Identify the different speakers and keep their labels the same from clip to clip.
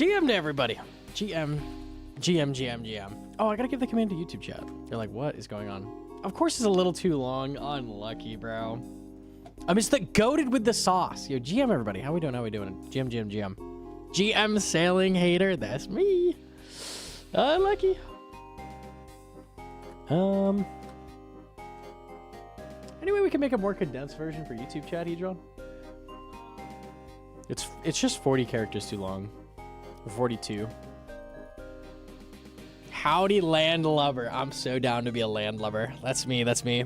Speaker 1: GM to everybody. GM. Oh, I gotta give the command to YouTube chat. They're like, what is going on? Of course it's a little too long. Unlucky, bro. I'm just like goated with the sauce. Yo, GM everybody. How we doing? GM. GM sailing hater. That's me. Unlucky. Anyway, we can make a more condensed version for YouTube chat, Hedron. It's just 40 characters too long. Or 42. Howdy, landlubber. I'm so down to be a landlubber. That's me. That's me.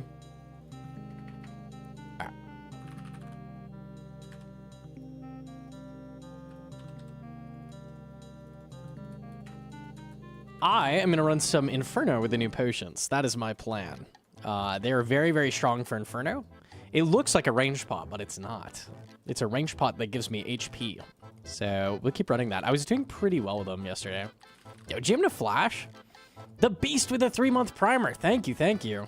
Speaker 1: Right. I am going to run some Inferno with the new potions. That is my plan. They are very, very strong for Inferno. It looks like a ranged pot, but it's not. It's a ranged pot that gives me HP. So we'll keep running that. I was doing pretty well with them yesterday. Yo, Jim to Flash. The beast with a 3-month primer. Thank you, thank you.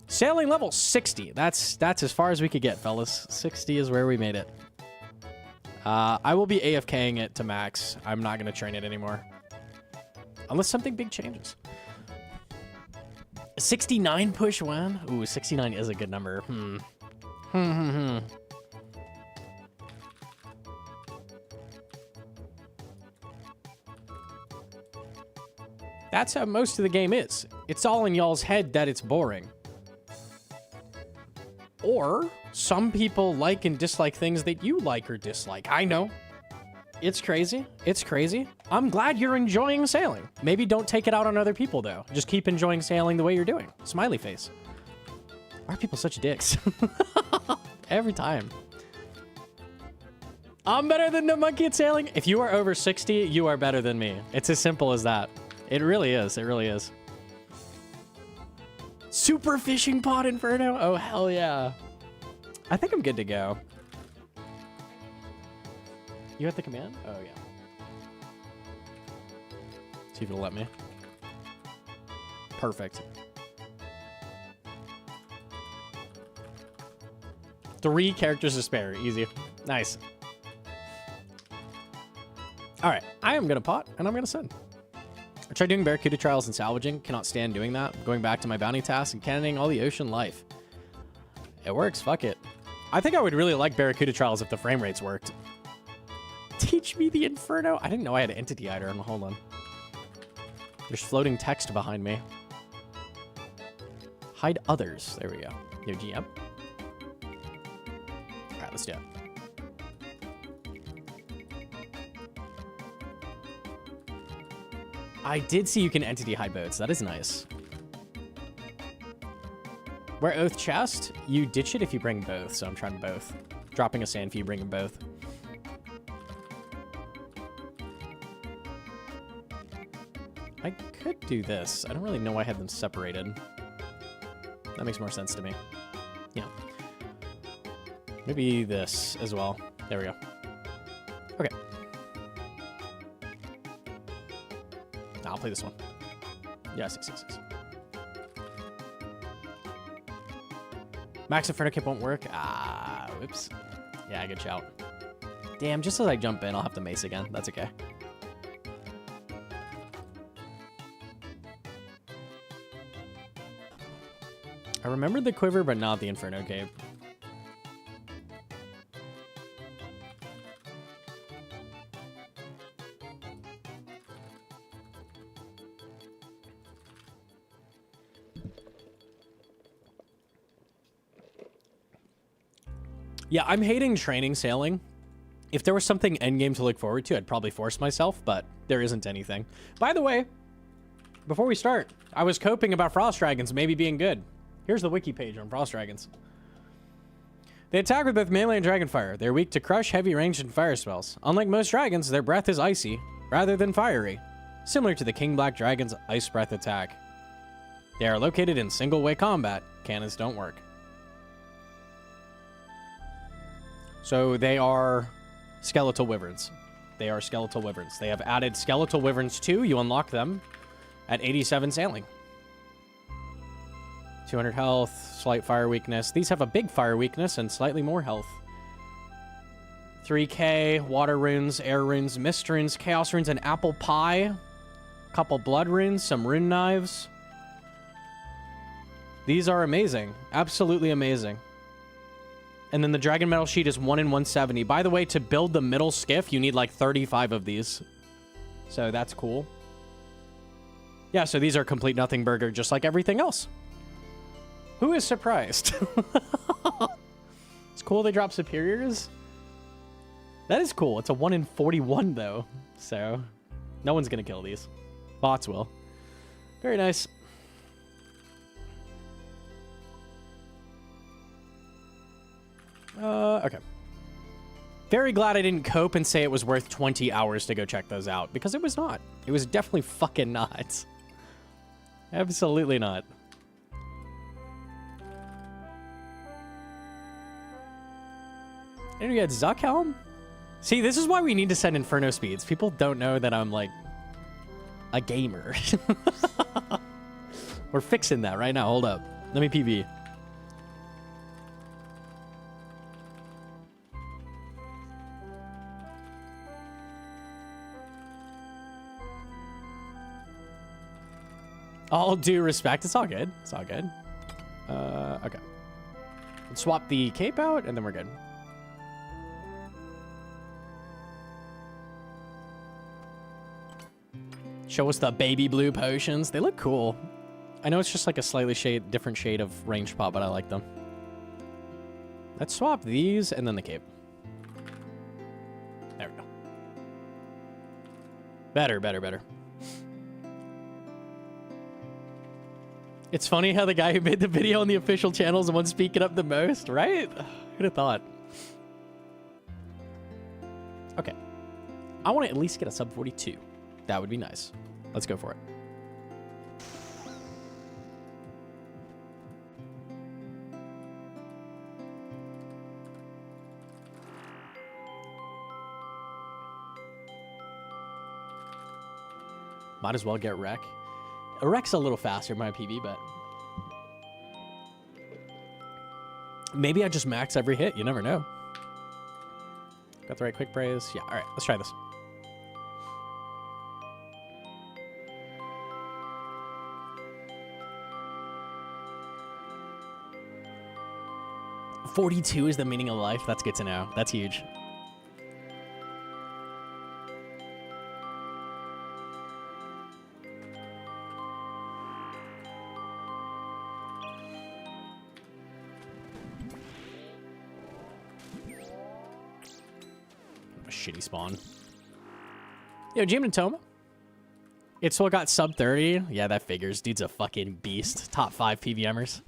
Speaker 1: Sailing level 60. That's as far as we could get, fellas. 60 is where we made it. I will be AFKing it to max. I'm not going to train it anymore. Unless something big changes. 69 push when? Ooh, 69 is a good number. That's how most of the game is. It's all in y'all's head that it's boring. Or some people like and dislike things that you like or dislike. I know. It's crazy. It's crazy. I'm glad you're enjoying sailing. Maybe don't take it out on other people, though. Just keep enjoying sailing the way you're doing. Smiley face. Why are people such dicks? Every time. I'm better than Gnomonkey at sailing. If you are over 60, you are better than me. It's as simple as that. It really is. It really is. Super fishing pod Inferno? Oh, hell yeah. I think I'm good to go. You have the command? Oh, yeah. See if it'll let me. Perfect. 3 characters to spare. Easy. Nice. All right. I am going to pot, and I'm going to send. I tried doing Barracuda trials and salvaging. Cannot stand doing that. Going back to my bounty tasks and cannoning all the ocean life. It works. Fuck it. I think I would really like Barracuda trials if the frame rates worked. Teach me the Inferno. I didn't know I had an entity hider. Hold on. There's floating text behind me. Hide others. There we go. Yo, GM. All right, let's do it. I did see you can entity hide boats. That is nice. Where Oath Chest, you ditch it if you bring both. So I'm trying both. Dropping a sand fee, bringing both. I could do this. I don't really know why I had them separated. That makes more sense to me. Yeah. Maybe this as well. There we go. Okay. I'll play this one. Yeah, 666. Max Inferno Kip won't work. Ah, whoops. Yeah, good shout. Damn, just as I jump in, I'll have to mace again. That's okay. I remembered the quiver, but not the Inferno Cape. Yeah, I'm hating training sailing. If there was something endgame to look forward to, I'd probably force myself, but there isn't anything. By the way, before we start, I was coping about Frost Dragons maybe being good. Here's the wiki page on Frost Dragons. They attack with both melee and dragon fire. They're weak to crush, heavy ranged, and fire spells. Unlike most dragons, their breath is icy, rather than fiery, similar to the King Black Dragon's Ice Breath attack. They are located in single-way combat. Cannons don't work. So they are skeletal wyverns. They are skeletal wyverns. They have added skeletal wyverns too. You unlock them at 87 sailing. 200 health, slight fire weakness. These have a big fire weakness and slightly more health. 3K, water runes, air runes, mist runes, chaos runes, and apple pie. Couple blood runes, some rune knives. These are amazing. Absolutely amazing. And then the dragon metal sheet is 1 in 170. By the way, to build the middle skiff, you need like 35 of these. So that's cool. Yeah, so these are complete nothing burger, just like everything else. Who is surprised? It's cool they drop superiors. That is cool. It's a 1 in 41, though. So no one's going to kill these. Bots will. Very nice. Okay. Very glad I didn't cope and say it was worth 20 hours to go check those out, because it was not. It was definitely fucking not. Absolutely not. And we got Zuckhelm? See, this is why we need to send Inferno speeds. People don't know that I'm, like, a gamer. We're fixing that right now. Hold up. Let me PV. All due respect. It's all good. It's all good. Okay. Let's swap the cape out, and then we're good. Show us the baby blue potions. They look cool. I know it's just like a slightly different shade of range pop, but I like them. Let's swap these and then the cape. There we go. Better, better, better. It's funny how the guy who made the video on the official channel is the one speaking up the most, right? Who'd have thought? Okay. I want to at least get a sub 42. That would be nice. Let's go for it. Might as well get Wreck. A Wreck's a little faster in my PV, but maybe I just max every hit. You never know. Got the right quick praise. Yeah, all right, let's try this. "42 is the meaning of life." That's good to know. That's huge. A shitty spawn. Yo, Jim and Toma. It's still got sub 30. Yeah, that figures. Dude's a fucking beast. Top 5 PVMers.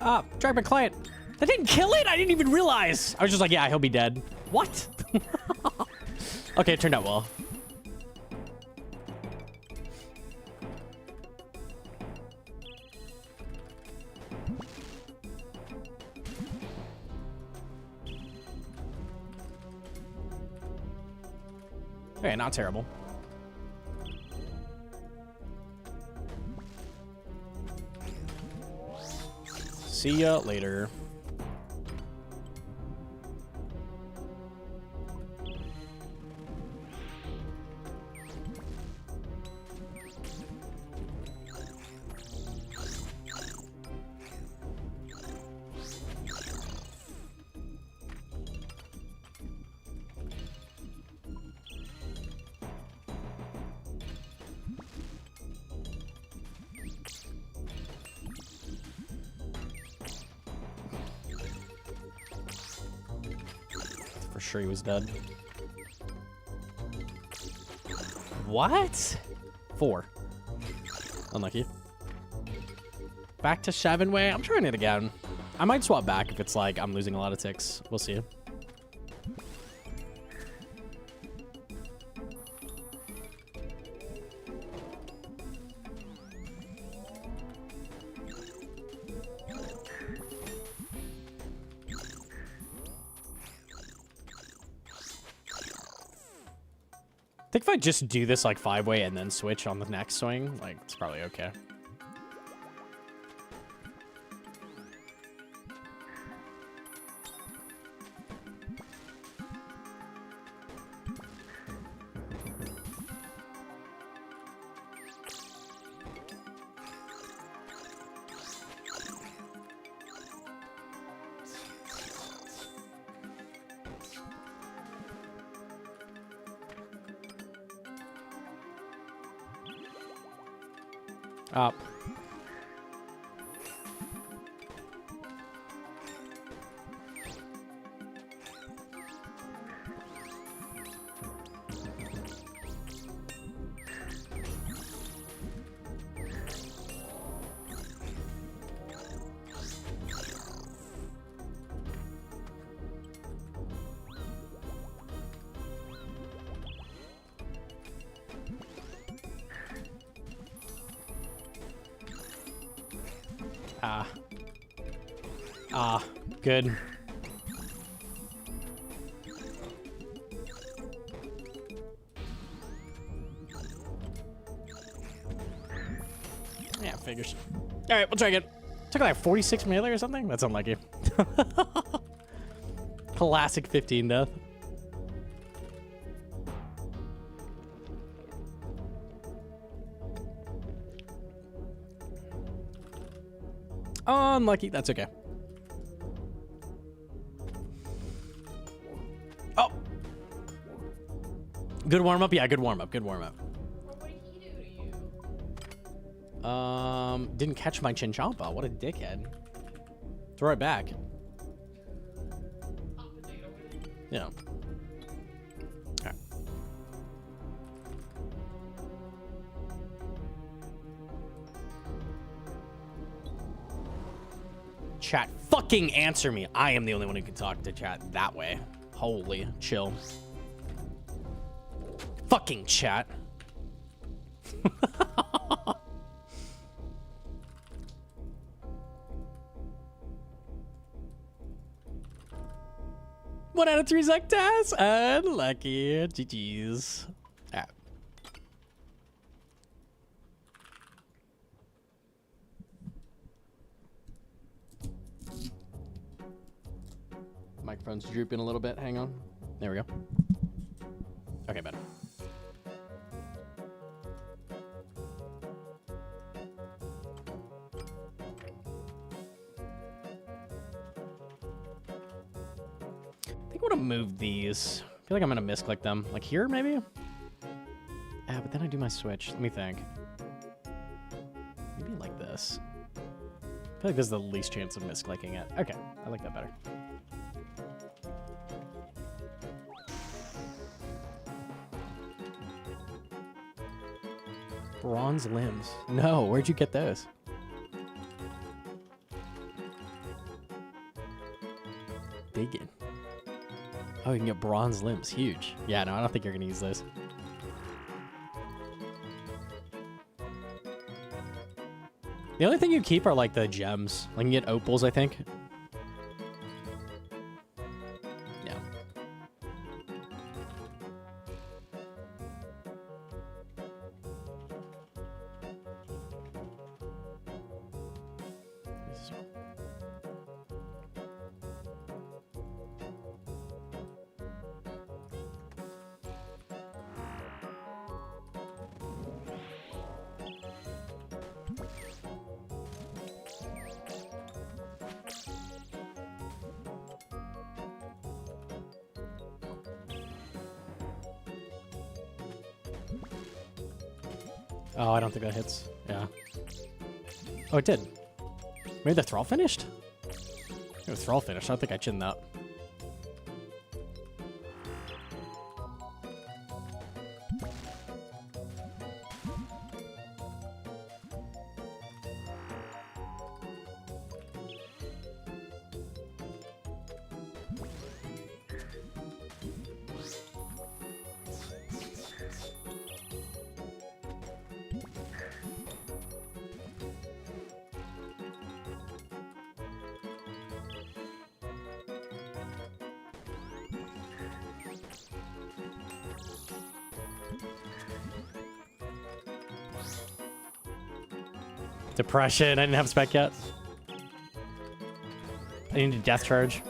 Speaker 1: Ah, drag my client. That didn't kill it? I didn't even realize. I was just like, yeah, he'll be dead. What? Okay, it turned out well. Okay, not terrible. See ya later. For sure he was dead. What? 4. Unlucky. Back to Shavenway. I'm trying it again. I might swap back if it's like I'm losing a lot of ticks. We'll see. I think if I just do this like 5-way and then switch on the next swing, like it's probably okay. Up. Good. Yeah, figures. All right, we'll try again. Took like 46 melee or something? That's unlucky. Classic 15 death. Unlucky. That's okay. Oh. Good warm up. Yeah, good warm up. Good warm up.
Speaker 2: What did he do to you?
Speaker 1: Didn't catch my Chinchompa. What a dickhead. Throw it back. Yeah. Alright. Chat, fucking answer me. I am the only one who can talk to chat that way. Holy, chill. Fucking chat. One out of 3 Zektas. Unlucky. GG's. Alright. Microphone's drooping a little bit. Hang on. There we go. Okay, better. I think I want to move these. I feel like I'm going to misclick them. Like here, maybe? Yeah, but then I do my switch. Let me think. Maybe like this. I feel like this is the least chance of misclicking it. Okay, I like that better. Bronze limbs. No, where'd you get those? Digging. Oh, you can get bronze limbs. Huge. Yeah, no, I don't think you're gonna use those. The only thing you keep are like the gems. Like you can get opals, I think. Yeah. Oh, I don't think that hits. Yeah. Oh, it did. Maybe the thrall finished? Maybe the thrall finished. I don't think I chinned that. Depression. I didn't have spec yet. I need a death charge.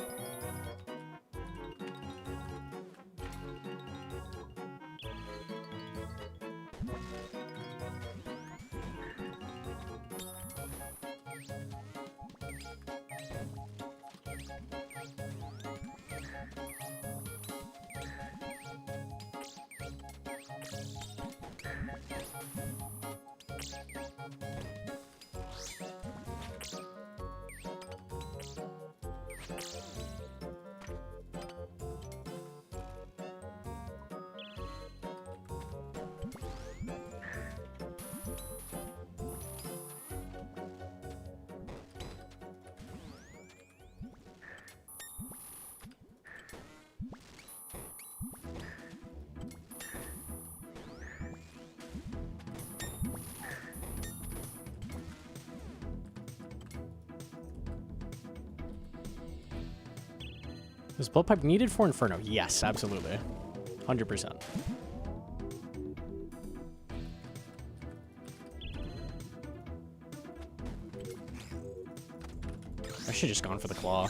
Speaker 1: Is blow pipe needed for Inferno? Yes, absolutely. 100%. I should just gone for the claw.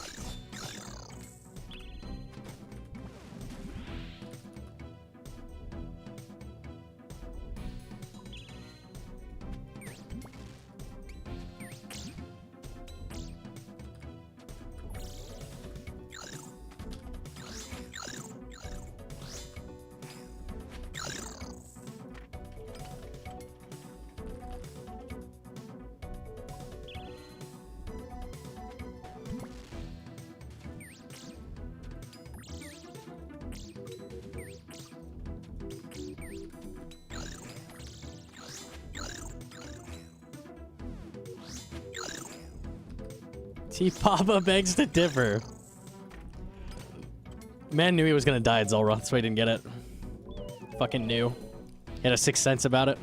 Speaker 1: T-Papa begs to differ. Man knew he was gonna die at Zulrah, that's why he didn't get it. Fucking knew. He had a sixth sense about it.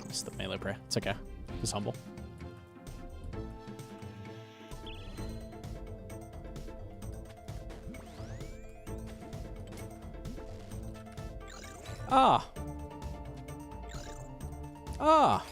Speaker 1: It's the melee prayer. It's okay. He's humble. Ah. Ah.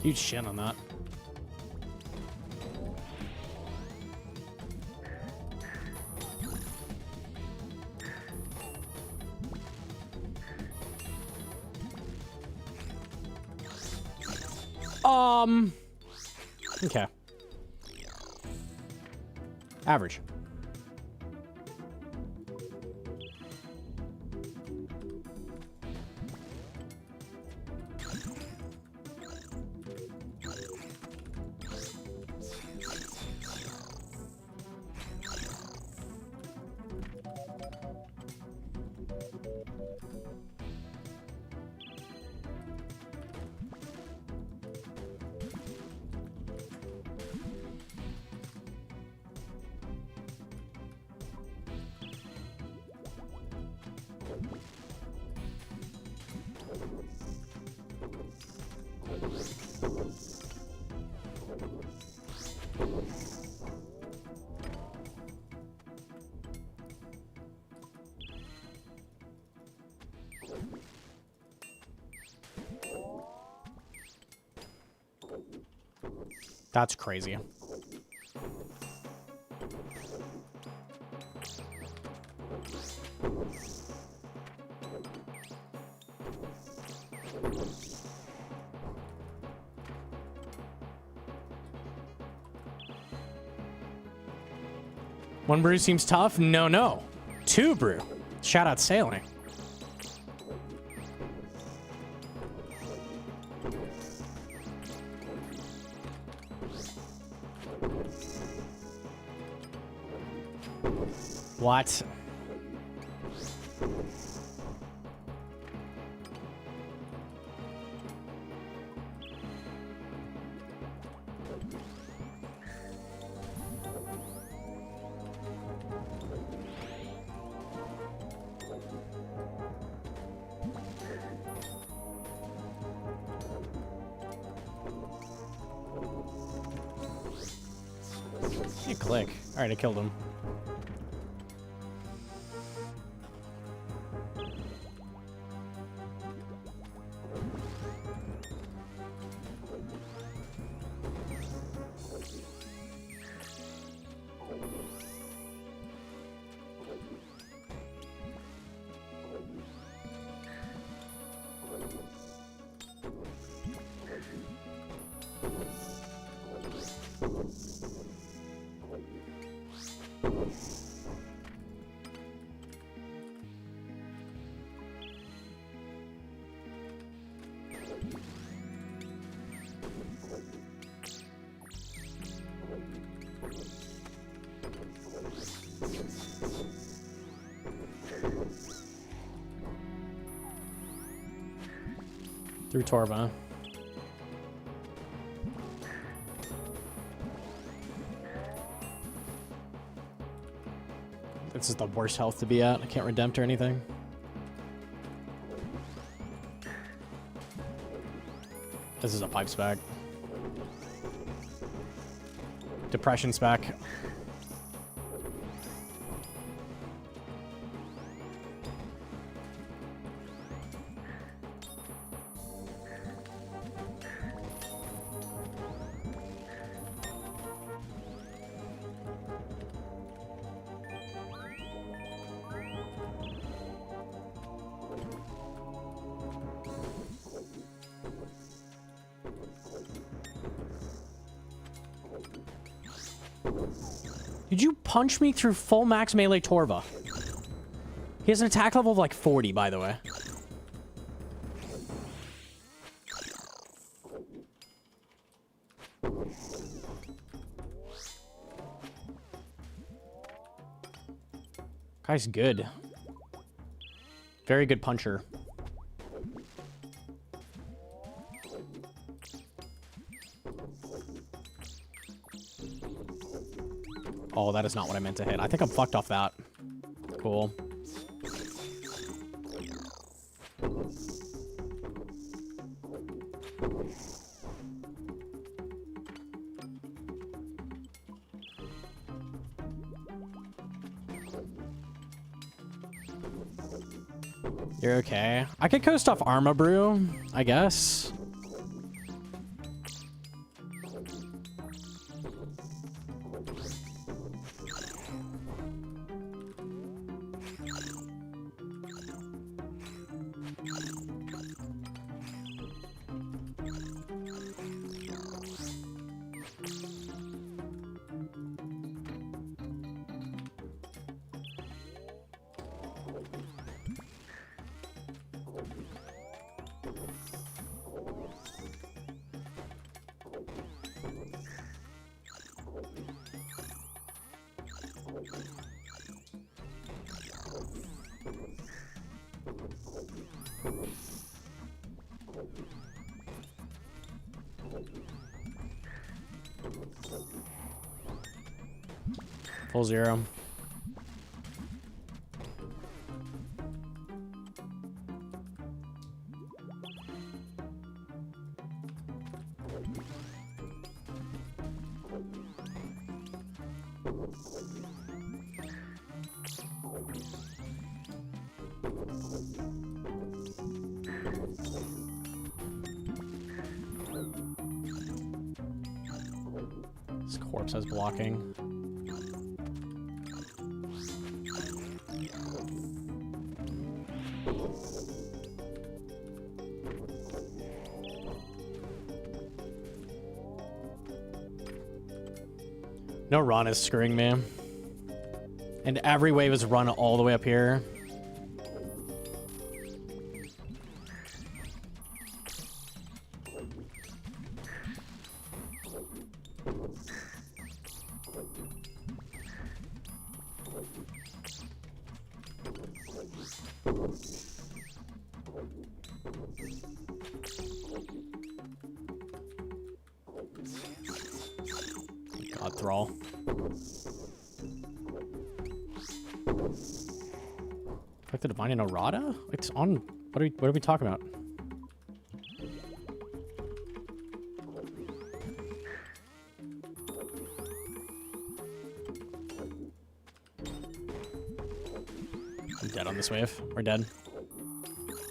Speaker 1: Huge shin on that. Okay. Average. That's crazy. One brew seems tough? No, no. 2 brew. Shout out sailing. What? You click. All right, I killed him. Through Torva. This is the worst health to be at. I can't redempt or anything. This is a pipe spec. Depression spec. Did you punch me through full max melee Torva? He has an attack level of like 40, by the way. Guy's good. Very good puncher. Oh, that is not what I meant to hit. I think I'm fucked off that. Cool. You're okay. I could coast off Arma Brew, I guess. Full zero. Corpse has blocking. No run is screwing me. And every wave is run all the way up here. God, Thrall. Like the Divine and Errata? It's on. What are we talking about? I'm dead on this wave. We're dead.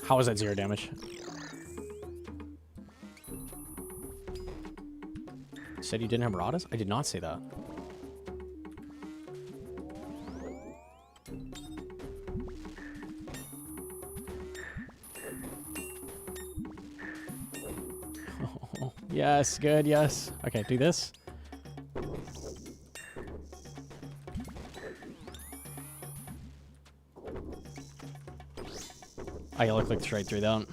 Speaker 1: How is that 0 damage? Said you didn't have Erratas? I did not say that. Oh, yes, good, yes. Okay, do this. Oh, you clicked straight through that.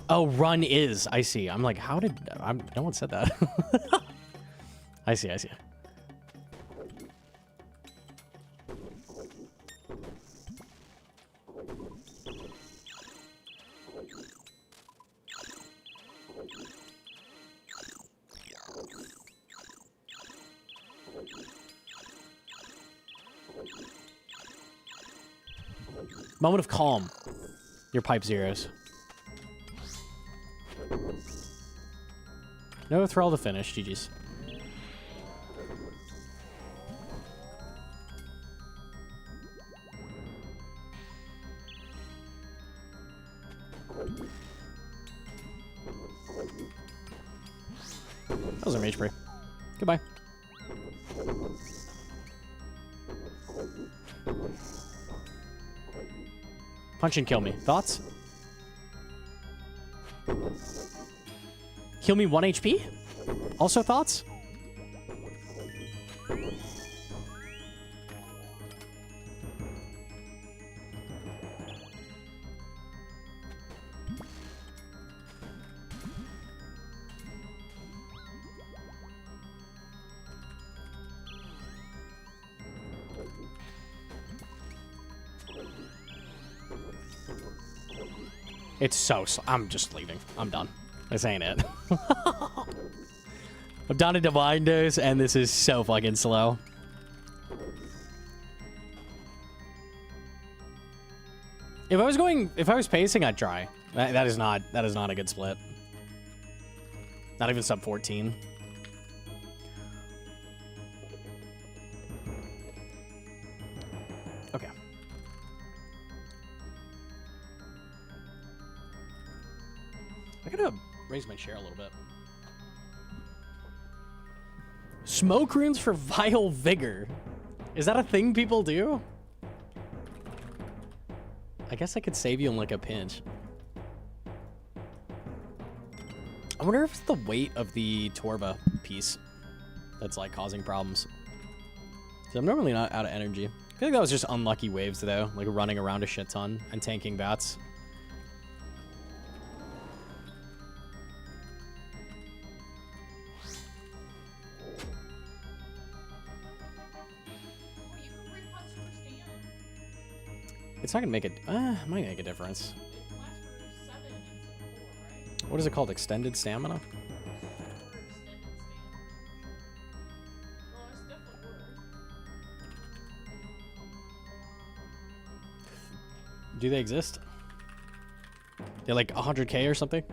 Speaker 1: Oh, run is. I see. I'm like, how did... no one said that. I see, I see. Moment of calm. Your pipe zeros. No Thrall to finish. GG's. That was a mage spray. Goodbye. Punch and kill me. Thoughts? Heal me 1 HP? Also thoughts? It's so I'm just leaving. I'm done. This ain't it. I'm down to Divine Dose, and this is so fucking slow. If I was pacing, I'd try. That is not a good split. Not even sub 14. Okay. I gotta raise my chair a little bit. Smoke runes for Vile Vigor. Is that a thing people do? I guess I could save you in like a pinch. I wonder if it's the weight of the Torva piece that's like causing problems. So I'm normally not out of energy. I feel like that was just unlucky waves though, like running around a shit ton and tanking bats. It's not gonna make it. Might make a difference. What is it called? Extended stamina? Do they exist? They're like 100k or something?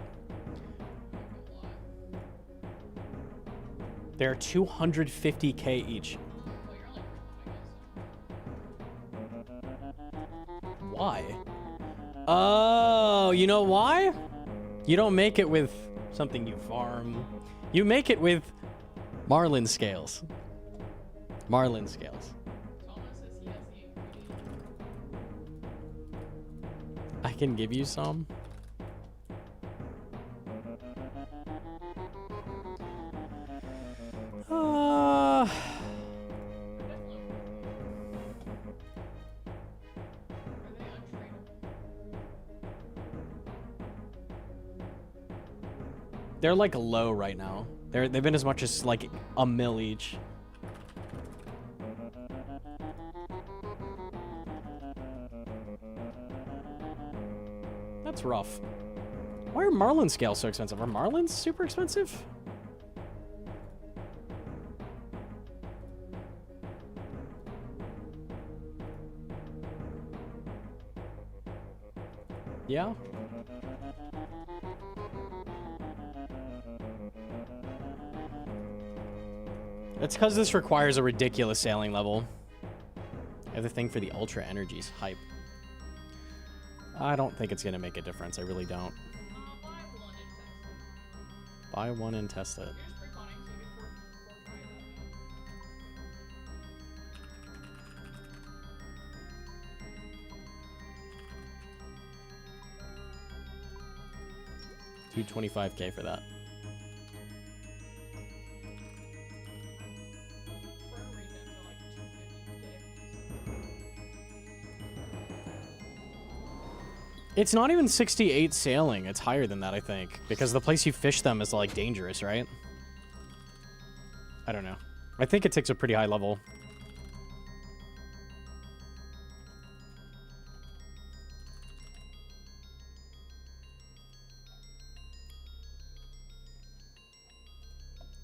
Speaker 1: They're 250k each. Why? Oh, you know why? You don't make it with something you farm. You make it with marlin scales. Marlin scales.
Speaker 2: Thomas says he has the ingredient.
Speaker 1: I can give you some.
Speaker 2: Are they untradeable?
Speaker 1: They're like low right now. They've been as much as like a mil each. That's rough. Why are marlin scales so expensive? Are marlins super expensive? Yeah. That's because this requires a ridiculous sailing level. I have the thing for the ultra energies. Hype. I don't think it's going to make a difference. I really don't.
Speaker 2: Buy one and test it.
Speaker 1: Buy one and test it.
Speaker 2: Here's for buying, so you get 4 tries
Speaker 1: $225K for that.
Speaker 2: for a region to like 250K.
Speaker 1: It's not even 68 sailing. It's higher than that, I think. Because the place you fish them is, like, dangerous, right? I don't know. I think it takes a pretty high level.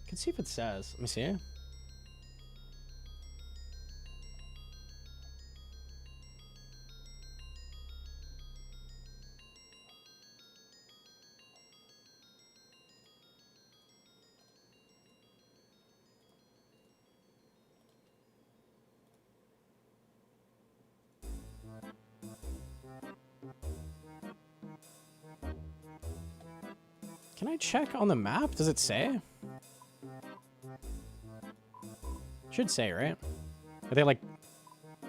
Speaker 1: I can see if it says. Let me see. Can I check on the map? Does it say? Should say, right? Are they like...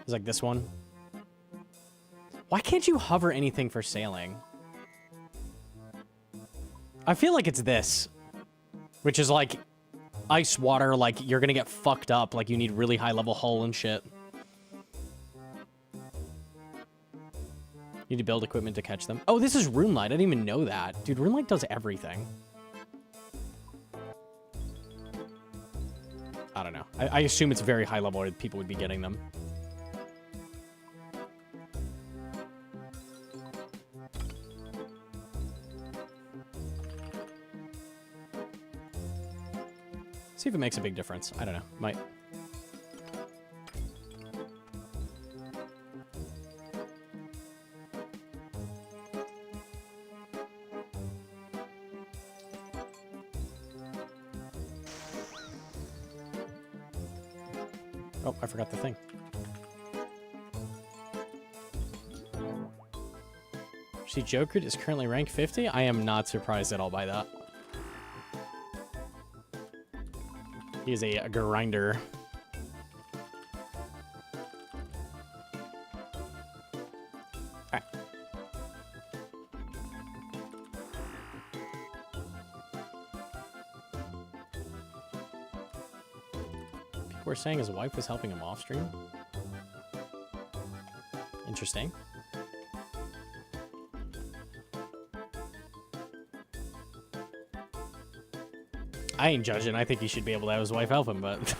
Speaker 1: Is like this one? Why can't you hover anything for sailing? I feel like it's this. Which is like... Ice water, like you're gonna get fucked up. Like you need really high level hull and shit. You need to build equipment to catch them. Oh, this is Runelight. I didn't even know that. Dude, Runelight does everything. I don't know. I assume it's very high level or people would be getting them. See if it makes a big difference. I don't know. Might. Oh, I forgot the thing. See, Joker is currently ranked 50. I am not surprised at all by that. He is a grinder. Alright. People were saying his wife was helping him off stream. Interesting. I ain't judging. I think he should be able to have his wife help him, but...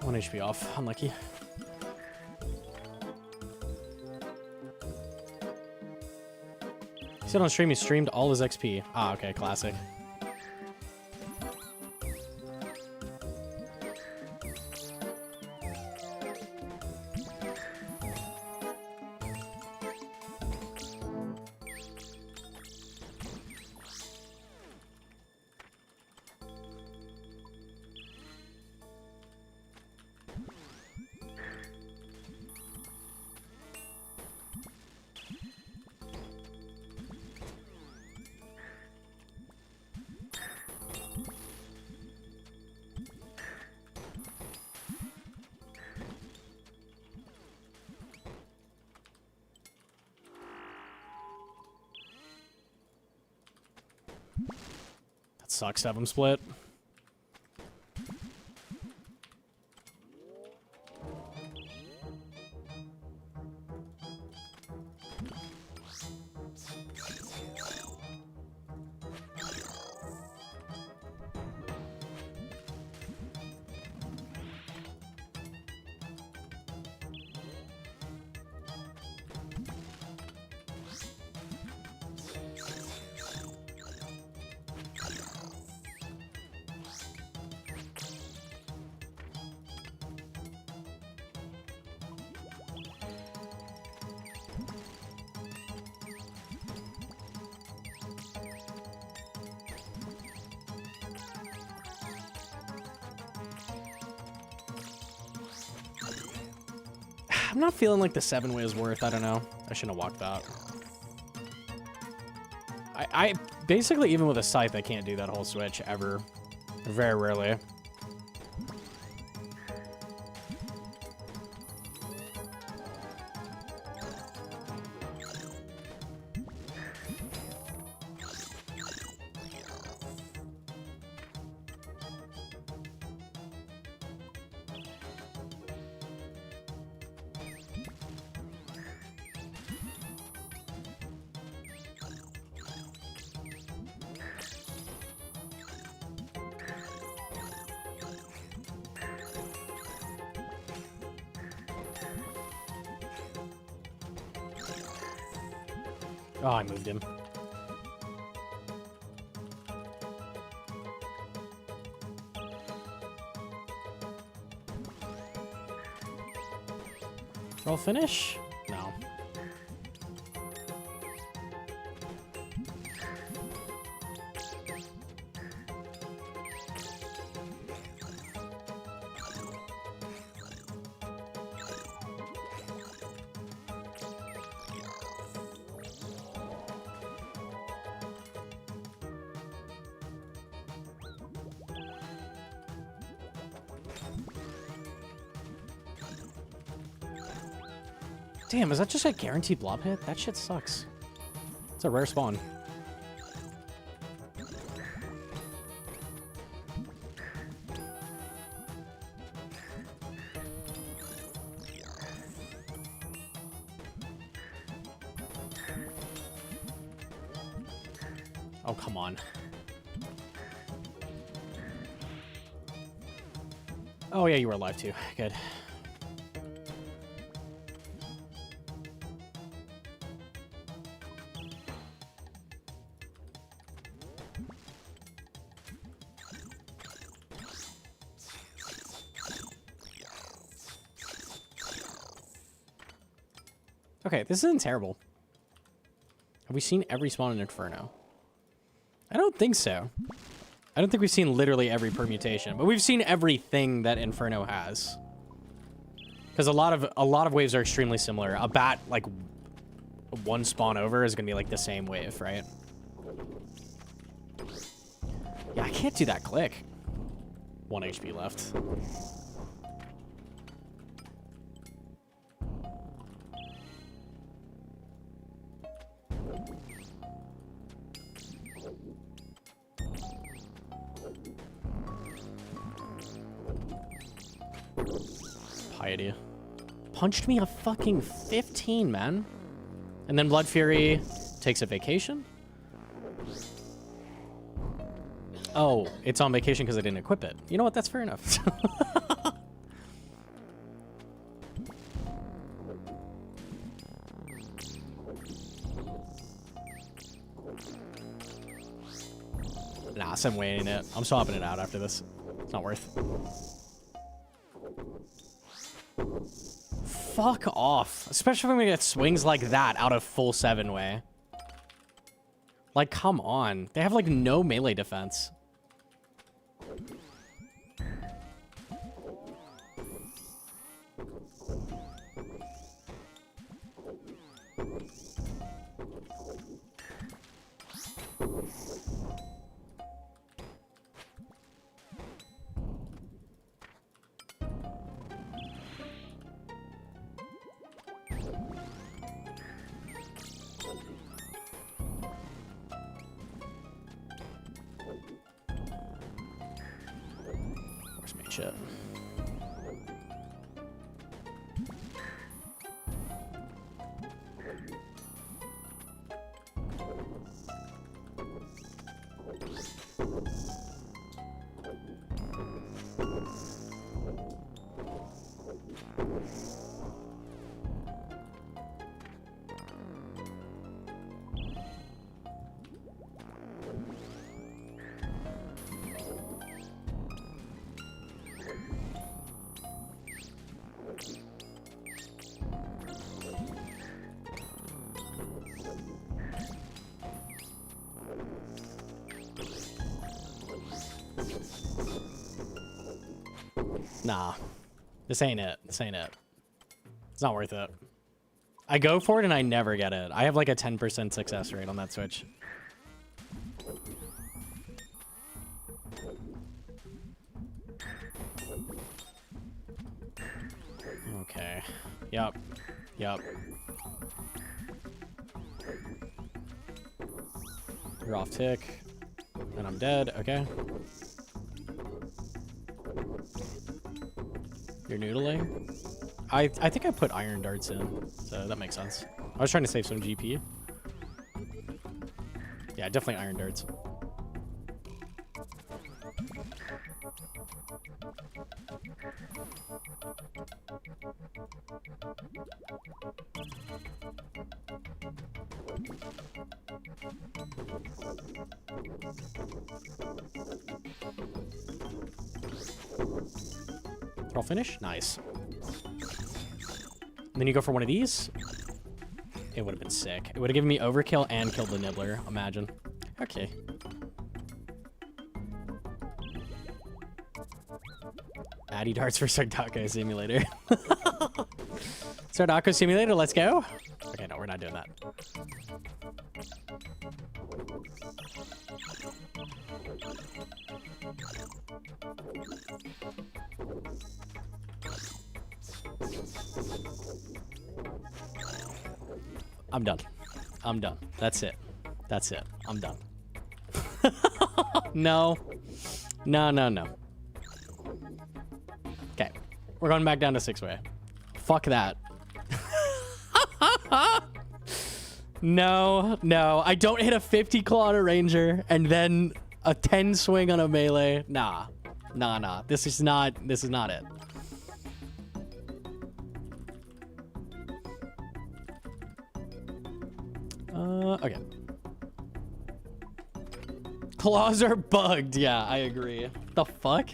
Speaker 1: 1 HP off. Unlucky. He said on stream he streamed all his XP. Ah, okay, classic. That sucks to have them split. I'm not feeling like the 7-way is worth. I don't know. I shouldn't have walked that. I basically, even with a scythe, I can't do that whole switch ever. Very rarely. Oh, I moved him. Roll finish? No. Damn, is that just a guaranteed blob hit? That shit sucks. It's a rare spawn. Oh, come on. Oh, yeah, you were alive too. Good. Okay, this isn't terrible. Have we seen every spawn in Inferno? I don't think so. I don't think we've seen literally every permutation, but we've seen everything that Inferno has. Because a lot of waves are extremely similar. A bat, like, one spawn over is gonna be like the same wave, right? Yeah, I can't do that click. 1 HP left. Piety. Punched me a fucking 15, man. And then Blood Fury takes a vacation? Oh, it's on vacation because I didn't equip it. You know what? That's fair enough. I'm weighing it. I'm swapping it out after this. It's not worth. Fuck off. Especially when we get swings like that out of full 7-way. Like, come on. They have, like, no melee defense. Shit. Nah, this ain't it. This ain't it. It's not worth it. I go for it and I never get it. I have like a 10% success rate on that switch. Okay. Yep. Yep. You're off tick. And I'm dead. Okay. You're noodling? I think I put iron darts in, so that makes sense. I was trying to save some GP. Yeah, definitely iron darts. Throw finish? Nice. And then you go for one of these. It would have been sick. It would have given me overkill and killed the nibbler. Imagine. Okay. Addy darts for Sardaco Simulator. Sardaco Simulator, let's go. Okay, no, we're not doing that. I'm done. I'm done. That's it. That's it. I'm done. No. No, no, no. Okay. We're going back down to 6-way. Fuck that. No, no. I don't hit a 50 claw on a ranger and then a 10 swing on a melee. Nah. Nah, nah. This is not it. Okay. Claws are bugged. Yeah, I agree. The fuck?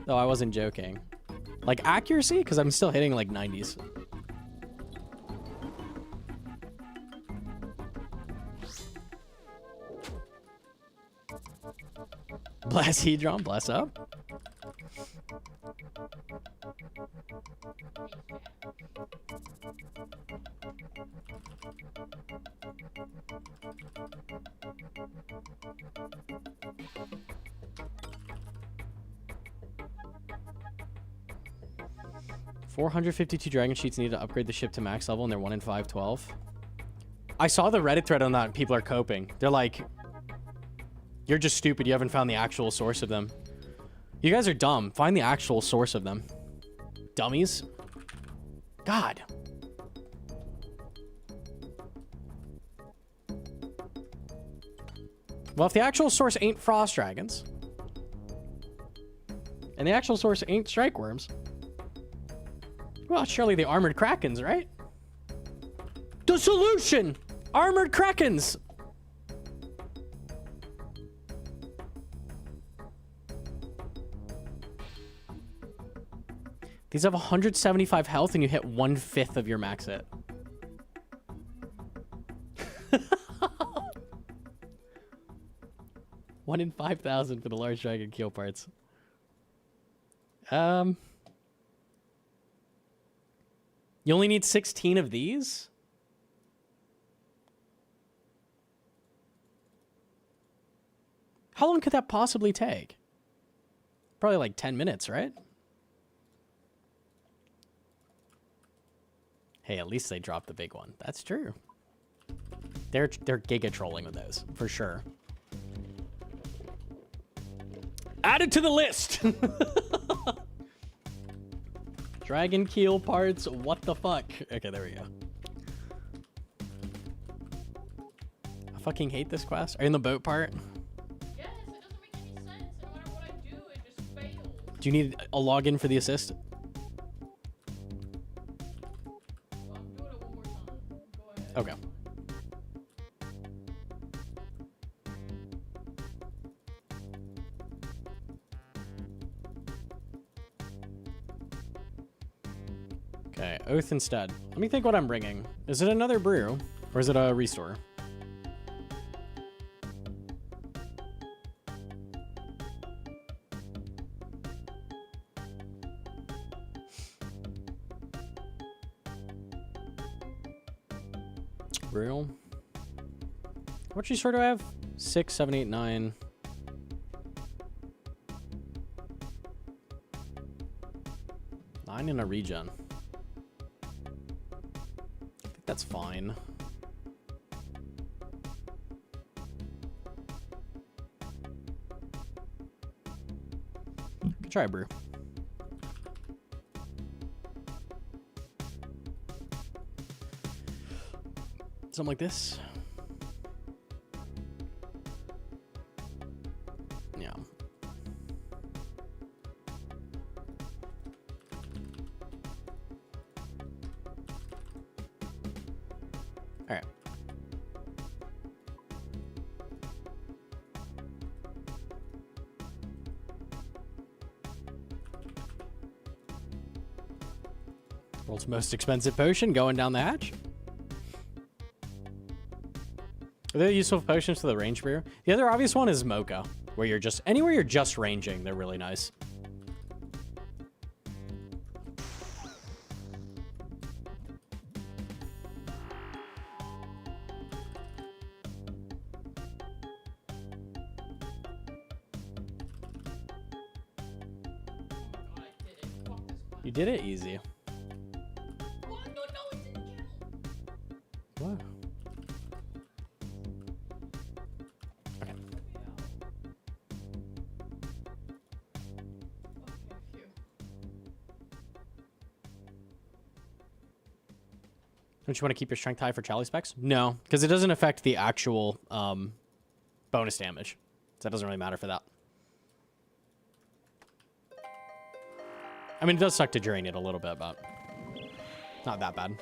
Speaker 1: No, I wasn't joking. Like accuracy? Because I'm still hitting like 90s. Bless Hedron, bless up. $452 dragon sheets need to upgrade the ship to max level and they're 1 in 512. I saw the Reddit thread on that and people are coping. They're like, you're just stupid. You haven't found the actual source of them. You guys are dumb. Find the actual source of them. Dummies. God. Well, if the actual source ain't frost dragons, and the actual source ain't strike worms, Well, surely the armored krakens, right? The solution! Armored krakens! These have 175 health and you hit 1/5 of your max hit. One in 5,000 for the large dragon kill parts. You only need 16 of these? How long could that possibly take? Probably like 10 minutes, right? Hey, at least they dropped the big one. That's true. They're giga trolling with those, for sure. Add it to the list! Dragon keel parts, what the fuck? Okay, there we go. I fucking hate this quest. Are you in the boat part?
Speaker 2: Yes, it doesn't make any sense. No matter what I do, it just fails.
Speaker 1: Do you need a login for the assist?
Speaker 2: Well, I'm doing it one more time. Go ahead.
Speaker 1: Okay. Okay, oath instead. Let me think what I'm bringing. Is it another brew? Or is it a restore? Brew. What restore do I have? 6, 7, 8, 9. Nine in a regen. I think that's fine. Could try a brew. Something like this. Yeah. All right. World's most expensive potion going down the hatch. Are there useful potions for the range brew? The other obvious one is Mocha, where you're just anywhere you're just ranging, they're really nice.
Speaker 2: Oh my god, I did it. Fuck this class.
Speaker 1: You did it easy.
Speaker 2: What? No, it didn't count.
Speaker 1: What? Okay.
Speaker 2: Okay, phew.
Speaker 1: Don't you want to keep your strength high for Charlie specs? No, because it doesn't affect the actual bonus damage. So that doesn't really matter for that. I mean, it does suck to drain it a little bit, but not that bad.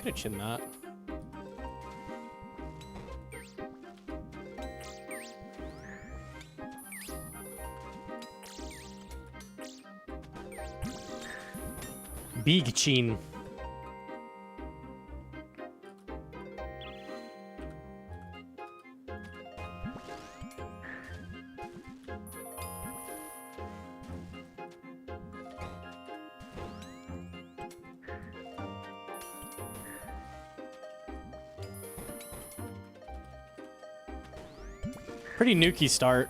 Speaker 1: gonna chin that. Big chin. Pretty nukey start.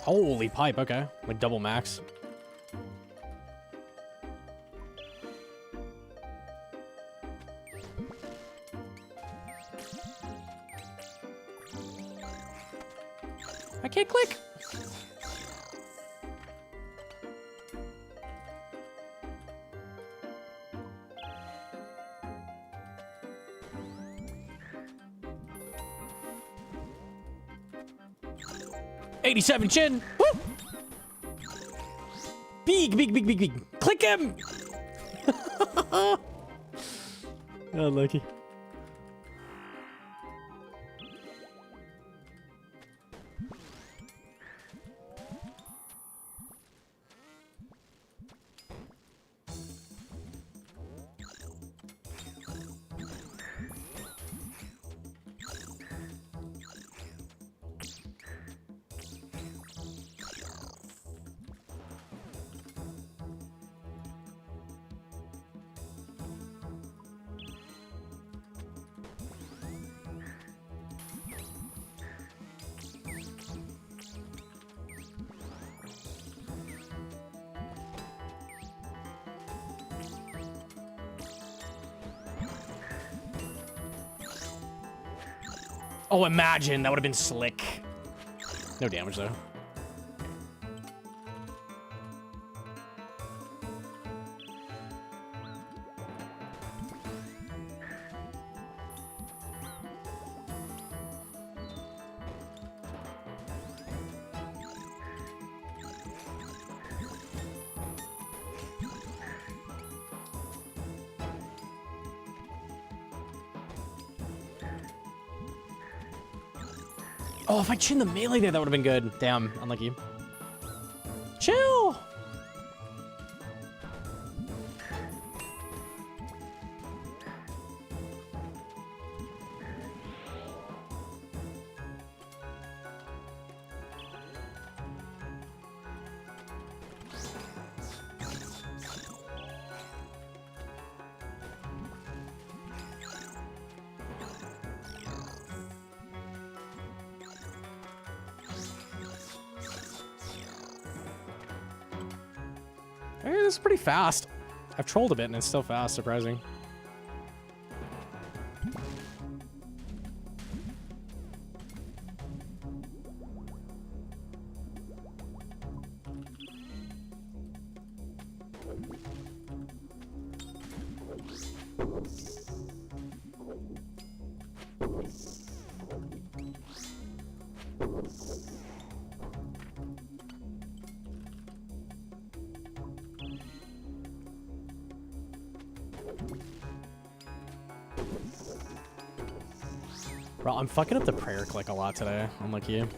Speaker 1: Holy pipe, okay. Like double max. I can't click. $87 chin. Woo! Big. Click him. Unlucky. Oh, imagine. That would have been slick. No damage, though. Oh, if I chinned the melee there, that would have been good. Damn, unlucky. Chill! Hey, this is pretty fast. I've trolled a bit and it's still fast, surprising. Bro, I'm fucking up the prayer click a lot today, unlike you.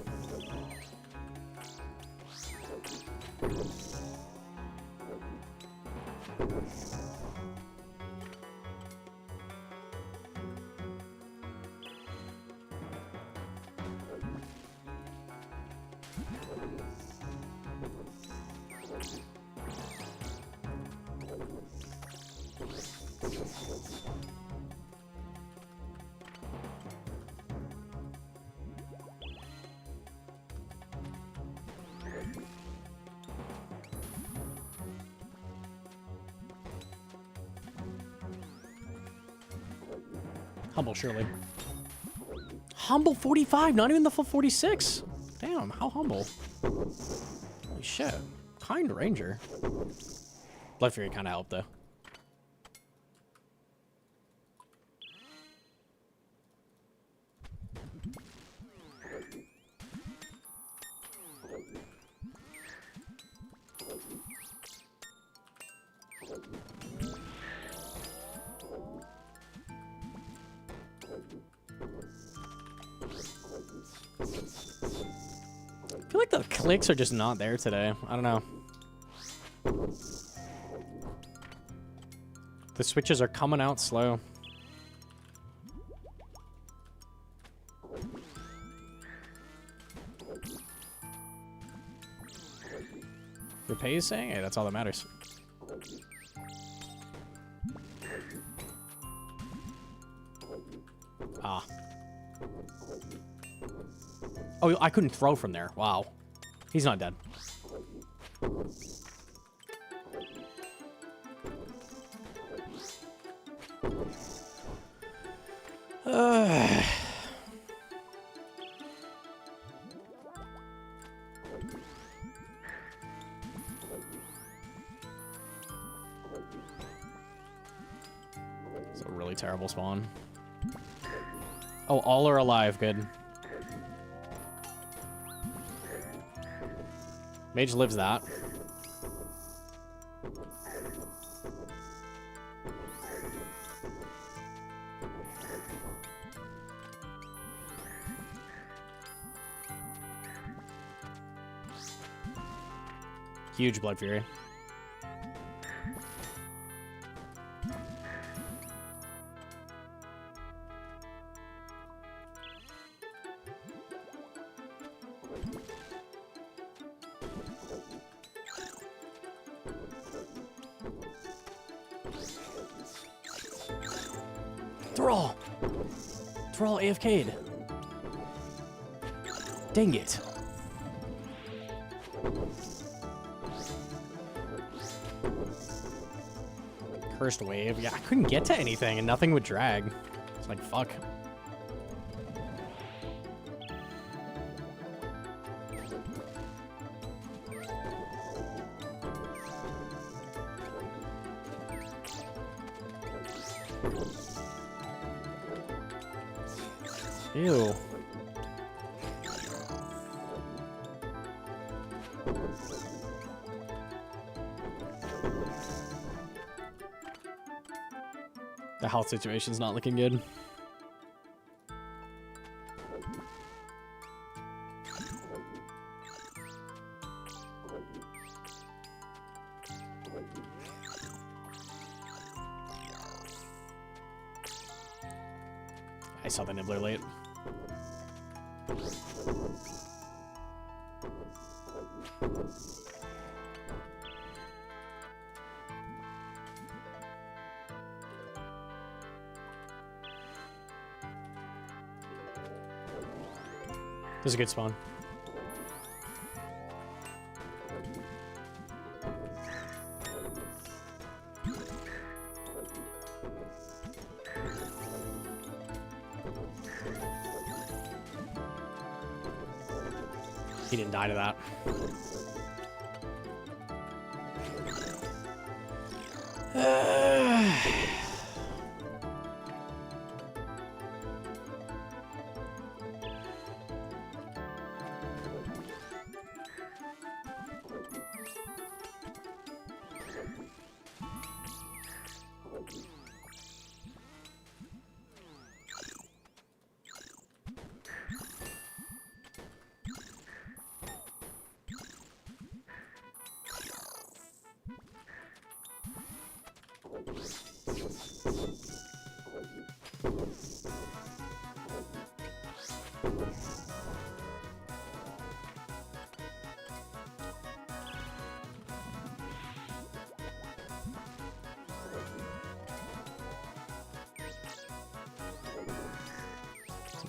Speaker 1: Humble, surely. Humble 45, not even the full 46. Damn, how humble. Holy shit. Kind Ranger. Blood Fury kind of helped, though. I feel like the clicks are just not there today. I don't know. The switches are coming out slow. Your pay is saying? Hey, that's all that matters. Ah. Oh, I couldn't throw from there. Wow. He's not dead. It's a really terrible spawn. Oh, all are alive. Good. Mage lives that. Huge Blood Fury. Thrall! Thrall AFK'd. Dang it. Cursed Wave. Yeah, I couldn't get to anything and nothing would drag. It's like, fuck. Ew. The health situation's not looking good. I saw the Nibbler late. This is a good spawn. He didn't die to that.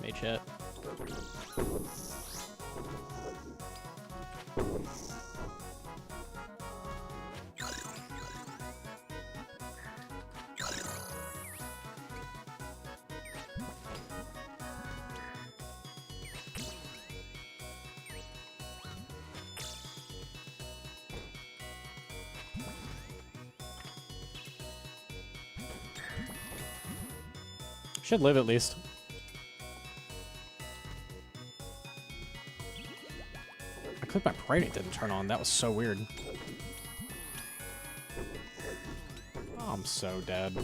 Speaker 1: Mage hit. Should live at least. I clicked my parade, it didn't turn on. That was so weird. Oh, I'm so dead.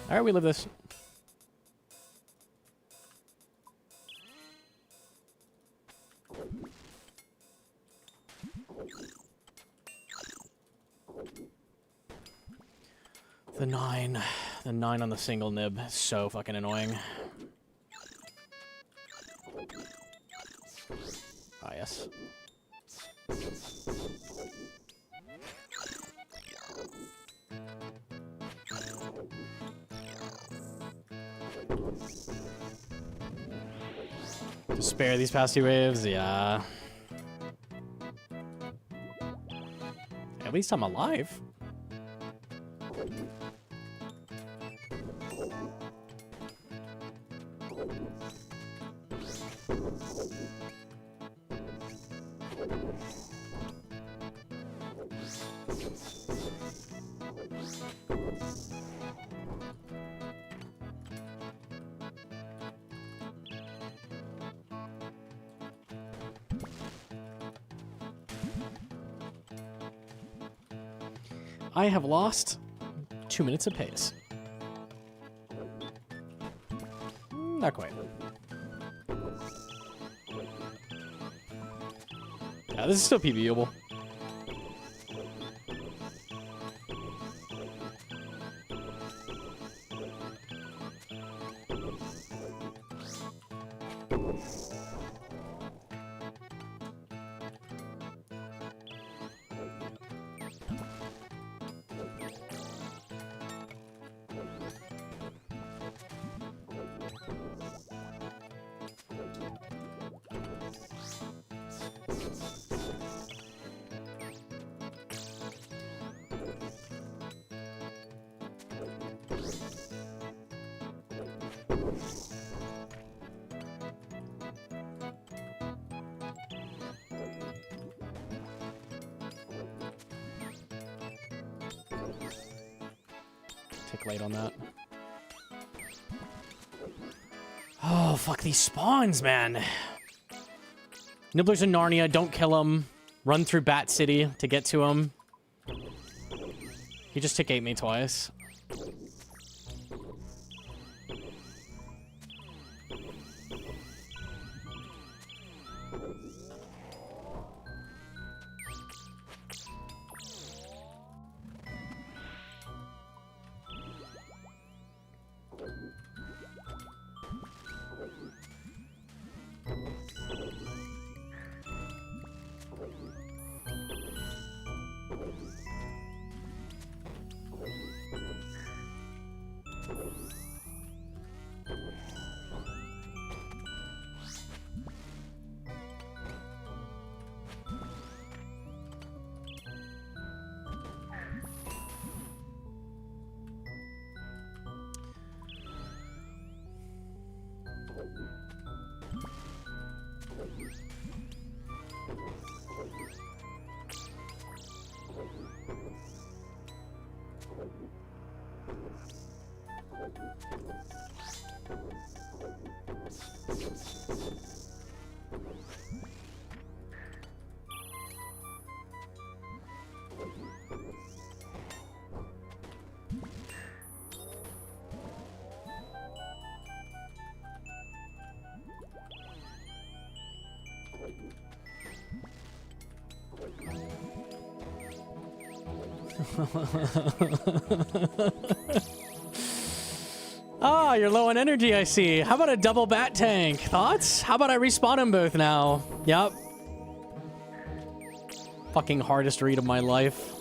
Speaker 1: All right, we live this. The 9 on the single nib is so fucking annoying. Ah, yes. To spare these past 2 waves, yeah. At least I'm alive. I have lost 2 minutes of pace. Not quite. Yeah, this is still PBable. Tick late on that. Oh, fuck these spawns, man. Nibbler's in Narnia. Don't kill him. Run through Bat City to get to him. He just tick 8 me twice. Ah, you're low on energy, I see. How about a double bat tank? Thoughts? How about I respawn them both now? Yep. Fucking hardest read of my life.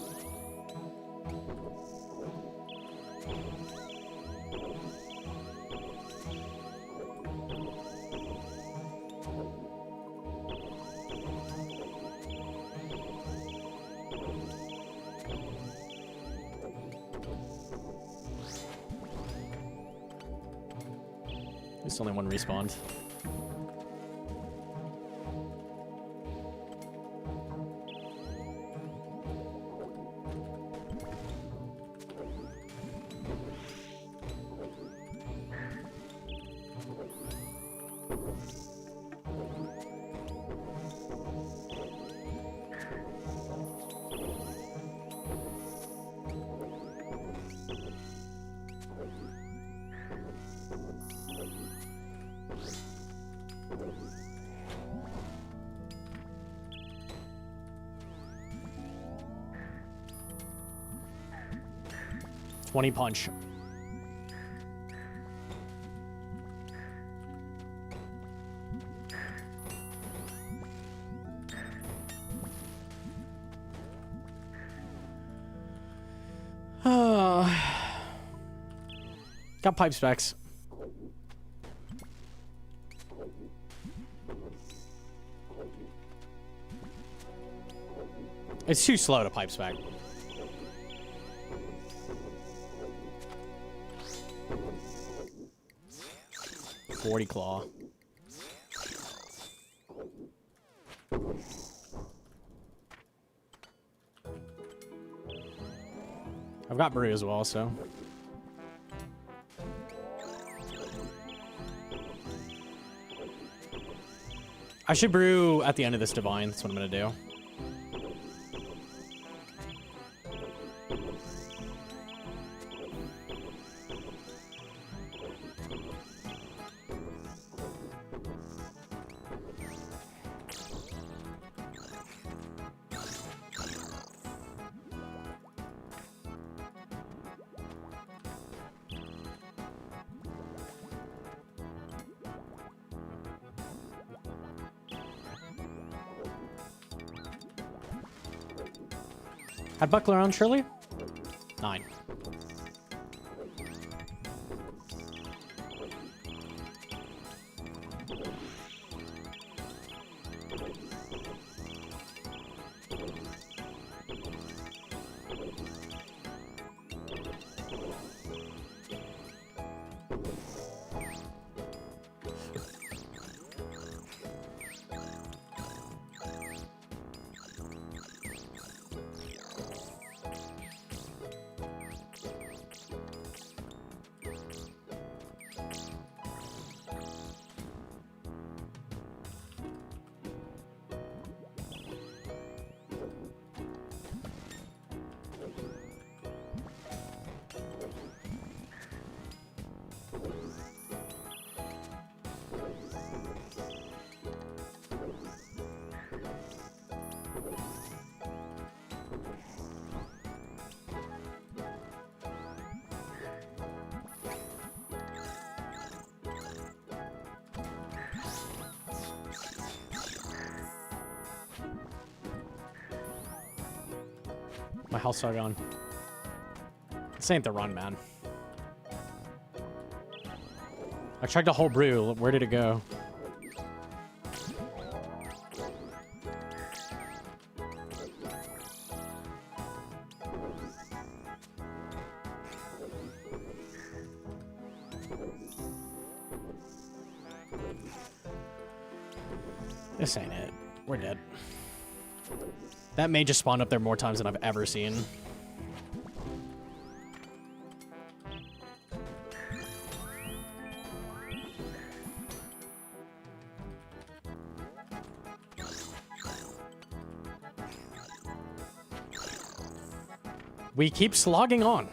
Speaker 1: It's only one respawned. Punch. Got pipe specs. It's too slow to pipe spec. Claw. I've got brew as well, so. I should brew at the end of this divine. That's what I'm gonna do. Had Buckler on, Shirley? 9. My health's all gone. This ain't the run, man. I tried to hold brew. Where did it go? This ain't it. We're dead. That may just spawn up there more times than I've ever seen. We keep slogging on.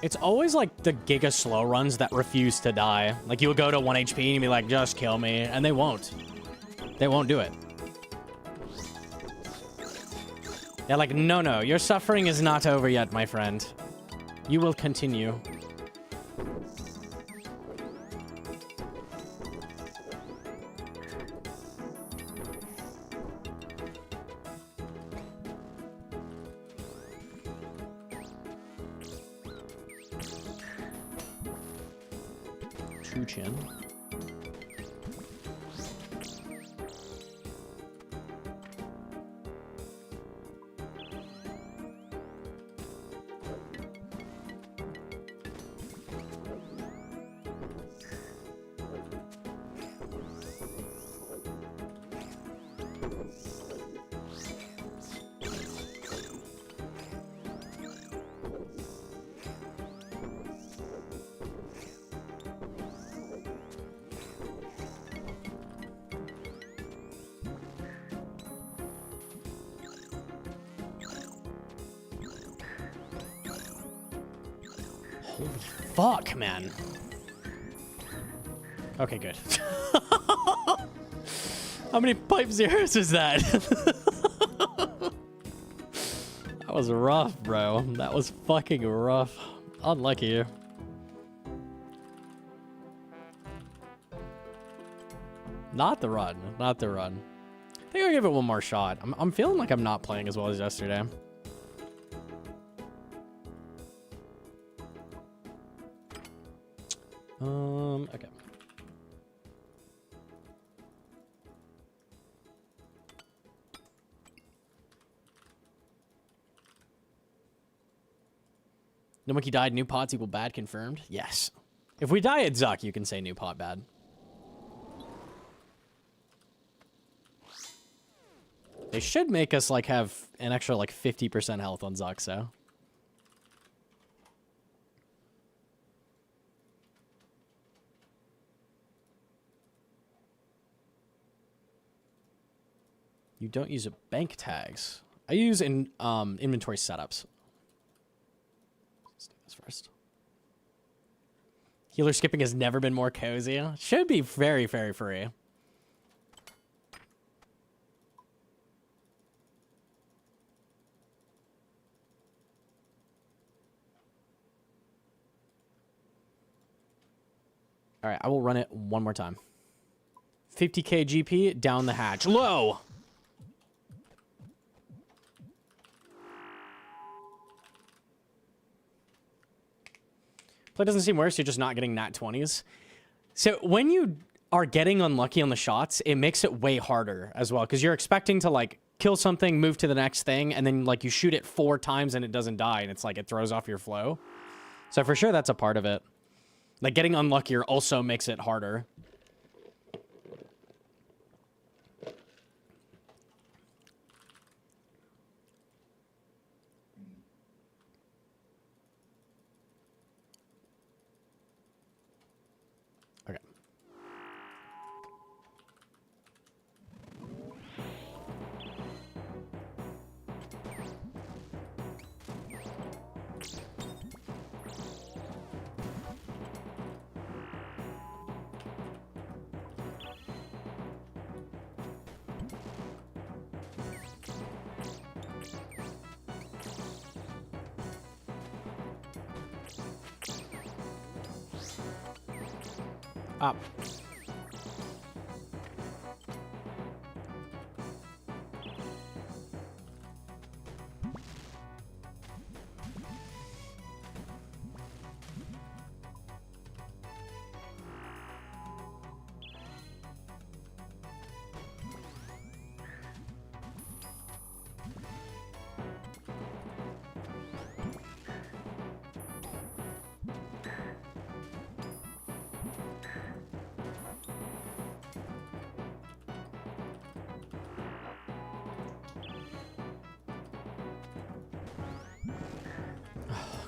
Speaker 1: It's always like the giga slow runs that refuse to die. Like you'll go to 1 HP and you'll be like, just kill me. And they won't. They won't do it. They're like, no, your suffering is not over yet, my friend. You will continue. Chin. Holy fuck, man. Okay, good. How many pipe zeros is that? That was rough, bro. That was fucking rough. Unlucky. Not the run. Not the run. I think I'll give it one more shot. I'm feeling like I'm not playing as well as yesterday. Okay. Gnomonkey died. New pots equal bad confirmed. Yes. If we die at Zuck, you can say new pot bad. They should make us like have an extra like 50% health on Zuck, so. You don't use bank tags. I use in inventory setups. Let's do this first. Healer skipping has never been more cozy. Should be very, very free. All right, I will run it one more time. 50k GP down the hatch. Low! Play doesn't seem worse, you're just not getting nat 20s. So when you are getting unlucky on the shots, it makes it way harder as well, because you're expecting to like kill something, move to the next thing, and then like you shoot it 4 times and it doesn't die, and it's like it throws off your flow. So for sure that's a part of it. Like getting unluckier also makes it harder. Okay. Up.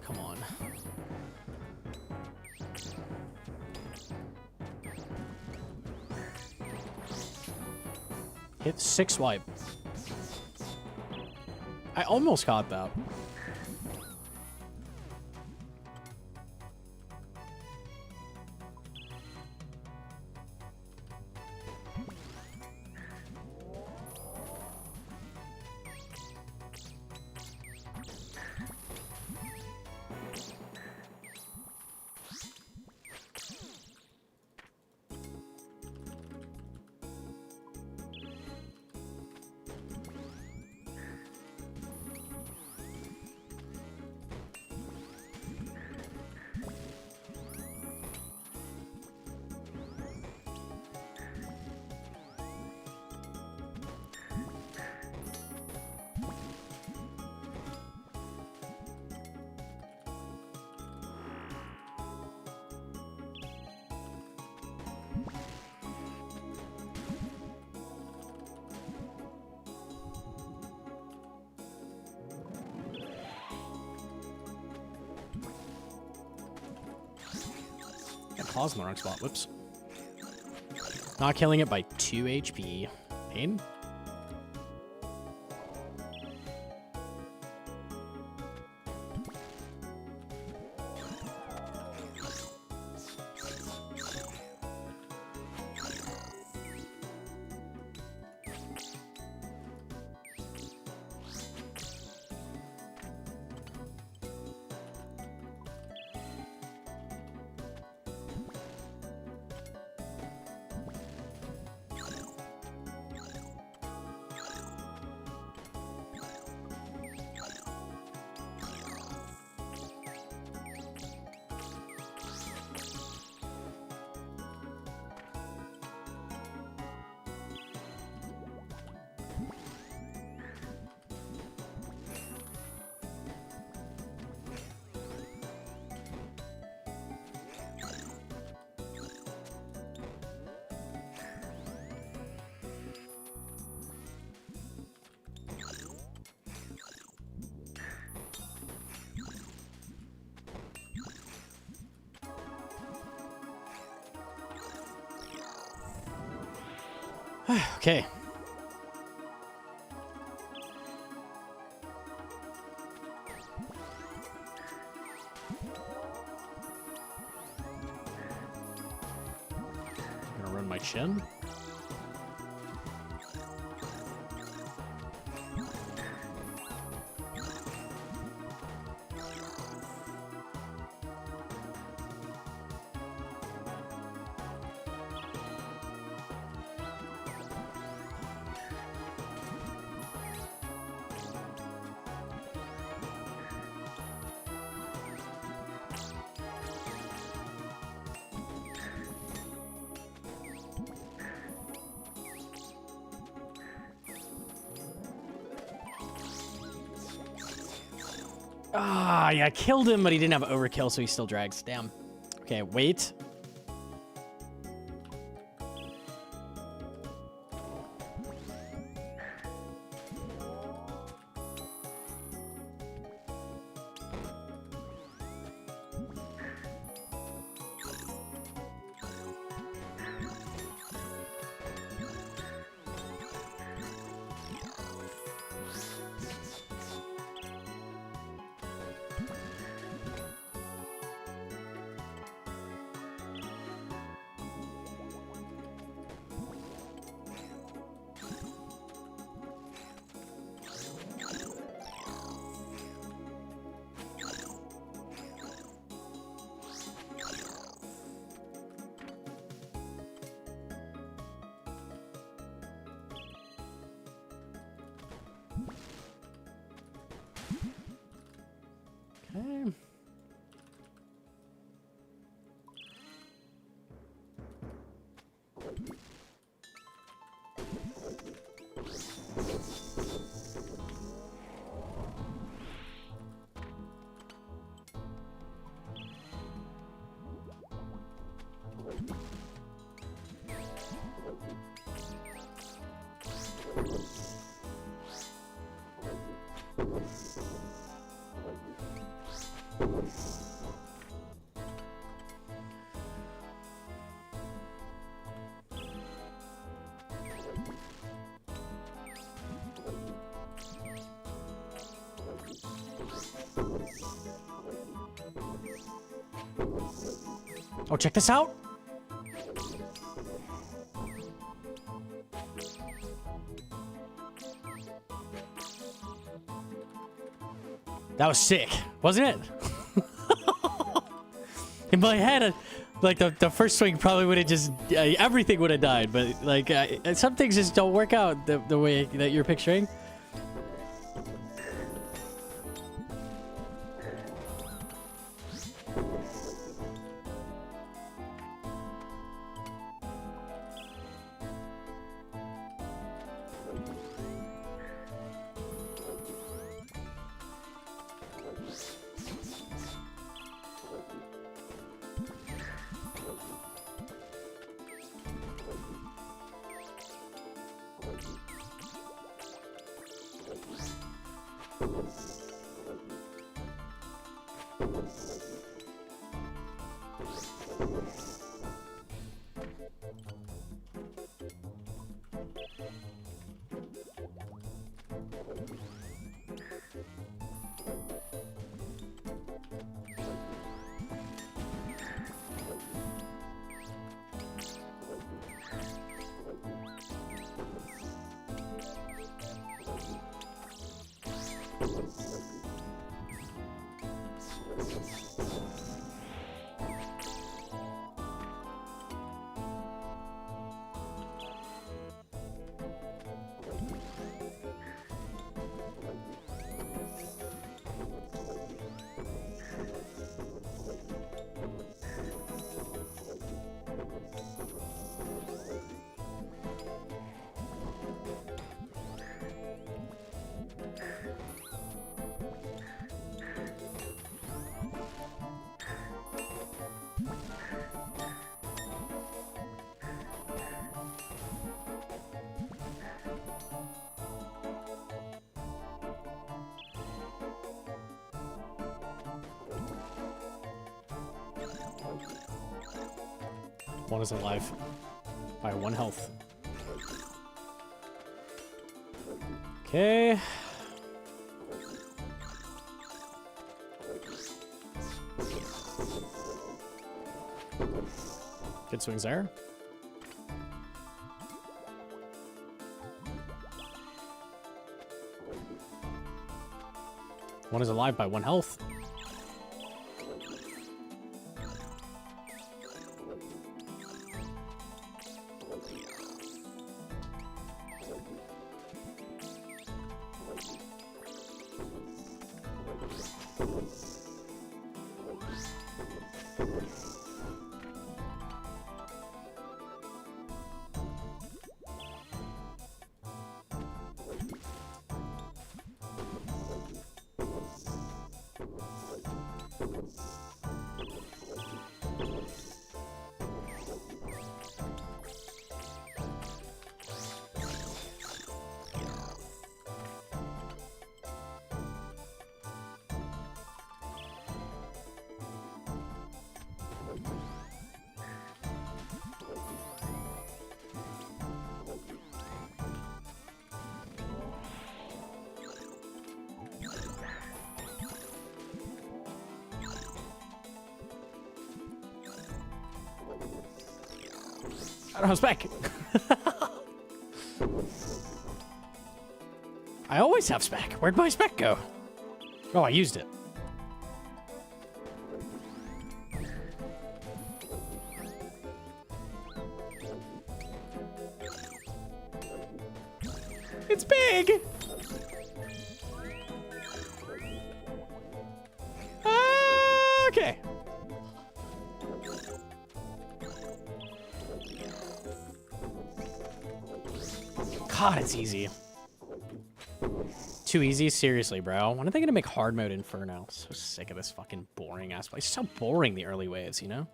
Speaker 1: Come on. Hit 6 wipe. I almost caught that. Pause in the wrong spot. Whoops. Not killing it by 2 HP. Pain? Okay. I'm gonna run my chin. Ah, yeah, I killed him, but he didn't have overkill, so he still drags. Damn. Okay, wait. Okay. Oh, check this out. That was sick, wasn't it? In my head, like the first swing probably would have just everything would have died, but like some things just don't work out the way that you're picturing. One is alive by 1 health. Okay. Good swings there. One is alive by 1 health. I don't have spec. I always have spec. Where'd my spec go? Oh, I used it. It's big. Okay. God, it's easy. Too easy? Seriously, bro. When are they gonna make hard mode Inferno? So sick of this fucking boring ass place. It's so boring, the early waves, you know?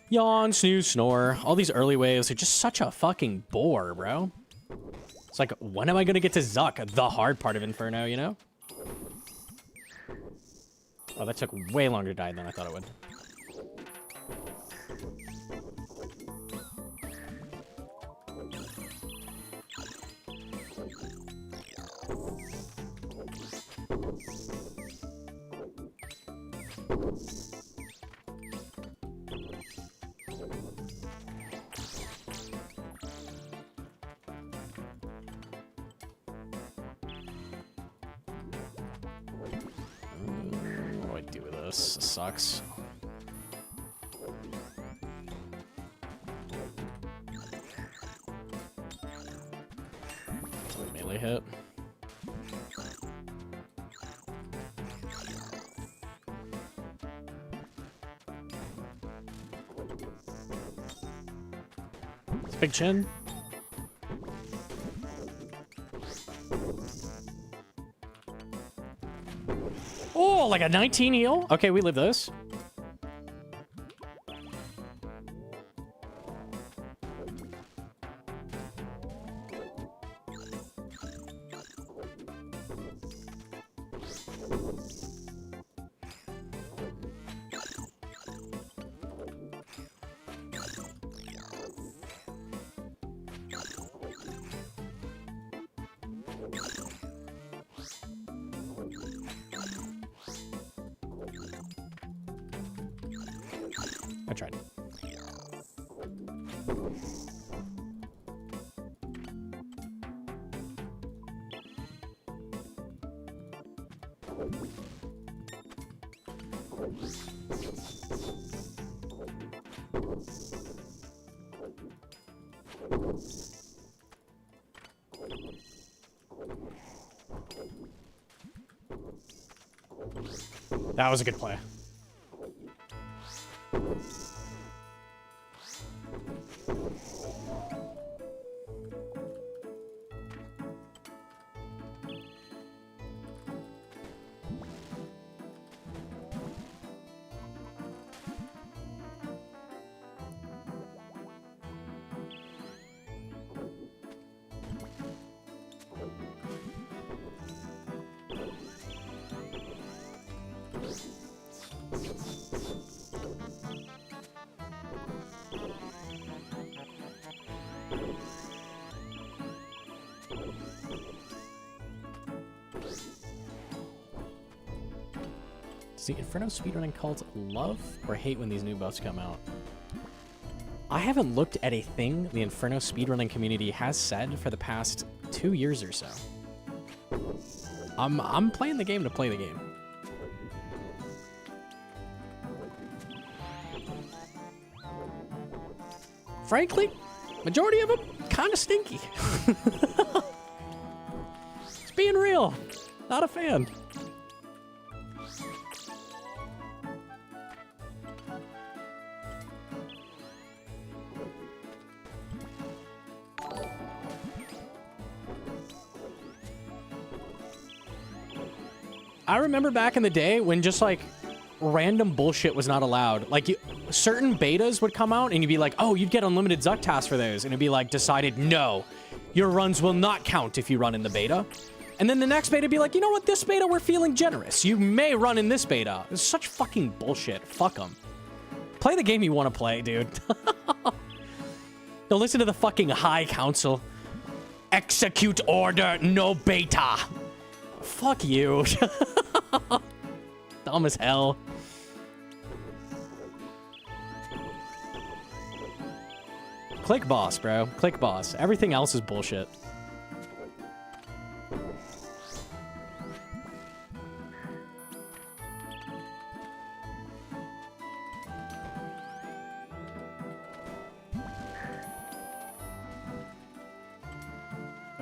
Speaker 1: Yawn, snooze, snore. All these early waves are just such a fucking bore, bro. It's like, when am I gonna get to Zuck, the hard part of Inferno, you know? Oh, that took way longer to die than I thought it would. What do I do with this? This sucks. Melee hit. It's big chin. Oh, like a 19 heal? Okay, we live this. I tried. That was a good play. Does the Inferno speedrunning cult love or hate when these new buffs come out? I haven't looked at a thing the Inferno speedrunning community has said for the past 2 years or so. I'm playing the game to play the game. Frankly, majority of them kind of stinky. It's being real. Not a fan. I remember back in the day when just like random bullshit was not allowed. Like certain betas would come out and you'd be like, oh, you'd get unlimited Zuck tasks for those. And it'd be like decided, no, your runs will not count if you run in the beta. And then the next beta would be like, you know what, this beta, we're feeling generous. You may run in this beta. It's such fucking bullshit. Fuck them. Play the game you want to play, dude. Don't listen to the fucking High Council. Execute order, no beta. Fuck you. Dumb as hell. Click boss, bro. Click boss. Everything else is bullshit.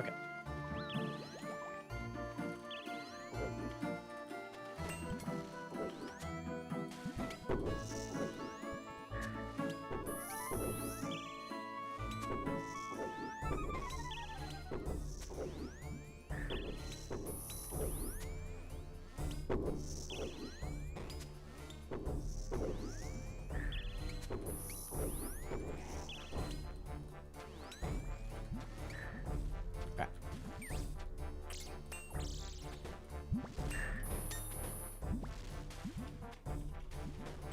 Speaker 1: Okay.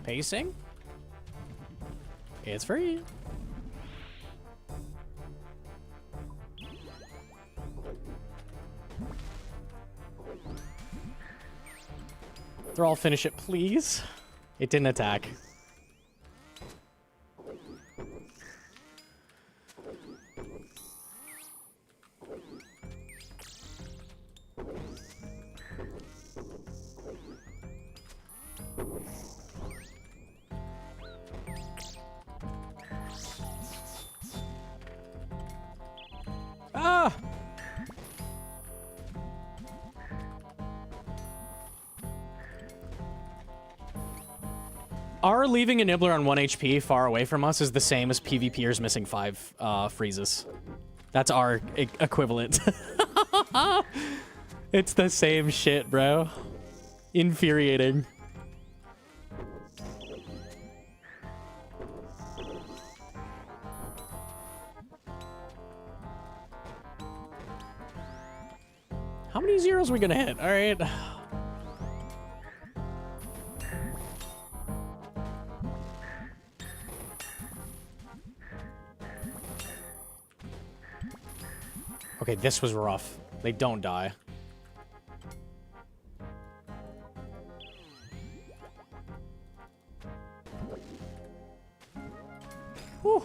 Speaker 1: Pacing? It's free. Thrall, finish it, please. It didn't attack. Ah! Our leaving a Nibbler on 1 HP far away from us is the same as PvPers missing 5 freezes. That's our equivalent. It's the same shit, bro. Infuriating. How many zeros are we gonna hit? All right. Okay, this was rough. They don't die. Whew.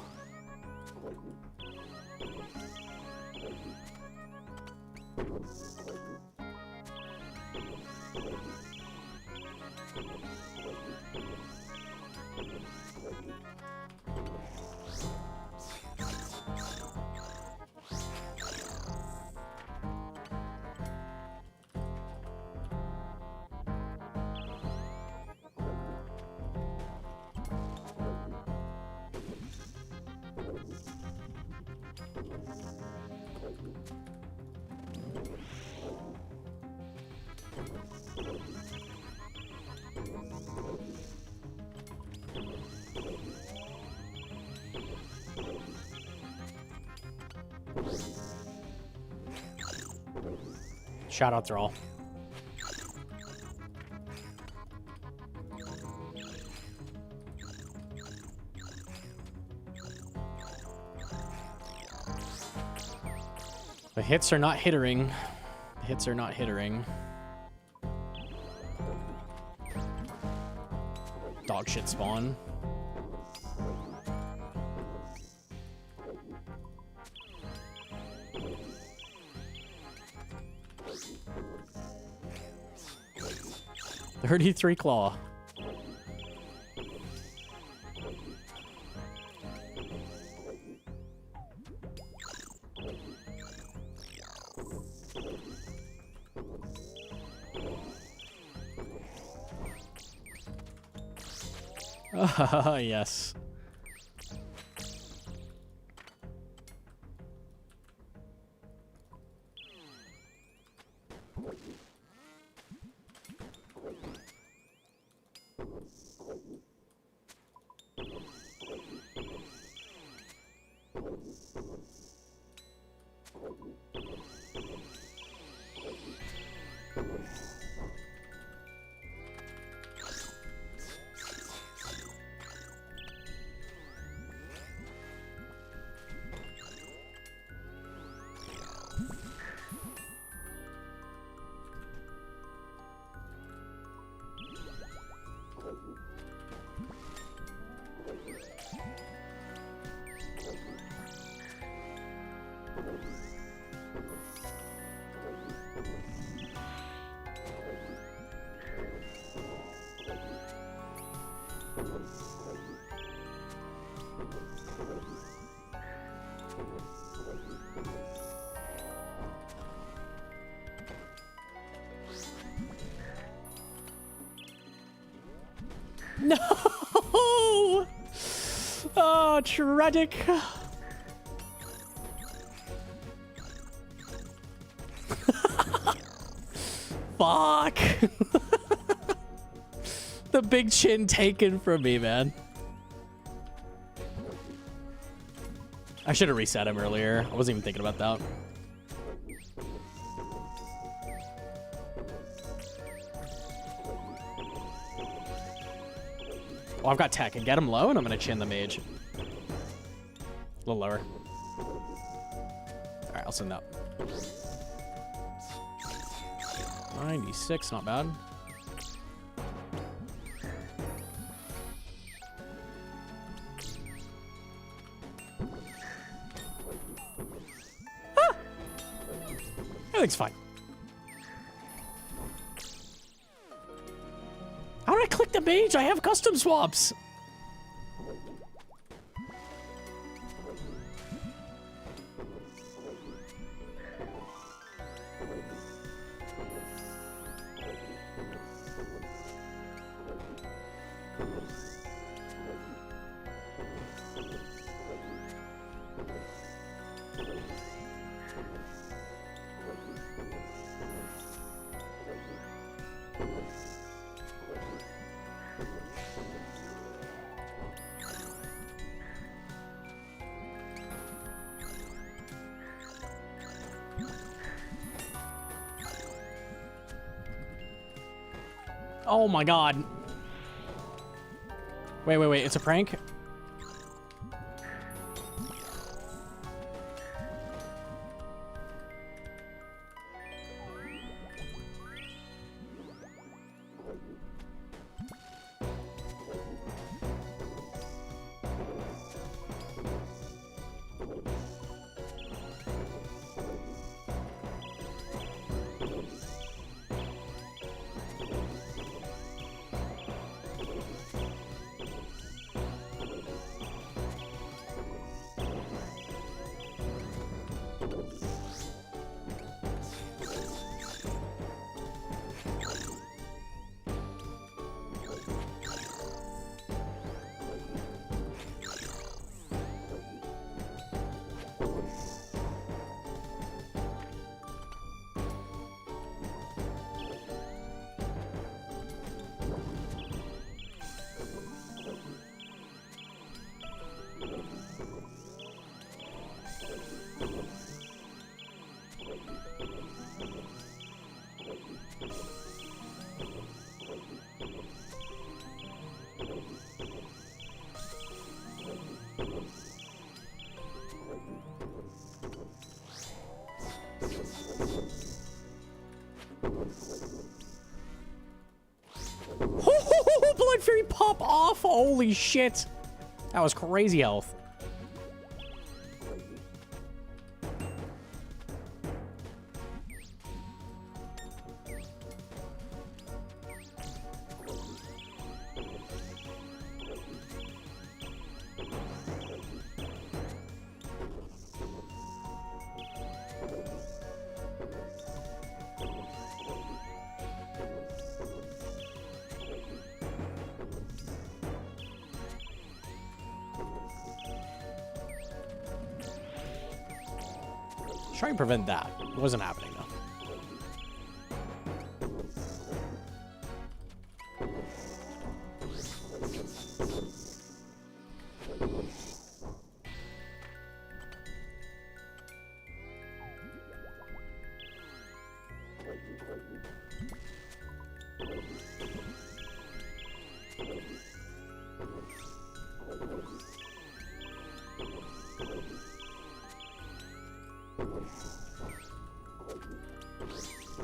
Speaker 1: Shout out Thrall. The hits are not hittering. The hits are not hittering. dog shit spawn. $33 claw. Yes. No! Oh, tragic. Fuck. The big chin taken from me, man. I should have reset him earlier. I wasn't even thinking about that. Well, I've got tech and get him low, and I'm gonna chin the mage. A little lower. All right, I'll send up. 96, not bad. Ah! Everything's fine. How did I click the mage? I have custom swaps. Oh my god. Wait, wait, wait. It's a prank? Holy shit. That was crazy health. Try and prevent that. It wasn't happening, though.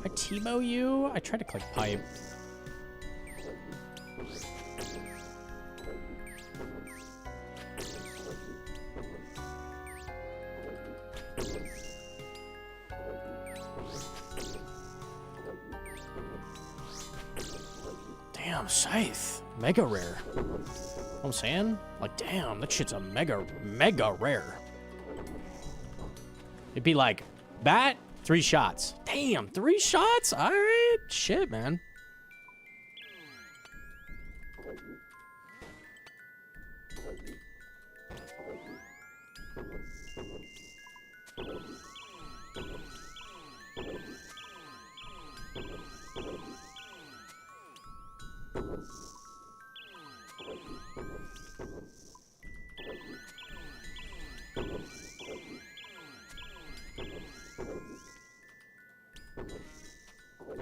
Speaker 1: I Timo you? I tried to click pipe. Damn, Scythe. Mega rare. You know what I'm saying? Like, damn, that shit's a mega rare. It'd be like, bat, 3 shots. Damn, 3 shots? All right. Shit, man.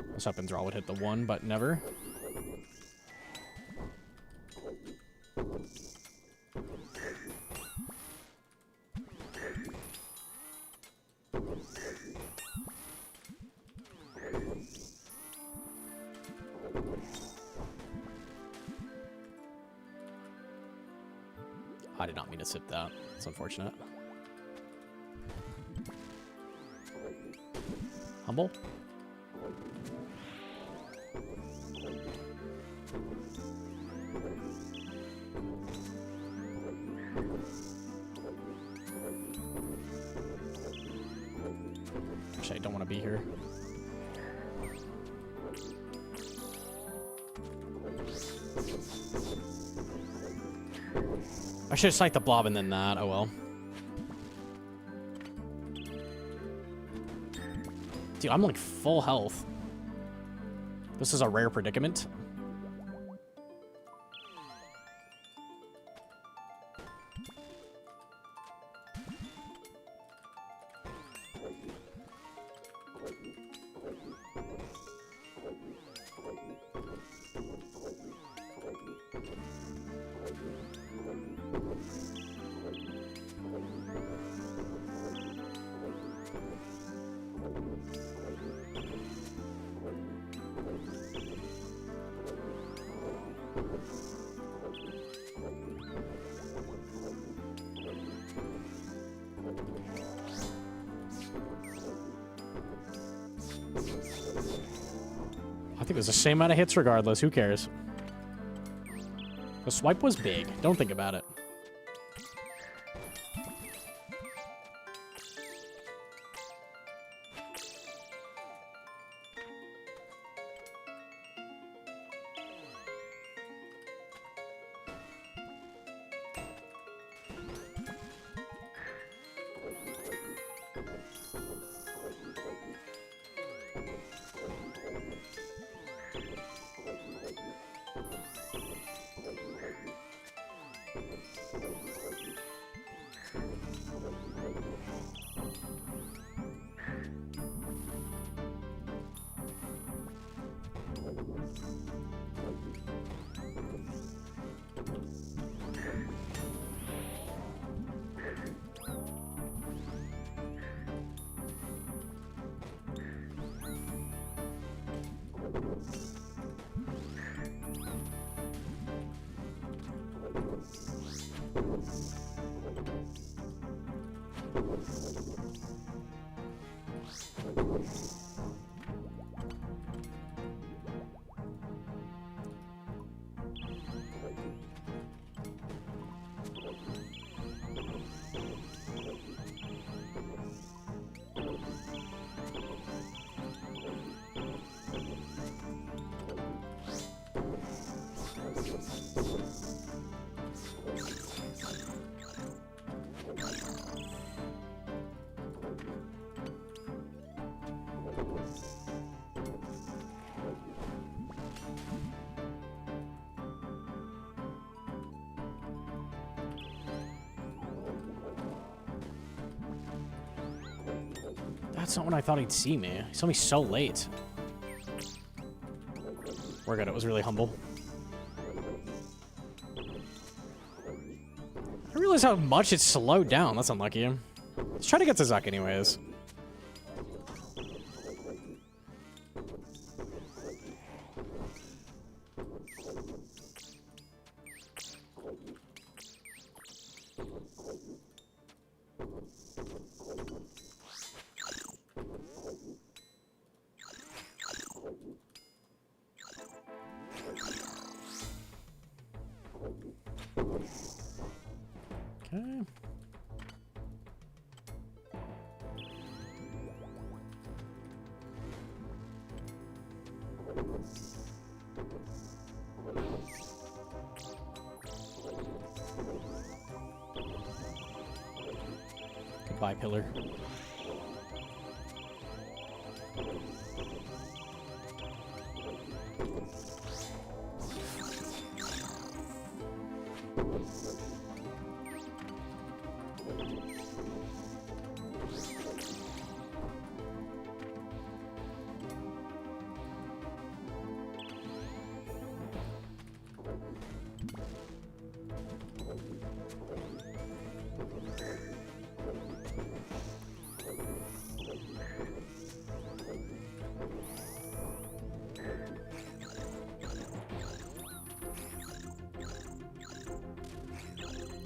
Speaker 1: I was hoping Thrall would hit the 1, but never. I did not mean to sip that. It's unfortunate. Humble. Actually, I don't want to be here. I should have psyched the blob and then that. Oh well. Dude, I'm like full health. This is a rare predicament. I think it was the same amount of hits regardless. Who cares? The swipe was big. Don't think about it. That's not when I thought he'd see me. He saw me so late. We're good. It was really humble. I realize how much it slowed down. That's unlucky. Let's try to get to Zuck anyways. Okay. Goodbye, pillar.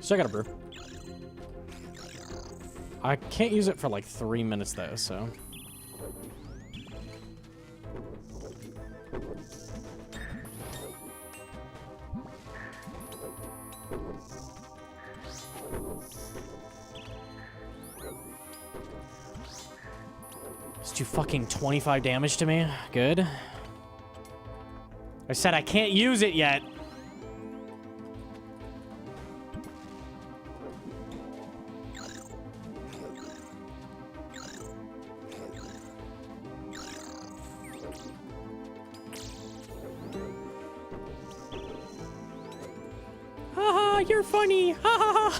Speaker 1: So I got a brew. I can't use it for like 3 minutes though, so. Let's do fucking 25 damage to me. Good. I said I can't use it yet. You're funny. Ha ha ha.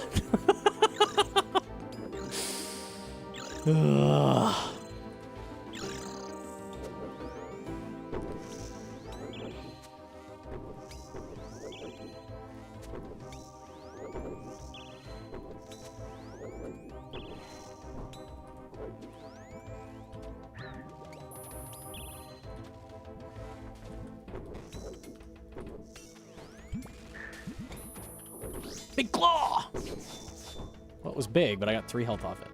Speaker 1: Big claw! Well, it was big, but I got 3 health off it.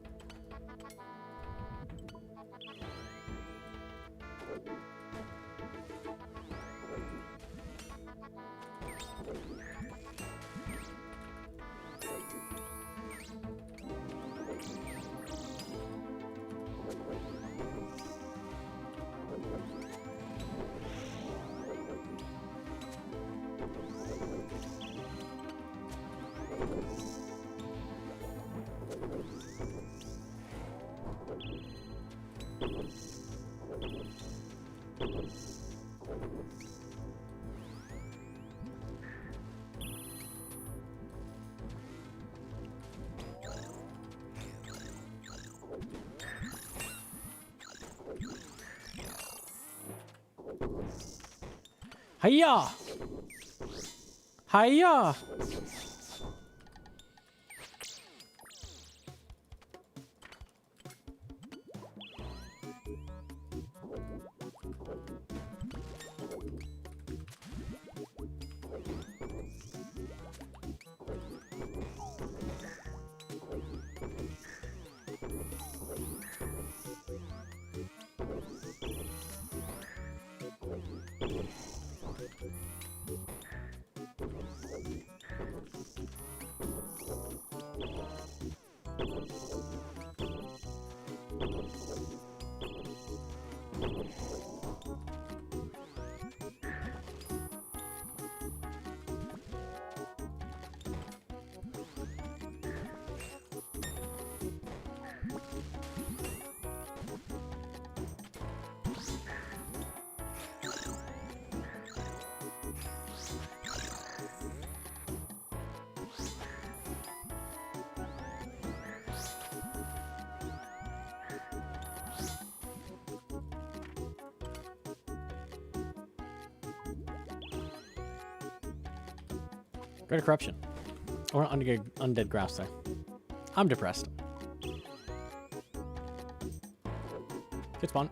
Speaker 1: Hiya! Hiya! Greater corruption. Or undead grass there. I'm depressed. Good spawn.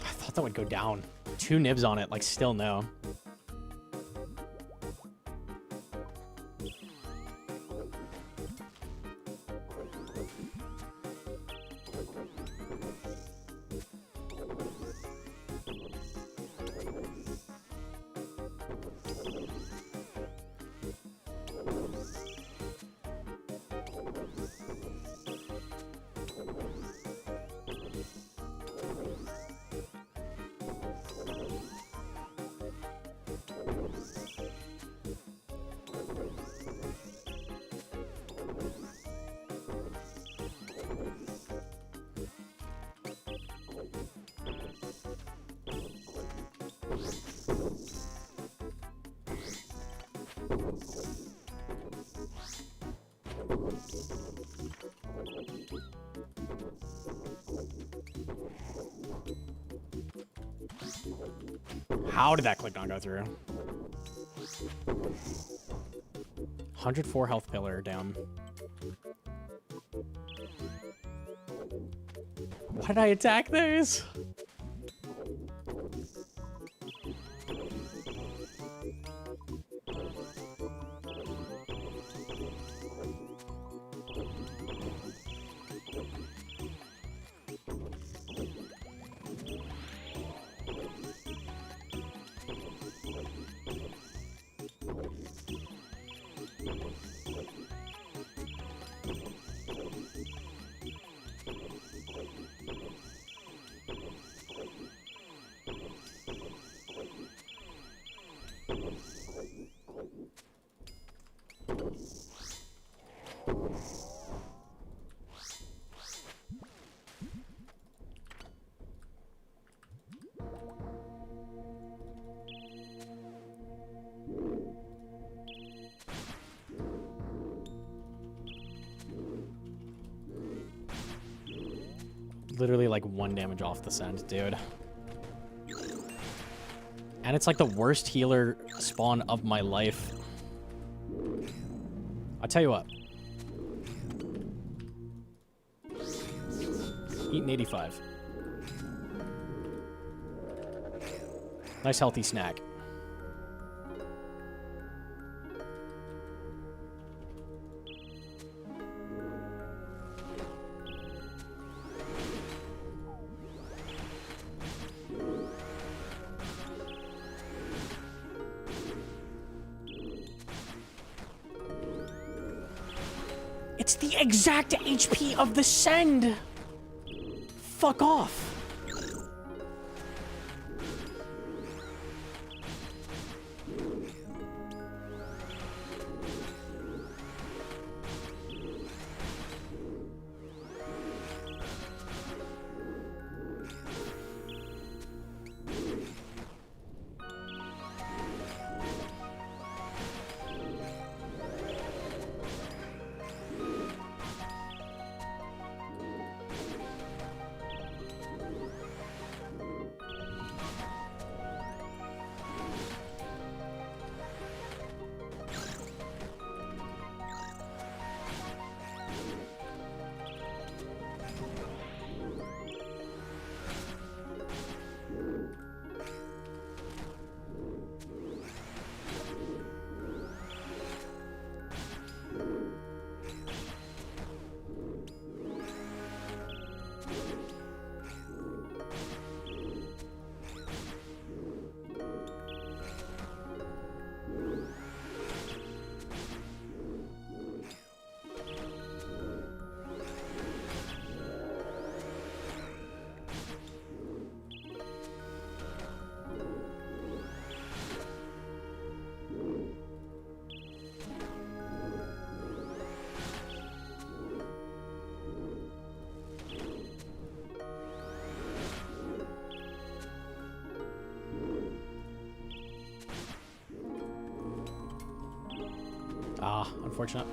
Speaker 1: I thought that would go down. 2 nibs on it, like still no. How did that click not go through? 104 health pillar down. Why did I attack those? Literally like 1 damage off the send, dude. And it's like the worst healer spawn of my life. I'll tell you what. Eating 85. Nice healthy snack. It's the exact HP of the send. Fuck off. Unfortunate.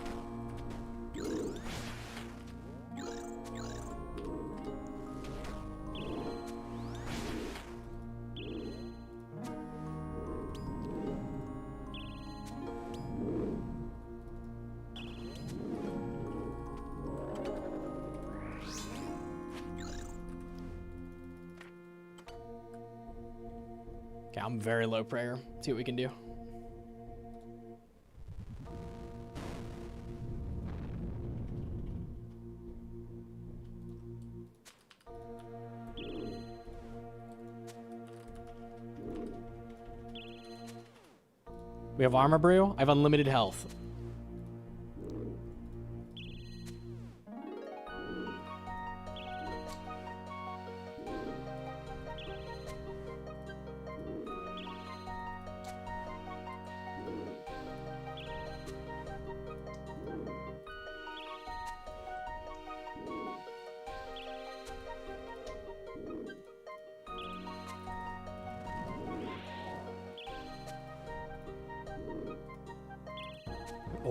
Speaker 1: Okay, I'm very low prayer. See what we can do. We have armor brew. I have unlimited health.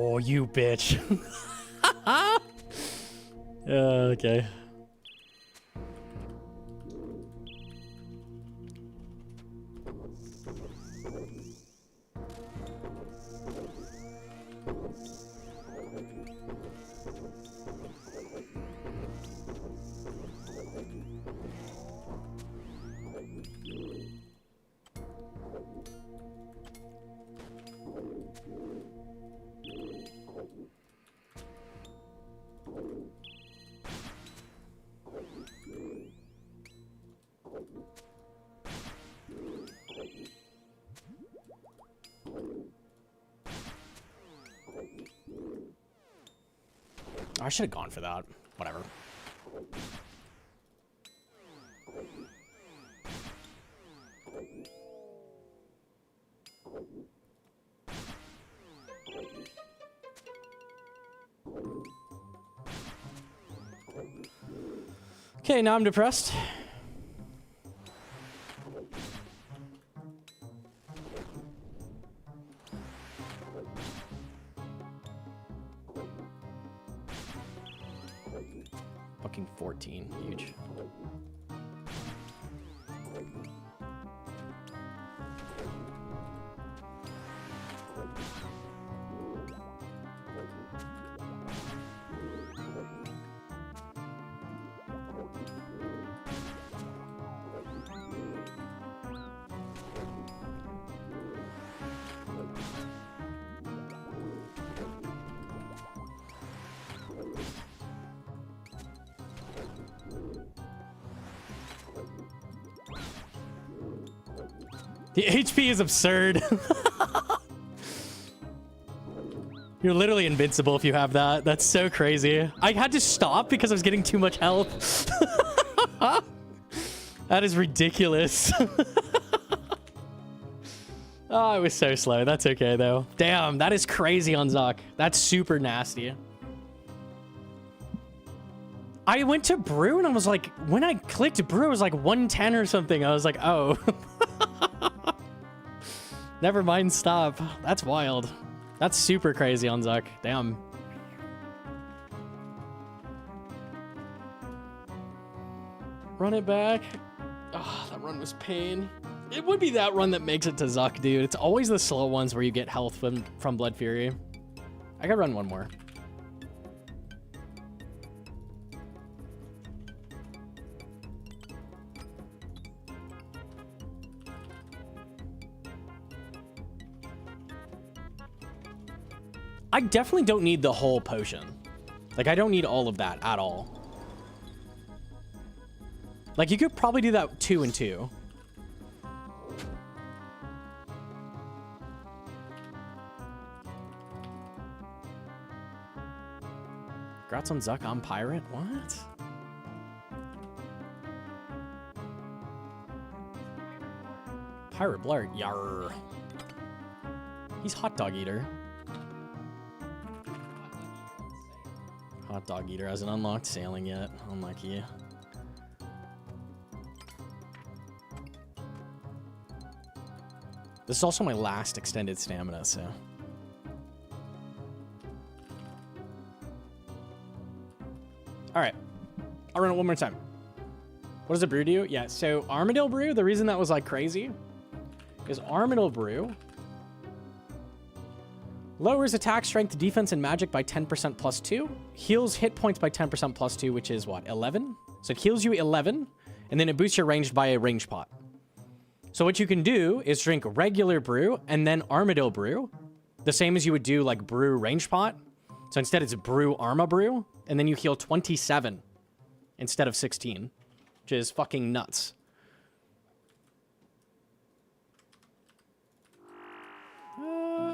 Speaker 1: Oh, you bitch. Okay. I should have gone for that. Whatever. Okay, now I'm depressed. Fucking 14, huge. The HP is absurd. You're literally invincible if you have that. That's so crazy. I had to stop because I was getting too much health. That is ridiculous. Oh, I was so slow. That's okay, though. Damn, that is crazy on Zuck. That's super nasty. I went to brew and I was like, when I clicked brew, it was like 110 or something. I was like, oh. Never mind, stop. That's wild. That's super crazy on Zuck. Damn. Run it back. Oh, that run was pain. It would be that run that makes it to Zuck, dude. It's always the slow ones where you get health from Blood Fury. I gotta run one more. I definitely don't need the whole potion. Like, I don't need all of that at all. Like, you could probably do that 2 and 2. Congrats on Zuck, I'm Pirate? What? Pirate Blart, yarr. He's Hot Dog Eater. Hot Dog Eater hasn't unlocked sailing yet. Unlucky. This is also my last extended stamina, so. All right. I'll run it one more time. What does a brew do? Yeah, so Armadale Brew, the reason that was like crazy is Armadale Brew lowers attack, strength, defense, and magic by 10% plus 2. Heals hit points by 10% plus 2, which is what, 11? So it heals you 11, and then it boosts your ranged by a range pot. So what you can do is drink regular brew and then Armadale Brew, the same as you would do like brew range pot. So instead it's brew Arma Brew, and then you heal 27 instead of 16, which is fucking nuts.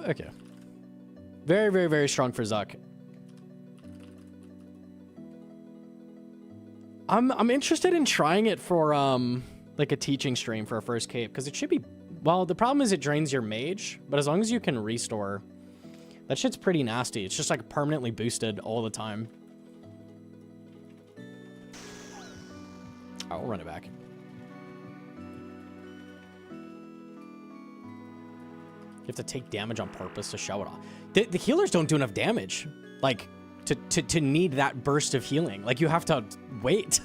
Speaker 1: Okay. Very, very, very strong for Zuck. I'm interested in trying it for like a teaching stream for a first cape, because it should be, well, the problem is it drains your mage, but as long as you can restore, that shit's pretty nasty. It's just like permanently boosted all the time. I'll run it back. You have to take damage on purpose to show it off. The healers don't do enough damage, like, to need that burst of healing. Like, you have to wait.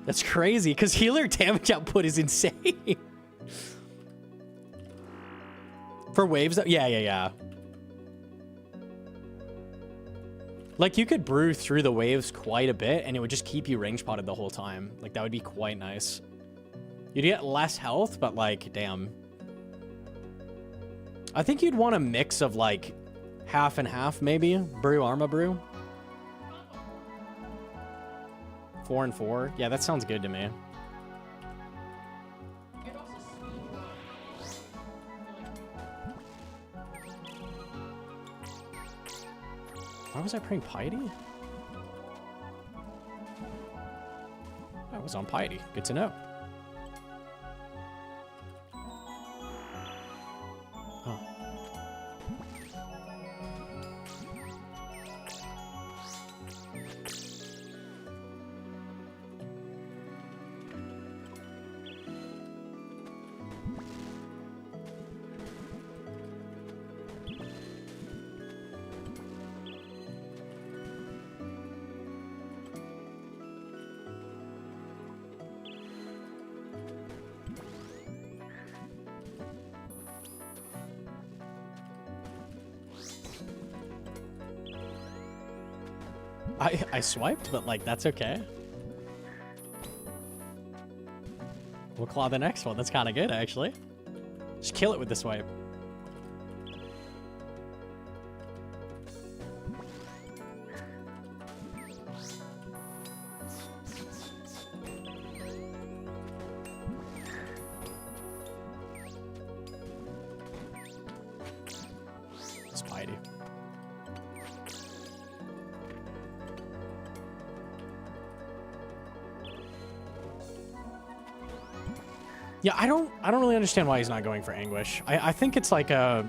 Speaker 1: That's crazy, because healer damage output is insane. For waves, yeah. Like, you could brew through the waves quite a bit, and it would just keep you range potted the whole time. Like, that would be quite nice. You'd get less health, but, like, damn. I think you'd want a mix of, like, half and half, maybe. Brew, Arma Brew. 4 and 4. Yeah, that sounds good to me. Why was I praying Piety? I was on Piety. Good to know. Oh. I swiped, but like, that's okay. We'll claw the next one. That's kind of good, actually. Just kill it with the swipe. Spidey. Yeah, I don't really understand why he's not going for Anguish. I think it's like a,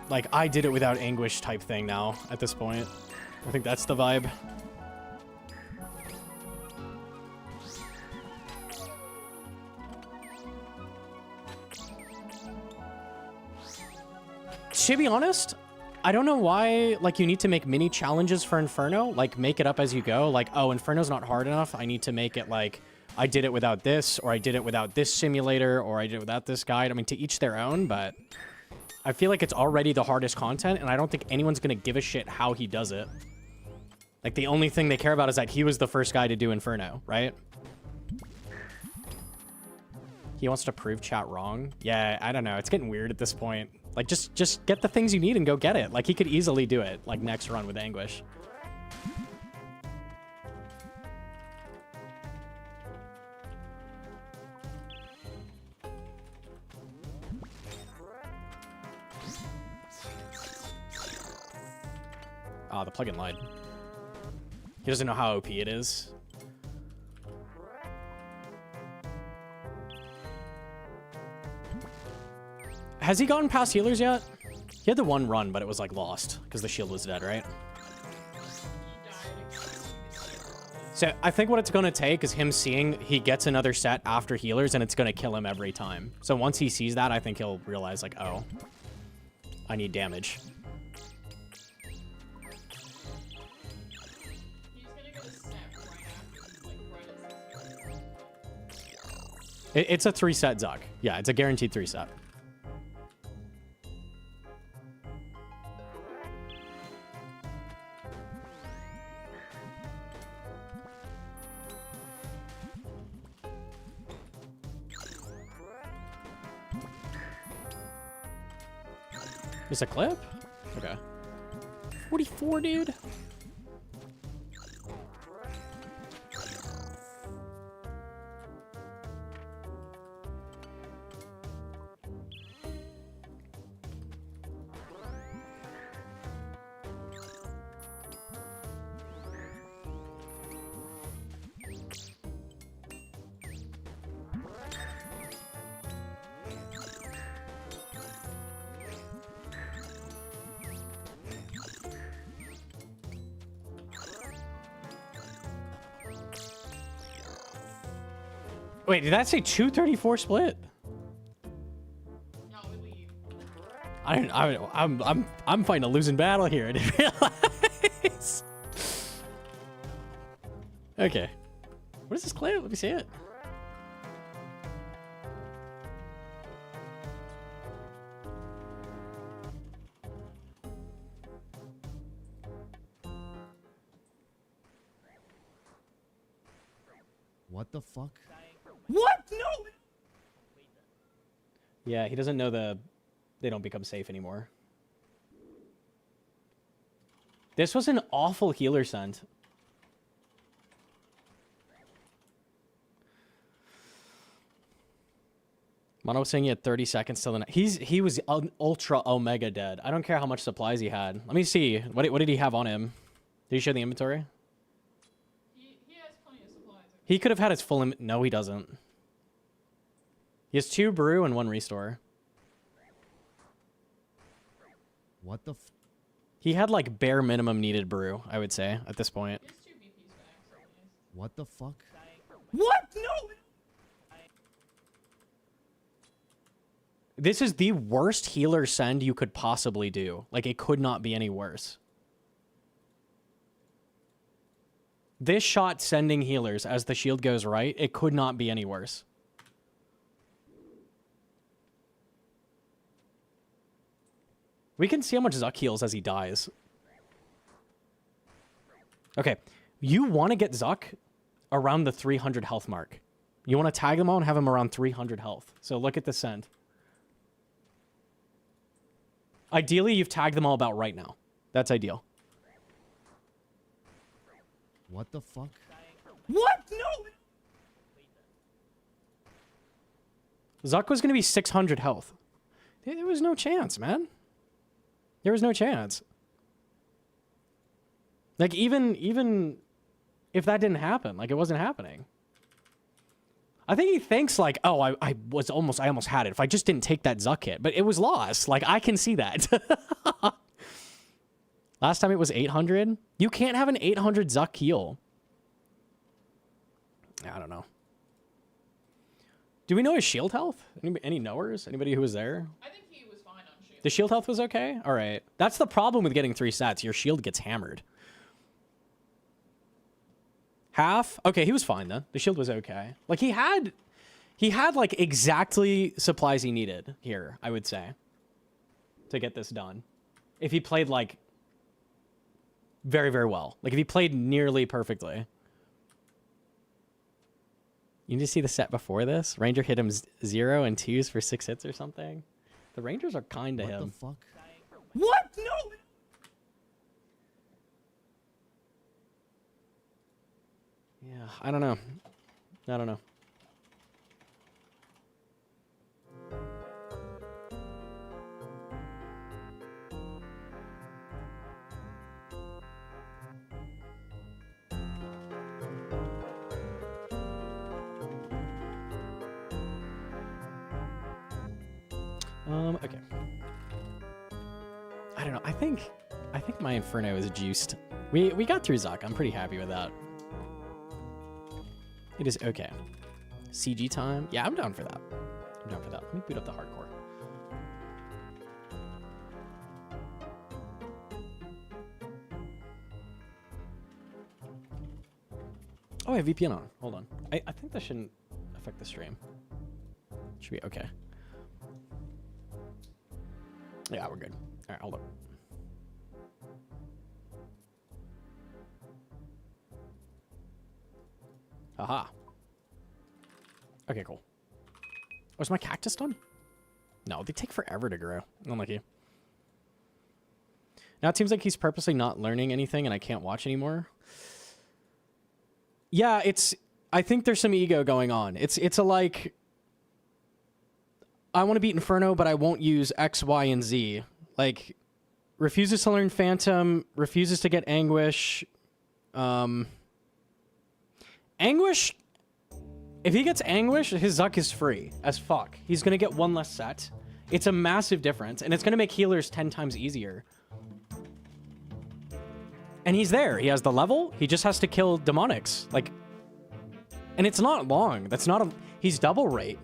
Speaker 1: like, I did it without Anguish type thing now at this point. I think that's the vibe. To be honest, I don't know why, like, you need to make mini challenges for Inferno. Like, make it up as you go. Like, oh, Inferno's not hard enough. I need to make it like, I did it without this, or I did it without this simulator, or I did it without this guide. I mean, to each their own, but I feel like it's already the hardest content, and I don't think anyone's going to give a shit how he does it. Like, the only thing they care about is that he was the first guy to do Inferno, right? He wants to prove chat wrong. Yeah, I don't know. It's getting weird at this point. Like, just get the things you need and go get it. Like, he could easily do it, like, next run with Anguish. Oh, the plugin lied. He doesn't know how OP it is. Has he gotten past healers yet? He had the one run, but it was like lost because the shield was dead, right? So I think what it's going to take is him seeing he gets another set after healers, and it's going to kill him every time. So once he sees that, I think he'll realize, like, oh, I need damage. It's a 3-set Zuck. Yeah, it's a guaranteed 3-set. Just a clip? Okay. 44, dude. Wait, did that say 234 split?
Speaker 2: No, we leave.
Speaker 1: I'm fighting a losing battle here. I didn't realize. Okay. What is this clip? Let me see it.
Speaker 3: What the fuck?
Speaker 1: What? No. Yeah, he doesn't know they don't become safe anymore. This was an awful healer sent. Mono was saying he had 30 seconds till the night. He was ultra omega dead. I don't care how much supplies he had. Let me see. What did he have on him? Did he show the inventory?
Speaker 2: He has plenty of supplies.
Speaker 1: He could have had his full no, he doesn't. He has 2 brew and 1 restore.
Speaker 3: What the f-
Speaker 1: He had like bare minimum needed brew, I would say, at this point.
Speaker 2: He has 2 BPs back, at least.
Speaker 3: What the fuck?
Speaker 1: What? No! This is the worst healer send you could possibly do. Like, it could not be any worse. This shot sending healers as the shield goes right, it could not be any worse. We can see how much Zuck heals as he dies. Okay, you want to get Zuck around the 300 health mark. You want to tag them all and have him around 300 health. So look at the send. Ideally, you've tagged them all about right now. That's ideal.
Speaker 3: What the fuck?
Speaker 1: What? No! Zuck was going to be 600 health. There was no chance, man. There was no chance. Like, even if that didn't happen, like, it wasn't happening. I think he thinks, like, oh, I almost had it if I just didn't take that Zuck hit. But it was lost. Like, I can see that. Last time it was 800. You can't have an 800 Zuck heal. I don't know. Do we know his shield health? Any knowers? Anybody who was there?
Speaker 2: I think he was fine on shield.
Speaker 1: The shield health was okay? All right. That's the problem with getting 3 sets. Your shield gets hammered. Half? Okay, he was fine then. The shield was okay. Like, he had like exactly supplies he needed here, I would say, to get this done. If he played like very, very well. Like, if he played nearly perfectly. You need to see the set before this. Ranger hit him 0 and 2s for 6 hits or something. The Rangers are kind to him.
Speaker 3: What the fuck?
Speaker 1: What? No! Yeah, I don't know. I don't know. Okay. I don't know. I think my Inferno is juiced. We got through Zuck. I'm pretty happy with that. It is okay. CG time? Yeah, I'm down for that. I'm down for that. Let me boot up the hardcore. Oh, I have VPN on. Hold on. I think that shouldn't affect the stream. Should be okay. Yeah, we're good. All right, hold up. Aha. Okay, cool. Oh, is my cactus done? No, they take forever to grow. Unlucky. Now it seems like he's purposely not learning anything and I can't watch anymore. Yeah, I think there's some ego going on. It's a like, I want to beat Inferno, but I won't use X, Y, and Z. Like, refuses to learn Phantom, refuses to get Anguish. Anguish, if he gets Anguish, his Zuck is free as fuck. He's going to get one less set. It's a massive difference, and it's going to make healers 10 times easier. And he's there. He has the level. He just has to kill demonics. Like, and it's not long. That's not a... He's double rate.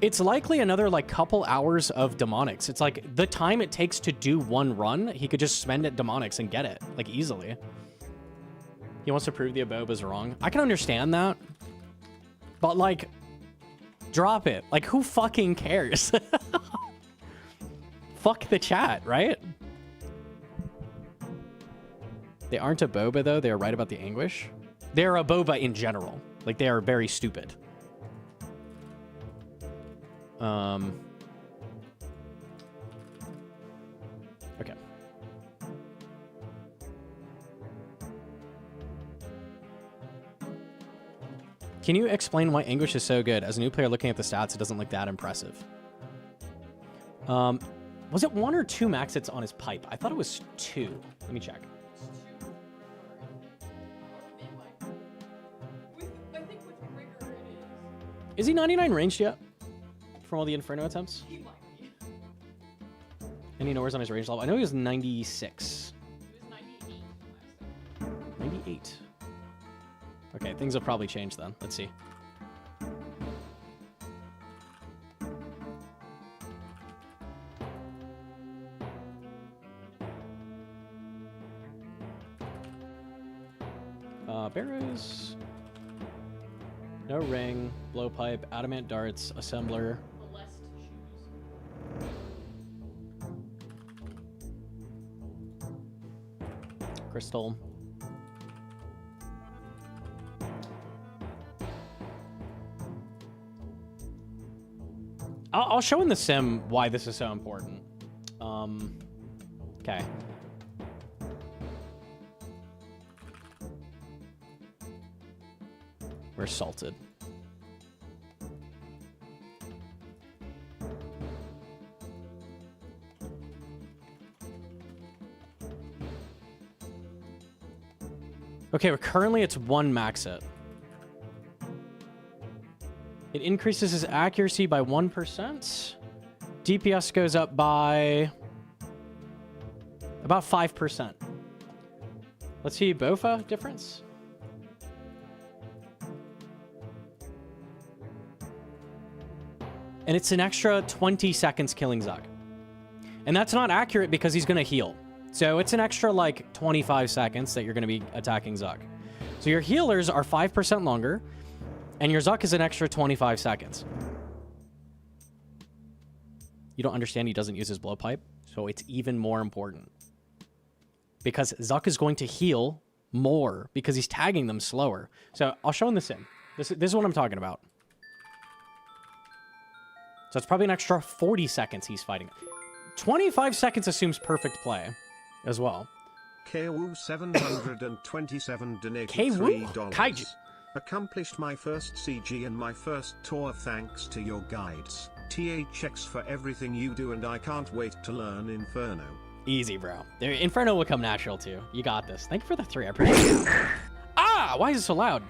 Speaker 1: It's likely another, like, couple hours of demonics. It's like the time it takes to do one run, he could just spend at demonics and get it, like, easily. He wants to prove the abode is wrong. I can understand that. But, like, drop it. Like, who fucking cares? Fuck the chat, right? They aren't a boba, though. They are right about the anguish. They are a boba in general. Like, they are very stupid. Okay. Can you explain why anguish is so good? As a new player looking at the stats, it doesn't look that impressive. Was it 1 or 2 max hits on his pipe? I thought it was 2. Let me check.
Speaker 2: I think with rigor it is.
Speaker 1: Is he 99 ranged yet? From all the Inferno attempts?
Speaker 2: He might be.
Speaker 1: Any knows on his range level? I know he was 96.
Speaker 2: He was 98 last time.
Speaker 1: 98. Okay, things have probably changed then. Let's see. Barrows. No ring, blowpipe, adamant darts, assembler.
Speaker 2: Molest shoes.
Speaker 1: Crystal. I'll show in the sim why this is so important. Okay. We're salted. Okay, currently it's 1 max hit. It increases his accuracy by 1%. DPS goes up by about 5%. Let's see Bofa difference. And it's an extra 20 seconds killing Zug. And that's not accurate because he's going to heal. So it's an extra like 25 seconds that you're going to be attacking Zug. So your healers are 5% longer, and your Zuck is an extra 25 seconds. You don't understand he doesn't use his blowpipe, so it's even more important. Because Zuck is going to heal more because he's tagging them slower. So I'll show him the sim. This is what I'm talking about. So it's probably an extra 40 seconds he's fighting. 25 seconds assumes perfect play as well.
Speaker 4: KWoo 727 donated
Speaker 1: KWoo?
Speaker 4: $3.
Speaker 1: Kaiju.
Speaker 4: Accomplished my first CG and my first tour thanks to your guides. THX for everything you do and I can't wait to learn Inferno.
Speaker 1: Easy, bro. Inferno will come natural too. You got this. Thank you for the 3. I appreciate it. Ah! Why is it so loud?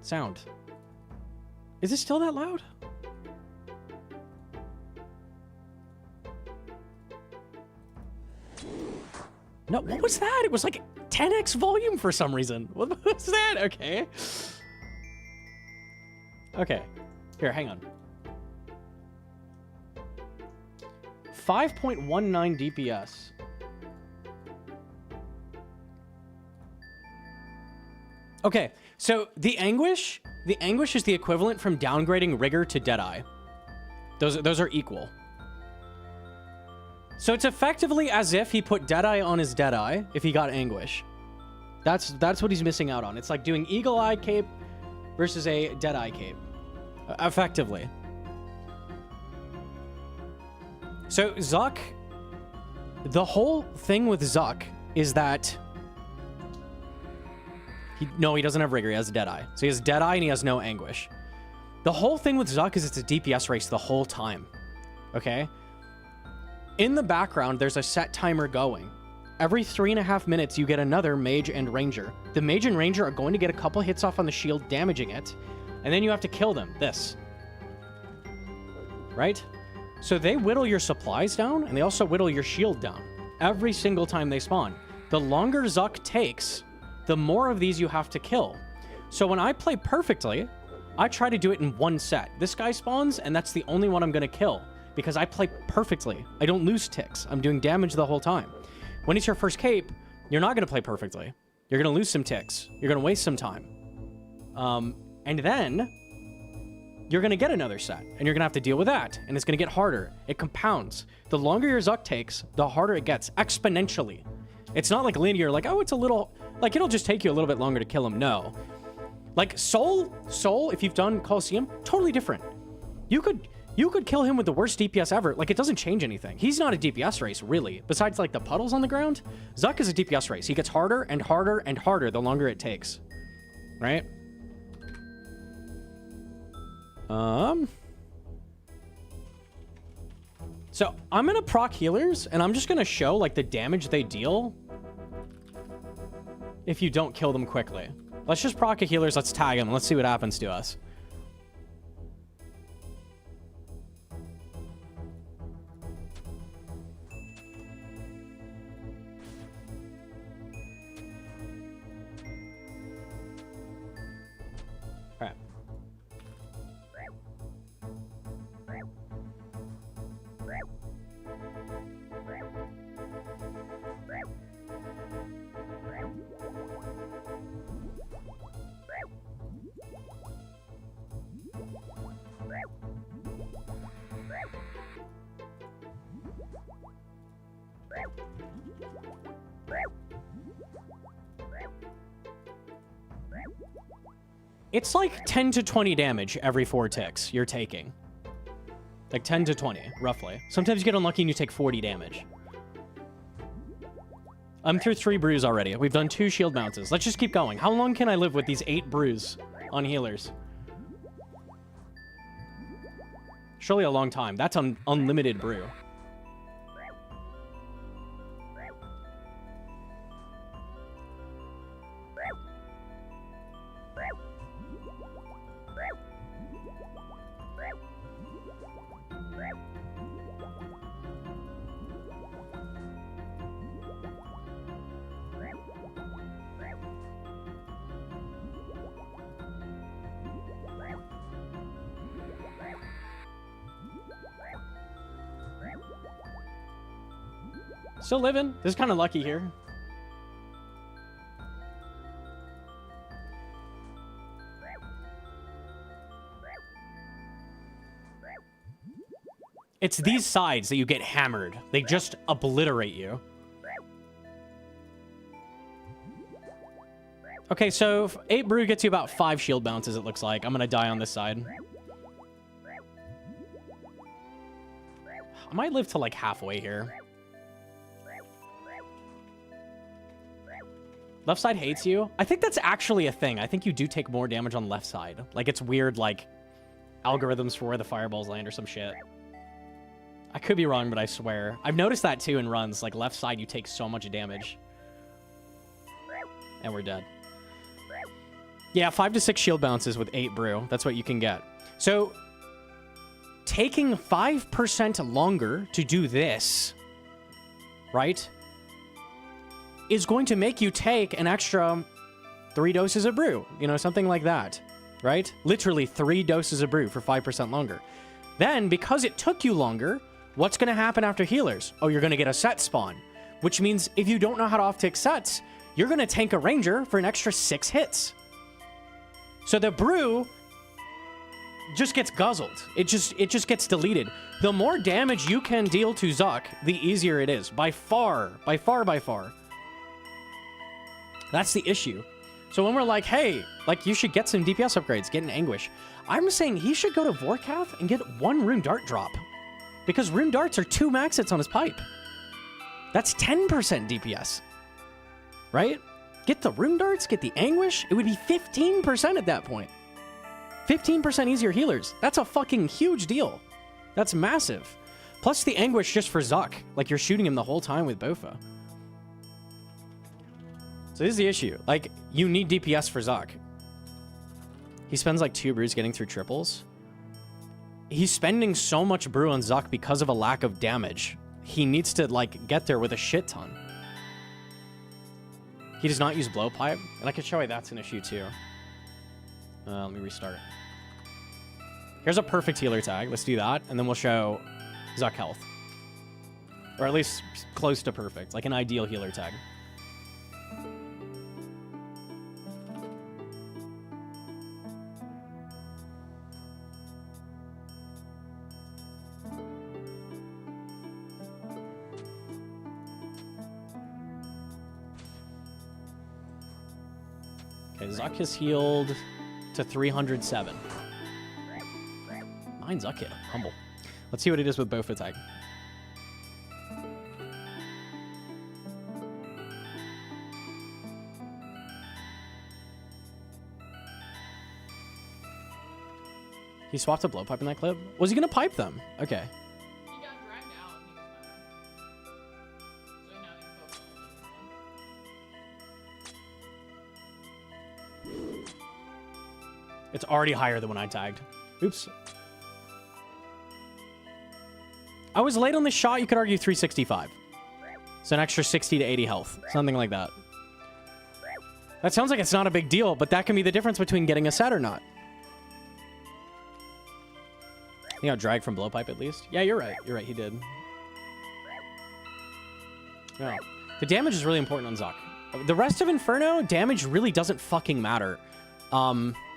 Speaker 1: Sound. Is it still that loud? No, what was that? It was like 10x volume for some reason. What was that? Okay. Okay. Here, hang on. 5.19 DPS. Okay, so the Anguish is the equivalent from downgrading Rigor to Deadeye. Those are equal. So it's effectively as if he put Deadeye on his Deadeye if he got Anguish. That's what he's missing out on. It's like doing Eagle Eye Cape versus a Deadeye Cape. Effectively. So Zuck, the whole thing with Zuck is that he doesn't have Rigor, he has Deadeye. So he has Deadeye and he has no Anguish. The whole thing with Zuck is it's a DPS race the whole time. Okay? In the background, there's a set timer going. Every 3.5 minutes, you get another Mage and Ranger. The Mage and Ranger are going to get a couple hits off on the shield, damaging it. And then you have to kill them. This. Right? So they whittle your supplies down, and they also whittle your shield down. Every single time they spawn. The longer Zuck takes, the more of these you have to kill. So when I play perfectly, I try to do it in one set. This guy spawns, and that's the only one I'm going to kill. Because I play perfectly. I don't lose ticks. I'm doing damage the whole time. When it's your first cape, you're not going to play perfectly. You're going to lose some ticks. You're going to waste some time. And then you're going to get another set. And you're going to have to deal with that. And it's going to get harder. It compounds. The longer your Zuck takes, the harder it gets. Exponentially. It's not like linear, like, oh, it's a little... Like, it'll just take you a little bit longer to kill him. No. Like, Soul, if you've done Coliseum, totally different. You could kill him with the worst DPS ever. Like, it doesn't change anything. He's not a DPS race, really. Besides, like, the puddles on the ground, Zuck is a DPS race. He gets harder and harder and harder the longer it takes. Right? So, I'm gonna proc healers, and I'm just gonna show, like, the damage they deal if you don't kill them quickly. Let's just proc healers, let's tag them, let's see what happens to us. Alright. It's like 10 to 20 damage every 4 ticks you're taking. Like 10 to 20, roughly. Sometimes you get unlucky and you take 40 damage. I'm through 3 brews already. We've done 2 shield bounces. Let's just keep going. How long can I live with these 8 brews on healers? Surely a long time. That's unlimited brew. Still living. This is kind of lucky here. It's these sides that you get hammered. They just obliterate you. Okay, so 8 brew gets you about 5 shield bounces, it looks like. I'm gonna die on this side. I might live to like halfway here. Left side hates you? I think that's actually a thing. I think you do take more damage on left side. Like, it's weird, like, algorithms for where the fireballs land or some shit. I could be wrong, but I swear. I've noticed that, too, in runs. Like, left side, you take so much damage. And we're dead. Yeah, 5 to 6 shield bounces with 8 brew. That's what you can get. So, taking 5% longer to do this, right, is going to make you take an extra 3 doses of brew. You know, something like that, right? Literally 3 doses of brew for 5% longer. Then, because it took you longer, what's going to happen after healers? Oh, you're going to get a set spawn, which means if you don't know how to off-tick sets, you're going to tank a ranger for an extra 6 hits. So the brew just gets guzzled. It just gets deleted. The more damage you can deal to Zuck, the easier it is. By far. By far, by far. That's the issue. So when we're like, hey, like, you should get some DPS upgrades, get an Anguish. I'm saying he should go to Vorkath and get 1 Rune Dart drop. Because Rune Darts are 2 max hits on his pipe. That's 10% DPS. Right? Get the Rune Darts, get the Anguish. It would be 15% at that point. 15% easier healers. That's a fucking huge deal. That's massive. Plus the Anguish just for Zuck. Like, you're shooting him the whole time with Bofa. So this is the issue. Like, you need DPS for Zuck. He spends like 2 brews getting through triples. He's spending so much brew on Zuck because of a lack of damage. He needs to, like, get there with a shit ton. He does not use blowpipe, and I can show you that's an issue too. Let me restart. Here's a perfect healer tag. Let's do that, and then we'll show Zuck health. Or at least close to perfect, like an ideal healer tag. Okay, Zuck is healed to 307. 9 Zuck hit. Humble. Let's see what it is with Bofa tag. He swapped a blowpipe in that clip? Was he gonna pipe them? Okay.
Speaker 2: He got dragged out and he was better. So now he's both.
Speaker 1: It's already higher than when I tagged. Oops. I was late on the shot. You could argue 365. So an extra 60 to 80 health. Something like that. That sounds like it's not a big deal, but that can be the difference between getting a set or not. He got dragged from blowpipe at least. Yeah, you're right. You're right. He did. Yeah. The damage is really important on Zuck. The rest of Inferno, damage really doesn't fucking matter.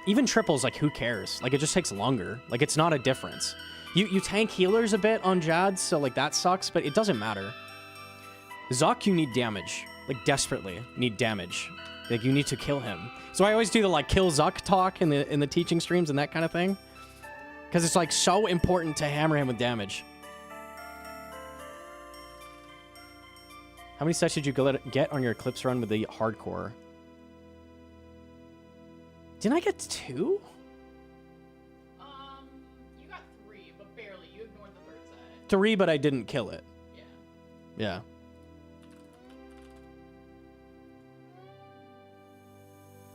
Speaker 1: Even triples, like, who cares? Like, it just takes longer. Like, it's not a difference. You tank healers a bit on Jads, so, like, that sucks, but it doesn't matter. Zuck, you need damage. Like, desperately need damage. Like, you need to kill him. So I always do the, like, kill Zuck talk in the teaching streams and that kind of thing. Because it's, like, so important to hammer him with damage. How many sets did you get on your Eclipse run with the hardcore? Didn't I get 2?
Speaker 2: You got 3, but barely. You ignored the 3rd set.
Speaker 1: 3, but I didn't kill it.
Speaker 2: Yeah.
Speaker 1: Yeah.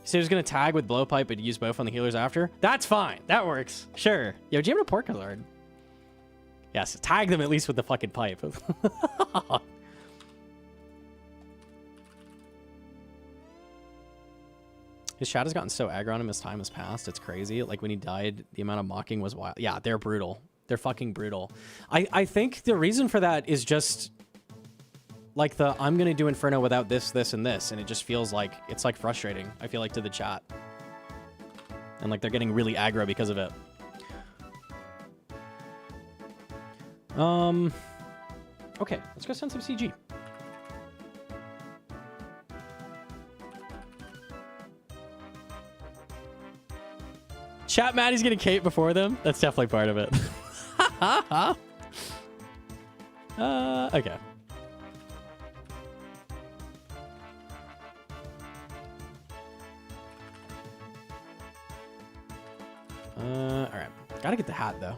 Speaker 1: So he was going to tag with blowpipe and use both on the healers after? That's fine. That works. Sure. Yo, do you have a pork lord? Yes, tag them at least with the fucking pipe. His chat has gotten so aggro on him as time has passed. It's crazy. Like, when he died, the amount of mocking was wild. Yeah, they're brutal. They're fucking brutal. I think the reason for that is just, like, I'm going to do Inferno without this, this, and this. And it just feels like, it's, like, frustrating, I feel like, to the chat. And, like, they're getting really aggro because of it. Okay, let's go send some CG. Chat Maddie's getting Kate before them. That's definitely part of it. Okay. All right. Gotta get the hat though.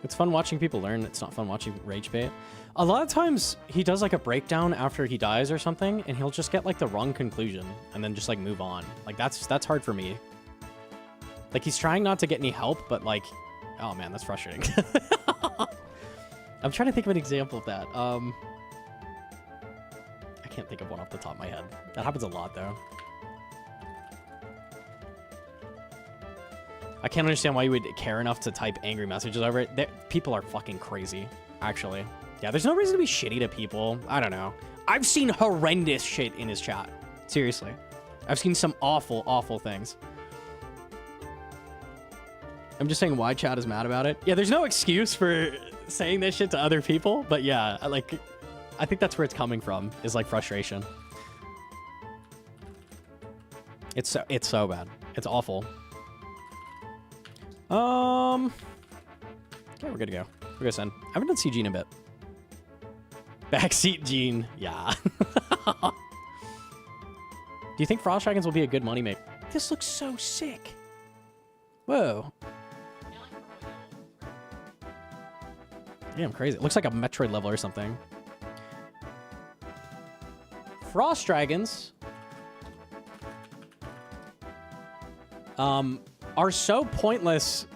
Speaker 1: It's fun watching people learn. It's not fun watching rage bait. A lot of times he does like a breakdown after he dies or something, and he'll just get like the wrong conclusion and then just like move on. Like that's hard for me. Like he's trying not to get any help, but like, oh man, that's frustrating. I'm trying to think of an example of that. I can't think of one off the top of my head. That happens a lot, though. I can't understand why you would care enough to type angry messages over it. People are fucking crazy, actually. Yeah, there's no reason to be shitty to people. I don't know. I've seen horrendous shit in his chat. Seriously. I've seen some awful, awful things. I'm just saying why chat is mad about it. Yeah, there's no excuse for saying this shit to other people, but yeah, like, I think that's where it's coming from, is like frustration. It's so bad. It's awful. Okay, we're good to go. We're gonna send. I haven't done CG in a bit. Backseat Gene, yeah. Do you think Frost Dragons will be a good money maker? This looks so sick. Whoa. Damn, crazy. It looks like a Metroid level or something. Frost Dragons are so pointless,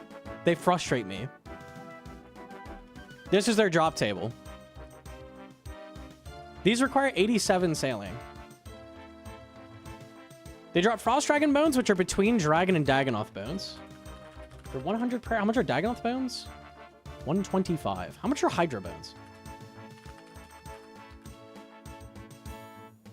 Speaker 1: they frustrate me. This is their drop table. These require 87 sailing. They drop Frost Dragon bones, which are between Dragon and Dagonoth bones. They're 100 per... How much are Dagonoth bones? 125. How much are Hydra bones?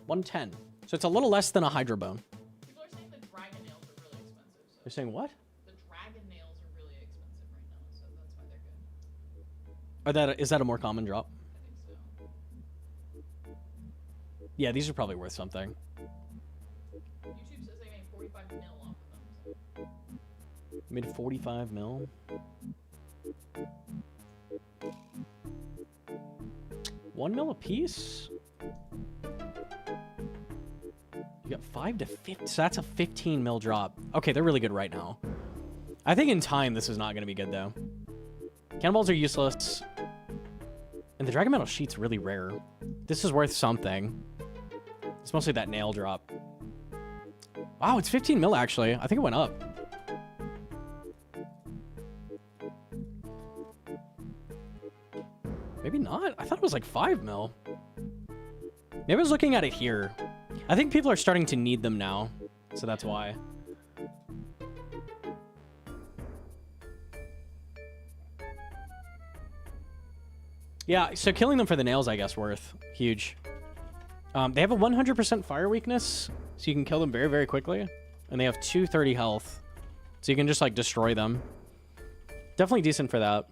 Speaker 1: 110. So it's a little less than a Hydra bone.
Speaker 2: People are saying the dragon nails are really expensive. So
Speaker 1: They're saying what?
Speaker 2: the dragon nails are really expensive right now, so that's why they're good.
Speaker 1: Is that a more common drop?
Speaker 2: I think so.
Speaker 1: Yeah, these are probably worth something.
Speaker 2: YouTube says they made 45 mil off of them. So.
Speaker 1: Made 45 mil. $1 mil a piece? You got 5 to 50. So that's a 15 mil drop. Okay, they're really good right now. I think in time this is not going to be good though. Cannonballs are useless. And the Dragon Metal Sheet's really rare. This is worth something. It's mostly that nail drop. Wow, it's 15 mil actually. I think it went up. Maybe not. I thought it was like 5 mil. Maybe I was looking at it here. I think people are starting to need them now. So that's why. Yeah, so killing them for the nails, I guess, worth. Huge. They have a 100% fire weakness, so you can kill them very, very quickly. And they have 230 health, so you can just, like, destroy them. Definitely decent for that.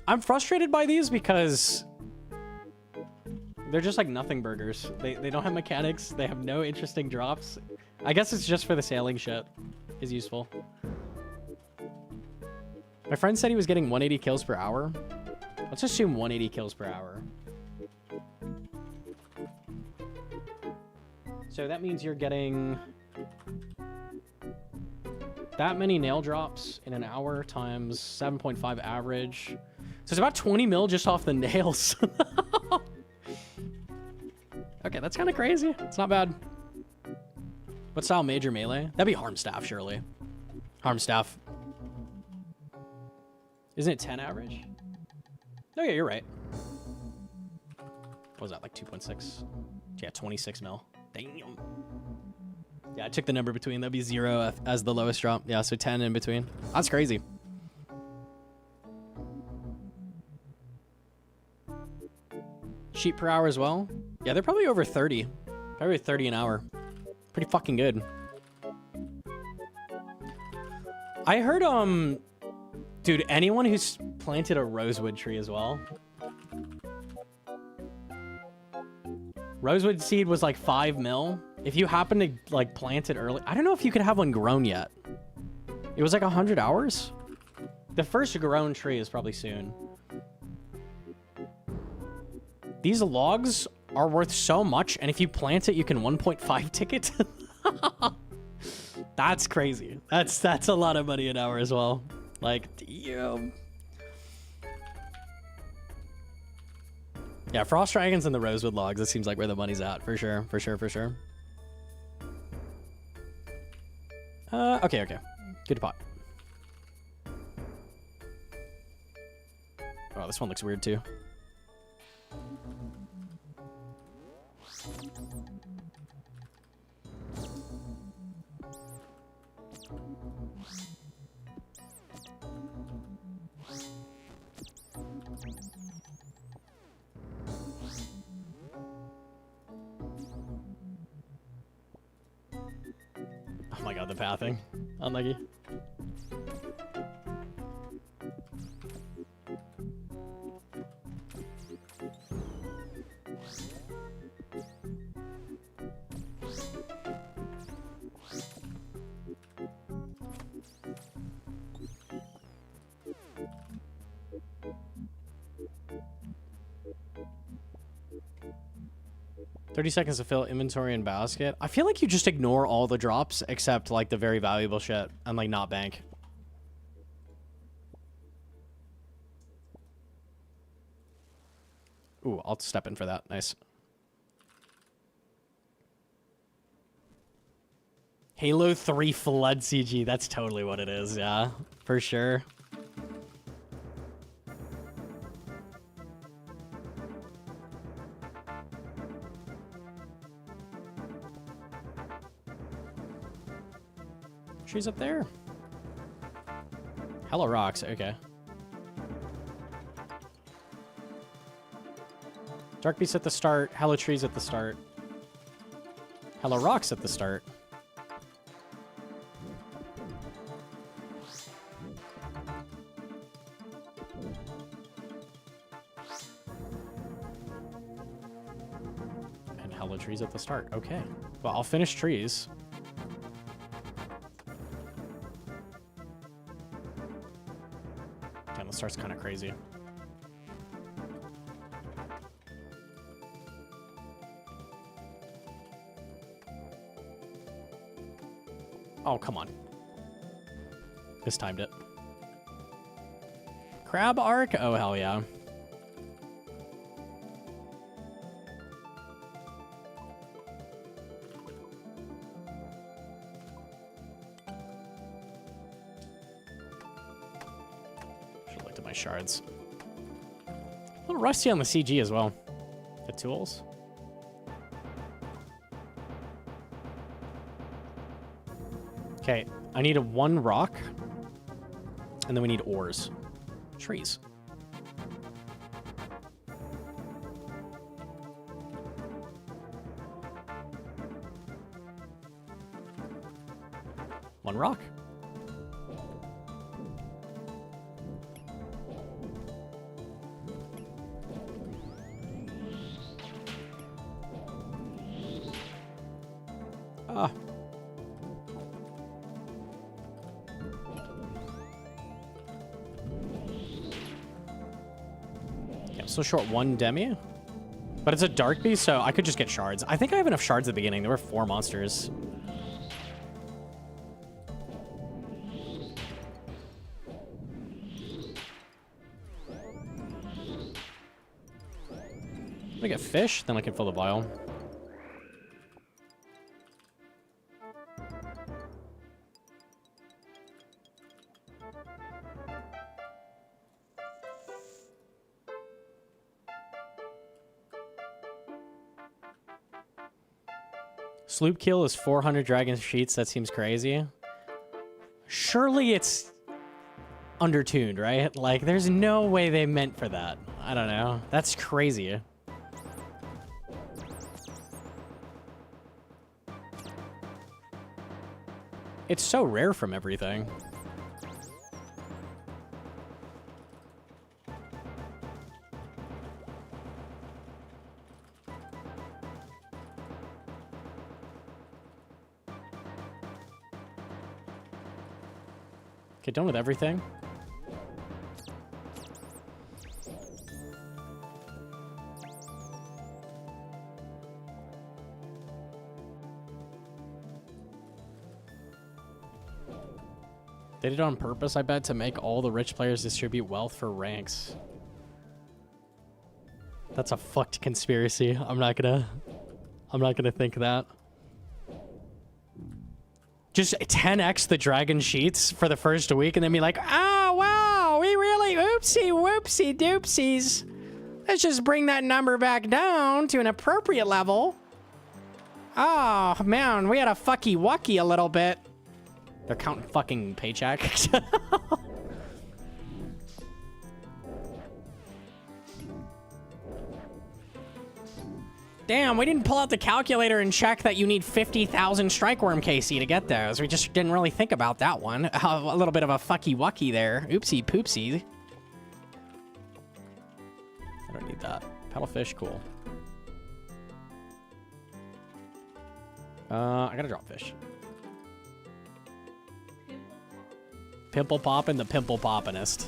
Speaker 1: I'm frustrated by these because they're just, like, nothing burgers. They don't have mechanics. They have no interesting drops. I guess it's just for the sailing shit is useful. My friend said he was getting 180 kills per hour. Let's assume 180 kills per hour. So that means you're getting that many nail drops in an hour times 7.5 average. So it's about 20 mil just off the nails. Okay, that's kind of crazy. It's not bad. What style major melee? That'd be Harm Staff, surely. Harm Staff. Isn't it 10 average? Oh yeah, you're right. What was that, like 2.6? Yeah, 26 mil. Damn. Yeah, I took the number between. That'd be 0 as the lowest drop. Yeah, so 10 in between. That's crazy. Sheet per hour as well. Yeah, they're probably over 30. Probably 30 an hour. Pretty fucking good. I heard, dude, anyone who's planted a rosewood tree as well. Rosewood seed was like 5 mil. If you happen to like plant it early, I don't know if you could have one grown yet. It was like 100 hours. The first grown tree is probably soon. These logs are worth so much, and if you plant it, you can 1.5 ticket. That's crazy. That's a lot of money an hour as well. Like, damn. Yeah, Frost Dragons and the Rosewood logs, it seems like where the money's at, for sure, for sure, for sure. Okay, okay. Good pot. Oh, Oh, this one looks weird too. Oh my god, the pathing. Unlucky. $30 seconds to fill inventory and basket. I feel like you just ignore all the drops except like the very valuable shit and like not bank. Ooh, I'll step in for that. Nice. Halo 3 Flood CG. That's totally what it is. Yeah, for sure. Trees up there. Hella rocks. Okay. Dark beasts at the start. Hella trees at the start. Hella rocks at the start. And hella trees at the start. Okay. Well, I'll finish trees. Damn, the start's kind of crazy. Oh, come on. Mistimed it. Crab arc? Oh, hell yeah. Should've looked at my shards. A little rusty on the CG as well. The tools. Okay, I need a 1 rock, and then we need ores. Trees. One rock. Ah. So short 1 demi, but it's a dark beast, so I could just get shards. I think I have enough shards at the beginning. There were 4 monsters. If I get fish, then I can fill the vial. Sloop kill is 400 dragon sheets. That seems crazy. Surely it's undertuned, right? Like, there's no way they meant for that. I don't know. That's crazy. It's so rare from everything. Get done with everything. They did it on purpose, I bet, to make all the rich players distribute wealth for ranks. That's a fucked conspiracy. I'm not gonna think that. Just 10x the dragon sheets for the first week and then be like, oh, wow, we really, oopsie Oopsie doopsies. Let's just bring that number back down to an appropriate level. Oh, man, we had a fucky wucky a little bit. They're counting fucking paychecks. Damn, we didn't pull out the calculator and check that you need 50,000 Strikeworm KC to get those. We just didn't really think about that one. A little bit of a fucky wucky there. Oopsie poopsie. I don't need that. Paddlefish, cool. I gotta drop fish. Pimple poppin' the pimple poppinest.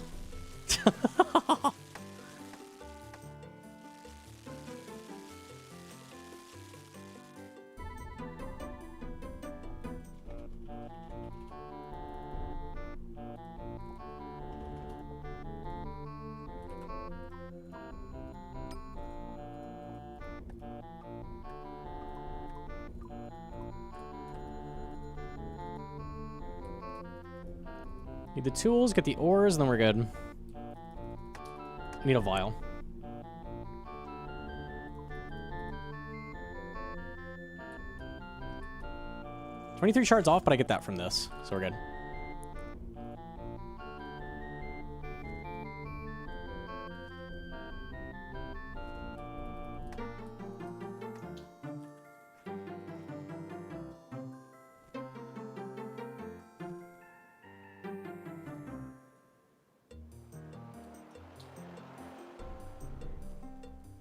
Speaker 1: Need the tools, get the ores, and then we're good. Need a vial. $23 shards off, but I get that from this, so we're good.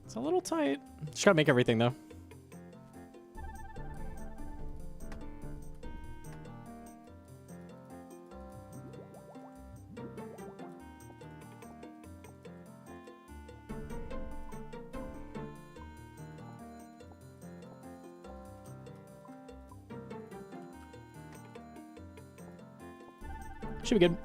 Speaker 1: It's a little tight. Just gotta make everything, though. Should be good.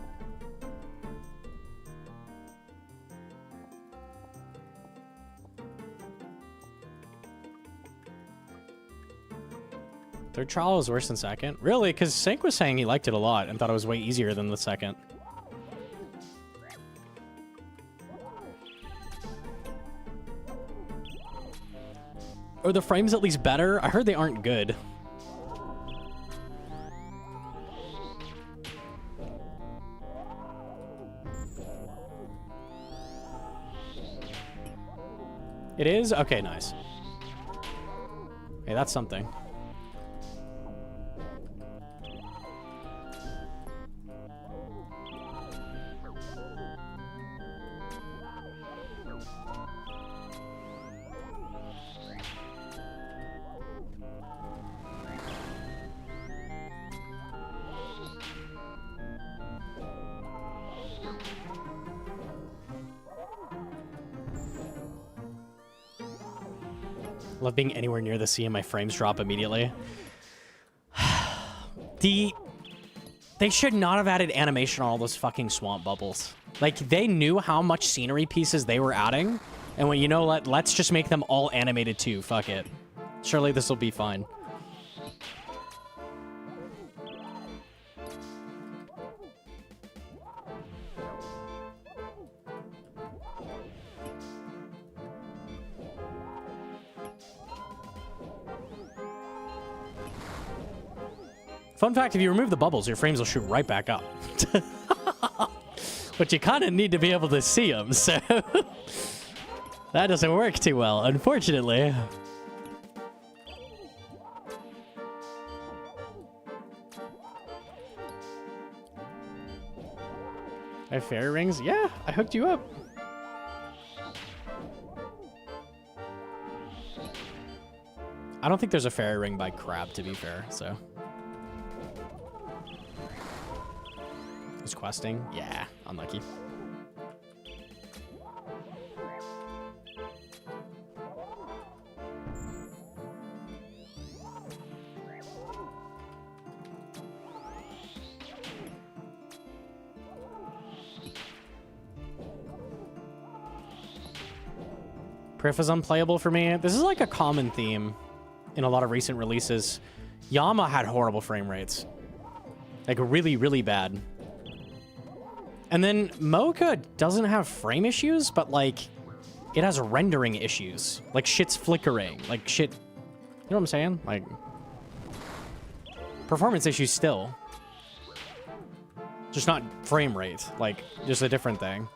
Speaker 1: Third trial was worse than second? Really? Because Sink was saying he liked it a lot and thought it was way easier than the second. Are the frames at least better? I heard they aren't good. It is? Okay, nice. Hey, that's something. Love being anywhere near the sea and my frames drop immediately. They should not have added animation on all those fucking swamp bubbles. Like, they knew how much scenery pieces they were adding, and when, you know, let's just make them all animated too. Fuck it. Surely this will be fine. Fun fact, if you remove the bubbles, your frames will shoot right back up. But you kind of need to be able to see them, so... that doesn't work too well, unfortunately. I have fairy rings? Yeah, I hooked you up. I don't think there's a fairy ring by Crab, to be fair, so... Who's questing? Yeah, unlucky. Priff is unplayable for me. This is like a common theme in a lot of recent releases. Yama had horrible frame rates. Like really, really bad. And then Mocha doesn't have frame issues, but like it has rendering issues. Like shit's flickering. Like shit. You know what I'm saying? Like performance issues still. Just not frame rate. Like just a different thing.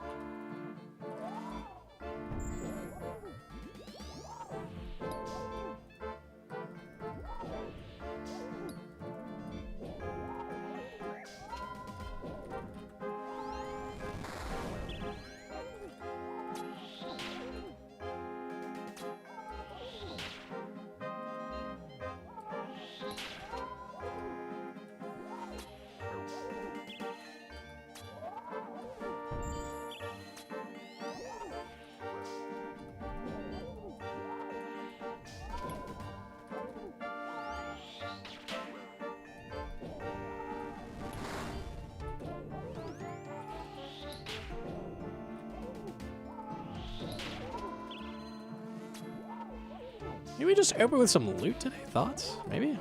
Speaker 1: Maybe we just open with some loot today? Thoughts? Maybe?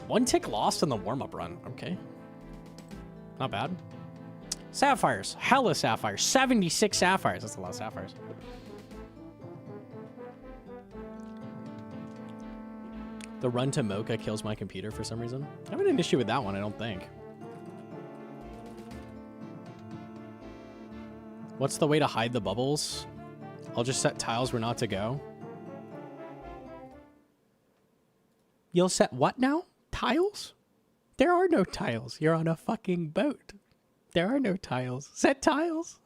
Speaker 1: One tick lost in the warm-up run. Okay. Not bad. Sapphires. Hella sapphires. 76 sapphires. That's a lot of sapphires. The run to Mocha kills my computer for some reason. I haven't an issue with that one, I don't think. What's the way to hide the bubbles? I'll just set tiles where not to go. You'll set what now? Tiles? There are no tiles. You're on a fucking boat. There are no tiles. Set tiles.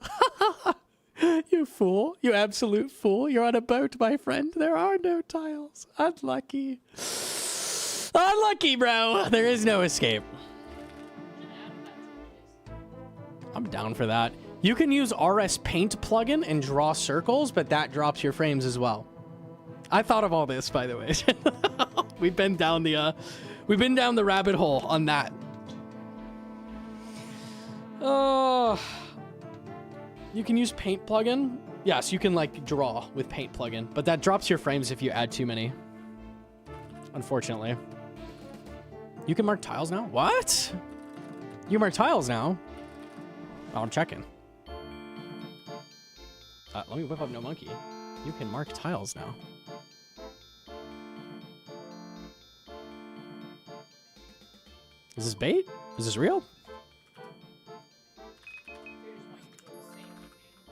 Speaker 1: You fool. You absolute fool. You're on a boat, my friend. There are no tiles. Unlucky. Unlucky, bro. There is no escape. I'm down for that. You can use RS Paint plugin and draw circles, but that drops your frames as well. I thought of all this, by the way. We've been down the rabbit hole on that. Oh, you can use Paint plugin. Yes, you can like draw with Paint plugin, but that drops your frames if you add too many. Unfortunately. You can mark tiles now? What? You mark tiles now? Oh, I'm checking. Let me whip up Gnomonkey. You can mark tiles now. Is this bait? Is this real?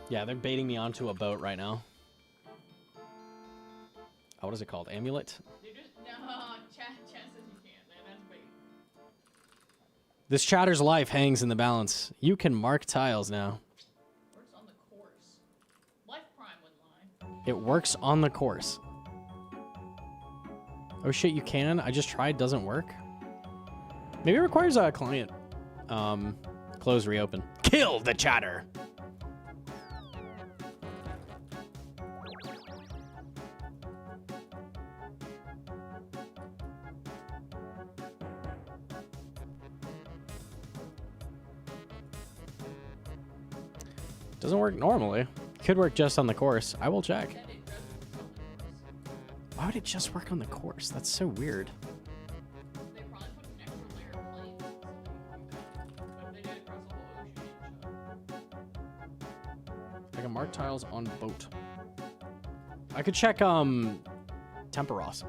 Speaker 1: Yeah, they're baiting me onto a boat right now. Oh, what is it called? Amulet?
Speaker 2: No, chat says you can't. That's bait.
Speaker 1: This chatter's life hangs in the balance. You can mark tiles now.
Speaker 2: Works on the course. Life Prime wouldn't lie.
Speaker 1: It works on the course. Oh shit, you can? I just tried, doesn't work. Maybe it requires a client. Close, reopen. Kill the chatter! Doesn't work normally. Could work just on the course. I will check. Why would it just work on the course? That's so weird.
Speaker 2: They probably put an extra layer of planes so they can do that. But they did it across the whole ocean.
Speaker 1: I can mark tiles on boat. I could check Temperos.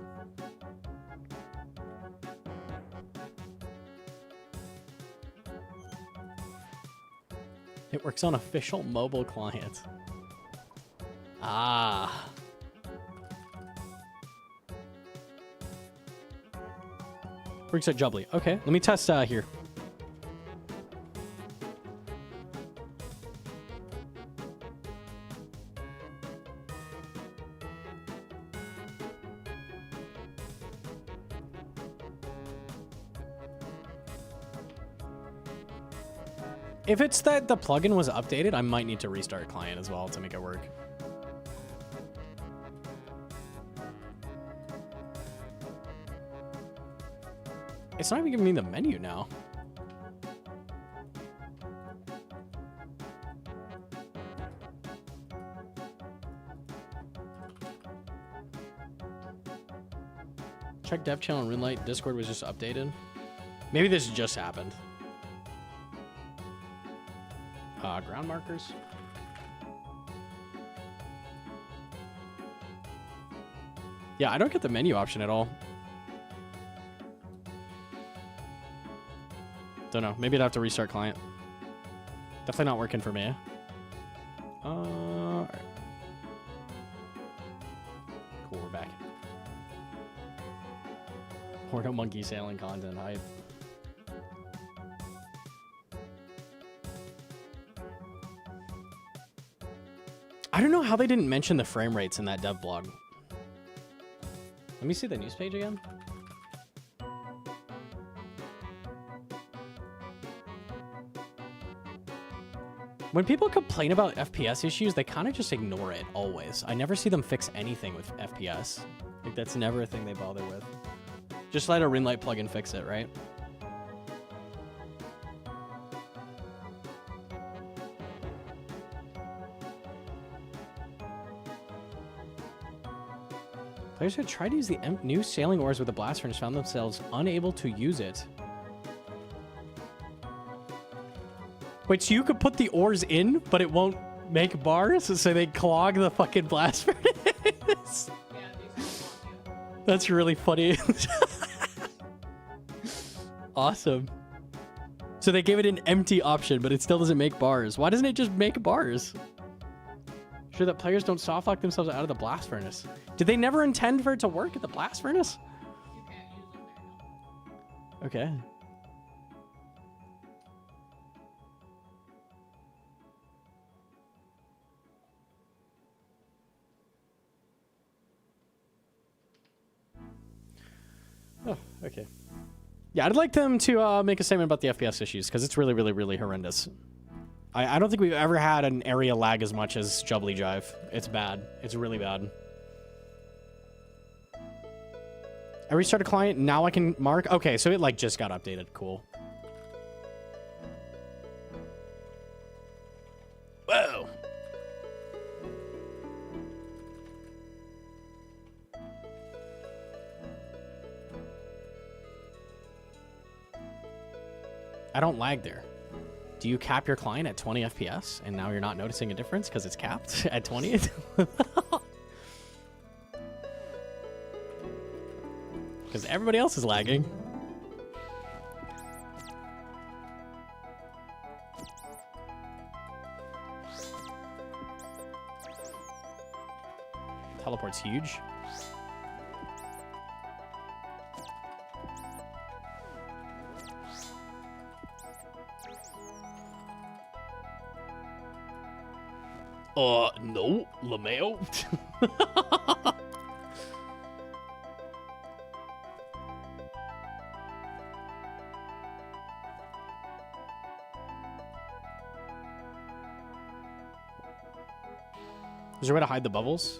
Speaker 1: It works on official mobile client. Ah. Works at Jubbly. Okay, let me test here. If it's that the plugin was updated, I might need to restart client as well to make it work. It's not even giving me the menu now. Check dev channel and Runelight. Discord was just updated. Maybe this just happened. Ground markers. Yeah, I don't get the menu option at all. Don't know. Maybe I'd have to restart client. Definitely not working for me. All right. Cool, we're back. Gnomonkey sailing content hype. I don't know how they didn't mention the frame rates in that dev blog. Let me see the news page again. When people complain about FPS issues, they kind of just ignore it, always. I never see them fix anything with FPS. Like, that's never a thing they bother with. Just let a Runelight plugin fix it, right? Players who tried to use the new sailing oars with the blast furnace found themselves unable to use it. Wait, so you could put the oars in, but it won't make bars, so they clog the fucking blast furnace? That's really funny. Awesome. So they gave it an empty option, but it still doesn't make bars. Why doesn't it just make bars? Sure that players don't soft lock themselves out of the blast furnace. Did they never intend for it to work at the blast furnace?
Speaker 2: You can't use them there now.
Speaker 1: Okay. Oh, okay. Yeah, I'd like them to make a statement about the FPS issues, because it's really, really, really horrendous. I don't think we've ever had an area lag as much as Jubbly Jive. It's bad. It's really bad. I restarted client, now I can mark. Okay, so it like just got updated. Cool. Whoa. I don't lag there. Do you cap your client at 20 FPS and now you're not noticing a difference because it's capped at 20? Because everybody else is lagging. Teleport's huge. No, LeMayo. Is there a way to hide the bubbles?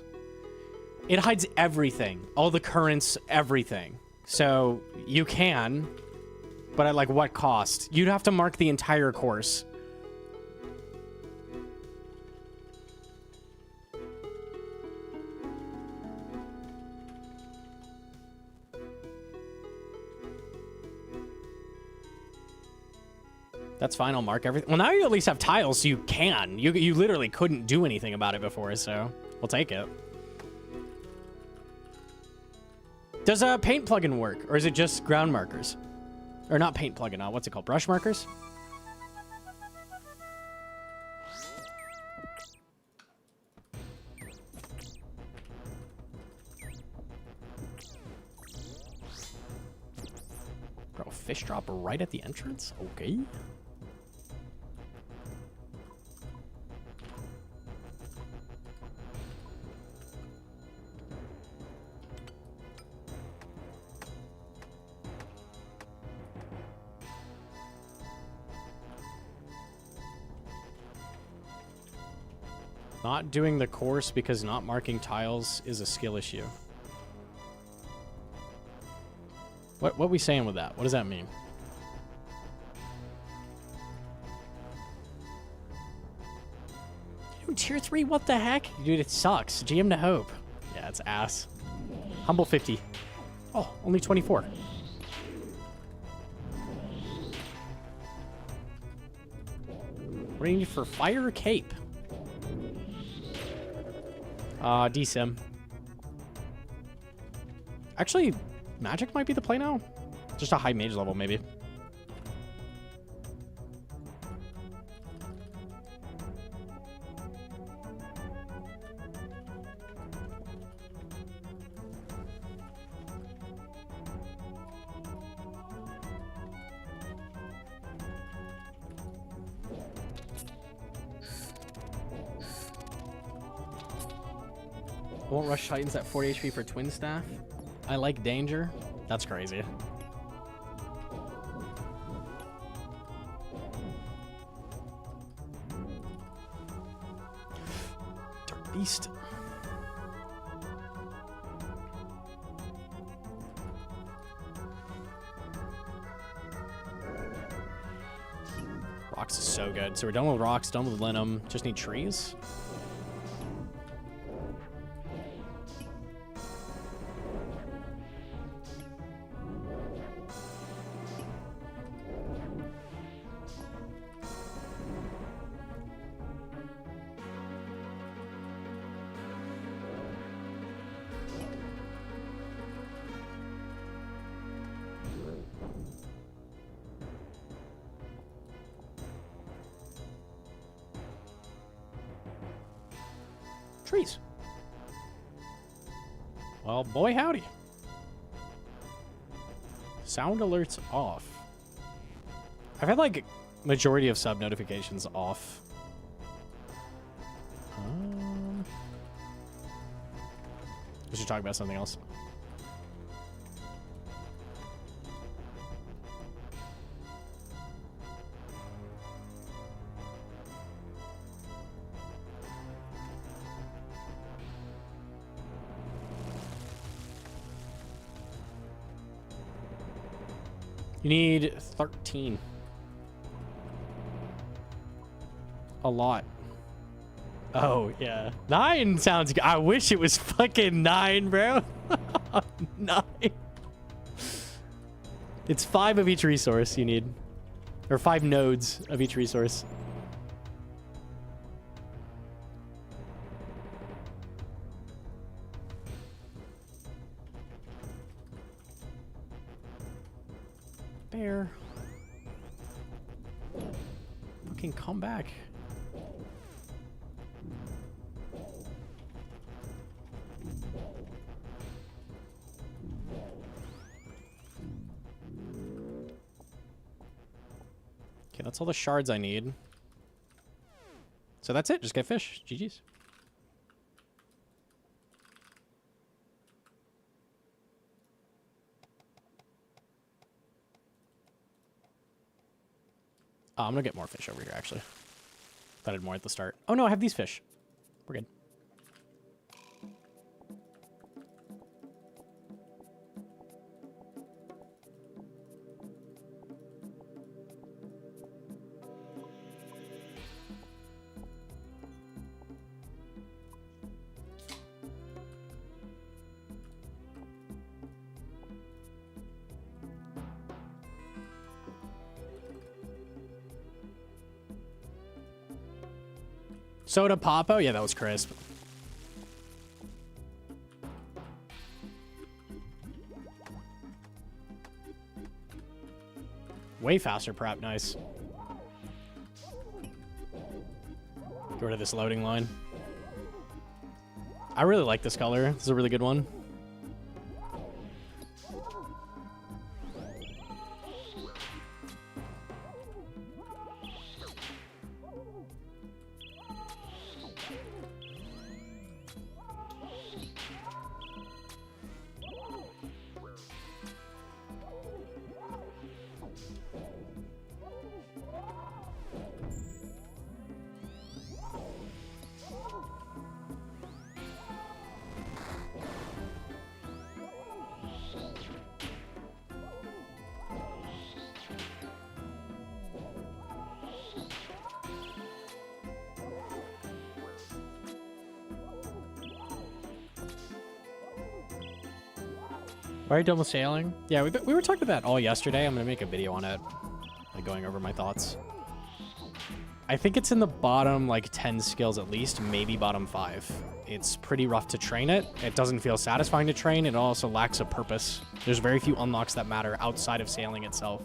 Speaker 1: It hides everything. All the currents, everything. So you can, but at like what cost? You'd have to mark the entire course. That's fine, I'll mark everything. Well, now you at least have tiles, so you can. You literally couldn't do anything about it before, so we'll take it. Does a paint plugin work, or is it just ground markers? Or not paint plugin, what's it called? Brush markers? Bro, fish drop right at the entrance? Okay. Not doing the course because not marking tiles is a skill issue. What are we saying with that? What does that mean? Dude, tier 3, what the heck? Dude, it sucks. GM to Hope. Yeah, it's ass. Humble 50. Oh, only 24. What do you need for fire cape? DSim. Actually, magic might be the play now. Just a high mage level, maybe. I won't rush Titans at 40 HP for Twin Staff. I like danger. That's crazy. Dark Beast. Rocks is so good. So we're done with rocks, done with Linum. Just need trees. Trees. Well, boy howdy. Sound alerts off. I've had like majority of sub notifications off. We should talk about something else. You need 13. A lot. Oh, yeah. 9 sounds good. I wish it was fucking 9, bro. 9. It's 5 of each resource you need. Or 5 nodes of each resource. Bear. Fucking come back. Okay, that's all the shards I need. So that's it. Just get fish. GG's. I'm gonna get more fish over here, actually. Thought I had more at the start. Oh no, I have these fish. We're good. Soda Popo? Yeah, that was crisp. Way faster prep, nice. Get rid of this loading line. I really like this color. This is a really good one. Are you done with sailing? Yeah, we were talking about that all yesterday. I'm gonna make a video on it, like going over my thoughts. I think it's in the bottom like 10 skills at least, maybe bottom 5. It's pretty rough to train it. It doesn't feel satisfying to train. It also lacks a purpose. There's very few unlocks that matter outside of sailing itself.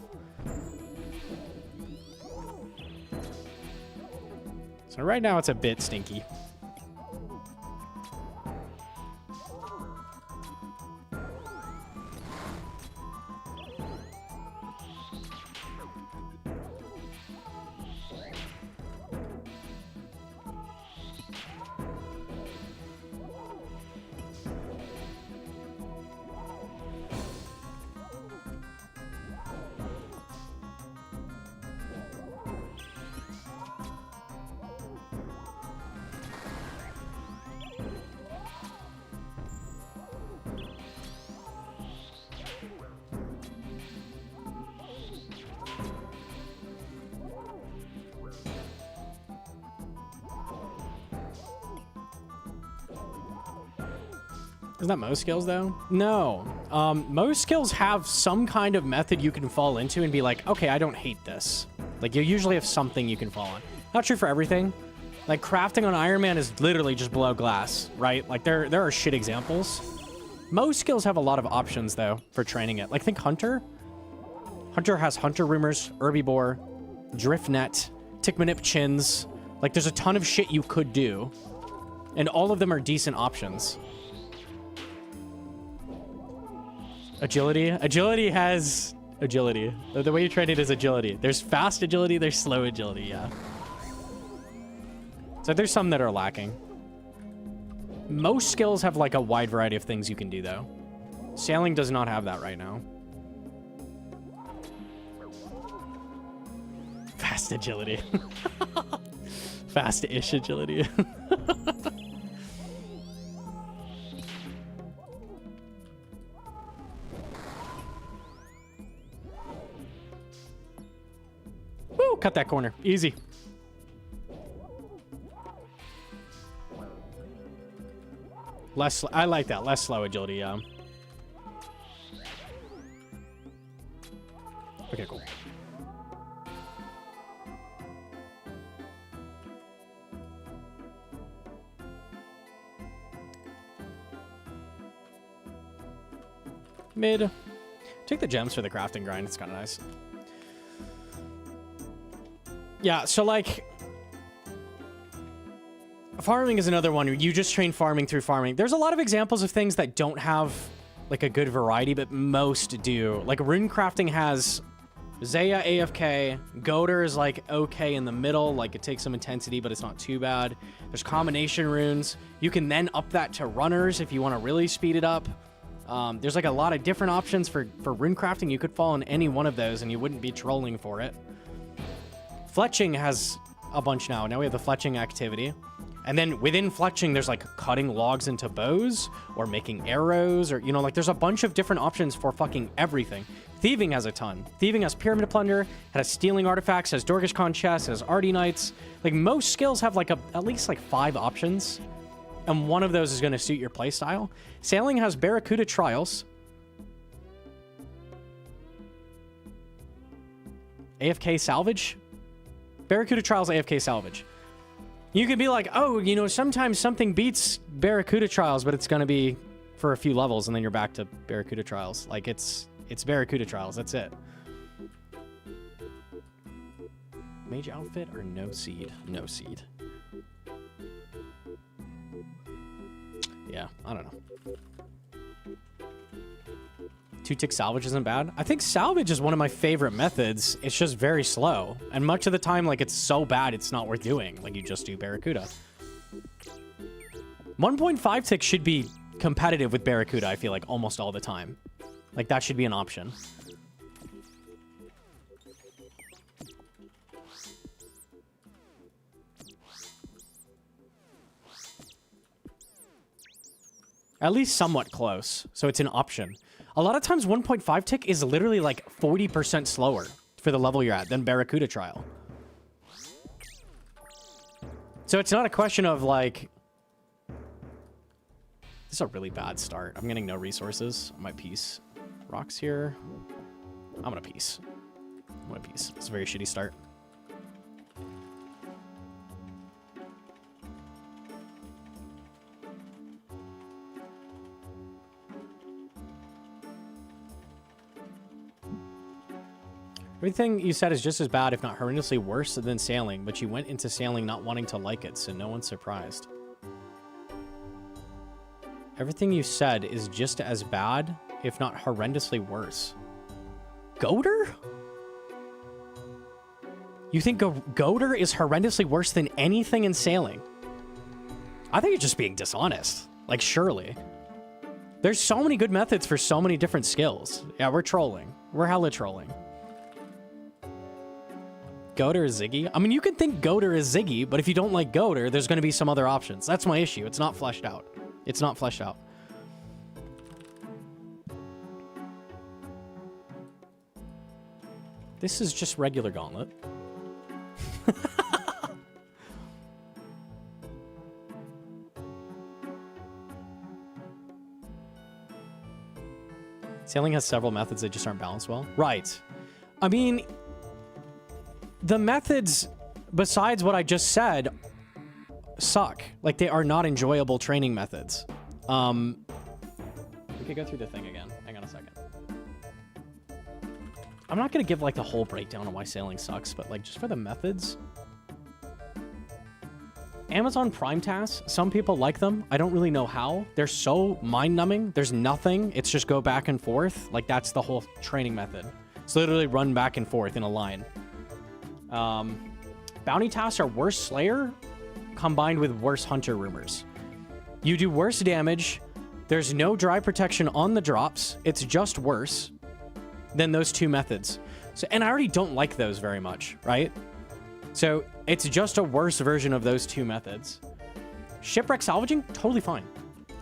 Speaker 1: So right now it's a bit stinky. Isn't that most skills, though? No. Most skills have some kind of method you can fall into and be like, okay, I don't hate this. Like, you usually have something you can fall on. Not true for everything. Like, crafting on Iron Man is literally just blow glass, right? Like, there are shit examples. Most skills have a lot of options, though, for training it. Like, think Hunter. Hunter has Hunter Rumors, Herbivore, Drift Net, Tickmanip Chins. Like, there's a ton of shit you could do. And all of them are decent options. Agility. Agility has agility. The way you train it is agility. There's fast agility, there's slow agility, yeah. So there's some that are lacking. Most skills have like a wide variety of things you can do, though. Sailing does not have that right now. Fast agility. Fast-ish agility. Woo! Cut that corner. Easy. I like that. Less slow agility, yeah. Okay, cool. Mid. Take the gems for the crafting grind. It's kind of nice. Yeah, so like... farming is another one. You just train farming through farming. There's a lot of examples of things that don't have like a good variety, but most do. Like rune crafting has Zaya AFK. Goater is like okay in the middle. Like it takes some intensity, but it's not too bad. There's combination runes. You can then up that to runners if you want to really speed it up. There's like a lot of different options for rune crafting. You could fall in any one of those and you wouldn't be trolling for it. Fletching has a bunch now. Now we have the fletching activity. And then within fletching, there's like cutting logs into bows or making arrows or, you know, like there's a bunch of different options for fucking everything. Thieving has a ton. Thieving has Pyramid Plunder, has Stealing Artifacts, has Dorgish Khan Chest, has Arty Knights. Like most skills have like at least like 5 options. And one of those is going to suit your playstyle. Sailing has Barracuda Trials. AFK Salvage. Barracuda Trials, AFK Salvage. You could be like, oh, you know, sometimes something beats Barracuda Trials, but it's going to be for a few levels, and then you're back to Barracuda Trials. Like, it's Barracuda Trials. That's it. Mage outfit or no seed? No seed. Yeah, I don't know. 2-tick salvage isn't bad. I think salvage is one of my favorite methods. It's just very slow. And much of the time, like, it's so bad, it's not worth doing. Like, you just do Barracuda. 1.5 tick should be competitive with Barracuda, I feel like, almost all the time. Like, that should be an option. At least somewhat close, so it's an option. A lot of times 1.5 tick is literally like 40% slower for the level you're at than Barracuda Trial. So it's not a question of like... This is a really bad start. I'm getting no resources on my piece. Rocks here. I'm gonna peace. I'm gonna peace. It's a very shitty start. Everything you said is just as bad, if not horrendously worse than sailing, but you went into sailing not wanting to like it, so no one's surprised. Everything you said is just as bad, if not horrendously worse. Goater? You think Goater is horrendously worse than anything in sailing? I think you're just being dishonest. Like, surely. There's so many good methods for so many different skills. Yeah, we're trolling. We're hella trolling. Goater is Ziggy? I mean, you can think Goater is Ziggy, but if you don't like Goater, there's going to be some other options. That's my issue. It's not fleshed out. It's not fleshed out. This is just regular Gauntlet. Sailing has several methods that just aren't balanced well. Right. I mean, the methods, besides what I just said, suck. Like, they are not enjoyable training methods. We could go through the thing again. Hang on a second. I'm not going to give, like, the whole breakdown on why sailing sucks, but, like, just for the methods. Amazon Prime tasks, some people like them. I don't really know how. They're so mind-numbing. There's nothing. It's just go back and forth. Like, that's the whole training method. It's literally run back and forth in a line. Bounty tasks are worse Slayer combined with worse Hunter rumors. You do worse damage. There's no dry protection on the drops. It's just worse than those two methods. So, and I already don't like those very much, right? So it's just a worse version of those two methods. Shipwreck salvaging, totally fine.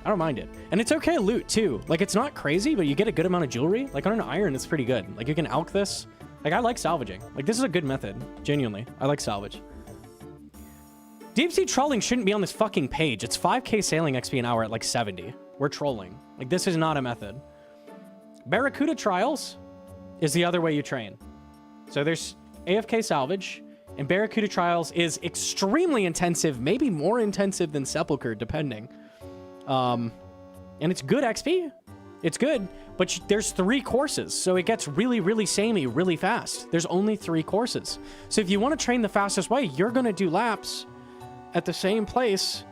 Speaker 1: I don't mind it. And it's okay loot too. Like, it's not crazy, but you get a good amount of jewelry. Like on an iron, it's pretty good. Like, you can alch this. Like, I like salvaging. Like, this is a good method. Genuinely. I like salvage. Deep sea trolling shouldn't be on this fucking page. It's 5k sailing XP an hour at like 70. We're trolling. Like, this is not a method. Barracuda trials is the other way you train. So there's AFK salvage, and Barracuda trials is extremely intensive, maybe more intensive than Sepulcher, depending. And it's good XP. It's good, but there's 3 courses, so it gets really, really samey really fast. There's only 3 courses. So if you want to train the fastest way, you're going to do laps at the same place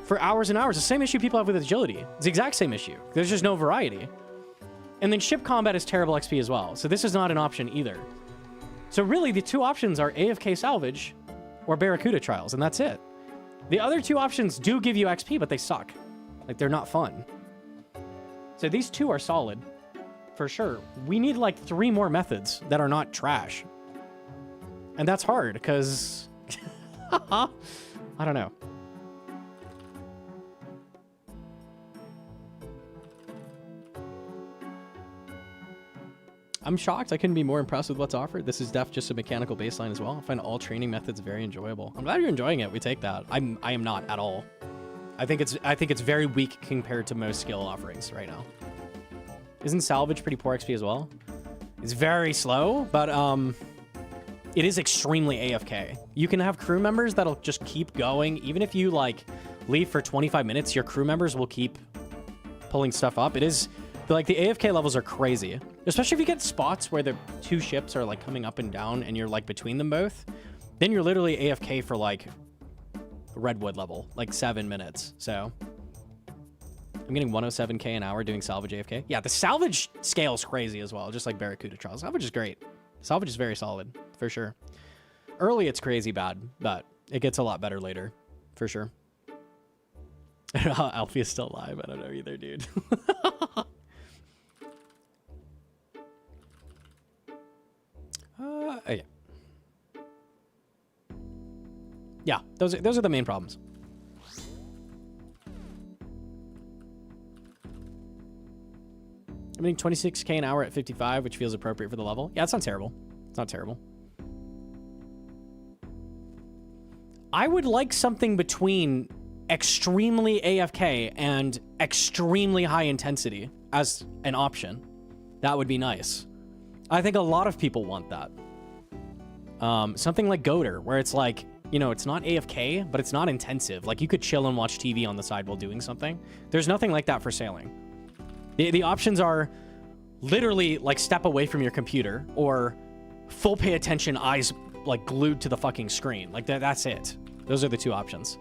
Speaker 1: for hours and hours. The same issue people have with agility. It's the exact same issue. There's just no variety. And then ship combat is terrible XP as well. So this is not an option either. So really, the 2 options are AFK salvage or Barracuda trials, and that's it. The other 2 options do give you XP, but they suck. Like, they're not fun. So these 2 are solid, for sure. We need like 3 more methods that are not trash. And that's hard, because... I don't know. I'm shocked I couldn't be more impressed with what's offered. This is just a mechanical baseline as well. I find all training methods very enjoyable. I'm glad you're enjoying it. We take that. I am not at all. I think it's very weak compared to most skill offerings right now. Isn't salvage pretty poor XP as well? It's very slow, but it is extremely AFK. You can have crew members that'll just keep going. Even if you like leave for 25 minutes, your crew members will keep pulling stuff up. It is like the AFK levels are crazy, especially if you get spots where the 2 ships are like coming up and down and you're like between them both. Then you're literally AFK for like Redwood level, like 7 minutes. So I'm getting 107k an hour doing salvage AFK. Yeah, the salvage scale is crazy as well, just like Barracuda trials. Salvage is great. Salvage is very solid, for sure. Early, it's crazy bad, but it gets a lot better later, for sure. I don't know how Alfie is still alive. I don't know either, dude. Oh, yeah. Yeah, those are the main problems. I'm getting 26k an hour at 55, which feels appropriate for the level. Yeah, it's not terrible. It's not terrible. I would like something between extremely AFK and extremely high intensity as an option. That would be nice. I think a lot of people want that. Something like Goater, where it's like, you know, it's not AFK, but it's not intensive. Like, you could chill and watch TV on the side while doing something. There's nothing like that for sailing. The options are literally, like, step away from your computer, or full pay attention, eyes, like, glued to the fucking screen. Like, that's it. Those are the two options.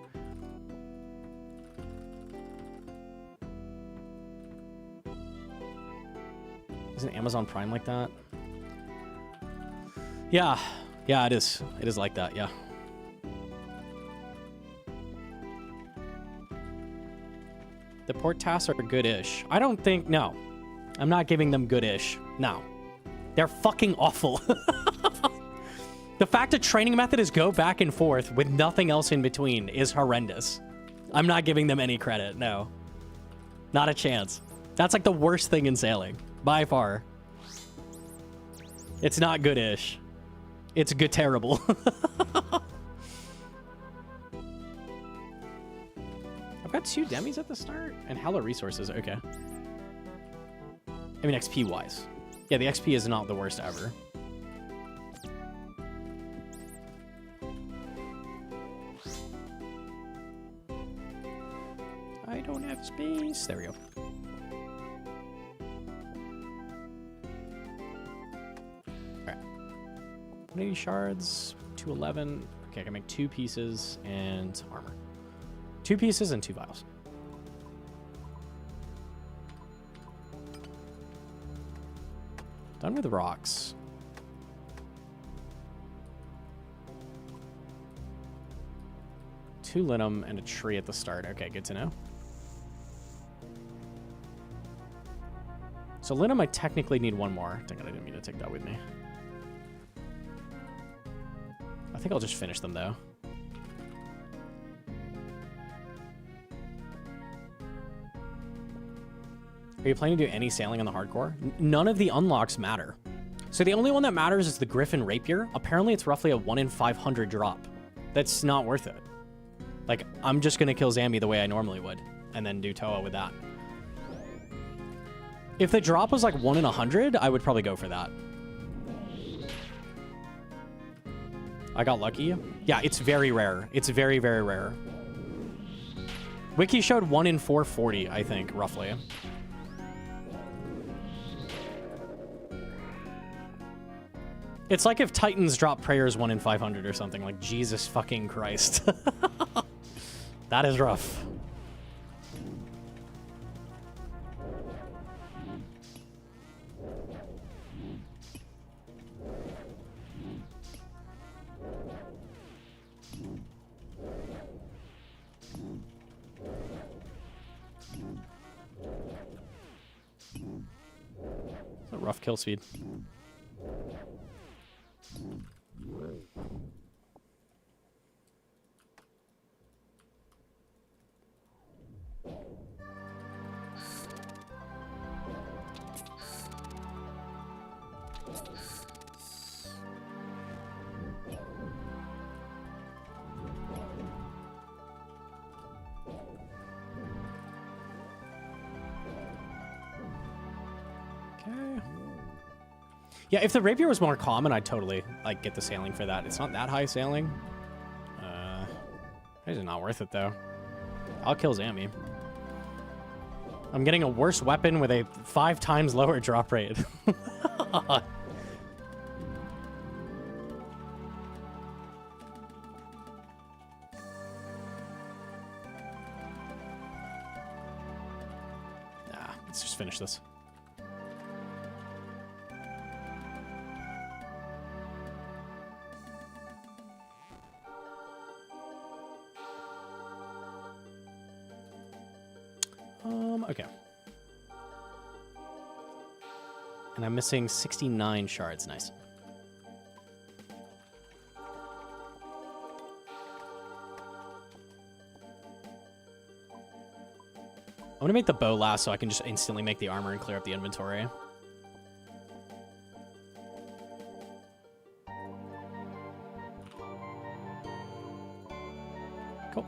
Speaker 1: Isn't Amazon Prime like that? Yeah. Yeah, it is. It is like that, yeah. The port tasks are good-ish. I don't think... No. I'm not giving them good-ish. No. They're fucking awful. The fact a training method is go back and forth with nothing else in between is horrendous. I'm not giving them any credit, no. Not a chance. That's like the worst thing in sailing. By far. It's not good-ish. It's good terrible. I've got 2 demis at the start and hella resources. Okay. I mean, XP-wise. Yeah, the XP is not the worst ever. I don't have space. There we go. Alright. 180 shards, 211. Okay, I can make 2 pieces and armor. 2 pieces and 2 vials. Done with rocks. Two linum and a tree at the start. Okay, good to know. So linum, I technically need 1 more. Dang it, I didn't mean to take that with me. I think I'll just finish them, though. Are you planning to do any sailing on the hardcore? None of the unlocks matter. So the only one that matters is the Griffin Rapier. Apparently it's roughly a 1 in 500 drop. That's not worth it. Like, I'm just gonna kill Zambi the way I normally would, and then do Toa with that. If the drop was like 1 in 100, I would probably go for that. I got lucky. Yeah, it's very rare. It's very, very rare. Wiki showed 1 in 440, I think, roughly. It's like if Titans drop prayers 1 in 500 or something. Like, Jesus fucking Christ. That is rough. It's a rough kill speed. Yeah, if the rapier was more common, I'd totally like get the sailing for that. It's not that high sailing. It's not worth it though. I'll kill Zambi. I'm getting a worse weapon with a 5 times lower drop rate. Nah, let's just finish this. Okay. And I'm missing 69 shards. Nice. I'm gonna make the bow last so I can just instantly make the armor and clear up the inventory. Cool.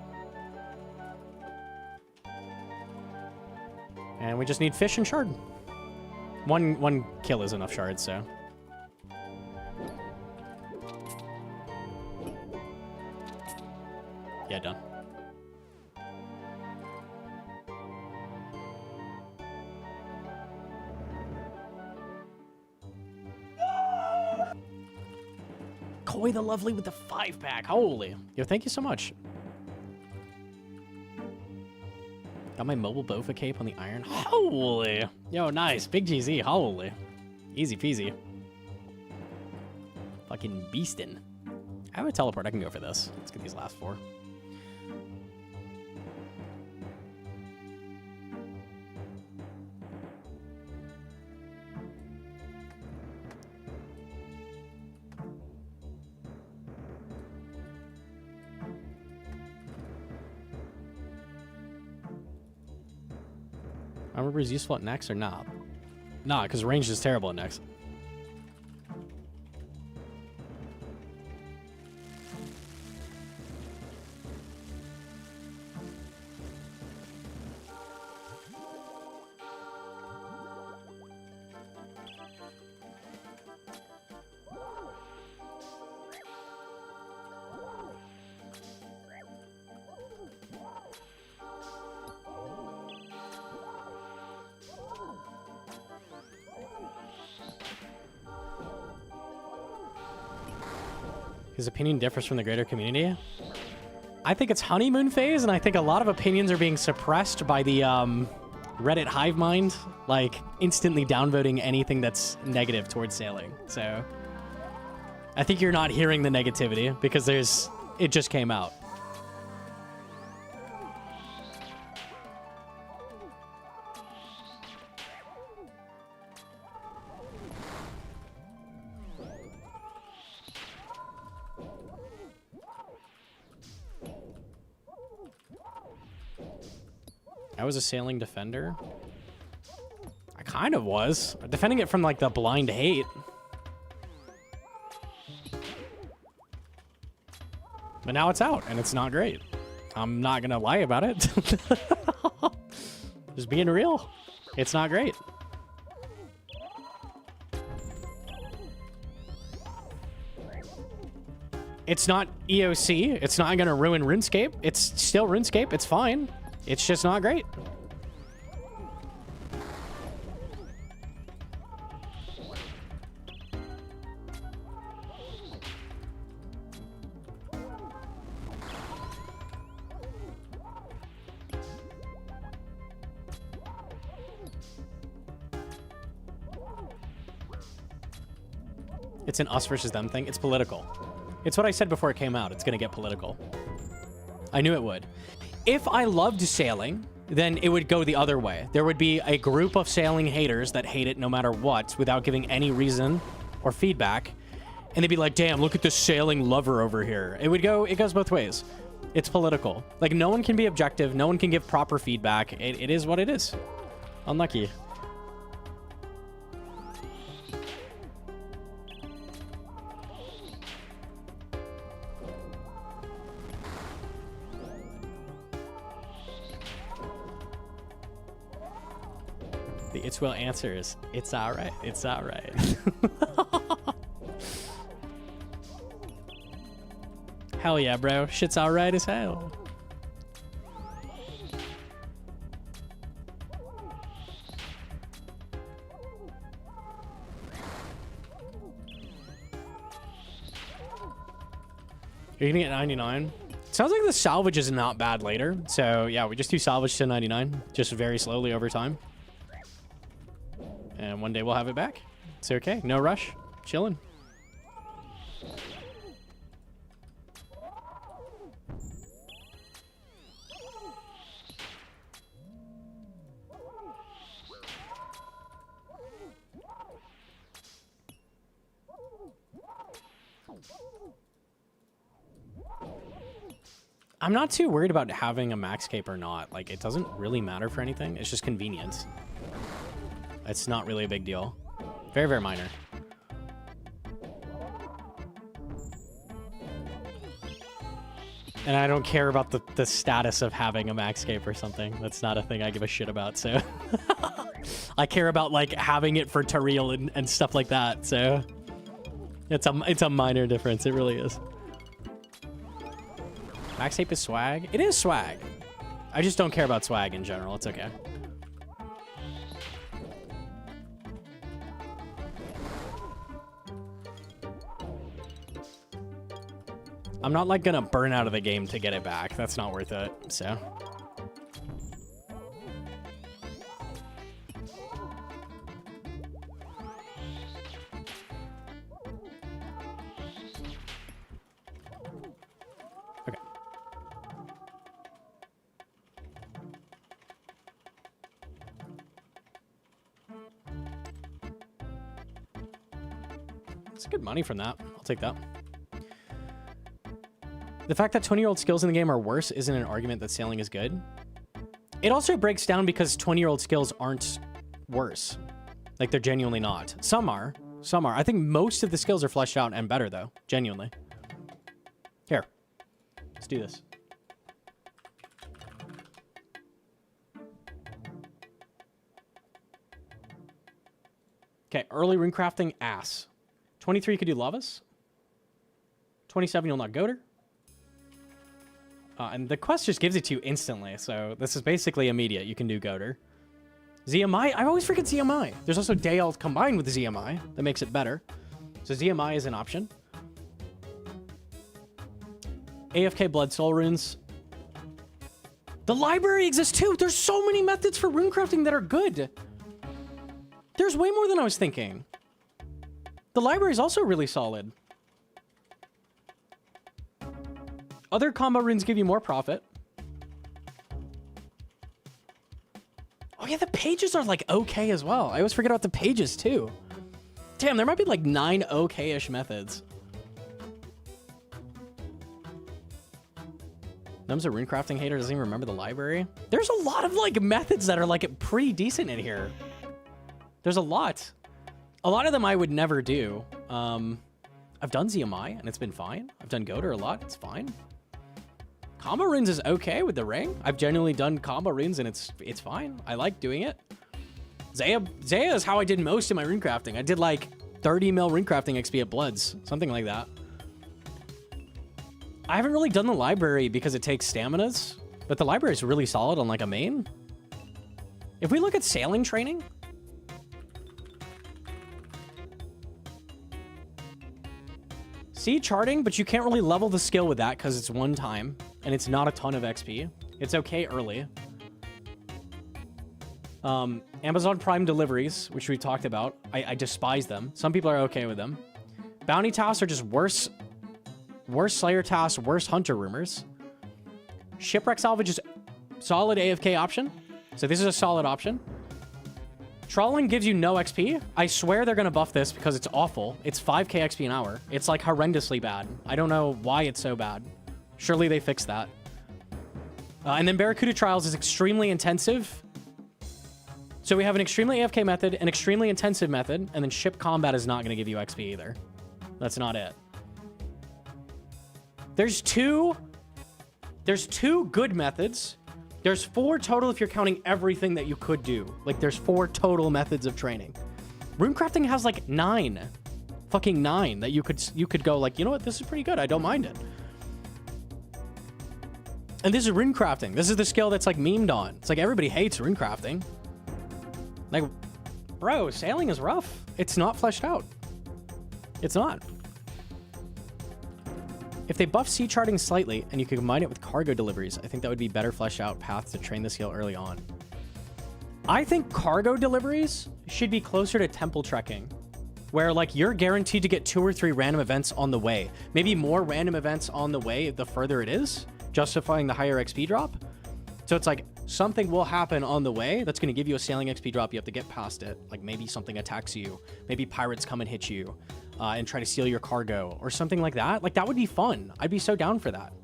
Speaker 1: And we just need fish and shard. one kill is enough shards, so. Yeah, done. Koi the Lovely with the 5-pack. Holy. Yo, thank you so much. Got my mobile Bofa cape on the iron. Holy. Yo, nice. Big GZ. Holy. Easy peasy. Fucking beastin'. I have a teleport. I can go for this. Let's get these last 4. Armor is useful at next or not? Nah, because range is terrible at next. His opinion differs from the greater community. I think it's honeymoon phase, and I think a lot of opinions are being suppressed by the Reddit hive mind, like instantly downvoting anything that's negative towards sailing. So I think you're not hearing the negativity because it just came out. I was a sailing defender. I kind of was. Defending it from, like, the blind hate. But now it's out, and it's not great. I'm not gonna lie about it. Just being real. It's not great. It's not EOC. It's not gonna ruin RuneScape. It's still RuneScape. It's fine. It's just not great. It's an us versus them thing. It's political. It's what I said before it came out. It's going to get political. I knew it would. If I loved sailing, then it would go the other way. There would be a group of sailing haters that hate it no matter what without giving any reason or feedback. And they'd be like, damn, look at this sailing lover over here. It goes both ways. It's political. Like, no one can be objective. No one can give proper feedback. It is what it is. Unlucky. The It's Well answer is, it's alright. It's alright. Hell yeah, bro. Shit's alright as hell. You're gonna get 99? Sounds like the salvage is not bad later. So yeah, we just do salvage to 99, just very slowly over time. And one day we'll have it back. It's okay. No rush. Chilling. I'm not too worried about having a max cape or not. Like, it doesn't really matter for anything. It's just convenience. It's not really a big deal. Very, very minor. And I don't care about the status of having a max cape or something. That's not a thing I give a shit about, so... I care about like having it for Tariel and stuff like that. So it's a minor difference. It really is. Max tape is swag. It is swag. I just don't care about swag in general. It's okay. I'm not like gonna burn out of the game to get it back. That's not worth it. So. Okay. It's good money from that. I'll take that. The fact that 20-year-old skills in the game are worse isn't an argument that sailing is good. It also breaks down because 20-year-old skills aren't worse. Like, they're genuinely not. Some are. Some are. I think most of the skills are fleshed out and better, though. Genuinely. Here. Let's do this. Okay, early rune crafting, ass. 23, you could do lavas. 27, you'll not goater. And the quest just gives it to you instantly, so this is basically immediate. You can do goater. ZMI, I always forget ZMI. There's also Dale combined with ZMI that makes it better. So ZMI is an option. AFK Blood Soul runes. The library exists too. There's so many methods for rune crafting that are good. There's way more than I was thinking. The library is also really solid. Other combo runes give you more profit. Oh yeah, the pages are like okay as well. I always forget about the pages too. Damn, there might be like 9 okay-ish methods. Num's a rune crafting hater, doesn't even remember the library. There's a lot of like methods that are like pretty decent in here. There's a lot. A lot of them I would never do. I've done ZMI and it's been fine. I've done Goater a lot, it's fine. Combo runes is okay with the ring. I've genuinely done combo runes and it's fine. I like doing it. Zaya is how I did most of my rune crafting. I did like 30 mil rune crafting XP at Bloods, something like that. I haven't really done the library because it takes staminas, but the library is really solid on like a main. If we look at sailing training, see charting, but you can't really level the skill with that because it's one time and it's not a ton of XP. It's okay early. Amazon Prime deliveries, which we talked about, I despise them. Some people are okay with them. Bounty tasks are just worse Slayer tasks, worse Hunter rumors. Shipwreck salvage is solid AFK option. So this is a solid option. Trawling gives you no XP. I swear they're going to buff this because it's awful. It's 5k XP an hour. It's like horrendously bad. I don't know why it's so bad. Surely they fixed that. And then Barracuda Trials is extremely intensive. So we have an extremely AFK method, an extremely intensive method, and then ship combat is not going to give you XP either. That's not it. There's two good methods. There's 4 total if you're counting everything that you could do. Like, there's 4 total methods of training. Runecrafting has, like, 9. Fucking 9 that you could go, like, you know what? This is pretty good. I don't mind it. And this is runecrafting. This is the skill that's, like, memed on. It's like, everybody hates runecrafting. Like, bro, sailing is rough. It's not fleshed out. It's not. If they buff sea charting slightly and you could combine it with cargo deliveries, I think that would be better fleshed out path to train the skill early on. I think cargo deliveries should be closer to temple trekking, where like you're guaranteed to get 2 or 3 random events on the way. Maybe more random events on the way the further it is, justifying the higher XP drop. So it's like something will happen on the way that's going to give you a sailing XP drop. You have to get past it. Like maybe something attacks you. Maybe pirates come and hit you. And try to steal your cargo or something like that. Like, that would be fun. I'd be so down for that.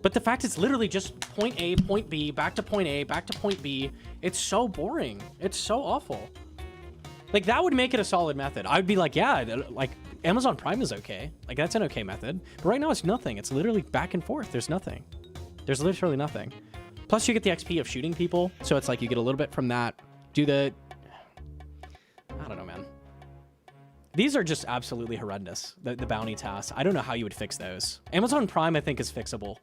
Speaker 1: But the fact it's literally just point A, point B, back to point A, back to point B. It's so boring. It's so awful. Like, that would make it a solid method. I would be like, yeah, like, Amazon Prime is okay. Like, that's an okay method. But right now, it's nothing. It's literally back and forth. There's nothing. There's literally nothing. Plus, you get the XP of shooting people. So it's like you get a little bit from that. Do the... These are just absolutely horrendous, the bounty tasks. I don't know how you would fix those. Amazon Prime, I think, is fixable.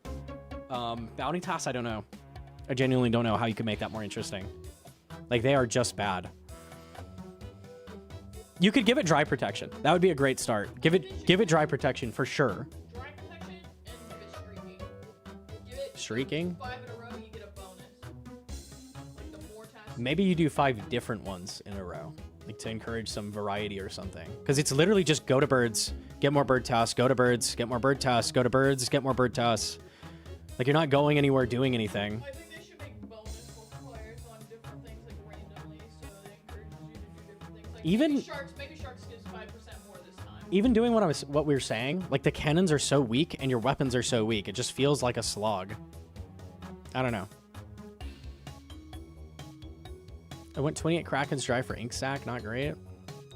Speaker 1: Bounty tasks, I don't know. I genuinely don't know how you can make that more interesting. Like, they are just bad. You could give it dry protection. That would be a great start. Give it dry protection for sure.
Speaker 2: Dry protection and give it streaking. Give it
Speaker 1: Streaking?
Speaker 2: 5 in a row, you get a bonus. Like the more tasks.
Speaker 1: Maybe you do 5 different ones in a row, like to encourage some variety or something. Because it's literally just go to birds, get more bird tasks, go to birds, get more bird tasks, go to birds, get more bird tasks. Like, you're not going anywhere doing anything.
Speaker 2: I think they should make bonus multipliers on different things like randomly, so they encourage you to do different things. Like
Speaker 1: Even
Speaker 2: maybe sharks gives 5% more this time.
Speaker 1: even doing what we were saying, like the cannons are so weak and your weapons are so weak, it just feels like a slog. I don't know. I went 28 Krakens dry for ink sack, not great.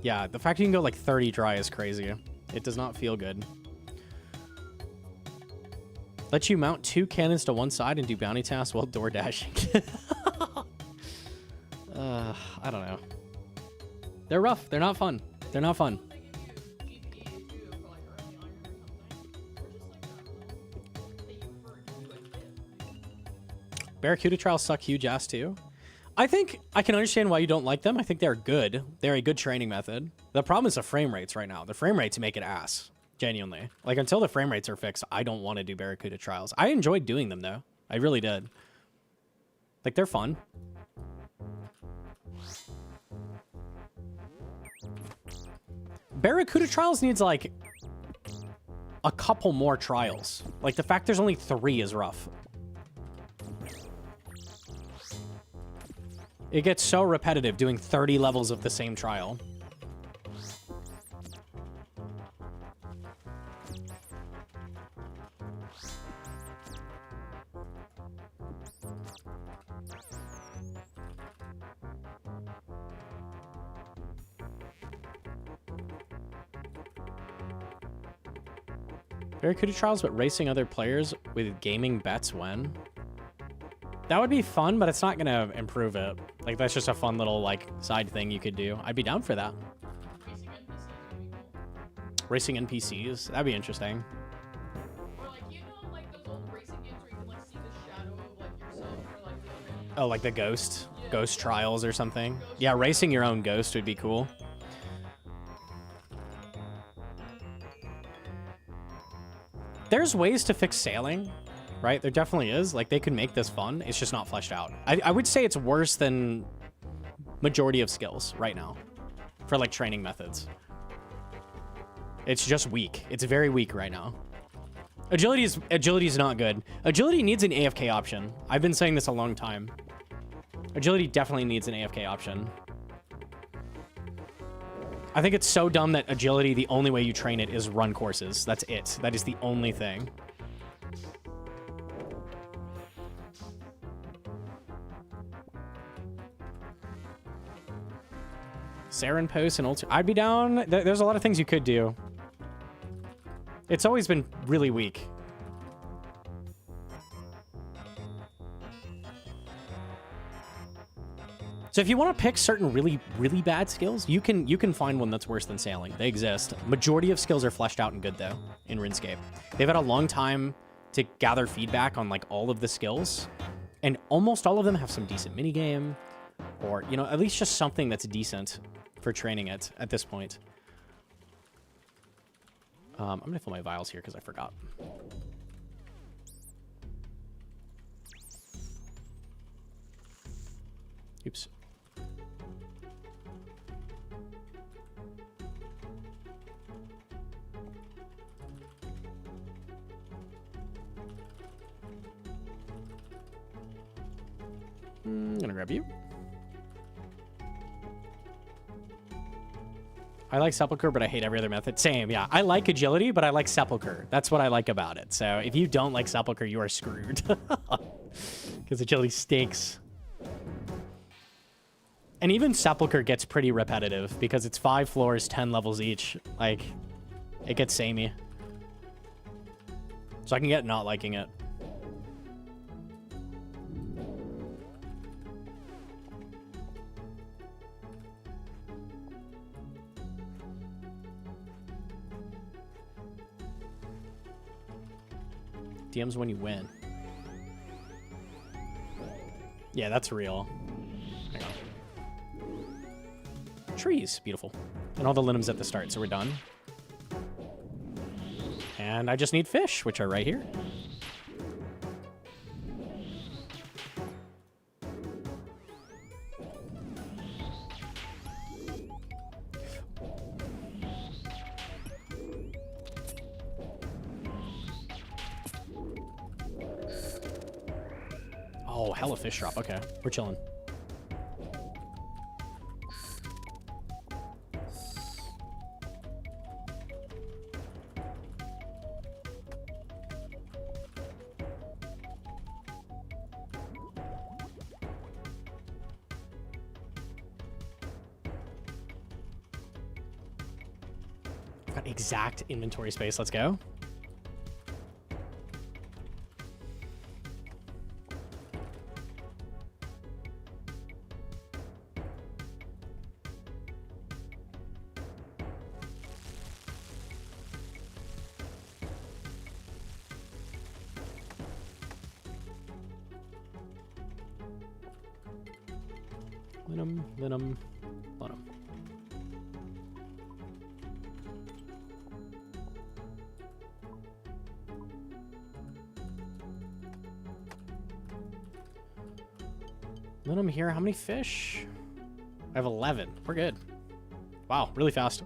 Speaker 1: Yeah, the fact you can go like 30 dry is crazy. It does not feel good. Let you mount 2 cannons to one side and do bounty tasks while door dashing. I don't know. They're rough. They're not fun. They're not fun.
Speaker 2: They give you GPAs too for like early iron or something. Or just like that. They use for like this.
Speaker 1: Barracuda trials suck huge ass too. I think I can understand why you don't like them. I think they're good. They're a good training method. The problem is the frame rates right now. The frame rates make it ass. Genuinely. Like, until the frame rates are fixed, I don't want to do Barracuda trials. I enjoyed doing them, though. I really did. Like, they're fun. Barracuda trials needs, like, a couple more trials. Like, the fact there's only 3 is rough. It gets so repetitive doing 30 levels of the same trial. Barracuda trials, but racing other players with gaming bets when? That would be fun, but it's not going to improve it. Like, that's just a fun little, like, side thing you could do. I'd be down for that.
Speaker 2: Racing NPCs would be cool.
Speaker 1: Racing NPCs? That'd be interesting.
Speaker 2: Or like, you know, like those old racing games where you can like see the shadow of like yourself or like the other.
Speaker 1: Oh, like the ghost?
Speaker 2: Yeah,
Speaker 1: Ghost
Speaker 2: yeah.
Speaker 1: trials or something?
Speaker 2: Ghost
Speaker 1: Yeah,
Speaker 2: trials.
Speaker 1: racing your own ghost would be cool. There's ways to fix sailing, right? There definitely is. Like, they could make this fun. It's just not fleshed out. I would say it's worse than majority of skills right now for, like, training methods. It's just weak. It's very weak right now. Agility is not good. Agility needs an AFK option. I've been saying this a long time. Agility definitely needs an AFK option. I think it's so dumb that agility, the only way you train it is run courses. That's it. That is the only thing. Saren post and I'd be down. There's a lot of things you could do. It's always been really weak. So if you want to pick certain really, really bad skills, you can find one that's worse than sailing. They exist. Majority of skills are fleshed out and good, though, in RuneScape. They've had a long time to gather feedback on, like, all of the skills, and almost all of them have some decent minigame, or, you know, at least just something that's decent for training it at this point. I'm going to fill my vials here because I forgot. Oops. I'm gonna grab you. I like Sepulcher, but I hate every other method. Same, yeah. I like agility, but I like Sepulcher. That's what I like about it. So if you don't like Sepulcher, you are screwed. Because agility stinks. And even Sepulcher gets pretty repetitive because it's 5 floors, 10 levels each. Like, it gets samey. So I can get not liking it. DMs when you win. Yeah, that's real. Hang on. Trees, beautiful. And all the linums at the start, so we're done. And I just need fish, which are right here. Oh, hella fish drop. Okay, we're chilling. Got exact inventory space. Let's go. Venom. Venom here. How many fish? I have 11. We're good. Wow, really fast.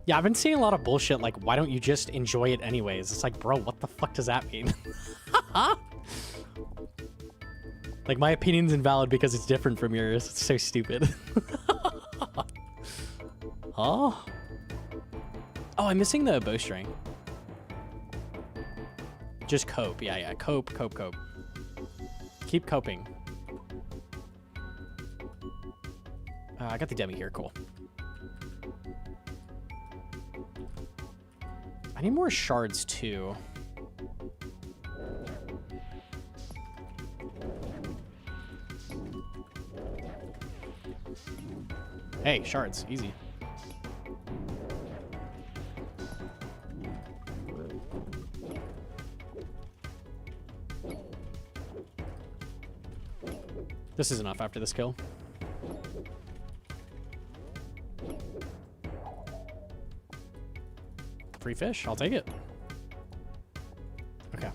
Speaker 1: Yeah, I've been seeing a lot of bullshit like, why don't you just enjoy it anyways? It's like, bro, what the fuck does that mean? Like, my opinion's invalid because it's different from yours. It's so stupid. Huh? Oh, I'm missing the bowstring. Just cope. Yeah. Cope. Keep coping. I got the demi here. Cool. I need more shards, too. Hey, shards. Easy. This is enough after this kill. Free fish, I'll take it. Okay.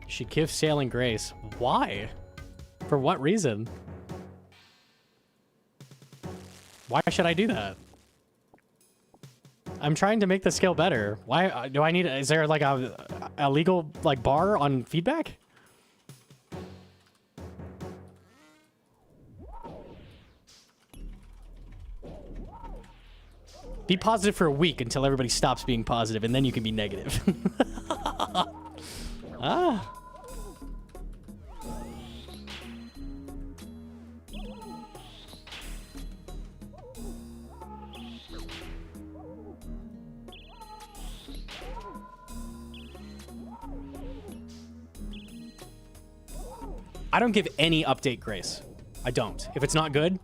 Speaker 1: She gives sailing grace. Why? For what reason? Why should I do that? I'm trying to make the skill better. Why do I need? Is there like a legal like bar on feedback? Be positive for a week until everybody stops being positive, and then you can be negative. Ah. I don't give any update grace. I don't. If it's not good,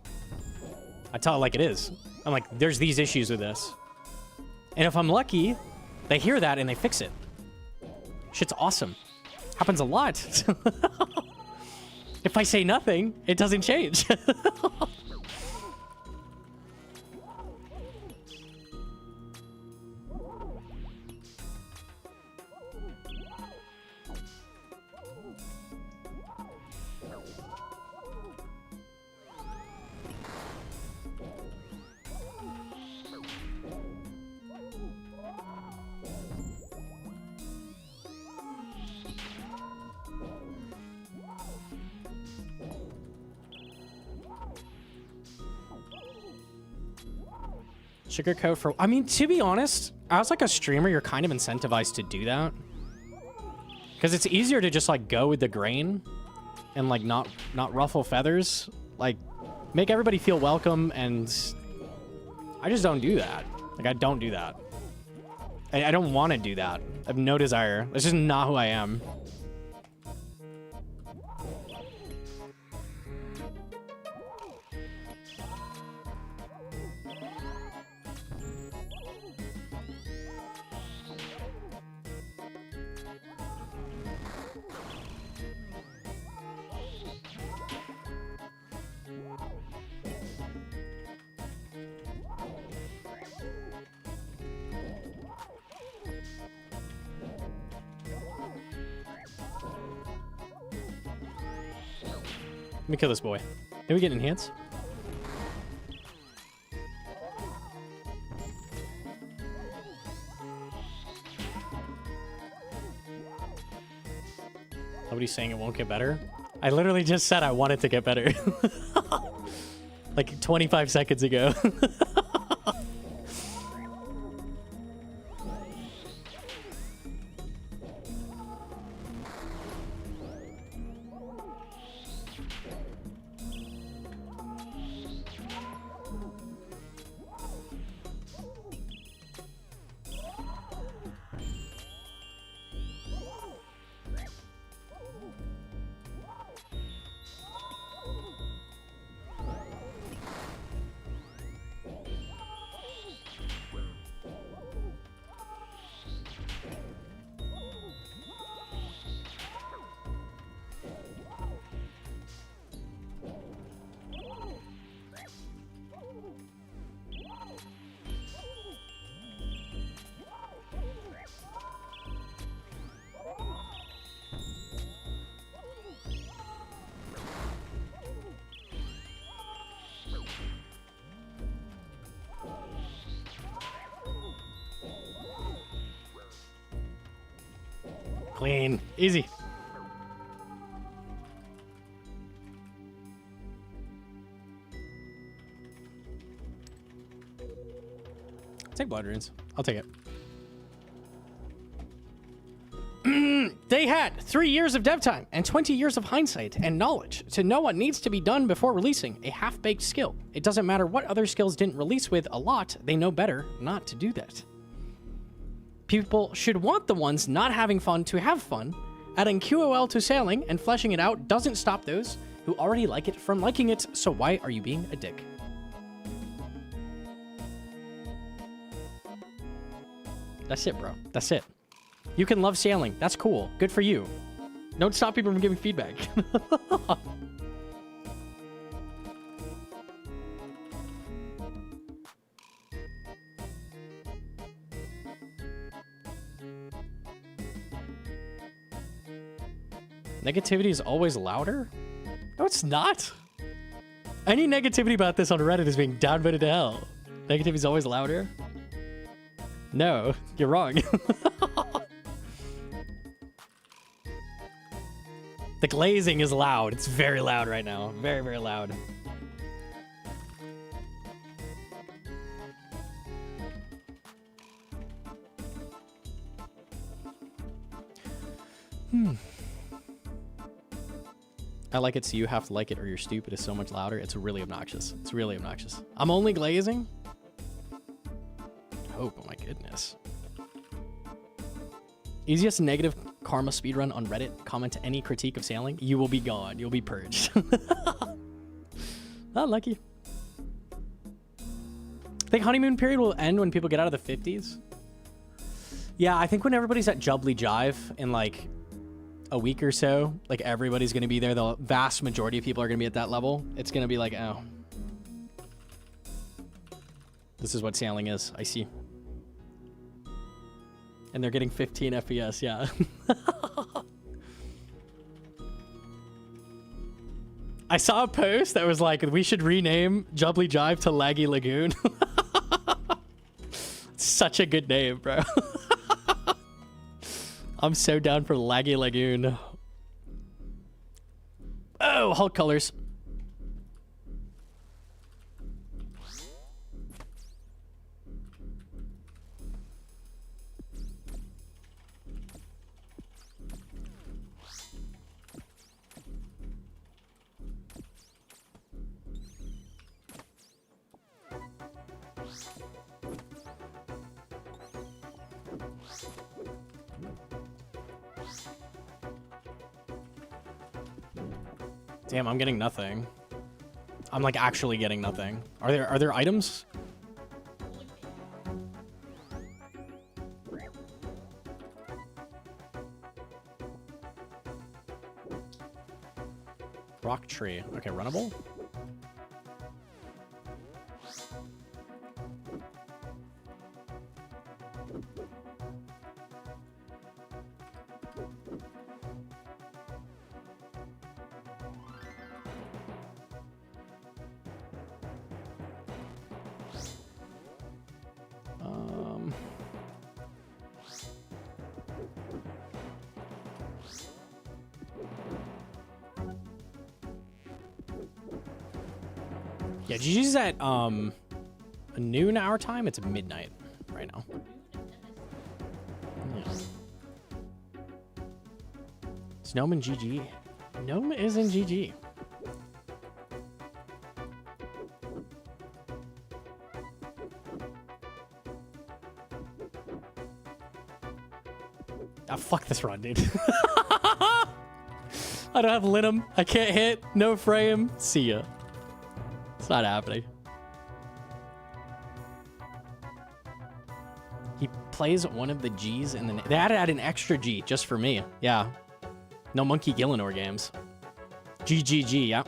Speaker 1: I tell it like it is. I'm like, there's these issues with this. And if I'm lucky, they hear that and they fix it. Shit's awesome. Happens a lot. If I say nothing, it doesn't change. Sugarcoat for... I mean, to be honest, as like a streamer, you're kind of incentivized to do that. Because it's easier to just like go with the grain and like not ruffle feathers. Like, make everybody feel welcome, and I just don't do that. Like, I don't do that. I don't want to do that. I have no desire. That's just not who I am. Let me kill this boy. Can we get enhance? Nobody's saying it won't get better. I literally just said I want it to get better. Like 25 seconds ago. Clean. Easy. Take blood runes. I'll take it. They had 3 years of dev time and 20 years of hindsight and knowledge to know what needs to be done before releasing a half-baked skill. It doesn't matter what other skills didn't release with a lot, they know better not to do that. People should want the ones not having fun to have fun. Adding QOL to sailing and fleshing it out doesn't stop those who already like it from liking it, so why are you being a dick? That's it, bro. That's it. You can love sailing. That's cool. Good for you. Don't stop people from giving feedback. Negativity is always louder? No, it's not. Any negativity about this on Reddit is being downvoted to hell. Negativity is always louder? No, you're wrong. The glazing is loud. It's very loud right now. Very, very loud. I like it, so you have to like it or you're stupid is so much louder. It's really obnoxious. It's really obnoxious. I'm only glazing? Oh my goodness. Easiest negative karma speedrun on Reddit. Comment any critique of sailing. You will be gone. You'll be purged. Not lucky. I think honeymoon period will end when people get out of the 50s. Yeah, I think when everybody's at Jubbly Jive in like a week or so, like everybody's going to be there. The vast majority of people are going to be at that level. It's going to be like, oh. This is what sailing is. I see. And they're getting 15 FPS, yeah. I saw a post that was like, we should rename Jubbly Jive to Laggy Lagoon. Such a good name, bro. I'm so down for Laggy Lagoon. Oh, Hulk colors. Damn, I'm getting nothing. I'm like actually getting nothing. Are there items? Rock tree. Okay, runnable. Yeah, GG's at noon our time. It's midnight right now. Yeah. Is Gnome in GG? Gnome is in GG. Ah, fuck this run, dude. I don't have Linum. I can't hit. No frame. See ya. It's not happening. He plays one of the G's in the... They had to add an extra G just for me. Yeah. Gnomonkey Gillinor games. GGG, yeah.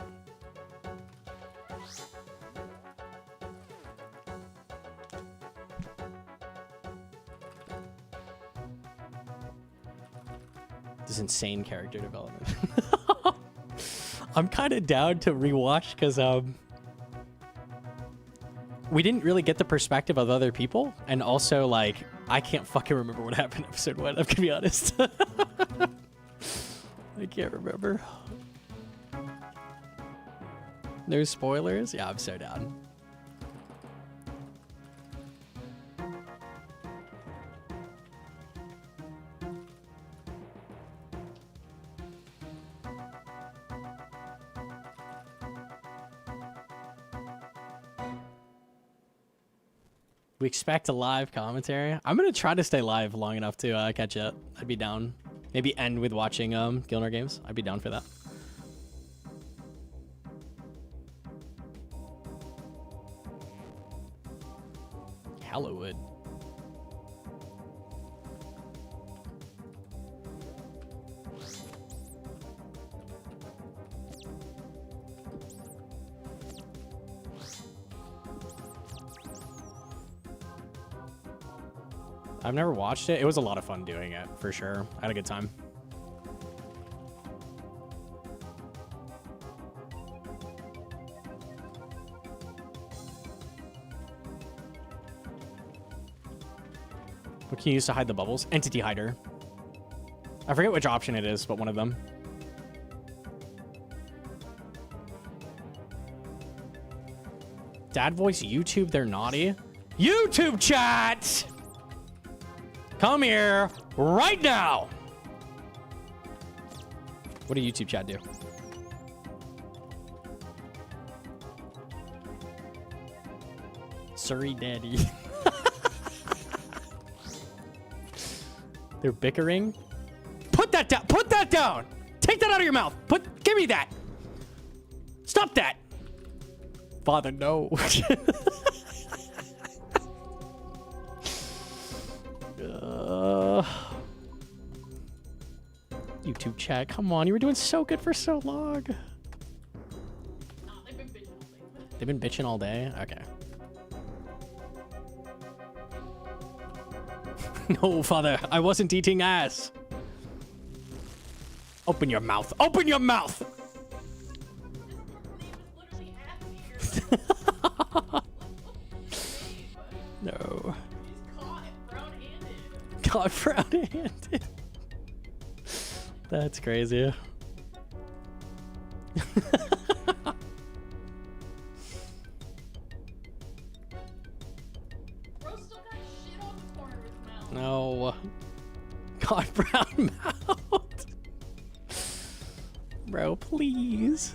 Speaker 1: This insane character development. I'm kind of down to rewatch because we didn't really get the perspective of other people, and also like I can't fucking remember what happened in episode 1. I'm gonna be honest. I can't remember. No spoilers? Yeah, I'm so down. We expect a live commentary. I'm gonna try to stay live long enough to catch it. I'd be down. Maybe end with watching Gilnor games. I'd be down for that. Hallowwood. I've never watched it. It was a lot of fun doing it, for sure. I had a good time. What can you use to hide the bubbles? Entity hider. I forget which option it is, but one of them. Dad voice YouTube, they're naughty. YouTube chat! Come here right now. What do YouTube chat do? Surrey daddy. They're bickering. Put that down. Put that down. Take that out of your mouth. Give me that. Stop that. Father, no. YouTube chat, come on, you were doing so good for so long.
Speaker 2: Nah, they've been bitching all day.
Speaker 1: They've been bitching all day? Okay. No, father, I wasn't eating ass. Open your mouth. Open your mouth!
Speaker 2: His name is literally ass eater.
Speaker 1: No.
Speaker 2: He's caught brown-handed.
Speaker 1: God, brown-handed. That's crazy.
Speaker 2: Bro still got shit on the corner of his mouth.
Speaker 1: No. God, brown mouth. Bro, please.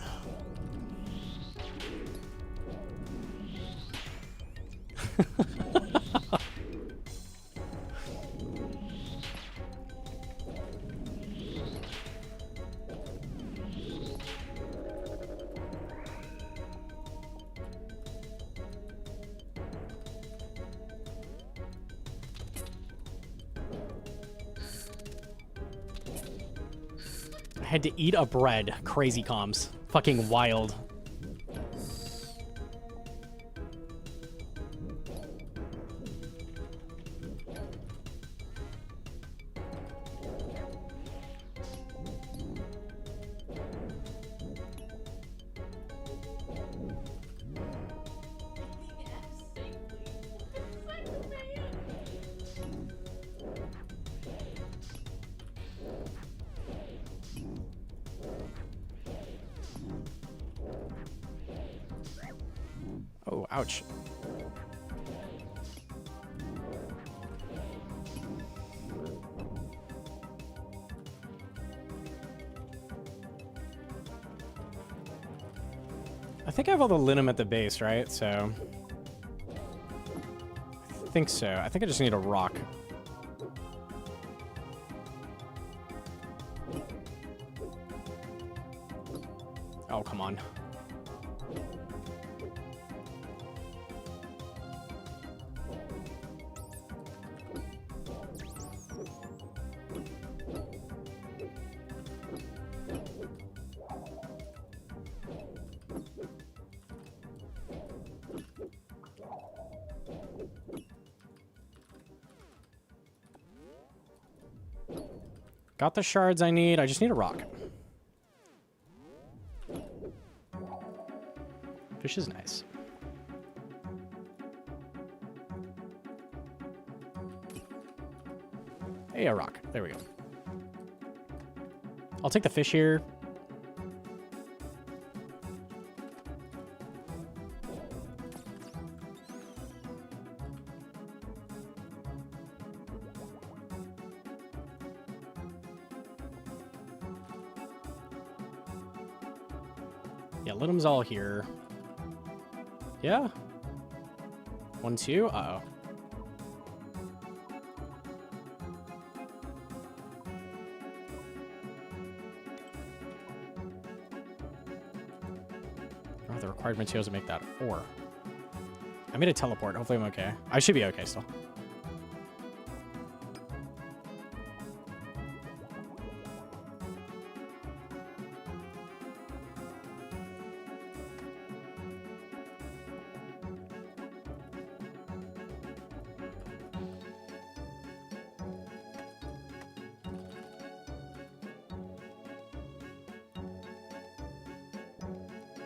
Speaker 1: I had to eat a bread. Crazy comms. Fucking wild. Oh, ouch. I think I have all the linum at the base, right? So... I think so. I think I just need a rock. Oh, come on. Got the shards I need. I just need a rock. Fish is nice. Hey, a rock. There we go. I'll take the fish here. Yeah, Linum's all here. Yeah. 1, 2. Uh-oh. Oh, the required materials to make that ore. I made a teleport. Hopefully I'm okay. I should be okay still.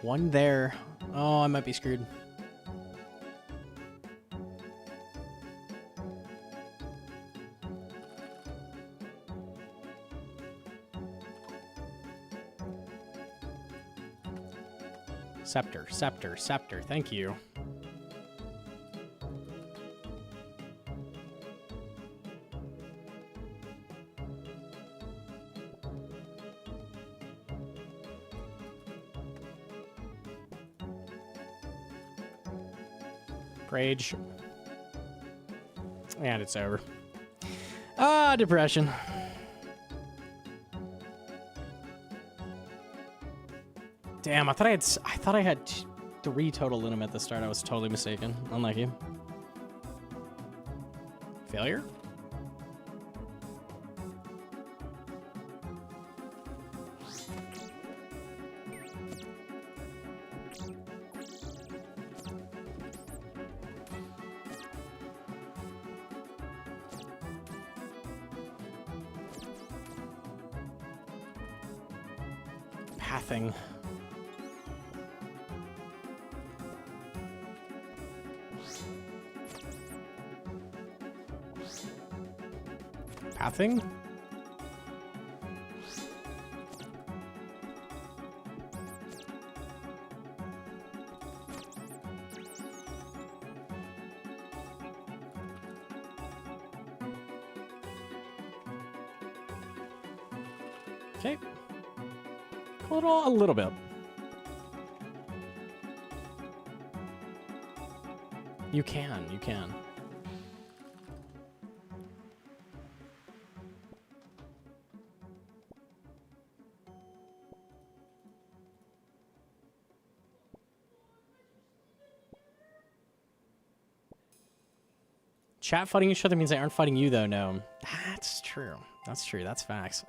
Speaker 1: One there. Oh, I might be screwed. Scepter, scepter, scepter. Thank you. Rage. And it's over. Ah, depression. Damn, I thought I had 3 total linum at the start. I was totally mistaken. Unlucky. Failure? Pathing. Pathing? Okay. A little bit. You can. Chat fighting each other means they aren't fighting you, though, no. That's true. That's true. That's facts.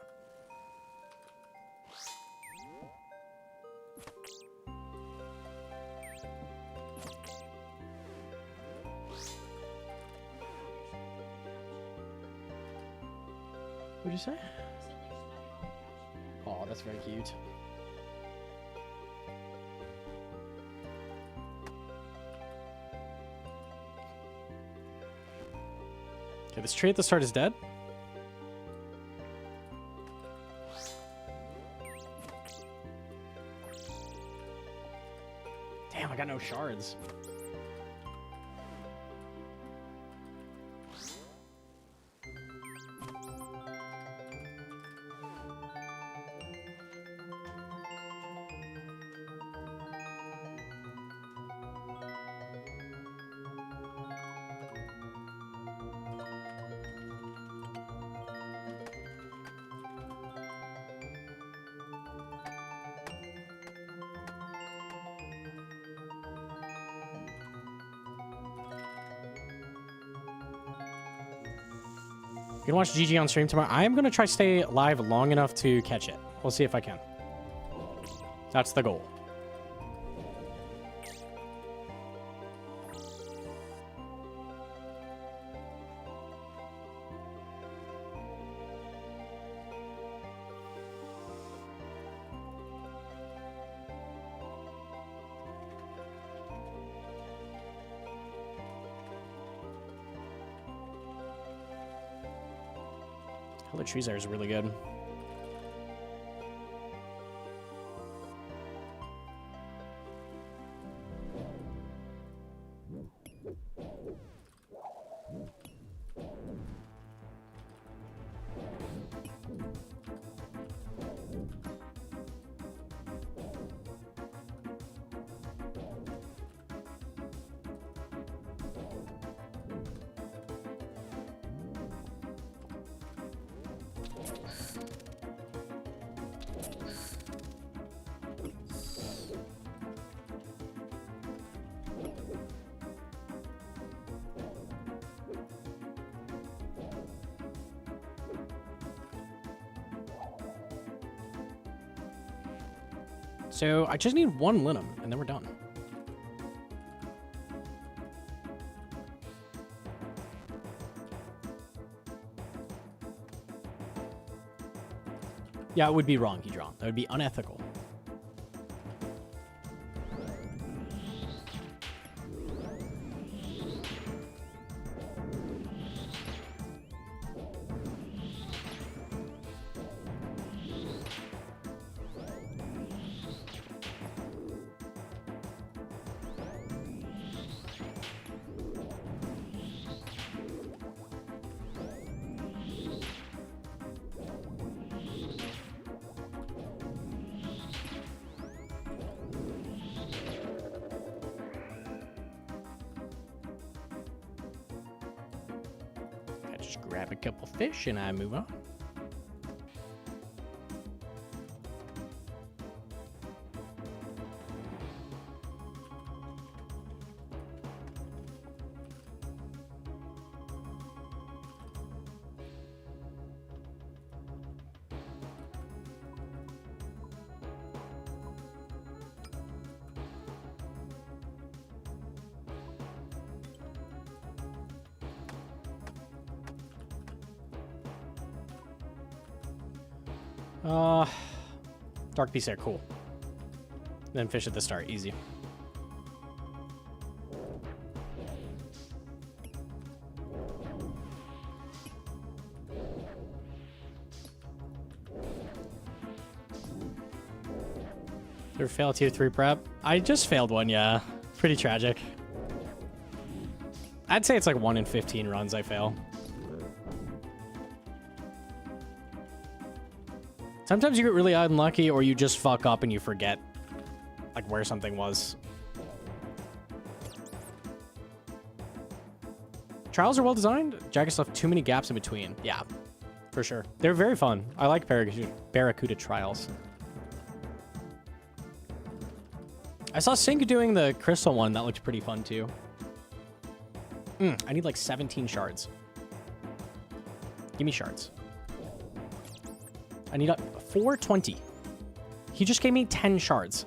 Speaker 1: What'd you say?
Speaker 2: I said they just met you on the couch.
Speaker 1: Oh, that's very cute. Okay, this tree at the start is dead. Damn, I got no shards. You can watch GG on stream tomorrow. I am going to try to stay live long enough to catch it. We'll see if I can. That's the goal. All the trees there is really good. So I just need one linum, and then we're done. Yeah, it would be wrong, Hedron. That would be unethical. Just grab a couple fish and I move on. Dark Beast there, cool. Then fish at the start, easy. Ever fail tier 3 prep? I just failed one, yeah. Pretty tragic. I'd say it's like 1 in 15 runs I fail. Sometimes you get really unlucky or you just fuck up and you forget like where something was. Trials are well designed. Jackets left too many gaps in between. Yeah, for sure. They're very fun. I like Barracuda trials. I saw Sink doing the crystal one. That looked pretty fun too. I need like 17 shards. Give me shards. I need 420. He just gave me 10 shards.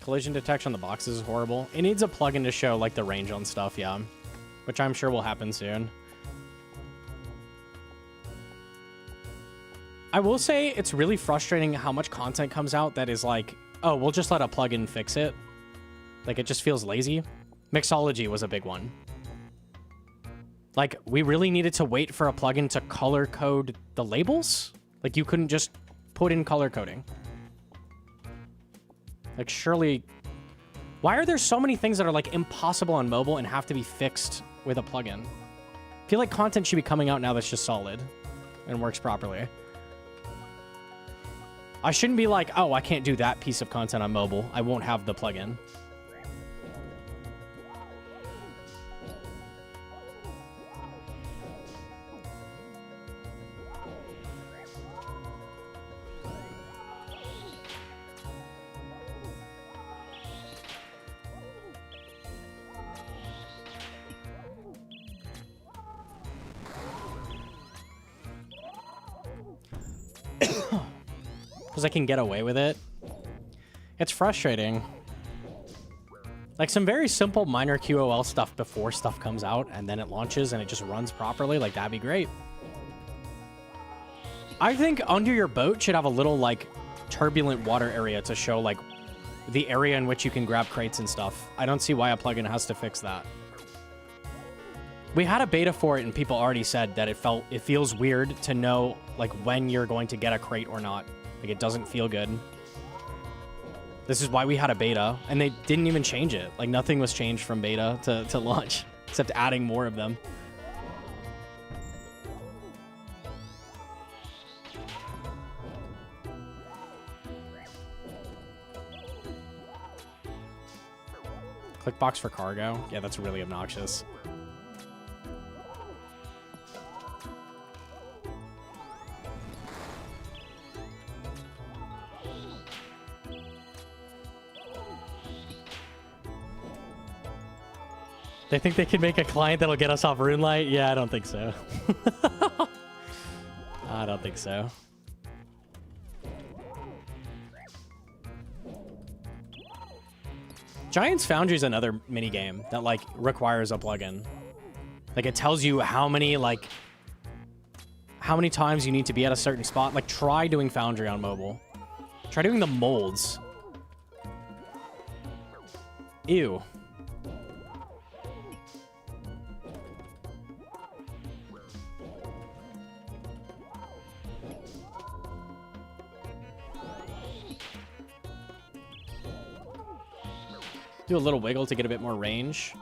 Speaker 1: Collision detection on the boxes is horrible. It needs a plugin to show like the range on stuff, yeah. Which I'm sure will happen soon. I will say it's really frustrating how much content comes out that is like, oh, we'll just let a plugin fix it. Like, it just feels lazy. Mixology was a big one. Like, we really needed to wait for a plugin to color code the labels? Like, you couldn't just put in color coding. Like, surely... Why are there so many things that are, like, impossible on mobile and have to be fixed with a plugin? I feel like content should be coming out now that's just solid and works properly. I shouldn't be like, oh, I can't do that piece of content on mobile. I won't have the plugin. Because I can get away with it. It's frustrating. Like some very simple minor QOL stuff before stuff comes out and then it launches and it just runs properly, like that'd be great. I think under your boat should have a little like turbulent water area to show like the area in which you can grab crates and stuff. I don't see why a plugin has to fix that. We had a beta for it and people already said that it feels weird to know like when you're going to get a crate or not. Like it doesn't feel good. This is why we had a beta and they didn't even change it. Like nothing was changed from beta to launch except adding more of them. Clickbox for cargo? Yeah, that's really obnoxious. They think they can make a client that'll get us off RuneLight? Yeah, I don't think so. I don't think so. Giant's Foundry is another mini game that like requires a plugin. Like it tells you how many times you need to be at a certain spot. Like try doing Foundry on mobile. Try doing the molds. Ew. Do a little wiggle to get a bit more range.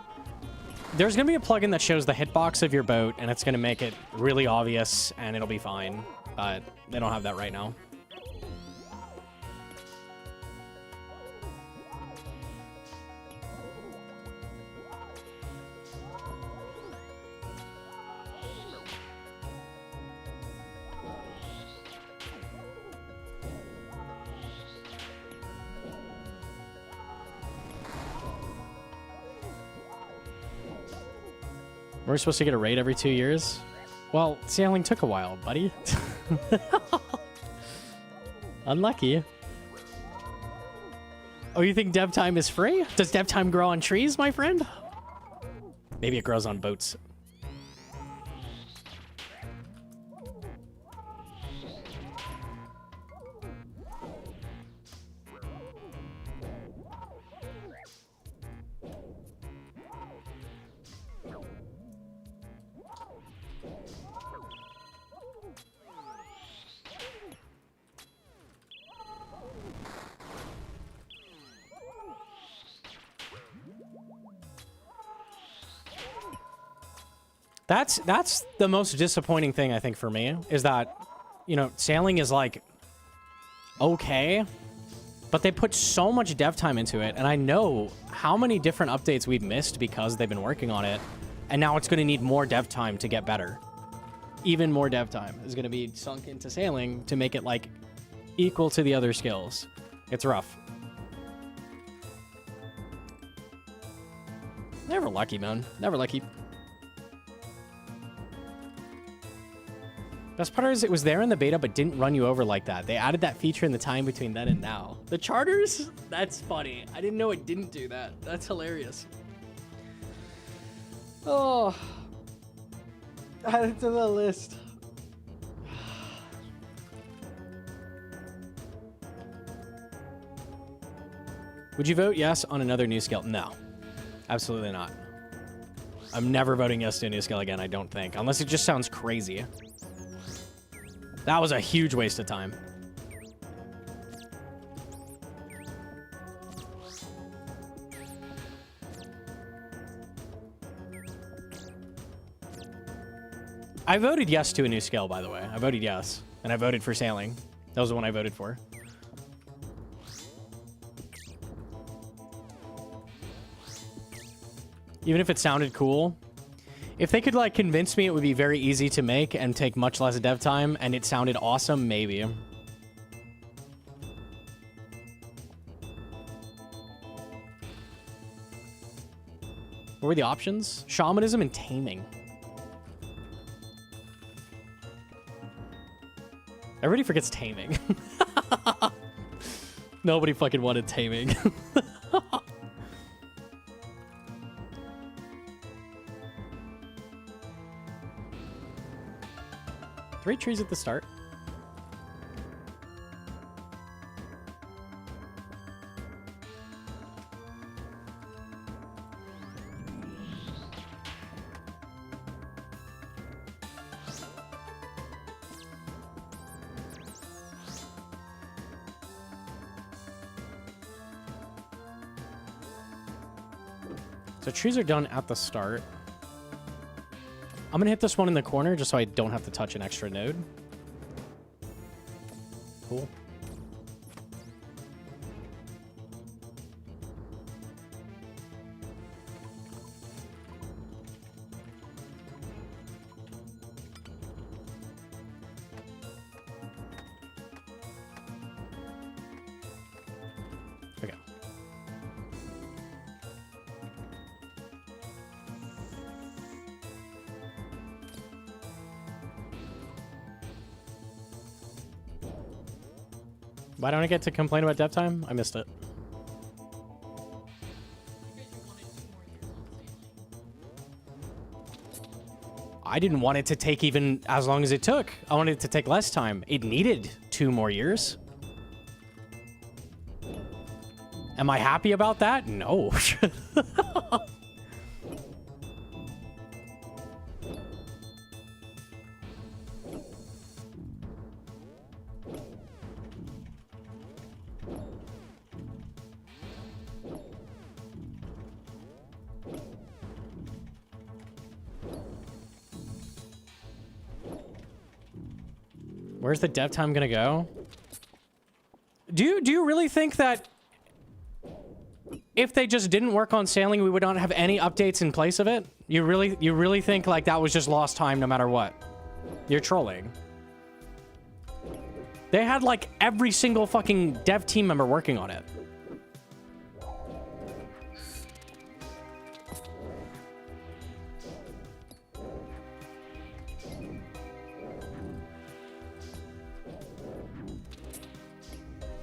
Speaker 1: There's going to be a plugin that shows the hitbox of your boat, and it's going to make it really obvious, and it'll be fine. But they don't have that right now. We're supposed to get a raid every 2 years? Well, sailing took a while, buddy. Unlucky. Oh, you think dev time is free? Does dev time grow on trees, my friend? Maybe it grows on boats. That's the most disappointing thing, I think, for me, is that, you know, sailing is, like, okay, but they put so much dev time into it, and I know how many different updates we've missed because they've been working on it, and now it's going to need more dev time to get better. Even more dev time is going to be sunk into sailing to make it, like, equal to the other skills. It's rough. Never lucky, man. Never lucky. Best part is it was there in the beta, but didn't run you over like that. They added that feature in the time between then and now. The charters? That's funny. I didn't know it didn't do that. That's hilarious. Oh. Add it to the list. Would you vote yes on another new scale? No. Absolutely not. I'm never voting yes to a new scale again, I don't think. Unless it just sounds crazy. That was a huge waste of time. I voted yes to a new scale, by the way. I voted yes. And I voted for sailing. That was the one I voted for. Even if it sounded cool. If they could, like, convince me it would be very easy to make and take much less dev time, and it sounded awesome, maybe. What were the options? Shamanism and taming. Everybody forgets taming. Nobody fucking wanted taming. 3 trees at the start. So trees are done at the start. I'm gonna hit this one in the corner just so I don't have to touch an extra node. Cool. Okay. Why don't I get to complain about dev time? I missed it. I didn't want it to take even as long as it took. I wanted it to take less time. It needed 2 more years. Am I happy about that? No. Where's the dev time gonna go? Do you really think that if they just didn't work on sailing, we would not have any updates in place of it? You really think like that was just lost time no matter what? You're trolling. They had like every single fucking dev team member working on it.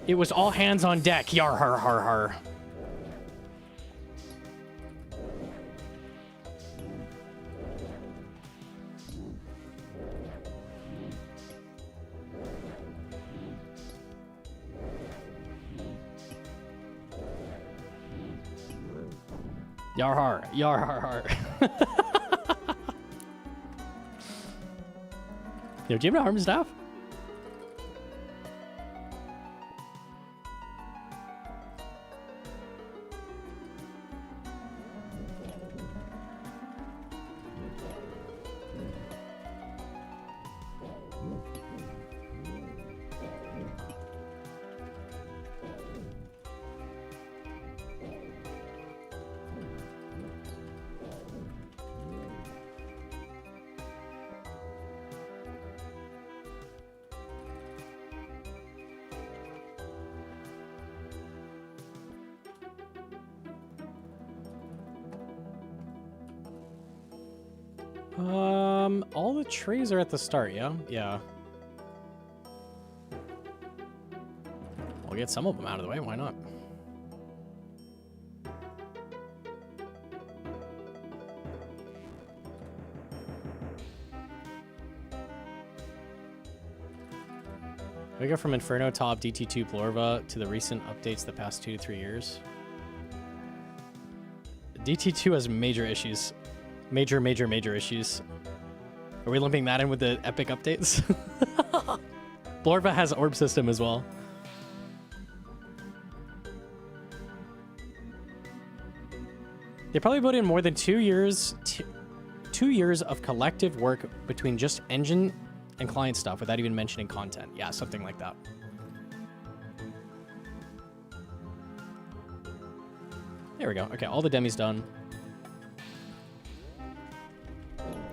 Speaker 1: It was all hands on deck. Yar har har har. Yar har. Yar har har. Yo, do you have no harm staff? All the trees are at the start, yeah? Yeah. We'll get some of them out of the way, why not? We go from Inferno top DT2 Plorva to the recent updates the past 2 to 3 years. DT2 has major issues. Major issues. Are we lumping that in with the epic updates? Plorva has orb system as well. They probably put in more than 2 years, 2 years of collective work between just engine and client stuff without even mentioning content. Yeah, something like that. There we go. Okay, all the demis done.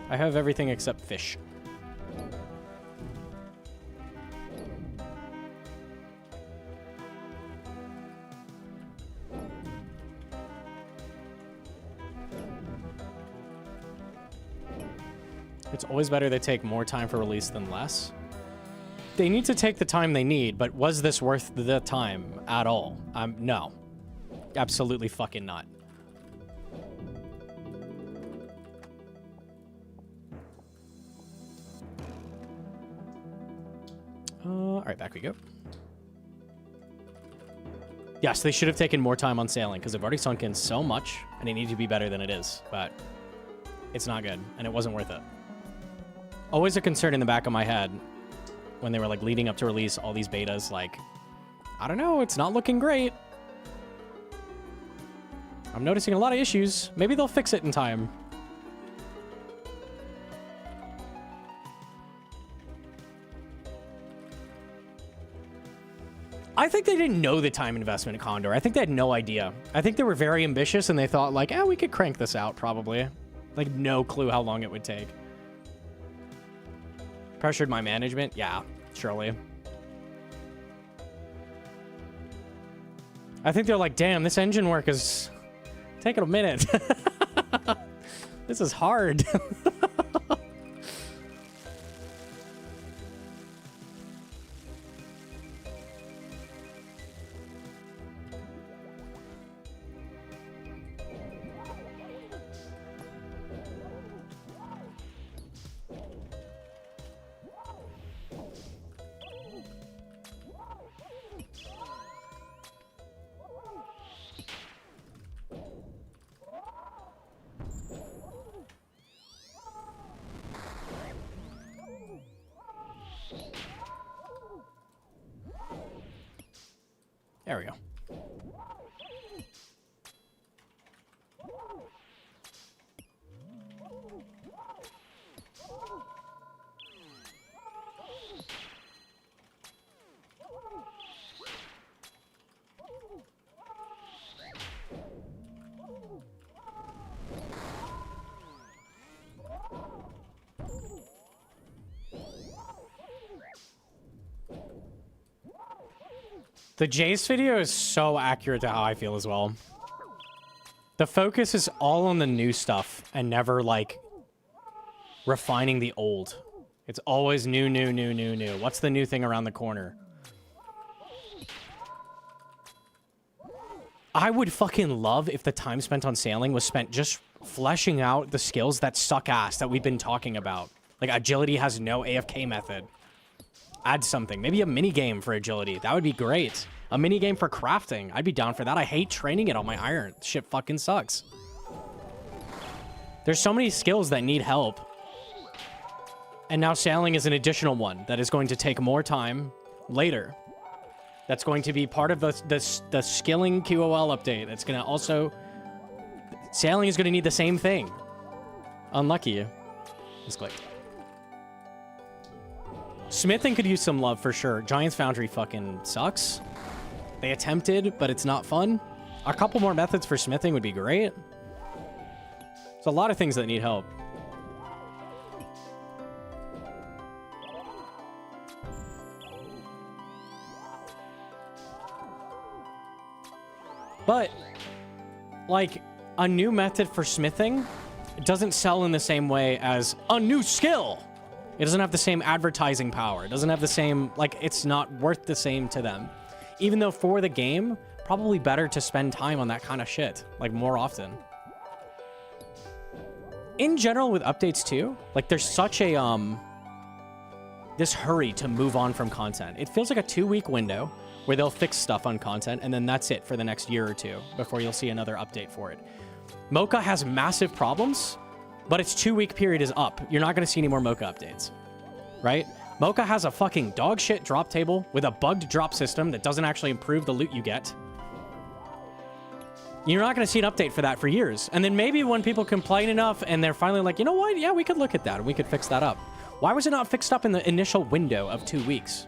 Speaker 1: I have everything except fish. It's always better they take more time for release than less. They need to take the time they need, but was this worth the time at all? No. Absolutely fucking not. Alright, back we go. Yes, they should have taken more time on sailing, because they've already sunk in so much, and it needed to be better than it is, but it's not good, and it wasn't worth it. Always a concern in the back of my head when they were like leading up to release all these betas, like, I don't know, it's not looking great. I'm noticing a lot of issues. Maybe they'll fix it in time. I think they didn't know the time investment in Condor. I think they had no idea. I think they were very ambitious and they thought like, we could crank this out probably. Like no clue how long it would take. Pressured my management? Yeah, surely. I think they're like, damn, this engine work is taking a minute. This is hard. There we go. The Jace video is so accurate to how I feel as well. The focus is all on the new stuff and never, like, refining the old. It's always new. What's the new thing around the corner? I would fucking love if the time spent on sailing was spent just fleshing out the skills that suck ass that we've been talking about. Like, agility has no AFK method. Add something. Maybe a mini game for agility. That would be great. A mini game for crafting. I'd be down for that. I hate training it on my iron. Shit fucking sucks. There's so many skills that need help. And now sailing is an additional one that is going to take more time later. That's going to be part of the skilling QOL update. That's going to also... Sailing is going to need the same thing. Unlucky. Just click. Smithing could use some love for sure. Giant's Foundry fucking sucks. They attempted, but it's not fun. A couple more methods for smithing would be great. There's a lot of things that need help. But, like, a new method for smithing It doesn't sell in the same way as a new skill. It doesn't have the same advertising power. It doesn't have the same, like, it's not worth the same to them. Even though for the game, probably better to spend time on that kind of shit, like, more often. In general, with updates too, like, there's such a, this hurry to move on from content. It feels like a 2-week window where they'll fix stuff on content, and then that's it for the next year or two before you'll see another update for it. Mocha has massive problems, but its 2-week period is up. You're not going to see any more Mocha updates, right? Mocha has a fucking dog shit drop table with a bugged drop system that doesn't actually improve the loot you get. You're not going to see an update for that for years. And then maybe when people complain enough and they're finally like, you know what? Yeah, we could look at that and we could fix that up. Why was it not fixed up in the initial window of 2 weeks?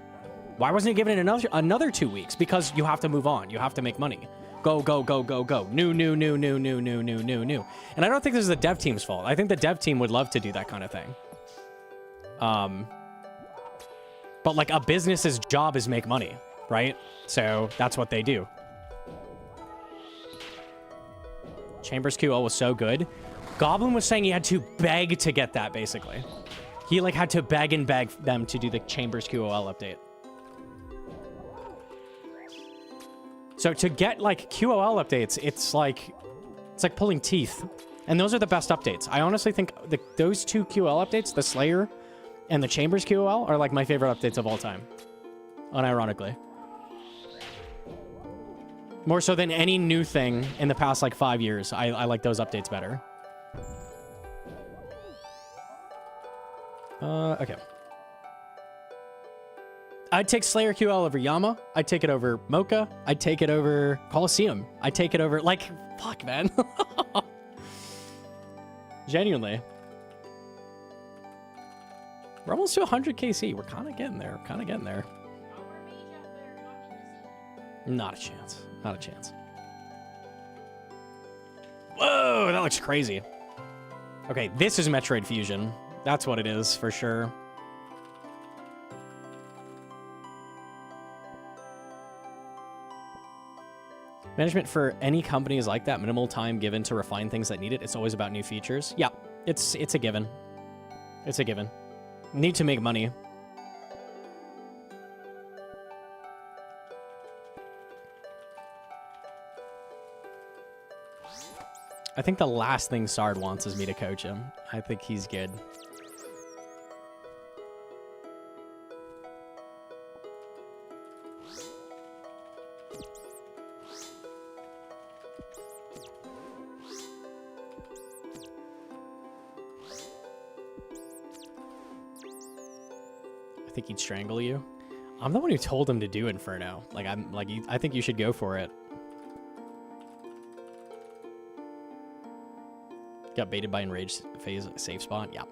Speaker 1: Why wasn't it given another 2 weeks? Because you have to move on. You have to make money. Go, go, go, go, go. New. And I don't think this is the dev team's fault. I think the dev team would love to do that kind of thing. But like a business's job is make money, right? So that's what they do. Chambers QL was so good. Goblin was saying he had to beg to get that, basically. He like had to beg them to do the Chambers QOL update. So to get like QOL updates, it's like pulling teeth. And those are the best updates. I honestly think those two QOL updates, the Slayer and the Chambers QOL, are like my favorite updates of all time. Unironically. More so than any new thing in the past like 5 years. I like those updates better. Okay. I'd take Slayer QL over Yama. I'd take it over Mocha. I'd take it over Coliseum. I'd take it over, like, fuck, man. Genuinely. We're almost to 100 KC. We're kind of getting there. Not a chance. Not a chance. Whoa, that looks crazy. Okay, this is Metroid Fusion. That's what it is, for sure. Management for any company is like that. Minimal time given to refine things that need it. It's always about new features. Yeah, it's a given. It's a given. Need to make money. I think the last thing Sard wants is me to coach him. I think he's good. I think he'd strangle you. I'm the one who told him to do Inferno. Like, I think you should go for it. Got baited by enraged phase safe spot. Yeah.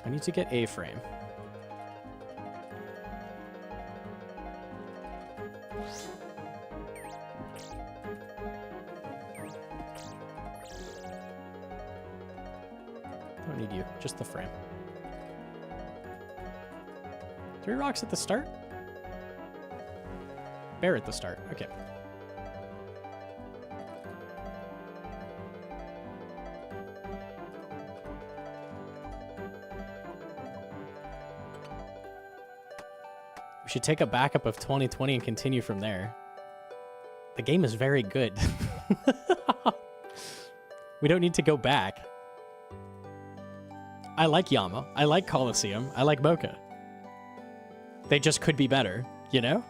Speaker 1: I need to get a frame. Don't need you, just the frame. 3 rocks at the start? Bear at the start. Okay. We should take a backup of 2020 and continue from there. The game is very good. We don't need to go back. I like Yama. I like Coliseum. I like Mocha. They just could be better, you know?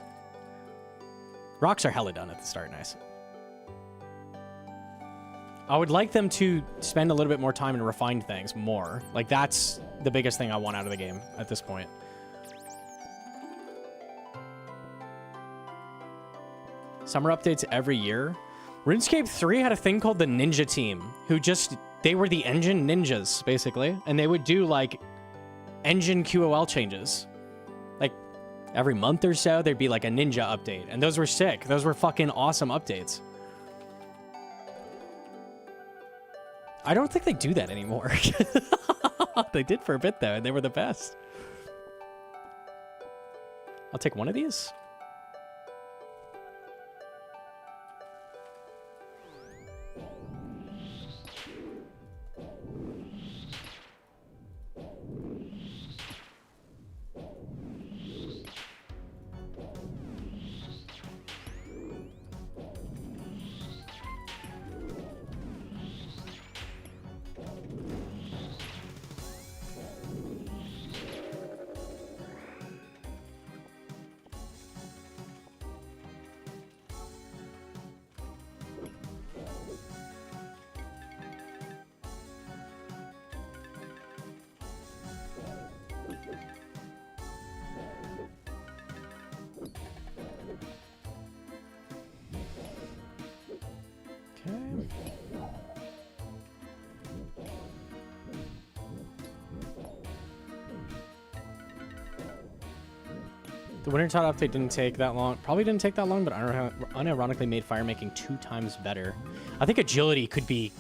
Speaker 1: Rocks are hella done at the start, nice. I would like them to spend a little bit more time and refine things more. Like, that's the biggest thing I want out of the game at this point. Summer updates every year. RuneScape 3 had a thing called the Ninja Team, who they were the engine ninjas, basically. And they would do, like, engine QOL changes. Like, every month or so, there'd be, like, a ninja update. And those were sick. Those were fucking awesome updates. I don't think they do that anymore. They did for a bit, though, and they were the best. I'll take one of these. The Wintertide update didn't take that long. Probably didn't take that long, but unironically made fire making 2 times better. I think agility could be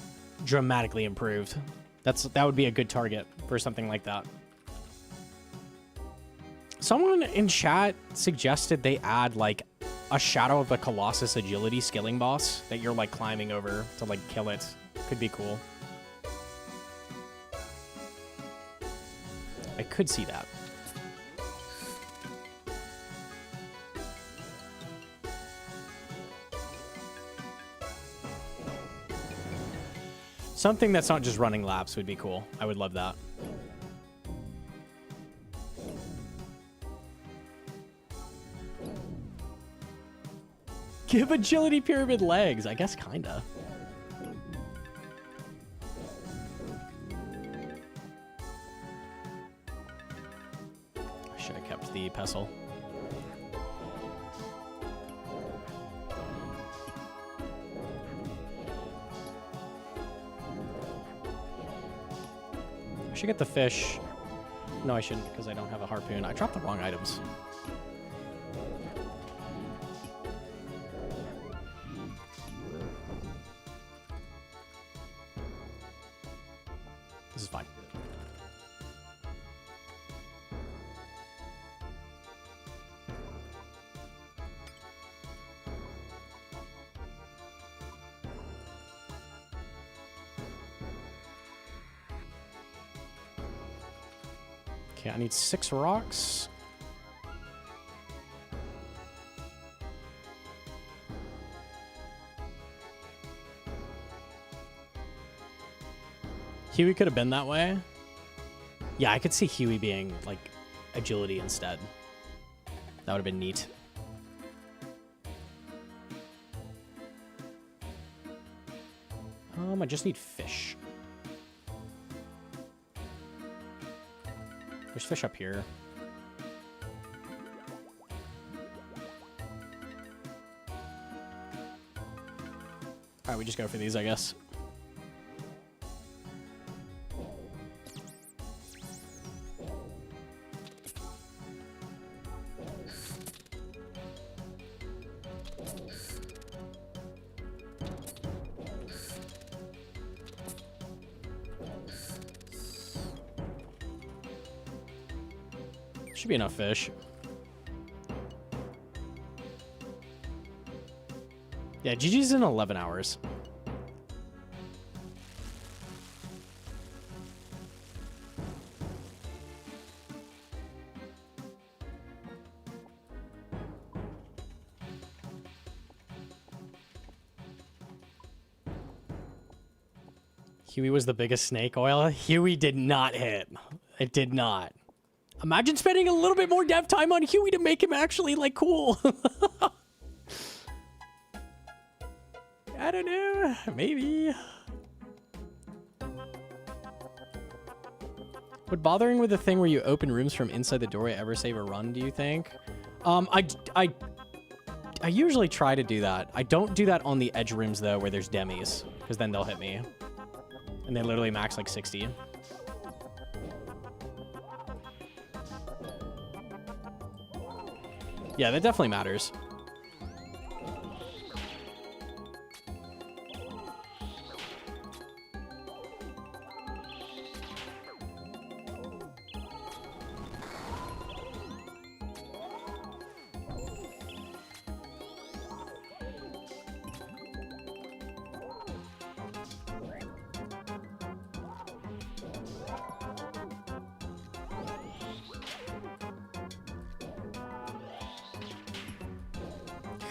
Speaker 1: dramatically improved. That would be a good target for something like that. Someone in chat suggested they add like a Shadow of the Colossus agility skilling boss that you're like climbing over to like kill it. Could be cool. I could see that. Something that's not just running laps would be cool. I would love that. Give agility pyramid legs. I guess kinda. I should have kept the pestle. I should get the fish. No, I shouldn't, because I don't have a harpoon. I dropped the wrong items. This is fine. Okay, I need 6 rocks. Huey could have been that way. Yeah, I could see Huey being, like, agility instead. That would have been neat. I just need fish. There's fish up here. Alright, we just go for these, I guess. Should be enough fish. Yeah, GG's in 11 hours. Huey was the biggest snake oil. Huey did not hit. It did not. Imagine spending a little bit more dev time on Huey to make him actually, like, cool. I don't know. Maybe. Would bothering with the thing where you open rooms from inside the doorway ever save a run, do you think? I usually try to do that. I don't do that on the edge rooms, though, where there's demis, because then they'll hit me. And they literally max, like, 60. Yeah, that definitely matters.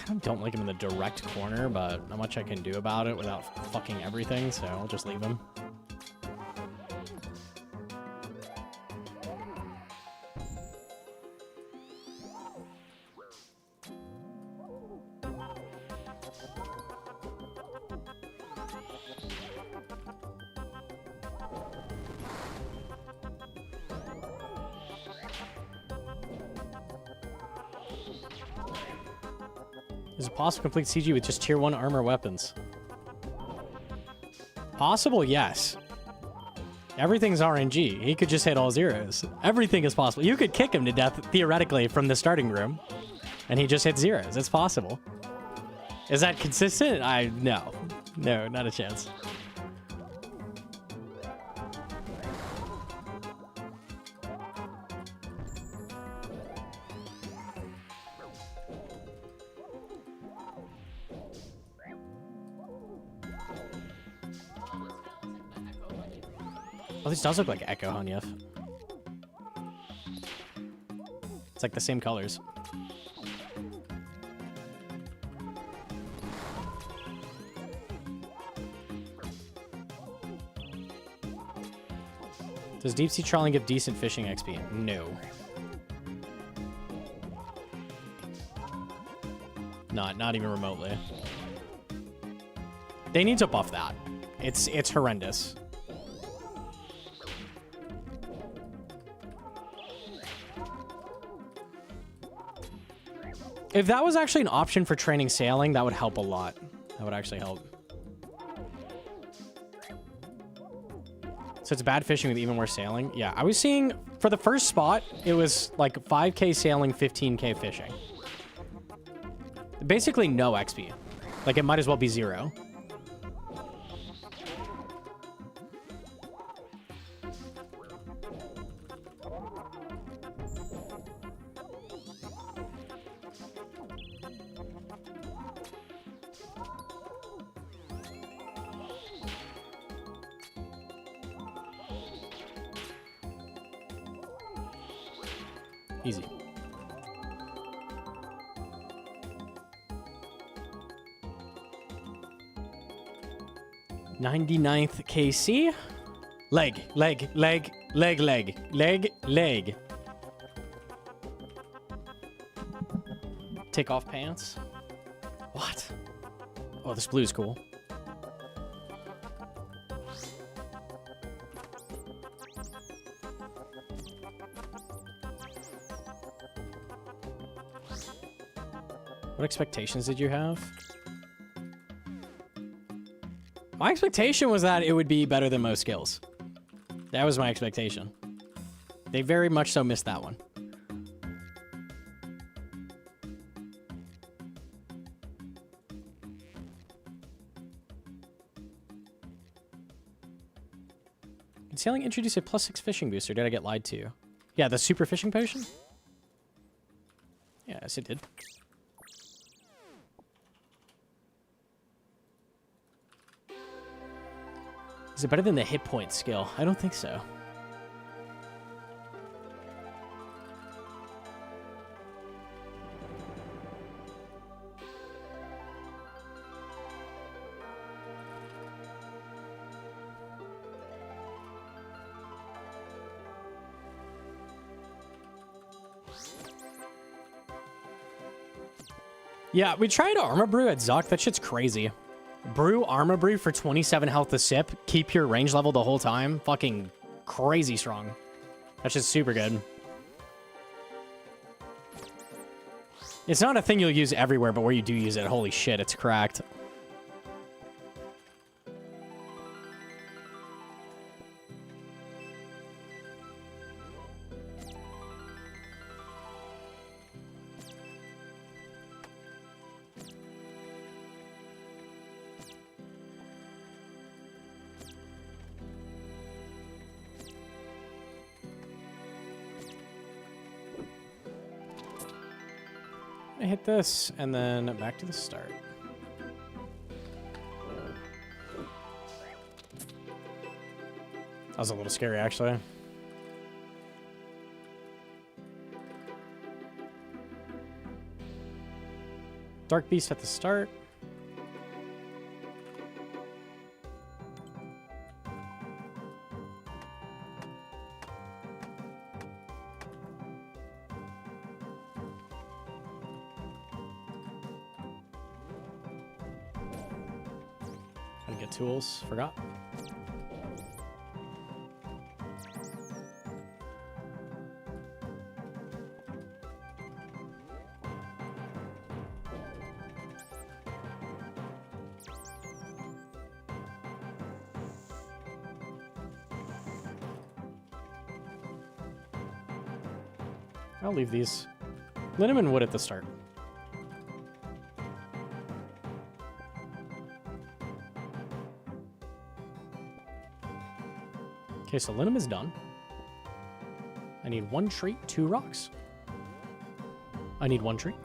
Speaker 1: kind of don't like him in the direct corner, but not much I can do about it without fucking everything, so I'll just leave him. Is it possible to complete CG with just tier 1 armor weapons? Possible, yes. Everything's RNG. He could just hit all zeros. Everything is possible. You could kick him to death, theoretically, from the starting room, and he just hit zeros. It's possible. Is that consistent? No. No, not a chance. Oh, this does look like Echo Honyef. It's like the same colors. Does deep sea trawling give decent fishing XP? No. Not even remotely. They need to buff that. It's horrendous. If that was actually an option for training sailing, that would help a lot. That would actually help. So it's bad fishing with even worse sailing? Yeah, I was seeing, for the first spot, it was like 5k sailing, 15k fishing. Basically no XP. Like, it might as well be 0. Easy. '99th KC. Leg. Take off pants. What? Oh, this blue is cool. What expectations did you have? My expectation was that it would be better than most skills. That was my expectation. They very much so missed that one. Did sailing introduce a +6 fishing booster? Did I get lied to? Yeah, the super fishing potion? Yes, it did. Is it better than the hit point skill? I don't think so. Yeah, we tried Armor Brew at Zuck. That shit's crazy. Brew Armor Brew for 27 health a sip. Keep your range level the whole time. Fucking crazy strong. That's just super good. It's not a thing you'll use everywhere, but where you do use it, holy shit, it's cracked. I hit this, and then back to the start. That was a little scary, actually. Dark Beast at the start. Gotta get tools. Forgot. I'll leave these. Linneman wood at the start. Okay, so Linneman is done. I need 1 tree, 2 rocks. I need 1 tree.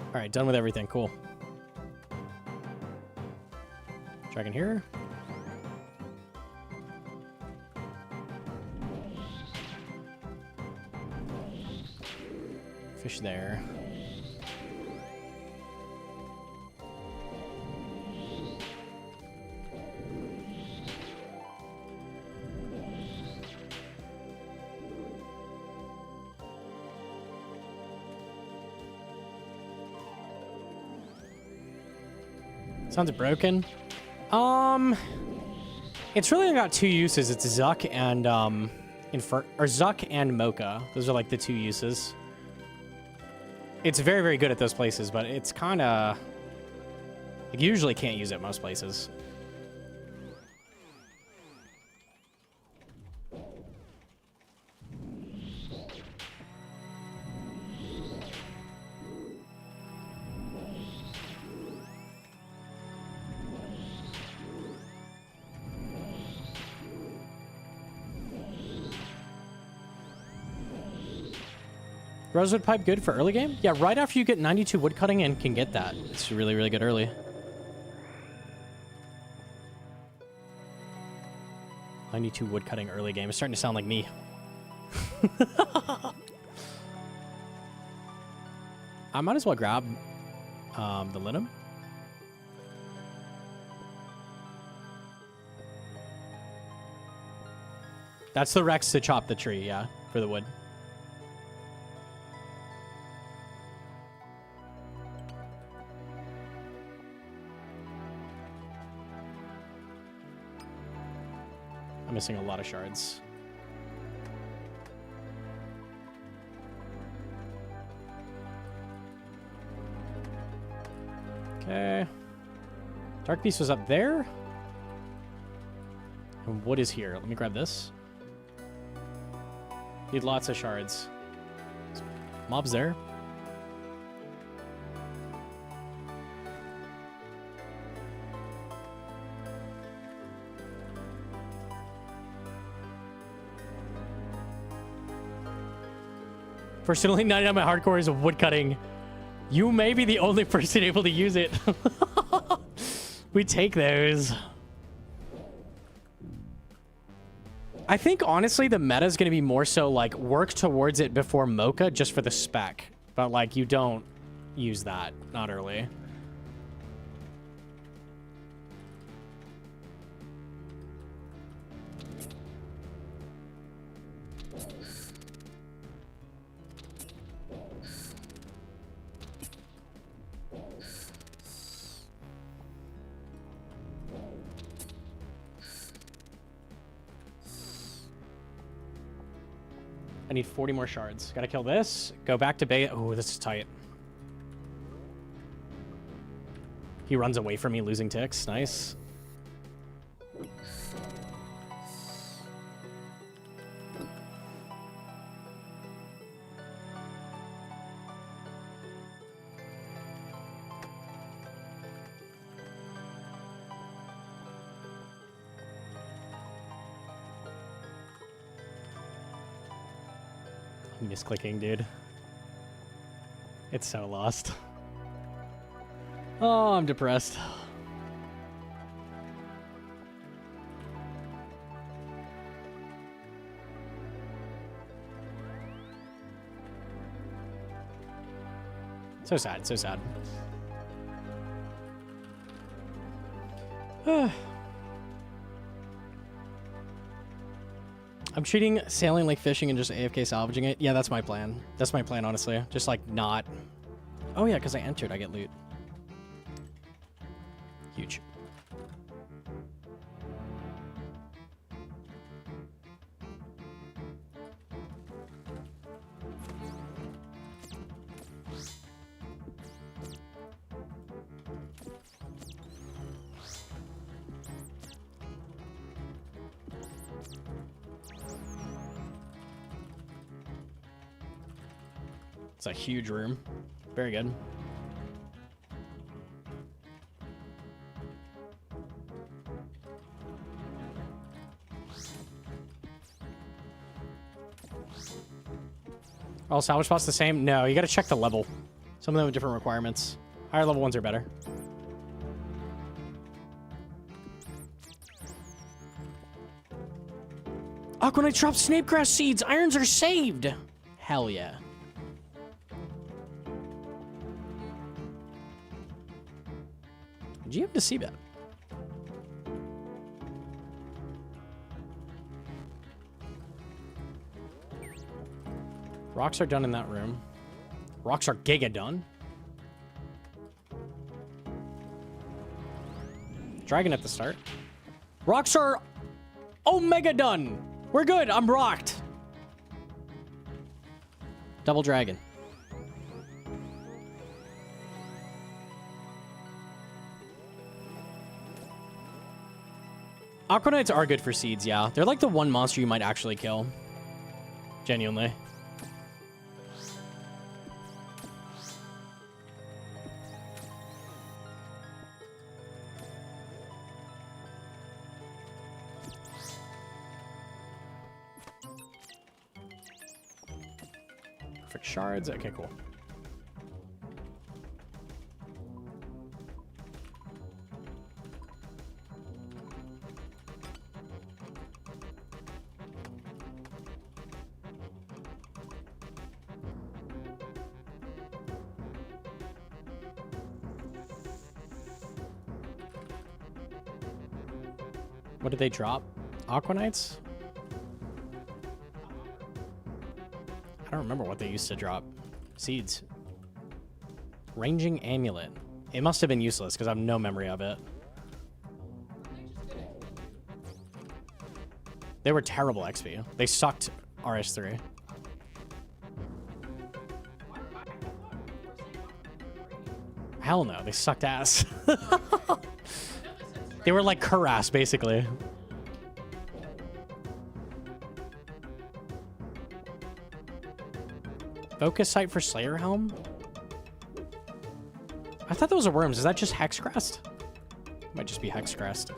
Speaker 1: All right, done with everything. Cool. Dragon here. Fish there. Sounds broken. It's really got 2 uses. It's Zuck and Zuck and Mocha. Those are like the 2 uses. It's very, very good at those places, but it's kind of like, you usually can't use it most places. Rosewood pipe good for early game? Yeah, right after you get 92 woodcutting and can get that. It's really, really good early. 92 woodcutting early game. It's starting to sound like me. I might as well grab the linum. That's the Rex to chop the tree, yeah, for the wood. I'm missing a lot of shards. Okay. Dark Beast was up there. And wood is here. Let me grab this. Need lots of shards. Mob's there. Personally, 99 my hardcore is woodcutting. You may be the only person able to use it. We take those. I think, honestly, the meta is going to be more so, like, work towards it before Mocha just for the spec. But, like, you don't use that. Not early. I need 40 more shards. Gotta kill this. Go back to Bay. Oh, this is tight. He runs away from me, losing ticks. Nice. Misclicking, dude. It's so lost. Oh, I'm depressed. So sad, so sad. I'm treating sailing like fishing and just AFK salvaging it. Yeah, that's my plan. That's my plan, honestly. Just like not... Oh yeah, because I entered, I get loot. Huge. It's a huge room. Very good. Oh, salvage spot's the same? No, you gotta check the level. Some of them have different requirements. Higher level ones are better. Aquanite dropped snapegrass seeds! Irons are saved! Hell yeah. Did you have to see that? Rocks are done in that room. Rocks are giga done. Dragon at the start. Rocks are omega done. We're good. I'm rocked. Double dragon. Aquanites are good for seeds, yeah. They're like the one monster you might actually kill. Genuinely. Perfect shards. Okay, cool. What did they drop? Aquanites? I don't remember what they used to drop. Seeds. Ranging amulet. It must have been useless because I have no memory of it. They were terrible XP. They sucked RS3. Hell no, they sucked ass. They were like Kuras, basically. Focus site for Slayer Helm? I thought those were worms. Is that just Hexcrest? Might just be Hexcrest.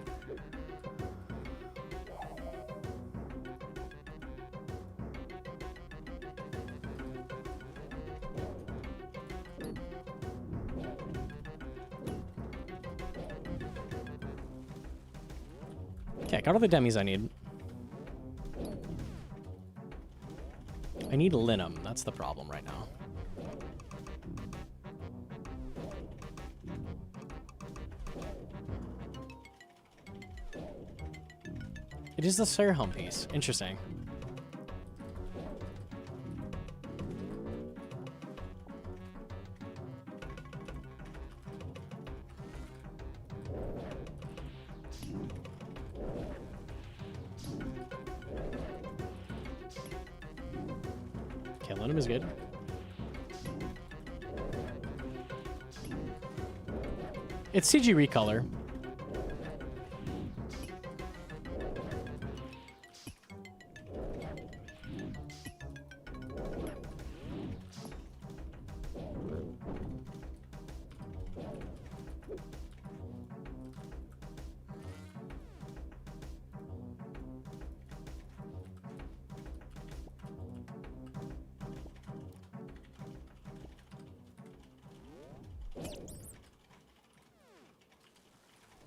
Speaker 1: Okay, got all the demis I need. I need linum. That's the problem right now. It is the Slayer Helm piece. Interesting. Okay, linum is good. It's CG recolor.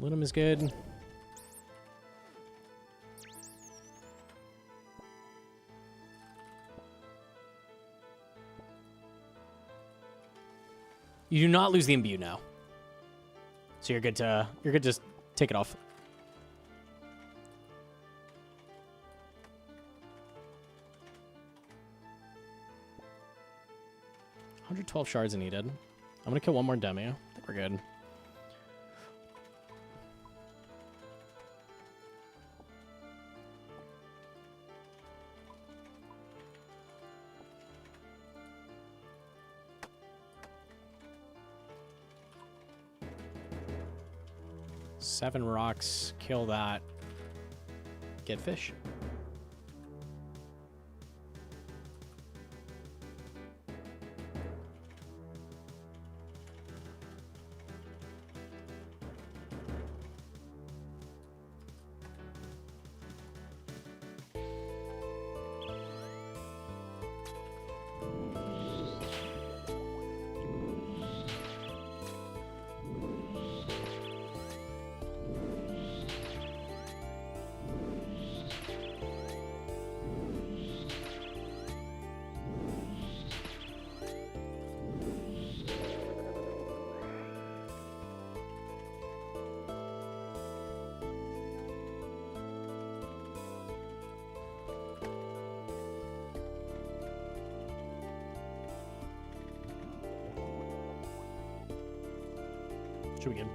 Speaker 1: Aluminum is good. You do not lose the imbue now. So you're good to just take it off. $112 shards needed. I'm gonna kill one more demi. I think we're good. Seven rocks, kill that, get fish. Should we get?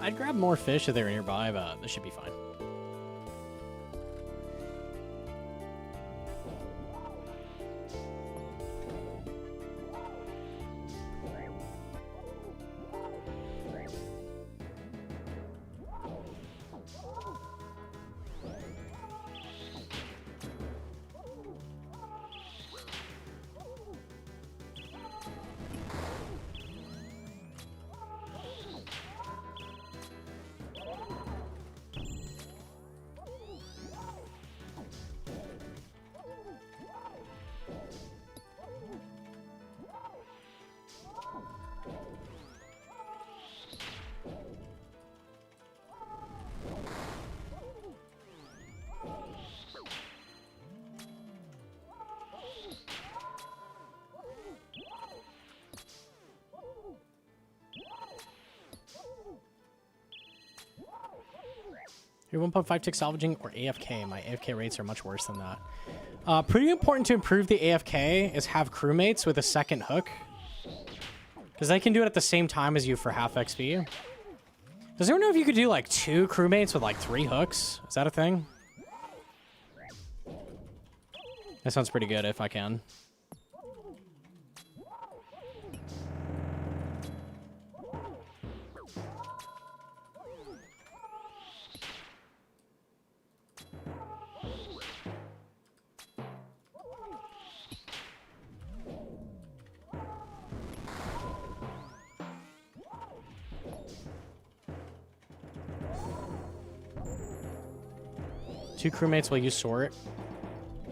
Speaker 1: I'd grab more fish if they were nearby, but this should be fine. You're 1.5 tick salvaging or AFK. My AFK rates are much worse than that. Pretty important to improve the AFK is have crewmates with a second hook. Because they can do it at the same time as you for half XP. Does anyone know if you could do like 2 crewmates with like 3 hooks? Is that a thing? That sounds pretty good if I can. Two crewmates while you sort.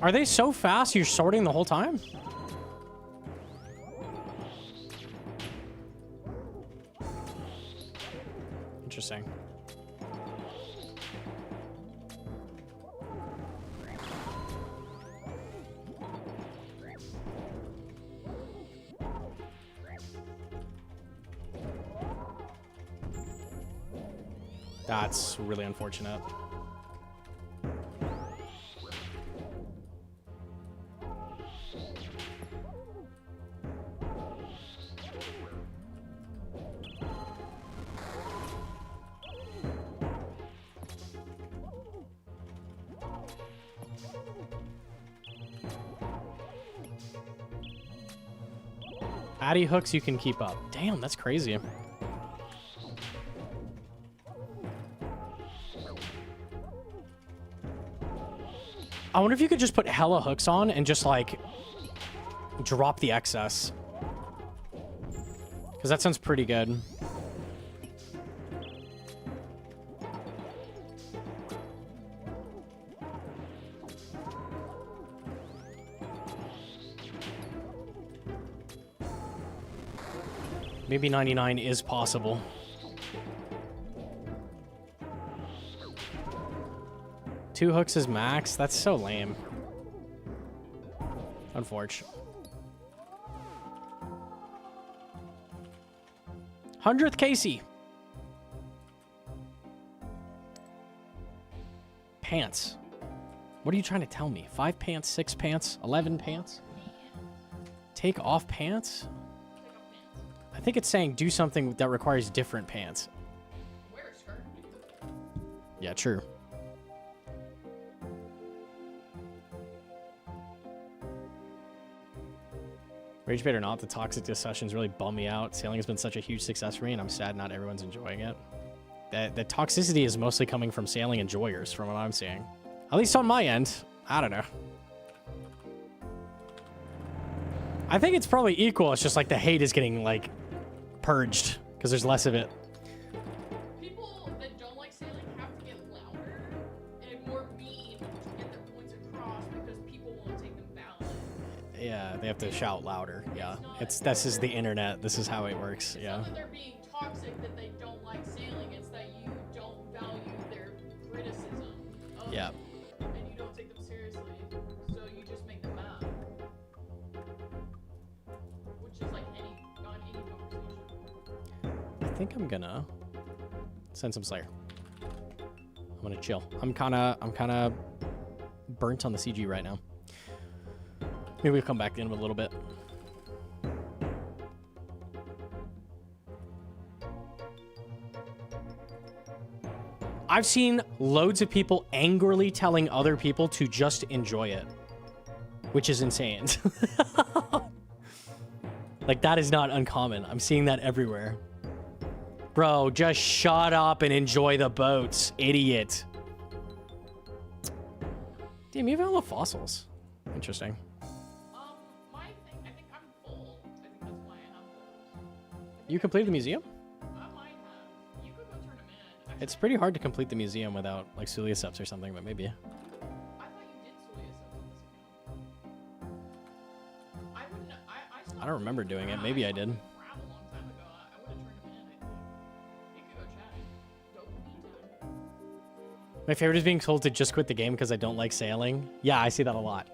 Speaker 1: Are they so fast you're sorting the whole time? Interesting. That's really unfortunate. Addy hooks you can keep up. Damn, that's crazy. I wonder if you could just put hella hooks on and just, like, drop the excess. Because that sounds pretty good. Maybe 99 is possible. Two hooks is max? That's so lame. Unfortunate. 100th Casey. Pants. What are you trying to tell me? 5 pants, 6 pants, 11 pants? Take off pants? I think it's saying do something that requires different pants.
Speaker 2: Wear a skirt.
Speaker 1: Yeah, true. Rage bait or not, the toxic discussions really bum me out. Sailing has been such a huge success for me, and I'm sad not everyone's enjoying it. The toxicity is mostly coming from sailing enjoyers, from what I'm seeing. At least on my end. I don't know. I think it's probably equal. It's just like the hate is getting, like, purged because there's less of it.
Speaker 2: People that don't like sailing have to get louder and more mean to get their points across because people won't take them valid.
Speaker 1: Yeah, they have to shout louder. Yeah, this is the internet. This is how it works.
Speaker 2: It's
Speaker 1: Yeah.
Speaker 2: not that they're being toxic, that they don't like sailing. It's that you don't value their criticism of
Speaker 1: Yeah.
Speaker 2: you, and you don't take them seriously. So you just make them mad. Which is like on any conversation.
Speaker 1: I think I'm gonna send some Slayer. I'm gonna chill. I'm kind of burnt on the CG right now. Maybe we'll come back in a little bit. I've seen loads of people angrily telling other people to just enjoy it, which is insane. Like, that is not uncommon. I'm seeing that everywhere. Bro, just shut up and enjoy the boats, idiot. Damn, you have all the fossils. Interesting.
Speaker 2: My thing, I think I'm full. I think that's why I have those.
Speaker 1: You completed the museum?
Speaker 2: I might have. You could go turn them in. Actually,
Speaker 1: It's pretty hard to complete the museum without, like, Suliaceps or something, but maybe.
Speaker 2: I thought you did Solia on this account. I wouldn't.
Speaker 1: I don't remember doing it. Maybe I did.
Speaker 2: Crap a long time ago. I would have turned them in. I think. You could go chat. Dopamine time.
Speaker 1: My favorite is being told to just quit the game because I don't like sailing. Yeah, I see that a lot.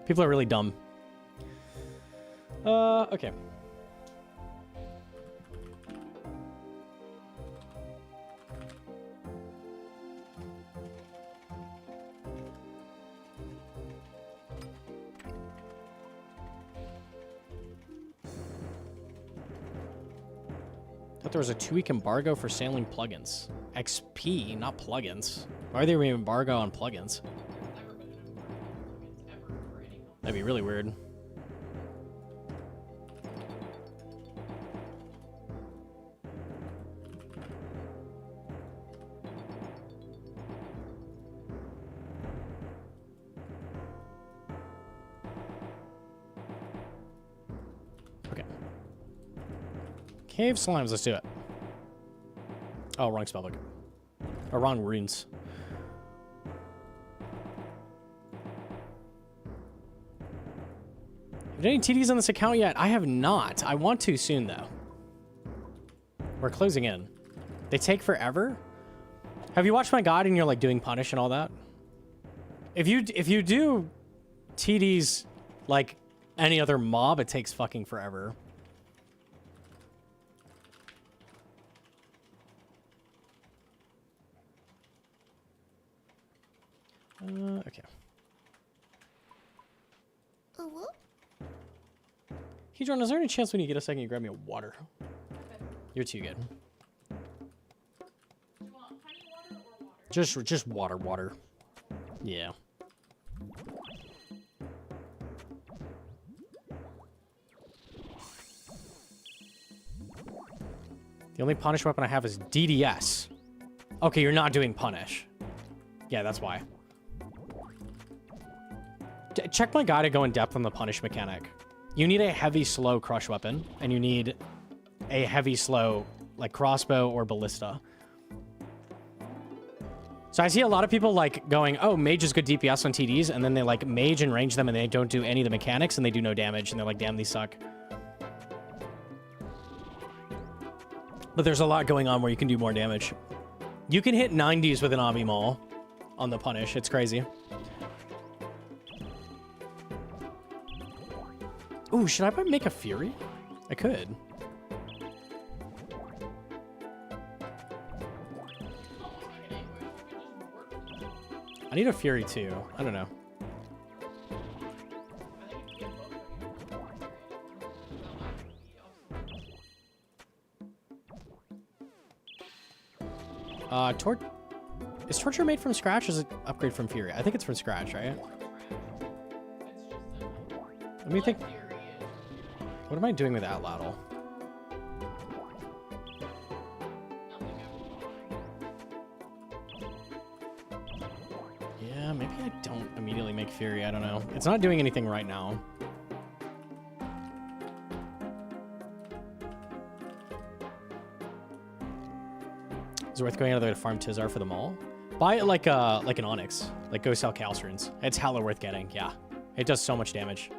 Speaker 1: People are really dumb. Okay. Thought there was a 2-week embargo for sailing plugins. XP, not plugins. Why are there an embargo on plugins?
Speaker 2: There's never been an embargo ever for any company.
Speaker 1: That'd be really weird. Okay. Cave slimes, let's do it. Oh, wrong spellbook. Or wrong runes. Have you done any TDs on this account yet? I have not. I want to soon, though. We're closing in. They take forever? Have you watched my guide and you're, like, doing punish and all that? If you do TDs like any other mob, it takes fucking forever. Okay. Hedron, is there any chance when you get a second you grab me a water? You're too good.
Speaker 2: Do you want honey water or water?
Speaker 1: Just water. Yeah. The only punish weapon I have is DDS. Okay, you're not doing punish. Yeah, that's why. Check my guide to go in depth on the punish mechanic. You need a heavy, slow crush weapon, and you need a heavy, slow, like, crossbow or ballista. So I see a lot of people, like, going, oh, mage is good DPS on TDs, and then they, like, mage and range them, and they don't do any of the mechanics, and they do no damage, and they're like, damn, these suck. But there's a lot going on where you can do more damage. You can hit 90s with an Avi Maul on the punish. It's crazy. Ooh, should I make a Fury? I could. I need a Fury too. I don't know. Is Torture made from scratch or is it upgrade from Fury? I think it's from scratch, right? Let me think. What am I doing with Atlatl? Yeah, maybe I don't immediately make Fury. I don't know. It's not doing anything right now. Is it worth going out of the way to farm Tizar for the Maul? Buy it like an Onyx. Like, go sell Chaos Runes. It's hella worth getting, yeah. It does so much damage.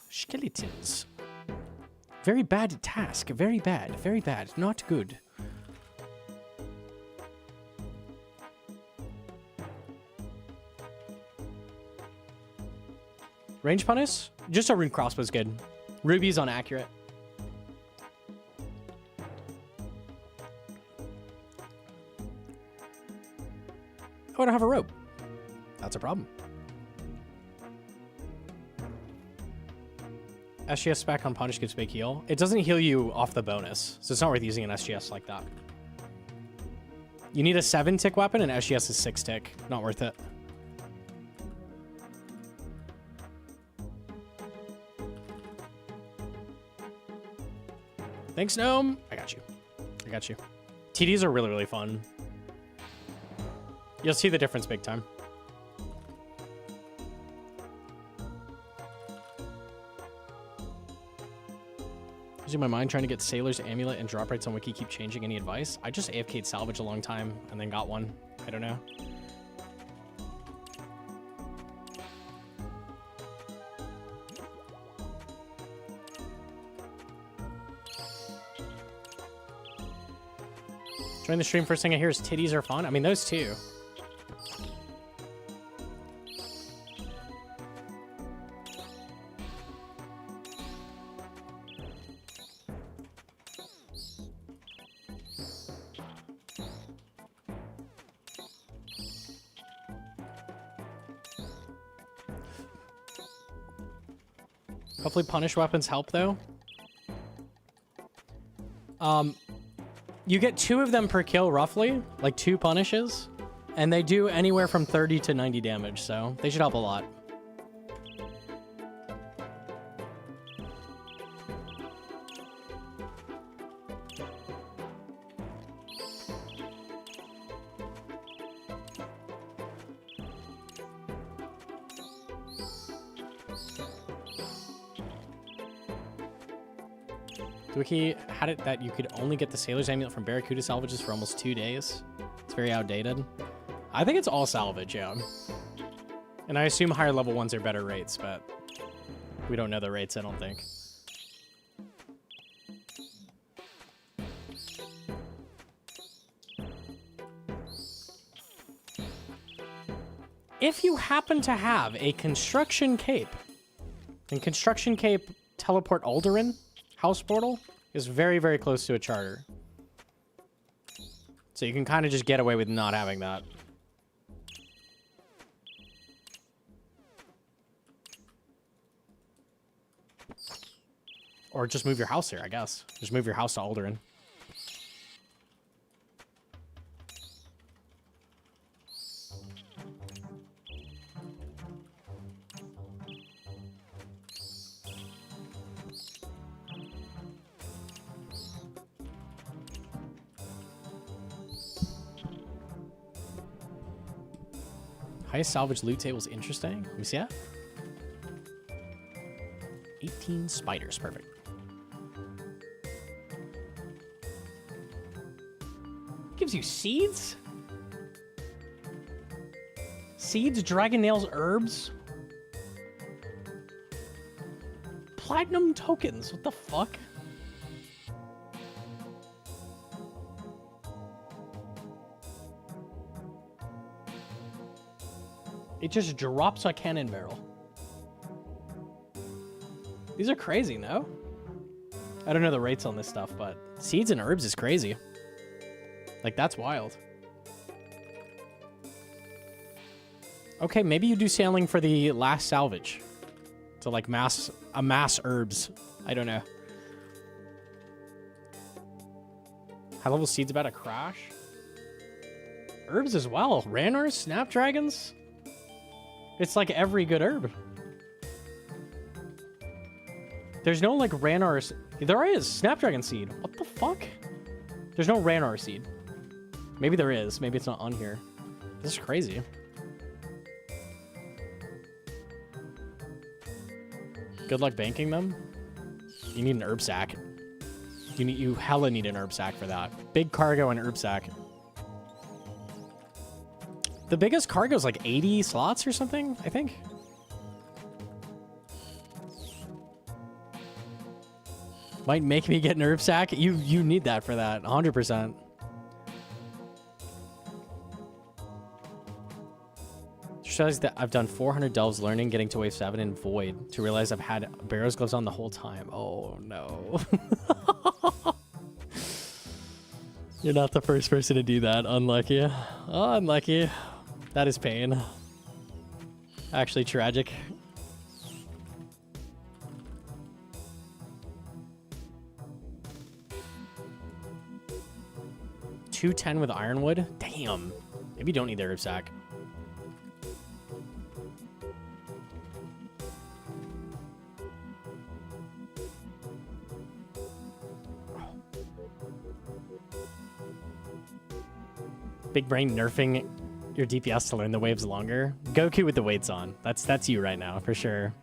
Speaker 1: Skeletons. Very bad task. Very bad. Very bad. Not good. Range punish? Just a rune crossbow is good. Ruby's on accurate. Oh, I don't have a rope. That's a problem. SGS spec on punish gives big heal. It doesn't heal you off the bonus, so it's not worth using an SGS like that. You need a 7-tick weapon, and SGS is 6-tick. Not worth it. Thanks, Gnome. I got you. I got you. TDs are really, really fun. You'll see the difference big time. Losing my mind trying to get Sailor's Amulet and drop rates on Wiki keep changing. Any advice? I just AFK'd Salvage a long time and then got one. I don't know. Join the stream, first thing I hear is titties are fun. I mean, those two. Hopefully punish weapons help, though. You get 2 of them per kill, roughly. Like 2 punishes. And they do anywhere from 30 to 90 damage, so they should help a lot. Wiki had it that you could only get the Sailor's Amulet from Barracuda salvages for almost 2 days. It's very outdated. I think it's all salvage, yeah. And I assume higher level ones are better rates, but we don't know the rates, I don't think. If you happen to have a construction cape, and construction cape teleport Alderaan, House Portal is very, very close to a charter. So you can kind of just get away with not having that. Or just move your house here, I guess. Just move your house to Alderaan. Highest salvage loot table is interesting. Let me see that. 18 spiders. Perfect. Gives you seeds? Seeds, dragon nails, herbs? Platinum tokens. What the fuck? It just drops a cannon barrel. These are crazy, no? I don't know the rates on this stuff, but seeds and herbs is crazy. Like, that's wild. Okay, maybe you do sailing for the last salvage. To, like, amass herbs. I don't know. High-level seeds about to crash. Herbs as well. Ranors, snapdragons. It's like every good herb. There's no, like, Ranar... There is. Snapdragon seed. What the fuck? There's no Ranar seed. Maybe there is. Maybe it's not on here. This is crazy. Good luck banking them. You need an herb sack. You hella need an herb sack for that. Big cargo and herb sack. The biggest cargo is like 80 slots or something, I think. Might make me get an herb sack. You need that for that, 100%. Shows that I've done 400 delves learning, getting to wave 7 in void to realize I've had Barrow's gloves on the whole time. Oh no. You're not the first person to do that. Unlucky. Oh, unlucky. That is pain. Actually tragic. $210 with ironwood? Damn. Maybe you don't need the herb sack. Big brain nerfing your DPS to learn the waves longer. Goku with the weights on. That's you right now, for sure.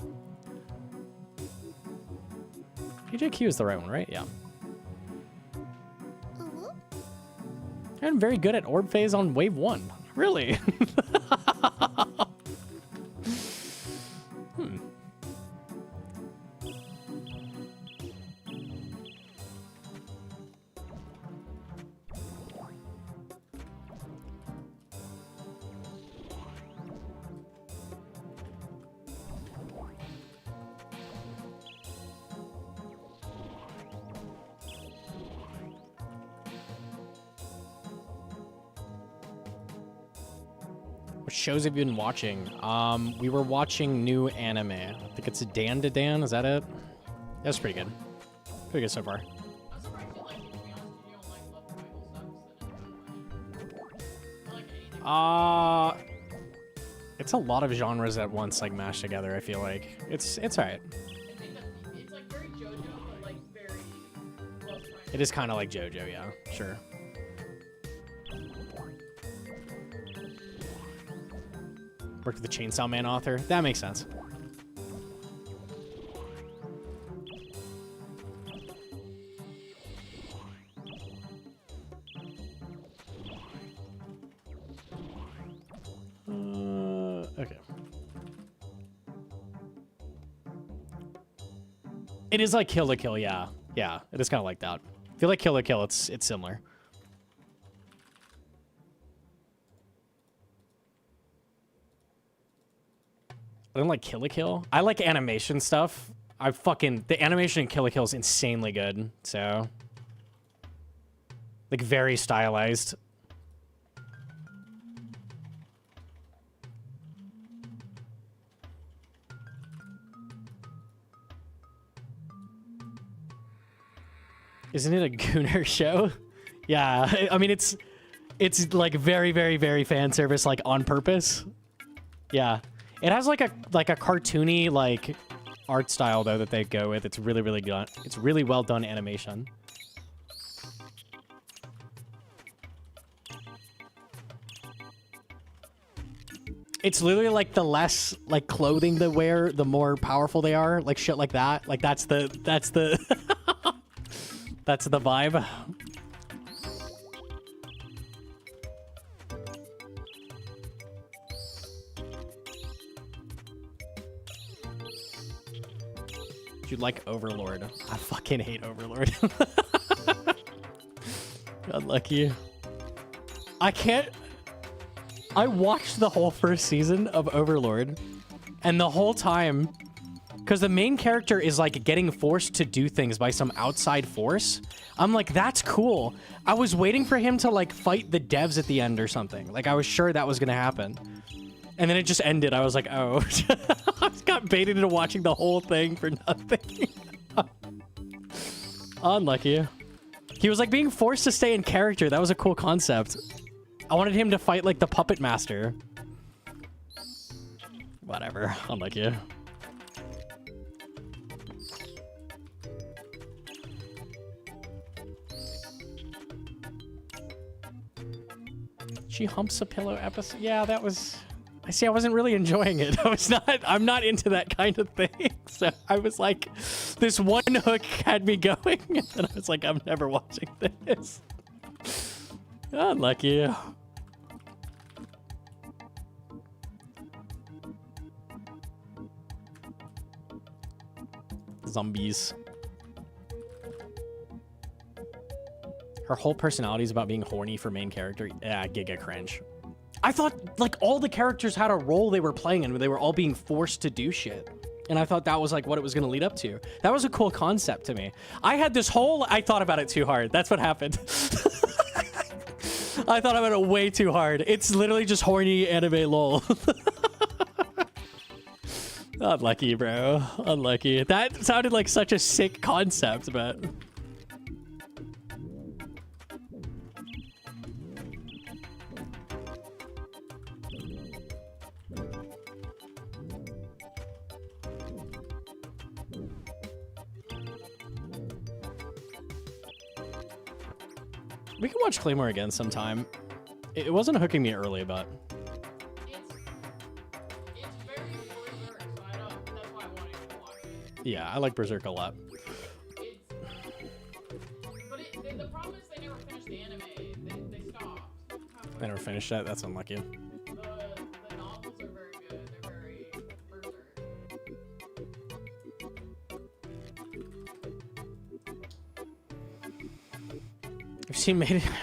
Speaker 1: PJQ is the right one, right? Yeah. I'm very good at orb phase on wave 1. Really? What shows have you been watching? We were watching new anime. I think it's Dan to Dan. Is that it? That's pretty good. Pretty good so far.
Speaker 2: I'm surprised you like it, to be honest. If you don't like love Bible stuff, then it's I like anything.
Speaker 1: It's a lot of genres at once, like mashed together. I feel like it's alright.
Speaker 2: I think that it's like very JoJo, but like very love triangle.
Speaker 1: It is kind of like JoJo, yeah, sure. Worked with the Chainsaw Man author. That makes sense. Okay. It is like Kill la Kill, yeah. Yeah, it is kind of like that. I feel like Kill la Kill, it's similar. I don't like Kill la Kill. I like animation stuff. The animation in Kill la Kill is insanely good. So, like, very stylized. Isn't it a Gooner show? Yeah, I mean, it's like very, very, very fan service, like on purpose. Yeah. It has like a cartoony like art style though that they go with. It's really, really good. It's really well done animation. It's literally like the less like clothing they wear, the more powerful they are. Like shit like that. Like that's the that's the vibe. You'd like Overlord. I fucking hate Overlord. Unlucky. I can't. I watched the whole first season of Overlord, and the whole time, because the main character is like getting forced to do things by some outside force. I'm like, that's cool. I was waiting for him to like fight the devs at the end or something. Like I was sure that was gonna happen. And then it just ended. I was like, oh. I just got baited into watching the whole thing for nothing. Unlucky. He was like being forced to stay in character. That was a cool concept. I wanted him to fight like the puppet master. Whatever. Unlucky. She humps a pillow episode. Yeah, that was... I see, I wasn't really enjoying it. I'm not into that kind of thing. So I was like, this one hook had me going. And I was like, I'm never watching this. Unlucky. Zombies. Her whole personality is about being horny for main character. Yeah, giga cringe. I thought, like, all the characters had a role they were playing in where they were all being forced to do shit. And I thought that was, like, what it was going to lead up to. That was a cool concept to me. I thought about it too hard. That's what happened. I thought about it way too hard. It's literally just horny anime lol. Unlucky, bro. Unlucky. That sounded like such a sick concept, but... We can watch Claymore again sometime. It wasn't hooking me early, but...
Speaker 2: It's very Berserk, so that's why I wanted to watch it.
Speaker 1: Yeah, I like Berserk a lot.
Speaker 2: But the problem is they never finished the anime. They stopped.
Speaker 1: I never finished that. That's unlucky.
Speaker 2: The novels are very good. They're very Berserk.
Speaker 1: I've seen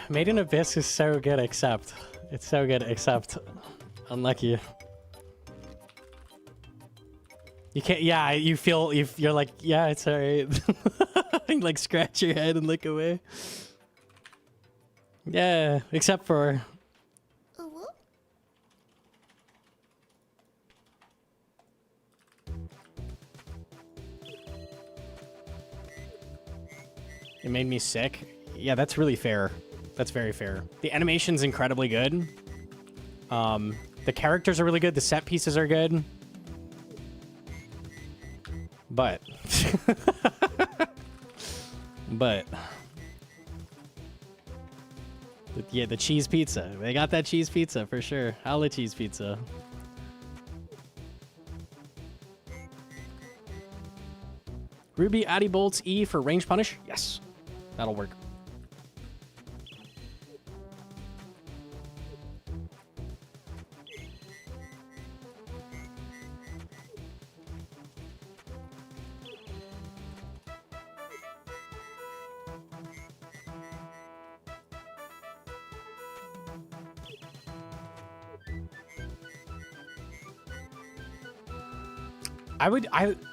Speaker 1: Made in Abyss is so good, except... It's so good, except... Unlucky. You can't... Yeah, you feel... You're like, yeah, it's alright. You, like, scratch your head and look away. Yeah, except for... It made me sick. Yeah, that's really fair. That's very fair. The animation's incredibly good. The characters are really good. The set pieces are good. But... Yeah, the cheese pizza. They got that cheese pizza for sure. Hella cheese pizza. Ruby, Addy Bolts, E for range punish? Yes. That'll work.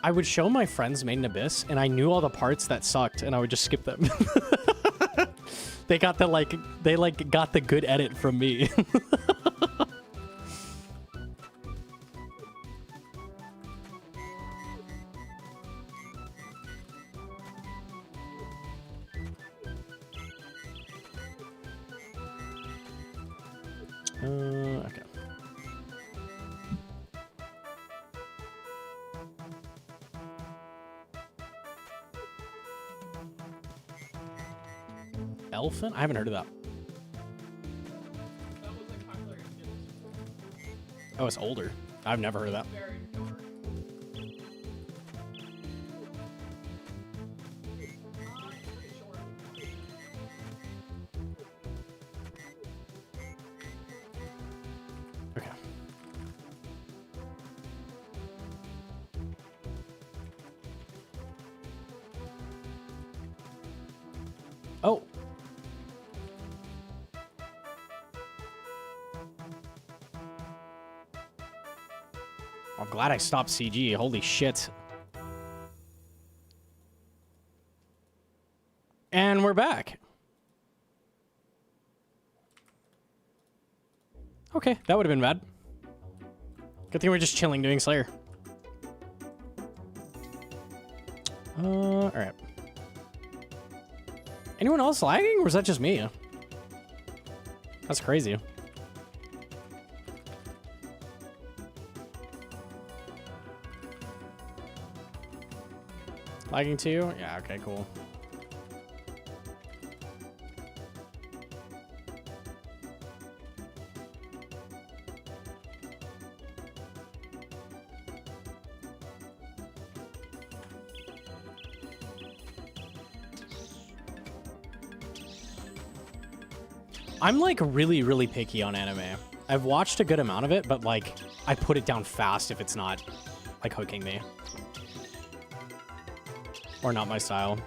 Speaker 1: I would show my friends Made in Abyss, and I knew all the parts that sucked, and I would just skip them. They got the got the good edit from me. Okay. Elfin? I haven't heard of that.
Speaker 2: That was like popular in
Speaker 1: Oh, it's older. I've never heard of that.
Speaker 2: Very short. Pretty short.
Speaker 1: Okay. Oh. I'm glad I stopped CG. Holy shit. And we're back. Okay, that would have been bad. Good thing we're just chilling doing Slayer. Alright. Anyone else lagging, or was that just me? That's crazy. Lagging too? Yeah, okay, cool. I'm like really, really picky on anime. I've watched a good amount of it, but like I put it down fast if it's not like hooking me. Or not my style.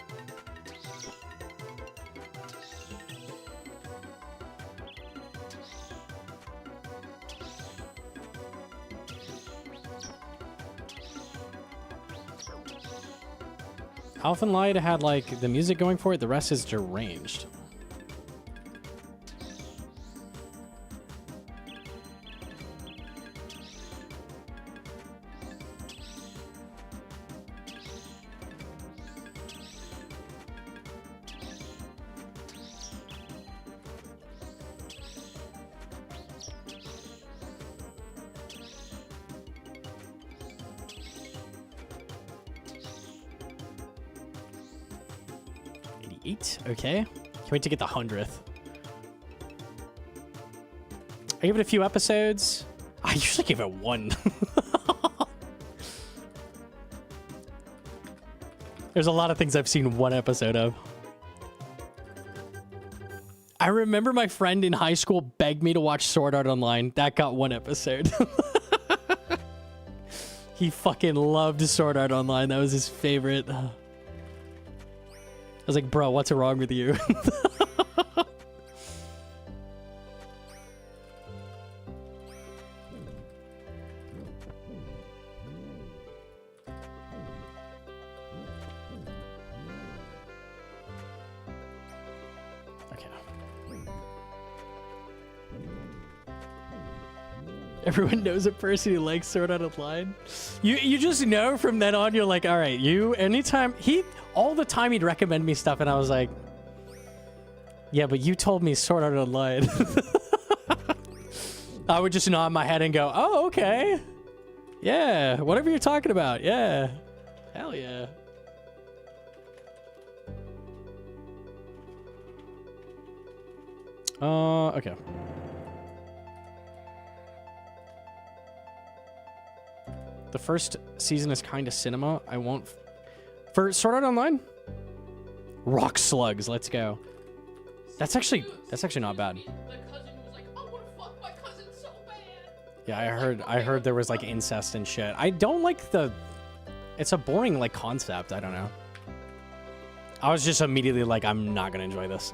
Speaker 1: Alpha and Light had like the music going for it, the rest is deranged. Okay. Can't wait to get the 100th. I give it a few episodes. I usually give it 1. There's a lot of things I've seen 1 episode of. I remember my friend in high school begged me to watch Sword Art Online. That got 1 episode. He fucking loved Sword Art Online. That was his favorite. I was like, bro, what's wrong with you? Okay. Everyone knows a person who likes Sword Art Online. You just know from then on, you're like, all right, anytime all the time he'd recommend me stuff, and I was like, yeah, but you told me Sword Art Online. I would just nod my head and go, oh, okay. Yeah, whatever you're talking about. Yeah. Hell yeah. Okay. The first season is kind of cinema. I won't... For Sword Art Online? Rock Slugs, let's go. That's actually not bad.
Speaker 2: The cousin was like, I wanna fuck my cousin so bad.
Speaker 1: Yeah, I heard there was like incest and shit. I don't like it's a boring like concept, I don't know. I was just immediately like, I'm not gonna enjoy this.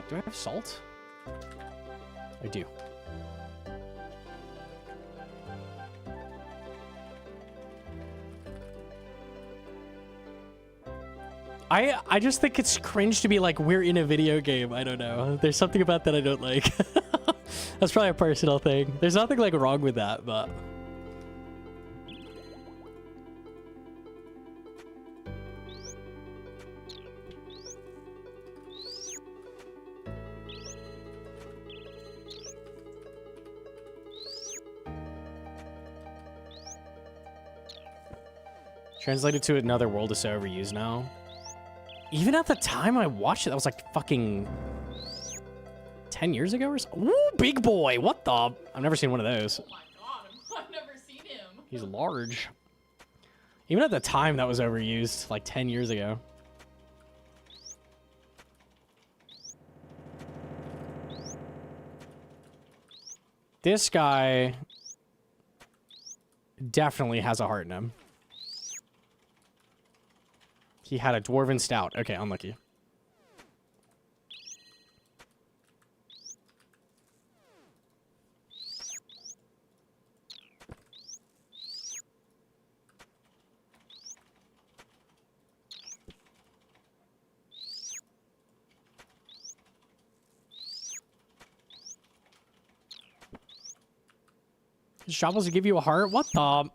Speaker 1: Do I have salt? I do. I just think it's cringe to be like, we're in a video game. I don't know. There's something about that I don't like. That's probably a personal thing. There's nothing like wrong with that, but... Translated to Another World is so overused now. Even at the time I watched it, that was like fucking 10 years ago or so. Ooh, big boy. What the? I've never seen one of those.
Speaker 2: Oh my god, I've never seen him.
Speaker 1: He's large. Even at the time, that was overused, like 10 years ago. This guy definitely has a heart in him. He had a dwarven stout. Okay, unlucky. Shovels to give you a heart? What the?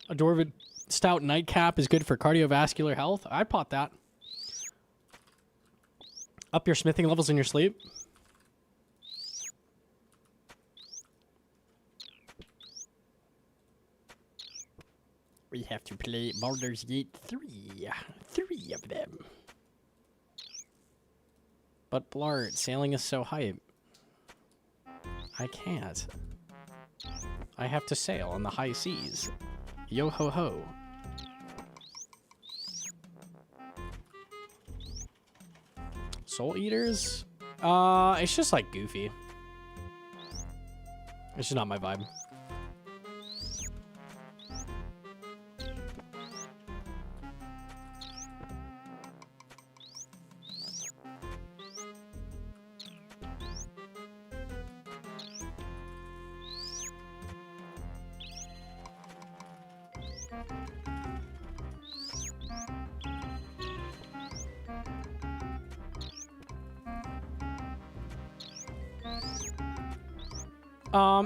Speaker 1: A dwarven stout nightcap is good for cardiovascular health. I'd pop that. Up your smithing levels in your sleep. We have to play Baldur's Gate 3. 3 of them. But Blart, sailing is so hype. I can't. I have to sail on the high seas. Yo ho ho. Soul Eaters? It's just like goofy. It's just not my vibe.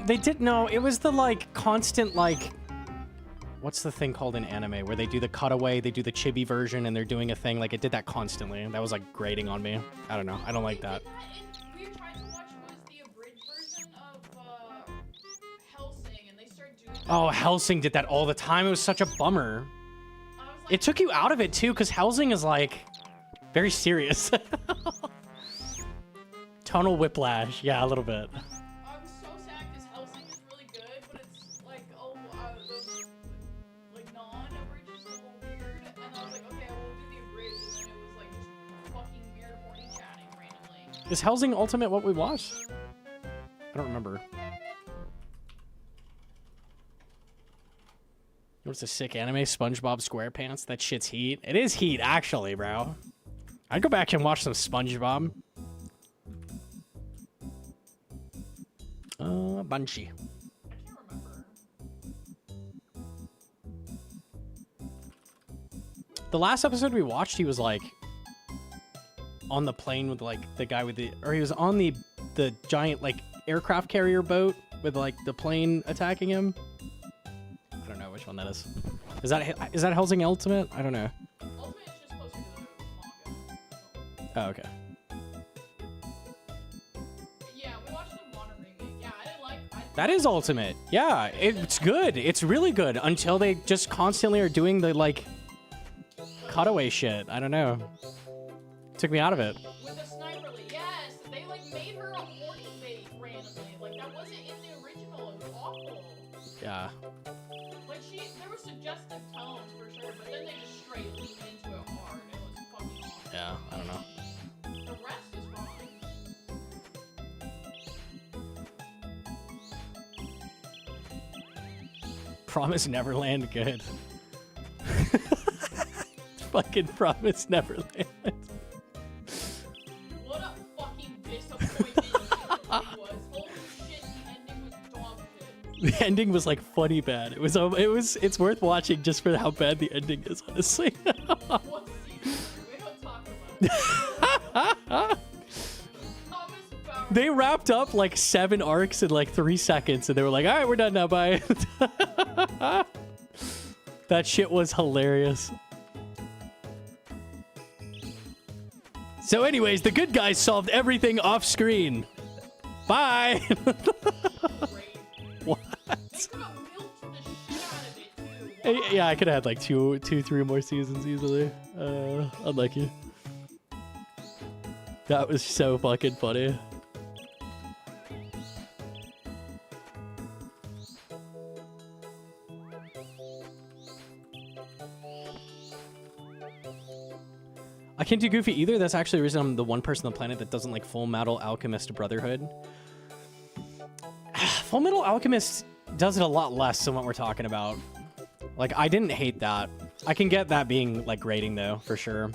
Speaker 1: They did, no, it was the, like, constant, like, what's the thing called in anime where they do the cutaway, they do the chibi version, and they're doing a thing, like, it did that constantly. That was, like, grating on me. I don't know. I don't like that.
Speaker 2: We were trying to watch was the abridged version of Hellsing, and they started doing that.
Speaker 1: Oh, Hellsing did that all the time. It was such a bummer.
Speaker 2: I was like,
Speaker 1: It took you out of it, too, because Hellsing is, like, very serious. Tonal whiplash. Yeah, a little bit.
Speaker 2: I was so sad because Hellsing is really good, but it's like, like non-abridged is a little weird, and I was like, okay, we'll do the abridged, and then it was like just fucking weird horny chatting randomly.
Speaker 1: Is Hellsing Ultimate what we watched? I don't remember. What's a sick anime? SpongeBob SquarePants? That shit's heat. It is heat, actually, bro. I'd go back and watch some SpongeBob. Bunchy.
Speaker 2: I can't remember.
Speaker 1: The last episode we watched, he was like on the plane with like the guy with the, or he was on the giant like aircraft carrier boat with like the plane attacking him. I don't know which one that is. Is that Hellsing Ultimate? I don't know.
Speaker 2: Ultimate is just closer to the manga.
Speaker 1: Oh, okay.
Speaker 2: Yeah, we watched the Water remake. Yeah, I didn't like.
Speaker 1: That is Ultimate. Yeah, it's good. It's really good until they just constantly are doing the like cutaway shit. I don't know. Took me out of it.
Speaker 2: With the sniper, yes, they like made her a horny bait randomly. Like that wasn't in the original. It was awful.
Speaker 1: Yeah.
Speaker 2: Like there were suggestive tones for sure, but then they just straight leaned into it hard. It was fucking awful.
Speaker 1: Yeah, I don't know.
Speaker 2: The rest is fine.
Speaker 1: Promise Neverland good. Fucking Promise Neverland.
Speaker 2: What a fucking disappointment the ending was. Holy shit, the ending was dog shit.
Speaker 1: The ending was like funny bad. It's worth watching just for how bad the ending is, honestly.
Speaker 2: What season? We don't talk about it.
Speaker 1: They wrapped up like 7 arcs in like 3 seconds, and they were like, all right, we're done now, bye. That shit was hilarious. So anyways, the good guys solved everything off screen. Bye. What? Yeah, I could have had like 2, 3 more seasons easily. Unlucky. That was so fucking funny. I can't do Goofy either. That's actually the reason I'm the one person on the planet that doesn't like Full Metal Alchemist Brotherhood. Full Metal Alchemist does it a lot less than what we're talking about. Like, I didn't hate that. I can get that being, like, grating, though, for sure.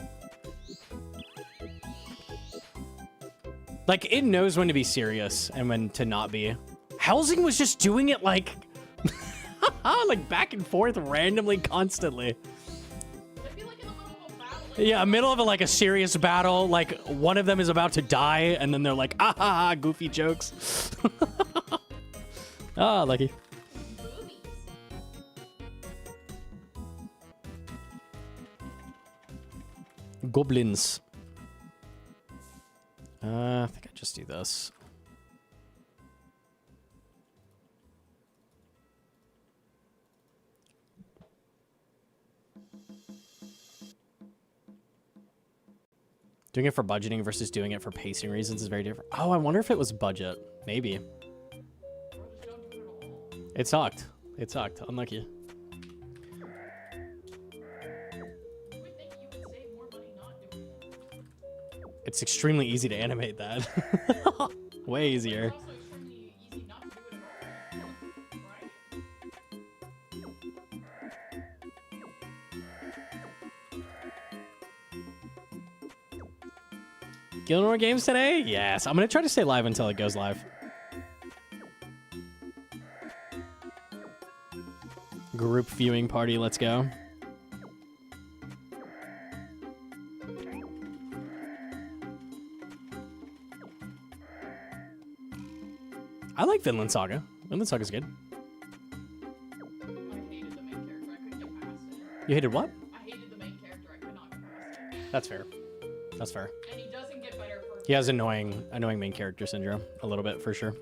Speaker 1: Like, it knows when to be serious and when to not be. Helsing was just doing it, like... like, back and forth randomly, constantly. Yeah, middle of like a serious battle, like one of them is about to die, and then they're like, ah ha ha, goofy jokes. Ah, lucky. Goblins. I think I just do this. Doing it for budgeting versus doing it for pacing reasons is very different. Oh, I wonder if it was budget. Maybe. It sucked. It sucked. Unlucky. It's extremely easy to animate that. Way easier. Gilmore games today? Yes. I'm going to try to stay live until it goes live. Group viewing party. Let's go. I like Vinland Saga. Vinland Saga's good.
Speaker 2: I hated the main character. I couldn't get past it.
Speaker 1: You hated what?
Speaker 2: I hated the main character. I could not get past it.
Speaker 1: That's fair. That's fair.
Speaker 2: And he doesn't get better for...
Speaker 1: He has annoying main character syndrome. A little bit, for sure.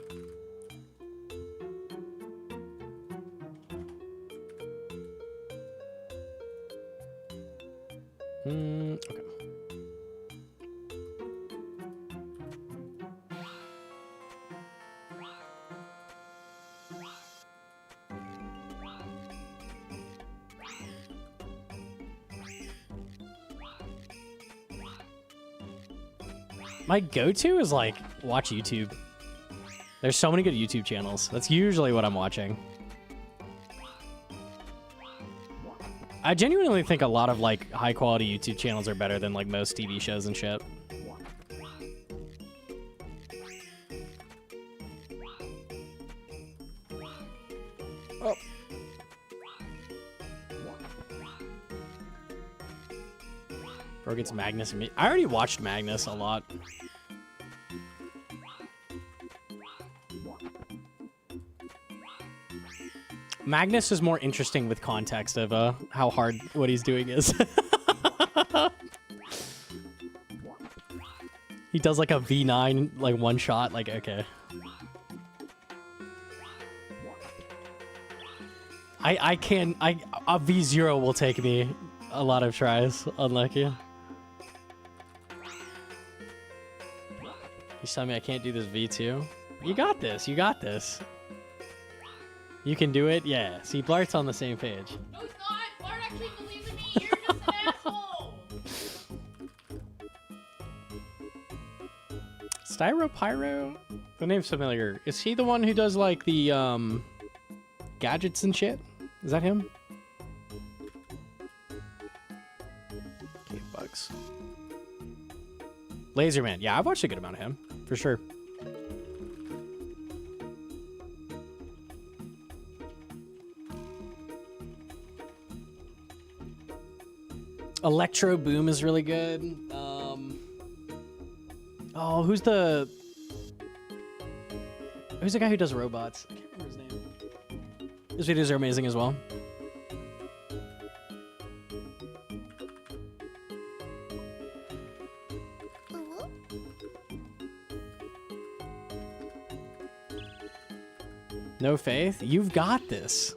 Speaker 1: Okay. My go-to is like watch YouTube. There's so many good YouTube channels. That's usually what I'm watching. I genuinely think a lot of like high quality YouTube channels are better than like most TV shows and shit. Oh. Bro gets Magnus and me. I already watched Magnus a lot. Magnus is more interesting with context of how hard what he's doing is. He does like a V9, like one shot, like, okay. A V0 will take me a lot of tries, unlucky. You tell me I can't do this V2? You got this, you got this. You can do it? Yeah. See, Blart's on the same page.
Speaker 2: No, he's not! Bart actually believes in me! You're just an asshole!
Speaker 1: Styro Pyro? The name's familiar. Is he the one who does, like, the, gadgets and shit? Is that him? Cave bugs. Laserman. Yeah, I've watched a good amount of him. For sure. Electro Boom is really good. Oh, who's the Who's the guy who does robots? I can't remember his name. His videos are amazing as well. No faith? You've got this.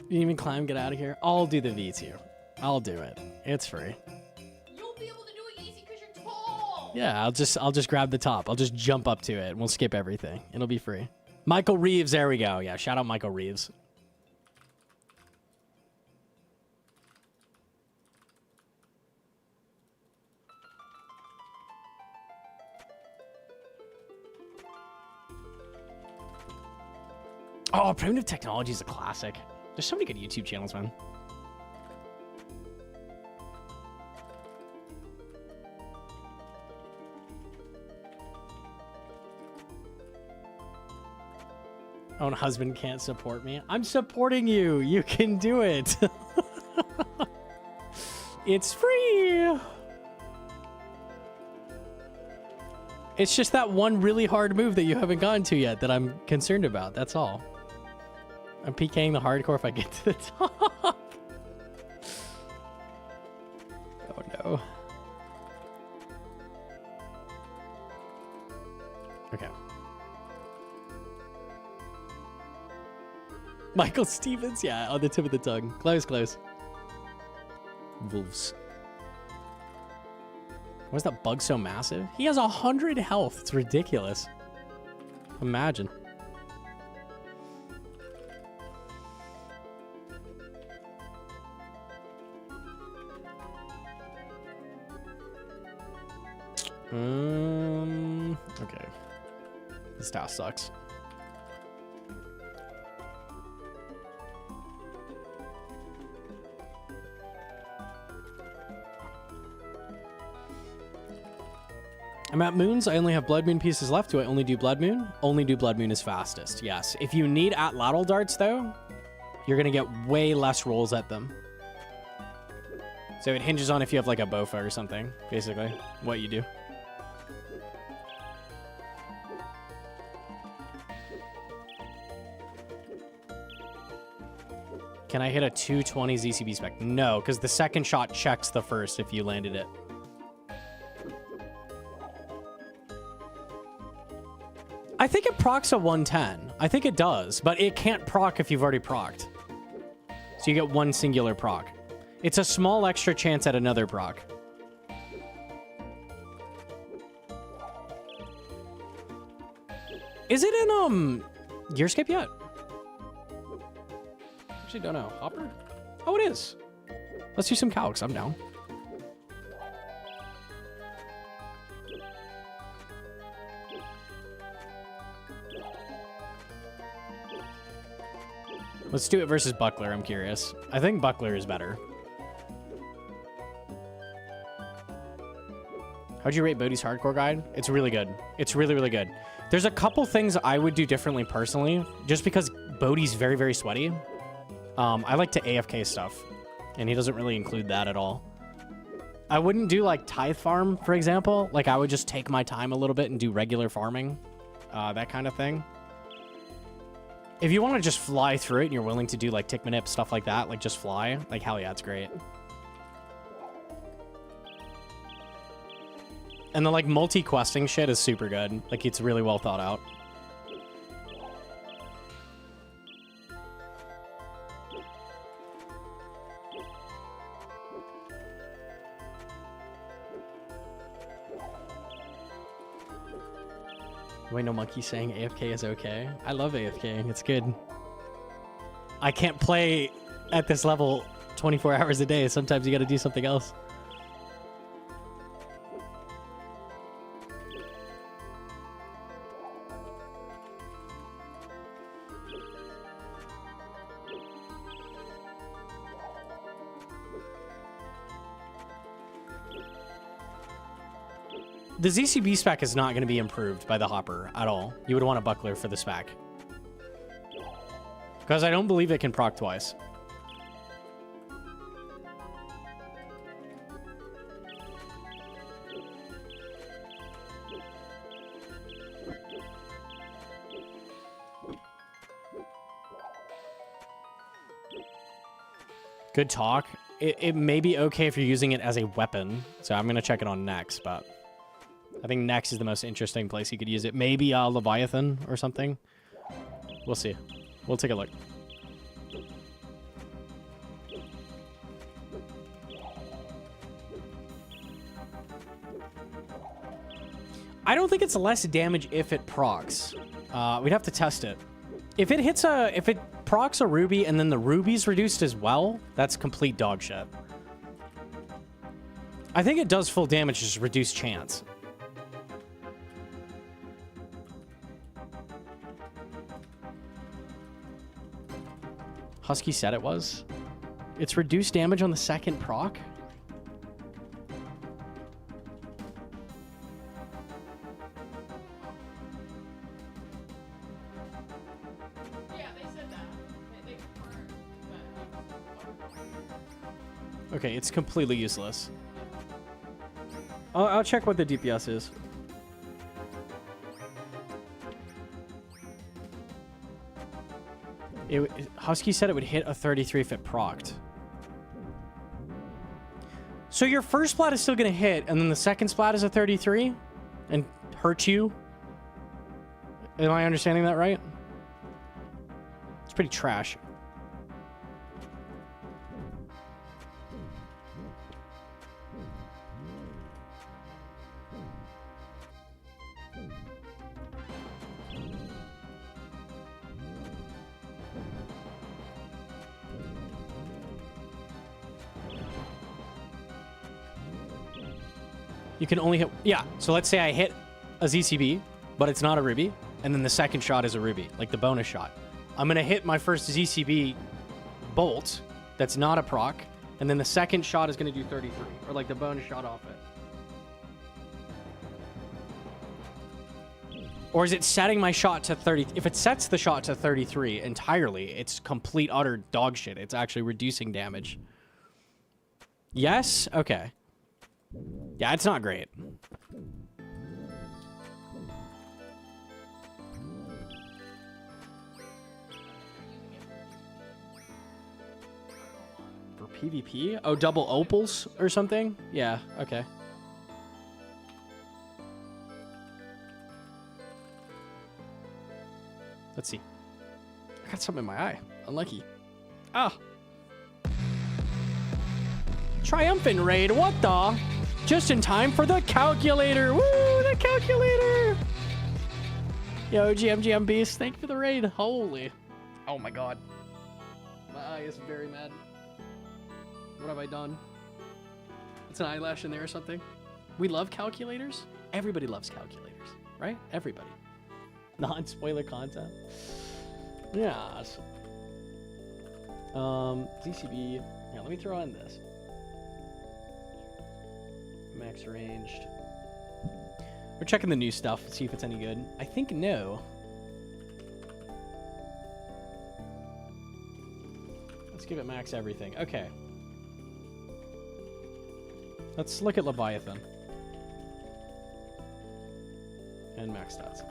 Speaker 1: You even climb, get out of here. I'll do the V2. I'll do it. It's free.
Speaker 2: You'll be able to do it easy because you're tall.
Speaker 1: Yeah, I'll just grab the top. I'll just jump up to it and we'll skip everything. It'll be free. Michael Reeves, there we go. Yeah, shout out Michael Reeves. Oh, Primitive Technology is a classic. There's so many good YouTube channels, man. Own husband can't support me. I'm supporting you. You can do it. It's free. It's just that one really hard move that you haven't gotten to yet that I'm concerned about. That's all. I'm PKing the hardcore if I get to the top. Oh no. Okay. Michael Stevens, yeah, on the tip of the tongue. Close, close. Wolves. Why is that bug so massive? He has 100 health. It's ridiculous. Imagine. Okay. This task sucks. I'm at moons. I only have blood moon pieces left. Do I only do blood moon? Only do blood moon is fastest. Yes. If you need atlatl darts though, you're going to get way less rolls at them. So it hinges on if you have like a bofa or something, basically, what you do. Can I hit a 220 ZCB spec? No, because the second shot checks the first if you landed it. I think it procs a 110. I think it does, but it can't proc if you've already procced. So you get one singular proc. It's a small extra chance at another proc. Is it in Gearscape yet? Actually don't know. Hopper? Oh, it is. Let's do some calcs. I'm down. Let's do it versus Buckler. I'm curious. I think Buckler is better. How'd you rate Bodhi's hardcore guide? It's really good. It's really, really good. There's a couple things I would do differently personally, just because Bodhi's very, very sweaty. I like to AFK stuff, and he doesn't really include that at all. I wouldn't do like tithe farm, for example. Like I would just take my time a little bit and do regular farming, that kind of thing. If you want to just fly through it and you're willing to do like tick manip, stuff like that, like just fly, like hell yeah, it's great. And the like multi-questing shit is super good. Like it's really well thought out. Wait, no monkey saying AFK is okay. I love AFK. It's good. I can't play at this level 24 hours a day. Sometimes you got to do something else. The ZCB spec is not going to be improved by the hopper at all. You would want a buckler for the spec. Because I don't believe it can proc twice. Good talk. It may be okay if you're using it as a weapon. So I'm going to check it on Nex, but I think Nex is the most interesting place you could use it. Maybe Leviathan or something. We'll see. We'll take a look. I don't think it's less damage if it procs. We'd have to test it. If it hits if it procs a ruby and then the ruby's reduced as well, that's complete dog shit. I think it does full damage, just reduced chance. Husky said it was. It's reduced damage on the second proc? Okay, it's completely useless. I'll check what the DPS is. Husky said it would hit a 33 if it procced. So your first splat is still going to hit, and then the second splat is a 33 and hurt you? Am I understanding that right? It's pretty trash. You can only hit... Yeah, so let's say I hit a ZCB, but it's not a ruby, and then the second shot is a ruby, like the bonus shot. I'm going to hit my first ZCB bolt that's not a proc, and then the second shot is going to do 33, or like the bonus shot off it. Or is it setting my shot to 30? If it sets the shot to 33 entirely, it's complete utter dog shit. It's actually reducing damage. Yes? Okay. Yeah, it's not great. For PvP? Oh, double opals or something? Yeah, okay. Let's see. I got something in my eye. Unlucky. Ah! Triumphant raid, what the? Just in time for the calculator. Woo, the calculator. Yo, GM Beast, thank you for the raid. Holy. Oh my god. My eye is very mad. What have I done? It's an eyelash in there or something. We love calculators. Everybody loves calculators, right? Everybody. Non-spoiler content. Yes. ZCB. Yeah, let me throw in this. Max ranged. We're checking the new stuff to see if it's any good. I think no. Let's give it max everything. Okay. Let's look at Leviathan. And max stats.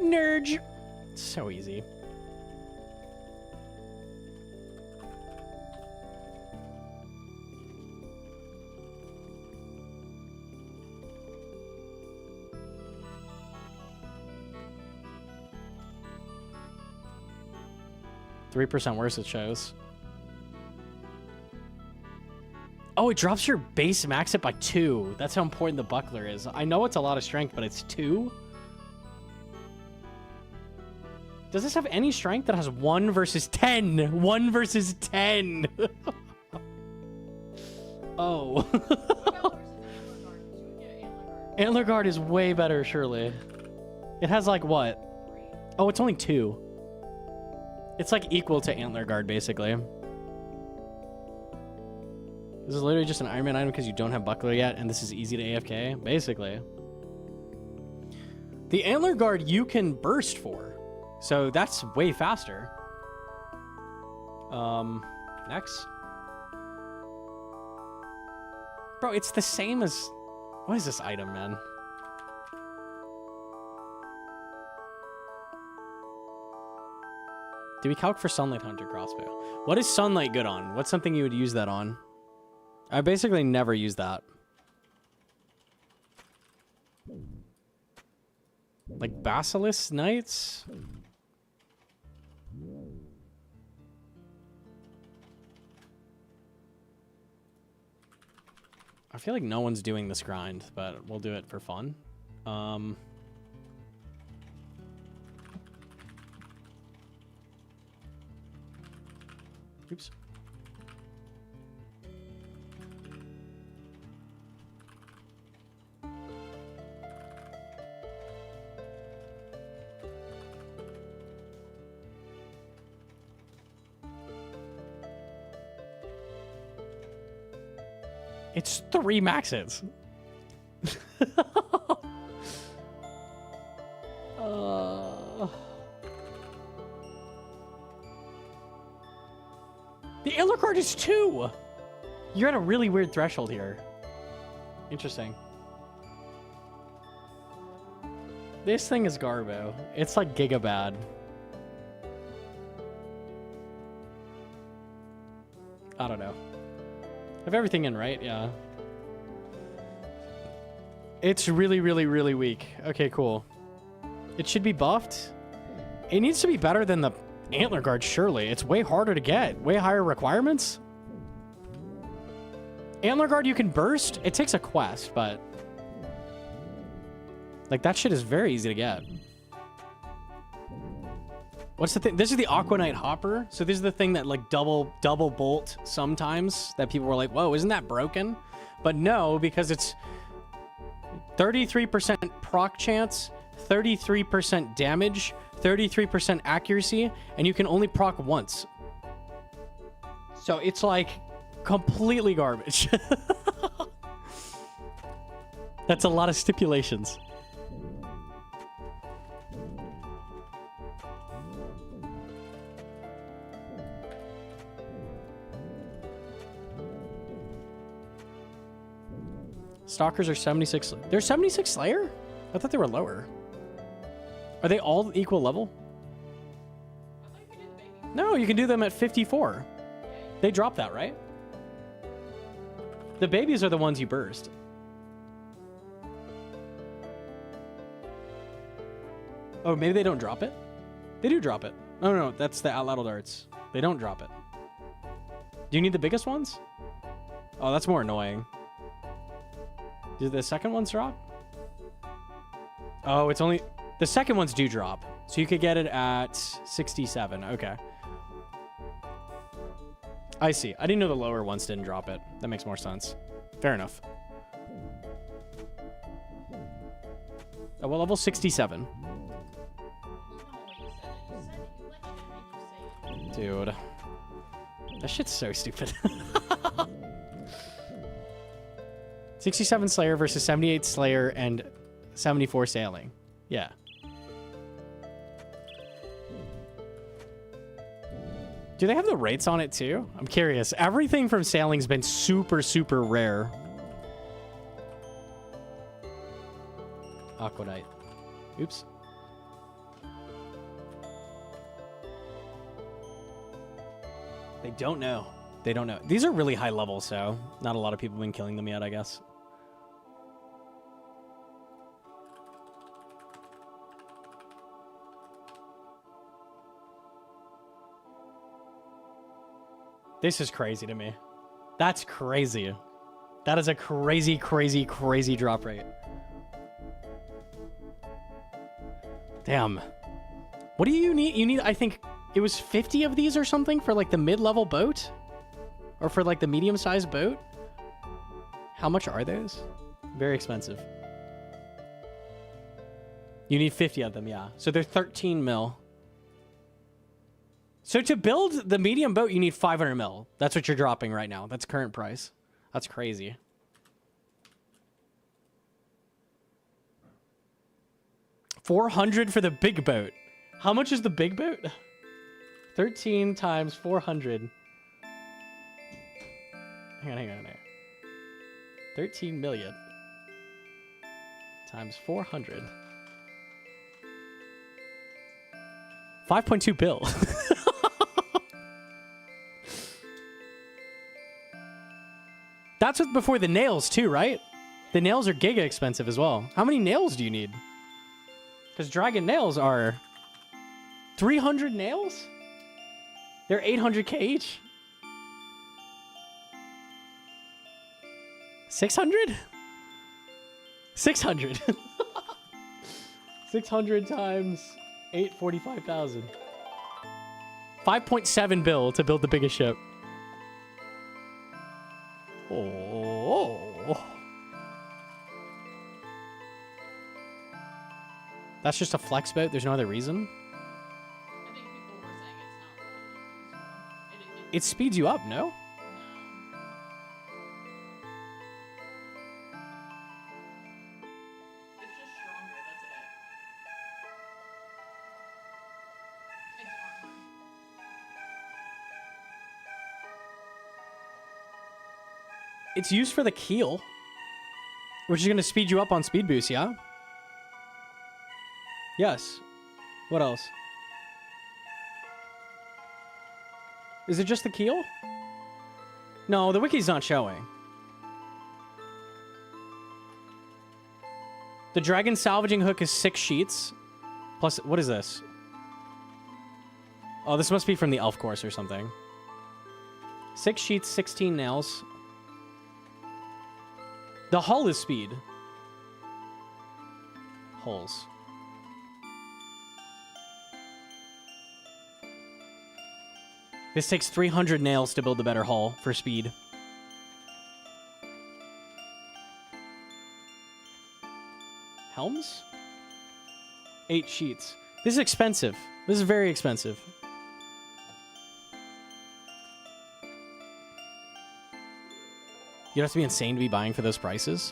Speaker 1: Nerd. So easy. %3 worse, it shows. Oh, it drops your base max hit by 2. That's how important the buckler is. I know it's a lot of strength, but it's 2? Does this have any strength that has 1 versus 10? 1 versus 10. Oh. Antler Guard is way better, surely. It has like what? Oh, it's only 2. It's like equal to Antler Guard, basically. This is literally just an Iron Man item because you don't have Buckler yet, and this is easy to AFK, basically. The Antler Guard you can burst for, so that's way faster. Next. Bro, it's the same as... What is this item, man? Do we calc for Sunlight Hunter crossbow? What is Sunlight good on? What's something you would use that on? I basically never use that. Like Basilisk Knights? I feel like no one's doing this grind, but we'll do it for fun. Oops. It's 3 maxes. The Antler card is 2. You're at a really weird threshold here. Interesting. This thing is Garbo. It's like Giga bad. I don't know. Have everything in, right? Yeah. It's really, really, really weak. Okay, cool. It should be buffed. It needs to be better than the Antler Guard, surely. It's way harder to get. Way higher requirements. Antler Guard you can burst. It takes a quest, but... Like, that shit is very easy to get. What's the thing? This is the Aqua Knight Hopper. So this is the thing that like double bolt sometimes that people were like, whoa, isn't that broken? But no, because it's 33% proc chance, 33% damage, 33% accuracy, and you can only proc once. So it's like completely garbage. That's a lot of stipulations. Stalkers are 76. They're 76 Slayer? I thought they were lower. Are they all equal level?
Speaker 2: I thought you could do the baby.
Speaker 1: No, you can do them at 54. They drop that, right? The babies are the ones you burst. Oh, maybe they don't drop it? They do drop it. Oh, no, that's the Outladdle Darts. They don't drop it. Do you need the biggest ones? Oh, that's more annoying. Do the second ones drop? Oh, it's only... The second ones do drop. So you could get it at 67. Okay. I see. I didn't know the lower ones didn't drop it. That makes more sense. Fair enough. Oh, well, level 67. Dude. That shit's so stupid. 67 Slayer versus 78 Slayer and 74 Sailing. Yeah. Do they have the rates on it too? I'm curious. Everything from Sailing's been super, super rare. Aqua Knight. Oops. They don't know. They don't know. These are really high levels, so not a lot of people have been killing them yet, I guess. This is crazy to me. That's crazy. That is a crazy, crazy, crazy drop rate. Damn. What do you need? You need, I think, it was 50 of these or something for like the mid-level boat? Or for like the medium-sized boat? How much are those? Very expensive. You need 50 of them, yeah. So they're 13 mil. So to build the medium boat, you need 500 mil. That's what you're dropping right now. That's current price. That's crazy. $400 for the big boat. How much is the big boat? 13 times 400. Hang on. 13 million times 400. 5.2 bill. That's with before the nails too, right? The nails are giga expensive as well. How many nails do you need? Because dragon nails are 300 nails? They're 800k each. 600? 600. 600 times 845,000. 5.7 bill to build the biggest ship. Oh. That's just a flex boat. There's no other reason.
Speaker 2: I think people were saying it's not really useful.
Speaker 1: It speeds you up, no?
Speaker 2: No. It's just stronger, that's it. It's armor.
Speaker 1: It's used for the keel, which is going to speed you up on speed boost, yeah? Yes. What else? Is it just the keel? No, the wiki's not showing. The dragon salvaging hook is 6 sheets. Plus, what is this? Oh, this must be from the elf course or something. 6 sheets, 16 nails. The hull is speed. Hulls. This takes 300 nails to build a better hull for speed. Helms? 8 sheets. This is expensive. This is very expensive. You'd have to be insane to be buying for those prices.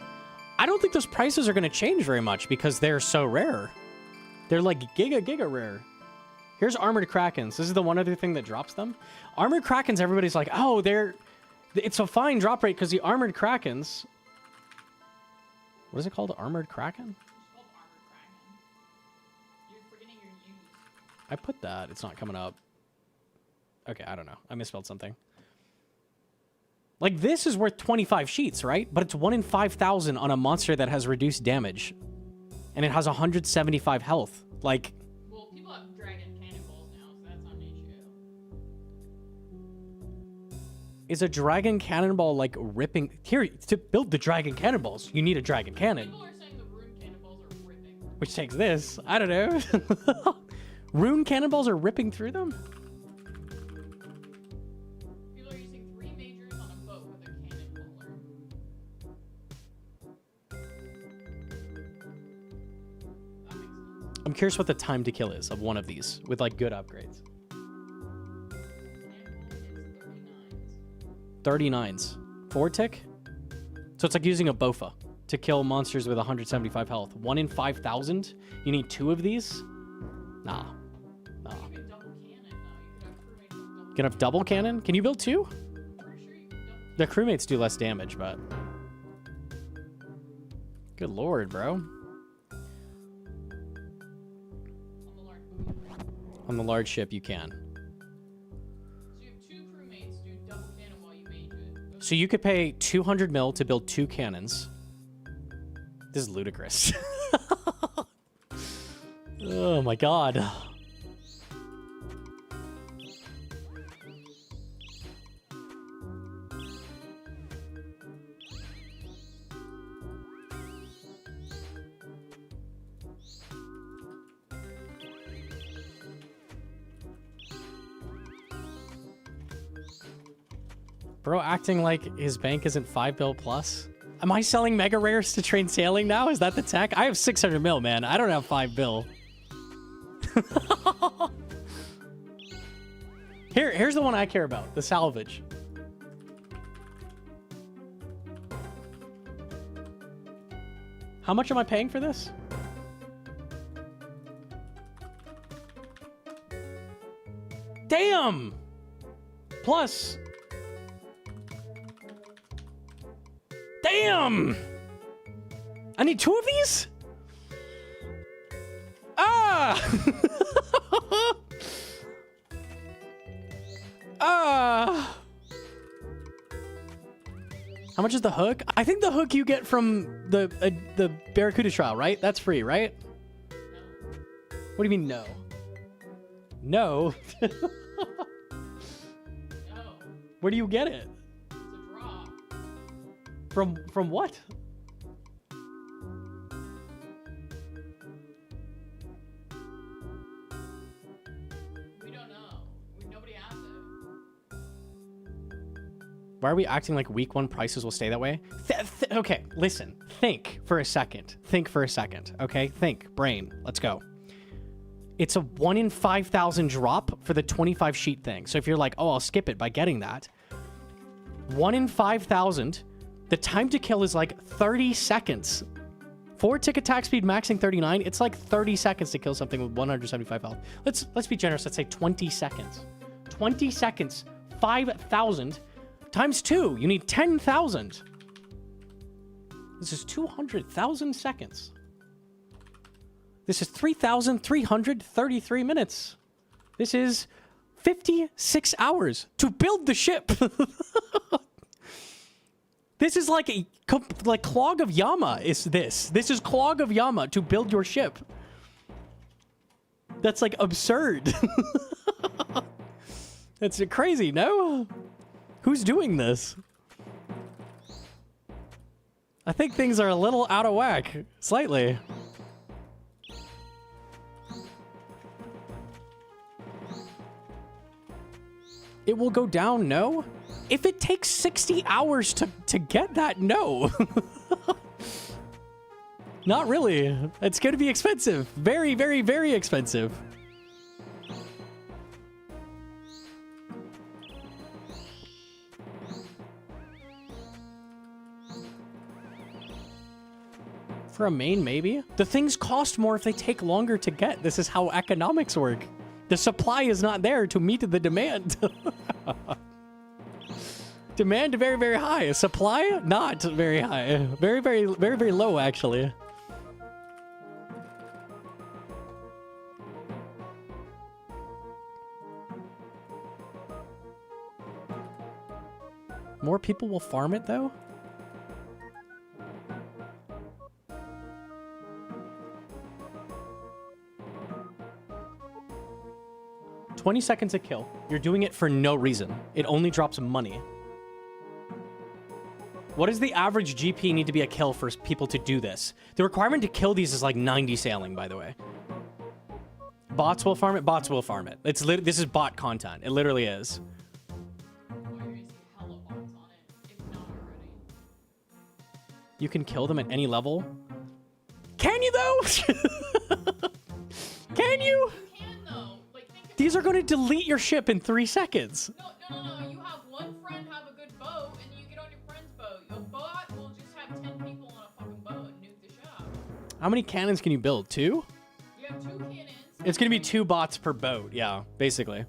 Speaker 1: I don't think those prices are going to change very much because they're so rare. They're like giga rare. Here's Armored Krakens. This is the one other thing that drops them. Armored Krakens, everybody's like, oh, it's a fine drop rate because the Armored Krakens... What is it called? Armored Kraken?
Speaker 2: It's called Armored Kraken. You're forgetting your use.
Speaker 1: I put that. It's not coming up. Okay, I don't know. I misspelled something. Like, this is worth 25 sheets, right? But it's 1 in 5,000 on a monster that has reduced damage. And it has 175 health. Like...
Speaker 2: Well, people have dragon cannonballs now, so that's not an issue.
Speaker 1: Is a dragon cannonball, like, ripping... Here, to build the dragon cannonballs, you need a dragon cannon.
Speaker 2: People are saying the rune cannonballs are ripping.
Speaker 1: Which takes this. I don't know. Rune cannonballs are ripping through them?
Speaker 2: People are using 3 majors on a boat with a cannon bowler. That makes sense.
Speaker 1: I'm curious what the time to kill is of one of these with, like, good upgrades.
Speaker 2: Cannonball
Speaker 1: 39s.
Speaker 2: is 39s.
Speaker 1: 4 tick? So it's like using a Bofa to kill monsters with 175 health. 1 in 5,000? You need 2 of these? Nah. Nah.
Speaker 2: You could double cannon, though. You could have crewmates with double.
Speaker 1: You can have double cannon? Can you build 2?
Speaker 2: Pretty sure you could double.
Speaker 1: The crewmates do less damage, but... Good lord, bro.
Speaker 2: On the large boat.
Speaker 1: On the large ship, you can.
Speaker 2: So you have 2 crewmates do double cannon while you mage it.
Speaker 1: So you could pay 200 mil to build 2 cannons. This is ludicrous. Oh my god. Bro acting like his bank isn't 5 bill plus. Am I selling mega rares to train sailing now? Is that the tech? I have 600 mil, man. I don't have 5 bill. Here's the one I care about. The salvage. How much am I paying for this? Damn! Plus. Damn! I need 2 of these? Ah! Ah! How much is the hook? I think the hook you get from the Barracuda trial, right? That's free, right? What do you mean no? No?
Speaker 2: No,
Speaker 1: Where do you get it?
Speaker 2: it's a drop.
Speaker 1: From what?
Speaker 2: We don't know. Nobody asked it.
Speaker 1: Why are we acting like week 1 prices will stay that way? Okay, listen. Think for a second. Think for a second. Okay? Think. Brain. Let's go. It's a 1 in 5,000 drop for the 25 sheet thing. So if you're like, oh, I'll skip it by getting that. 1 in 5,000. The time to kill is like 30 seconds. 4 tick attack speed maxing 39. It's like 30 seconds to kill something with 175 health. Let's be generous. Let's say 20 seconds. 20 seconds. 5,000 times 2. You need 10,000. This is 200,000 seconds. This is 3,333 minutes. This is 56 hours to build the ship. This is like a Clog of Yama is this. This is Clog of Yama to build your ship. That's like absurd. That's crazy, no? Who's doing this? I think things are a little out of whack. Slightly. It will go down, no? If it takes 60 hours to get that, no. Not really. It's going to be expensive. Very, very, very expensive. For a main, maybe? The things cost more if they take longer to get. This is how economics work. The supply is not there to meet the demand. Demand very, very high. Supply, not very high. Very, very, very, very low, actually. More people will farm it, though? $20 seconds a kill. You're doing it for no reason. It only drops money. What does the average GP need to be a kill for people to do this? The requirement to kill these is like 90 sailing, by the way. Bots will farm it. Bots will farm it. This is bot content. It literally is.
Speaker 2: Oh, you're gonna see hella bots on it, if not already.
Speaker 1: You can kill them at any level. Can you though? Can you?
Speaker 2: You can though. Like, think of
Speaker 1: These are going to delete your ship in 3 seconds.
Speaker 2: No. You have one friend have a good boat, and you get on your friend's boat. Your bot will just have 10 people on a fucking boat and nuke the shop.
Speaker 1: How many cannons can you build? 2?
Speaker 2: You have 2 cannons.
Speaker 1: It's going to be 2 bots per boat. Yeah, basically.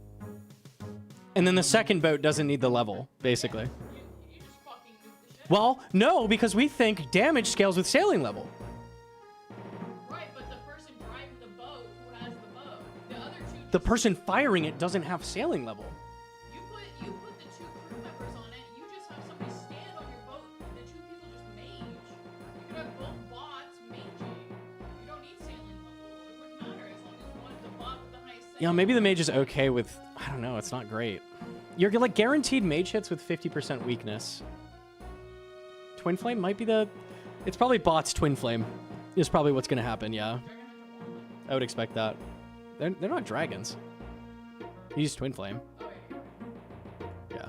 Speaker 1: And then the second boat doesn't need the level, basically.
Speaker 2: You just fucking nuke the ship.
Speaker 1: Well, no, because we think damage scales with sailing level.
Speaker 2: Right, but the person driving the boat who has the boat, the other 2.
Speaker 1: The person firing it doesn't have sailing level.
Speaker 2: You put the 2 crew members on it. You just have somebody stand on your boat. The 2 people just mage. You could have both bots maging. You don't need sailing level. It wouldn't matter as long as one of the bot with the highest sailing.
Speaker 1: Yeah, maybe the mage is okay with... I don't know, it's not great. You're like guaranteed mage hits with 50% weakness. Twin Flame might be the... It's probably bots Twin Flame is probably what's going to happen, yeah. I would expect that. They're not dragons. You use Twin Flame.
Speaker 2: Oh, yeah.
Speaker 1: Yeah.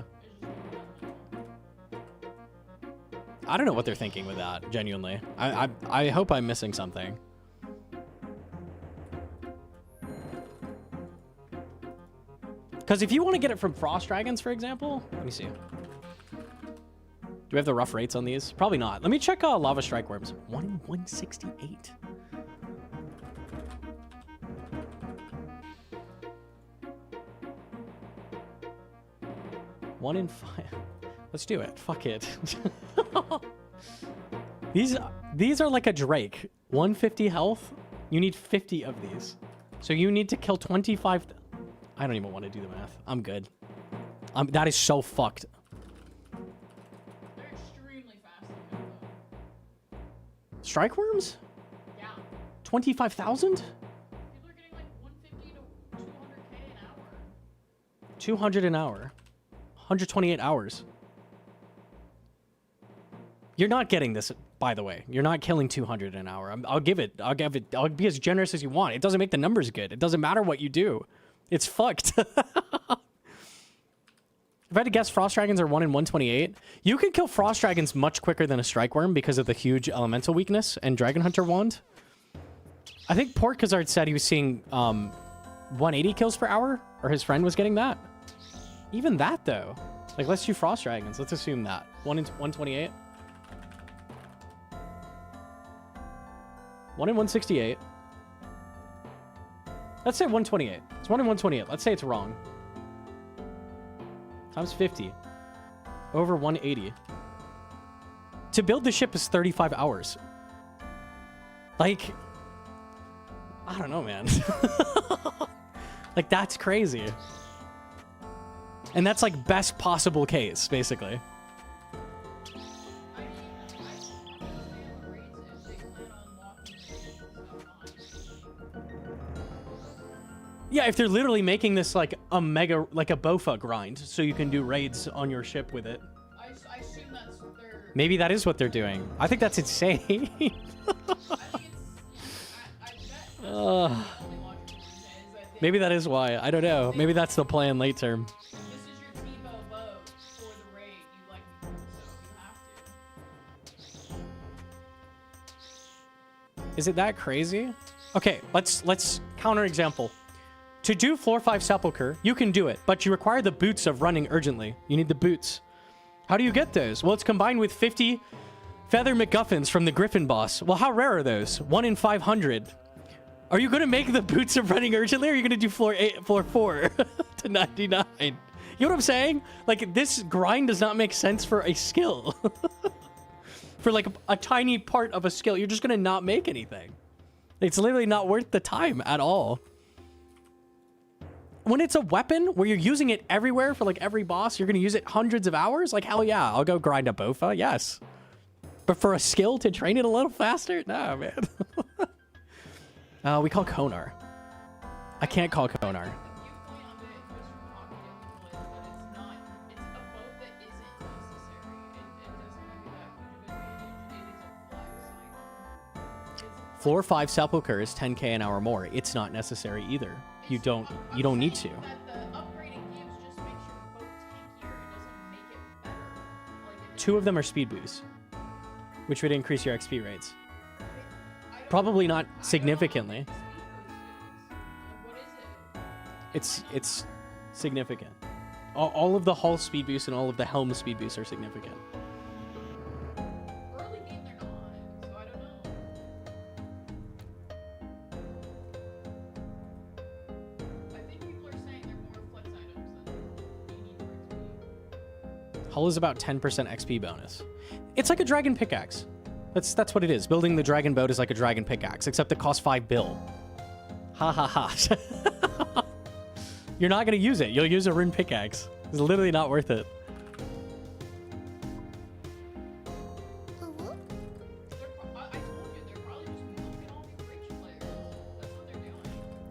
Speaker 1: I don't know what they're thinking with that, genuinely. I hope I'm missing something. Because if you want to get it from Frost Dragons, for example... Let me see. we have the rough rates on these? Probably not. Let me check lava strike worms. 1 in 168. One in 5. Let's do it. Fuck it. These are like a Drake. 150 health. You need 50 of these. So you need to kill 25. I don't even want to do the math. I'm good. That is so fucked.
Speaker 2: They're extremely fast to kill, though.
Speaker 1: Strike worms?
Speaker 2: Yeah.
Speaker 1: 25,000?
Speaker 2: People are getting like 150 to 200K an hour.
Speaker 1: 200 an hour. 128 hours. You're not getting this, by the way. You're not killing 200 an hour. I'll be as generous as you want. It doesn't make the numbers good. It doesn't matter what you do. It's fucked. If I had to guess, frost dragons are 1 in 128. You can kill frost dragons much quicker than a strike worm because of the huge elemental weakness and dragon hunter wand. I think Portkazard said he was seeing 180 kills per hour, or his friend was getting that. Even that, though. Like, let's do frost dragons. Let's assume that. 1 in 128. 1 in 168. Let's say 128. It's 1 in 128. Let's say it's wrong. Times 50. Over 180. To build the ship is 35 hours. Like, I don't know, man. Like, that's crazy. And that's like best possible case, basically. Yeah, if they're literally making this like a mega, like a BOFA grind, so you can do raids on your ship with it.
Speaker 2: I assume that's their...
Speaker 1: Maybe that is what they're doing. I think that's insane.
Speaker 2: I think it's... I bet... only logical reason is that
Speaker 1: Maybe that is why. I don't know. Maybe that's the plan late term.
Speaker 2: this is your TiVo vote for the raid. You like me so you have to.
Speaker 1: Is it that crazy? Okay, let's counter example. To do floor 5 sepulcher, you can do it, but you require the boots of running urgently. You need the boots. How do you get those? Well, it's combined with 50 feather MacGuffins from the Griffin boss. Well, how rare are those? 1 in 500. Are you going to make the boots of running urgently, or are you going to do floor 4 to 99? You know what I'm saying? Like, this grind does not make sense for a skill. For like a tiny part of a skill, you're just going to not make anything. It's literally not worth the time at all. When it's a weapon where you're using it everywhere for like every boss, you're going to use it hundreds of hours? Like, hell yeah, I'll go grind a BOFA, yes. But for a skill to train it a little faster? Nah, man. We call Konar. I can't call Konar.
Speaker 2: The viewpoint of it, just from talking to people, is that it's not... It's a vote that isn't necessary. It doesn't give you that huge advantage. It is a flex item.
Speaker 1: Floor 5 sepulcher is 10k an hour more. It's not necessary either. You don't need to.
Speaker 2: That the upgrading gives just makes your boat tankier. It doesn't make it better. Like it
Speaker 1: 2 of them are speed boosts, which would increase your XP rates.
Speaker 2: I don't-
Speaker 1: Probably not
Speaker 2: I don't know
Speaker 1: significantly.
Speaker 2: what the speed boost is. Like, what is it?
Speaker 1: It's significant. All of the hull speed boosts and all of the helm speed boosts are significant.
Speaker 2: Early game they're not, so I don't know. I think people are saying they're more flex items than you need for XP.
Speaker 1: Hull is about 10% XP bonus. It's like a dragon pickaxe. That's what it is. Building the dragon boat is like a dragon pickaxe, except it costs 5 bill. Ha ha ha. You're not going to use it. You'll use a rune pickaxe. It's literally not worth it.
Speaker 2: I told you, they're probably just milking all these rich players. That's what they're doing.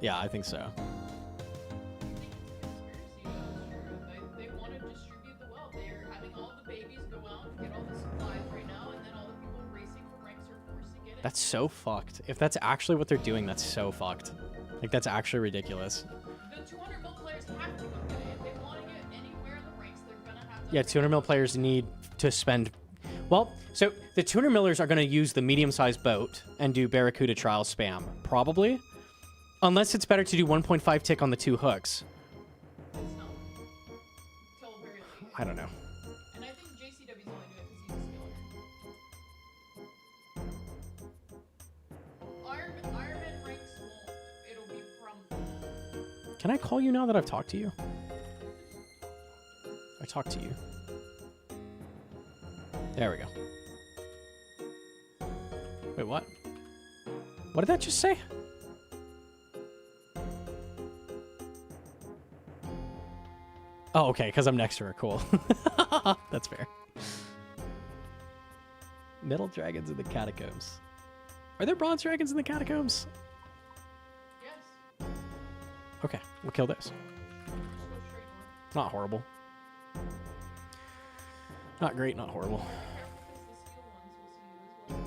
Speaker 1: Yeah, I think so.
Speaker 2: I think it's a conspiracy, though. They want to distribute the wealth. They're having all the babies go out and get all the supplies right now, and then all the people racing for ranks are forced to get it.
Speaker 1: That's so fucked. If that's actually what they're doing, that's so fucked. Like, that's actually ridiculous.
Speaker 2: The 200 mil players have to go get it. If they want to get anywhere in the ranks, they're gonna have to.
Speaker 1: Yeah, 200 mil players need to spend... Well, so the 200 millers are going to use the medium-sized boat and do Barracuda trial spam. Probably. Unless it's better to do 1.5 tick on the 2 hooks.
Speaker 2: It's not. Till very late.
Speaker 1: I don't know.
Speaker 2: And I think JCW's only doing it because he's
Speaker 1: Can I call you now that I've talked to you? I talked to you. There we go. Wait, what? What did that just say? Oh, okay, because I'm next to her. Cool. That's fair. Metal dragons in the catacombs. Are there bronze dragons in the catacombs?
Speaker 2: Yes.
Speaker 1: Okay, we'll kill those.
Speaker 2: Just go straight north.
Speaker 1: Not horrible. Not great, not horrible.
Speaker 2: Careful, 'cause the steel ones will see you as well.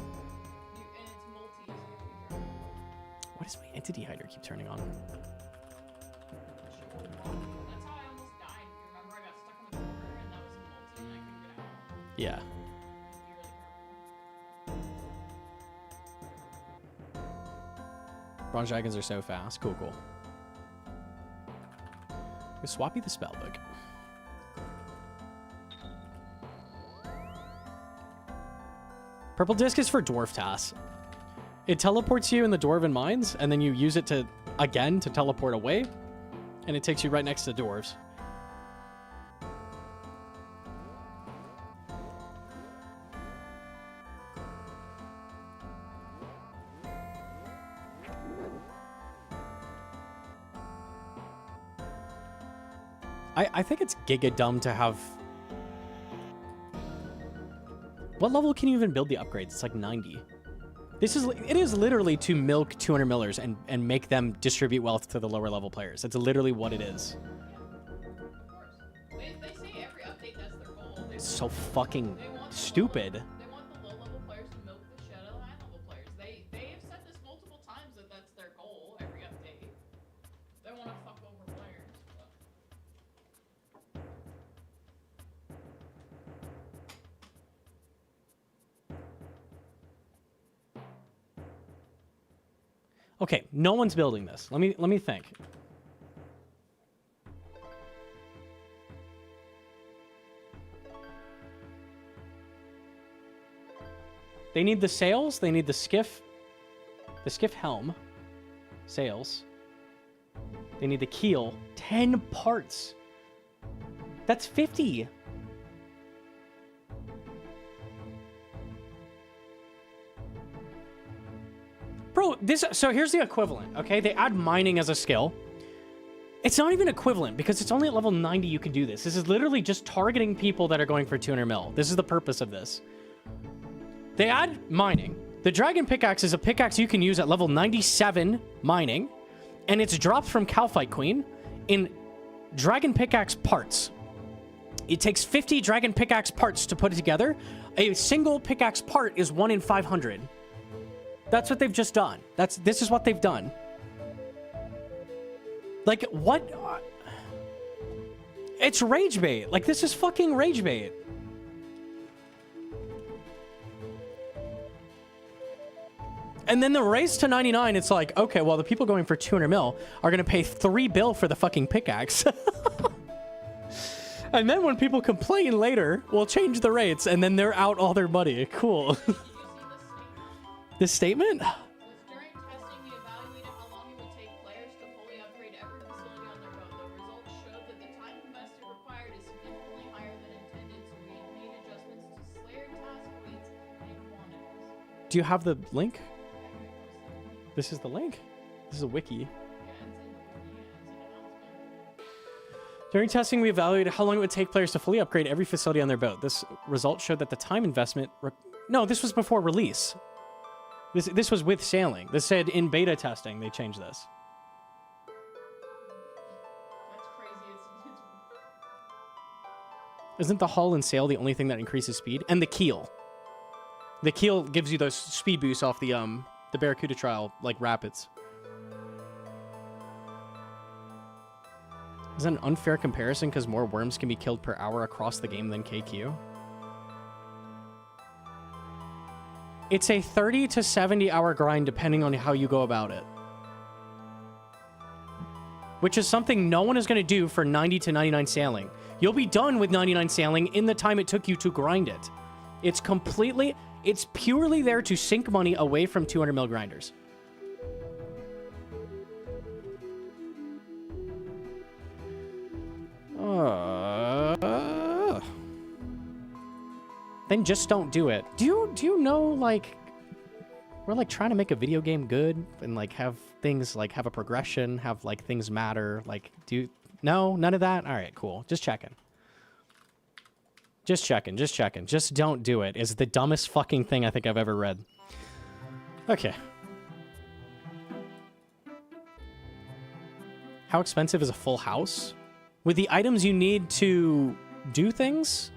Speaker 2: And it's multi, so you have to be careful.
Speaker 1: Why does my entity hider keep turning on?
Speaker 2: That's how I almost died. Remember, I got stuck in the corner, and that was a multi, and I couldn't get out.
Speaker 1: Yeah.
Speaker 2: Be really careful.
Speaker 1: Bronze dragons are so fast. Cool, cool. Go Swappy the spellbook. Purple disc is for dwarf tasks. It teleports you in the dwarven mines, and then you use it to again to teleport away, and it takes you right next to the dwarves. I think it's giga dumb to have... What level can you even build the upgrades? It's like 90. It is literally to milk 200 millers and make them distribute wealth to the lower level players. That's literally what it is.
Speaker 2: Of course. They say every update that's their goal.
Speaker 1: It's so fucking stupid.
Speaker 2: They want the low-level players to milk the shit out of the high-level players. They have said this multiple times that that's their goal every update. They want to fuck over players. But...
Speaker 1: Okay, no one's building this. Let me think. They need the sails, they need the skiff helm, sails. They need the keel, 10 parts. That's 50. Bro, so here's the equivalent, okay? They add mining as a skill. It's not even equivalent because it's only at level 90 you can do this. This is literally just targeting people that are going for 200 mil. This is the purpose of this. They add mining. The dragon pickaxe is a pickaxe you can use at level 97 mining, and it's dropped from Calphite Queen in dragon pickaxe parts. It takes 50 dragon pickaxe parts to put it together. A single pickaxe part is 1 in 500. That's what they've just done. This is what they've done. Like, what? It's rage bait. Like, this is fucking rage bait. And then the race to 99, it's like, okay, well, the people going for 200 mil are going to pay 3 bill for the fucking pickaxe. And then when people complain later, we'll change the rates, and then they're out all their money. Cool. This statement?
Speaker 2: During testing, we evaluated how long it would take players to fully upgrade every facility on their boat. The results showed that the time invested required is significantly higher than intended, so we made adjustments to Slayer task weights and quantities.
Speaker 1: Do you have the link? This is the link? This is a wiki. During testing, we evaluated how long it would take players to fully upgrade every facility on their boat. This result showed that the time investment... No, this was before release. This was with sailing. This said in beta testing, they changed this.
Speaker 2: That's crazy.
Speaker 1: Isn't the hull and sail the only thing that increases speed? And the keel. The keel gives you those speed boosts off the Barracuda trial, like rapids. Is that an unfair comparison because more worms can be killed per hour across the game than KQ? It's a 30 to 70 hour grind depending on how you go about it. Which is something no one is going to do for 90 to 99 sailing. You'll be done with 99 sailing in the time it took you to grind it. It's purely there to sink money away from 200 mil grinders. then just don't do it. Do you know, like, we're like trying to make a video game good and like have things like have a progression, have like things matter. Like, no, none of that? All right, cool. Just checking. Just checking. Just don't do it. It's the dumbest fucking thing I think I've ever read. Okay. How expensive is a full house? With the items you need to do things?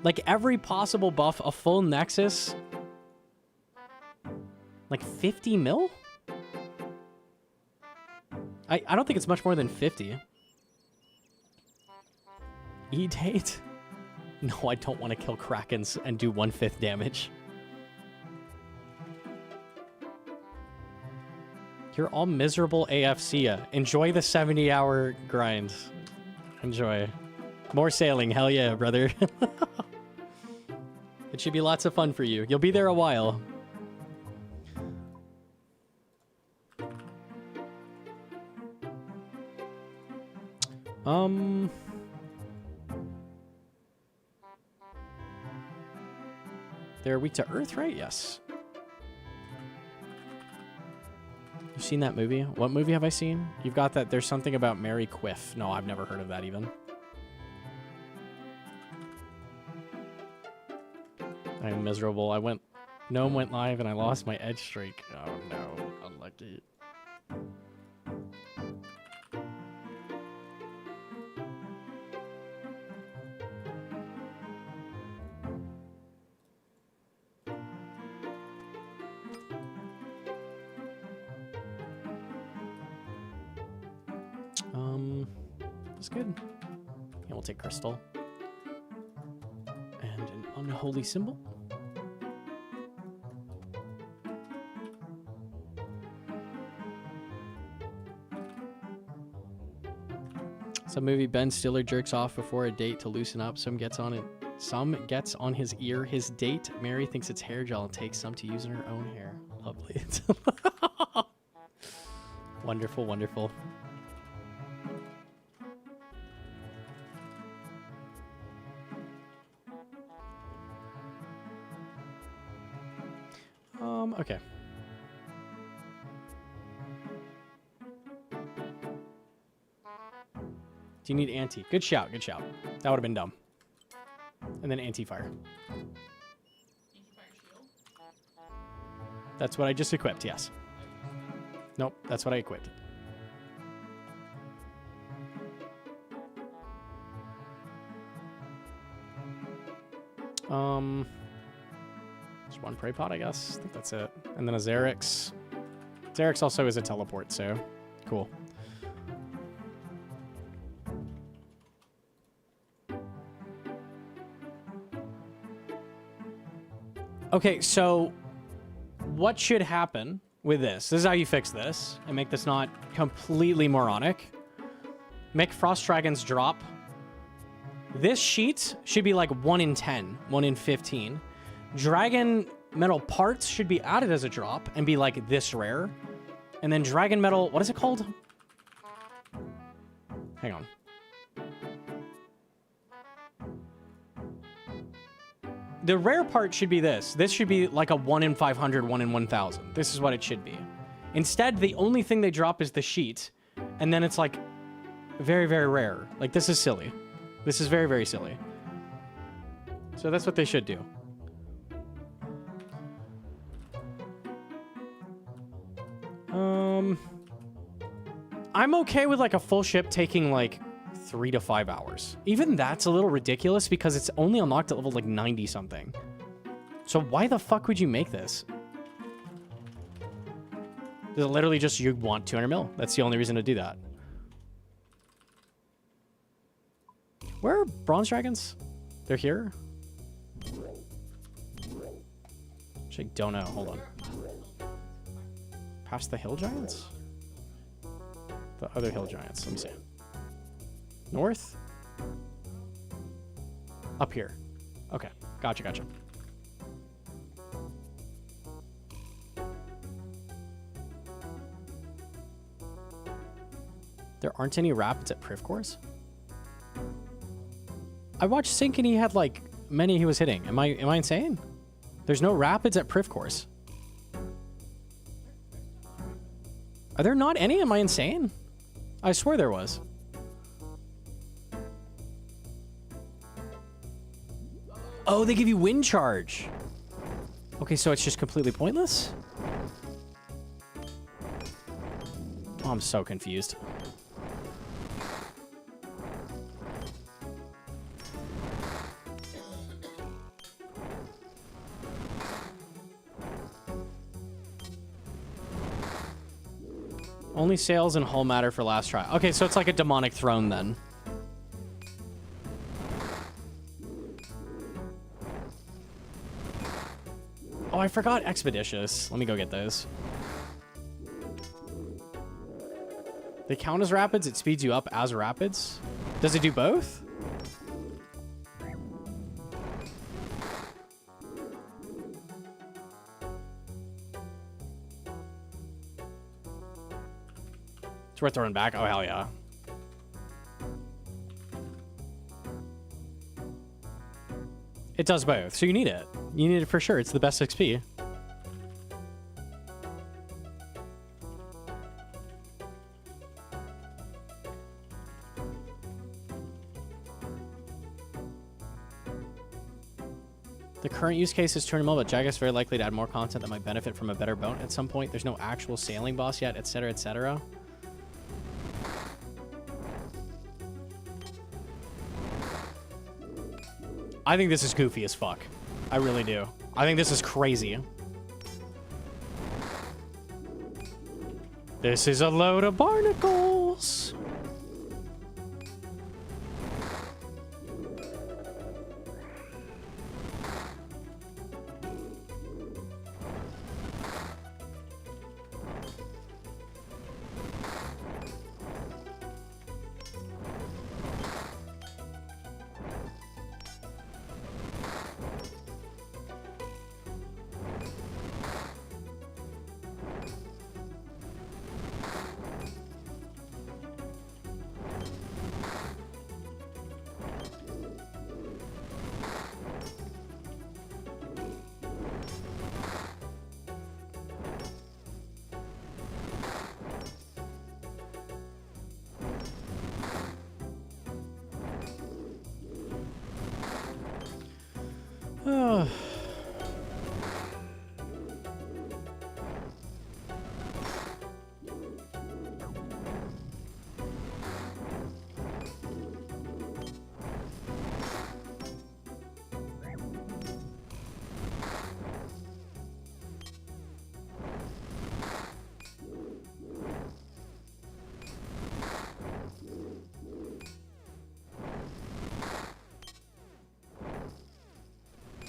Speaker 1: Like every possible buff, a full Nexus? Like 50 mil? I don't think it's much more than 50. E-date? No, I don't want to kill Krakens and do 1/5 damage. You're all miserable AFC. Enjoy the 70-hour grind. Enjoy. More sailing. Hell yeah, brother. It should be lots of fun for you. You'll be there a while. They're weak to Earth, right? Yes. You've seen that movie? What movie have I seen? You've got that. There's something about Mary Quiff. No, I've never heard of that even. I'm miserable. Gnome went live and I lost my edge streak. Oh no, unlucky. That's good. Yeah, we'll take crystal. And an unholy symbol. Some movie Ben Stiller jerks off before a date to loosen up. Some gets on his ear. His date, Mary, thinks it's hair gel and takes some to use in her own hair. Lovely. Wonderful, wonderful. Okay. Do you need anti? Good shout, good shout. That would have been dumb. And then anti-fire.
Speaker 2: Anti-fire shield?
Speaker 1: That's what I just equipped, yes. Nope, that's what I equipped. Just one prey pot, I guess. I think that's it. And then a Xerix. Xerix also is a teleport, so cool. Okay, so what should happen with this? This is how you fix this and make this not completely moronic. Make Frost Dragons drop. This sheet should be like 1 in 10, 1 in 15. Dragon metal parts should be added as a drop and be like this rare. And then dragon metal, what is it called? Hang on. The rare part should be this. This should be like a 1 in 500, 1 in 1000. This is what it should be. Instead, the only thing they drop is the sheet. And then it's like very, very rare. Like this is silly. This is very, very silly. So that's what they should do. I'm okay with like a full ship taking like 3 to 5 hours. Even that's a little ridiculous because it's only unlocked at level like 90 something. So why the fuck would you make this? Is it literally just you want 200 mil? That's the only reason to do that. Where are bronze dragons? They're here? Actually, don't know. Hold on. Past the hill giants? The other hill giants. Let me see. North? Up here. Okay. Gotcha, gotcha. There aren't any rapids at Priv Course? I watched Sync and he had like many he was hitting. Am I insane? There's no rapids at Priv Course. Are there not any? Am I insane? I swear there was. Oh, they give you wind charge. Okay, so it's just completely pointless? Oh, I'm so confused. Only sales and hull matter for last try. Okay, so it's like a demonic throne then. Oh, I forgot Expeditious. Let me go get those. They count as rapids. It speeds you up as rapids. Does it do both? It's worth throwing back. Oh, hell yeah. It does both, so you need it. You need it for sure. It's the best XP. The current use case is Tournament, but Jagex is very likely to add more content that might benefit from a better boat at some point. There's no actual sailing boss yet, etc., etc. I think this is goofy as fuck. I really do. I think this is crazy. This is a load of barnacles.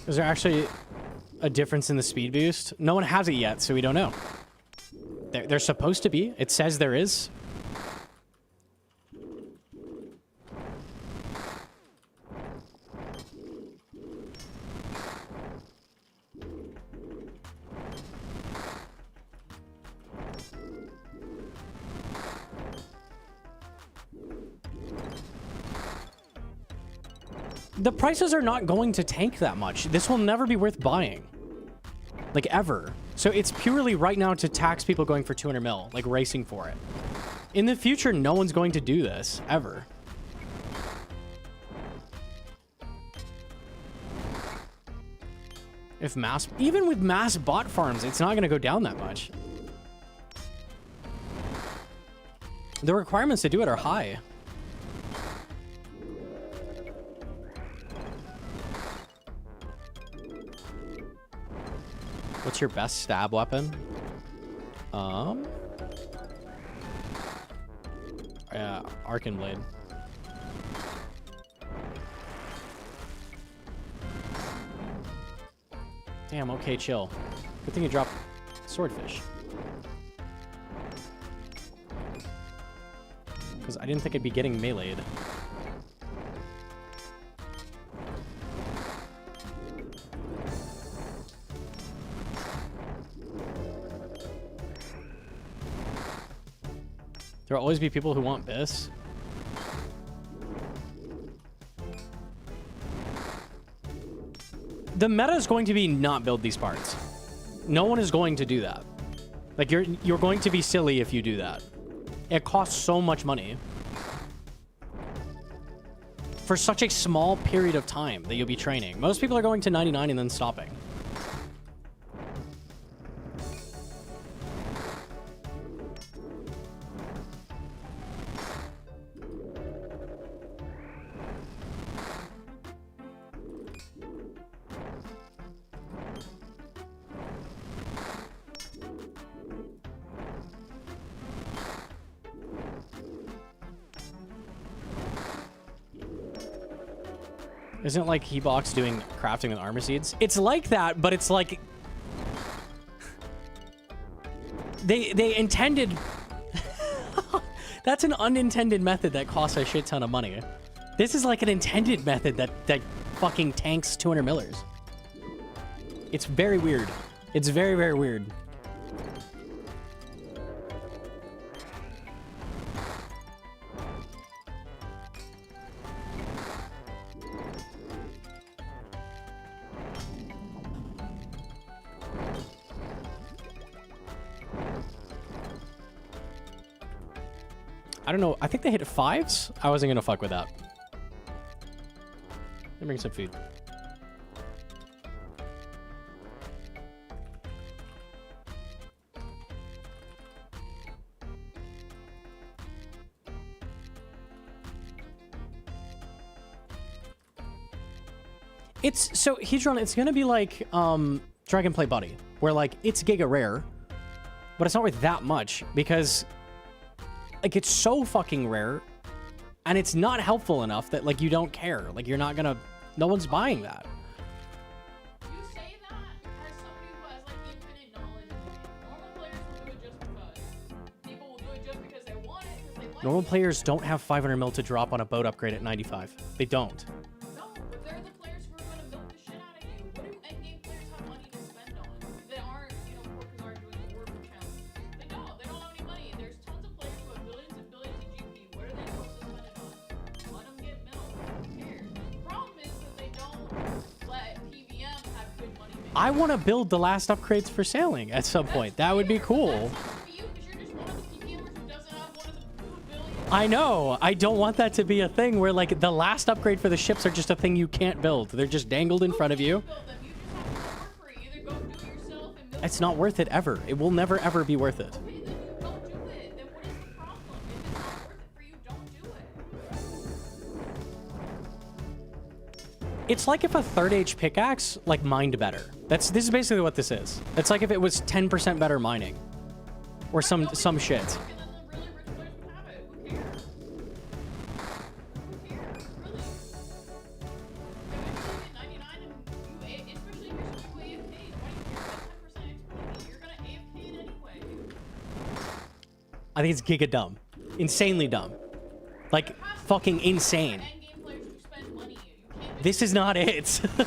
Speaker 1: Is there actually a difference in the speed boost? No one has it yet, so we don't know. There's supposed to be. It says there is. The prices are not going to tank that much. This will never be worth buying. Like, ever. So it's purely right now to tax people going for 200 mil, like racing for it. In the future, no one's going to do this, ever. If even with mass bot farms, it's not going to go down that much. The requirements to do it are high. What's your best stab weapon? Yeah, Arcan Blade. Damn, okay, chill. Good thing you dropped Swordfish. Because I didn't think I'd be getting meleeed. There'll always be people who want this. The meta is going to be not build these parts. No one is going to do that. Like, you're going to be silly if you do that. It costs so much money. For such a small period of time that you'll be training. Most people are going to 99 and then stopping. Isn't it like Hebox doing crafting with armor seeds? It's like that, but it's like... They intended... That's an unintended method that costs a shit ton of money. This is like an intended method that fucking tanks 200 millers. It's very weird. It's very, very weird. I don't know. I think they hit 5s. I wasn't gonna fuck with that. Let me bring some food. It's so Hedron, it's gonna be like Dragonplay Buddy, where like it's giga rare, but it's not worth that much because like it's so fucking rare and it's not helpful enough that like you don't care. Like you're not gonna, no one's buying that.
Speaker 2: You say that as somebody who has like infinite knowledge in the game. Normal players will do it just because. People will do it just because they want it, because they like
Speaker 1: Normal
Speaker 2: it.
Speaker 1: players don't have 500 mil to drop on a boat upgrade at 95. They don't.
Speaker 2: No, but they're the players who are going to milk the shit out of you. What do endgame players have money to spend on? They aren't, you know, workers aren't doing the work challenge. They don't. They don't have any money. There's tons of players who have billions and billions of GP. What are they supposed to spend it on? Let them get milked. Who cares? The problem is that they don't let PVM have good money making.
Speaker 1: I want to build the last upgrades for sailing at some point. That would be cool.
Speaker 2: That's not for you because you're just one of the PVMers who doesn't have one of the 2 billion.
Speaker 1: I know. I don't want that to be a thing where like the last upgrade for the ships are just a thing you can't build. They're just dangled in front of you.
Speaker 2: Build them. You just have to work for it. Either go do it yourself and milk
Speaker 1: It's not worth it ever. It will never ever be worth it.
Speaker 2: Okay, then you don't do it. Then what is the problem? If it's not worth it for you, don't do it.
Speaker 1: It's like if a third age pickaxe like mined better. This is basically what this is. It's like if it was 10% better mining. Or some shit.
Speaker 2: And then the really rich players would have it. Who cares? Who cares? Really? If you get 99 and you, especially if you're somebody who AFKs, why do you care about 10% XP? You're gonna AFK it anyway.
Speaker 1: I think it's giga dumb. Insanely dumb. Like fucking insane.
Speaker 2: Endgame players who spend money. You can't
Speaker 1: This is not it.
Speaker 2: Okay,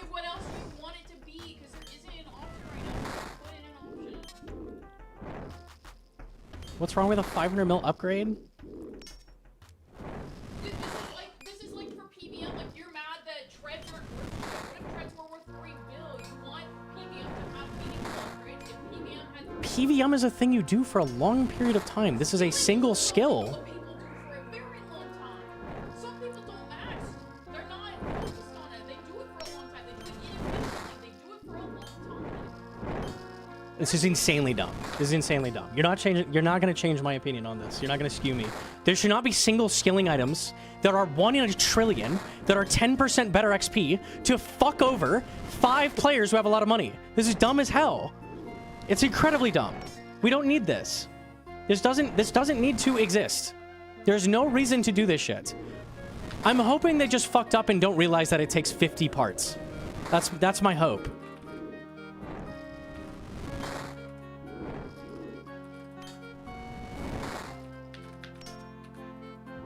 Speaker 2: what else do you want it to be? Because there isn't an option right now. Put in an option.
Speaker 1: What's wrong with a 500 mil upgrade?
Speaker 2: This is like for PVM. Like you're mad that treads aren't worth shit. What if treads were worth 3 bill? You want PVM to have meaningful upgrades. If PVM had
Speaker 1: PVM is a thing you do for a long period of time. This is a single skill.
Speaker 2: what people do for a very long time. Some people don't max. They're not focused on it. They do it for a long time. They do it inefficiently. They do it for a long time.
Speaker 1: This is insanely dumb. This is insanely dumb. You're not changing. You're not going to change my opinion on this. You're not going to skew me. There should not be single skilling items that are 1 in a trillion that are 10% better XP to fuck over 5 players who have a lot of money. This is dumb as hell. It's incredibly dumb. We don't need this. This doesn't need to exist. There's no reason to do this shit. I'm hoping they just fucked up and don't realize that it takes 50 parts. That's my hope.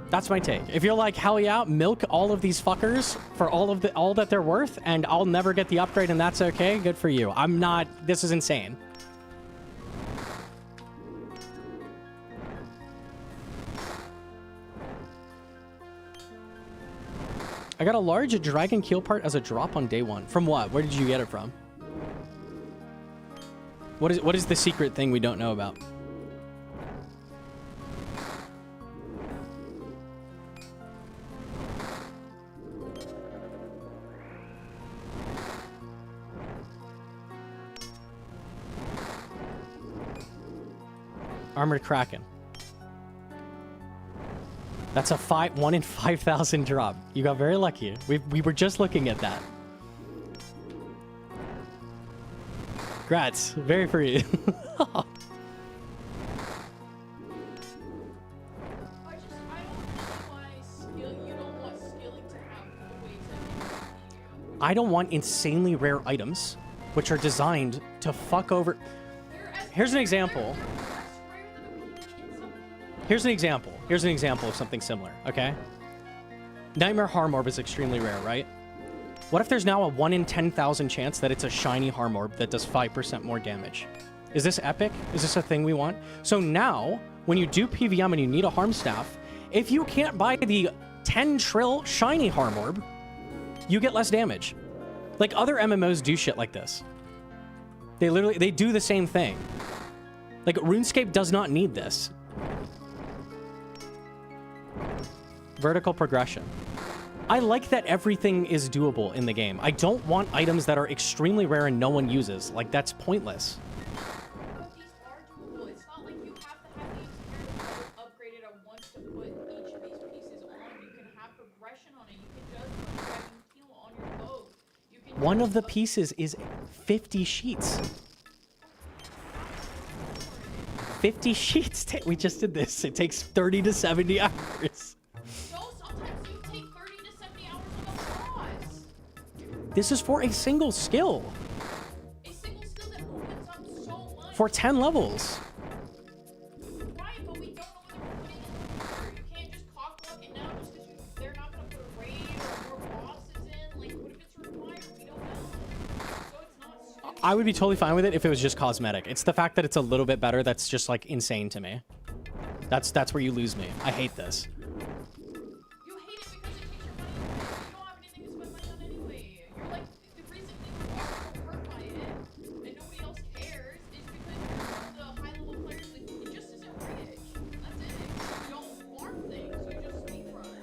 Speaker 1: That's my take. If you're like, hell yeah, milk all of these fuckers for all that they're worth, and I'll never get the upgrade and that's okay, good for you. I'm not, this is insane. I got a large dragon keel part as a drop on day 1. From what? Where did you get it from? What is the secret thing we don't know about? Armored Kraken. That's a 1 in 5,000 drop. You got very lucky. We were just looking at that. Grats. Very free.
Speaker 2: I don't know why you don't want skilling to have a way to.
Speaker 1: I don't want insanely rare items, which are designed to fuck over. Here's an example. Here's an example of something similar, okay? Nightmare Harm Orb is extremely rare, right? What if there's now a 1 in 10,000 chance that it's a shiny Harm Orb that does 5% more damage? Is this epic? Is this a thing we want? So now, when you do PVM and you need a Harm Staff, if you can't buy the 10 trill shiny Harm Orb, you get less damage. Like, other MMOs do shit like this. They do the same thing. Like, RuneScape does not need this. Vertical progression. I like that everything is doable in the game. I don't want items that are extremely rare and no one uses. Like, that's pointless.
Speaker 2: But these are doable. It's not like you have to have the Inferno upgraded at once to put each of these pieces on. You can have progression on it. You can just put Dragon Keel on your boat. You can
Speaker 1: One of the pieces is 50 sheets. 50 sheets. We just did this. It takes 30 to 70 hours.
Speaker 2: No, sometimes you take 30 to 70 hours on a boss.
Speaker 1: This is for a single skill.
Speaker 2: A single skill that opens up so much.
Speaker 1: For 10 levels.
Speaker 2: Right, but we don't know what they're putting in the future. You can't just cock block it now just because they're not going to put a raid or more bosses in. Like, what if it's required? We don't know. So it's not stupid.
Speaker 1: I would be totally fine with it if it was just cosmetic. It's the fact that it's a little bit better that's just, like, insane to me. That's where you lose me. I hate this.
Speaker 2: You hate it because it takes your money away. You don't have anything to spend money on anyway. You're like, the reason that you are so hurt by it and nobody else cares is because you're one of the high-level players that it just isn't rich. That's it. You don't farm things, so you just speedrun.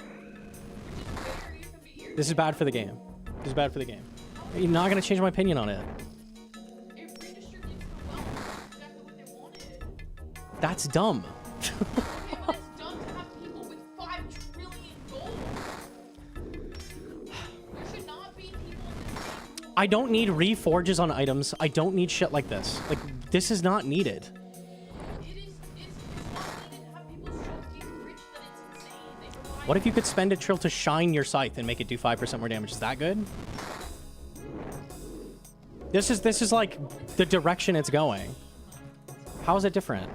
Speaker 2: Which is fair. You can be here.
Speaker 1: This is bad for the game. This is bad for the game. You're not going to change my opinion on it.
Speaker 2: It redistributes the wealth. That's exactly what they wanted.
Speaker 1: That's dumb.
Speaker 2: Okay, but it's done to have people with 5 trillion gold. There should not be people in this game who
Speaker 1: I don't need reforges on items. I don't need shit like this. Like, this is not needed.
Speaker 2: it's not needed to have people so fucking rich that it's insane. They provide
Speaker 1: What if you could spend a trill to shine your scythe and make it do 5% more damage? Is that good? This is like the direction it's going. How is it different?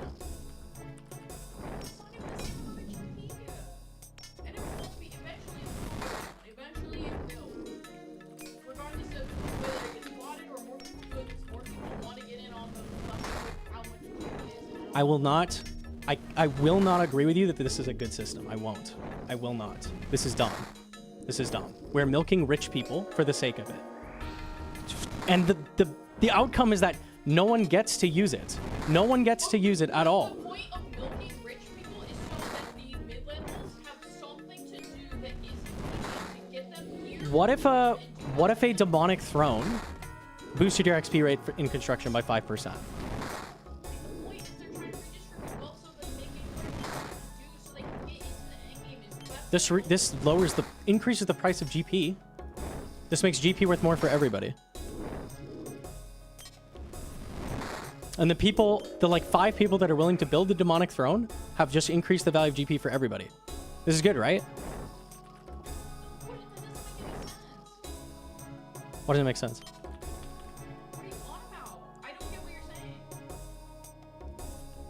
Speaker 2: and it won't be eventually it will. Regardless of whether it gets botted or more people want to get in on the how much it is.
Speaker 1: I will not. I will not agree with you that this is a good system. I won't. I will not. This is dumb. This is dumb. We're milking rich people for the sake of it. And the outcome is that no one gets to use it. No one gets to use it at all.
Speaker 2: The point of milking rich people is so that the mid-levels have something to do that is to get them here.
Speaker 1: What if a demonic throne boosted your XP rate in construction by 5%?
Speaker 2: The point is they're trying to redistribute wealth so that they can do so they can get into the end game as best.
Speaker 1: This increases the price of GP. This makes GP worth more for everybody. And the like 5 people that are willing to build the demonic throne have just increased the value of GP for everybody. This is good, right? What doesn't make sense?
Speaker 2: What are you on about? I don't get what you're saying.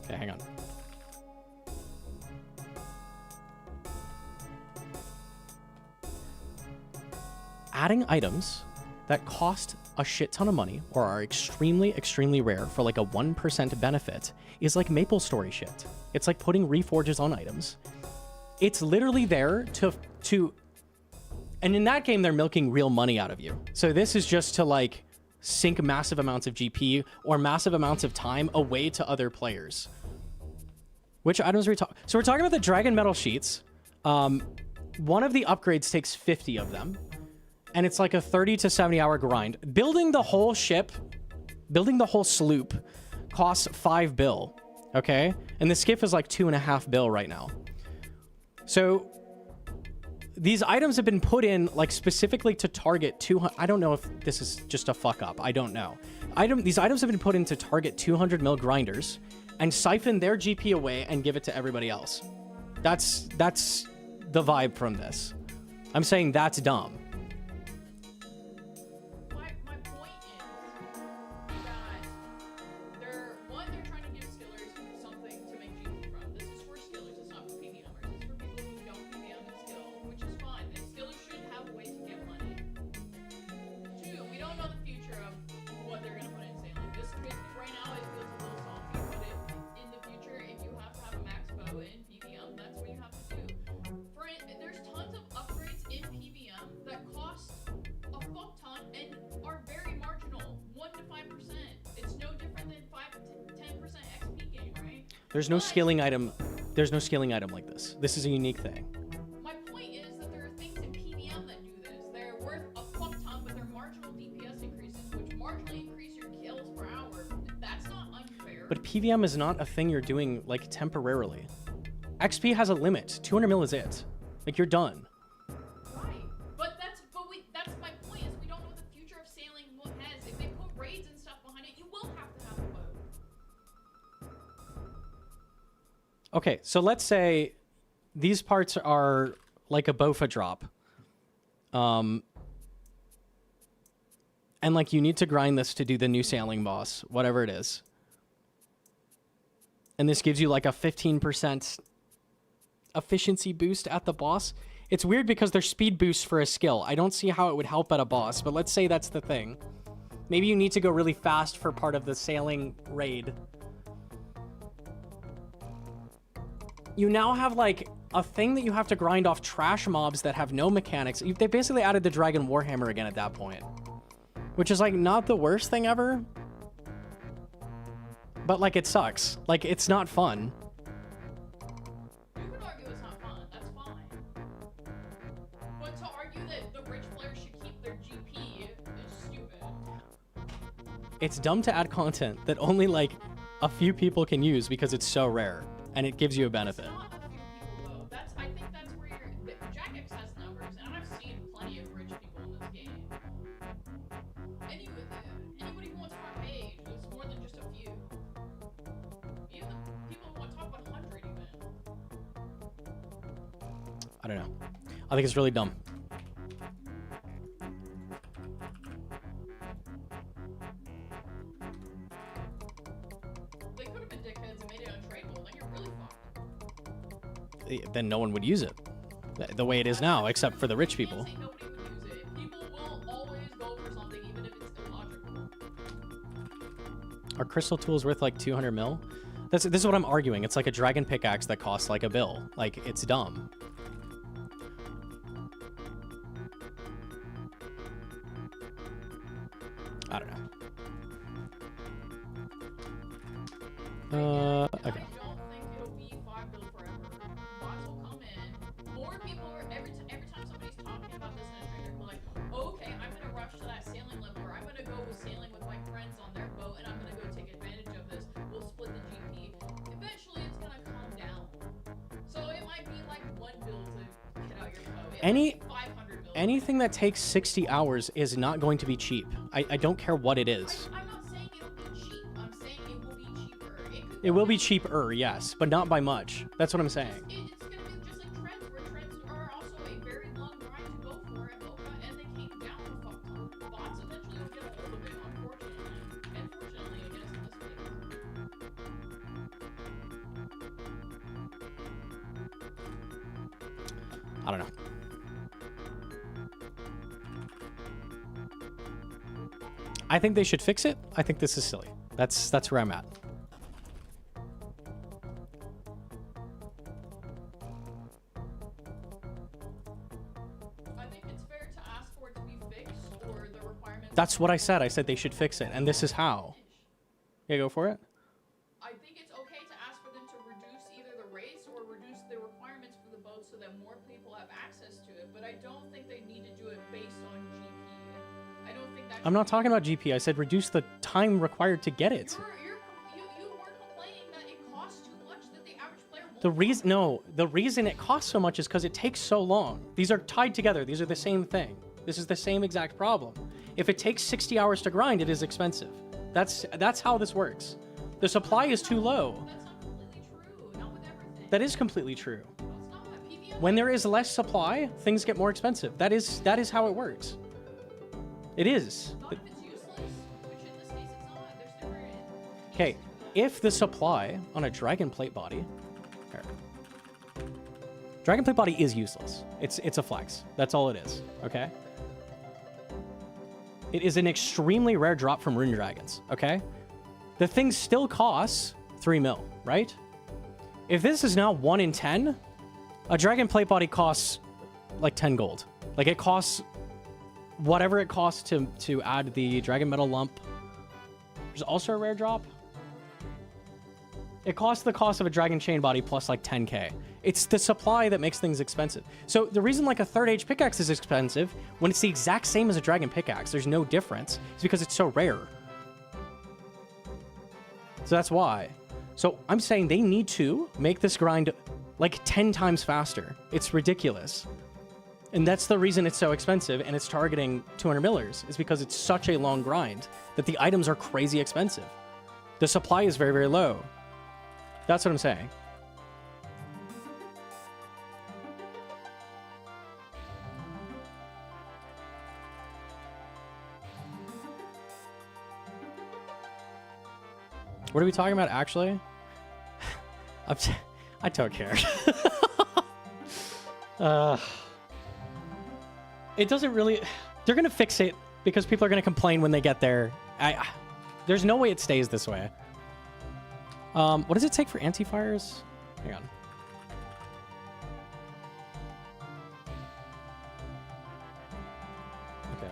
Speaker 1: Okay, hang on. Adding items that cost a shit ton of money or are extremely, extremely rare for like a 1% benefit is like Maple Story shit. It's like putting reforges on items. It's literally there to And in that game, they're milking real money out of you. So this is just to like sink massive amounts of GP or massive amounts of time away to other players. Which items are we talking? So we're talking about the Dragon Metal Sheets. One of the upgrades takes 50 of them. And it's like a 30 to 70 hour grind. Building the whole ship, building the whole sloop costs 5 bill. Okay? And the skiff is like 2.5 bill right now. So these items have been put in like specifically to target 200. I don't know if this is just a fuck up. I don't know. These items have been put in to target 200 mil grinders and siphon their GP away and give it to everybody else. That's the vibe from this. I'm saying that's dumb.
Speaker 2: My point is that they're trying to give skillers something to make GP from. This is for skillers, it's not for PVMers. It's for people who don't PVM and skill, which is fine. The skillers should have a way to get money. 2, we don't know the future of what they're gonna put in sailing. Right now it feels a little salty, but in the future, if you have to have a max bow in PVM, that's what you have to do. There's tons of upgrades in PVM that cost a fuck ton and are very marginal, 1 to 5%. It's no different than 5 to 10% XP gain, right?
Speaker 1: There's no skilling item. There's no skilling item like this. This is a unique thing.
Speaker 2: My point is that there are things in PVM that do this. They're worth a fuck ton, but they're marginal DPS increases, which marginally increase your kills per hour. That's not unfair.
Speaker 1: But PVM is not a thing you're doing like temporarily. XP has a limit. 200 mil is it. Like you're done.
Speaker 2: Right, but that's my point is we don't know what the future of sailing has. If they put raids and stuff behind it, you will have to have a boat.
Speaker 1: Okay, so let's say these parts are like a Bofa drop. And like you need to grind this to do the new sailing boss, whatever it is. And this gives you like a 15% efficiency boost at the boss. It's weird because they're speed boosts for a skill. I don't see how it would help at a boss, but let's say that's the thing. Maybe you need to go really fast for part of the sailing raid. You now have like a thing that you have to grind off trash mobs that have no mechanics. They basically added the Dragon Warhammer again at that point, which is like not the worst thing ever, but like it sucks. Like it's not fun.
Speaker 2: You could argue it's not fun. That's fine. But to argue that the rich players should keep their GP is stupid.
Speaker 1: It's dumb to add content that only like a few people can use because it's so rare and it gives you a benefit.
Speaker 2: It's not a few people though. I think that's where Jagex has numbers, and I've seen plenty of rich people in this game. Anybody who wants front page, it's more than just a few. Even the people who want to talk about 100 even.
Speaker 1: I don't know. I think it's really dumb.
Speaker 2: They could have been dickheads and made it untradeable, then you're really fucked.
Speaker 1: Then no one would use it the way it is now, except for the rich people.
Speaker 2: Nobody would use it. People will always go for something even if it's illogical.
Speaker 1: Are crystal tools worth like 200 mil? This is what I'm arguing. It's like a dragon pickaxe that costs like a bill. Like, it's dumb. I don't know. Okay.
Speaker 2: I don't think it'll be 5 bill forever. Bots will come in. More people are every time somebody's talking about this in a stream, they're like, okay, I'm gonna rush to that sailing level, or I'm gonna go sailing with my friends on their boat, and I'm gonna go take advantage of this. We'll split the GP. Eventually, it's gonna calm down. So it might be like 1 bill to get out your boat.
Speaker 1: Anything that takes 60 hours is not going to be cheap. I don't care what it is.
Speaker 2: I'm not saying it'll be cheap. I'm saying it will be cheaper.
Speaker 1: It will be cheaper, yes, but not by much. That's what I'm saying.
Speaker 2: It's going to be just like trends, where trends are also a very long grind to go for at Boca, and they came down a fuck ton. Bots eventually will get a hold of it, unfortunately. And fortunately, I guess, in this case.
Speaker 1: I don't know. I think they should fix it. I think this is silly. That's where I'm at.
Speaker 2: I think it's fair
Speaker 1: That's what I said. I said they should fix it, and this is how. Yeah, go for it.
Speaker 2: I think it's okay to ask for them to reduce either the rates or reduce the requirements for the boat so that more people have access to it. But I don't think they need to do it based on GP. I don't think that.
Speaker 1: I'm not talking about GP. I said reduce the time required to get it.
Speaker 2: You were complaining that it costs too much, that the average player won't.
Speaker 1: The reason it costs so much is because it takes so long. These are tied together. These are the same thing. This is the same exact problem. If it takes 60 hours to grind, it is expensive. That's how this works. The supply is too low.
Speaker 2: That's not completely true. Not with everything.
Speaker 1: That is completely true.
Speaker 2: No, it's not. PvM
Speaker 1: When there is less supply, things get more expensive. That is how it works. It is.
Speaker 2: not if it's useless, which in this case it's not. There's different.
Speaker 1: Okay, if the supply on a dragon plate body, here. Dragon plate body is useless. It's a flex. That's all it is. Okay. It is an extremely rare drop from rune dragons. Okay. The thing still costs 3 mil, right? If this is now 1 in 10, a dragon plate body costs like 10 gold. Like it costs whatever it costs to add the dragon metal lump. There's also a rare drop. It costs the cost of a dragon chain body plus like 10k. It's the supply that makes things expensive. So the reason like a 3rd age pickaxe is expensive when it's the exact same as a dragon pickaxe, there's no difference, is because it's so rare. So that's why. So I'm saying they need to make this grind like 10 times faster. It's ridiculous. And that's the reason it's so expensive and it's targeting 200 millers, is because it's such a long grind that the items are crazy expensive. The supply is very, very low. That's what I'm saying. What are we talking about, actually? I don't care. It doesn't really... They're going to fix it because people are going to complain when they get there. There's no way it stays this way. What does it take for anti-fires? Hang on. Okay.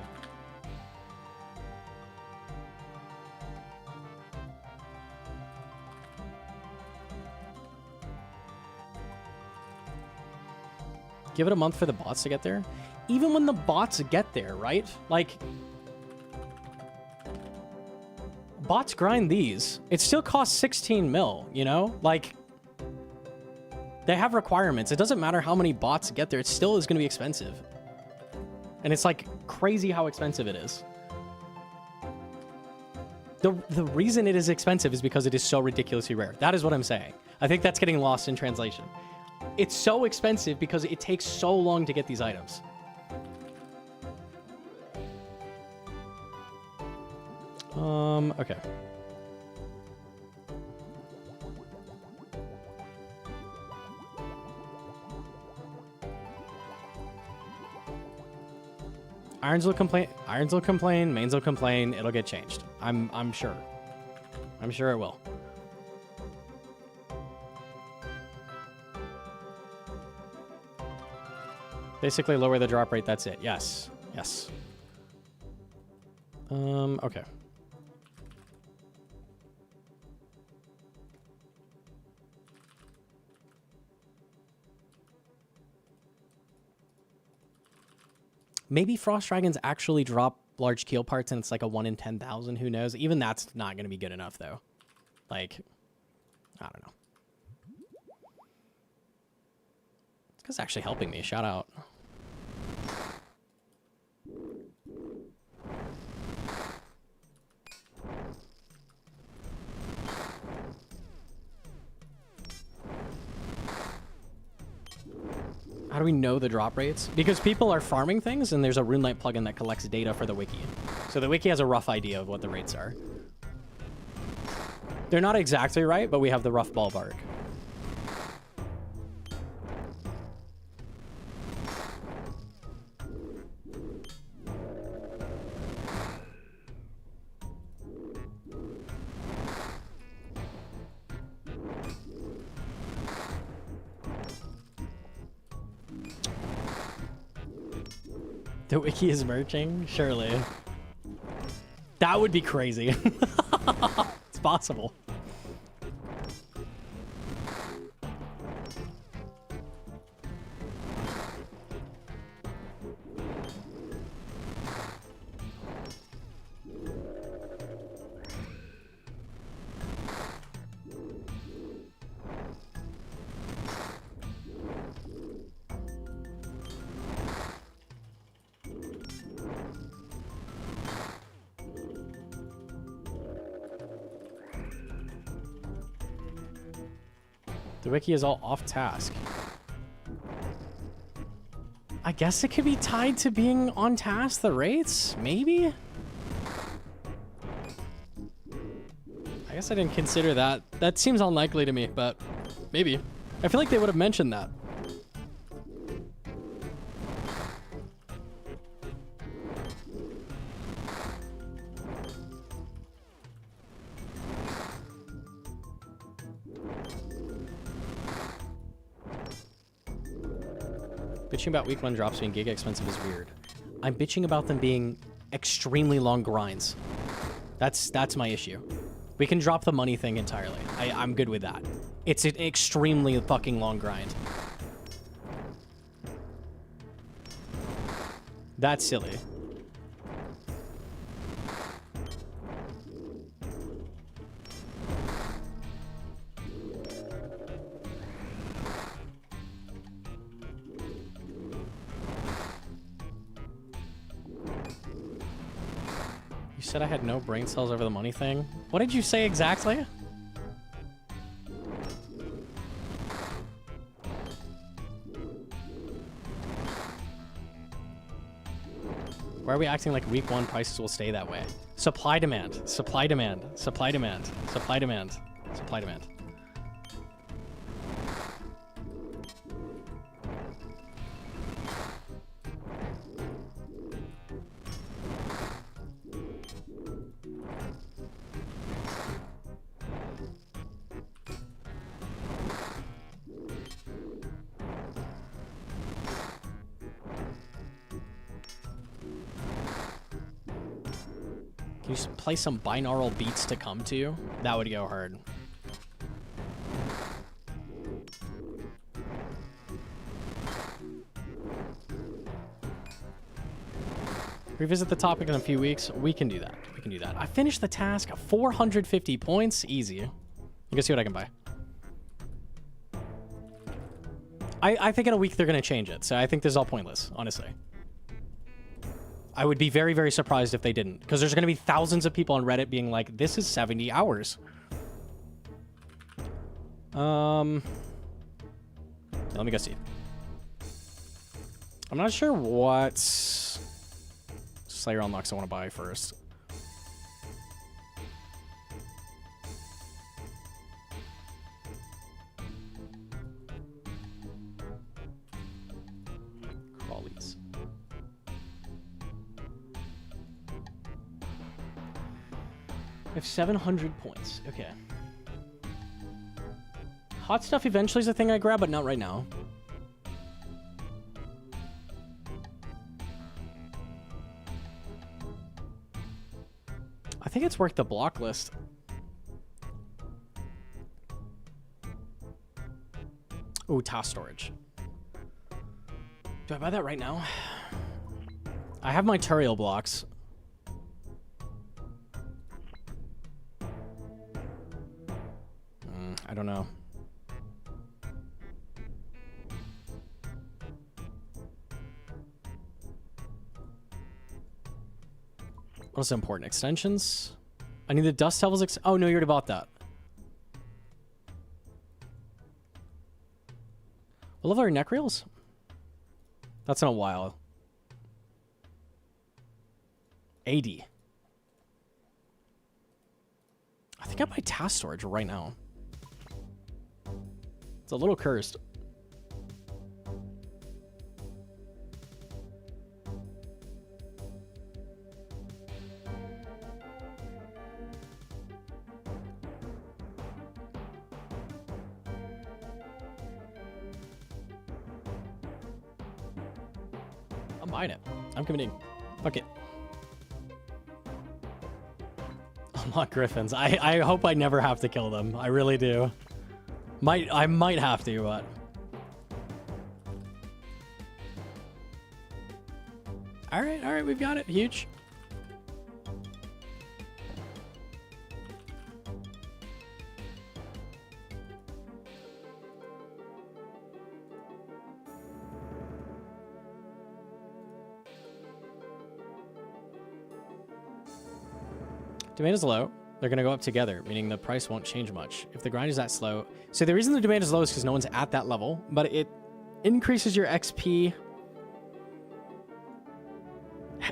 Speaker 1: Give it a month for the bots to get there. Even when the bots get there, right? Like, bots grind these. It still costs 16 mil, you know? Like, they have requirements. It doesn't matter how many bots get there. It still is going to be expensive. And it's like crazy how expensive it is. The reason it is expensive is because it is so ridiculously rare. That is what I'm saying. I think that's getting lost in translation. It's so expensive because it takes so long to get these items. Okay. Irons will complain, mains will complain, it'll get changed. I'm sure. I'm sure it will. Basically lower the drop rate, that's it. Yes. Yes. Okay. Maybe Frost Dragons actually drop large keel parts and it's like a 1 in 10,000, who knows? Even that's not going to be good enough though. Like, I don't know. This guy's actually helping me, shout out. How do we know the drop rates? Because people are farming things, and there's a RuneLight plugin that collects data for the wiki. So the wiki has a rough idea of what the rates are. They're not exactly right, but we have the rough ballpark. The wiki is merging? Surely. That would be crazy. It's possible. The wiki is all off task. I guess it could be tied to being on task, the rates? Maybe? I guess I didn't consider that. That seems unlikely to me, but maybe. I feel like they would have mentioned that. Bitching about week 1 drops being giga expensive is weird. I'm bitching about them being extremely long grinds. That's my issue. We can drop the money thing entirely. I'm good with that. It's an extremely fucking long grind. That's silly. You said I had no brain cells over the money thing. What did you say exactly? Why are we acting like week 1 prices will stay that way? Supply demand, supply demand, supply demand, supply demand, supply demand. Can you play some binaural beats to come to? That would go hard. Revisit the topic in a few weeks. We can do that. We can do that. I finished the task. 450 points. Easy. You can see what I can buy. I think in a week they're going to change it. So I think this is all pointless, honestly. I would be very, very surprised if they didn't. Because there's going to be thousands of people on Reddit being like, this is 70 hours. Let me go see. I'm not sure what Slayer unlocks I want to buy first. Crawlies. I have 700 points. Okay. Hot stuff eventually is a thing I grab, but not right now. I think it's worth the block list. Ooh, task storage. Do I buy that right now? I have my Turiel blocks. I don't know. What's important? Extensions? I need the Dust Devils oh, no, you already bought that. What level are Necreals? That's in a while. 80. I think I buy task storage right now. It's a little cursed. I'm buying it. I'm committing. Fuck it. want griffins. I hope I never have to kill them. I really do. I might have to, but... Alright, we've got it. Huge. Demand is low. They're going to go up together, meaning the price won't change much. If the grind is that slow... So the reason the demand is low is because no one's at that level, but it increases your XP.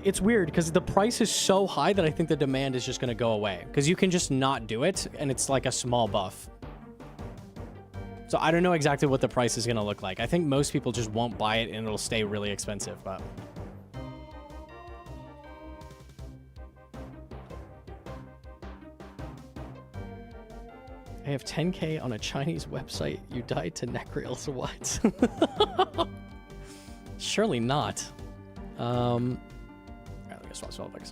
Speaker 1: It's weird because the price is so high that I think the demand is just going to go away. Because you can just not do it, and it's like a small buff. So I don't know exactly what the price is going to look like. I think most people just won't buy it, and it'll stay really expensive, but... I have 10K on a Chinese website. You died to neck rails. What? Surely not. Alright, let me swap spellbooks.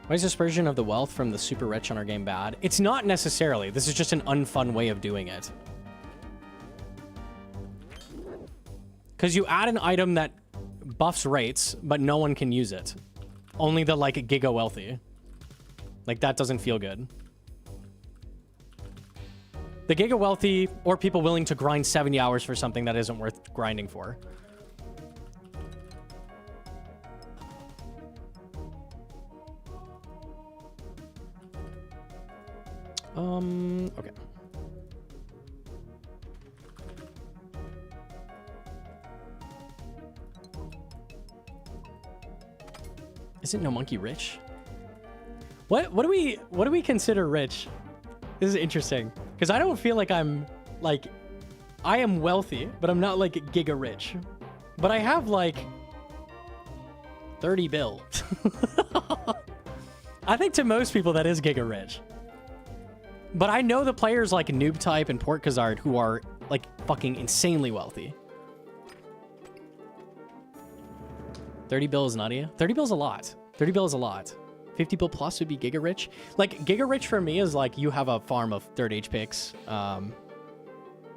Speaker 1: Why is dispersion of the wealth from the super rich on our game bad? It's not necessarily. This is just an unfun way of doing it. Because you add an item that buffs rates, but no one can use it. Only the, like, giga wealthy. Like, that doesn't feel good. The giga wealthy, or people willing to grind 70 hours for something that isn't worth grinding for. Okay. Isn't Gnomonkey rich? What do we consider rich? This is interesting because I don't feel like I'm like I am wealthy, but I'm not like giga rich. But I have like 30 bill. I think to most people that is giga rich. But I know the players like Noob Type and Port Kazard who are like fucking insanely wealthy. 30 bill is nutty. 30 bill is a lot. 30 bill is a lot. 50 bill plus would be giga rich. Like giga rich for me is like you have a farm of third age picks.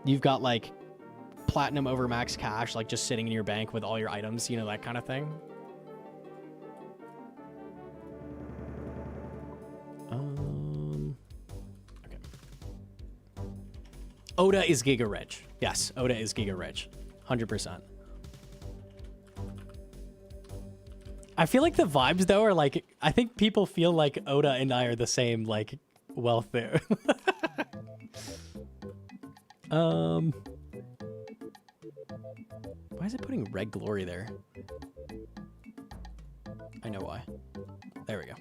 Speaker 1: You've got like platinum over max cash, like just sitting in your bank with all your items, you know, that kind of thing. Okay. Oda is giga rich. Yes, Oda is giga rich. 100%. I feel like the vibes though are like, I think people feel like Oda and I are the same like wealth there. Why is it putting Red Glory there? I know why. There we go.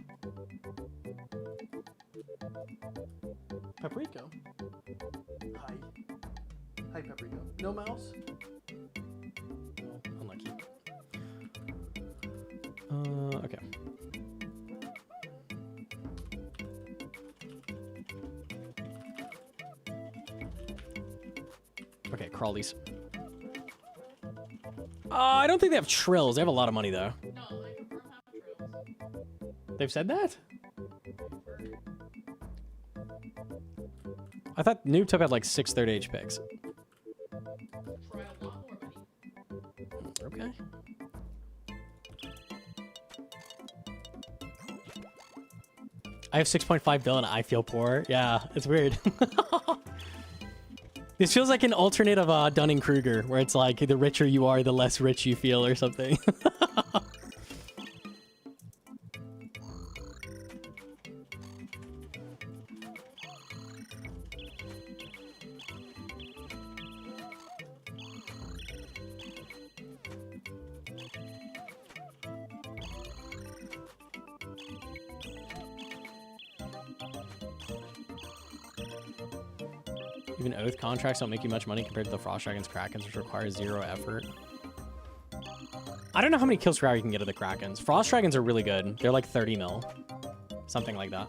Speaker 1: Paprika. Hi. Hi, Paprika. No mouse? Oh, unlucky. Okay. Okay, crawlies. I don't think they have trills. They have a lot of money, though.
Speaker 2: No, I confirm have trills.
Speaker 1: They've said that? I thought Noob Tub had like 6 third age picks.
Speaker 2: Try a lot more, buddy.
Speaker 1: Okay. I have 6.5 bill and I feel poor. Yeah, it's weird. This feels like an alternate of Dunning-Kruger, where it's like the richer you are, the less rich you feel or something. Even Oath contracts don't make you much money compared to the Frost Dragons Krakens, which require 0 effort. I don't know how many kill scrap you can get of the Krakens. Frost Dragons are really good. They're like 30 mil. Something like that.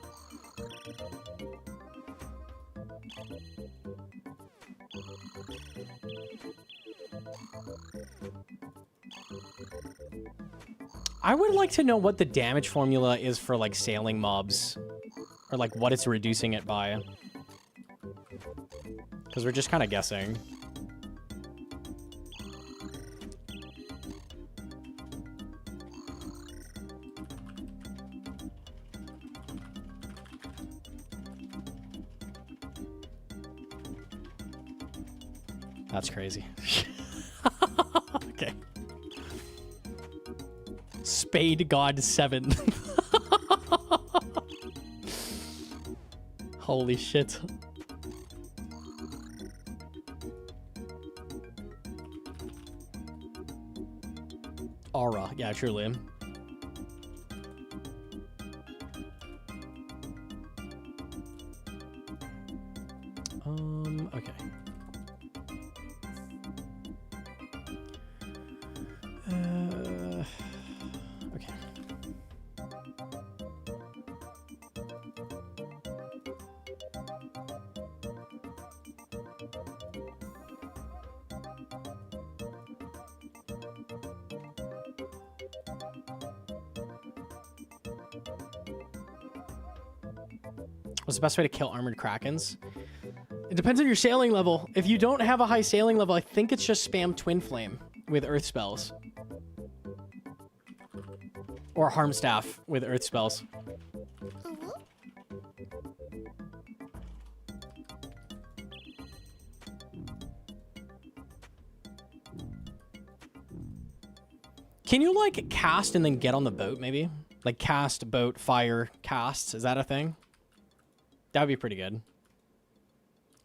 Speaker 1: I would like to know what the damage formula is for, like, sailing mobs. Or, like, what it's reducing it by. Because we're just kind of guessing. That's crazy. Okay. Spade God 7. Holy shit. Aura. Yeah, truly. Okay. Okay. What's the best way to kill armored krakens? It depends on your sailing level. If you don't have a high sailing level, I think it's just spam Twin Flame with earth spells. Or Harm Staff with earth spells. Can you, like, cast and then get on the boat, maybe? Like, cast, boat, fire, casts. Is that a thing? That would be pretty good.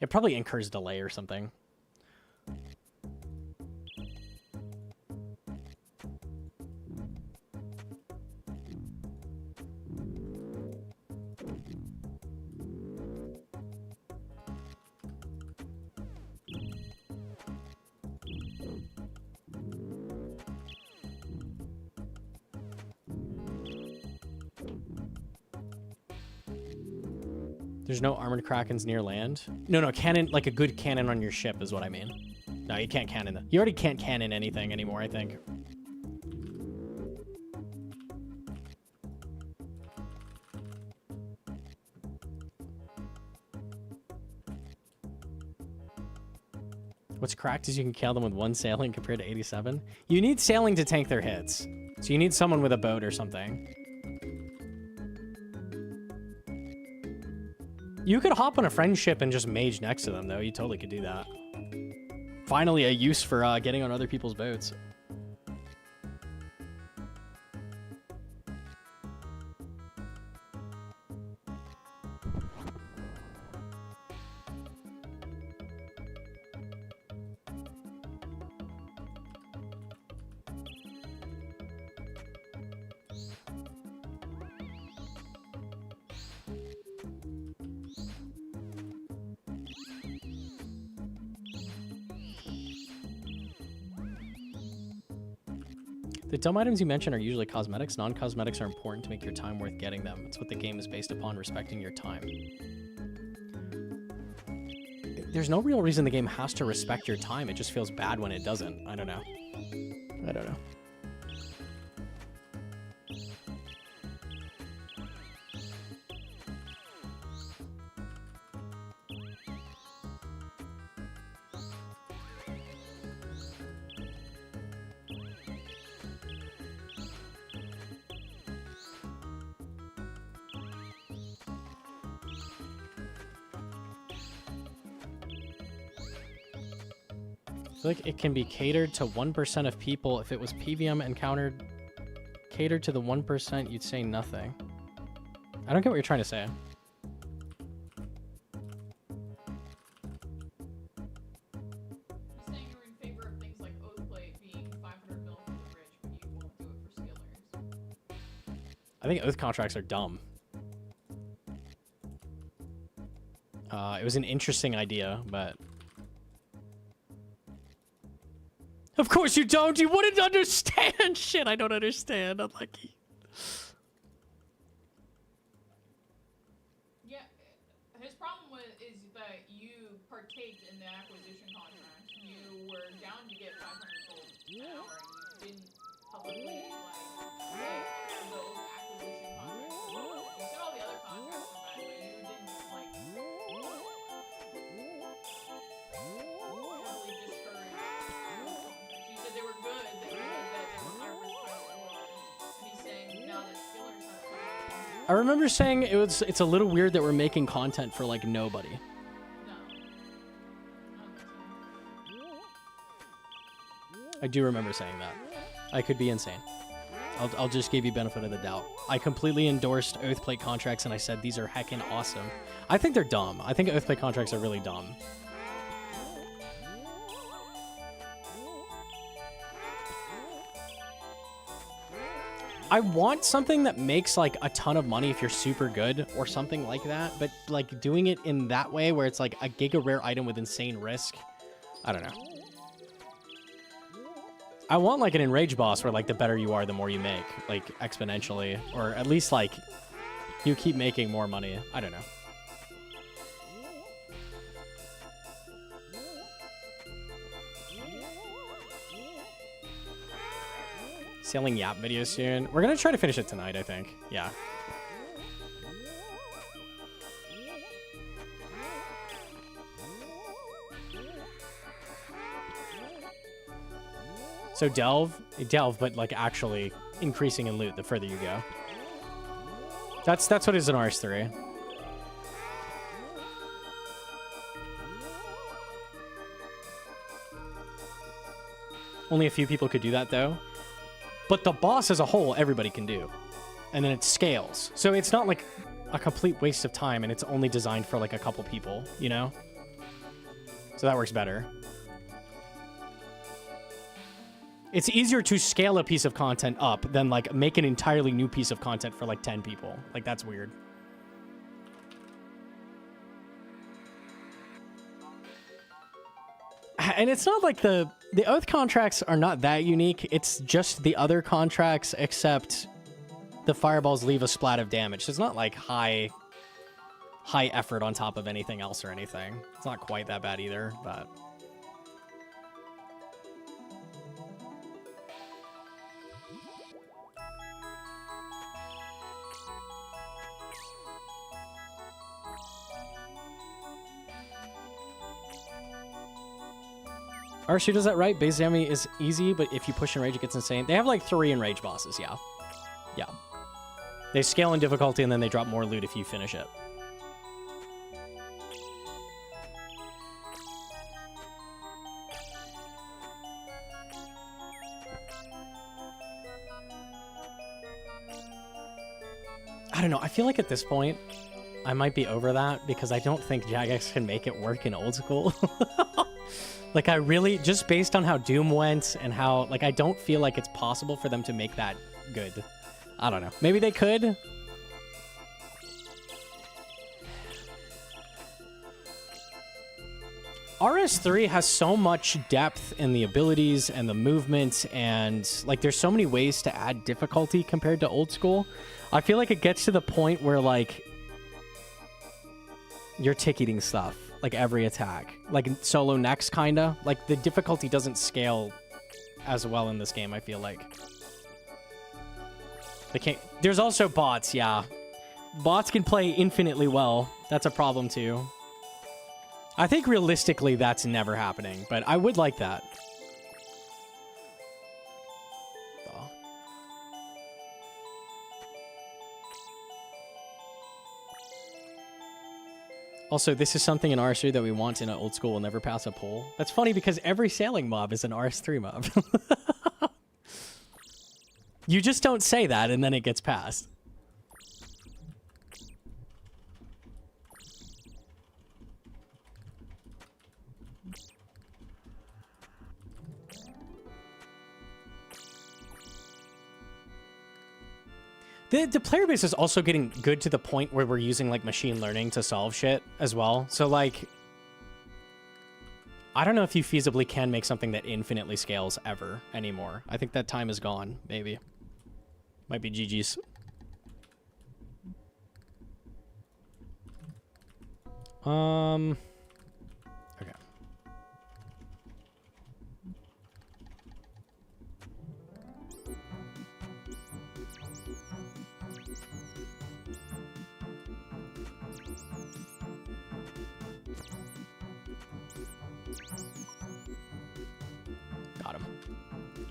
Speaker 1: It probably incurs delay or something. There's no armored krakens near land? No, cannon, like a good cannon on your ship is what I mean. No, you can't cannon that. You already can't cannon anything anymore, I think. What's cracked is you can kill them with one sailing compared to 87. You need sailing to tank their hits. So you need someone with a boat or something. You could hop on a friend ship and just mage next to them, though. You totally could do that. Finally, a use for getting on other people's boats. The dumb items you mention are usually cosmetics. Non-cosmetics are important to make your time worth getting them. It's what the game is based upon, respecting your time. There's no real reason the game has to respect your time. It just feels bad when it doesn't. I don't know. I don't know. I feel like it can be catered to 1% of people. If it was PVM encountered catered to the 1%, you'd say nothing. I don't get what you're trying to say.
Speaker 2: You're saying you're in favor of things like Oathblade being 500 mil for the rich, but you won't do it for skillers.
Speaker 1: I think oath contracts are dumb. It was an interesting idea, but... Of course you don't! You wouldn't understand! Shit, I don't understand. Unlucky.
Speaker 2: Yeah, his problem is that you partake in the acquisition contract, you were down to get 500 gold an hour, and you didn't publicly like say those acquisition contracts. You said all the other contracts were bad, but you didn't like totally discourage those contracts. You said they were good, that they were higher risk, higher reward. And he's saying now that Skillers have
Speaker 1: I remember saying it's a little weird that we're making content for like nobody.
Speaker 2: no. I don't think so.
Speaker 1: I do remember saying that. I could be insane. I'll just give you benefit of the doubt. I completely endorsed Oathplate contracts and I said these are heckin' awesome. I think they're dumb. I think Oathplate contracts are really dumb. I want something that makes like a ton of money if you're super good or something like that, but like doing it in that way where it's like a giga rare item with insane risk. I don't know. I want like an enrage boss where like the better you are, the more you make, like exponentially, or at least like you keep making more money. I don't know. Selling Yap video soon. We're gonna try to finish it tonight, I think. Yeah. So delve, but like actually increasing in loot the further you go. That's what is in RS3. Only a few people could do that though. But the boss as a whole, everybody can do. And then it scales. So it's not like a complete waste of time and it's only designed for like a couple people, you know? So that works better. It's easier to scale a piece of content up than like make an entirely new piece of content for like 10 people. Like that's weird. And it's not like the Oath contracts are not that unique. It's just the other contracts, except the fireballs leave a splat of damage. So it's not like high effort on top of anything else or anything. It's not quite that bad either, but... Arshu does that right. Base Zami is easy, but if you push Enrage, it gets insane. They have like 3 Enrage bosses, yeah. Yeah. They scale in difficulty, and then they drop more loot if you finish it. I don't know. I feel like at this point, I might be over that, because I don't think Jagex can make it work in old school. Like, I really, just based on how Doom went and how, like, I don't feel like it's possible for them to make that good. I don't know. Maybe they could. RS3 has so much depth in the abilities and the movement, and, like, there's so many ways to add difficulty compared to old school. I feel like it gets to the point where, like, you're ticketing stuff. Like every attack, like solo next kinda. Like the difficulty doesn't scale as well in this game, I feel like. They can't. There's also bots, yeah. Bots can play infinitely well. That's a problem too. I think realistically that's never happening, but I would like that. Also, this is something in RS3 that we want in an old school will never pass a poll. That's funny because every sailing mob is an RS3 mob. You just don't say that and then it gets passed. The player base is also getting good to the point where we're using, like, machine learning to solve shit as well. So, like, I don't know if you feasibly can make something that infinitely scales ever anymore. I think that time is gone, maybe. Might be GG's.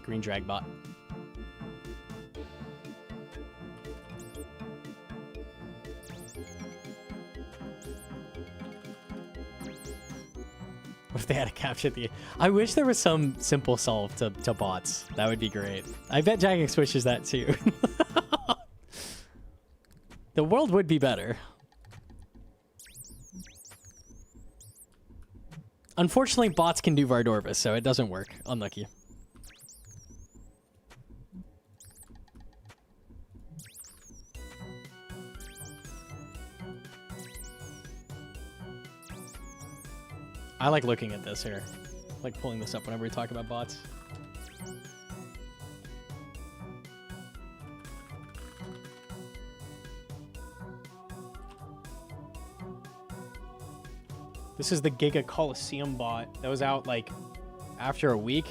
Speaker 1: Green drag bot. What if they had to capture the... I wish there was some simple solve to bots. That would be great. I bet Jagex wishes that too. The world would be better. Unfortunately, bots can do Vardorvis, so it doesn't work. Unlucky. I like looking at this here. I like pulling this up whenever we talk about bots. This is the Giga Coliseum bot that was out like after a week.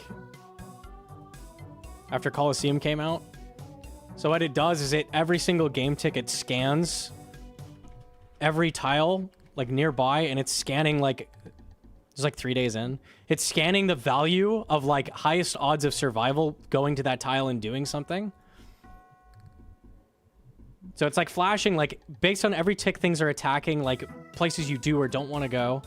Speaker 1: After Coliseum came out. So what it does is every single game ticket scans every tile like nearby, and it's scanning like, it's like 3 days in. It's scanning the value of like highest odds of survival going to that tile and doing something. So it's like flashing like based on every tick things are attacking, like places you do or don't want to go.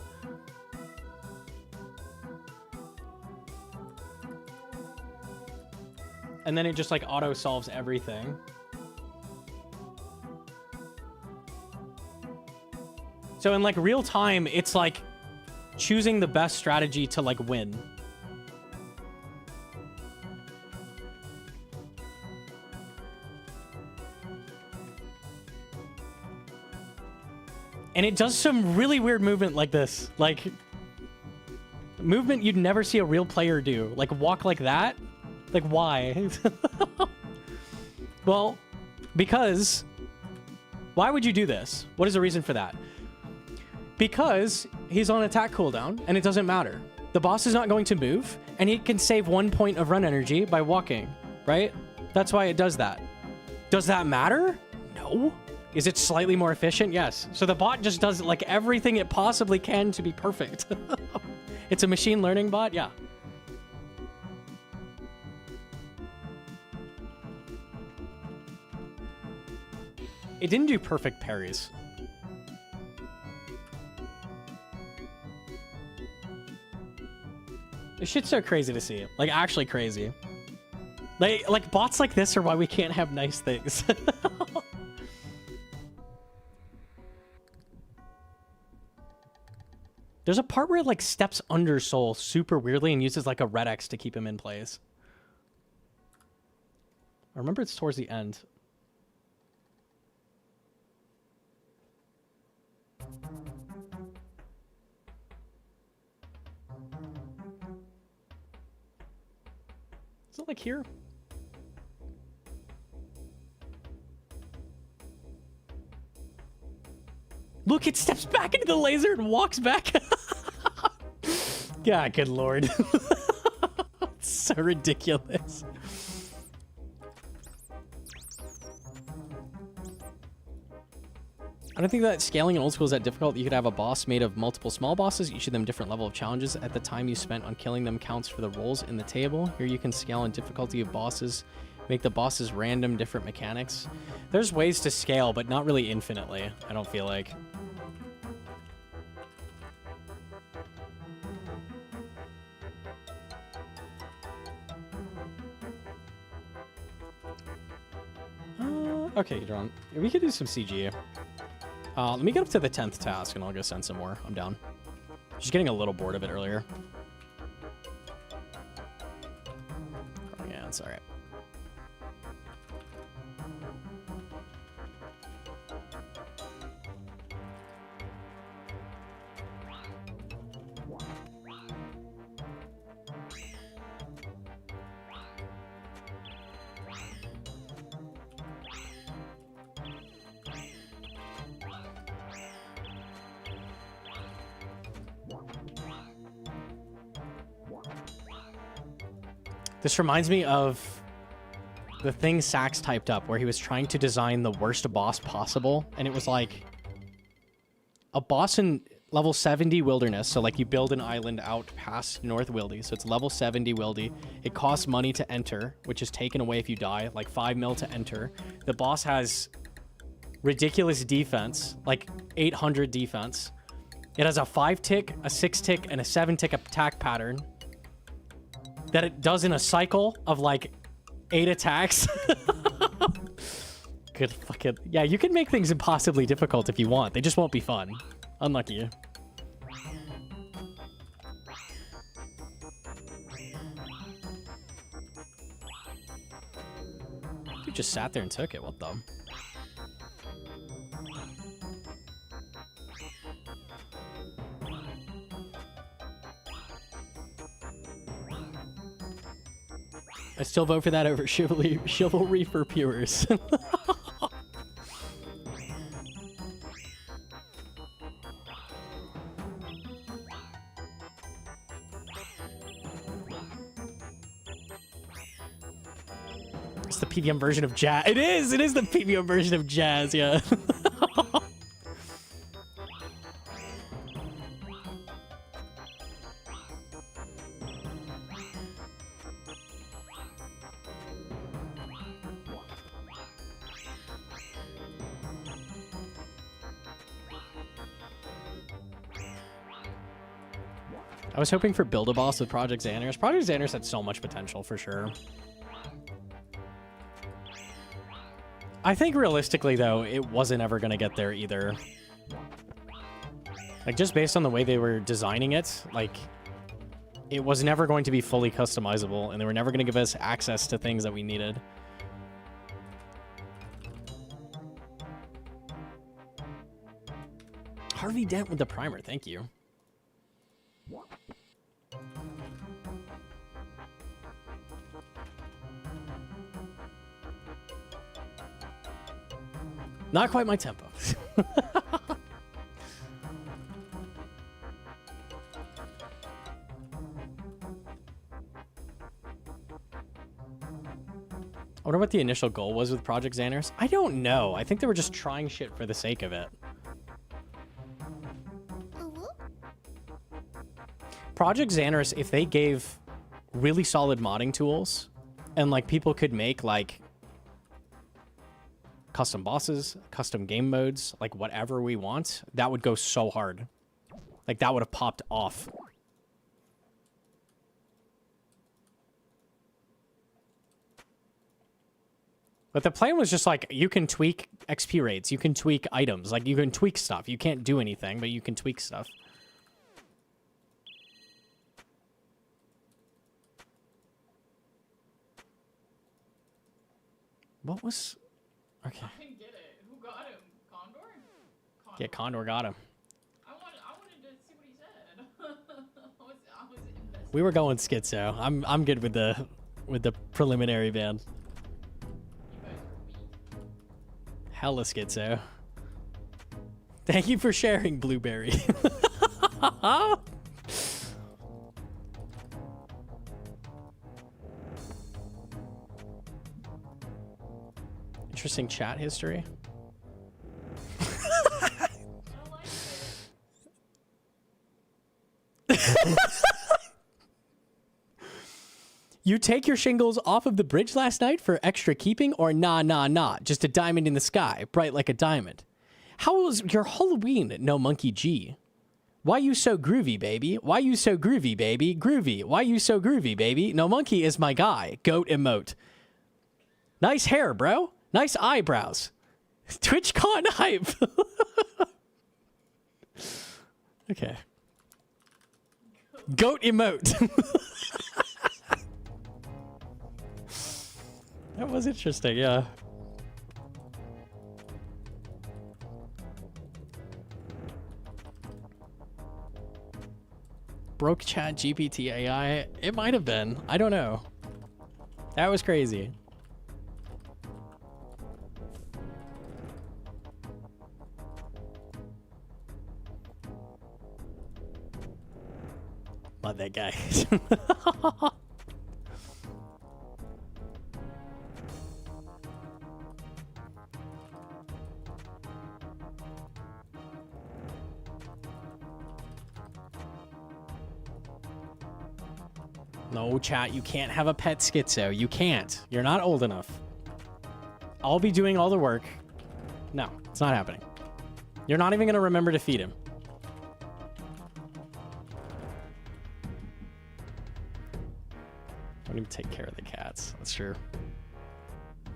Speaker 1: And then it just like auto solves everything. So in like real time, it's like choosing the best strategy to like win. And it does some really weird movement like this. Like movement you'd never see a real player do. Like walk like that. Like why? Well, because why would you do this? What is the reason for that? Because he's on attack cooldown, and it doesn't matter. The boss is not going to move, and he can save 1 point of run energy by walking, right? That's why it does that. Does that matter? No. Is it slightly more efficient? Yes. So the bot just does like everything it possibly can to be perfect. It's a machine learning bot? Yeah. It didn't do perfect parries. This shit's so crazy to see. Like, actually crazy. Like bots like this are why we can't have nice things. There's a part where it, like, steps under Soul super weirdly and uses, like, a red X to keep him in place. I remember it's towards the end. Is it like here? Look, it steps back into the laser and walks back. God, good lord. It's so ridiculous. I don't think that scaling in old school is that difficult. You could have a boss made of multiple small bosses, each of them different level of challenges. At the time you spent on killing them counts for the rolls in the table. Here you can scale in difficulty of bosses, make the bosses random, different mechanics. There's ways to scale, but not really infinitely, I don't feel like. Okay, John. We could do some CG. Let me get up to the 10th task and I'll go send some more. I'm down. Just getting a little bored of it earlier. Oh, yeah, it's alright. This reminds me of the thing Sax typed up where he was trying to design the worst boss possible. And it was like a boss in level 70 wilderness. So like you build an island out past North Wildy. So it's level 70 Wildy. It costs money to enter, which is taken away if you die, like 5 mil to enter. The boss has ridiculous defense, like 800 defense. It has a 5-tick, a 6-tick, and a 7-tick attack pattern that it does in a cycle of like 8 attacks. Good fucking... Yeah, you can make things impossibly difficult if you want. They just won't be fun. Unlucky you. You just sat there and took it. What the... I still vote for that over chivalry for pewers. It's the PVM version of jazz. It is the PVM version of jazz, yeah. I was hoping for Build-A-Boss with Project Xander's. Project Xander's had so much potential, for sure. I think realistically, though, it wasn't ever going to get there either. Like, just based on the way they were designing it, like, it was never going to be fully customizable, and they were never going to give us access to things that we needed. Harvey Dent with the primer, thank you. Not quite my tempo. I wonder what the initial goal was with Project Xander's. I don't know. I think they were just trying shit for the sake of it. Project Xander's, if they gave really solid modding tools and like people could make like custom bosses, custom game modes, like whatever we want, that would go so hard. Like that would have popped off. But the plan was just like, you can tweak XP rates, you can tweak items, like you can tweak stuff. You can't do anything, but you can tweak stuff. What was... Okay.
Speaker 2: I didn't get it. Who got him? Condor?
Speaker 1: Yeah, Condor got him.
Speaker 2: I wanted to see what he said. I was invested.
Speaker 1: We were going schizo. I'm good with the preliminary ban.
Speaker 2: You guys were weak.
Speaker 1: Hella schizo. Thank you for sharing, Blueberry. Interesting chat history.
Speaker 2: I like it.
Speaker 1: You take your shingles off of the bridge last night for extra keeping, or nah, just a diamond in the sky, bright like a diamond. How was your Halloween, Gnomonkey G? Why you so groovy, baby? Why you so groovy, baby? Groovy. Why you so groovy, baby? Gnomonkey is my guy. Goat emote. Nice hair, bro. Nice eyebrows. TwitchCon hype. Okay. Goat emote. That was interesting, yeah. Broke Chat GPT AI? It might have been. I don't know. That was crazy. Love that guy. No, chat, you can't have a pet schizo. You can't. You're not old enough. I'll be doing all the work. No, it's not happening. You're not even going to remember to feed him. Don't even take care of the cats. That's true.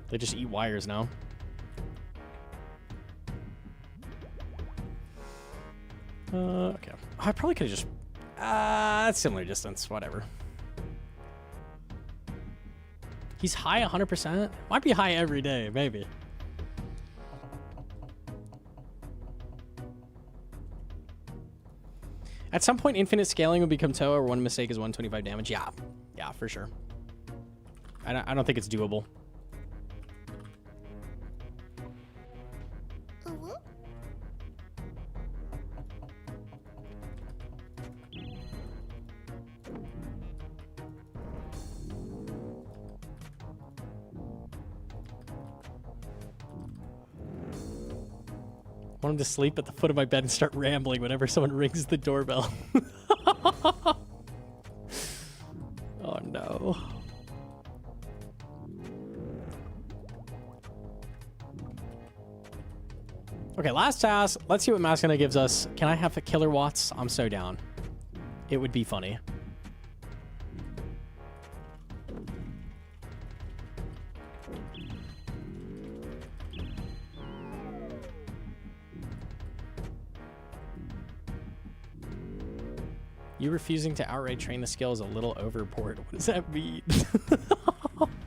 Speaker 1: They just eat wires now. Okay. I probably could have just... similar distance. Whatever. He's high 100%? Might be high every day. Maybe. At some point, infinite scaling will become Toa, or one mistake is 125 damage. Yeah. Yeah, for sure. I don't think it's doable. I want him to sleep at the foot of my bed and start rambling whenever someone rings the doorbell. Oh no. Okay, last task. Let's see what Mascona gives us. Can I have a killer watts? I'm so down. It would be funny. You refusing to outright train the skill is a little overboard. What does that mean?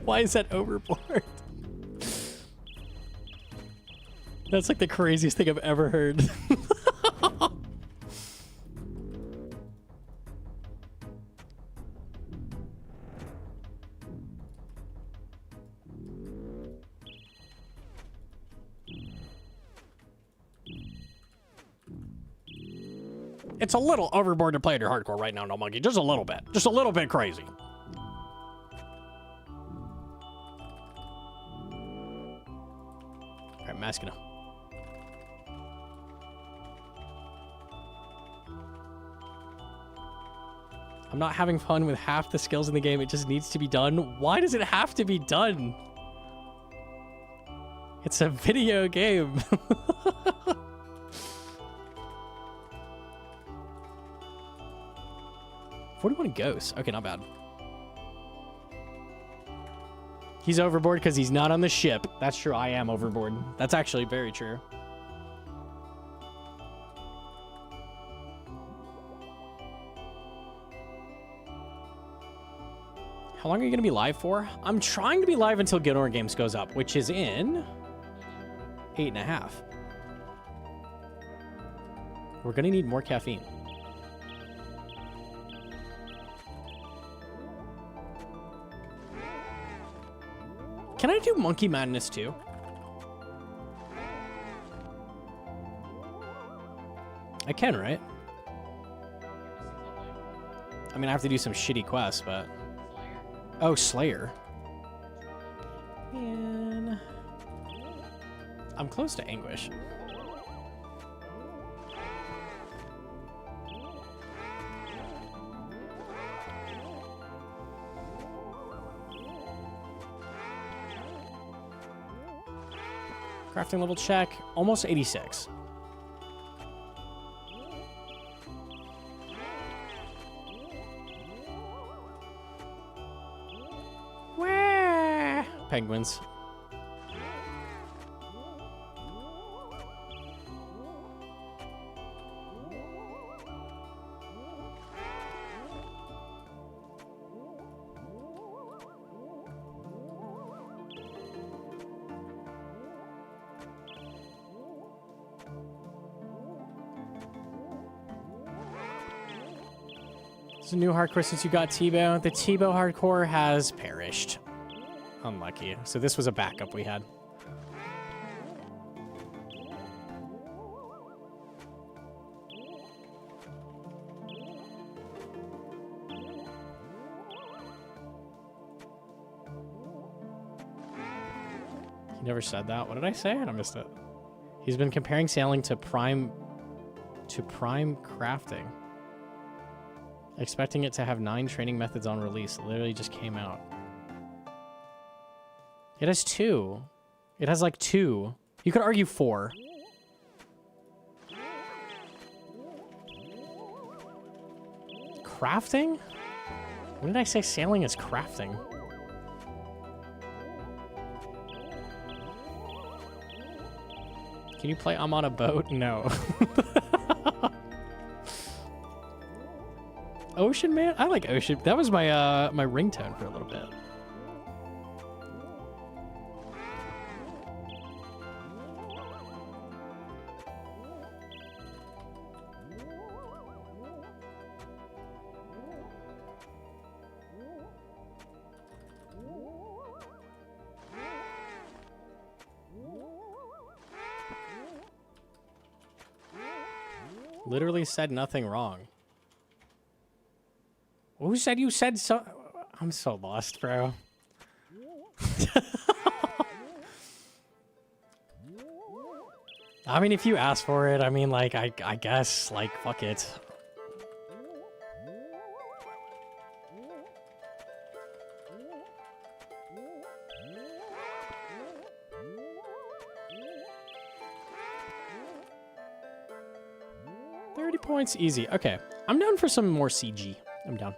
Speaker 1: Why is that overboard? That's like the craziest thing I've ever heard. It's a little overboard to play at your hardcore right now, Gnomonkey. Just a little bit. Just a little bit crazy. All right, Mascona. I'm not having fun with half the skills in the game. It just needs to be done. Why does it have to be done? It's a video game. 41 ghosts. Okay, not bad. He's overboard because he's not on the ship. That's true. I am overboard. That's actually very true. How long are you going to be live for? I'm trying to be live until Gnomonkey Games goes up, which is in 8.5. We're going to need more caffeine. Can I do Monkey Madness too? I can, right? I mean, I have to do some shitty quests, but... Oh, Slayer. Man. I'm close to Anguish. Crafting level check. Almost 86. Wah! Penguins. It's a new hardcore since you got Tebow. The Tebow hardcore has perished. Unlucky. So this was a backup we had. He never said that. What did I say? I missed it. He's been comparing sailing to prime crafting. Expecting it to have 9 training methods on release. It literally just came out. It has 2. It has like 2. You could argue 4. Crafting? When did I say sailing is crafting? Can you play I'm on a boat? No. Ocean Man? I like Ocean. That was my my ringtone for a little bit. Literally said nothing wrong. Who said you said so? I'm so lost, bro. I mean, if you ask for it, I mean, like, I guess, like, fuck it. Points easy. Okay, I'm down for some more CG. I'm down.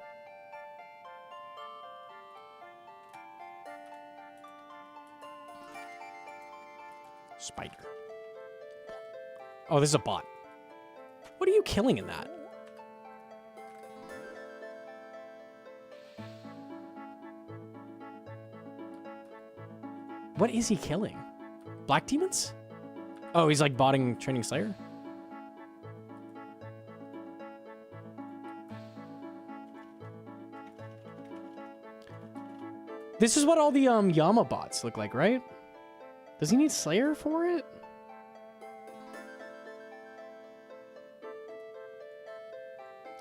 Speaker 1: Spider. Oh, this is a bot. What are you killing in that? What is he killing? Black demons? Oh, he's like botting Training Slayer? This is what all the Yama bots look like, right? Does he need Slayer for it?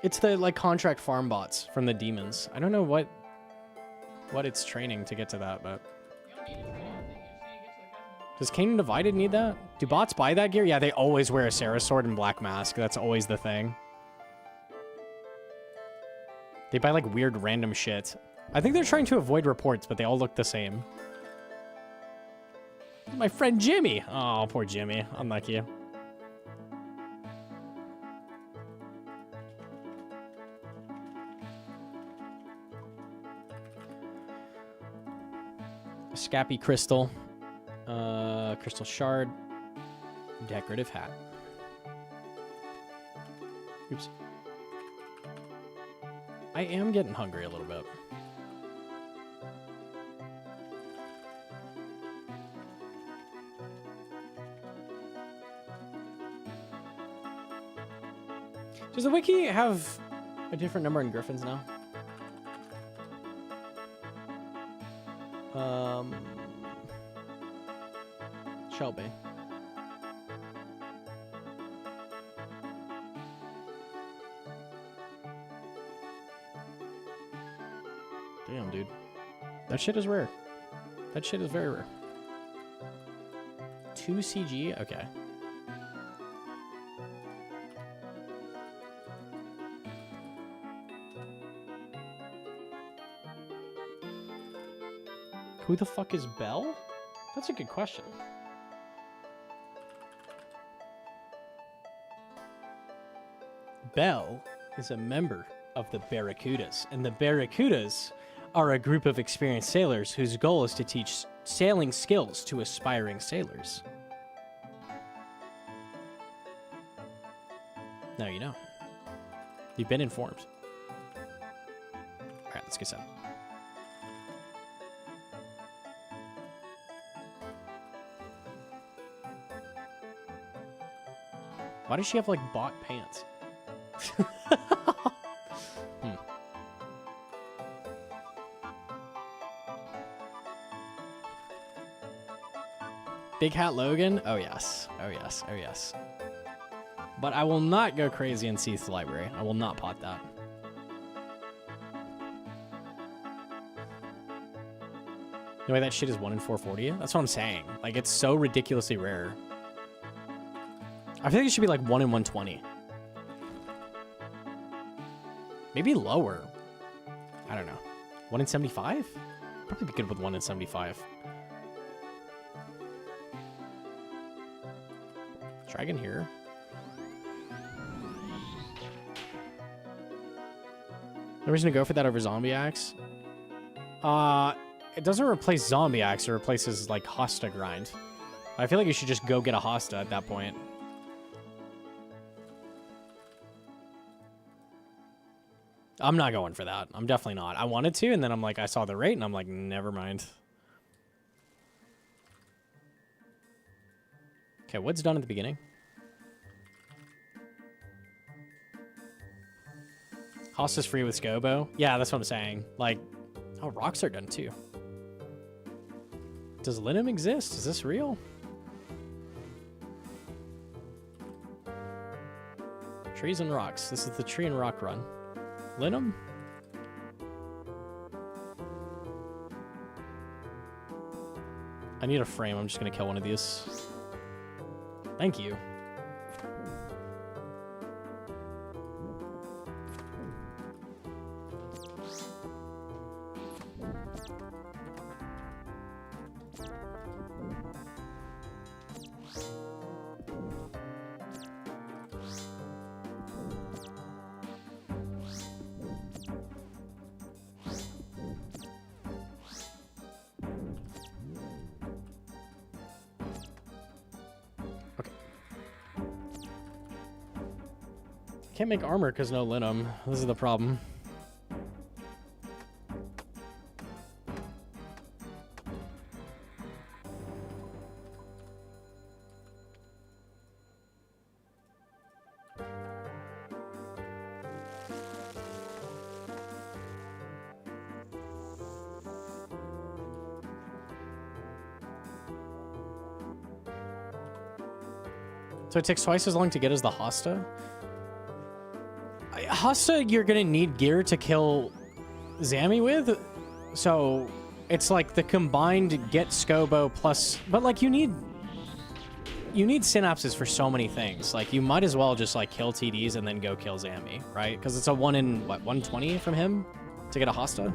Speaker 1: It's the like contract farm bots from the demons. I don't know what it's training to get to that, but does Kanan Divided need that? Do bots buy that gear? Yeah, they always wear a Sarah sword and black mask. That's always the thing. They buy like weird random shit. I think they're trying to avoid reports, but they all look the same. My friend Jimmy. Oh, poor Jimmy. Unlucky. Scappy crystal. Crystal shard. Decorative hat. Oops. I am getting hungry a little bit. Does the wiki have a different number in griffins now? Shelby. Damn, dude. That shit is rare. That shit is very rare. 2 CG? Okay. Who the fuck is Belle? That's a good question. Belle is a member of the Barracudas, and the Barracudas are a group of experienced sailors whose goal is to teach sailing skills to aspiring sailors. Now you know. You've been informed. All right, let's get set. Why does she have, like, bought pants? Big Hat Logan? Oh, yes. Oh, yes. Oh, yes. But I will not go crazy in Seath's Library. I will not pot that. The way that shit is 1 in 440? That's what I'm saying. Like, it's so ridiculously rare. I feel like it should be like 1 in 120. Maybe lower. I don't know. 1 in 75? Probably be good with 1 in 75. Dragon here. No reason to go for that over Zombie Axe. It doesn't replace Zombie Axe. It replaces, like, Hosta grind. I feel like you should just go get a Hosta at that point. I'm not going for that. I'm definitely not. I wanted to, and then I'm like, I saw the rate, and I'm like, never mind. Okay, wood's done at the beginning. Hosta's free with Scobo. Yeah, that's what I'm saying. Like, oh, rocks are done too. Does Linum exist? Is this real? Trees and rocks. This is the tree and rock run. Linum? I need a frame. I'm just going to kill one of these. Thank you. Can't make armor because no Linum. This is the problem. So it takes twice as long to get as the Hosta? Hosta, you're gonna need gear to kill Zammy with, so it's like the combined get Scobo plus, but like you need synapses for so many things. Like you might as well just like kill TDs and then go kill Zammy, right? Because it's a 1 in what, 120 from him to get a Hosta.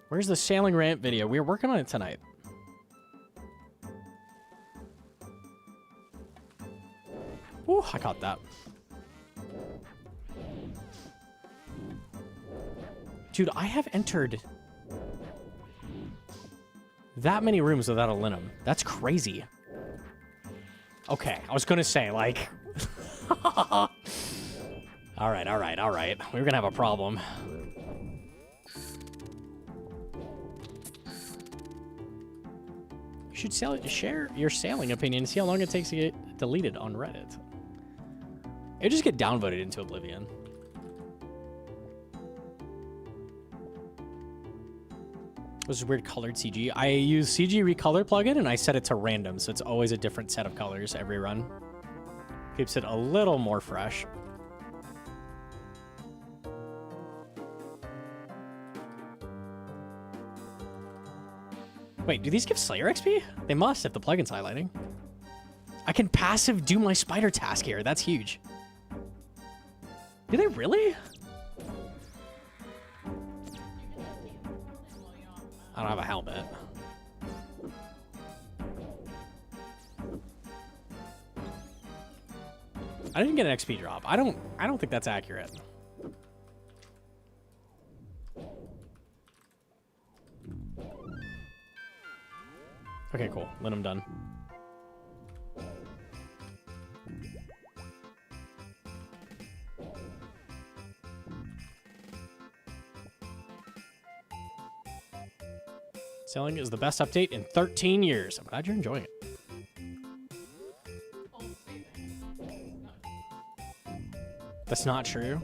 Speaker 1: Where's the sailing rant video? We were working on it tonight. Ooh, I caught that. Dude, I have entered that many rooms without a Linum. That's crazy. Okay, I was gonna say, like... All right. We're gonna have a problem. You should share your sailing opinion, see how long it takes to get deleted on Reddit. It just get downvoted into oblivion. This is weird colored CG. I use CG Recolor plugin and I set it to random, so it's always a different set of colors every run. Keeps it a little more fresh. Wait, do these give Slayer XP? They must if the plugin's highlighting. I can passive do my spider task here. That's huge. Do they really? I don't have a helmet. I didn't get an XP drop. I don't think that's accurate. Okay, cool. Linum done. Sailing is the best update in 13 years. I'm glad you're enjoying it. That's not true.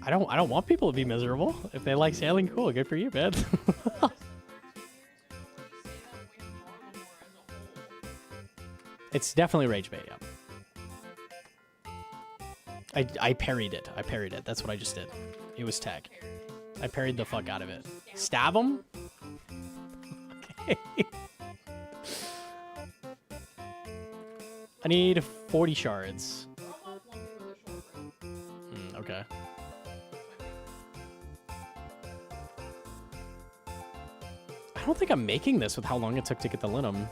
Speaker 1: I don't want people to be miserable. If they like sailing, cool. Good for you, man. It's definitely rage bait, yeah. I parried it. I parried it. That's what I just did. It was tech. I parried the fuck out of it. Stab him? Okay. I need 40 shards. Okay. I don't think I'm making this with how long it took to get the linum.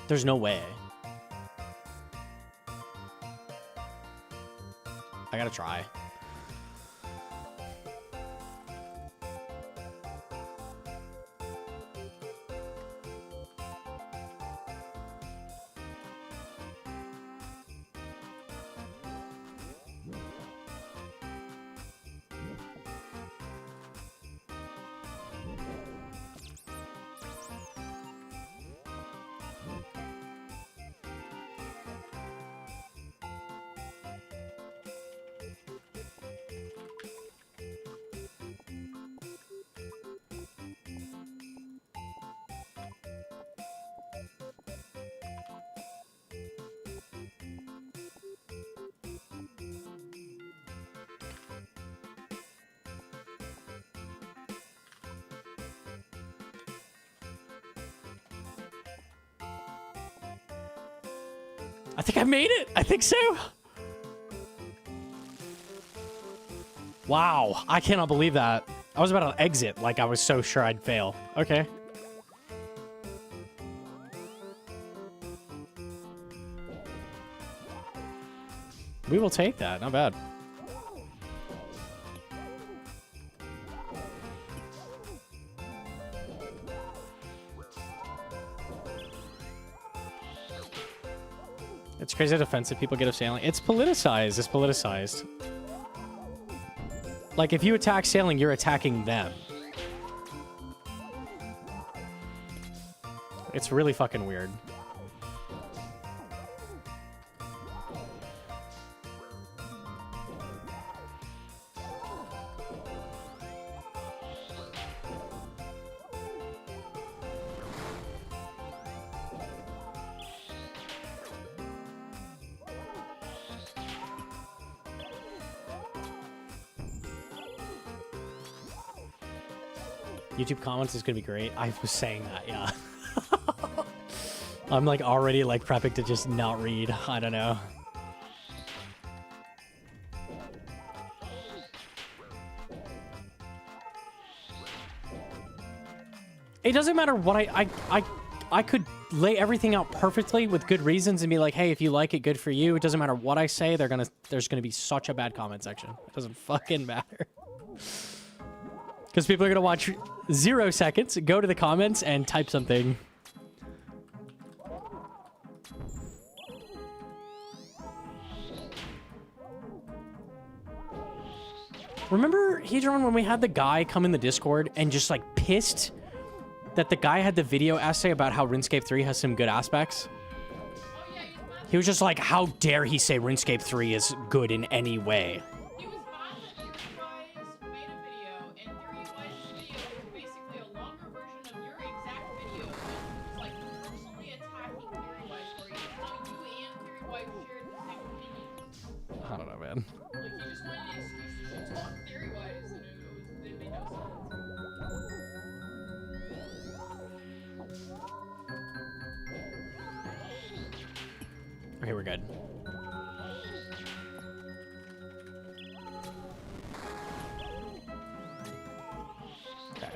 Speaker 1: There's no way. I gotta try. I think I made it. I think so. Wow. I cannot believe that. I was about to exit like I was so sure I'd fail. Okay. We will take that. Not bad. It's crazy how defensive people get of sailing. It's politicized. It's politicized. Like, if you attack sailing, you're attacking them. It's really fucking weird. YouTube comments is gonna be great. I was saying that, yeah. I'm like already like prepping to just not read. I don't know. It doesn't matter what I could lay everything out perfectly with good reasons and be like, hey, if you like it, good for you. It doesn't matter what I say. There's gonna be such a bad comment section. It doesn't fucking matter. Because people are going to watch 0 seconds, go to the comments, and type something. Remember, Hedron, when we had the guy come in the Discord and just, like, pissed that the guy had the video essay about how RuneScape 3 has some good aspects? He was just like, how dare he say RuneScape 3 is good in any way? I don't know, man.
Speaker 2: Like, he just wanted an excuse to talk theory-wise, and it made no sense.
Speaker 1: Okay, we're good. Okay.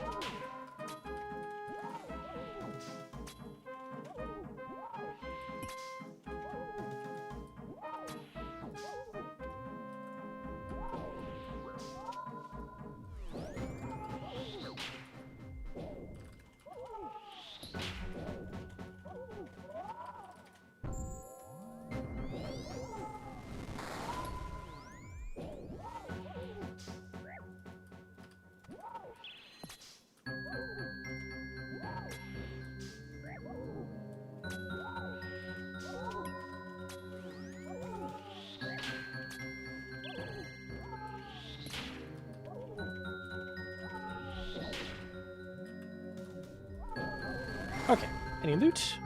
Speaker 1: Okay. Any loot?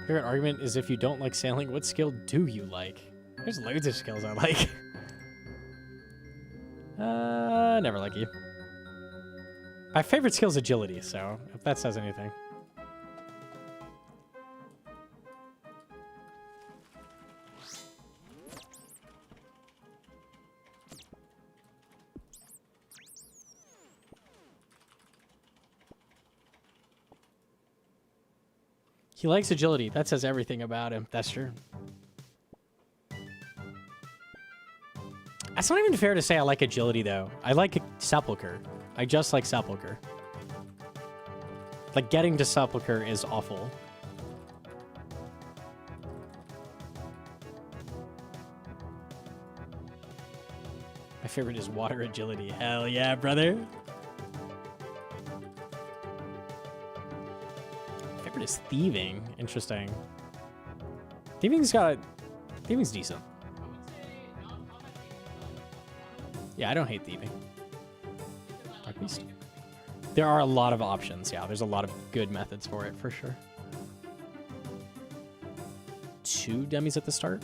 Speaker 1: Favorite argument is if you don't like sailing, what skill do you like? There's loads of skills I like. Never like you. My favorite skill is agility, so if that says anything. He likes agility. That says everything about him. That's true. That's not even fair to say I like agility, though. I like Sepulcher. I just like Sepulcher. Like, getting to Sepulcher is awful. My favorite is water agility. Hell yeah, brother. Favorite is thieving. Interesting. Thieving's decent.
Speaker 2: I would say non-combat things.
Speaker 1: Yeah, I don't hate thieving.
Speaker 2: Because I like
Speaker 1: Dark
Speaker 2: how
Speaker 1: Beast.
Speaker 2: many different things are.
Speaker 1: There are a lot of options. Yeah, there's a lot of good methods for it, for sure. 2 dummies at the start.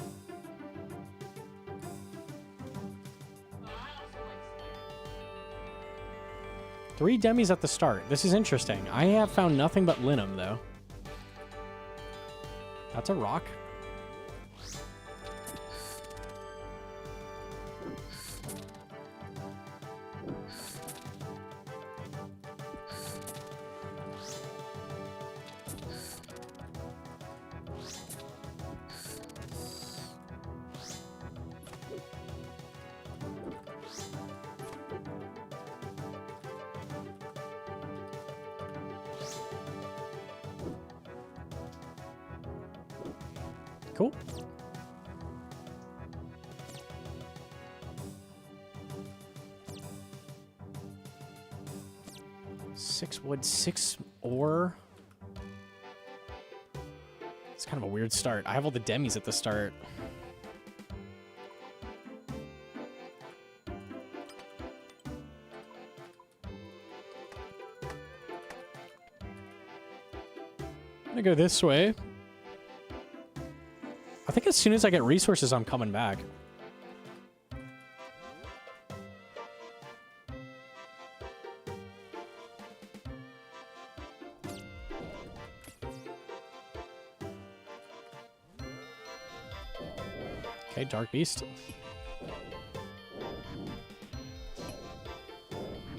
Speaker 2: But I also like Slayer.
Speaker 1: 3 dummies at the start. This is interesting. I have found nothing but Linum, though. That's a rock. Cool. Six wood, 6 ore. It's kind of a weird start. I have all the demis at the start. I'm gonna go this way. I think as soon as I get resources, I'm coming back. Okay, Dark Beast.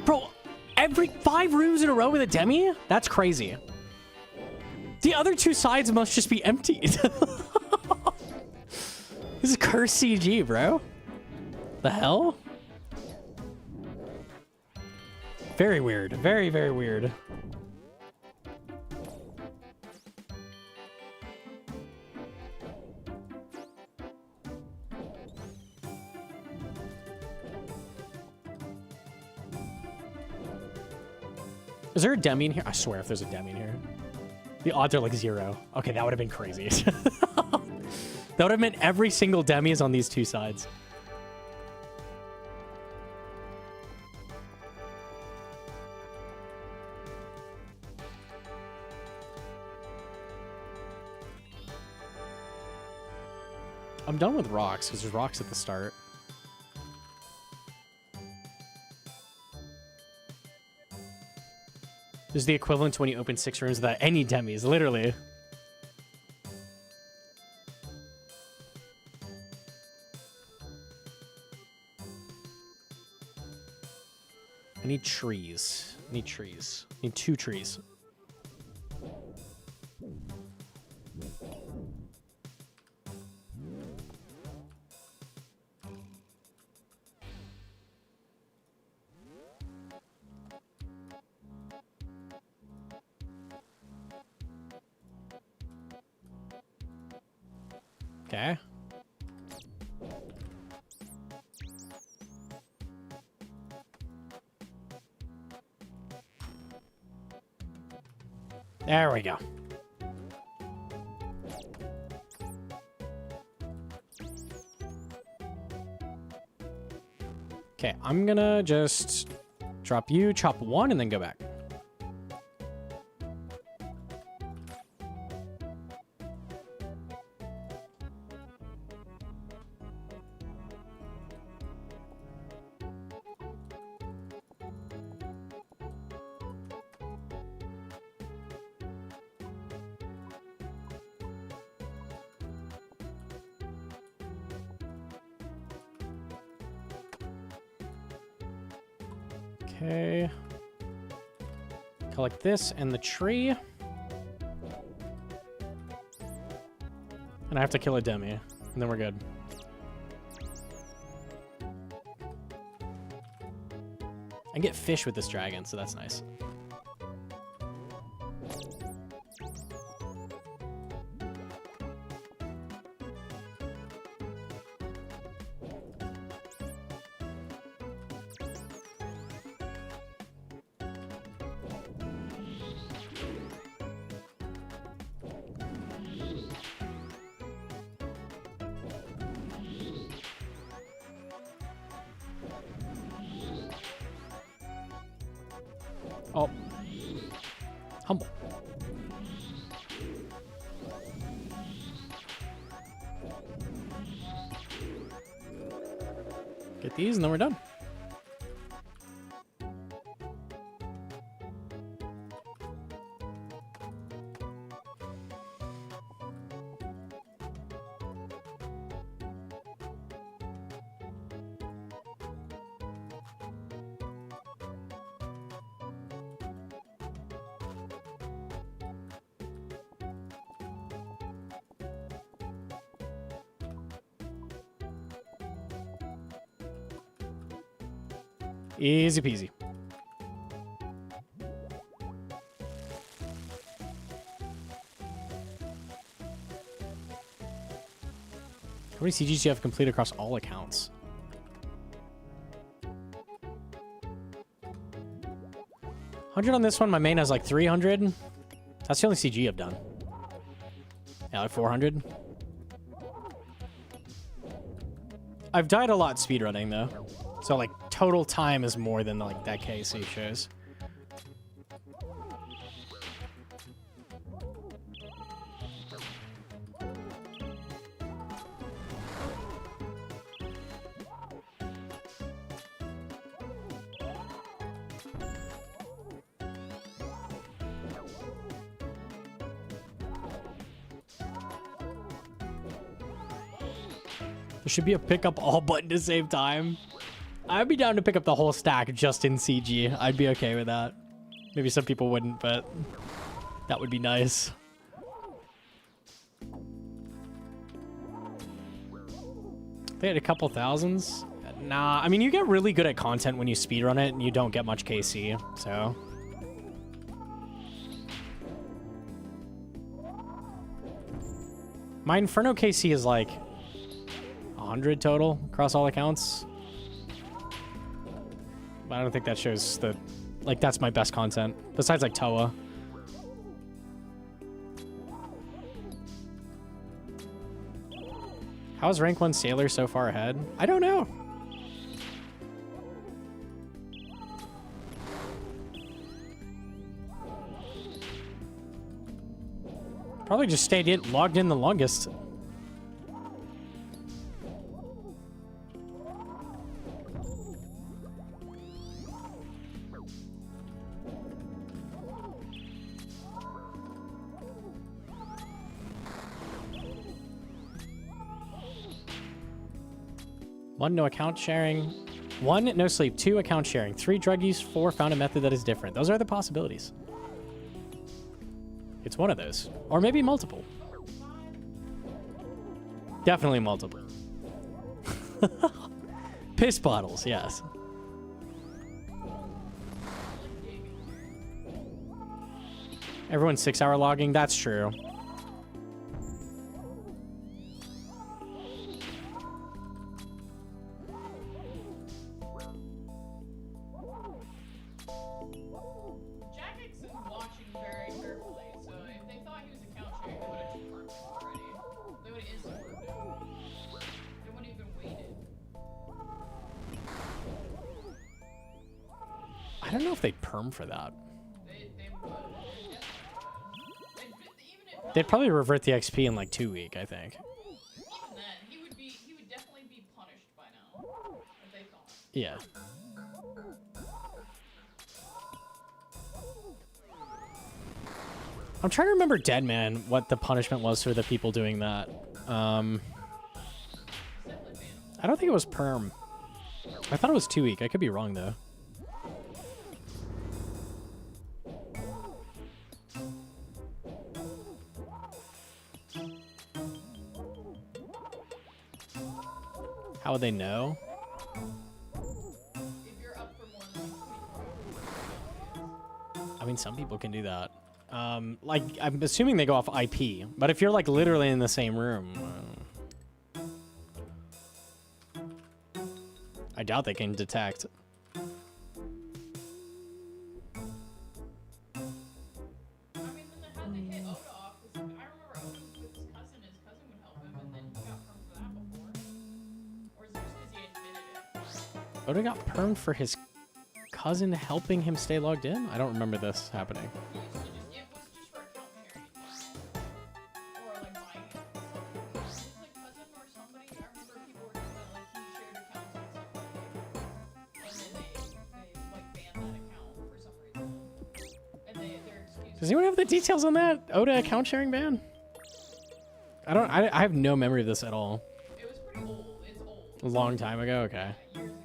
Speaker 1: Bro, every 5 rooms in a row with a demi? That's crazy. The other 2 sides must just be empty. This is curse CG, bro. The hell? Very weird. Very, very weird. Is there a demi in here? I swear if there's a demi in here. The odds are like 0. Okay, that would have been crazy. That would have meant every single demi is on these 2 sides. I'm done with rocks because there's rocks at the start. This is the equivalent to when you open 6 rooms without any demis, literally. I need trees. I need trees. I need 2 trees. Okay. There we go. Okay, I'm gonna just drop you, chop 1, and then go back. Okay. Collect this and the tree. And I have to kill a demi, and then we're good. I can get fish with this dragon, so that's nice. Oh. Humble. Get these and then we're done. Easy peasy. How many CGs do you have complete across all accounts? 100 on this one. My main has like 300. That's the only CG I've done. Yeah, like 400. I've died a lot speedrunning though. So like total time is more than like that KC shows. There should be a pick up all button to save time. I'd be down to pick up the whole stack just in CG. I'd be okay with that. Maybe some people wouldn't, but that would be nice. They had a couple thousands. Nah, I mean, you get really good at content when you speedrun it and you don't get much KC, so. My Inferno KC is like 100 total across all accounts. But I don't think that shows the, like, that's my best content. Besides, like, Toa. How is rank 1 Sailor so far ahead? I don't know. Probably just stayed logged in the longest. One, no account sharing. 1, no sleep. 2, account sharing. 3, drug use. 4, found a method that is different. Those are the possibilities. It's one of those. Or maybe multiple. Definitely multiple. Piss bottles, yes. Everyone's 6-hour logging. That's true. I don't know if they'd perm for that. They'd probably revert the XP in like 2 weeks, I think.
Speaker 2: Even then, he would definitely be punished by now. If they thought.
Speaker 1: Yeah. I'm trying to remember Deadman, what the punishment was for the people doing that. I don't think it was perm. I thought it was 2 weeks. I could be wrong though. would they know?
Speaker 2: If you're up for more than 24
Speaker 1: I mean, some people can do that. Like, I'm assuming they go off IP, but if you're like literally in the same room, I doubt they can detect.
Speaker 2: I mean, then how they hit Oda off? 'Cause I remember Oda was with his cousin would help him, and then he got permed for that before. Or is it just 'cause he admitted it?
Speaker 1: Oda got permed for his cousin helping him stay logged in? I don't remember this happening.
Speaker 2: He used to just, it was just for account sharing. Or like buying it. His like cousin or somebody, I remember people were talking about like he shared accounts with somebody. And then they like banned that account for some reason. And their excuse
Speaker 1: Does anyone have the details on that? Oda account sharing ban? I have no memory of this at all.
Speaker 2: it was pretty old. It's old.
Speaker 1: A long time ago? Okay.
Speaker 2: Years ago.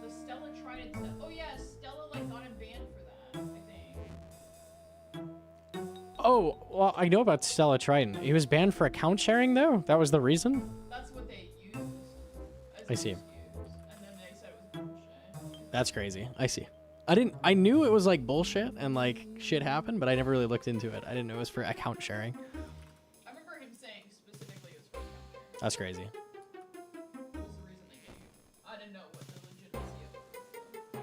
Speaker 2: The Stella tried it. Oh yeah, Stella like got him banned for that. I think.
Speaker 1: Oh, well, I know about Stella Triton. He was banned for account sharing, though? That was the reason?
Speaker 2: That's what they used. As
Speaker 1: I see.
Speaker 2: an excuse. And then they said it was bullshit.
Speaker 1: That's crazy. I see. I knew it was like bullshit and like shit happened, but I never really looked into it. I didn't know it was for account sharing.
Speaker 2: I remember him saying specifically it was for account sharing.
Speaker 1: That's crazy.
Speaker 2: That was the reason they gave. I didn't know what the legitimacy of it was.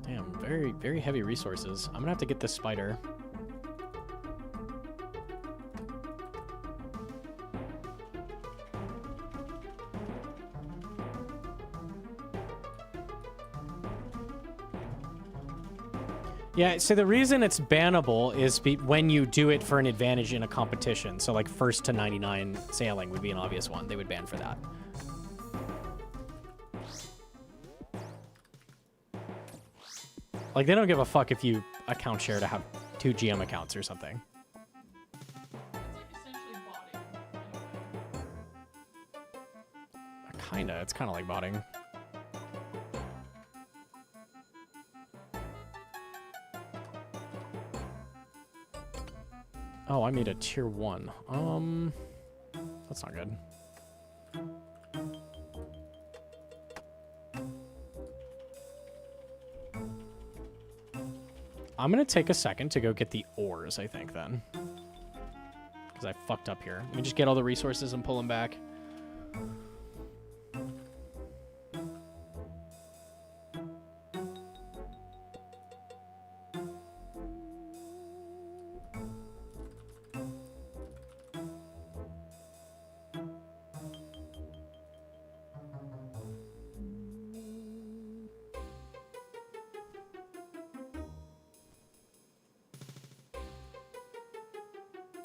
Speaker 1: Damn, very, very heavy resources. I'm gonna have to get this spider. Yeah, so the reason it's bannable is when you do it for an advantage in a competition. So like first to 99 sailing would be an obvious one. They would ban for that. Like they don't give a fuck if you account share to have 2 GM accounts or something.
Speaker 2: It's like essentially botting.
Speaker 1: Kinda, it's kinda like botting. Oh, I made a tier 1. That's not good. I'm gonna take a second to go get the ores, I think, then. Because I fucked up here. Let me just get all the resources and pull them back.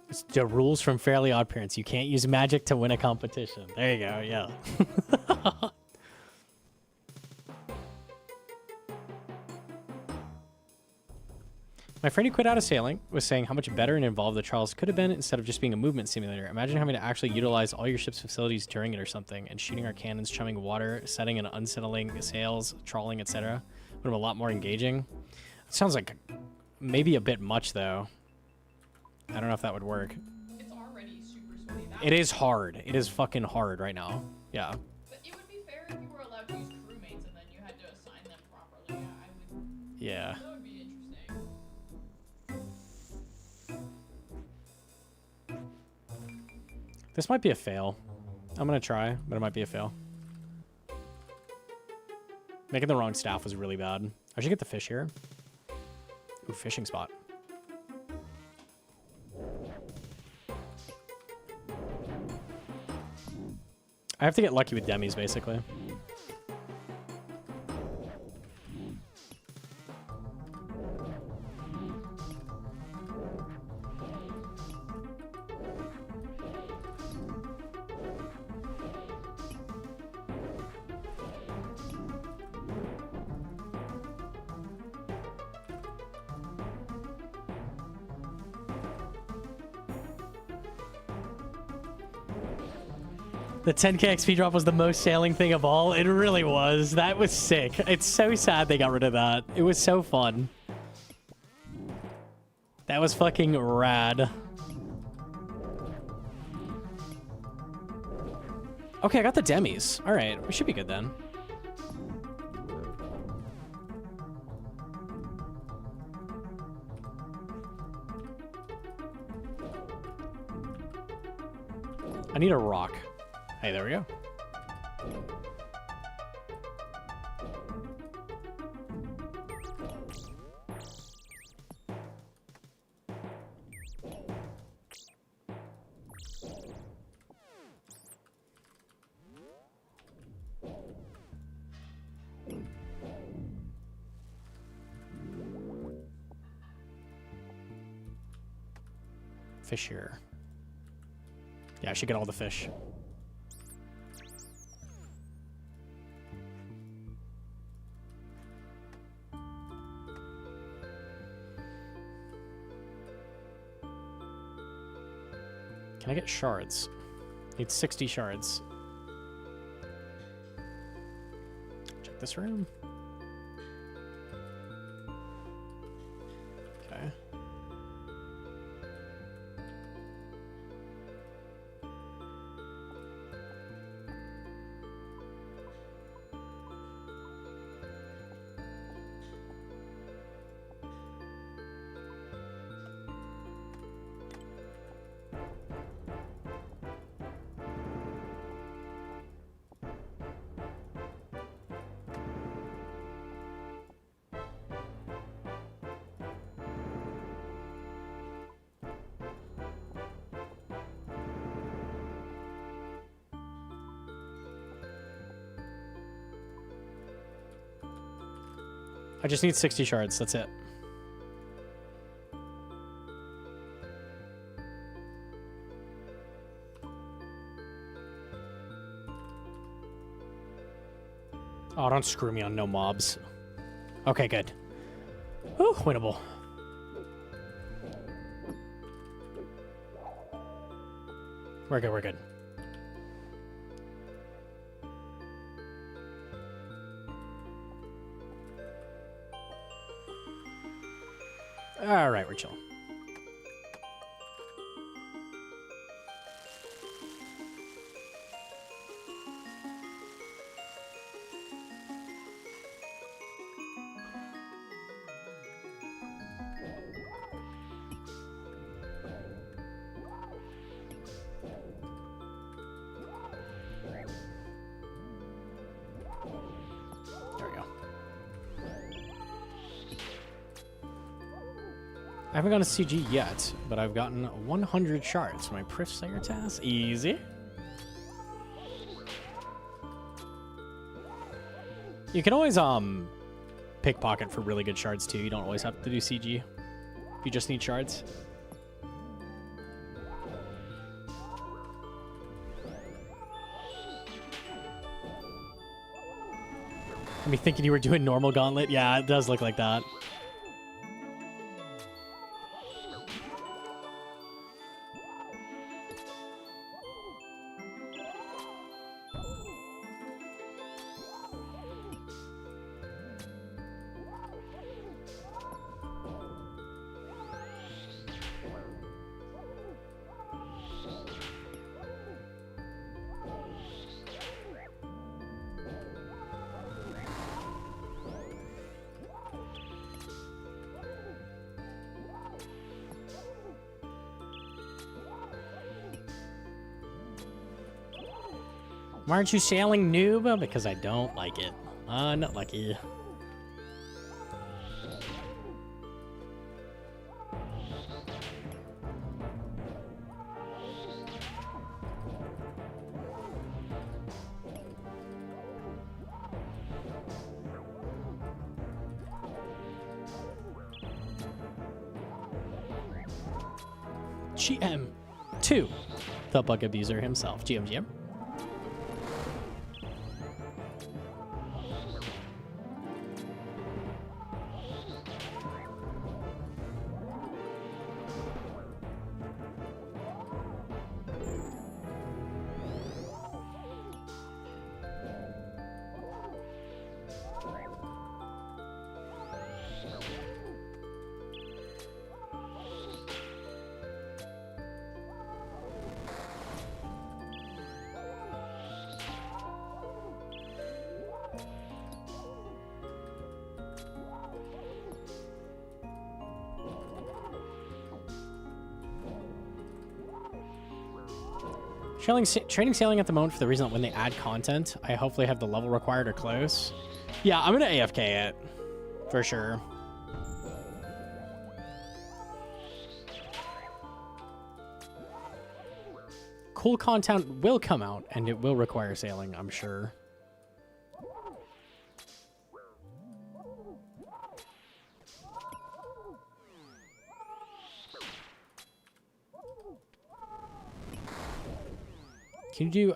Speaker 1: It's the rules from Fairly Odd Parents. You can't use magic to win a competition. There you go, yeah. My friend who quit out of sailing was saying how much better and involved the trials could have been instead of just being a movement simulator. Imagine having to actually utilize all your ship's facilities during it or something, and shooting our cannons, chumming water, setting and unsettling sails, trawling, etc. Would have been a lot more engaging. It sounds like maybe a bit much, though. I don't know if that would work.
Speaker 2: It's already super sweaty.
Speaker 1: It is hard. It is fucking hard right now. Yeah.
Speaker 2: But it would be fair if you were allowed to use crewmates and then you had to assign them properly. I would.
Speaker 1: Yeah.
Speaker 2: That would be interesting.
Speaker 1: This might be a fail. I'm gonna try, but it might be a fail. Making the wrong staff was really bad. I should get the fish here. Ooh, fishing spot. I have to get lucky with demis, basically. The 10k XP drop was the most sailing thing of all. It really was. That was sick. It's so sad they got rid of that. It was so fun. That was fucking rad. Okay, I got the demis. All right, we should be good then. I need a rock. Hey, there we go. Fish here. Yeah, I should get all the fish. Can I get shards? Need 60 shards. Check this room. Okay. I just need 60 shards, that's it. Oh, don't screw me on no mobs. Okay, good. Oh, winnable. We're good, we're good. All right, we're chilling. There we go. I haven't gotten a CG yet, but I've gotten 100 shards for my Priff Slayer task. Easy. You can always pickpocket for really good shards too. You don't always have to do CG. You just need shards. Me thinking you were doing normal gauntlet. Yeah, it does look like that. Why aren't you sailing, noob? Because I don't like it. Not lucky. GM2, the bug abuser himself. GM. Training sailing at the moment for the reason that when they add content, I hopefully have the level required or close. Yeah, I'm gonna AFK it. For sure. Cool content will come out, and it will require sailing, I'm sure. Can you do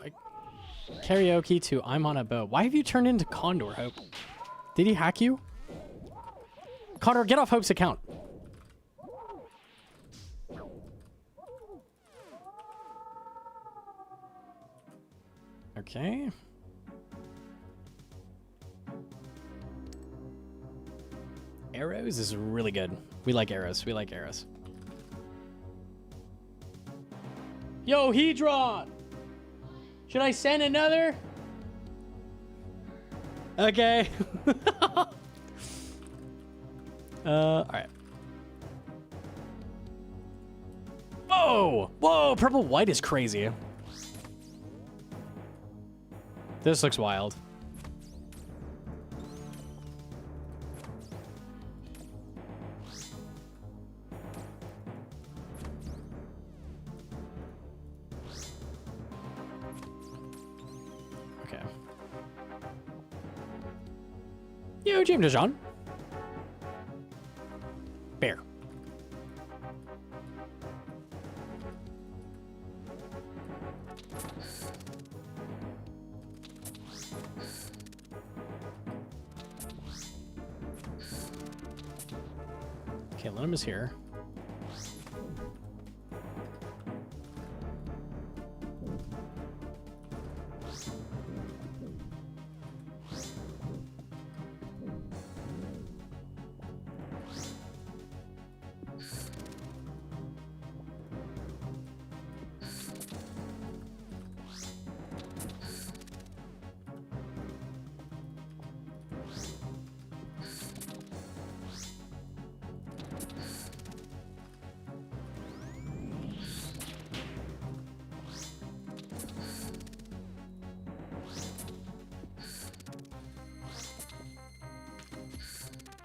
Speaker 1: karaoke to I'm on a boat? Why have you turned into Condor, Hope? Did he hack you? Condor, get off Hope's account. Okay. Arrows is really good. We like arrows. We like arrows. Yo, Hedron! Should I send another? Okay. Alright. Whoa! Whoa! Purple white is crazy. This looks wild. Okay. Yo, James DeJean. Bear. Okay, Lenham is here.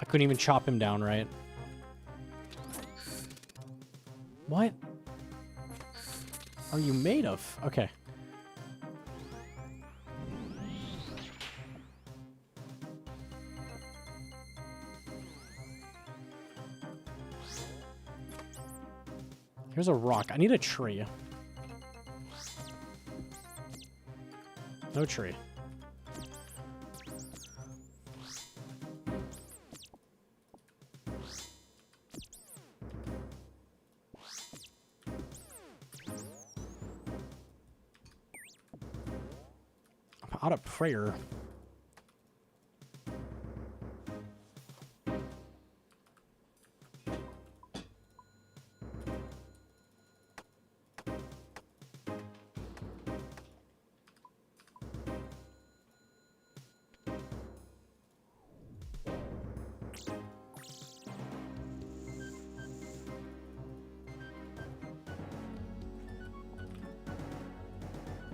Speaker 1: I couldn't even chop him down, right? What are you made of? Okay. Here's a rock. I need a tree. No tree. Out of prayer.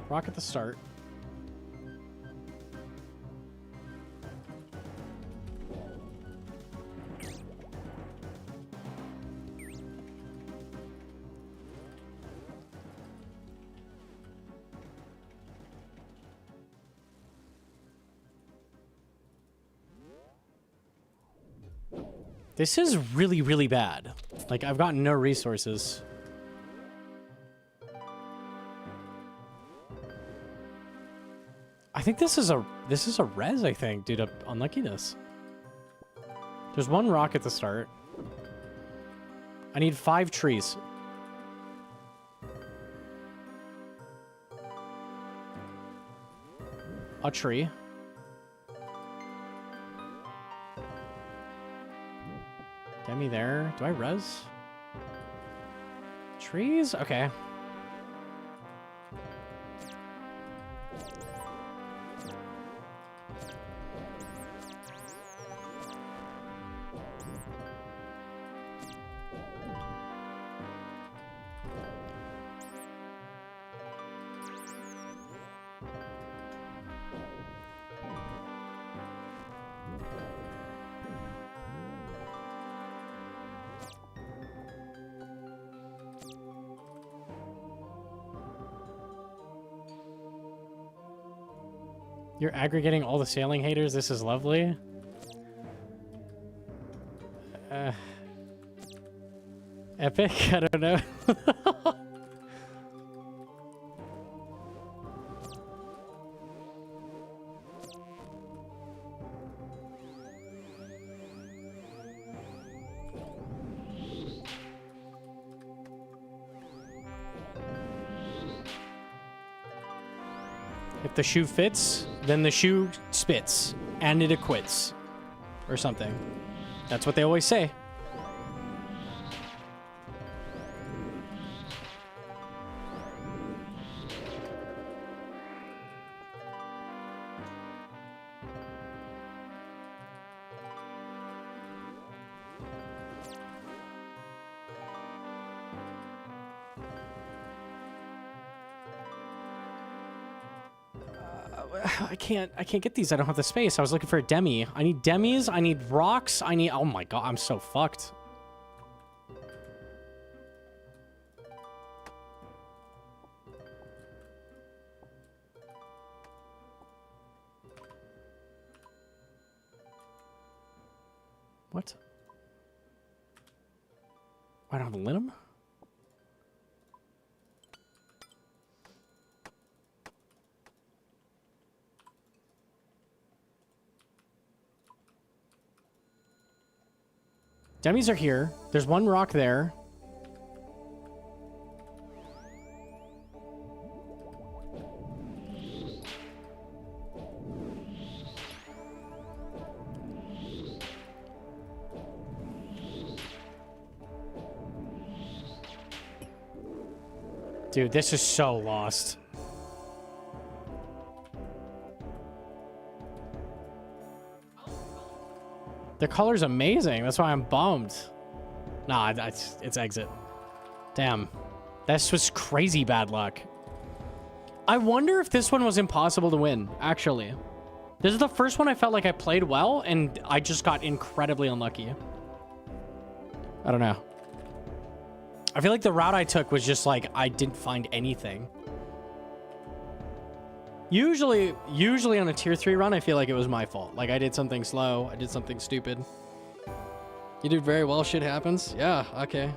Speaker 1: Rock at the start. This is really, really bad. Like, I've got no resources. I think this is a res, I think, due to unluckiness. There's one rock at the start. I need 5 trees. A tree. Get me there. Do I res? Trees? Okay. You're aggregating all the sailing haters. This is lovely. Epic? I don't know. If the shoe fits, then the shoe spits, and it acquits. Or something. That's what they always say. I can't get these. I don't have the space. I was looking for a demi. I need demis. I need rocks. I need... Oh my god, I'm so fucked. What? I don't have a linum? Demis are here. There's one rock there. Dude, this is so lost. The color's amazing. That's why I'm bummed. Nah, it's exit. Damn. This was crazy bad luck. I wonder if this one was impossible to win, actually. This is the first one I felt like I played well, and I just got incredibly unlucky. I don't know. I feel like the route I took was just like, I didn't find anything. Usually on a tier 3 run, I feel like it was my fault. Like, I did something slow. I did something stupid. You did very well. Shit happens. Yeah, okay.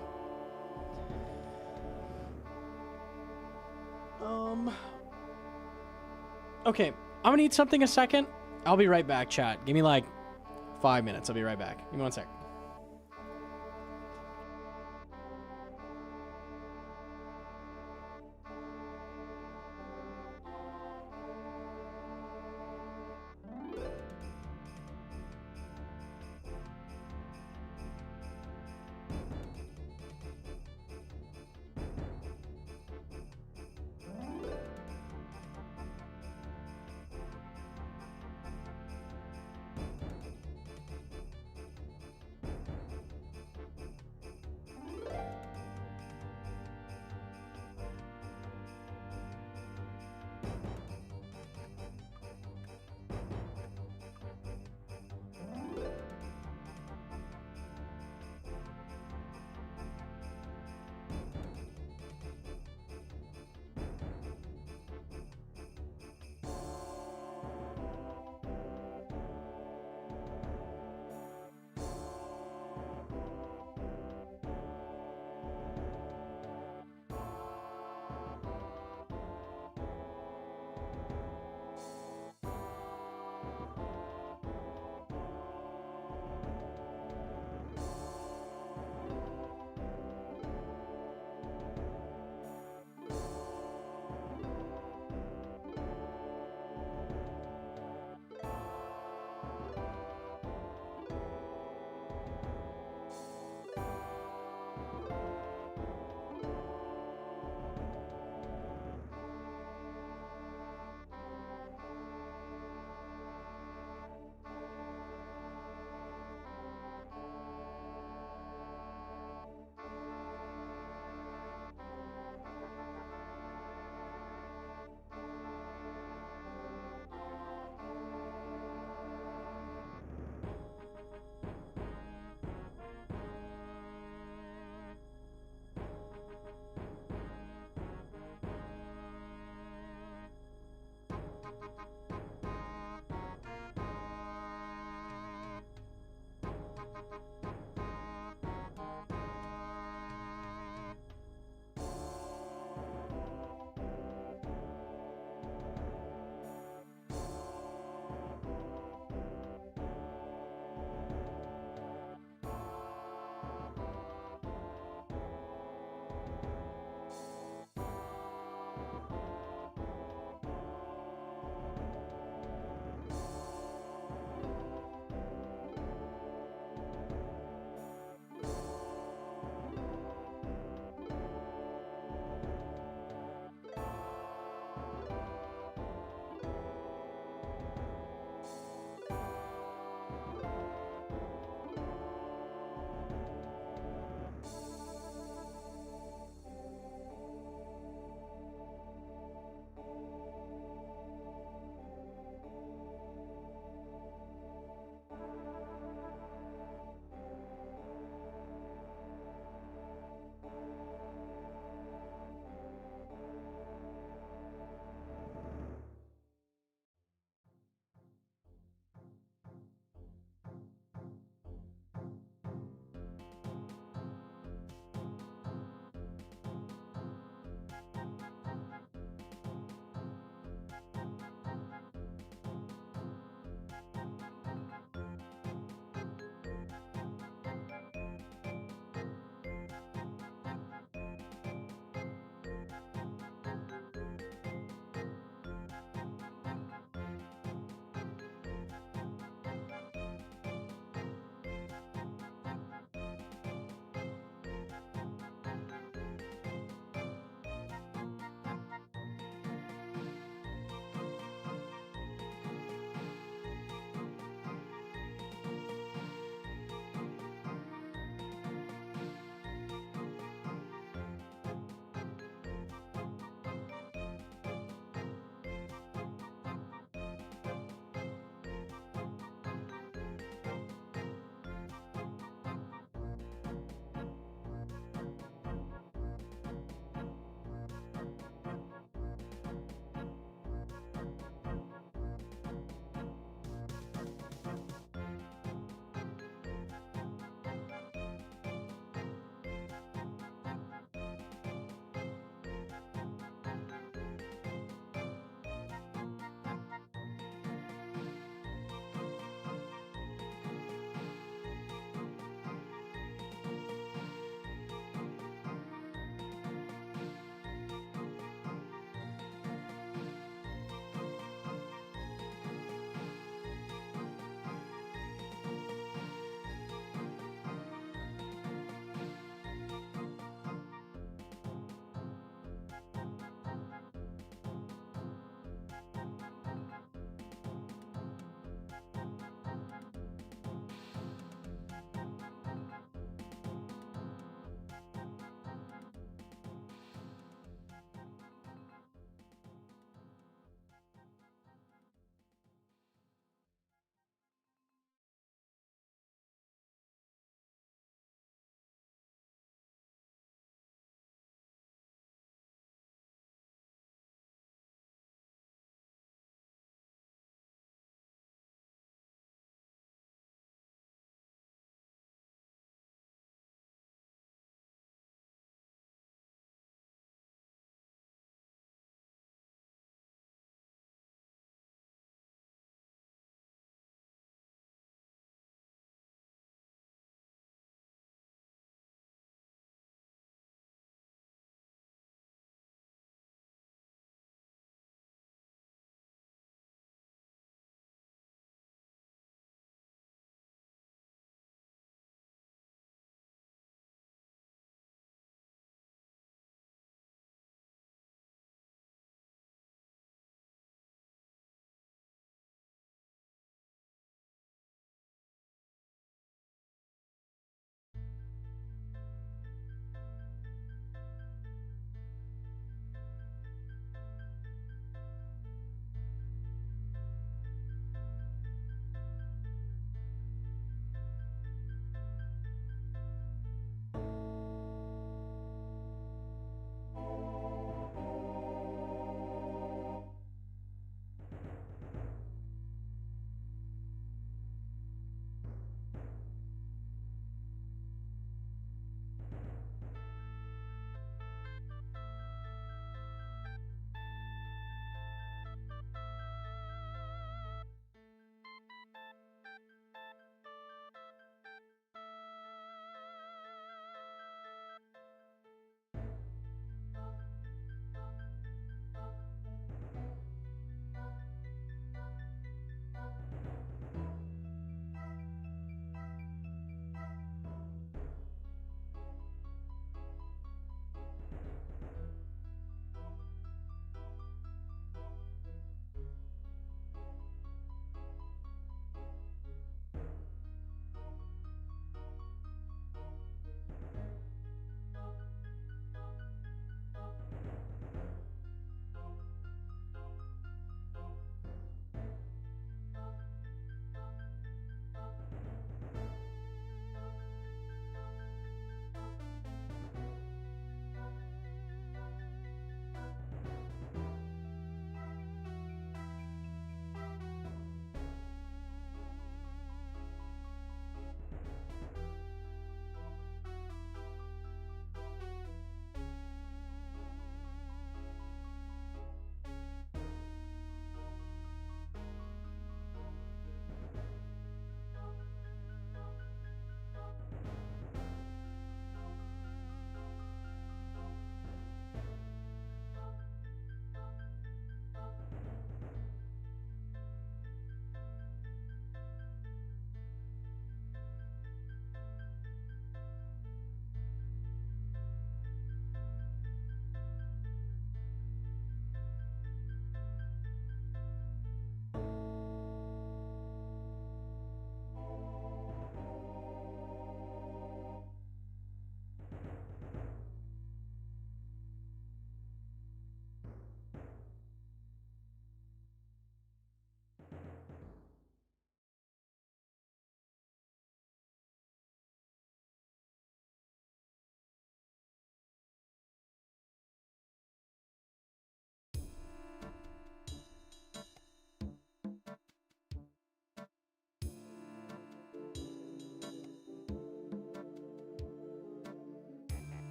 Speaker 1: Okay, I'm gonna eat something a second. I'll be right back, chat. Give me like 5 minutes. I'll be right back. Give me 1 sec.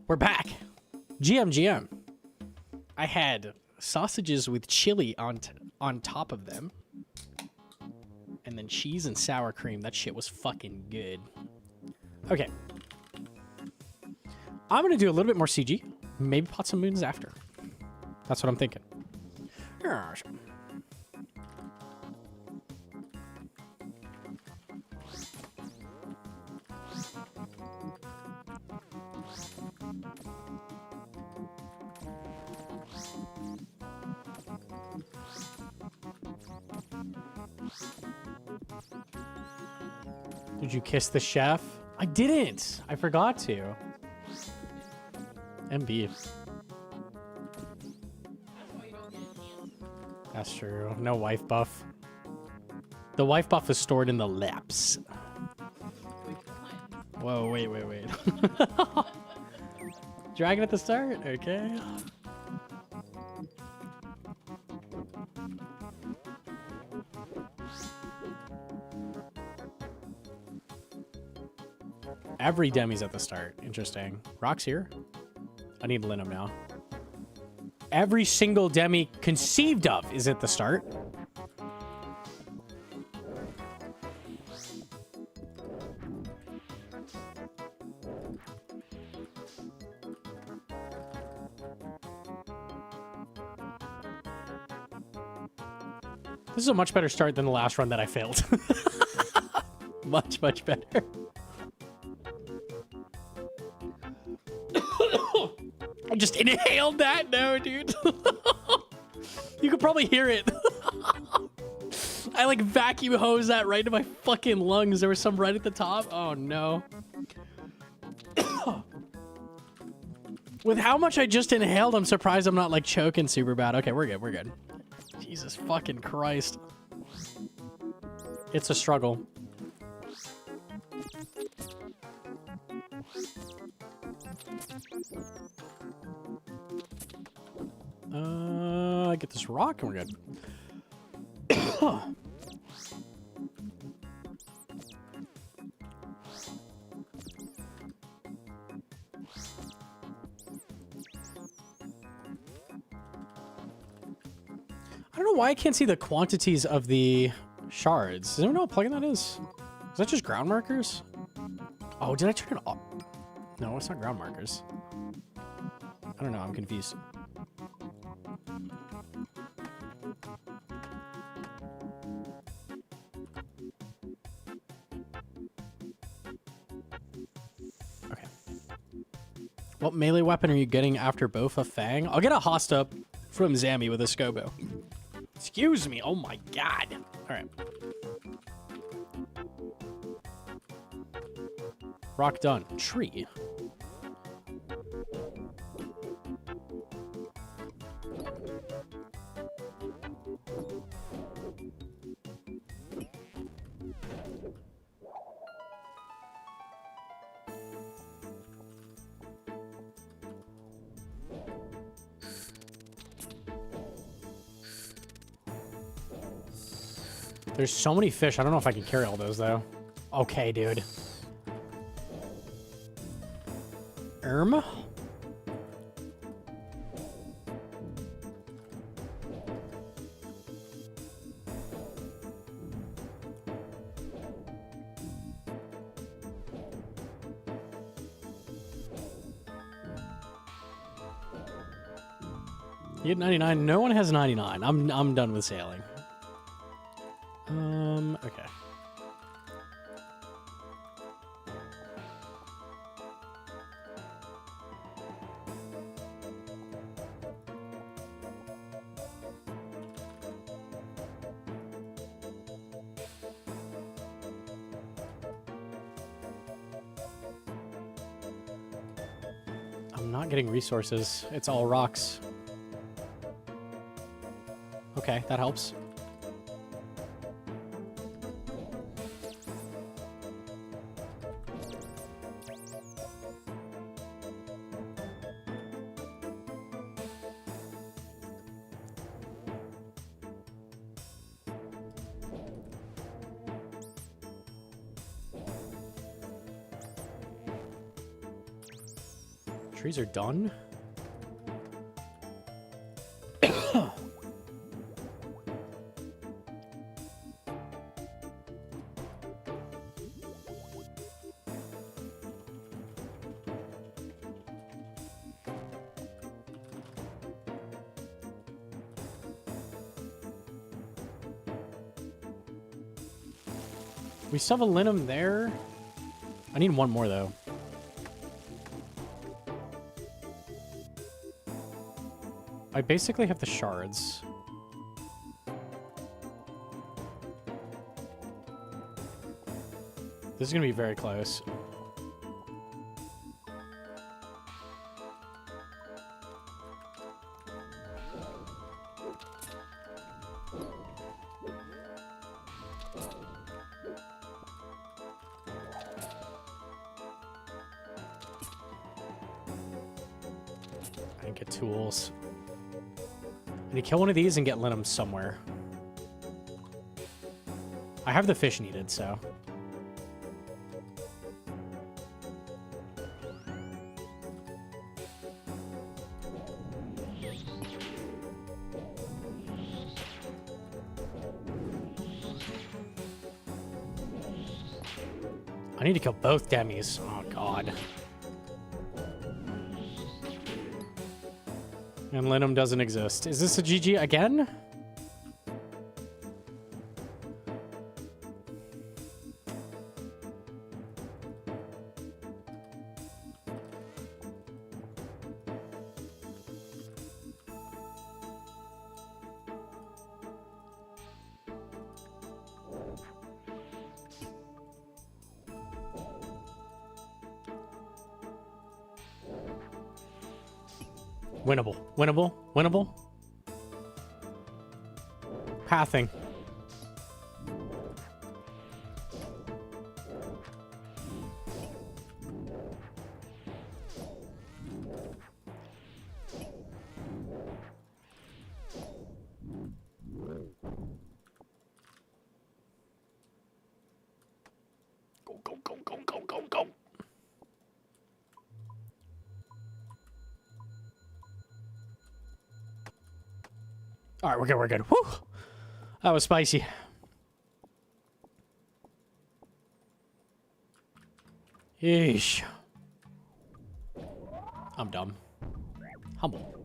Speaker 1: We're back. GM. I had sausages with chili on top of them. And then cheese and sour cream. That shit was fucking good. Okay. I'm going to do a little bit more CG. Maybe pot some moons after. That's what I'm thinking. Did you kiss the chef? I didn't. I forgot to. MB. That's true. No wife buff. The wife buff is stored in the laps. Whoa, wait. Dragon at the start? Okay. Every demi's at the start. Interesting. Rock's here. I need Linum now. Every single demi conceived of is at the start. This is a much better start than the last run that I failed. Much better. I just inhaled that? No, dude. You could probably hear it. I like vacuum hose that right into my fucking lungs. There was some right at the top. Oh no. With how much I just inhaled, I'm surprised I'm not like choking super bad. Okay, we're good. Jesus fucking Christ. It's a struggle. Get this rock and we're good. I don't know why I can't see the quantities of the shards. Does anyone know what plugin that is? Is that just ground markers? Oh, did I turn it off? No, it's not ground markers. I don't know. I'm confused. Okay. What melee weapon are you getting after Bofa Fang? I'll get a Hosta from Zammy with a Scobo. Excuse me. Oh my god. All right. Rock done. Tree. There's so many fish. I don't know if I can carry all those, though. Okay, dude. You get 99. No one has 99. I'm done with sailing. Okay. I'm not getting resources. It's all rocks. Okay, that helps. Trees are done. We still have a linum there. I need one more, though. I basically have the shards. This is going to be very close. I get tools. I need to kill one of these and get linum somewhere. I have the fish needed, so. I need to kill both demis. Oh, God. And linum doesn't exist. Is this a GG again? Winnable. Winnable. Winnable. Pathing. Go, go, go, go, go, go, go. All right, we're good, we're good. Whew. That was spicy. Yeesh. I'm dumb. Humble.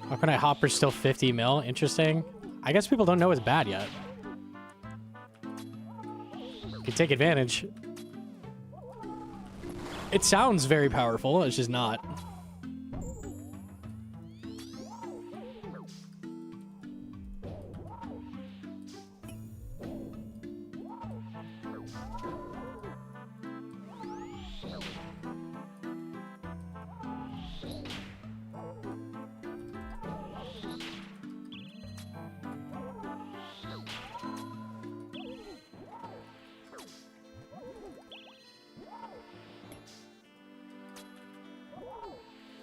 Speaker 1: How can I hopper still 50 mil? Interesting. I guess people don't know it's bad yet. Could take advantage. It sounds very powerful, it's just not.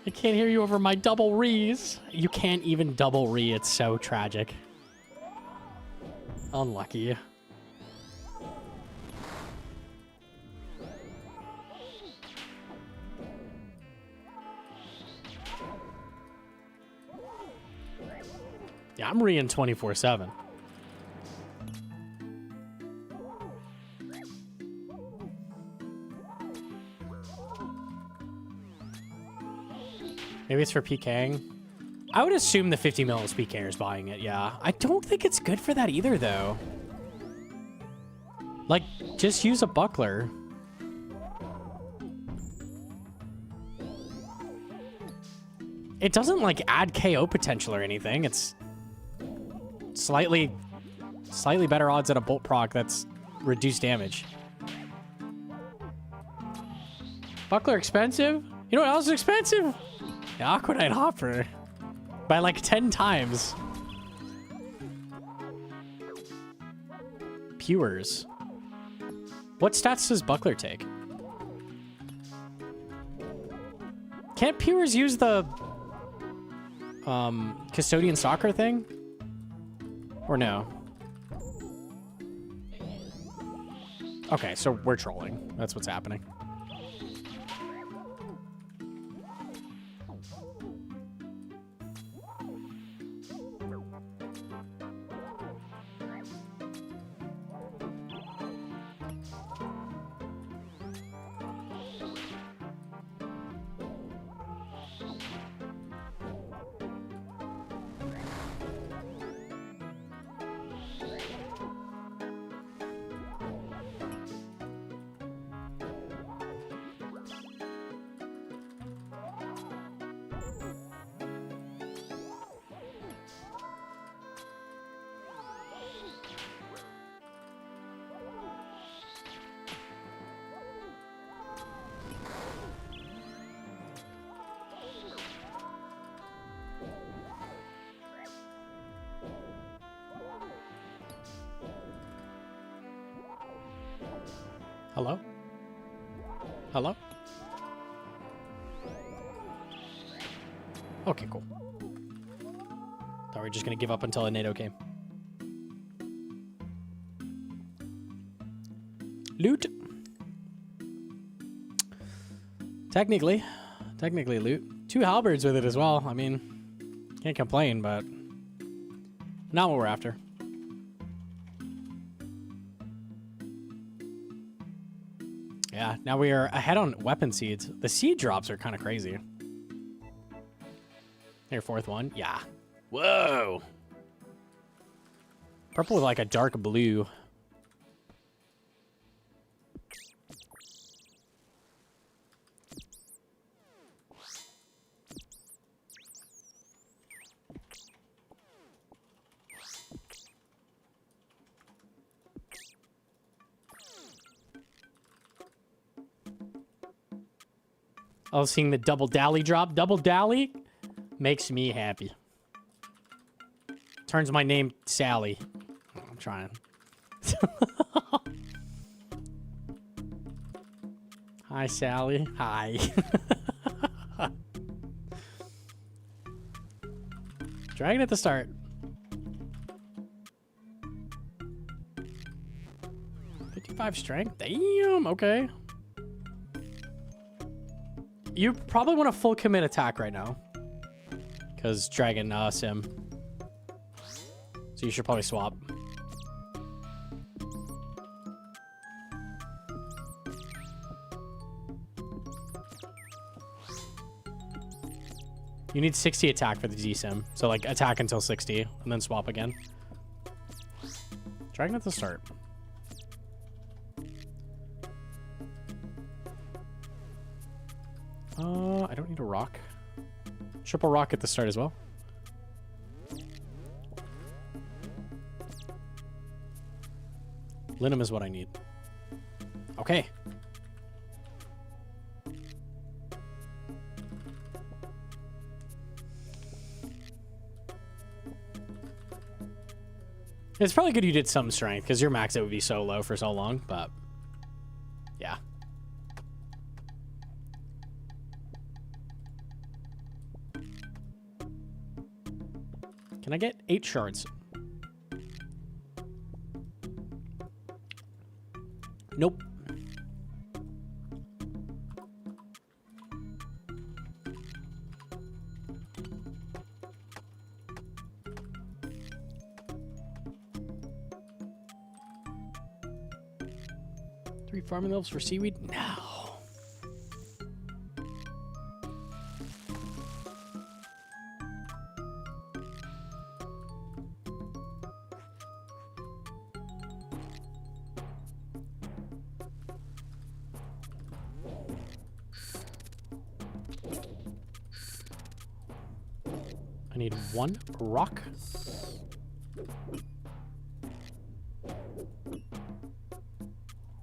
Speaker 1: I can't hear you over my double rees. You can't even double re. It's so tragic. Unlucky. Yeah, I'm reing 24/7. Maybe it's for PKing. I would assume the 50 mil is PKers buying it, yeah. I don't think it's good for that either, though. Like, just use a buckler. It doesn't, like, add KO potential or anything. It's slightly better odds at a bolt proc that's reduced damage. Buckler expensive? You know what else is expensive? The Aquanite Hopper. By like 10 times. Pewers. What stats does Buckler take? Can't Pewers use the... custodian soccer thing? Or no? Okay, so we're trolling. That's what's happening. Hello? Hello? Okay, cool. Thought we were just gonna give up until a NATO came. Loot. Technically loot. 2 halberds with it as well. I mean, can't complain, but not what we're after. Yeah, now we are ahead on weapon seeds. The seed drops are kind of crazy. Here, 4th one. Yeah. Whoa. Purple with like a dark blue. Oh, seeing the double dally drop. Double dally makes me happy. Turns my name Sally. I'm trying. Hi, Sally. Hi. Dragon at the start. .55 strength. Damn. Okay. You probably want a full commit attack right now. Because Dragon Sim. So you should probably swap. You need 60 attack for the Z-Sim. So like attack until 60 and then swap again. Dragon at the start. I don't need a rock. Triple rock at the start as well. Linum is what I need. Okay. It's probably good you did some strength, because your max it would be so low for so long, but yeah. Can I get 8 shards? Nope. Three farming levels for seaweed? No. I need 1 rock.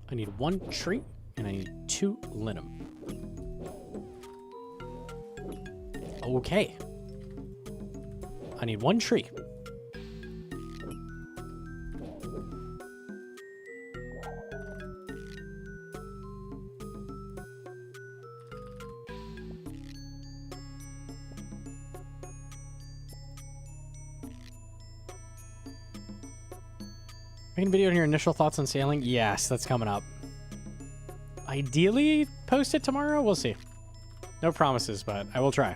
Speaker 1: I need 1 tree, and I need 2 linum. Okay. I need 1 tree. Making a video on your initial thoughts on sailing? Yes, that's coming up. Ideally, post it tomorrow? We'll see. No promises, but I will try.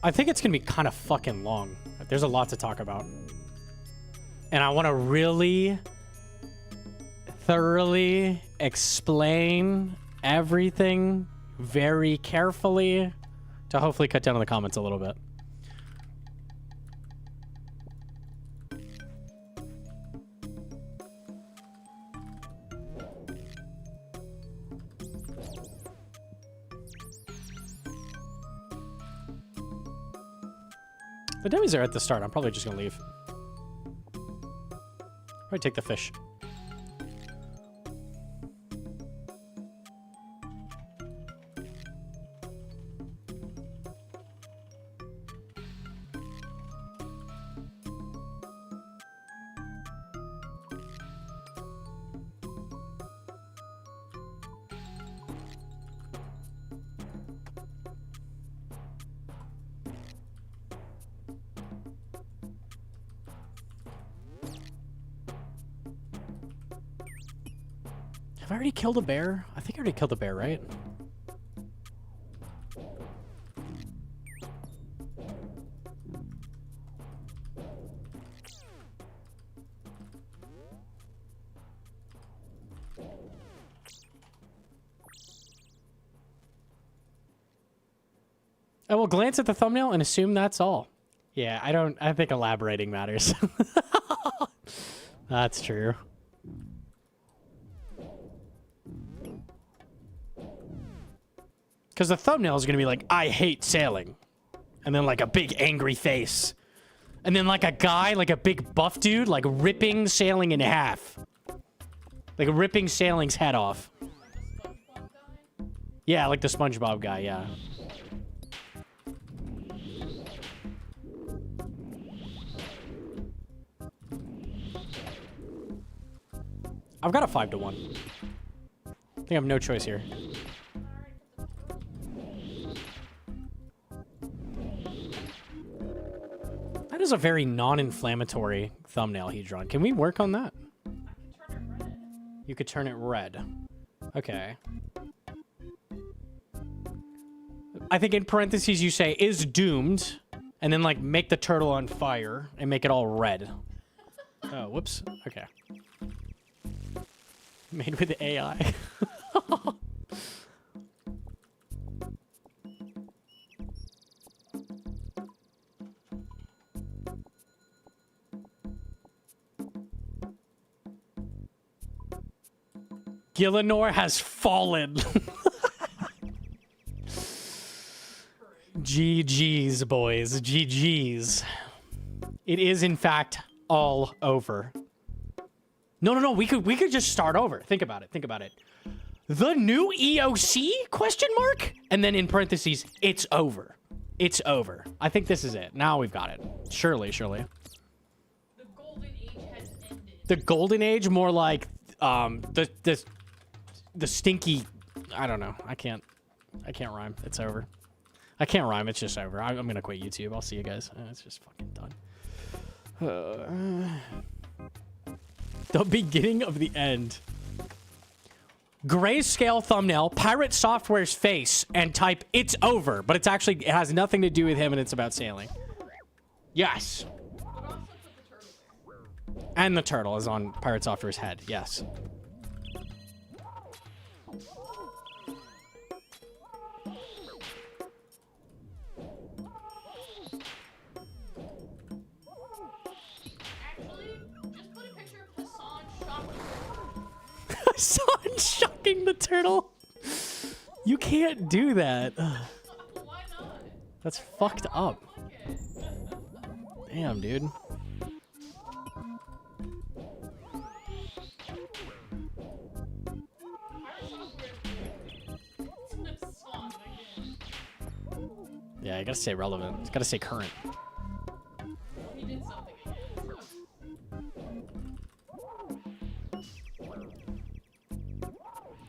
Speaker 1: I think it's going to be kind of fucking long. There's a lot to talk about. And I want to really thoroughly explain everything very carefully to hopefully cut down on the comments a little bit. The dummies are at the start. I'm probably just gonna leave. Probably take the fish. Have I already killed a bear? I think I already killed a bear, right? I will glance at the thumbnail and assume that's all. Yeah, I think elaborating matters. That's true. Because the thumbnail is going to be like, I hate sailing. And then like a big angry face. And then like a guy, like a big buff dude, like ripping sailing in half. Like ripping sailing's head off. Yeah, like the SpongeBob guy, yeah. I've got a 5-to-1. I think I have no choice here. That is a very non-inflammatory thumbnail he drawn. Can we work on that?
Speaker 2: I can turn it red.
Speaker 1: You could turn it red. Okay. I think in parentheses you say, is doomed, and then like make the turtle on fire and make it all red. Oh, whoops. Okay. Made with AI. Gillinor has fallen. GG's, boys. GG's. It is, in fact, all over. No. We could just start over. Think about it. Think about it. The new EOC? Question mark? And then in parentheses, it's over. It's over. I think this is it. Now we've got it. Surely.
Speaker 2: The golden age has ended.
Speaker 1: The golden age, more like the stinky. I don't know. I can't rhyme. It's over. I can't rhyme. It's just over. I'm gonna quit YouTube. I'll see you guys. It's just fucking done. The beginning of the end. Grayscale thumbnail, Pirate Software's face, and type "it's over," but it has nothing to do with him, and it's about sailing. Yes.
Speaker 2: But also put the turtle there.
Speaker 1: And the turtle is on Pirate Software's head. Yes. Hassan shocking the turtle. You can't do that.
Speaker 2: Why not?
Speaker 1: That's fucked up. Damn, dude. Yeah, you gotta stay relevant. You gotta stay current.
Speaker 2: He did something again.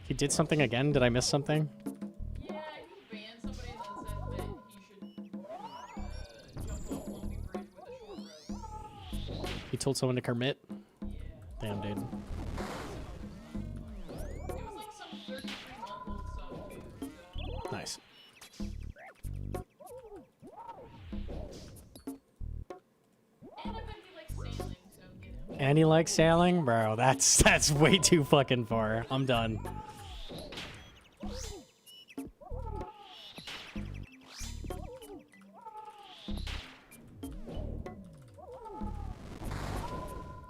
Speaker 1: He did something again? Did I miss something? told someone to commit? Damn, dude.
Speaker 2: It was like some 33-month-old stuff too. So.
Speaker 1: Nice.
Speaker 2: And I bet he likes sailing, so get him.
Speaker 1: And he likes sailing? Bro, that's way too fucking far. I'm done.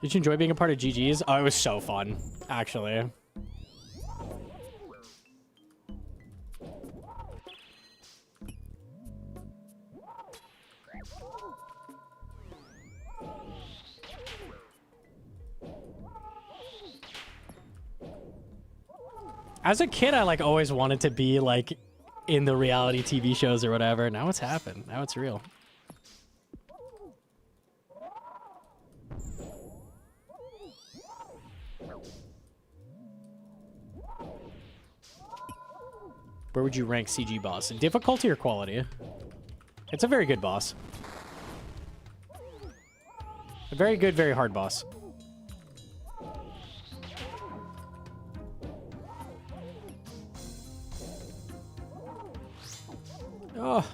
Speaker 1: Did you enjoy being a part of GG's? Oh, it was so fun, actually. As a kid, I like always wanted to be like in the reality TV shows or whatever. Now it's happened. Now it's real. Where would you rank CG boss? Difficulty or quality? It's a very good boss. A very good, very hard boss. Oh.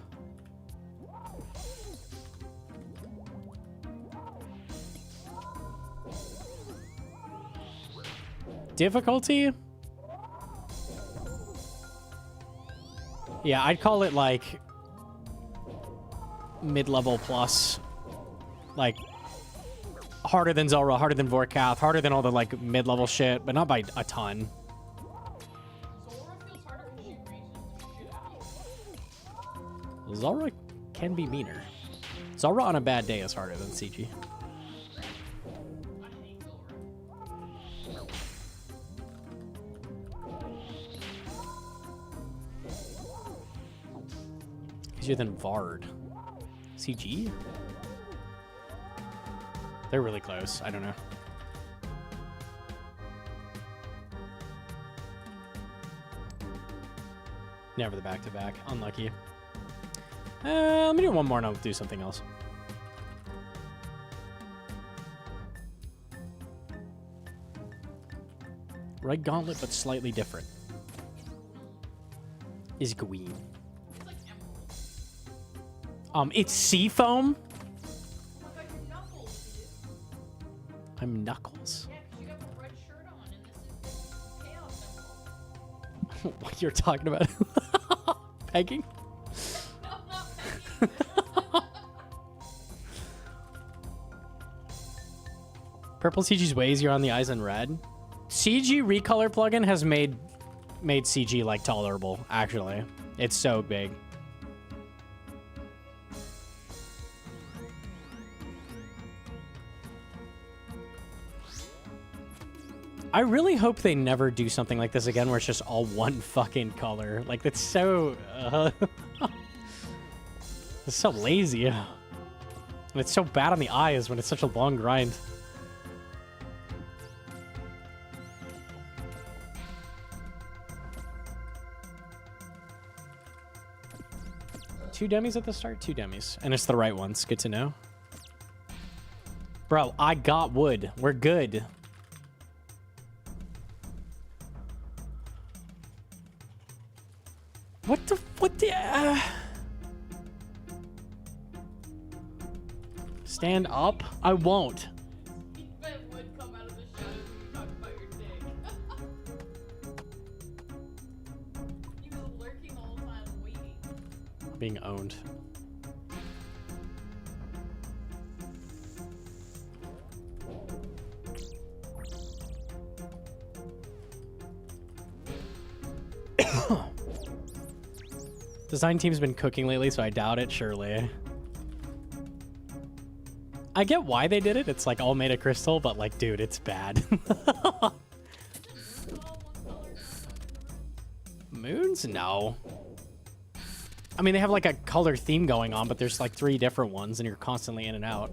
Speaker 1: Difficulty? Yeah, I'd call it like mid-level plus. Like harder than Zelra, harder than Vorkath, harder than all the like mid-level shit, but not by a ton.
Speaker 2: Zora feels harder because she reaches shit out.
Speaker 1: Zelra can be meaner. Zelra on a bad day is harder than CG.
Speaker 2: I hate Zora.
Speaker 1: Easier than Vard. CG? They're really close. I don't know. Never the back-to-back. Unlucky. Let me do one more and I'll do something else. Red Gauntlet, but slightly different. Is Gween.
Speaker 2: It's like emerald.
Speaker 1: It's Seafoam?
Speaker 2: Oh my god, you're Knuckles, dude.
Speaker 1: I'm Knuckles.
Speaker 2: Yeah, because you got the red shirt on, and this is the Chaos Emerald.
Speaker 1: What you're talking about? Pegging?
Speaker 2: No, not Peggy.
Speaker 1: Purple CG's way easier on the eyes than red. CG recolor plugin has made CG like tolerable, actually. It's so big. I really hope they never do something like this again where it's just all one fucking color. Like, that's so... it's so lazy. And it's so bad on the eyes when it's such a long grind. Two dummies at the start? Two dummies. And it's the right ones. Good to know. Bro, I got wood. We're good. What the... Stand up? I won't.
Speaker 2: That would come out of the shadows when you talk about your dick. He was lurking all the time, waiting.
Speaker 1: Being owned. Design team's been cooking lately, so I doubt it, surely. I get why they did it. It's like all made of crystal, but like, dude, it's bad. Moons? No. I mean, they have like a color theme going on, but there's like 3 different ones, and you're constantly in and out.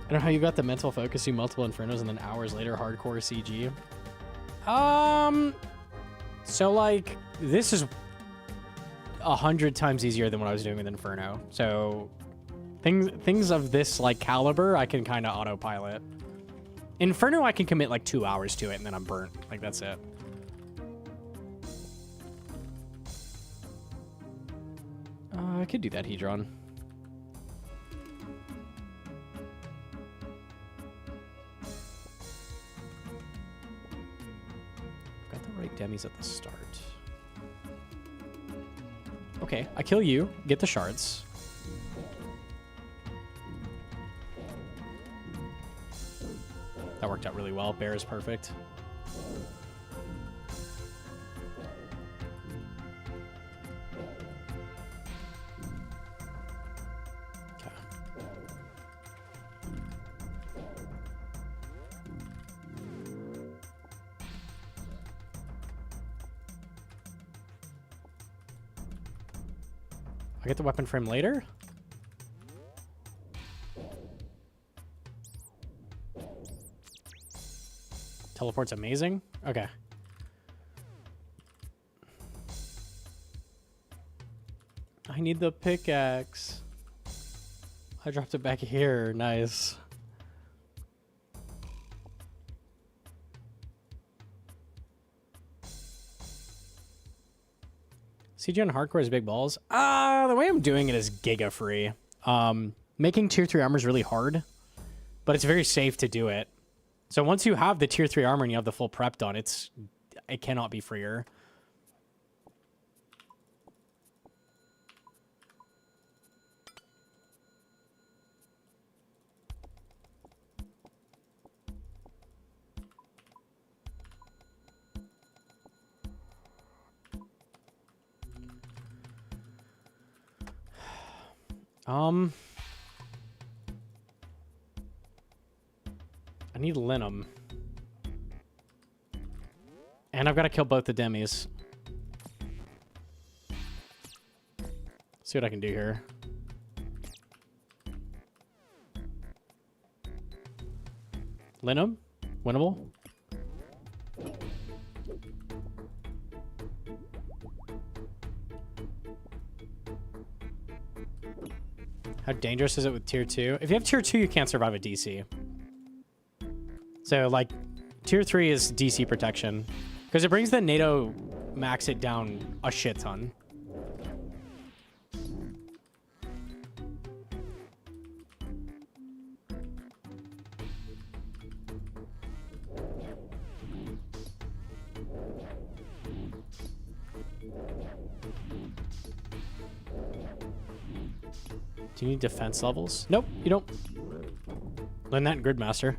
Speaker 1: I don't know how you got the mental focus, do multiple Infernos, and then hours later, hardcore CG. So like, this is 100 times easier than what I was doing with Inferno. So things of this like caliber, I can kind of autopilot. Inferno, I can commit like 2 hours to it, and then I'm burnt. Like, that's it. I could do that, Hedron. Got the right demis at the start. Okay, I kill you, get the shards. That worked out really well. Bear is perfect. Okay. I get the weapon frame later? Teleport's amazing. Okay. I need the pickaxe. I dropped it back here. Nice. CG on hardcore is big balls. The way I'm doing it is giga free. Making tier 3 armor is really hard, but it's very safe to do it. So once you have the tier 3 armor and you have the full prep done, it cannot be freer. I need Linum. And I've got to kill both the demis. See what I can do here. Linum? Winnable? How dangerous is it with tier 2? If you have tier 2, you can't survive a DC. So, like, tier 3 is DC protection. Because it brings the NATO max it down a shit ton. Do you need defense levels? Nope, you don't. Learn that in Gridmaster.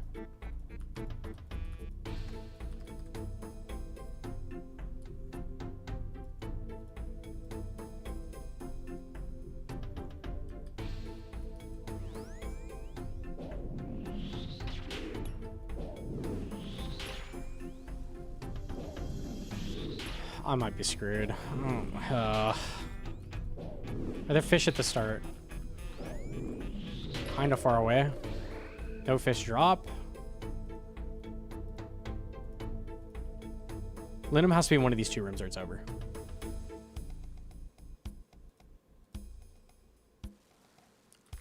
Speaker 1: I might be screwed. Are there fish at the start? Kind of far away. No fish drop. Linum has to be in one of these 2 rooms or it's over.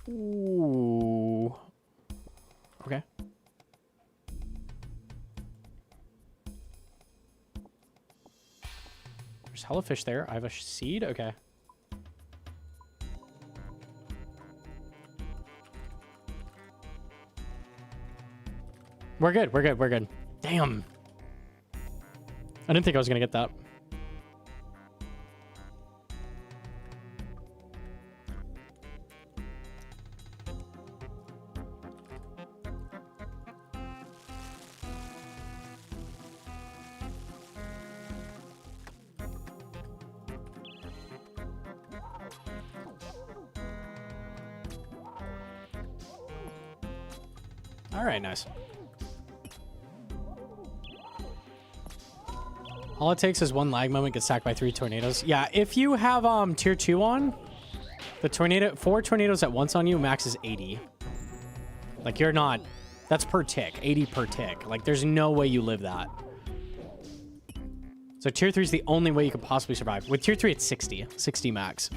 Speaker 1: Ooh. Okay. There's hella fish there. I have a seed. Okay. We're good. We're good. We're good. Damn. I didn't think I was going to get that. All right, nice. All it takes is one lag moment, gets sacked by 3 tornadoes. Yeah, if you have tier 2 on, the 4 tornadoes at once on you, max is 80. Like, you're not... That's per tick. 80 per tick. Like, there's no way you live that. So tier 3 is the only way you could possibly survive. With tier 3, it's 60. 60 max.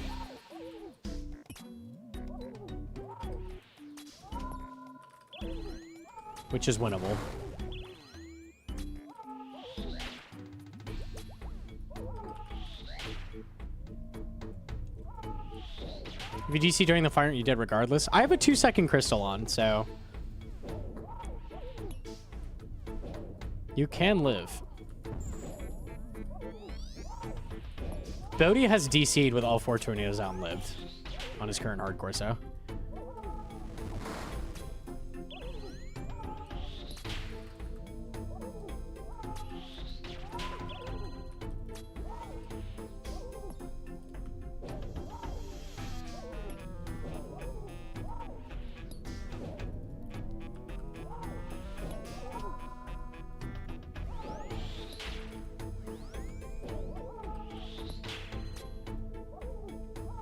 Speaker 1: Which is winnable. If you DC during the fire, you did regardless. I have a 2-second crystal on, so... You can live. Bodhi has DC'd with all 4 tornadoes out and lived on his current hardcore, so...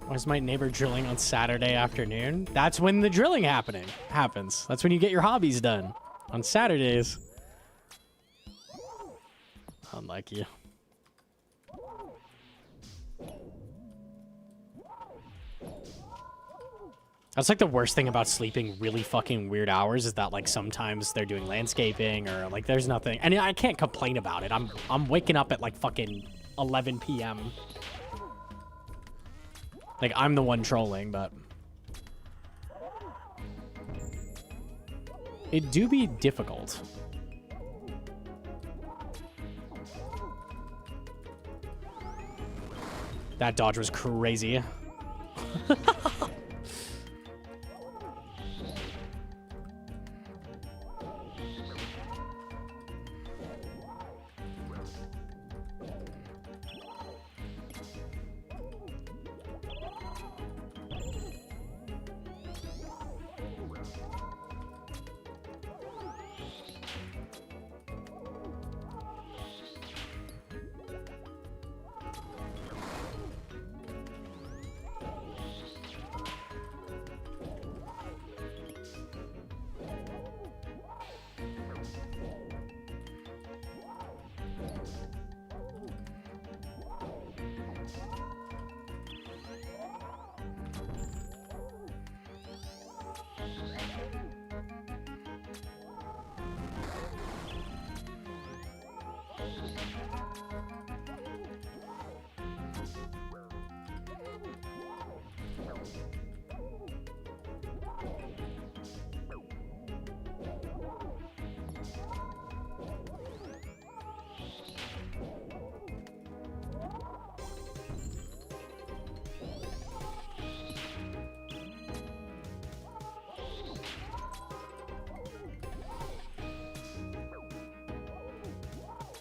Speaker 1: Why is my neighbor drilling on Saturday afternoon? That's when the drilling happens. That's when you get your hobbies done. On Saturdays. Unlike you. That's like the worst thing about sleeping really fucking weird hours is that like sometimes they're doing landscaping or like there's nothing. And I can't complain about it. I'm waking up at like fucking 11 p.m. Like, I'm the one trolling, but... It do be difficult. That dodge was crazy.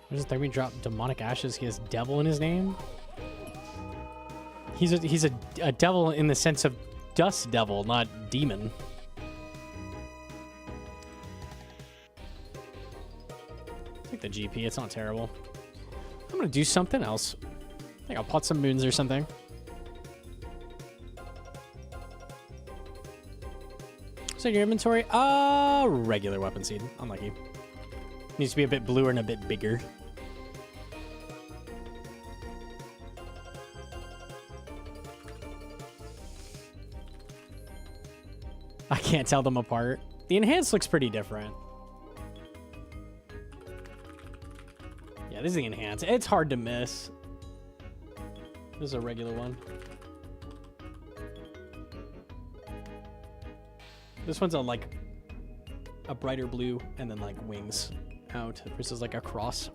Speaker 1: What is it that we drop demonic ashes? He has devil in his name? He's a devil in the sense of dust devil, not demon. Take the GP, it's not terrible. I'm gonna do something else. I think I'll pot some moons or something. So your inventory? Regular weapon seed. Unlucky. Needs to be a bit bluer and a bit bigger. I can't tell them apart. The enhanced looks pretty different. Yeah, this is the enhanced. It's hard to miss. This is a regular one. This one's like a brighter blue and then like wings out versus like a cross.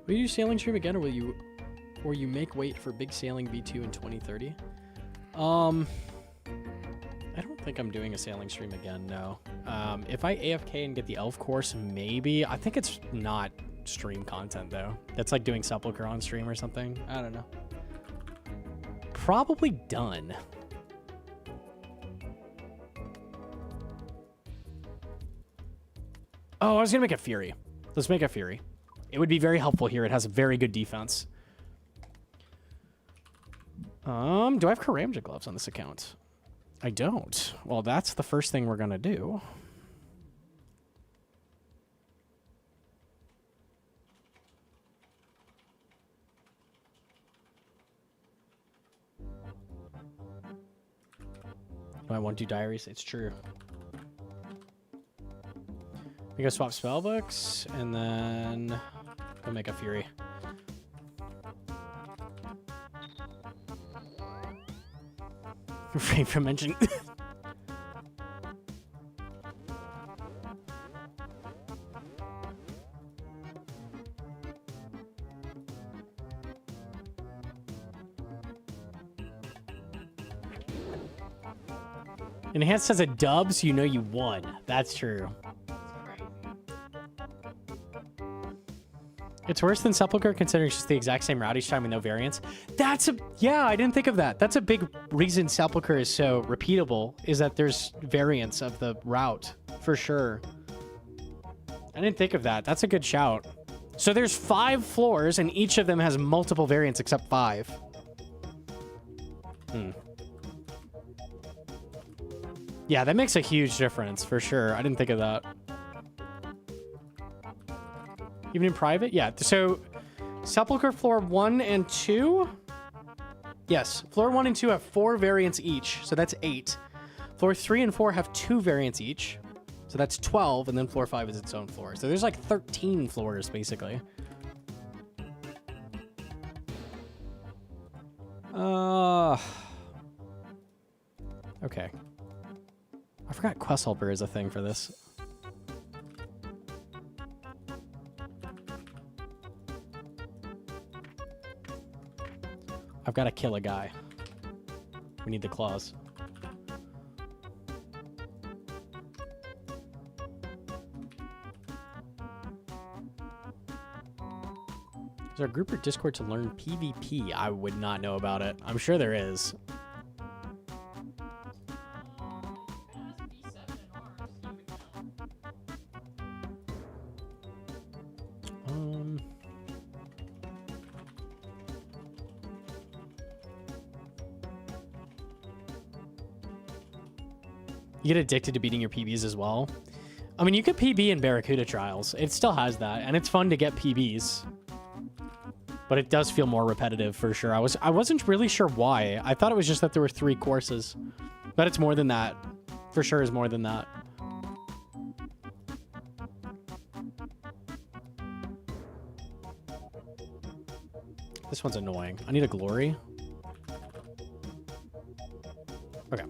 Speaker 1: Will you do sailing stream again, or you make wait for big sailing V2 in 2030? I don't think I'm doing a sailing stream again, no. If I AFK and get the elf course, maybe. I think it's not stream content though. That's like doing Sepulchre on stream or something. I don't know. Probably done. Oh, I was gonna make a Fury. Let's make a Fury. It would be very helpful here. It has a very good defense. Do I have Karamja gloves on this account? I don't. Well, that's the first thing we're gonna do. I won't do diaries. It's true. We go swap spell books and then go make a fury. Refrain from mentioning. Enhanced has a dub, so you know you won. That's true. It's worse than Sepulchre considering it's just the exact same route each time with no variance. That's a... Yeah, I didn't think of that. That's a big reason Sepulchre is so repeatable, is that there's variance of the route, for sure. I didn't think of that. That's a good shout. So there's 5 floors, and each of them has multiple variants except 5. Yeah, that makes a huge difference, for sure. I didn't think of that. Even in private? Yeah, so Sepulchre floor 1 and 2? Yes, floor 1 and 2 have 4 variants each, so that's 8. Floor 3 and 4 have 2 variants each, so that's 12, and then floor 5 is its own floor. So there's like 13 floors, basically. Okay. I forgot Quest Helper is a thing for this. I've got to kill a guy. We need the claws. Is there a group or Discord to learn PvP? I would not know about it. I'm sure there is. You get addicted to beating your PBs as well. I mean, you could PB in Barracuda Trials. It still has that, and it's fun to get PBs. But it does feel more repetitive for sure. I wasn't really sure why. I thought it was just that there were 3 courses. But it's more than that. For sure is more than that. This one's annoying. I need a glory. Okay.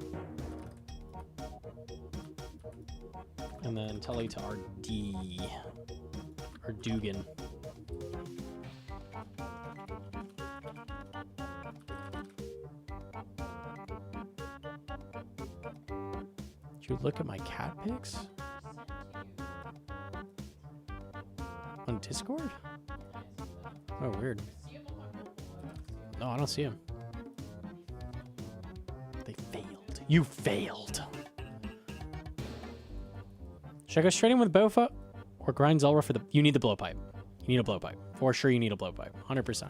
Speaker 1: And then Tully to RD. Or Dugan. Did you look at my cat pics? On Discord? Oh, weird. No, I don't see him. They failed. You failed. Should I go straight in with Bofa or grind Zelra for the... You need the blowpipe. You need a blowpipe. For sure you need a blowpipe. 100%.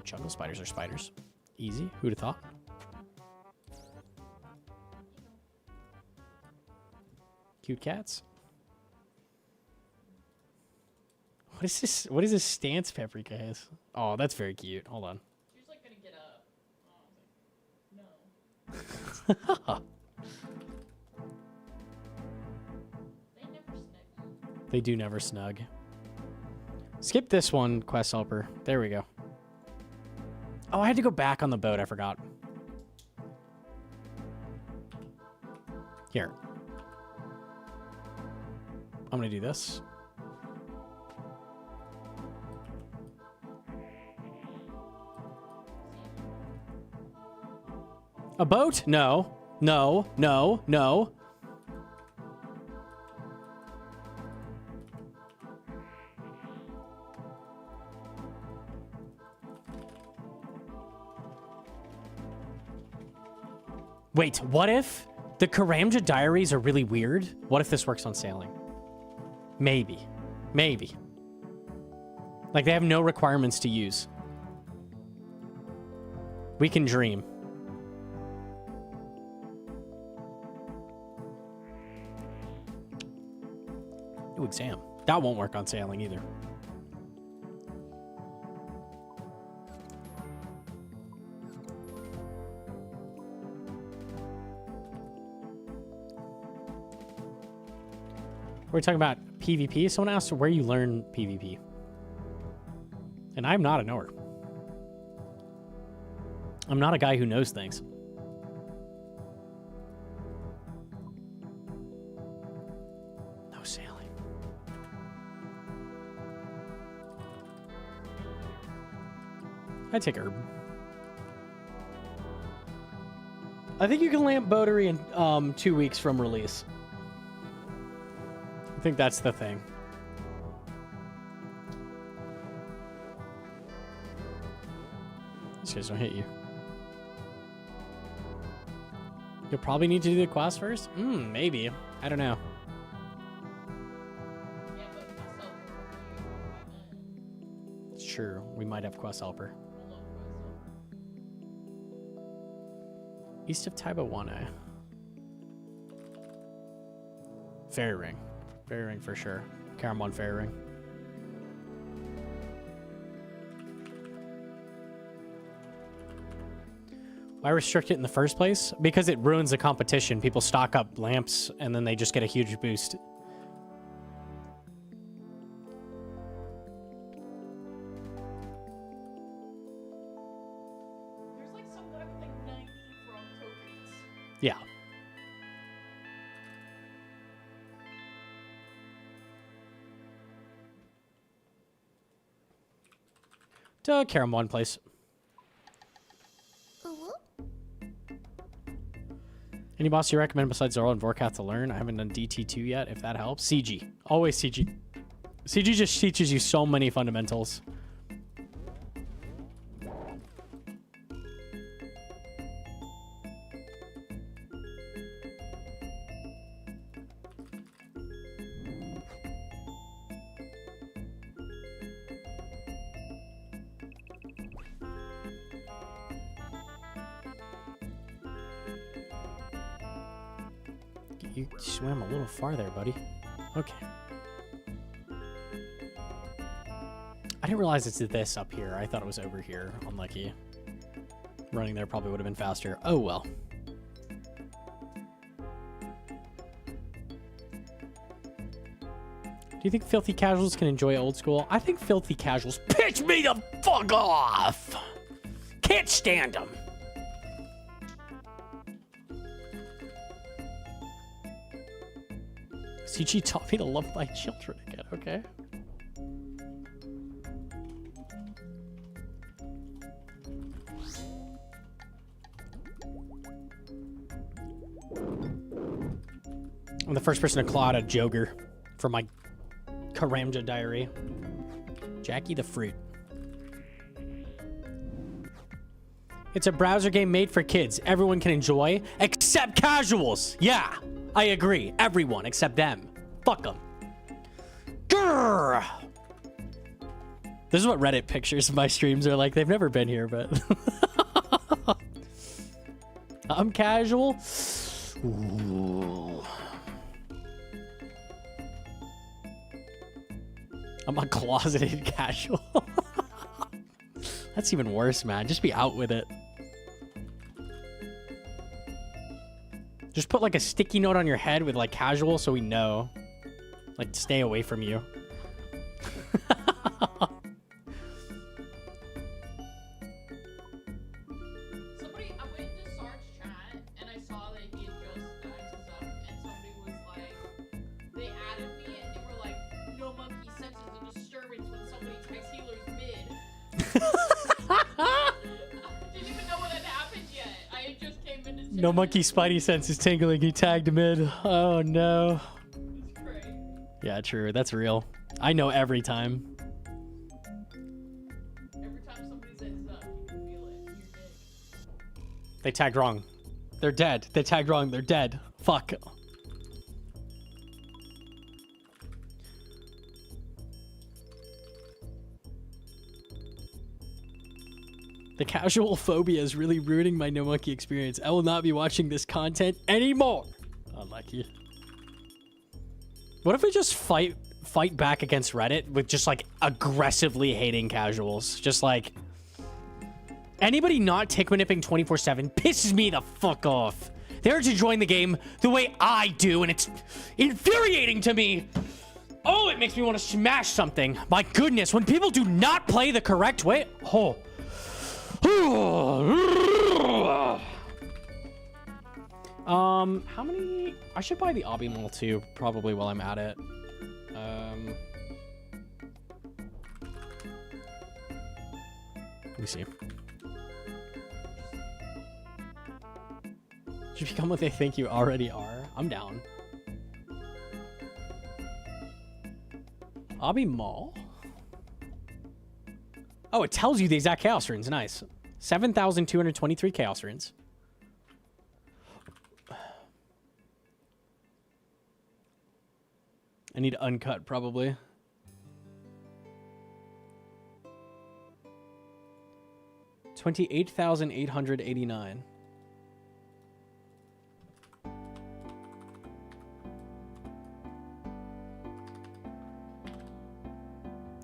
Speaker 1: Jungle spiders are spiders. Easy. Who'd have thought? Cute cats. What is this? What is this stance Paprika has? Oh, that's very cute. Hold on.
Speaker 2: She was like gonna get up. Oh, I was like, no. They never snug.
Speaker 1: They do never snug. Skip this one, Quest Helper. There we go. Oh, I had to go back on the boat. I forgot. Here. I'm gonna do this. A boat? No. No. No. No. Wait, what if the Karamja diaries are really weird? What if this works on sailing? Maybe. Maybe. Like, they have no requirements to use. We can dream. New exam. That won't work on sailing either. We're talking about PvP. Someone asked where you learn PvP. And I'm not a knower. I'm not a guy who knows things. No sailing. I take herb. I think you can lamp boatery in 2 weeks from release. I think that's the thing. These guys don't hit you. You'll probably need to do the quest first? Maybe. I don't know.
Speaker 2: Yeah, but myself,
Speaker 1: It's true. We might have quest helper.
Speaker 2: I love myself.
Speaker 1: East of Taibawana. Fairy ring. Fairy ring for sure. Caramon fairy ring. Why restrict it in the first place? Because it ruins the competition. People stock up lamps and then they just get a huge boost.
Speaker 2: There's like some guy with like 90 frog tokens.
Speaker 1: Yeah. To Caramon place. Any boss you recommend besides Zorl and Vorkath to learn? I haven't done DT2 yet, if that helps. CG. Always CG. CG just teaches you so many fundamentals. You swam a little farther, buddy. Okay. I didn't realize it's this up here. I thought it was over here. Unlucky. Running there probably would have been faster. Oh, well. Do you think filthy casuals can enjoy old school? I think filthy casuals pitch me the fuck off. Can't stand them. CG taught me to love my children again, okay? I'm the first person to claw out a Joger from my Karamja diary. Jackie the Fruit. It's a browser game made for kids. Everyone can enjoy, except casuals. Yeah, I agree. Everyone except them. Fuck them. Grrr! This is what Reddit pictures of my streams are like. They've never been here, but... I'm casual. Ooh. I'm a closeted casual. That's even worse, man. Just be out with it. Just put like a sticky note on your head with like casual so we know. Like, stay away from you.
Speaker 2: Somebody, I went into Sarge's chat and I saw that he had just died and stuff, and somebody was like, they added me and they were like, Gnomonkey senses a disturbance when somebody tries healer's mid. Didn't even know what had happened yet. I just came into chat.
Speaker 1: Gnomonkey spidey sense is tingling. He tagged mid. Oh no.
Speaker 2: It's crazy.
Speaker 1: Yeah, true. That's real. I know every time.
Speaker 2: Every time somebody says up, you can feel it. You're dead.
Speaker 1: They tagged wrong. They're dead. They tagged wrong. They're dead. Fuck. The casual phobia is really ruining my Gnomonkey experience. I will not be watching this content anymore. Unlucky. What if we just fight back against Reddit with just like aggressively hating casuals? Just like anybody not tick nipping 24/7 pisses me the fuck off. They're to join the game the way I do, and it's infuriating to me. Oh, it makes me want to smash something. My goodness, when people do not play the correct way. Oh. How many? I should buy the obby mall too, probably while I'm at it. Let me see. Should become what they think you already are. I'm down. Obby Mall? Oh, it tells you the exact Chaos Runes. Nice. 7,223 Chaos Runes. I need uncut, probably. $28,889.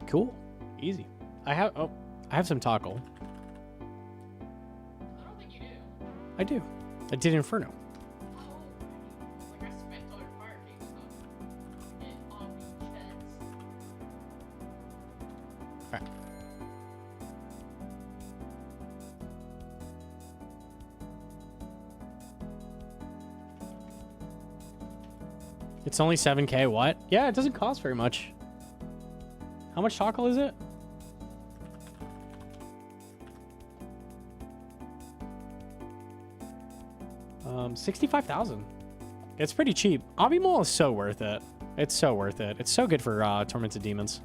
Speaker 1: Cool. Easy. I have some tackle.
Speaker 2: I don't think you do.
Speaker 1: I do. I did Inferno.
Speaker 2: Oh, like I spent all your fire cake stuff. And on the chest.
Speaker 1: Alright. It's only 7K. What? Yeah, it doesn't cost very much. How much tackle is it? $65,000. It's pretty cheap. Obby Mall is so worth it. It's so worth it. It's so good for Tormented Demons.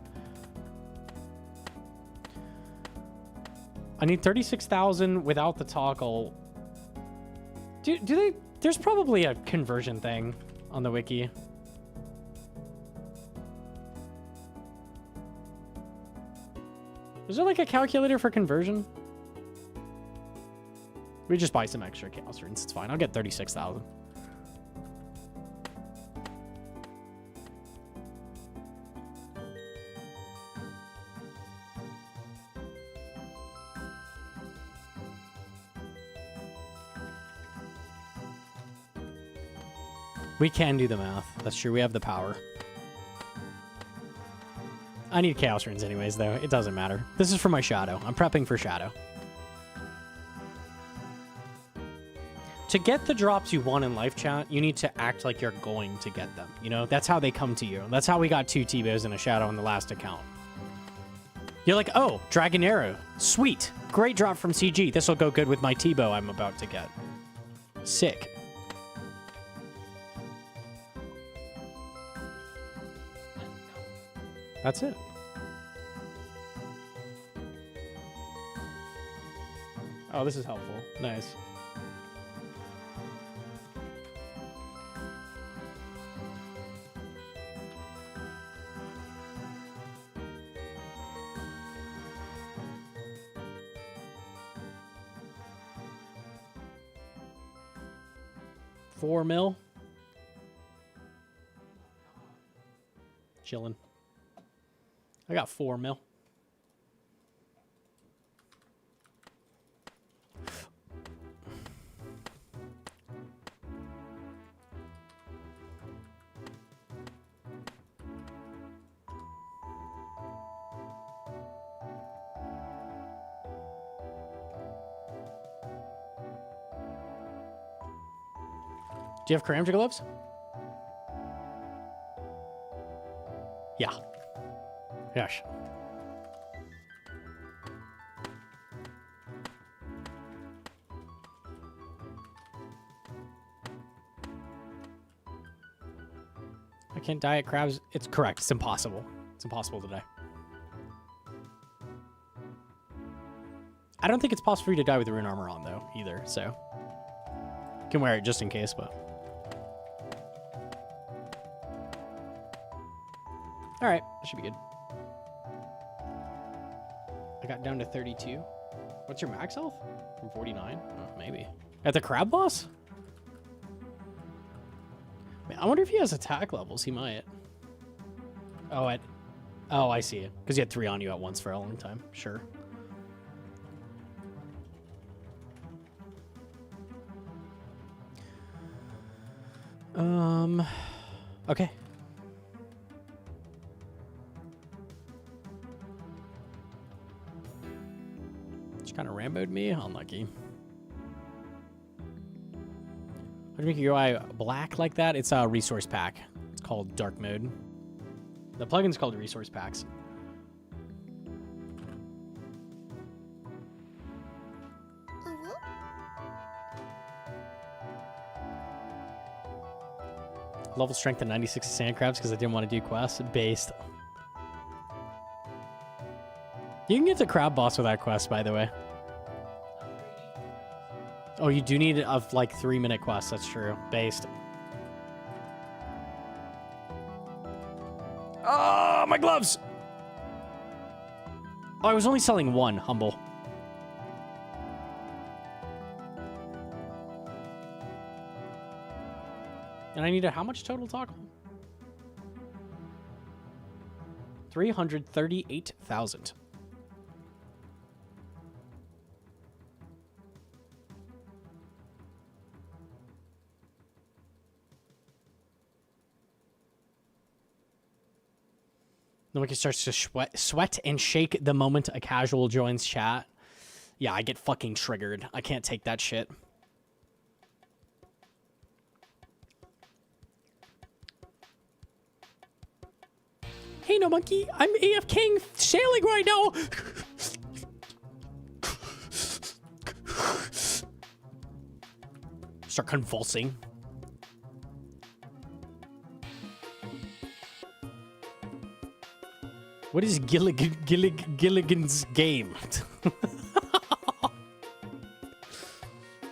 Speaker 1: I need 36,000 without the toggle. Do they? There's probably a conversion thing on the wiki. Is there like a calculator for conversion? We just buy some extra Chaos Runes. It's fine. I'll get 36,000. We can do the math. That's true. We have the power. I need Chaos Runes anyways, though. It doesn't matter. This is for my Shadow. I'm prepping for Shadow. To get the drops you want in live chat, you need to act like you're going to get them. You know, that's how they come to you. That's how we got 2 T-Bows and a Shadow on the last account. You're like, oh, Dragon Arrow. Sweet. Great drop from CG. This will go good with my T-Bow I'm about to get. Sick. That's it. Oh, this is helpful. Nice. $4 mil. Chillin'. I got 4 mil. Do you have Karamja gloves? Yeah. Yes. I can't die at crabs. It's correct. It's impossible. It's impossible to die. I don't think it's possible for you to die with rune armor on, though, either, so. You can wear it just in case, but. Alright, that should be good. I got down to 32. What's your max health? From 49? Oh, maybe. At the crab boss? Man, I wonder if he has attack levels. He might. Oh, I see. Because you had 3 on you at once for a long time. Sure. Okay. Just kind of Rambo'd me. Unlucky. How do you make your UI black like that? It's a resource pack. It's called dark mode. The plugin's called resource packs. Level strength and 96 sand crabs because I didn't want to do quests. Based. You can get the crab boss with that quest, by the way. Oh, you do need a like 3-minute quest. That's true. Based. Oh, my gloves! Oh, I was only selling 1, humble. And I needed how much total toggle? 338,000. Gnomonkey starts to sweat and shake the moment a casual joins chat. Yeah, I get fucking triggered. I can't take that shit. Hey, Gnomonkey, I'm AFKing sailing right now. Start convulsing. What is Gilligan's game?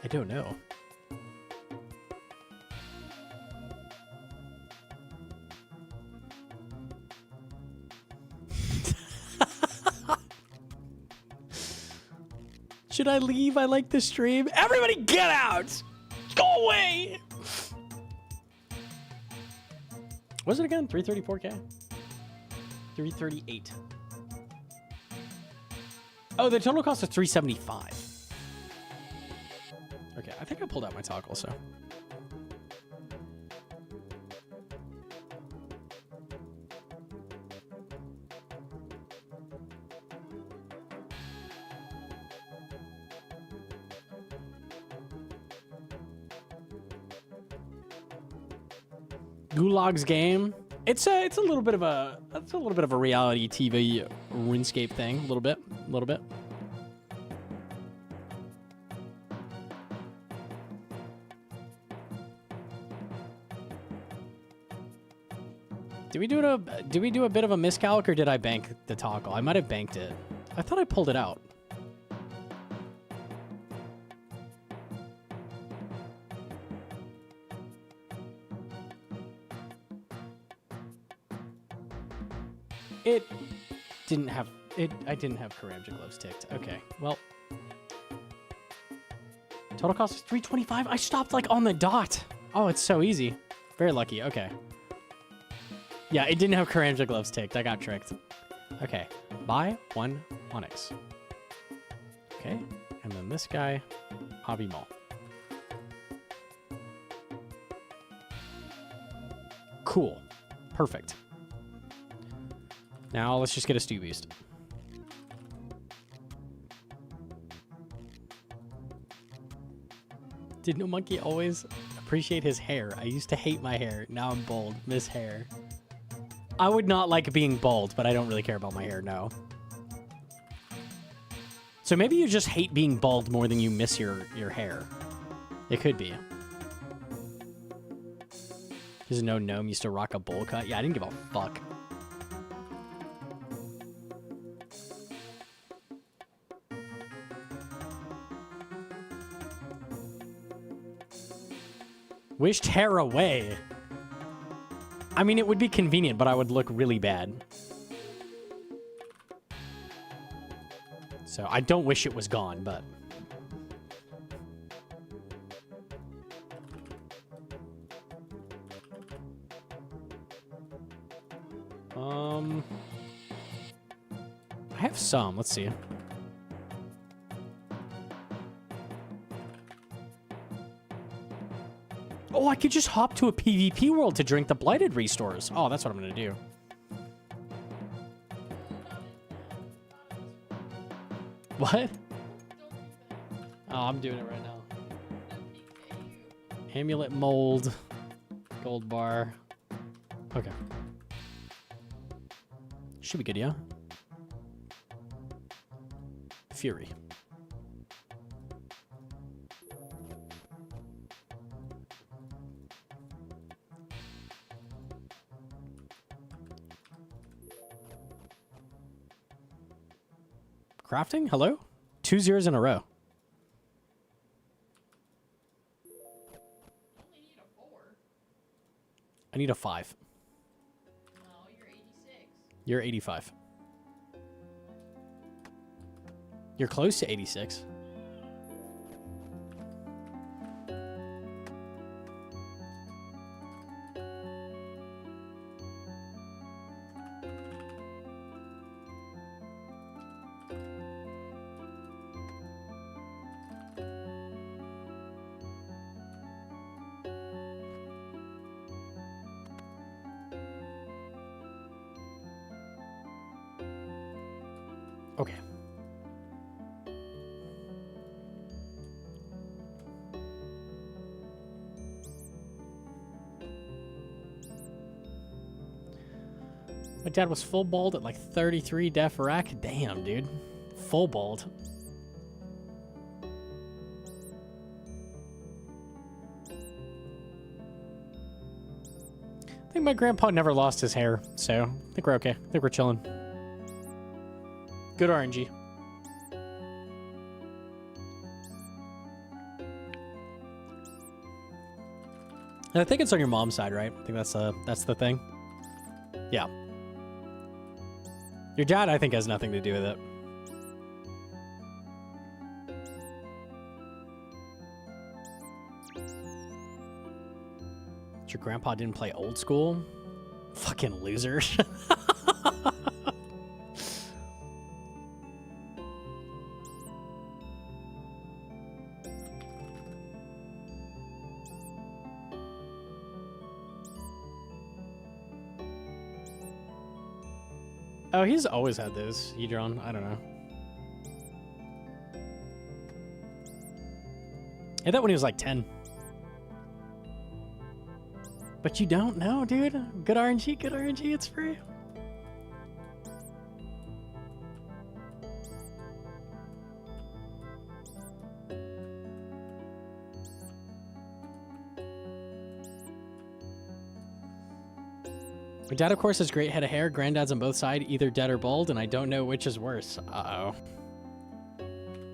Speaker 1: I don't know. Should I leave? I like the stream. Everybody get out! Go away! What was it again? 334K? 338. Oh, the total cost is 375. Okay, I think I pulled out my toggle, so. Gulag's game. It's a little bit of a reality TV RuneScape thing. A little bit. Did we do a bit of a miscalc, or did I bank the toggle? I might have banked it. I thought I pulled it out. I didn't have Karamja gloves ticked. Okay, well. Total cost is 325. I stopped like on the dot. Oh, it's so easy. Very lucky. Okay. Yeah, it didn't have Karamja gloves ticked. I got tricked. Okay. Buy 1 Onyx. Okay. And then this guy, Hobby Mall. Cool. Perfect. Now let's just get a stew beast. Did Gnomonkey always appreciate his hair? I used to hate my hair. Now I'm bald. Miss hair. I would not like being bald, but I don't really care about my hair, no. So maybe you just hate being bald more than you miss your hair. It could be. Because no gnome used to rock a bowl cut. Yeah, I didn't give a fuck. Wished hair away. I mean, it would be convenient, but I would look really bad. So I don't wish it was gone, but... I have some. Let's see. Oh, I could just hop to a PvP world to drink the Blighted restores. Oh, that's what I'm going to do. What? Oh, I'm doing it right now. Amulet mold. Gold bar. Okay. Should be good, yeah? Fury. Crafting? Hello? 2 zeros in a row.
Speaker 2: Only need a 4.
Speaker 1: I need a 5.
Speaker 2: No, you're 86.
Speaker 1: You're 85. You're close to 86. Okay. My dad was full bald at like 33 def rack. Damn, dude. Full bald. I think my grandpa never lost his hair, so I think we're okay. I think we're chilling. Good RNG. And I think it's on your mom's side, right? I think that's the thing. Yeah. Your dad, I think, has nothing to do with it. Your grandpa didn't play old school? Fucking loser. Oh, he's always had those, Edron. I don't know. I had that when he was like 10. But you don't know, dude. Good RNG, good RNG, it's free. My dad, of course, has great head of hair. Granddad's on both sides, either dead or bald, and I don't know which is worse. Uh-oh.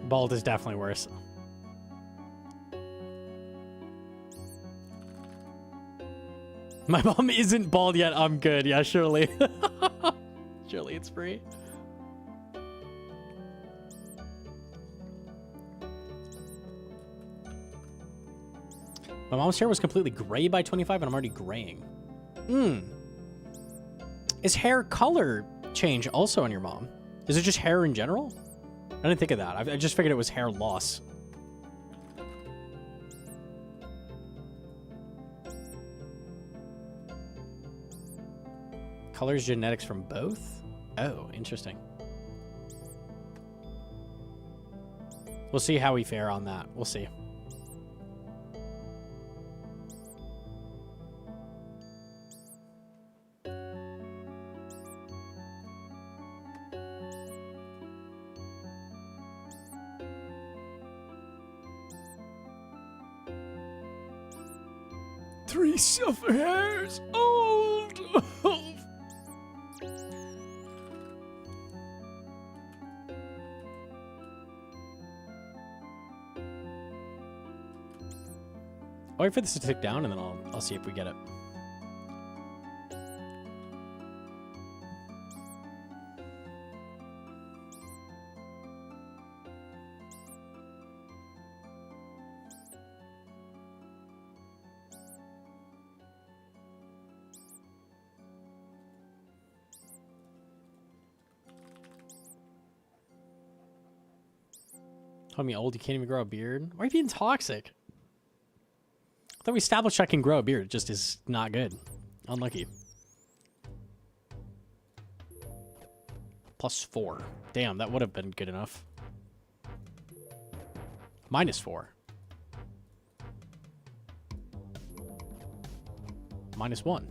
Speaker 1: Bald is definitely worse. My mom isn't bald yet. I'm good. Yeah, surely. Surely it's free. My mom's hair was completely gray by 25, and I'm already graying. Is hair color change also on your mom? Is it just hair in general? I didn't think of that. I just figured it was hair loss. Colors genetics from both? Oh, interesting. We'll see how we fare on that. We'll see. Three silver hairs, old. I'll wait for this to tick down, and then I'll see if we get it. Call me old, you can't even grow a beard. Why are you being toxic? I thought we established I can grow a beard. It just is not good. Unlucky. +4. Damn, that would have been good enough. -4. -1.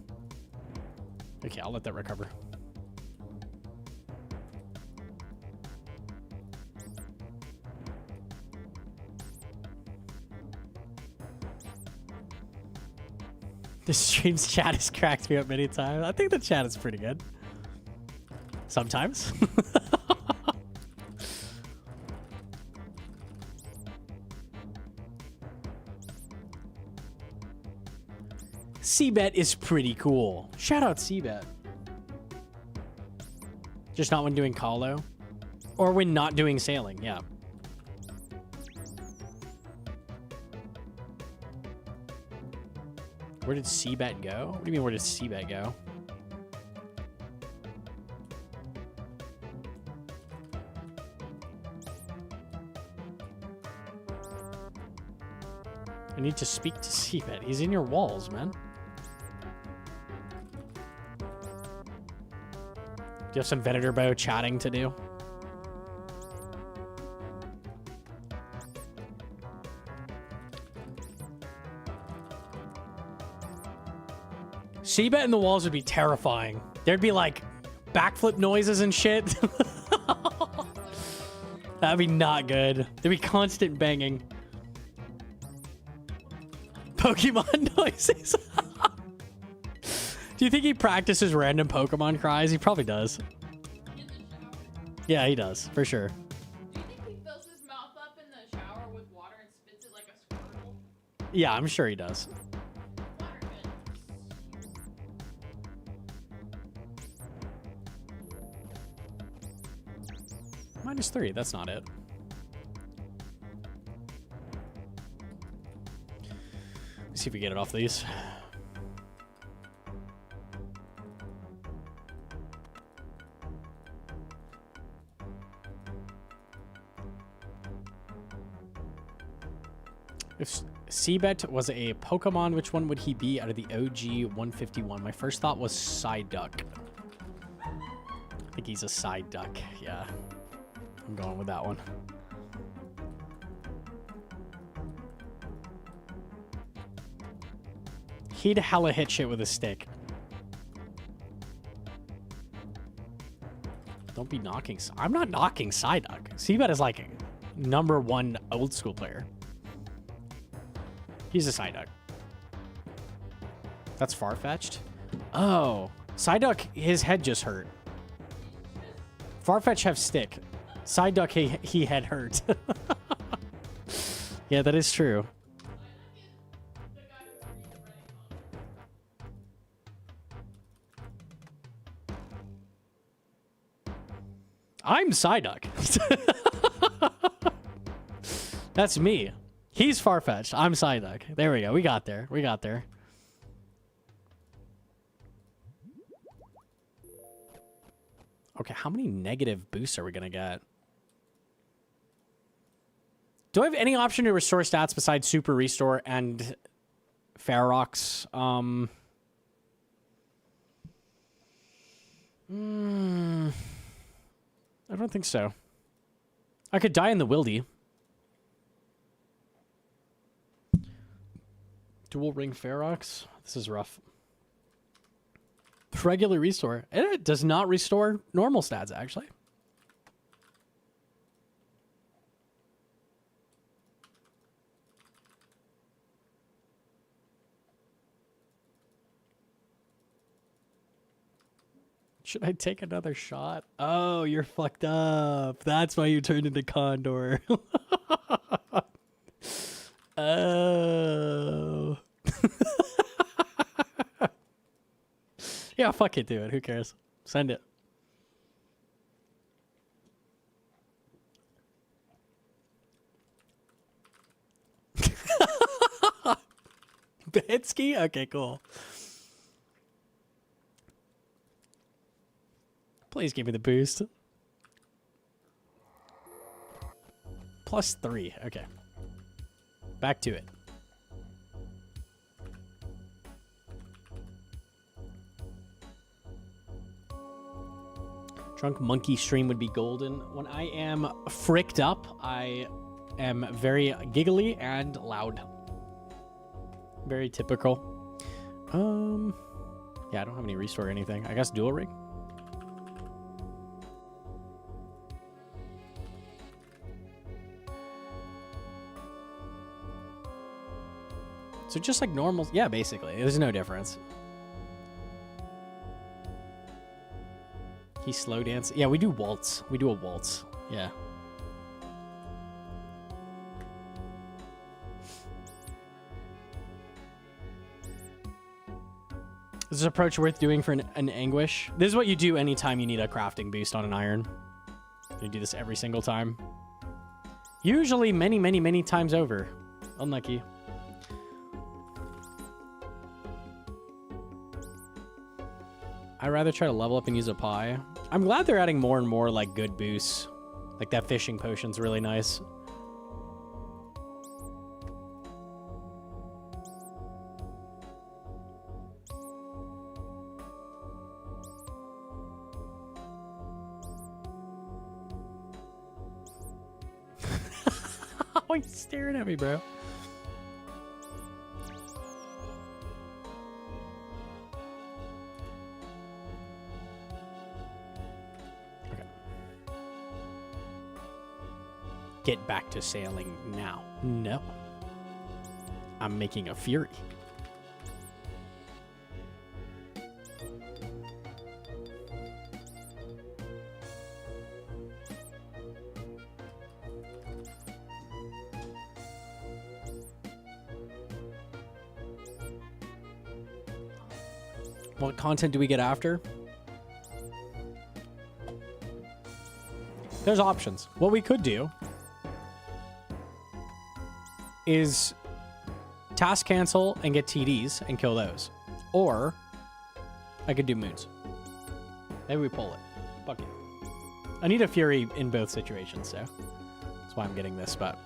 Speaker 1: Okay, I'll let that recover. The stream's chat has cracked me up many times. I think the chat is pretty good. Sometimes. Cbet is pretty cool. Shout out Cbet. Just not when doing call-o. Or when not doing sailing, yeah. Where did Cbet go? What do you mean, where did Cbet go? I need to speak to Cbet. He's in your walls, man. Do you have some Venator Bow chatting to do? Cbet in the walls would be terrifying. There'd be like backflip noises and shit. That'd be not good. There'd be constant banging. Pokemon noises. Do you think he practices random Pokemon cries? He probably does. Yeah, he does, for sure.
Speaker 2: Do you think he fills his mouth up in the shower with water and spits it like a squirtle?
Speaker 1: Yeah, I'm sure he does.
Speaker 2: Water good.
Speaker 1: -3, that's not it. Let's see if we get it off these. If Cbet was a Pokemon, which one would he be out of the OG 151? My first thought was Psyduck. I think he's a Psyduck, yeah. I'm going with that one. He'd hella hit shit with a stick. Don't be knocking. I'm not knocking Psyduck. Cbet is like #1 old school player. He's a Psyduck. That's far-fetched? Oh. Psyduck, his head just hurt. Farfetch have stick. Psyduck, he head hurt. Yeah, that is true. I'm Psyduck. That's me. He's Farfetch'd. I'm Psyduck. There we go. We got there. We got there. Okay, how many negative boosts are we gonna get? Do I have any option to restore stats besides Super Restore and Ferox? I don't think so. I could die in the Wildy. Dual Ring Ferox. This is rough. Regular Restore. It does not restore normal stats, actually. Should I take another shot? Oh, you're fucked up. That's why you turned into Condor. Oh. Yeah, fuck it, do it. Who cares? Send it. Bitsky? Okay, cool. Please give me the boost. +3. Okay. Back to it. Drunk monkey stream would be golden. When I am fricked up, I am very giggly and loud. Very typical. Yeah, I don't have any restore or anything. I guess dual ring. So just like normal, yeah, basically. There's no difference. He slow dance. Yeah, we do waltz. We do a waltz. Yeah. Is this approach worth doing for an anguish? This is what you do anytime you need a crafting boost on an iron. You do this every single time. Usually many, many, many times over. Unlucky. I'd rather try to level up and use a pie. I'm glad they're adding more and more like good boosts. Like that fishing potion's really nice. Oh, he's staring at me, bro. Get back to sailing now. No. I'm making a fury. What content do we get after? There's options. What we could do is task cancel and get TDs and kill those. Or I could do moons. Maybe we pull it. Fuck it. I need a fury in both situations, so that's why I'm getting this, but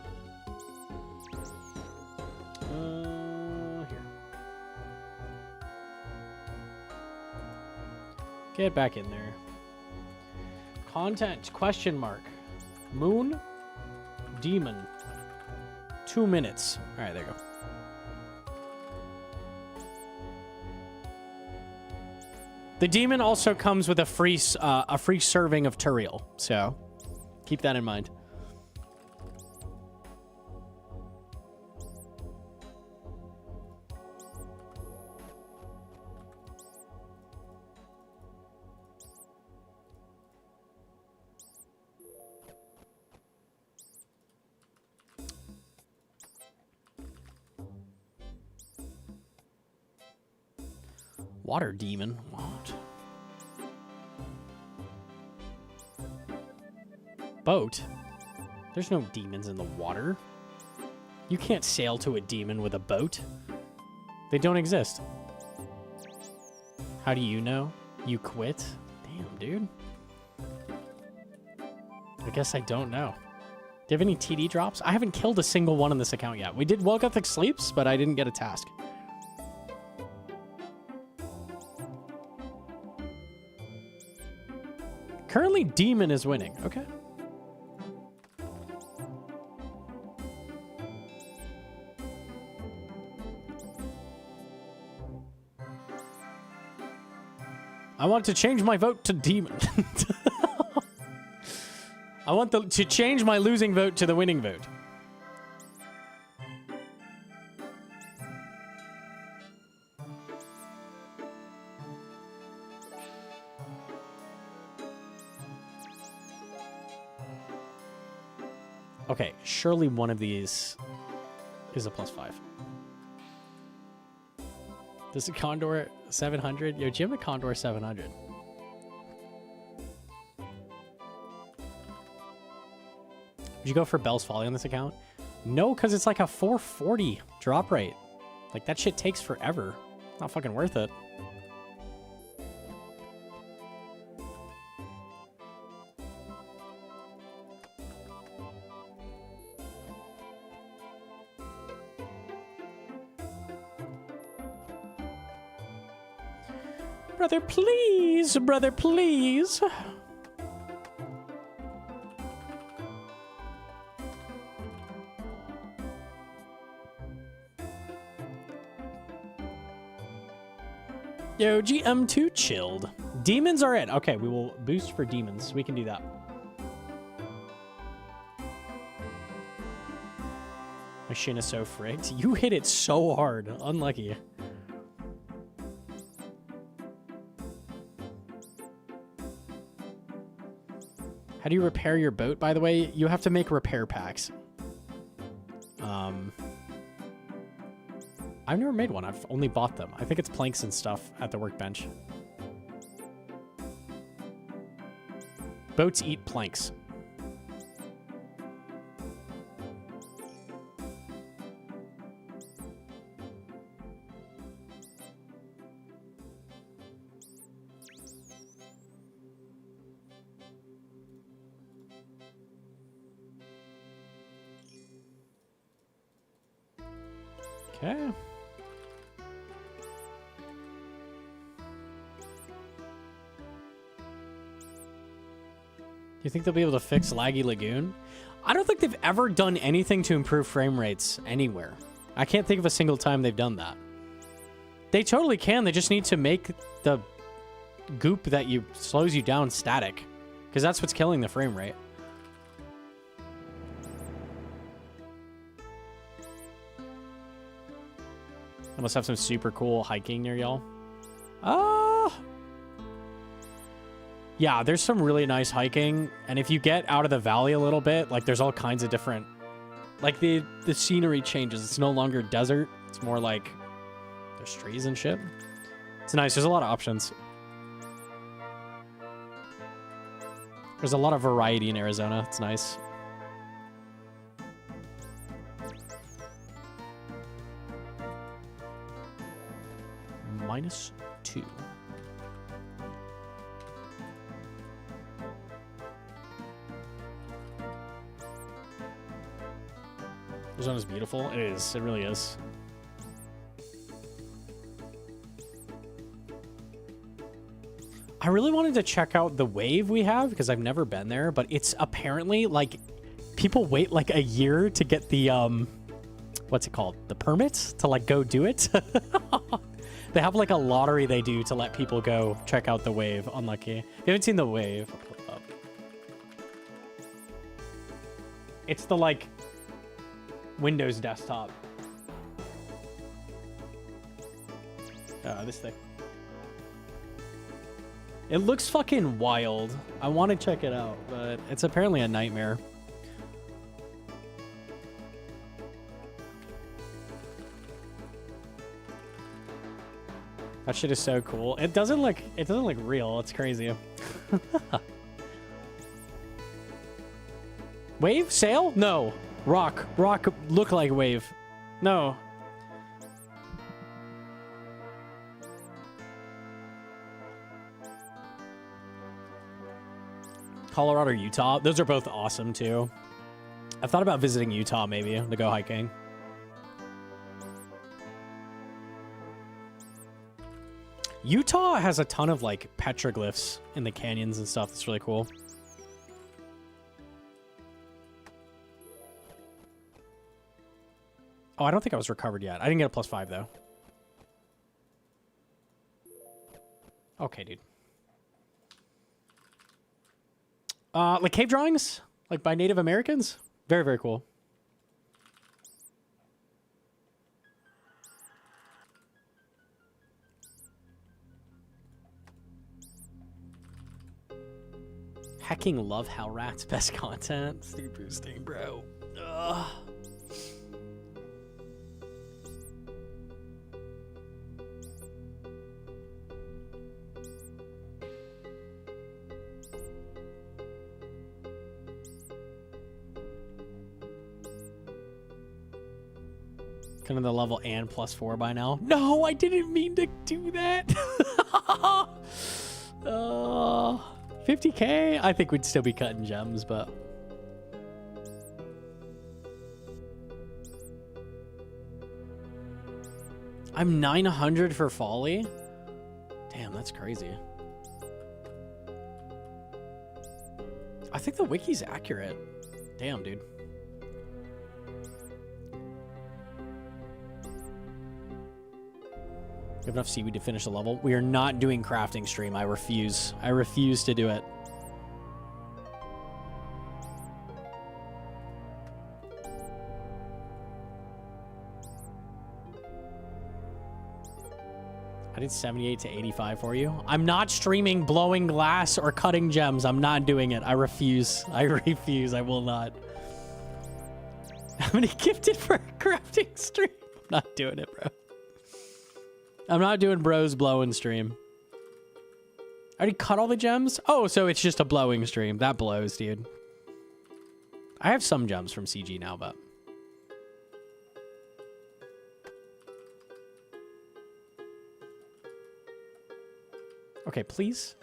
Speaker 1: here. Get back in there. Content, question mark. Moon, demon. 2 minutes. All right, there you go. The demon also comes with a free serving of Turiel, so keep that in mind. Water demon? What? Boat? There's no demons in the water. You can't sail to a demon with a boat. They don't exist. How do you know? You quit? Damn, dude. I guess I don't know. Do you have any TD drops? I haven't killed a single one on this account yet. We did Woke Ethic Sleeps, but I didn't get a task. Currently, demon is winning. Okay. I want to change my vote to demon. I want to change my losing vote to the winning vote. Okay, surely one of these is a +5. This is a Condor 700. Yo, Jim, a Condor 700. Would you go for Bell's Folly on this account? No, because it's like a 440 drop rate. Like, that shit takes forever. Not fucking worth it. Brother, please. Brother, please. Yo, GM2 chilled. Demons are it. Okay, we will boost for demons. We can do that. My shin is so frigged. You hit it so hard. Unlucky. How do you repair your boat, by the way? You have to make repair packs. I've never made one. I've only bought them. I think it's planks and stuff at the workbench. Boats eat planks. Okay. You think they'll be able to fix Laggy Lagoon? I don't think they've ever done anything to improve frame rates anywhere. I can't think of a single time they've done that. They totally can. They just need to make the goop that slows you down static, because that's what's killing the frame rate. I must have some super cool hiking near y'all. Yeah, there's some really nice hiking, and if you get out of the valley a little bit, like there's all kinds of different, like the scenery changes. It's no longer desert. It's more like there's trees and shit. It's nice. There's a lot of options. There's a lot of variety in Arizona. It's nice. -2. Arizona's beautiful. It is. It really is. I really wanted to check out the wave we have because I've never been there, but it's apparently like people wait like a year to get the what's it called? The permits to like go do it. They have like a lottery they do to let people go check out the wave. Unlucky. If you haven't seen the wave, I'll pull it up. It's the like Windows desktop. This thing. It looks fucking wild. I want to check it out, but it's apparently a nightmare. That shit is so cool. It doesn't look real. It's crazy. Wave? Sail? No. Rock. Rock look like wave. No. Colorado, Utah. Those are both awesome too. I've thought about visiting Utah maybe to go hiking. Utah has a ton of like petroglyphs in the canyons and stuff. That's really cool. Oh, I don't think I was recovered yet. I didn't get a +5 though. Okay, dude. Like cave drawings, like by Native Americans. Very, very cool. Hacking love how rats best content. Steve boosting, bro. Ugh. Kind of the level and +4 by now. No, I didn't mean to do that. 50K? I think we'd still be cutting gems, but... I'm 900 for Folly? Damn, that's crazy. I think the wiki's accurate. Damn, dude. We have enough seaweed to finish the level. We are not doing crafting stream. I refuse. I refuse to do it. I did 78 to 85 for you. I'm not streaming blowing glass or cutting gems. I'm not doing it. I refuse. I refuse. I will not. How many gifted for a crafting stream? I'm not doing it, bro. I'm not doing bros blowing stream. I already cut all the gems? Oh, so it's just a blowing stream. That blows, dude. I have some gems from CG now, but... Okay, please.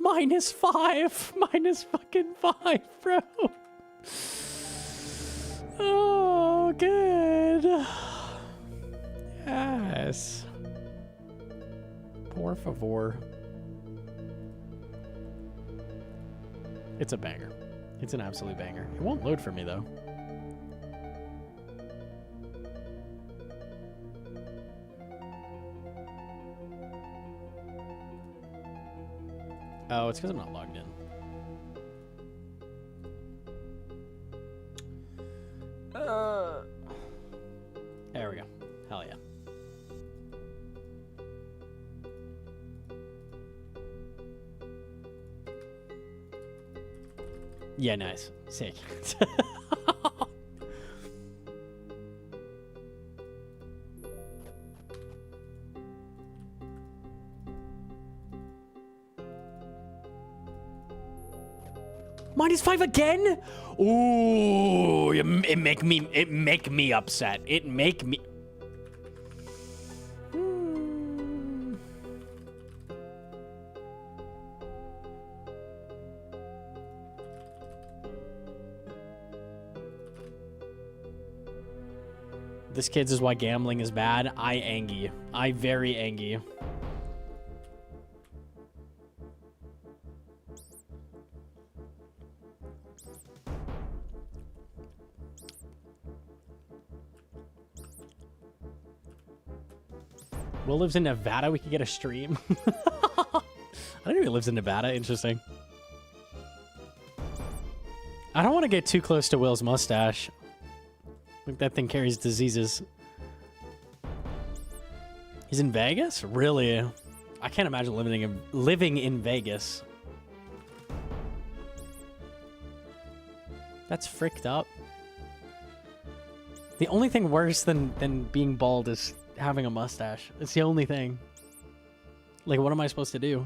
Speaker 1: -5. -5, bro. Oh, good. Yes. Por favor. It's a banger. It's an absolute banger. It won't load for me, though. Oh, it's because I'm not logged in. There we go. Hell yeah. Yeah, nice. Sick. -5 again? Ooh, it make me upset. It make me. This kids is why gambling is bad. I angy. I very angy. Will lives in Nevada. We could get a stream. I don't know if he lives in Nevada. Interesting. I don't want to get too close to Will's mustache. I think that thing carries diseases. He's in Vegas? Really? I can't imagine living in Vegas. That's fricked up. The only thing worse than being bald is having a mustache. It's the only thing. Like, what am I supposed to do?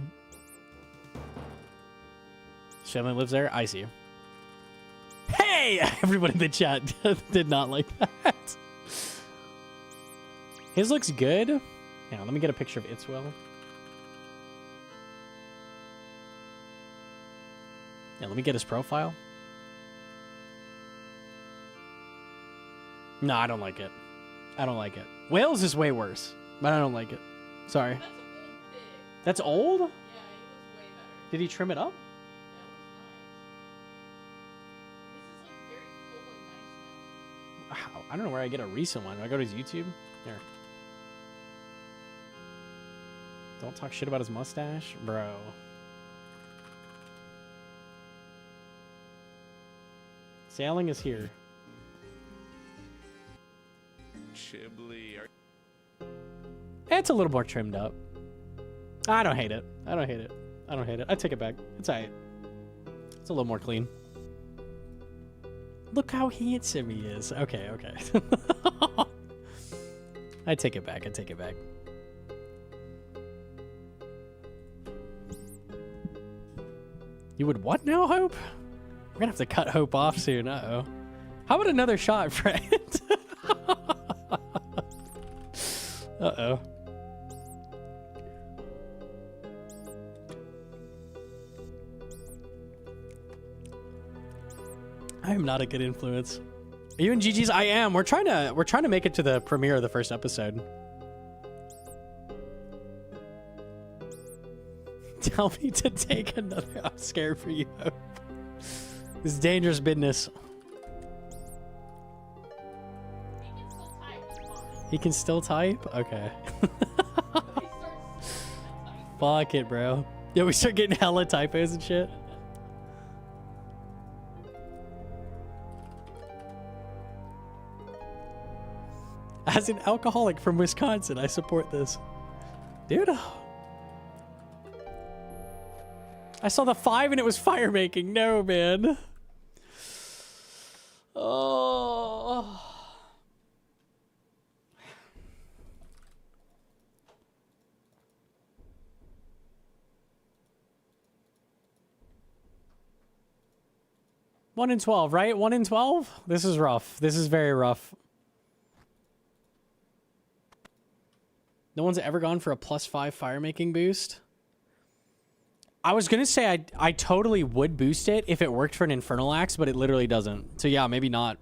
Speaker 1: Shanley lives there? I see you. Hey! Everybody in the chat did not like that. His looks good. Hang on, let me get a picture of Itzwell. Yeah, let me get his profile. No, I don't like it. I don't like it. Wales is way worse, but I don't like it. Sorry.
Speaker 2: That's old pig.
Speaker 1: That's old?
Speaker 2: Yeah, he looks way better.
Speaker 1: Did he trim it up?
Speaker 2: Yeah, it looks nice. This is like very full and nice now.
Speaker 1: I don't know where I get a recent one. Do I go to his YouTube? Here. Don't talk shit about his mustache? Bro. Sailing is here.
Speaker 5: Chibli.
Speaker 1: It's a little more trimmed up. I don't hate it. I don't hate it. I don't hate it. I take it back. It's alright. It's a little more clean. Look how handsome he is. Okay, okay. I take it back. I take it back. You would what now, Hope? We're gonna have to cut Hope off soon. Uh-oh. How about another shot, Fred? Uh-oh. I am not a good influence. Are you in GG's? I am. We're trying to make it to the premiere of the first episode. Tell me to take another. I'm scared for you. This is dangerous business.
Speaker 2: He can still type. It's fine.
Speaker 1: He can still type? Okay.
Speaker 2: He starts typing.
Speaker 1: Fuck it, bro. Yeah, we start getting hella typos and shit. As an alcoholic from Wisconsin, I support this. Dude. I saw the 5 and it was fire making. No, man. Oh. One in 12, right? 1 in 12? This is rough. This is very rough. No one's ever gone for a +5 fire making boost. I was gonna say I totally would boost it if it worked for an Infernal Axe, but it literally doesn't. So yeah, maybe not.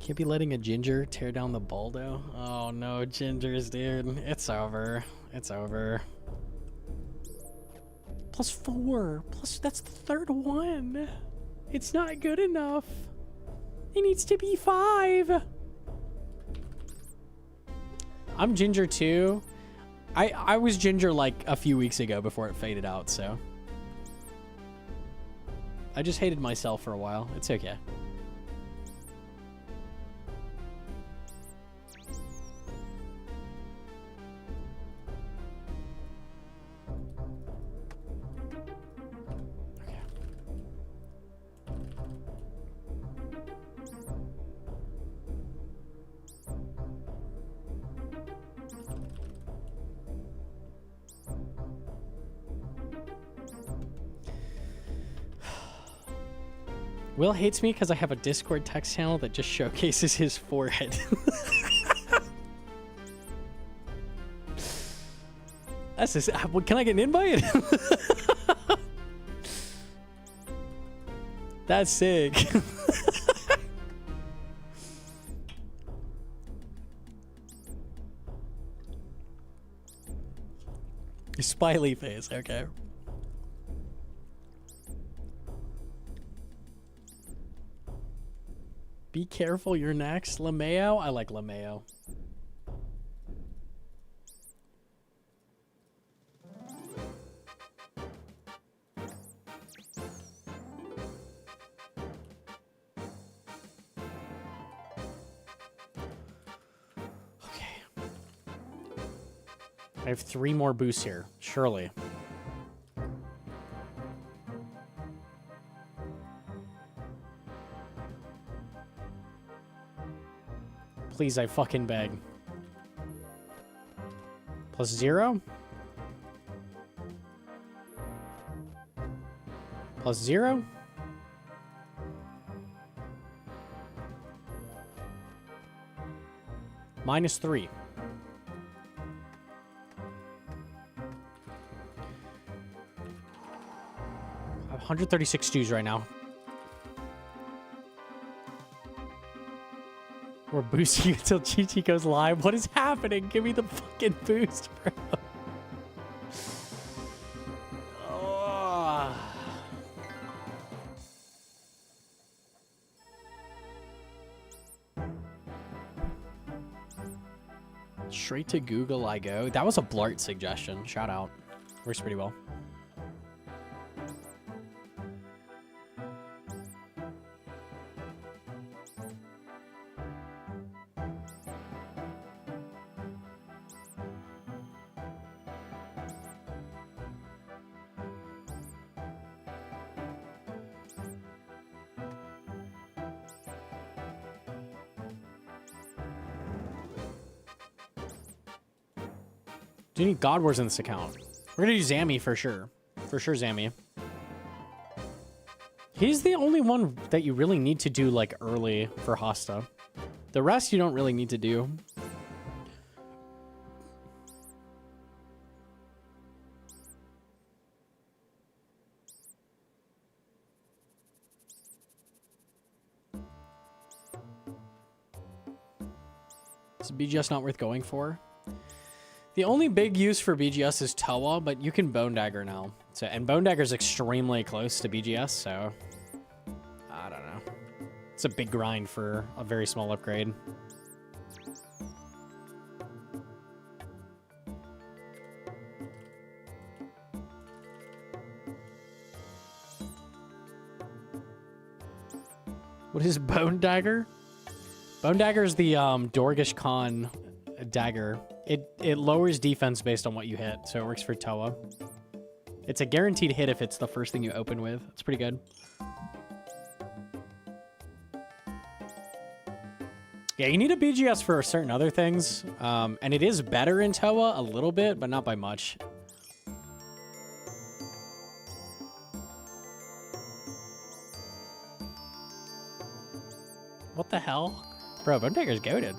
Speaker 1: Can't be letting a ginger tear down the Baldo. Oh no, gingers, dude. It's over. It's over. +4. That's the 3rd one. It's not good enough. It needs to be 5. I'm ginger too. I was ginger like a few weeks ago before it faded out, so. I just hated myself for a while. It's okay. Will hates me because I have a Discord text channel that just showcases his forehead. That's just, can I get an invite? That's sick. Smiley face, okay. Be careful, you're next. LeMayo? I like LeMayo. Okay. I have 3 more boosts here, surely. Please, I fucking beg. +0? +0? -3. I have 136 stews right now. We're boosting until Chi-Chi goes live. What is happening? Give me the fucking boost, bro. Oh. Straight to Google I go. That was a Blart suggestion. Shout out. Works pretty well. Do you need God Wars in this account? We're gonna do Zammy for sure. For sure, Zammy. He's the only one that you really need to do like early for Hosta. The rest you don't really need to do. Is BGS not worth going for? The only big use for BGS is Toa, but you can Bone Dagger now. So, and Bone Dagger is extremely close to BGS, so I don't know. It's a big grind for a very small upgrade. What is Bone Dagger? Bone Dagger is the Dorgish Khan dagger. It lowers defense based on what you hit, so it works for Toa. It's a guaranteed hit if it's the first thing you open with. It's pretty good. Yeah, you need a BGS for certain other things, and it is better in Toa a little bit, but not by much. What the hell? Bro, Bone Dagger's goated.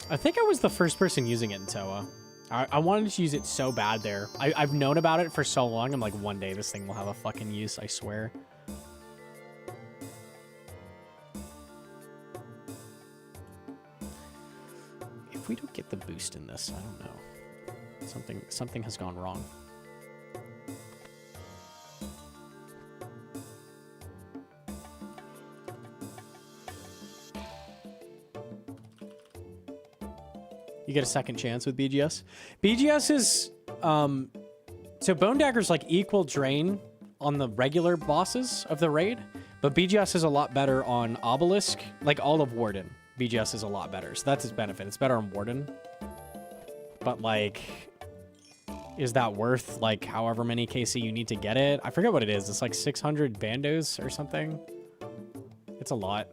Speaker 1: I think I was the first person using it in Toa. I wanted to use it so bad there. I've known about it for so long. I'm like, one day this thing will have a fucking use, I swear. If we don't get the boost in this, I don't know. Something has gone wrong. You get a second chance with BGS. BGS is, so Bone Dagger's like equal drain on the regular bosses of the raid, but BGS is a lot better on Obelisk, like all of Warden. BGS is a lot better, so that's its benefit. It's better on Warden. But like, is that worth like however many KC you need to get it? I forget what it is. It's like 600 bandos or something. It's a lot.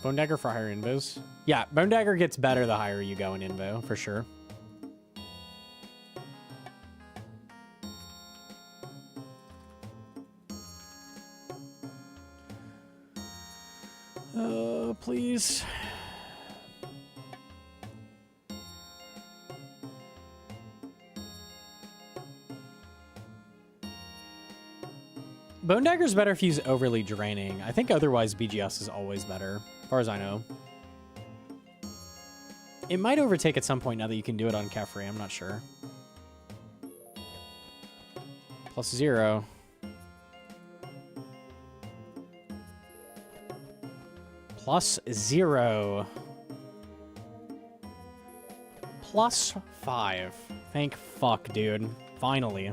Speaker 1: Bone Dagger for higher invos. Yeah, Bone Dagger gets better the higher you go in invo, for sure. Please. Bone Dagger's better if he's overly draining. I think otherwise BGS is always better, as far as I know. It might overtake at some point now that you can do it on Kefri, I'm not sure. +0. +0. +5. Thank fuck, dude. Finally.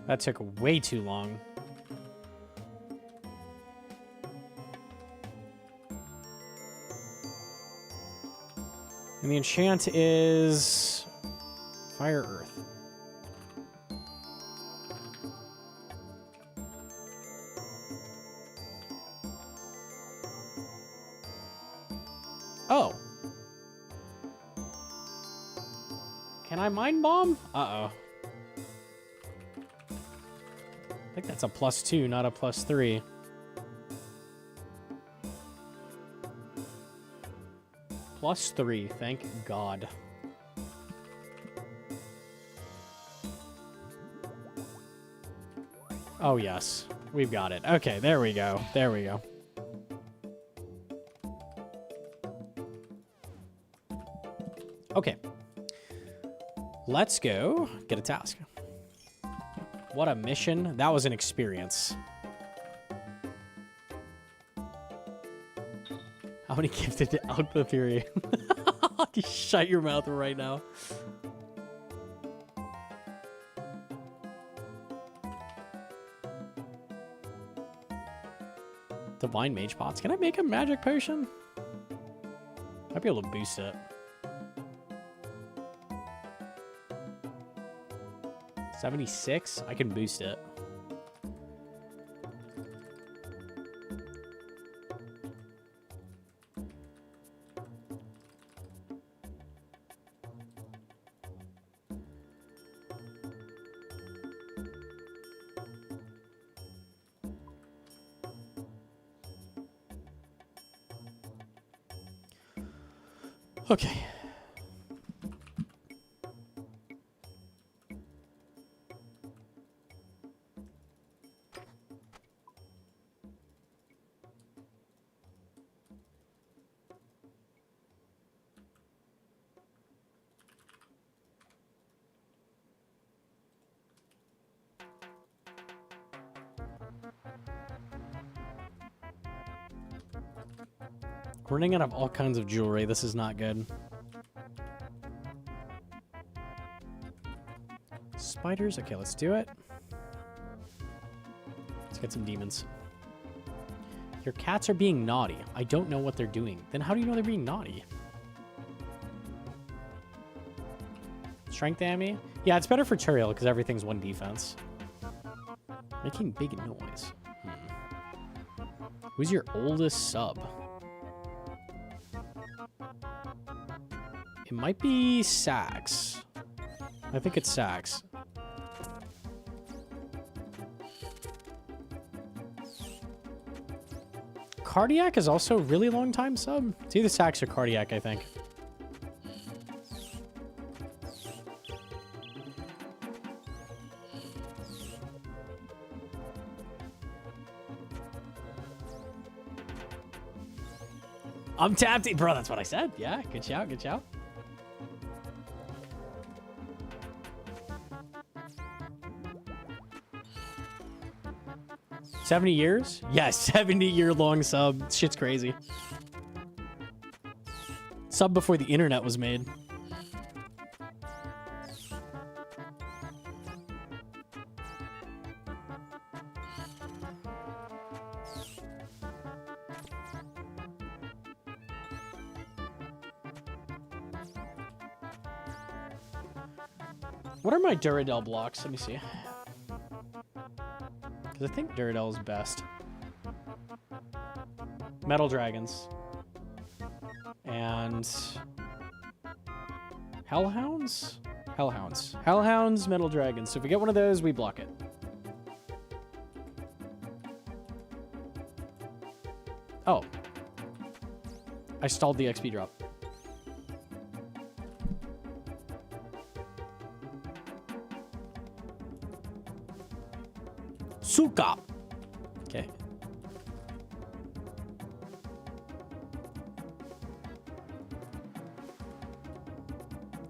Speaker 1: That took way too long. And the enchant is Fire Earth. Oh. Can I Mind Bomb? Uh-oh. I think that's a +2, not a +3. +3, thank God. Oh, yes. We've got it. Okay, there we go. There we go. Okay. Let's go get a task. What a mission. That was an experience. How many gifted to Alpha Fury? You shut your mouth right now. Divine Mage Pots. Can I make a magic potion? Might be able to boost it. 76? I can boost it. Okay. We're running out of all kinds of jewelry. This is not good. Spiders? Okay, let's do it. Let's get some demons. Your cats are being naughty. I don't know what they're doing. Then how do you know they're being naughty? Strength Amy? Yeah, it's better for Turiel because everything's one defense. Making big noise. Who's your oldest sub? It might be Sax. I think it's Sax. Cardiac is also a really long time sub. It's either Sax or Cardiac, I think. I'm tapped. Bro, that's what I said. Yeah, good shout, good shout. $70 years? Yes, 70-year-long sub. Shit's crazy. Sub before the internet was made. What are my Duradel blocks? Let me see. Because I think Duradel is best. Metal Dragons. And... Hellhounds? Hellhounds. Hellhounds, Metal Dragons. So if we get one of those, we block it. Oh. I stalled the XP drop. Suka. Okay.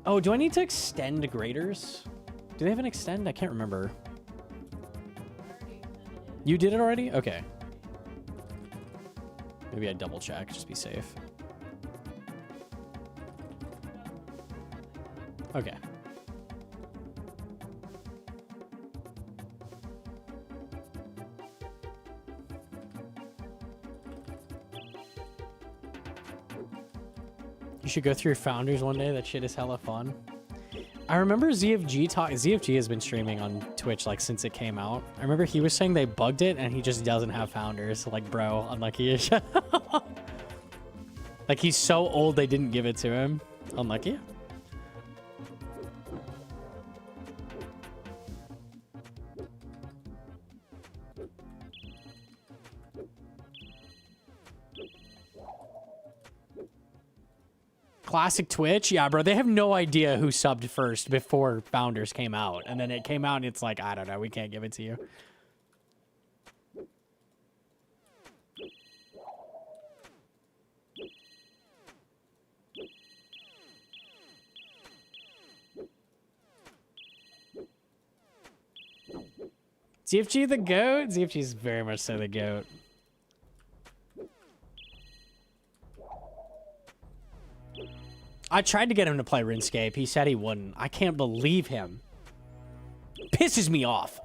Speaker 1: Oh, do I need to extend graders? Do they have an extend? I can't remember. You did it already? Okay. Maybe I double check, just be safe. Okay. You should go through Founders one day. That shit is hella fun. I remember ZFG ZFG has been streaming on Twitch like since it came out. I remember he was saying they bugged it and he just doesn't have Founders. Like, bro, unlucky. Like, he's so old they didn't give it to him. Unlucky. Classic Twitch? Yeah, bro, they have no idea who subbed first before Founders came out. And then it came out and it's like, I don't know, we can't give it to you. ZFG the GOAT? ZFG is very much so the GOAT. I tried to get him to play RuneScape. He said he wouldn't. I can't believe him. Pisses me off.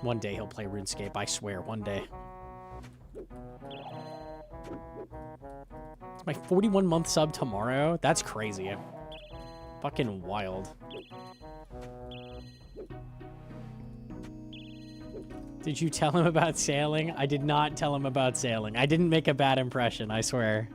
Speaker 1: One day he'll play RuneScape. I swear, one day. It's my 41-month sub tomorrow? That's crazy. Fucking wild. Did you tell him about sailing? I did not tell him about sailing. I didn't make a bad impression, I swear.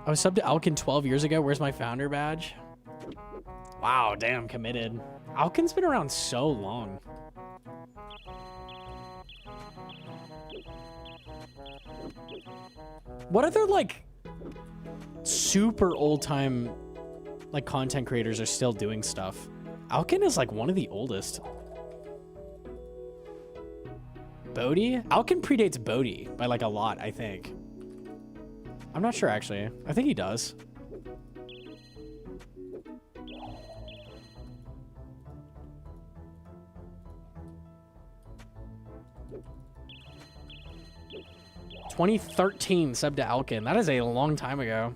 Speaker 1: I was subbed to Alkin 12 years ago. Where's my founder badge? Wow, damn, committed. Alkin's been around so long. What other, like, super old-time, like, content creators are still doing stuff? Alkin is, like, one of the oldest. Bodhi? Alkin predates Bodhi by, like, a lot, I think. I'm not sure, actually. I think he does. $2013 sub to Alkin. That is a long time ago.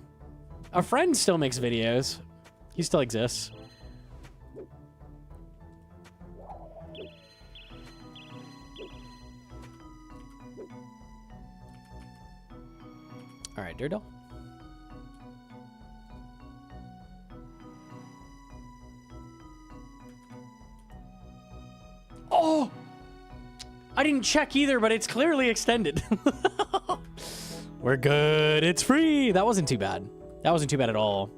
Speaker 1: A friend still makes videos. He still exists. All right, Dirdle. Oh! I didn't check either, but it's clearly extended. We're good. It's free. That wasn't too bad. That wasn't too bad at all.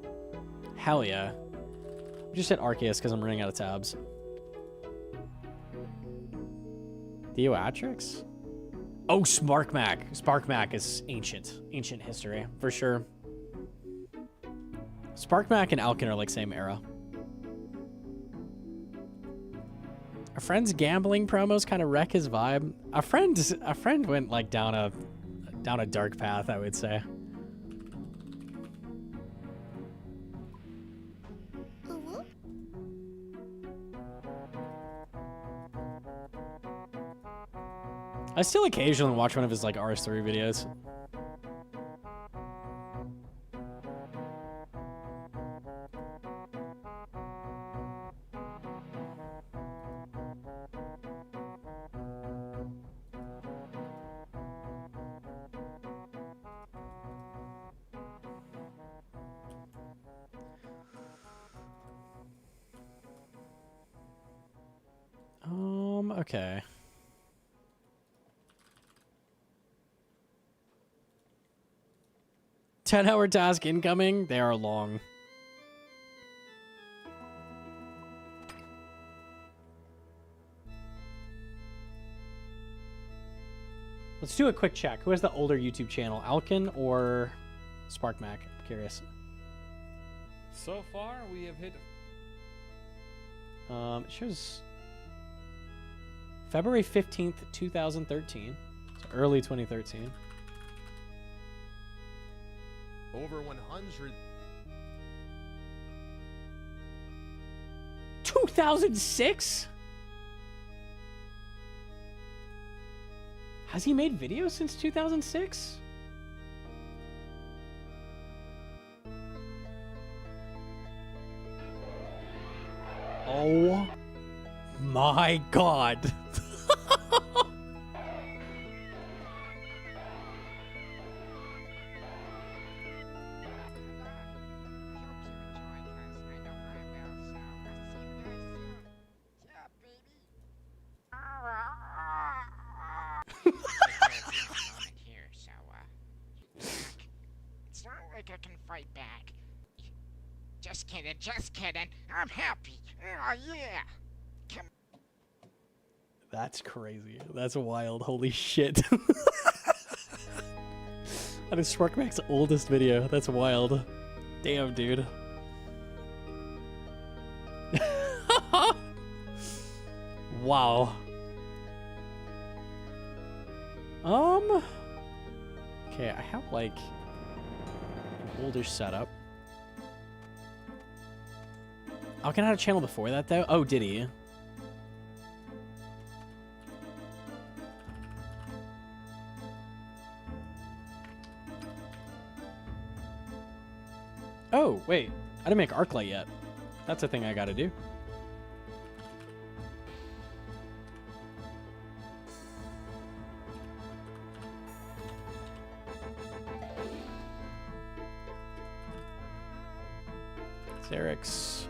Speaker 1: Hell yeah. I just hit Arceus because I'm running out of tabs. Theoatrix? Oh, Sparkmac. Sparkmac is ancient. Ancient history, for sure. Sparkmac and Alkin are like same era. A friend's gambling promos kind of wreck his vibe. A friend went like down a dark path, I would say. I still occasionally watch one of his like RS3 videos. Okay. $10-hour task incoming. They are long. Let's do a quick check. Who has the older YouTube channel, Alkin or Sparkmac? I'm curious.
Speaker 5: So far, we have hit.
Speaker 1: It shows February 15th, 2013. So early 2013.
Speaker 3: Over 100.
Speaker 1: 2006? Has he made videos since 2006? Oh my god.
Speaker 6: It's not like I can fight back. Just kidding, just kidding. I'm happy. Oh, yeah. Come.
Speaker 1: That's crazy. That's wild. Holy shit. That is Sparkmac's oldest video. That's wild. Damn, dude. Wow. Okay, I have like an older setup. Alkin had a channel before that though? Oh, did he? Oh, wait. I didn't make Arclight yet. That's a thing I gotta do. Xerix.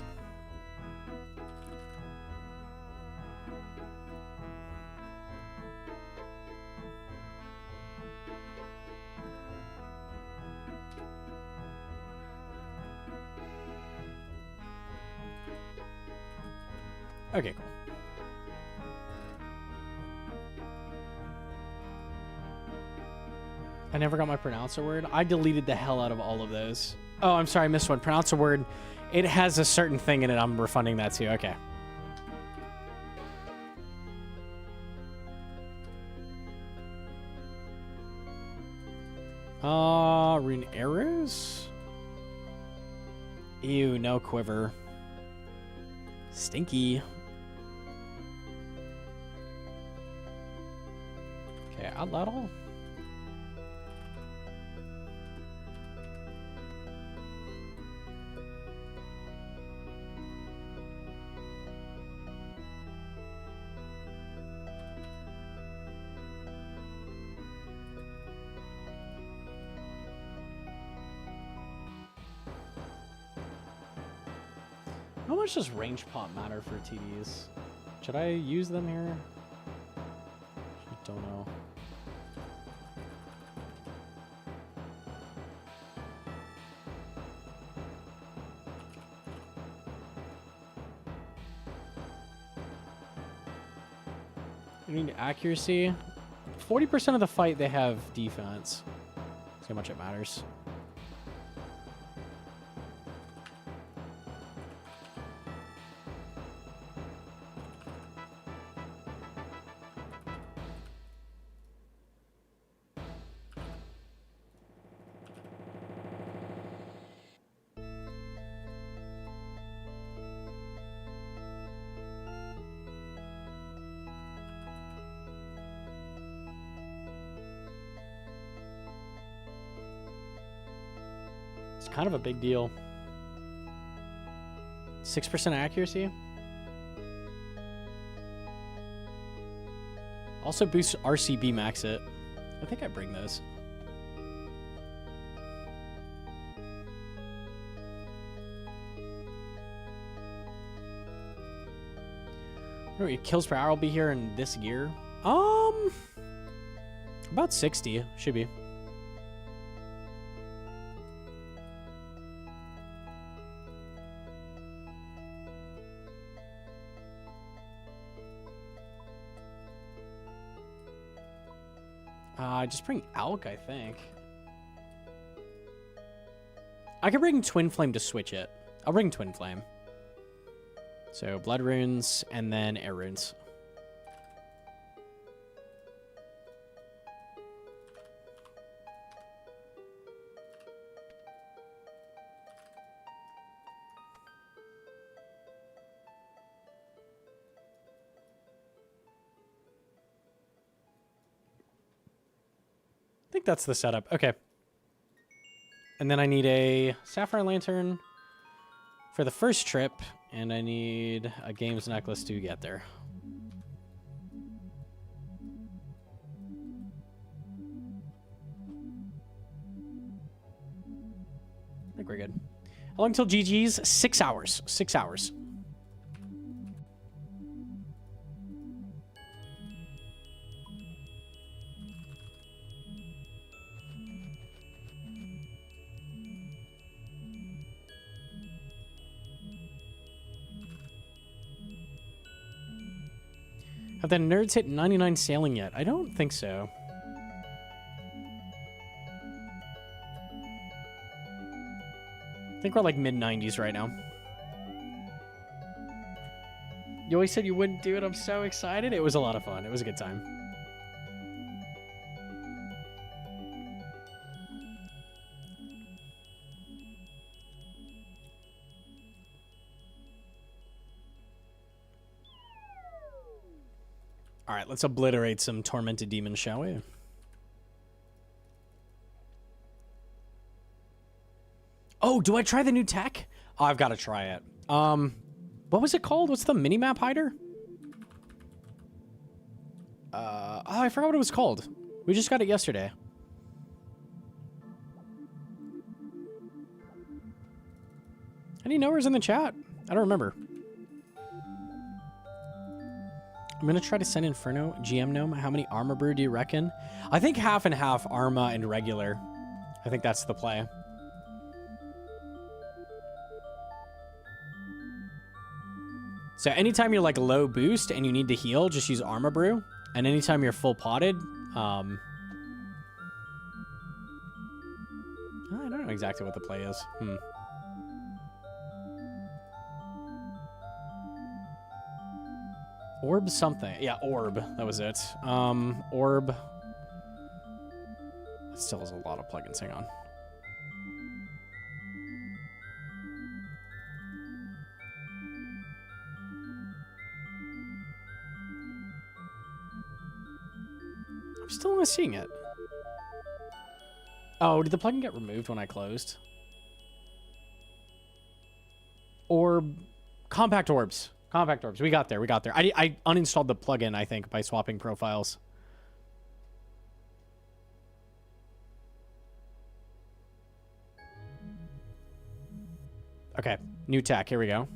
Speaker 1: Okay, cool. I never got my pronouncer word. I deleted the hell out of all of those. Oh, I'm sorry, I missed one. Pronounce a word. It has a certain thing in it. I'm refunding that too. Okay. Rune arrows? Ew, no quiver. Stinky. Okay, outlaw. How much does range pop matter for TDs? Should I use them here? I don't know. I need accuracy. 40% of the fight they have defense. That's how much it matters. It's kind of a big deal. 6% accuracy. Also boosts RCB max it. I think I bring those. What are your kills per hour will be here in this gear? About 60 should be. Just bring Alk, I think. I could bring Twin Flame to switch it. I'll bring Twin Flame. So blood runes and then air runes. I think that's the setup. Okay. And then I need a Sapphire Lantern for the first trip, and I need a Games Necklace to get there. I think we're good. How long till GG's? 6 hours. 6 hours. Have the nerds hit 99 sailing yet? I don't think so. I think we're like mid-90s right now. You always said you wouldn't do it. I'm so excited. It was a lot of fun. It was a good time. All right, let's obliterate some tormented demons, shall we? Oh, do I try the new tech? Oh, I've got to try it. What was it called? What's the minimap hider? Oh, I forgot what it was called. We just got it yesterday. Any knowers in the chat? I don't remember. I'm going to try to send Inferno. GM Gnome, how many armor brew do you reckon? I think half and half, Arma and regular. I think that's the play. So anytime you're like low boost and you need to heal, just use Armor Brew. And anytime you're full potted, I don't know exactly what the play is. Orb something. Yeah, Orb. That was it. Orb. That still has a lot of plugins. Hang on. I'm still not seeing it. Oh, did the plugin get removed when I closed? Orb. Compact orbs. Compact orbs. We got there. We got there. I uninstalled the plugin, I think, by swapping profiles. Okay. New tech. Here we go.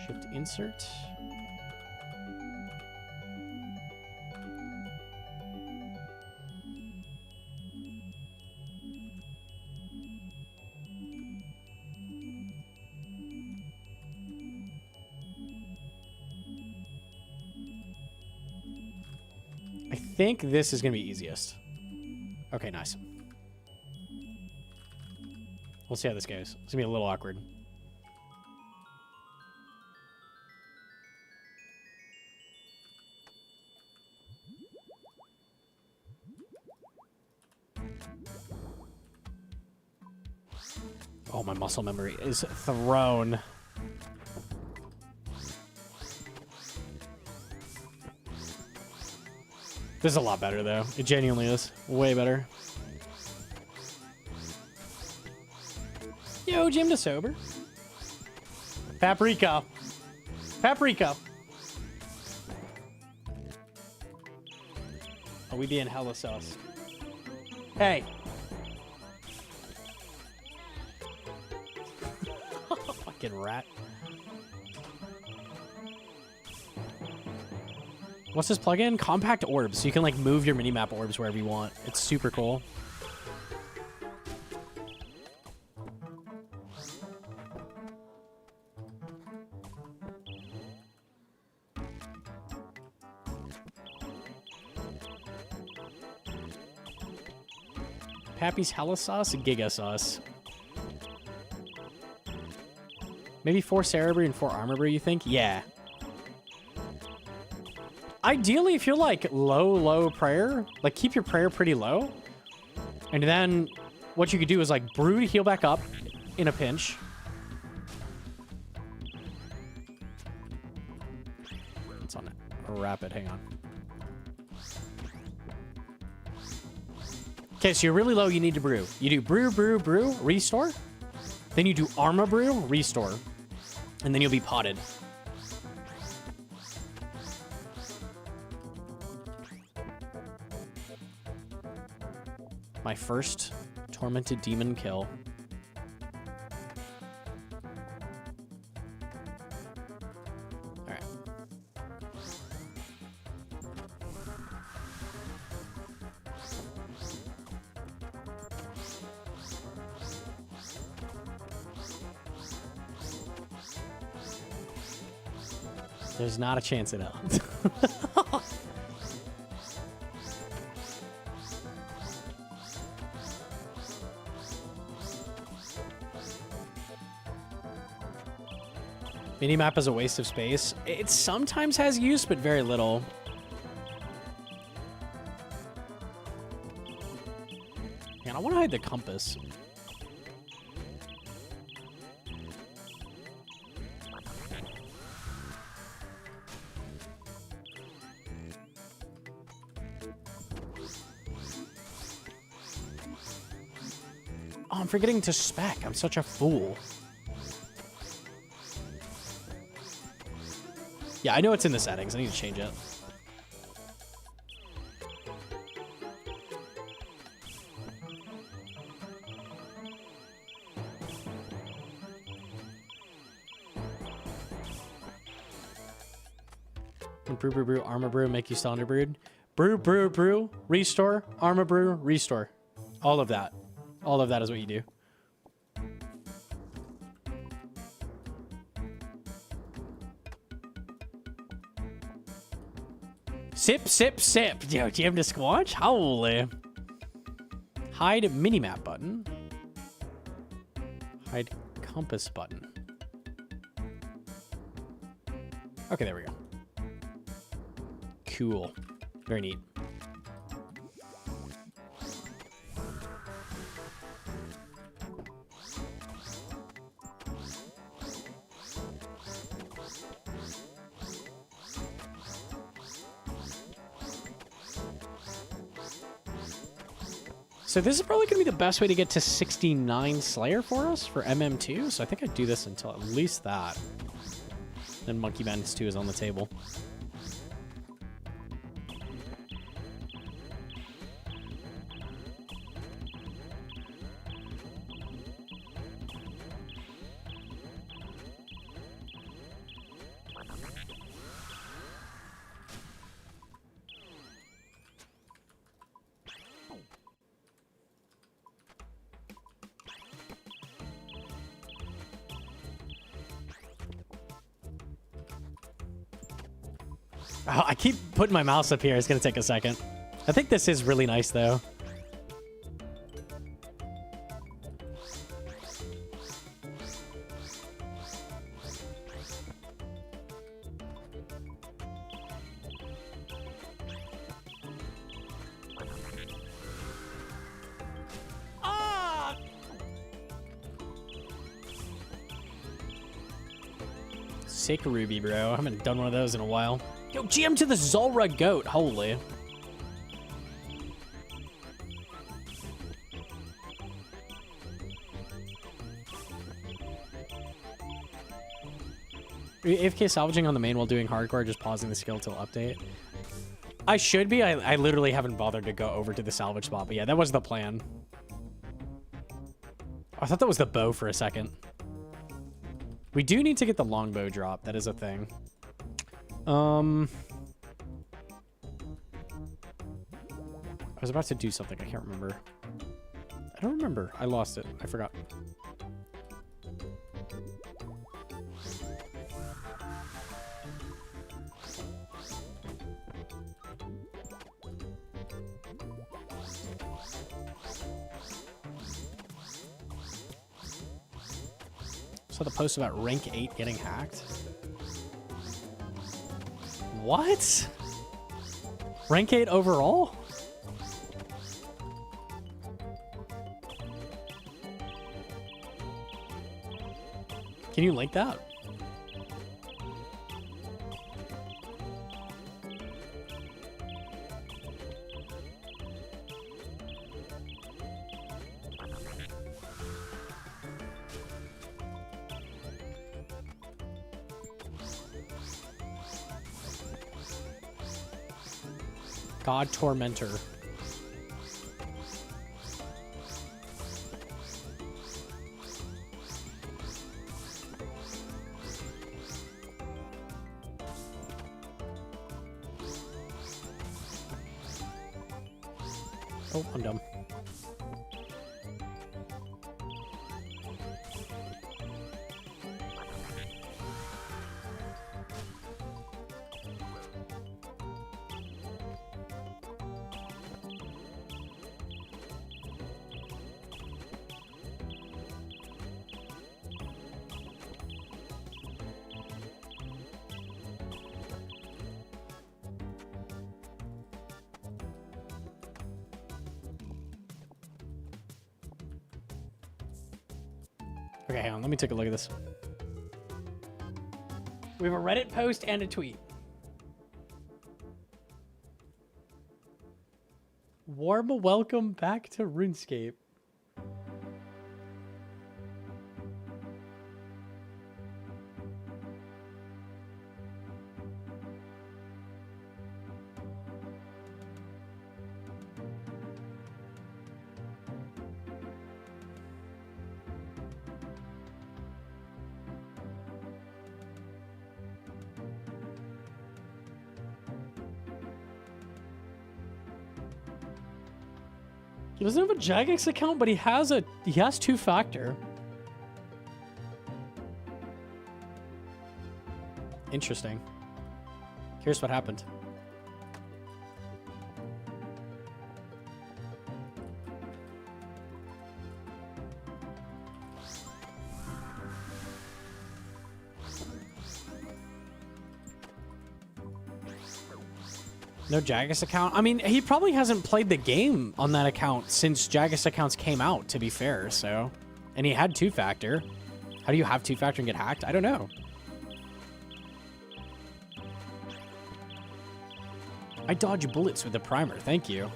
Speaker 1: Shift insert. I think this is going to be easiest. Okay, nice. We'll see how this goes. It's going to be a little awkward. Oh, my muscle memory is thrown. This is a lot better, though. It genuinely is. Way better. Yo, Jim to sober. Paprika. Paprika. Oh, we being hella sus. Hey. Fucking rat. What's this plugin? Compact orbs. So you can like move your minimap orbs wherever you want. It's super cool. Pappy's hella sauce, giga sauce. Maybe 4 Cerebri and 4 Armor Brew, you think? Yeah. Ideally, if you're like low prayer, like keep your prayer pretty low. And then what you could do is like brew to heal back up in a pinch. It's on rapid, hang on. Okay, so you're really low, you need to brew. You do brew, restore. Then you do Armor Brew, restore. And then you'll be potted. My first tormented demon kill. All right. There's not a chance in hell. Minimap is a waste of space. It sometimes has use, but very little. Man, I want to hide the compass. Oh, I'm forgetting to spec. I'm such a fool. Yeah, I know it's in the settings. I need to change it. When brew, brew, brew, armor brew, make you cylinder brewed. Brew, brew, brew, restore, armor brew, restore. All of that. All of that is what you do. Sip, sip, sip. Yo, jam to squatch? Holy. Hide minimap button. Hide compass button. Okay, there we go. Cool. Very neat. So this is probably going to be the best way to get to 69 Slayer for us for MM2. So I think I'd do this until at least that. Then Monkey Madness 2 is on the table. Oh, I keep putting my mouse up here. It's going to take a second. I think this is really nice, though. Ah! Sick Ruby, bro. I haven't done one of those in a while. Yo, GM to the Zulra goat. Holy. AFK salvaging on the main while doing hardcore, just pausing the skill till update. I should be. I literally haven't bothered to go over to the salvage spot, but yeah, that was the plan. I thought that was the bow for a second. We do need to get the longbow drop. That is a thing. I was about to do something. I can't remember. I don't remember. I lost it. I forgot. Saw the post about rank 8 getting hacked. What? Rank 8 overall? Can you link that? God Tormentor. Oh, I'm dumb. Okay, hang on. Let me take a look at this. We have a Reddit post and a tweet. Warm welcome back to RuneScape. He doesn't have a Jagex account, but he has two-factor. Interesting. Here's what happened. No Jagex account? I mean, he probably hasn't played the game on that account since Jagex accounts came out, to be fair, so... And he had two-factor. How do you have two-factor and get hacked? I don't know. I dodge bullets with the primer, thank you.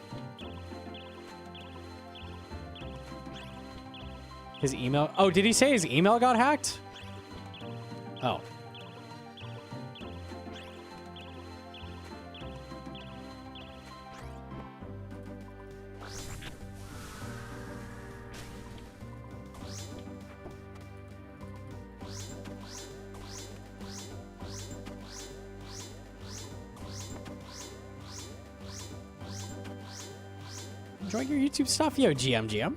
Speaker 1: His email... Oh, did he say his email got hacked? Oh. Enjoy your YouTube stuff, yo, GM.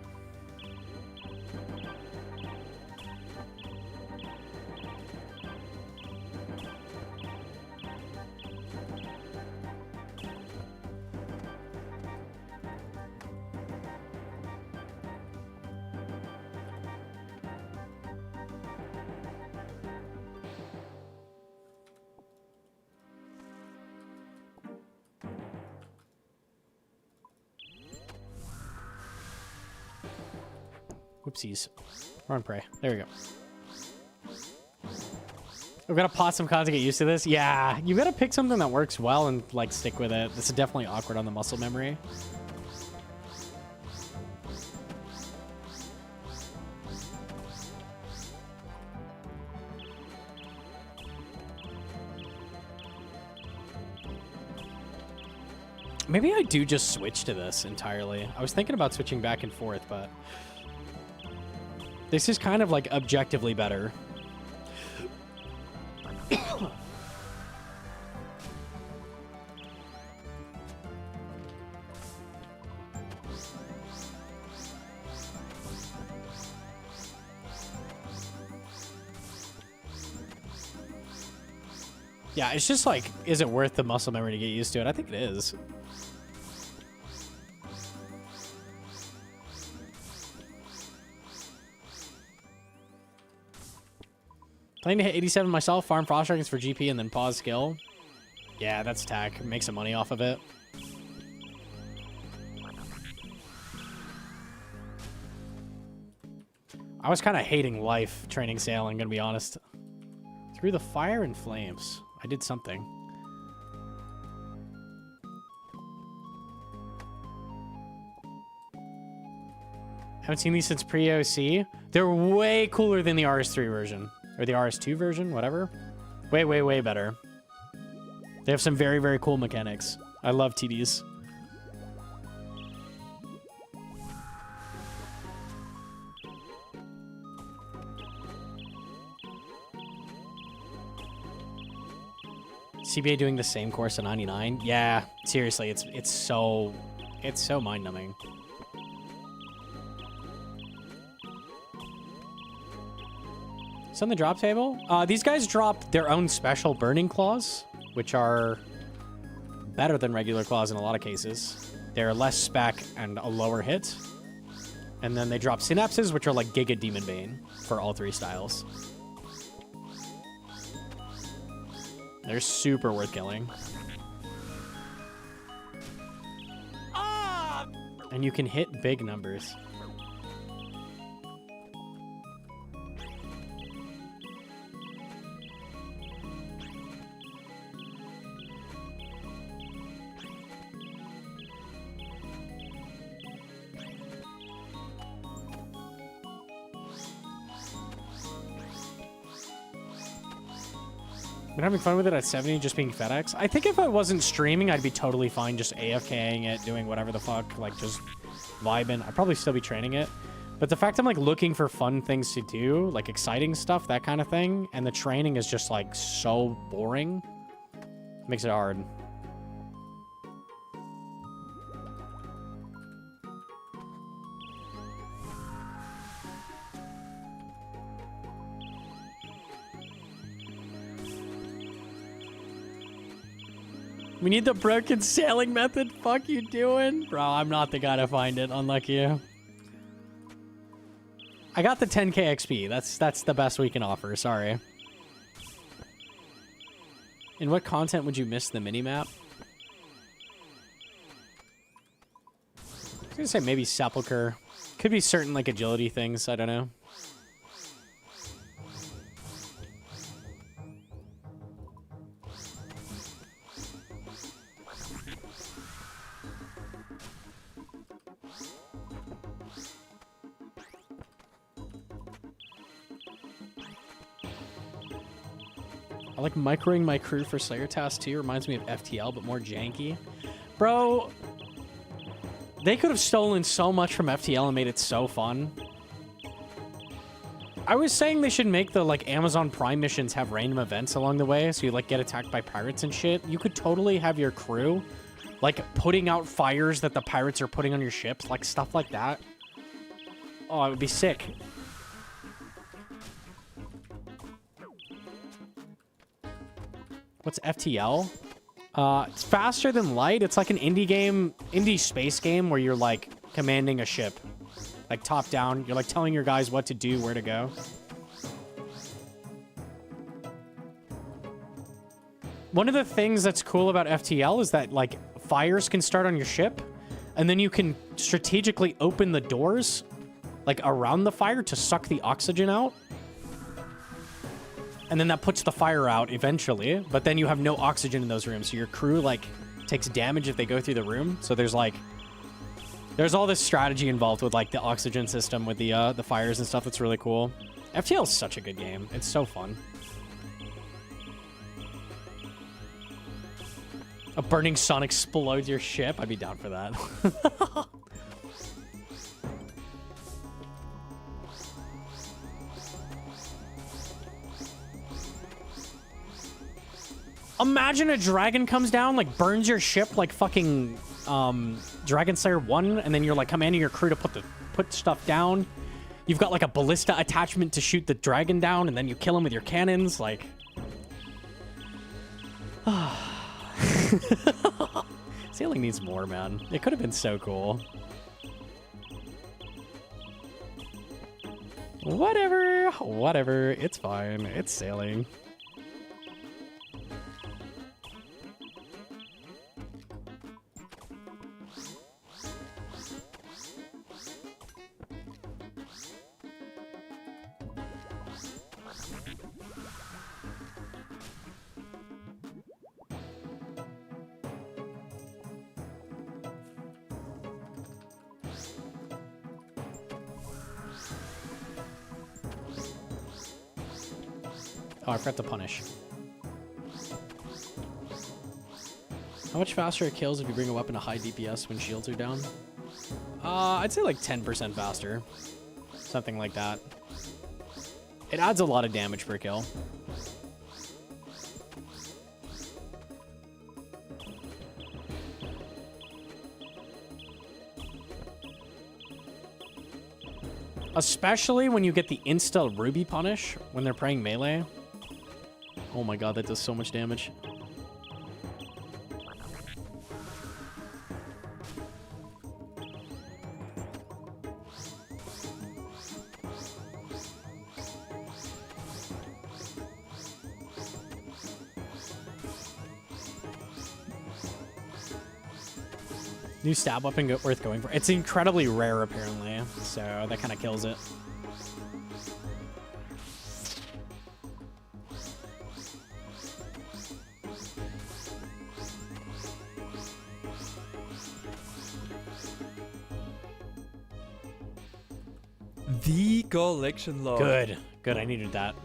Speaker 1: Whoopsies. Run, pray. There we go. We've got to pause some content to get used to this. Yeah, you got to pick something that works well and, like, stick with it. This is definitely awkward on the muscle memory. Maybe I do just switch to this entirely. I was thinking about switching back and forth, but... This is kind of, like, objectively better. Yeah, it's just like, is it worth the muscle memory to get used to it? I think it is. Planning to hit 87 myself, farm frost dragons for GP, and then pause skill. Yeah, that's tack. Make some money off of it. I was kind of hating life training sailing, gonna be honest. Through the fire and flames. I did something. Haven't seen these since pre-OC. They're way cooler than the RS3 version. Or the RS2 version, whatever. Way, way, way better. They have some very, very cool mechanics. I love TDs. CBA doing the same course at 99? Yeah, seriously, it's so mind-numbing. It's on the drop table. These guys drop their own special burning claws, which are better than regular claws in a lot of cases. They're less spec and a lower hit. And then they drop synapses, which are like Giga Demon Bane for all three styles. They're super worth killing. And you can hit big numbers. Been having fun with it at 70, just being FedEx. I think if I wasn't streaming, I'd be totally fine just AFKing it, doing whatever the fuck, like just vibing. I'd probably still be training it. But the fact I'm like looking for fun things to do, like exciting stuff, that kind of thing, and the training is just like so boring, makes it hard. We need the broken sailing method. Fuck you doing? Bro, I'm not the guy to find it. Unlucky you. I got the 10k XP. That's the best we can offer. Sorry. In what content would you miss the minimap? I was gonna say maybe Sepulcher. Could be certain like agility things. I don't know. I like microing my crew for Slayer Task 2. Reminds me of FTL, but more janky. Bro, they could have stolen so much from FTL and made it so fun. I was saying they should make the, like, Amazon Prime missions have random events along the way, so you, like, get attacked by pirates and shit. You could totally have your crew, like, putting out fires that the pirates are putting on your ships, like, stuff like that. Oh, it would be sick. What's FTL? It's faster than light. It's like an indie game, indie space game where you're like commanding a ship, like top down. You're like telling your guys what to do, where to go. One of the things that's cool about FTL is that like fires can start on your ship and then you can strategically open the doors like around the fire to suck the oxygen out. And then that puts the fire out eventually, but then you have no oxygen in those rooms. So your crew like takes damage if they go through the room. So there's all this strategy involved with like the oxygen system with the fires and stuff. That's really cool. FTL is such a good game. It's so fun. A burning sun explodes your ship. I'd be down for that. Imagine a dragon comes down, like, burns your ship like fucking Dragon Slayer 1, and then you're, like, commanding your crew to put stuff down. You've got, like, a ballista attachment to shoot the dragon down, and then you kill him with your cannons, like... Sailing needs more, man. It could have been so cool. Whatever. It's fine. It's sailing. Oh, I forgot to punish. How much faster it kills if you bring a weapon to high DPS when shields are down? I'd say like 10% faster. Something like that. It adds a lot of damage per kill. Especially when you get the insta Ruby punish when they're praying melee. Oh my god, that does so much damage. New stab weapon worth going for. It's incredibly rare, apparently, so that kind of kills it.
Speaker 5: The collection log.
Speaker 1: Good. I needed that.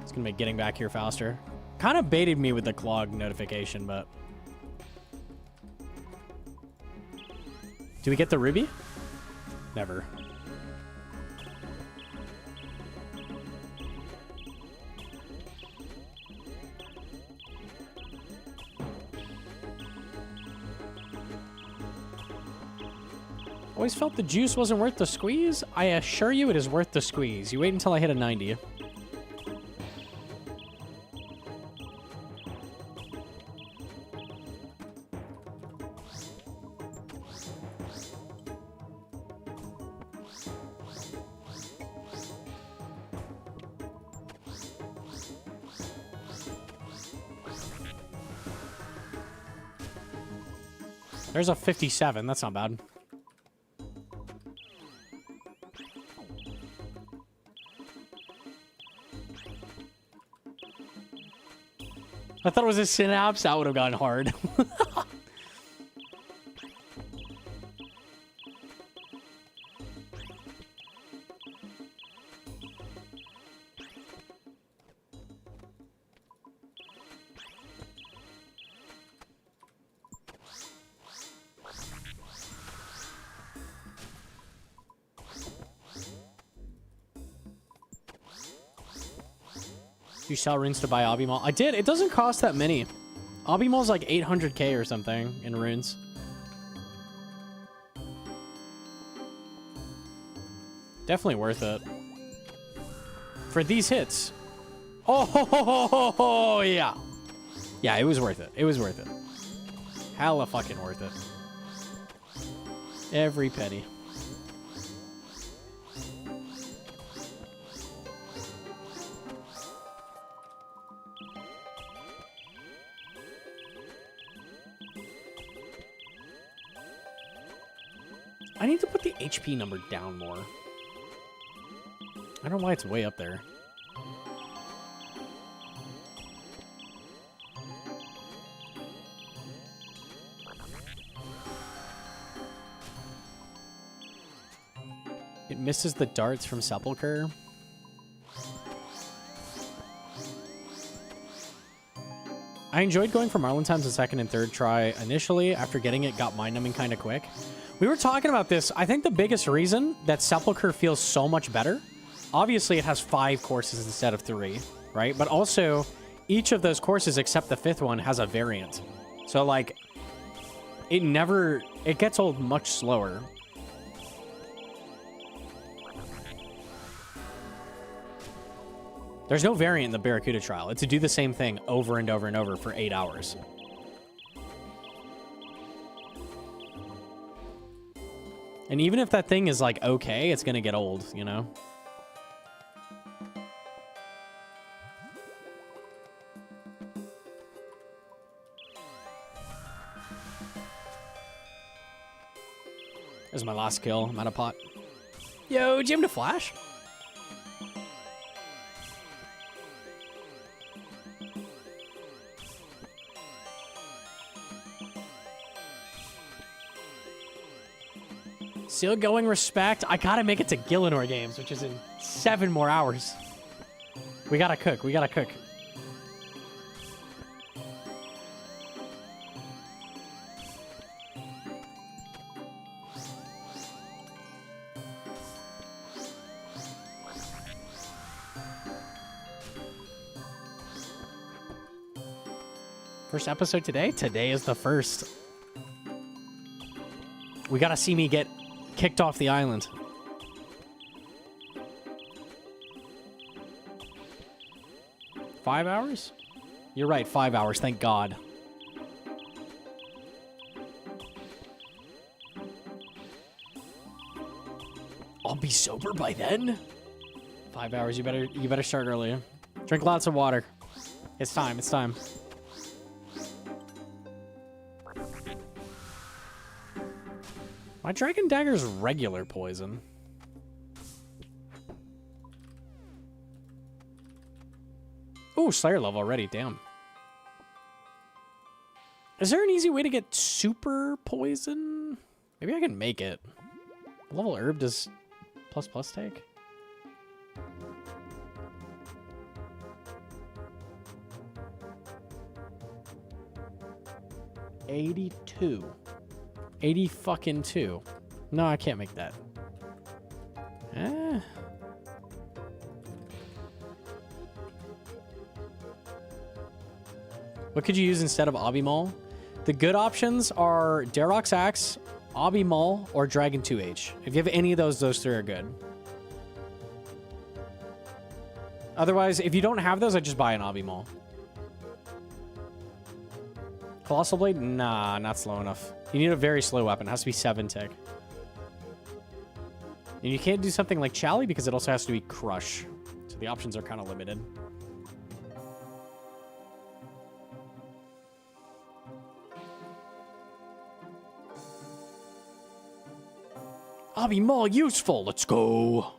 Speaker 1: It's gonna make getting back here faster. Kind of baited me with the clog notification, but... Do we get the ruby? Never. Always felt the juice wasn't worth the squeeze? I assure you it is worth the squeeze. You wait until I hit a 90. There's a 57. That's not bad. I thought it was a synapse. That would have gotten hard. You sell runes to buy Obby I did. It doesn't cost that many. Obby like 800k or something in runes. Definitely worth it. For these hits. Oh, yeah. Yeah, it was worth it. It was worth it. Hella fucking worth it. Every penny. I need to put the HP number down more. I don't know why it's way up there. It misses the darts from Sepulchre. I enjoyed going for Marlin times the second and third try initially. After getting it, got mind-numbing kind of quick. We were talking about this. I think the biggest reason that Sepulchre feels so much better, obviously it has 5 courses instead of 3, right? But also, each of those courses except the 5th one has a variant. So, like, it gets old much slower. There's no variant in the Barracuda trial. It's to do the same thing over and over and over for 8 hours. And even if that thing is, like, okay, it's gonna get old, you know? There's my last kill. I'm out of pot. Yo, Jim to flash? Still going respect. I gotta make it to Gillinor Games, which is in 7 more hours. We gotta cook. We gotta cook. First episode today? Today is the first. We gotta see me get kicked off the island. $5? You're right, 5 hours, thank God. I'll be sober by then? 5 hours, you better start earlier. Drink lots of water. It's time, it's time. My Dragon Dagger's regular poison. Ooh, Slayer level already, damn. Is there an easy way to get super poison? Maybe I can make it. What level herb does ++ take? $82. 80 fucking 2. No, I can't make that. What could you use instead of Obby? The good options are Darok's Axe, Obby, or Dragon 2H. If you have any of those 3 are good. Otherwise, if you don't have those, I just buy an Obby. Colossal Blade? Nah, not slow enough. You need a very slow weapon. It has to be 7 tick. And you can't do something like Chally because it also has to be Crush. So the options are kind of limited. I'll be more useful. Let's go.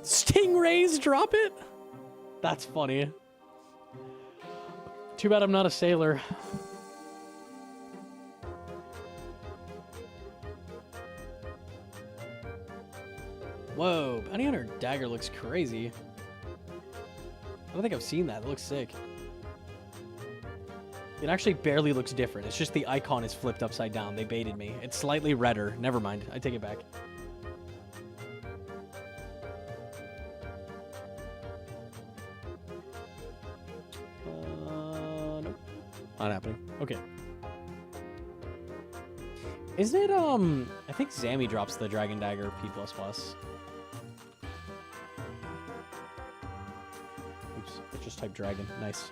Speaker 1: Stingrays drop it? That's funny. Too bad I'm not a sailor. Whoa, Bounty Hunter dagger looks crazy. I don't think I've seen that. It looks sick. It actually barely looks different. It's just the icon is flipped upside down. They baited me. It's slightly redder. Never mind. I take it back. Nope. Not happening. Okay. Isn't it, I think Zammy drops the Dragon Dagger P++. Oops, I just typed dragon. Nice.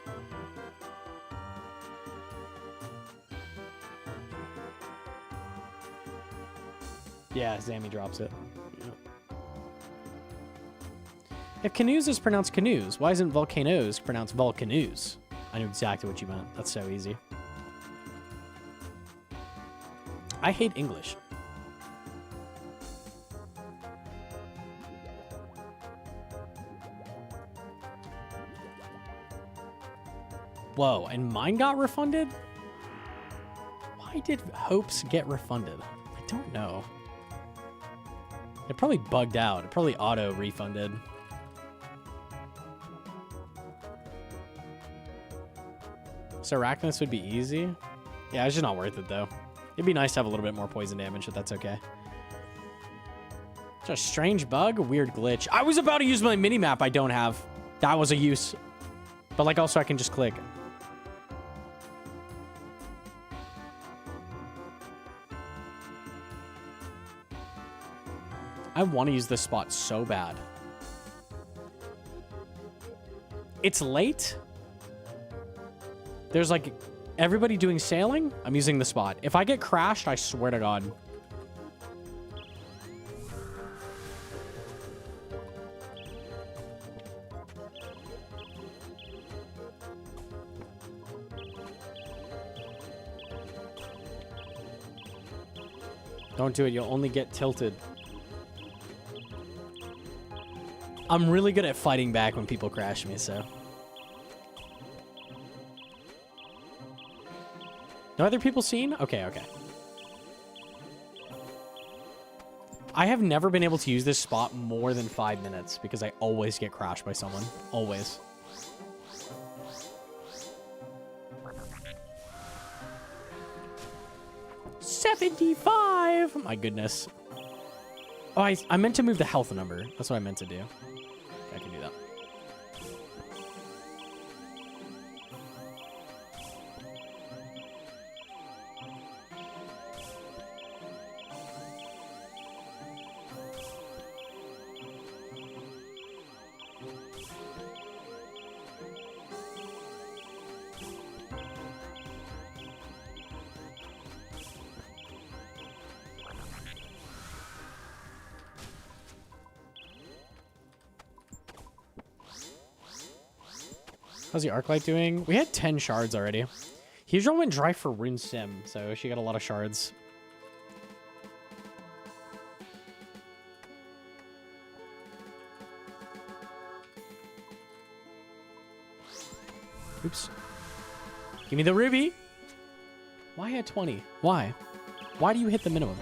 Speaker 1: Yeah, Zammy drops it. If canoes is pronounced canoes, why isn't volcanoes pronounced volcanoes? I knew exactly what you meant. That's so easy. I hate English. Whoa, and mine got refunded? Why did Hopes get refunded? I don't know. It probably bugged out. It probably auto-refunded. So Arachnus would be easy? Yeah, it's just not worth it, though. It'd be nice to have a little bit more poison damage, but that's okay. It's a strange bug, weird glitch. I was about to use my mini-map I don't have. That was a use. But, like, also I can just click. I want to use this spot so bad. It's late. There's like everybody doing sailing. I'm using the spot. If I get crashed, I swear to God. Don't do it. You'll only get tilted. I'm really good at fighting back when people crash me, so. No other people seen? Okay, okay. I have never been able to use this spot more than 5 minutes because I always get crashed by someone. Always. $75! My goodness. Oh, I meant to move the health number. That's what I meant to do. I can do that. How's the Arclight doing? We had 10 shards already. Hydro went dry for Rune Sim, so she got a lot of shards. Oops. Give me the ruby. Why at 20? Why? Why do you hit the minimum?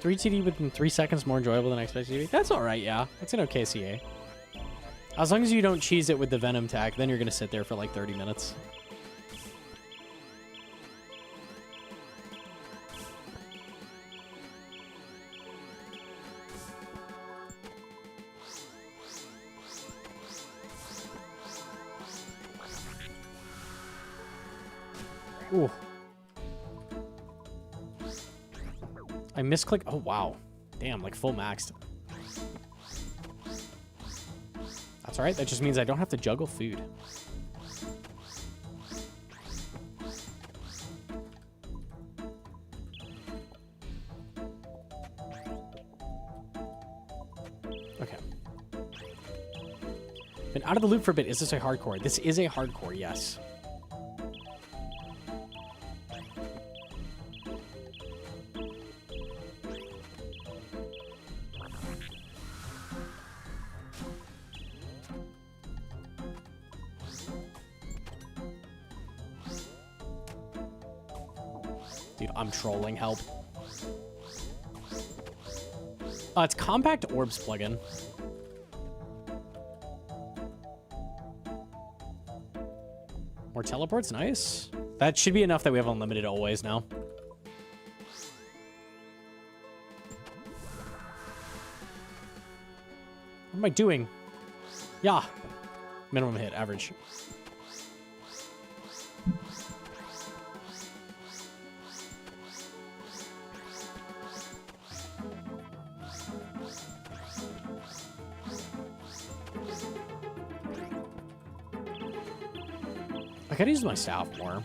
Speaker 1: Three TD within 3 seconds more enjoyable than I expected to be. That's all right, yeah. It's an okay CA. As long as you don't cheese it with the Venom tag, then you're going to sit there for like 30 minutes. Ooh. I misclicked. Oh, wow. Damn, like full maxed. That's all right. That just means I don't have to juggle food. Okay. Been out of the loop for a bit. Is this a hardcore? This is a hardcore, yes. Dude, I'm trolling. Help. It's Compact Orbs plugin. More teleports, nice. That should be enough that we have unlimited always now. What am I doing? Yeah. Minimum hit, average. I could use my staff more.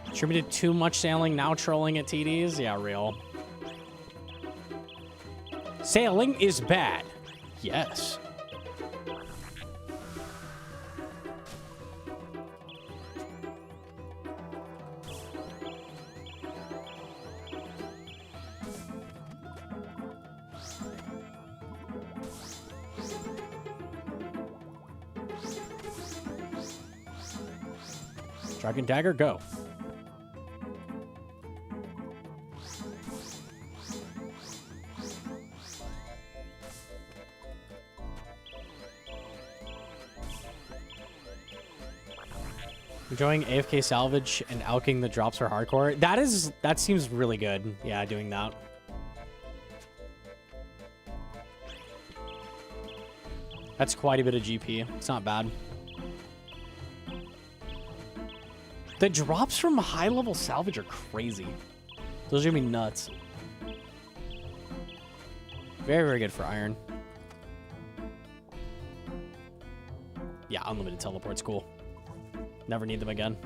Speaker 1: Attributed too much sailing, now trolling at TDs? Yeah, real. Sailing is bad. Yes. Dragon Dagger, go. Enjoying AFK salvage and alking the drops for hardcore. That seems really good. Yeah, doing that. That's quite a bit of GP. It's not bad. The drops from high-level salvage are crazy. Those are gonna be nuts. Very, very good for iron. Yeah, unlimited teleport's cool. Never need them again.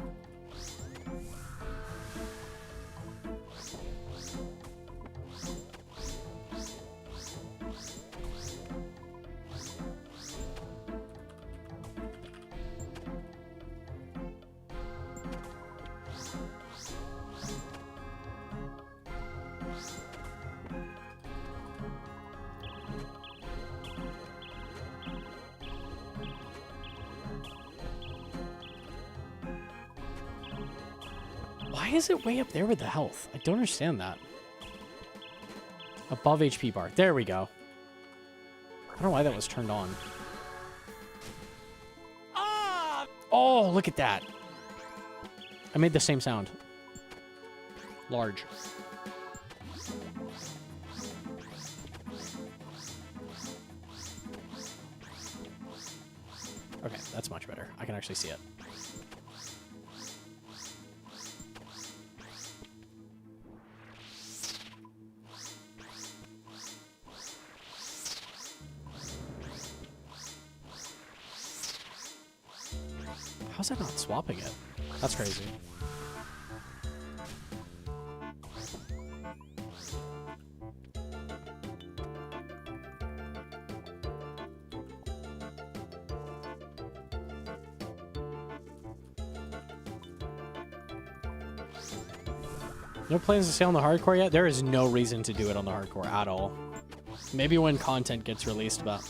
Speaker 1: Why is it way up there with the health? I don't understand that. Above HP bar. There we go. I don't know why that was turned on. Ah! Oh, look at that. I made the same sound. Large. Okay, that's much better. I can actually see it. How's that not swapping it? That's crazy. No plans to sail on the hardcore yet? There is no reason to do it on the hardcore at all. Maybe when content gets released, but...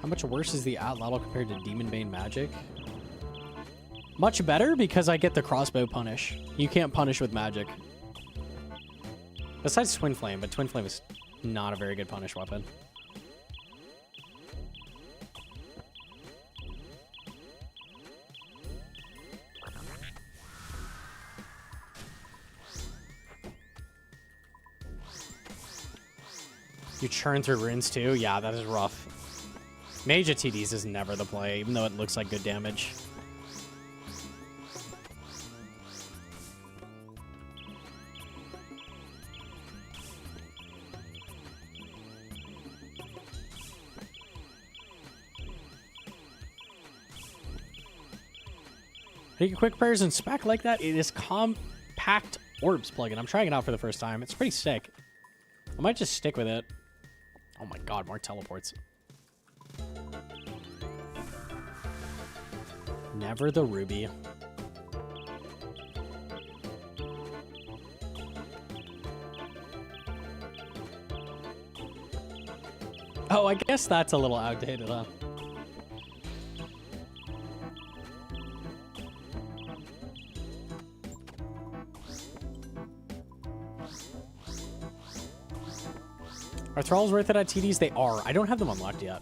Speaker 1: How much worse is the Atlatl compared to Demon Bane magic? Much better because I get the crossbow punish. You can't punish with magic. Besides Twin Flame, but Twin Flame is not a very good punish weapon. You churn through runes too? Yeah, that is rough. Mage at TDs is never the play, even though it looks like good damage. Make quick prayers and spec like that. It is compact orbs plugin. I'm trying it out for the first time. It's pretty sick. I might just stick with it. Oh my god, more teleports. Never the ruby. Oh, I guess that's a little outdated, huh? Are thralls worth it at TDs? They are. I don't have them unlocked yet.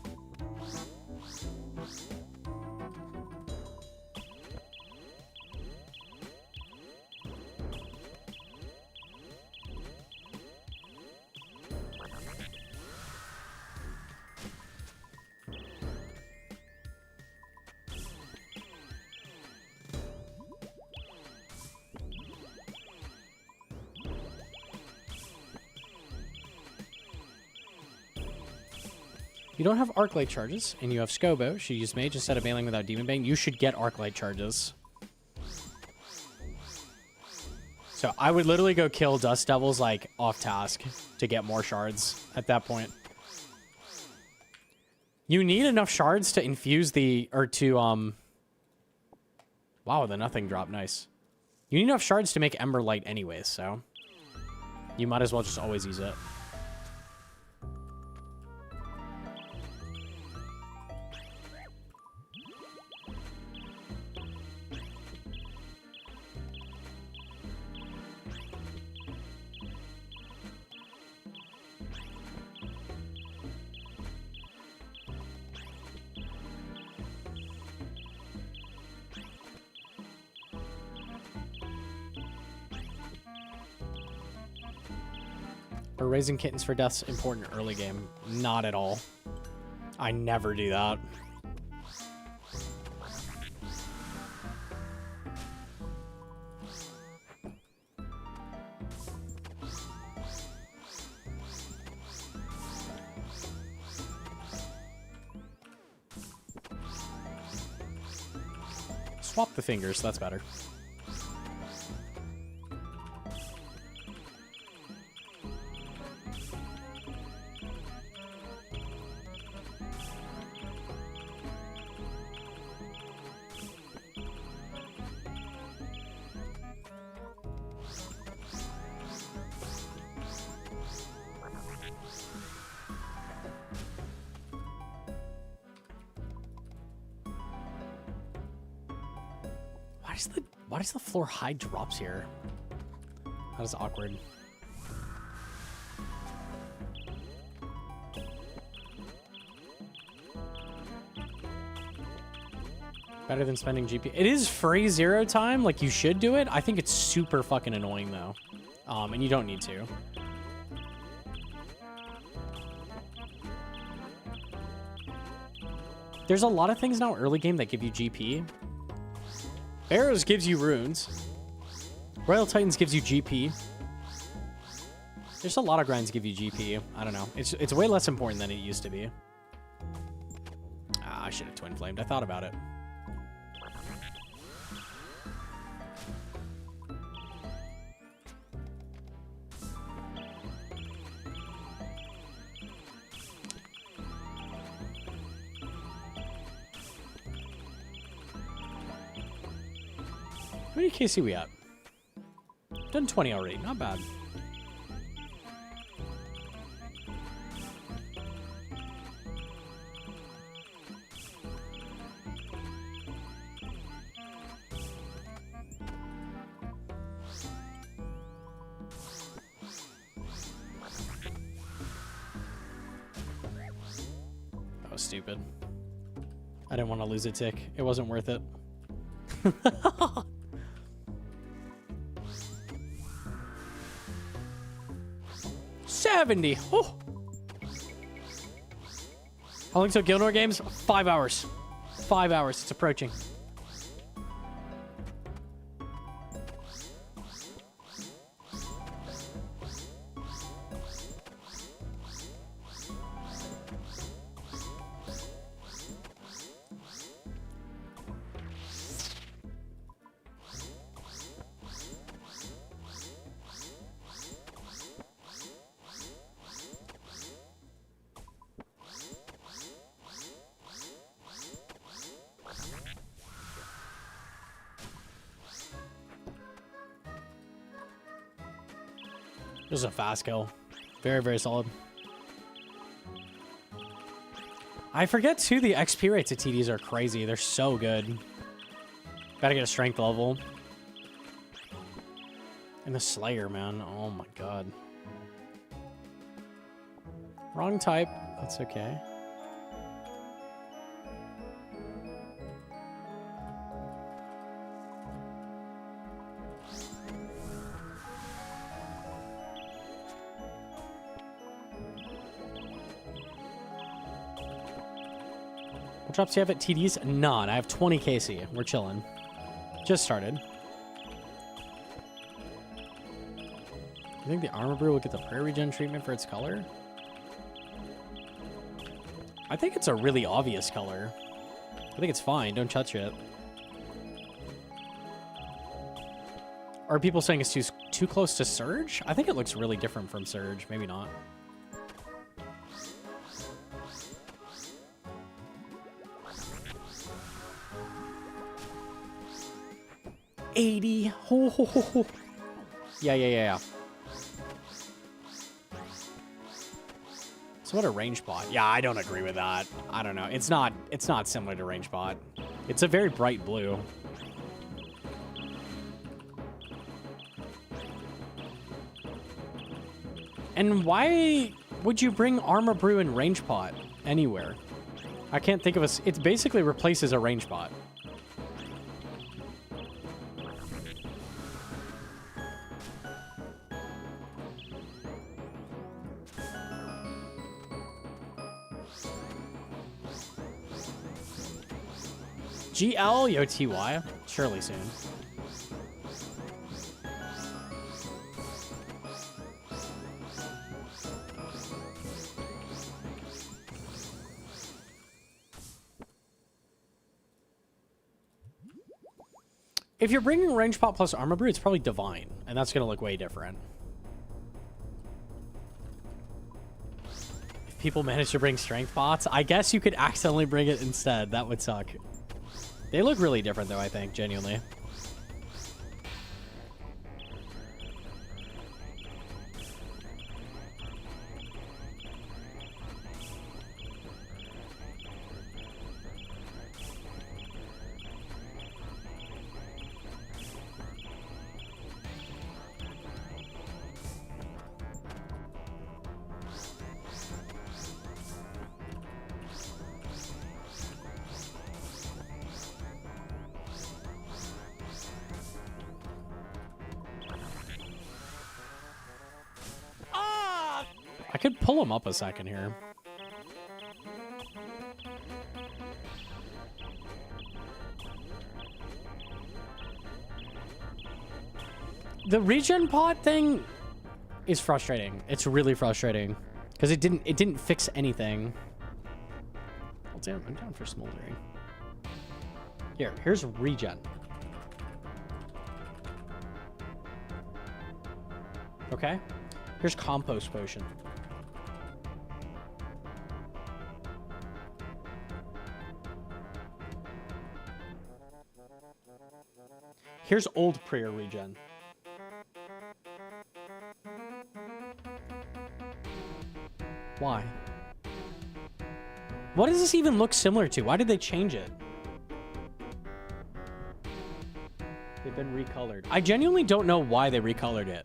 Speaker 1: You don't have arc light charges, and you have Scobo. Should use mage instead of bailing without demon bang. You should get arc light charges. So I would literally go kill dust devils like off task to get more shards at that point. You need enough shards to infuse the wow, the nothing drop, nice. You need enough shards to make Ember Light anyways, so you might as well just always use it. Are raising kittens for deaths important early game? Not at all. I never do that. Swap the fingers, that's better. Why does the floor hide drops here? That is awkward. Better than spending GP. It is free 0 time, like you should do it. I think it's super fucking annoying though. And you don't need to. There's a lot of things now early game that give you GP. Arrows gives you runes. Royal Titans gives you GP. There's a lot of grinds give you GP. I don't know. It's way less important than it used to be. Ah, I should have twin flamed. I thought about it. How many KC we at? Done 20 already. Not bad. That was stupid. I didn't want to lose a tick. It wasn't worth it. 70. Oh. How long till Gilnor games? 5 hours. 5 hours. It's approaching. This is a fast kill. Very, very solid. I forget too, the XP rates of TDs are crazy. They're so good. Gotta get a strength level. And the Slayer, man. Oh my god. Wrong type. That's okay. What drops do you have at TDs? None. I have 20 KC. We're chilling. Just started. You think the Armor Brew will get the prayer regen treatment for its color? I think it's a really obvious color. I think it's fine. Don't touch it. Are people saying it's too close to Surge? I think it looks really different from Surge. Maybe not. $80. Ho, ho, ho, ho. Yeah. So what a range bot? Yeah, I don't agree with that. I don't know. It's not similar to range bot. It's a very bright blue. And why would you bring Armor Brew and range bot anywhere? I can't think of a... It basically replaces a range bot. GLOTY? Surely soon. If you're bringing range pot plus armor brew, it's probably divine, and that's gonna look way different. If people manage to bring strength pots, I guess you could accidentally bring it instead. That would suck. They look really different, though, I think, genuinely. I could pull him up a second here. The regen pot thing is frustrating. It's really frustrating because it didn't fix anything. Oh, damn, I'm down for smoldering. Here's regen. Okay. Here's compost potion. Here's old prayer regen. Why? What does this even look similar to? Why did they change it? They've been recolored. I genuinely don't know why they recolored it.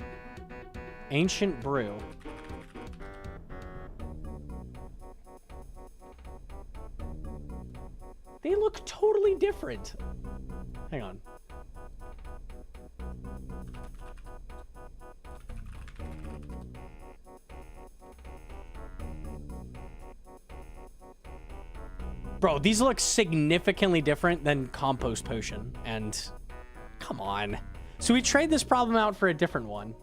Speaker 1: Ancient brew. They look totally different. Hang on. Bro, these look significantly different than compost potion. And come on. So we trade this problem out for a different one.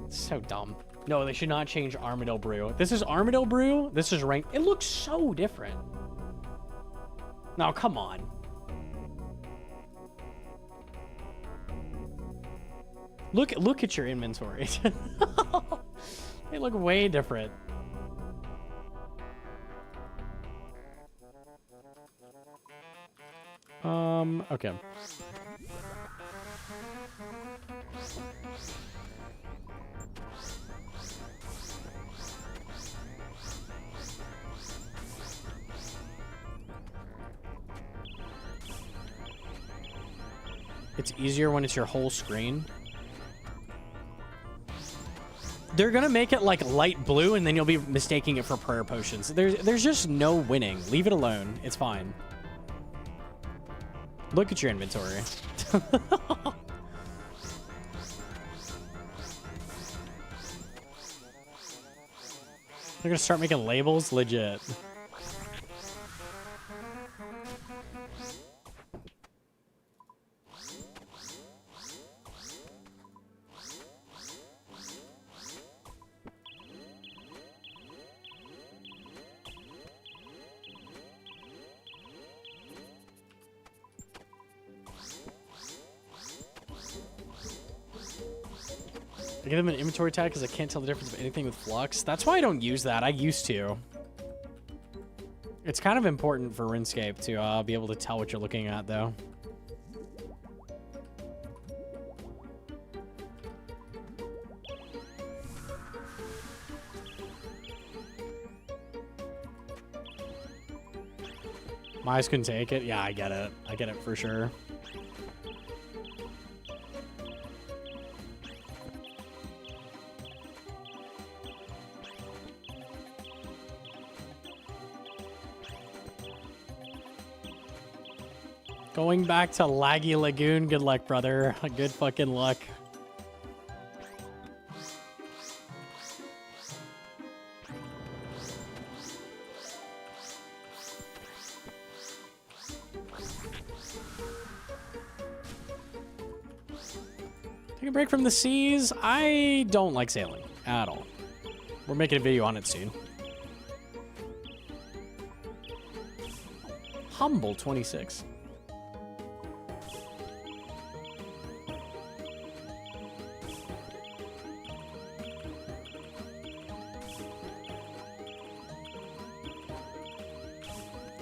Speaker 1: So dumb. No, they should not change Armadillo Brew. This is Armadillo Brew. This is rank. It looks so different. No, come on. Look at your inventory. They look way different. Okay. It's easier when it's your whole screen. They're gonna make it like light blue, and then you'll be mistaking it for prayer potions. There's just no winning. Leave it alone. It's fine. Look at your inventory. They're gonna start making labels? Legit. I give them an inventory tag because I can't tell the difference of anything with flux. That's why I don't use that. I used to. It's kind of important for RuneScape to be able to tell what you're looking at, though. My eyes couldn't take it. Yeah, I get it. I get it for sure. Going back to Laggy Lagoon. Good luck, brother. Good fucking luck. Take a break from the seas. I don't like sailing at all. We're making a video on it soon. Humble 26.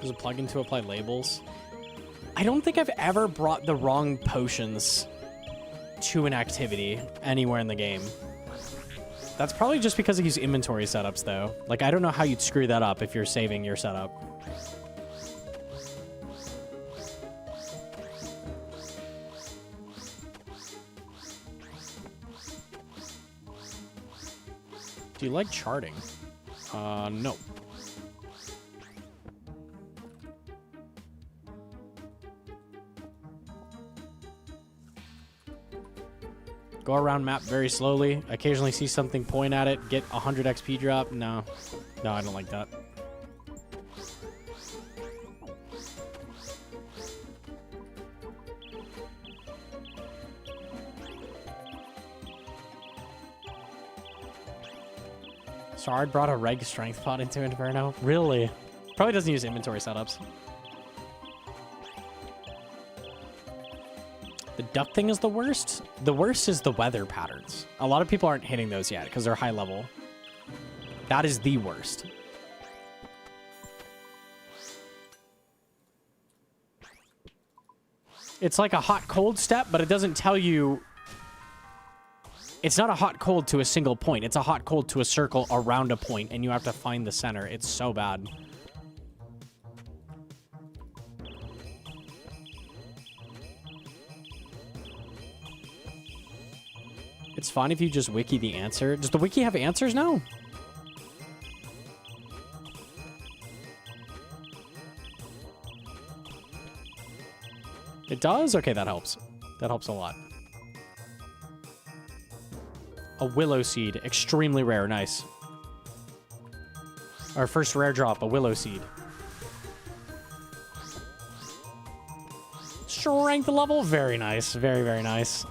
Speaker 1: There's a plugin to apply labels. I don't think I've ever brought the wrong potions to an activity anywhere in the game. That's probably just because I use inventory setups, though. Like, I don't know how you'd screw that up if you're saving your setup. Do you like charting? No. Go around map very slowly. Occasionally see something, point at it, get 100 XP drop. No. No, I don't like that. Sard brought a reg strength pot into Inferno. Really? Probably doesn't use inventory setups. The duck thing is the worst. The worst is the weather patterns. A lot of people aren't hitting those yet because they're high level. That is the worst. It's like a hot cold step, but it doesn't tell you. It's not a hot cold to a single point. It's a hot cold to a circle around a point, and you have to find the center. It's so bad. It's fine if you just wiki the answer. Does the wiki have answers now? It does? Okay, that helps. That helps a lot. A willow seed. Extremely rare. Nice. Our first rare drop, a willow seed. Strength level. Very nice. Very, very nice.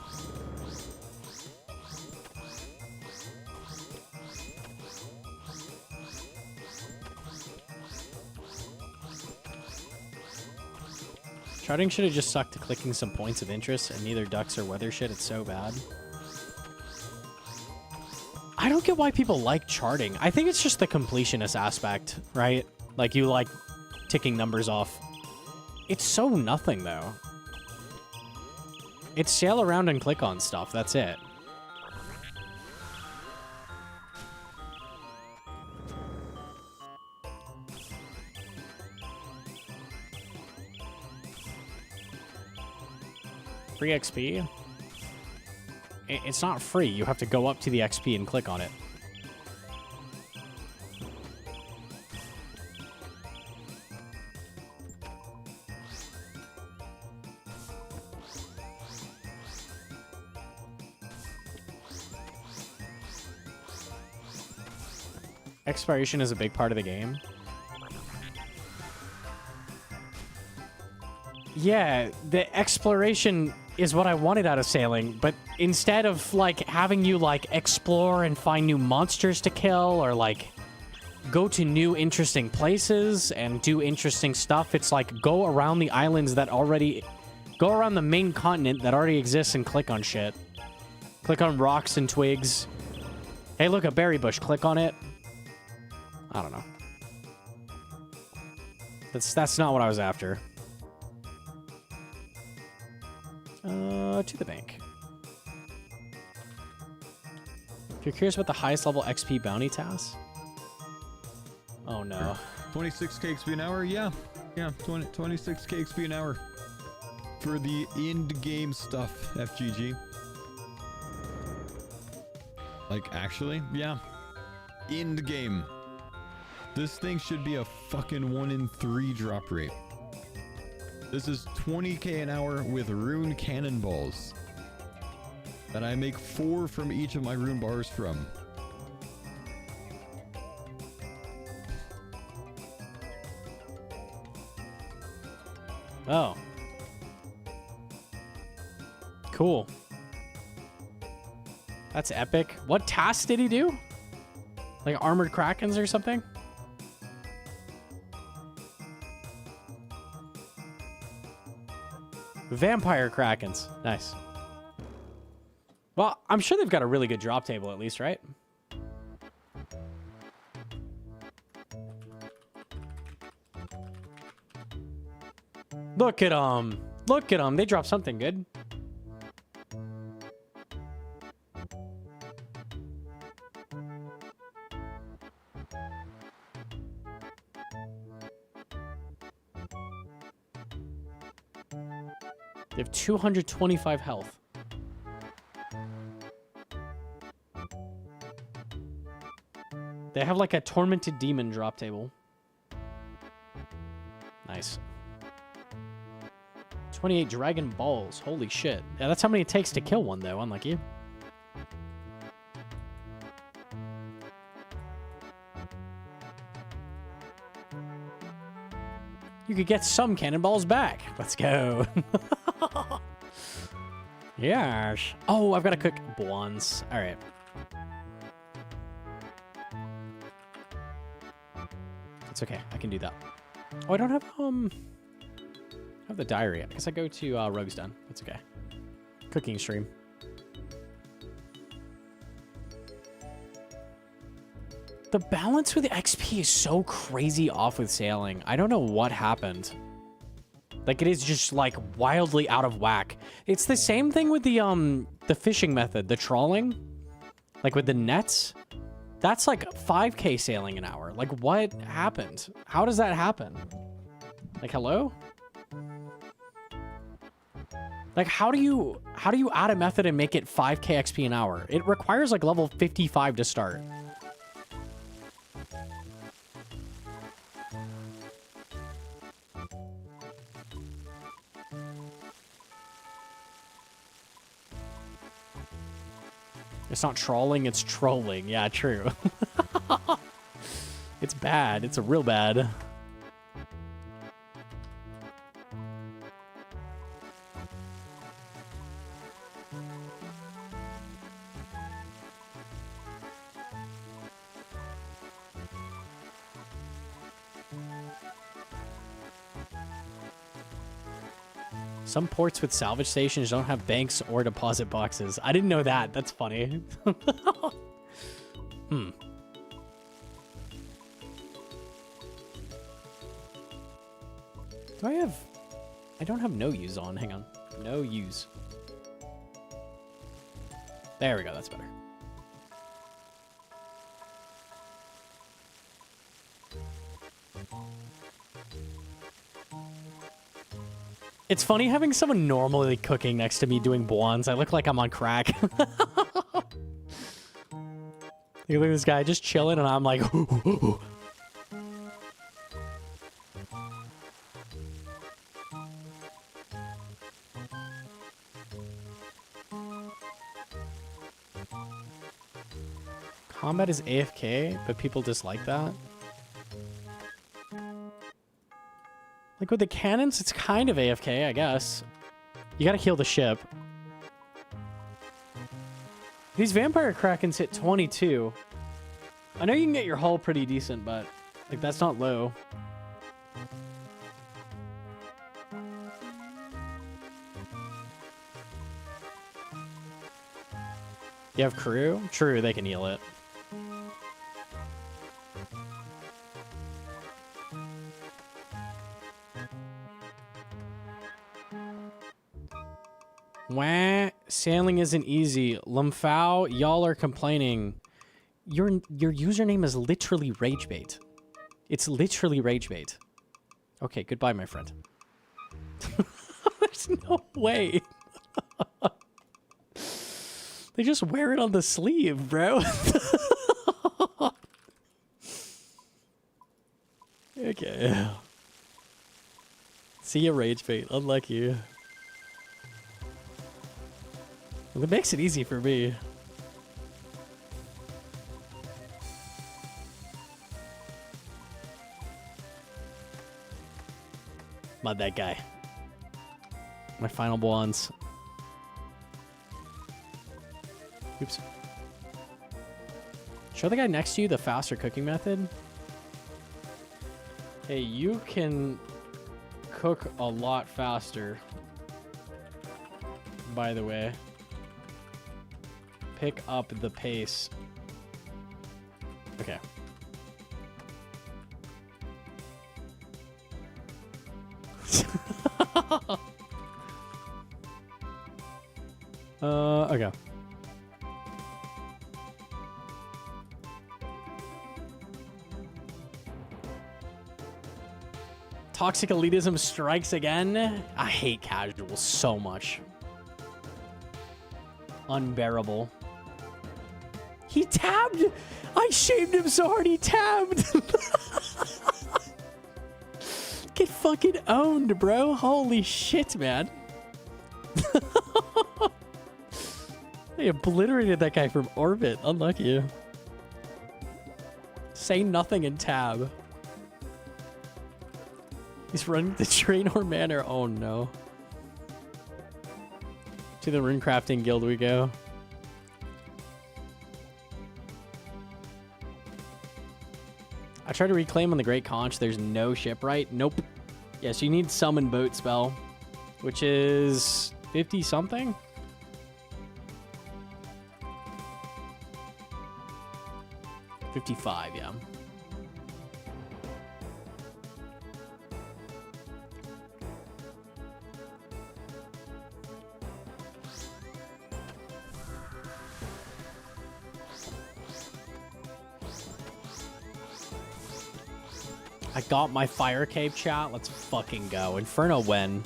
Speaker 1: Charting should have just sucked to clicking some points of interest, and neither ducks or weather shit. It's so bad. I don't get why people like charting. I think it's just the completionist aspect, right? Like, you like ticking numbers off. It's so nothing, though. It's sail around and click on stuff. That's it. Free XP? It's not free. You have to go up to the XP and click on it. Exploration is a big part of the game. Yeah, the exploration is what I wanted out of sailing, but instead of, like, having you, like, explore and find new monsters to kill or, like, go to new interesting places and do interesting stuff, it's like go around the islands that already... Go around the main continent that already exists and click on shit. Click on rocks and twigs. Hey, look, a berry bush. Click on it. I don't know. That's not what I was after. To the bank. If you're curious about the highest level XP bounty task. Oh no.
Speaker 7: 26k XP an hour? Yeah. Yeah, 26k XP an hour. For the end game stuff, FGG. Like, actually, yeah. End game. This thing should be a fucking 1 in 3 drop rate. This is 20k an hour with rune cannonballs. That I make 4 from each of my rune bars from.
Speaker 1: Oh. Cool. That's epic. What task did he do? Like armored krakens or something? Vampire krakens. Nice. Well, I'm sure they've got a really good drop table at least, right? Look at them. Look at them. They dropped something good. They have 225 health. They have like a tormented demon drop table. Nice. 28 dragon balls. Holy shit. Yeah, that's how many it takes to kill one though, unlike you. You could get some cannonballs back. Let's go. Yes. Oh, I've got to cook once. All right. It's okay. I can do that. Oh, I don't have I have the diary. I guess I go to Rogue's Den. That's okay. Cooking stream. The balance with the XP is so crazy off with sailing. I don't know what happened. Like, it is just, like, wildly out of whack. It's the same thing with the fishing method, the trawling. Like, with the nets. That's, like, 5k sailing an hour. Like, what happened? How does that happen? Like, hello? Like, how do you add a method and make it 5k XP an hour? It requires, like, level 55 to start. It's not trawling, it's trolling. Yeah, true. It's bad. It's a real bad. Some ports with salvage stations don't have banks or deposit boxes. I didn't know that. That's funny. Hmm. Do I have... I don't have no use on. Hang on. No use. There we go. That's better. It's funny having someone normally cooking next to me doing blondes. I look like I'm on crack. You look at this guy just chilling, and I'm like, combat is AFK, but people dislike that. Like with the cannons, it's kind of AFK, I guess. You gotta heal the ship. These vampire krakens hit 22. I know you can get your hull pretty decent, but like that's not low. You have crew? True, they can heal it. Wah, sailing isn't easy. Lumphao, y'all are complaining. Your username is literally ragebait. It's literally ragebait. Okay, goodbye, my friend. There's no way. They just wear it on the sleeve, bro. Okay. See ya, ragebait. Unlucky. Well, it makes it easy for me. Not that guy. My final bonds. Oops. Show the guy next to you the faster cooking method. Hey, you can cook a lot faster. By the way. Pick up the pace. Okay. Okay. Toxic elitism strikes again. I hate casuals so much. Unbearable. He tabbed! I shamed him so hard he tabbed! Get fucking owned, bro. Holy shit, man. They obliterated that guy from orbit. Unlucky. Say nothing and tab. He's running the Trainor Manor. Oh no. To the runecrafting guild we go. I tried to reclaim on the Great Conch. There's no shipwright. Nope. Yes, you need summon boat spell, which is 50 something. $55, yeah. I got my fire cave, chat. Let's fucking go. Inferno when?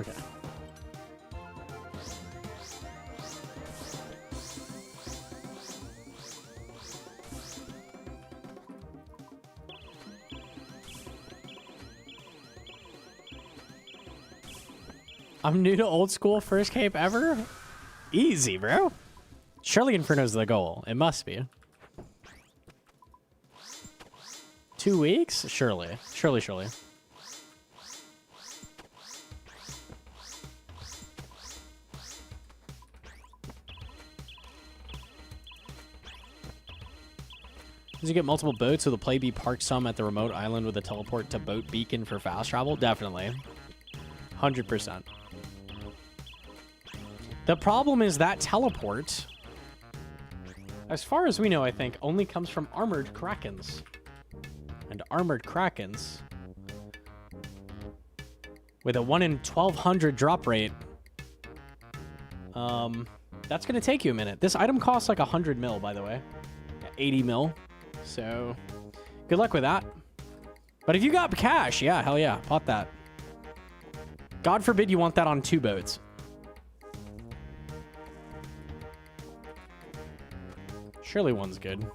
Speaker 1: Okay. I'm new to old school, first cape ever? Easy, bro. Surely Inferno's the goal. It must be. 2 weeks? Surely. Surely. Does you get multiple boats? Will the play be park some at the remote island with a teleport to boat beacon for fast travel? Definitely. 100%. The problem is that teleport, as far as we know, I think, only comes from armored krakens. And armored krakens, with a 1 in 1200 drop rate, That's gonna take you a minute. This item costs like 100 mil, by the way. 80 mil. So, good luck with that. But if you got cash, yeah, hell yeah, pop that. God forbid you want that on 2 boats. Surely one's good.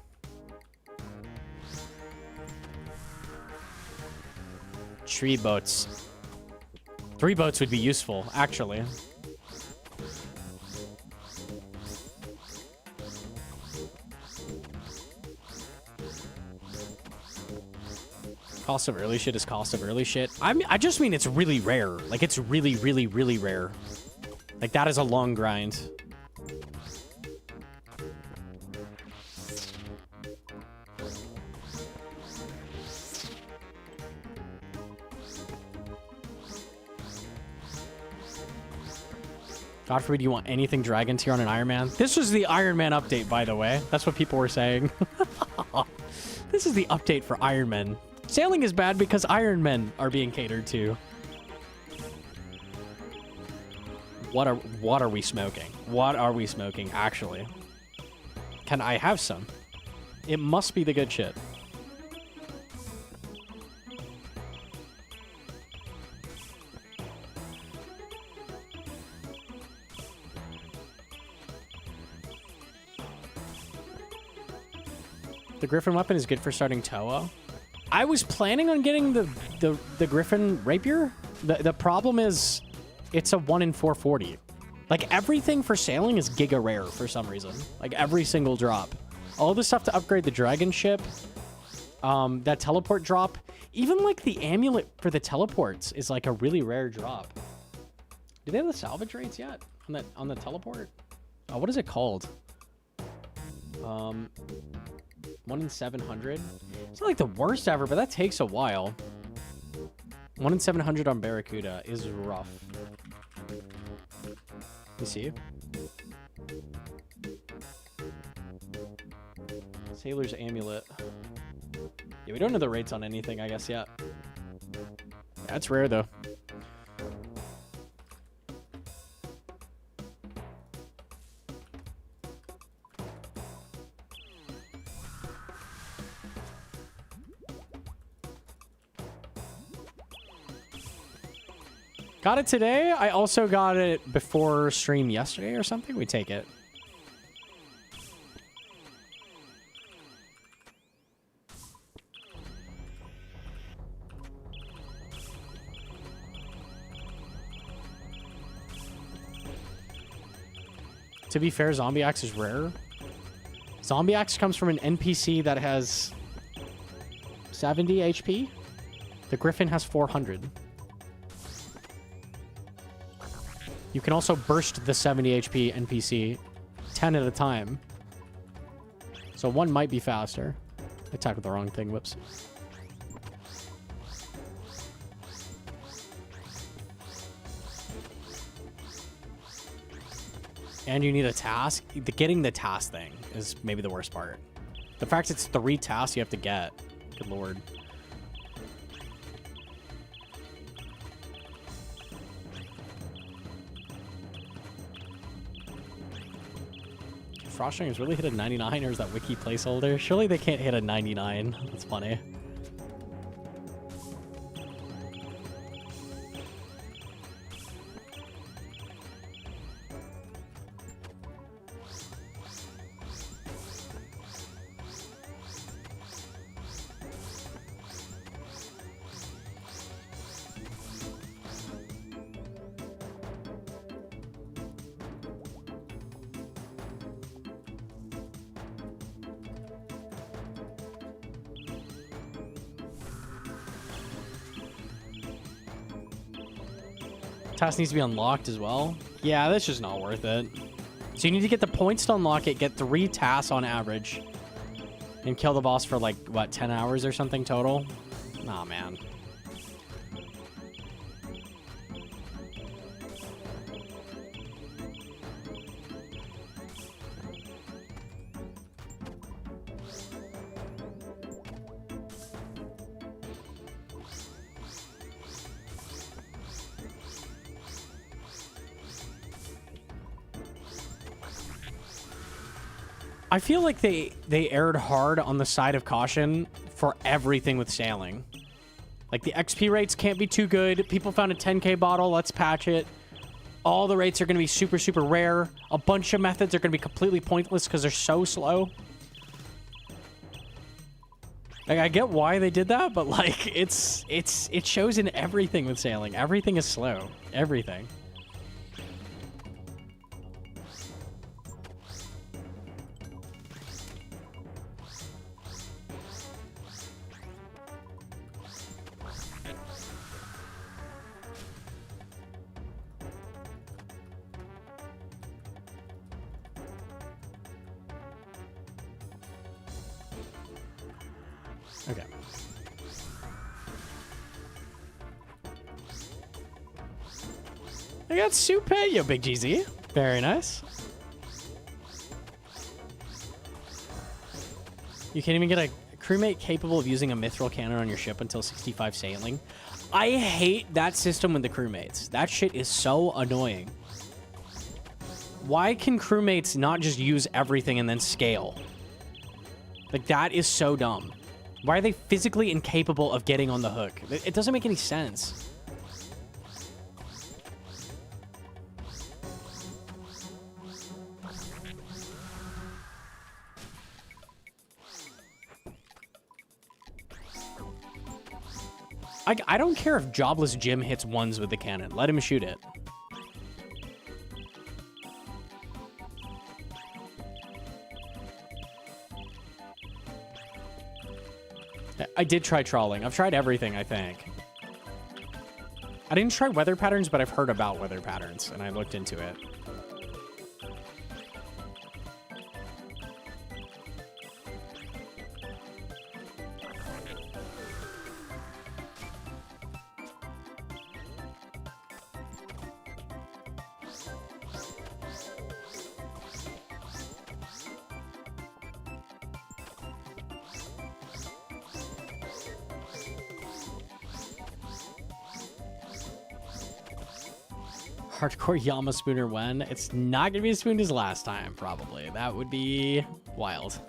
Speaker 1: Tree boats. 3 boats would be useful, actually. Cost of early shit is cost of early shit. I just mean it's really rare. Like, it's really, really, really rare. Like, that is a long grind. God forbid you want anything Dragon tier on an Iron Man. This was the Iron Man update, by the way. That's what people were saying. This is the update for Iron Man. Sailing is bad because Iron Men are being catered to. What are we smoking? What are we smoking, actually? Can I have some? It must be the good shit. The Griffin weapon is good for starting Toa. I was planning on getting the Griffin rapier. The problem is it's a 1 in 440. Like, everything for sailing is giga rare for some reason. Like, every single drop. All the stuff to upgrade the dragon ship. That teleport drop. Even like the amulet for the teleports is like a really rare drop. Do they have the salvage rates yet on the teleport? Oh, what is it called? 1 in 700. It's not like the worst ever, but that takes a while. 1 in 700 on Barracuda is rough. You see? Sailor's Amulet. Yeah, we don't know the rates on anything, I guess, yet. That's rare, though. Got it today. I also got it before stream yesterday or something. We take it. To be fair, Zombie Axe is rare. Zombie Axe comes from an NPC that has 70 HP. The Griffin has 400. You can also burst the 70 HP NPC 10 at a time. So one might be faster. I tackled the wrong thing. Whoops. And you need a task. Getting the task thing is maybe the worst part. The fact it's 3 tasks you have to get. Good lord. Frostringers really hit a 99, or is that wiki placeholder? Surely they can't hit a 99. That's funny. Task needs to be unlocked as well. Yeah, that's just not worth it. So you need to get the points to unlock it, get 3 tasks on average, and kill the boss for like, what, 10 hours or something total? Nah, man. I feel like they erred hard on the side of caution for everything with sailing. Like, the XP rates can't be too good. People found a 10k bottle. Let's patch it. All the rates are going to be super, super rare. A bunch of methods are going to be completely pointless because they're so slow. Like, I get why they did that, but, like, it shows in everything with sailing. Everything is slow. Everything. Okay. I got soup, yo, Big GZ. Very nice. You can't even get a crewmate capable of using a mithril cannon on your ship until 65 sailing. I hate that system with the crewmates. That shit is so annoying. Why can crewmates not just use everything and then scale? Like, that is so dumb. Why are they physically incapable of getting on the hook? It doesn't make any sense. I don't care if Jobless Jim hits ones with the cannon. Let him shoot it. I did try trawling. I've tried everything, I think. I didn't try weather patterns, but I've heard about weather patterns, and I looked into it. Hardcore Yama Spooner when? It's not going to be as spooned as last time, probably. That would be wild.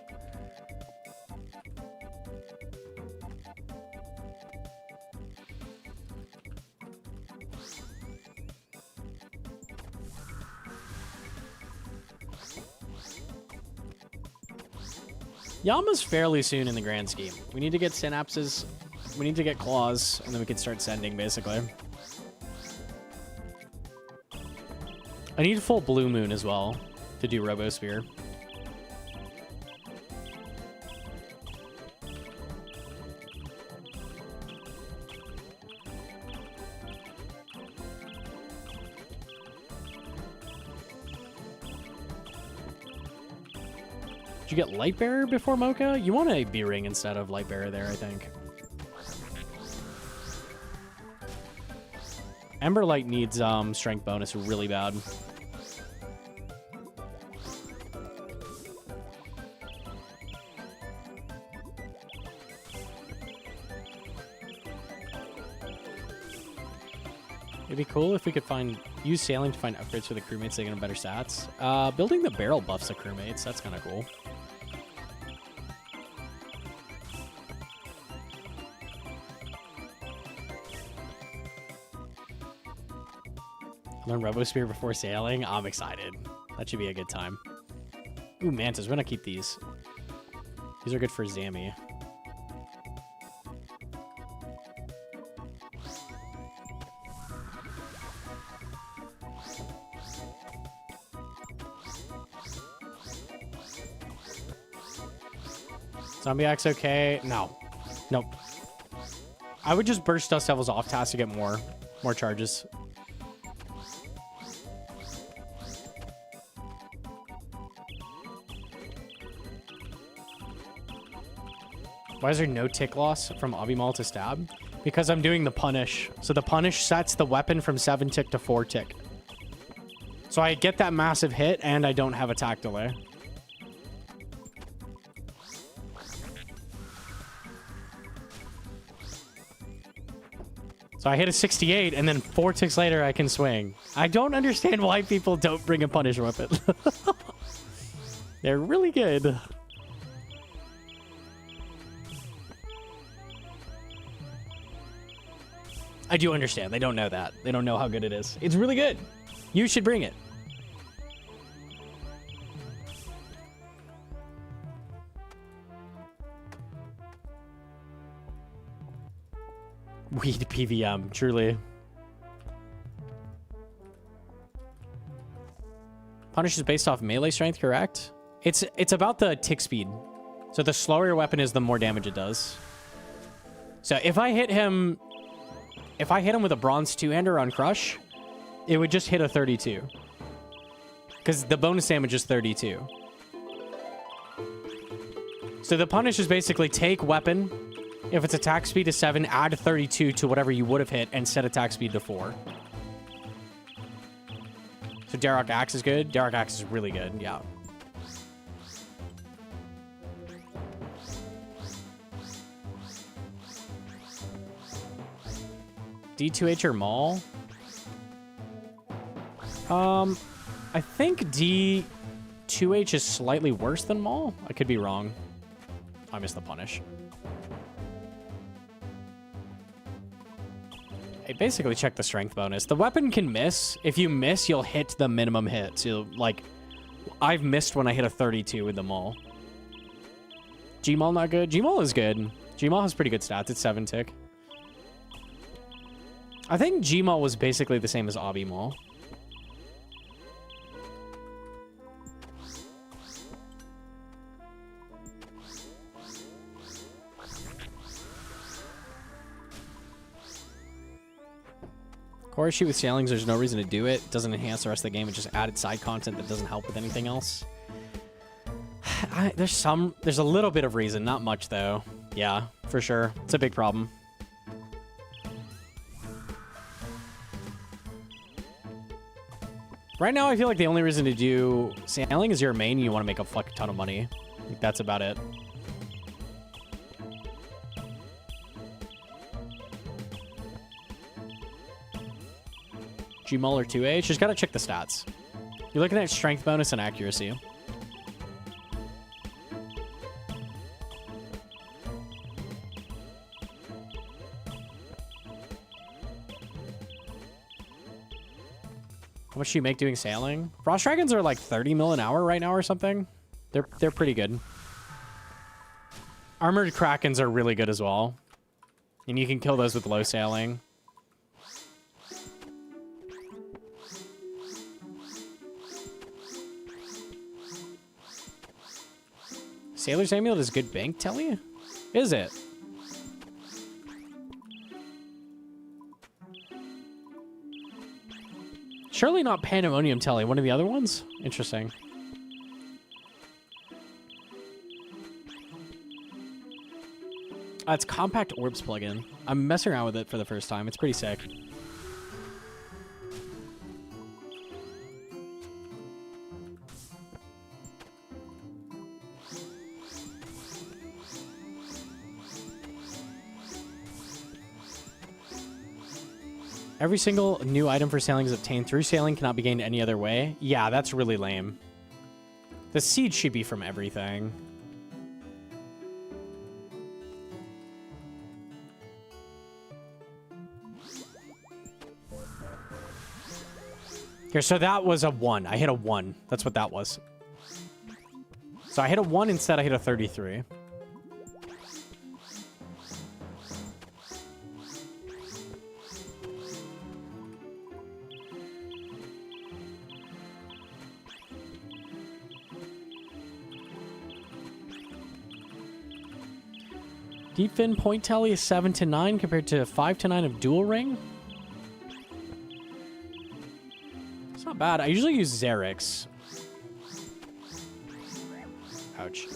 Speaker 1: Yama's fairly soon in the grand scheme. We need to get synapses, we need to get claws, and then we can start sending, basically. I need full blue moon as well to do Robosphere. Did you get Lightbearer before Mocha? You want a B-Ring instead of Lightbearer there, I think. Emberlight needs strength bonus really bad. It'd be cool if we could use sailing to find upgrades for the crewmates to get them better stats. Building the barrel buffs the crewmates, that's kind of cool. Learn Robosphere before sailing. I'm excited. That should be a good time. Ooh, Mantas. We're going to keep these. These are good for Zammy. Zombie Axe okay? No. Nope. I would just burst Dust Devils off task to get more charges. Why is there no tick loss from Abimal to stab? Because I'm doing the punish. So the punish sets the weapon from 7 tick to 4 tick. So I get that massive hit and I don't have attack delay. So I hit a 68 and then 4 ticks later I can swing. I don't understand why people don't bring a punish weapon. They're really good. I do understand. They don't know that. They don't know how good it is. It's really good. You should bring it. Weed PVM, truly. Punish is based off melee strength, correct? It's about the tick speed. So the slower your weapon is, the more damage it does. So if I hit him with a bronze two-hander on Crush, it would just hit a 32. Because the bonus damage is 32. So the punish is basically take weapon. If its attack speed is 7, add 32 to whatever you would have hit and set attack speed to 4. So Darrock Axe is good. Darrock Axe is really good, yeah. D2H or Maul? I think D2H is slightly worse than Maul. I could be wrong. I missed the punish. I basically check the strength bonus. The weapon can miss. If you miss, you'll hit the minimum hit. So, like, I've missed when I hit a 32 with the Maul. G-Maul not good? G-Maul is good. G-Maul has pretty good stats. It's 7 tick. I think G-Maul was basically the same as Obby Maul. Core shoot with sailings, there's no reason to do it. It doesn't enhance the rest of the game. It just added side content that doesn't help with anything else. There's a little bit of reason, not much though. Yeah, for sure. It's a big problem. Right now, I feel like the only reason to do sailing is you're a main and you want to make a fuck ton of money. Like, that's about it. G-Maul or 2H? Just gotta check the stats. You're looking at strength bonus and accuracy. How much do you make doing sailing? Frost Dragons are like 30 mil an hour right now or something. They're pretty good. Armored Krakens are really good as well. And you can kill those with low sailing. Sailor's Amulet is good bank, tell you? Is it? Surely not Pandemonium Telly, one of the other ones? Interesting. It's Compact Orbs plugin. I'm messing around with it for the first time. It's pretty sick. Every single new item for sailing is obtained through sailing, cannot be gained any other way. Yeah, that's really lame. The seed should be from everything. Here, so that was a 1. I hit a 1. That's what that was. So I hit a 1 instead I hit a 33. Deep Fin point tally is 7 to 9 compared to 5 to 9 of Dual Ring. It's not bad. I usually use Xerix. Ouch.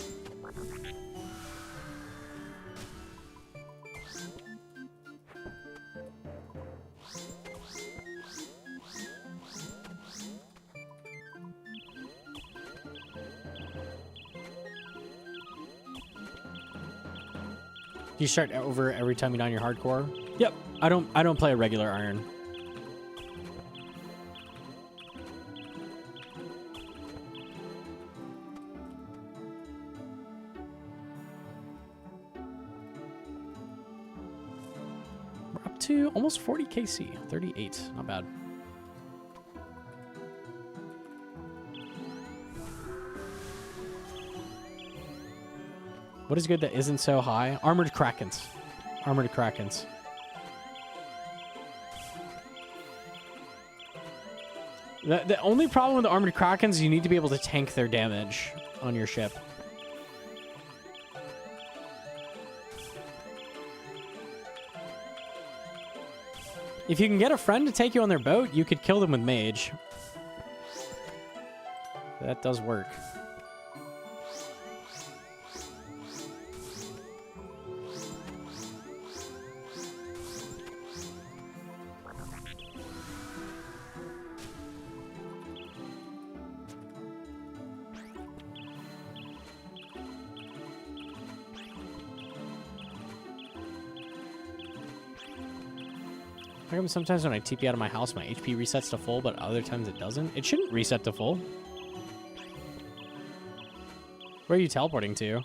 Speaker 1: Do you start over every time you down your hardcore? Yep. I don't play a regular iron. up to almost 40 KC. 38. Not bad. What is good that isn't so high? Armored Krakens. Armored Krakens. The only problem with the Armored Krakens is you need to be able to tank their damage on your ship. If you can get a friend to take you on their boat, you could kill them with mage. That does work. How come sometimes when I TP out of my house, my HP resets to full, but other times it doesn't? It shouldn't reset to full. Where are you teleporting to?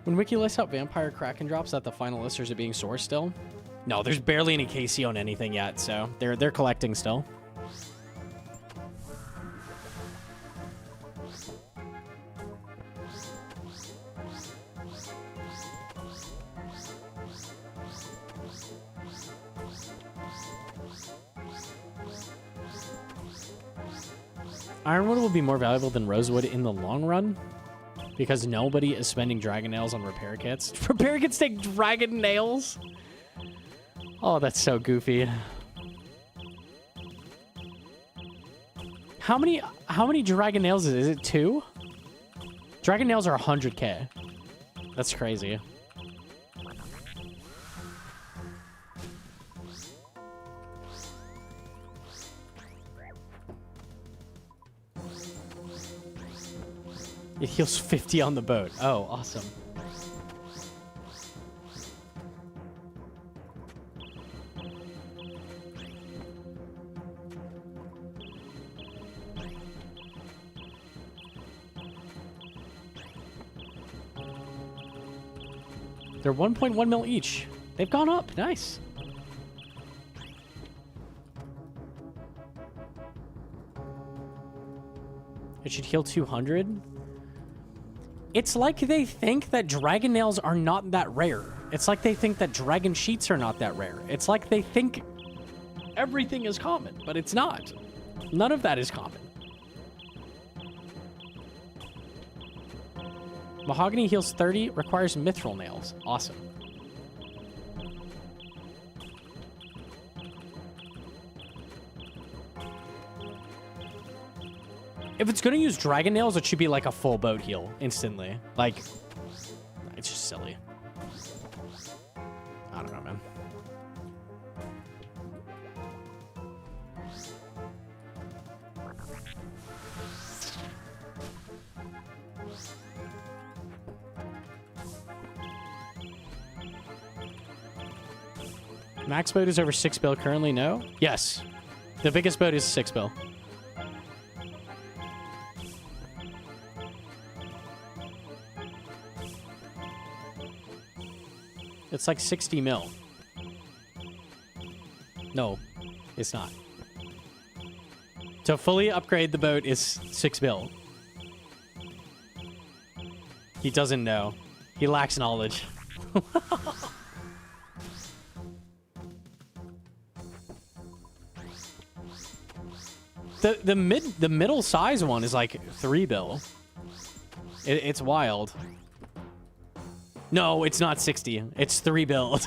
Speaker 1: When Wiki lists out Vampire Kraken drops at the final list, or is it being sourced still? No, there's barely any KC on anything yet, so they're collecting still. Ironwood will be more valuable than Rosewood in the long run. Because nobody is spending dragon nails on repair kits. Repair kits take dragon nails? Oh, that's so goofy. How many dragon nails is it? Is it 2? Dragon nails are 100k. That's crazy. It heals 50 on the boat. Oh, awesome. They're 1.1 mil each. They've gone up. Nice. It should heal 200. It's like they think that dragon nails are not that rare. It's like they think that dragon sheets are not that rare. It's like they think everything is common, but it's not. None of that is common. Mahogany heals 30, requires mithril nails. Awesome. If it's going to use dragon nails, it should be like a full boat heal instantly. Like, it's just silly. I don't know, man. Max boat is over 6 bill currently, no? Yes. The biggest boat is 6 bill. It's like 60 mil. No, it's not. To fully upgrade the boat is 6 bill. He doesn't know. He lacks knowledge. The middle size one is like 3 bill. It's wild. No, it's not 60. It's 3 bill.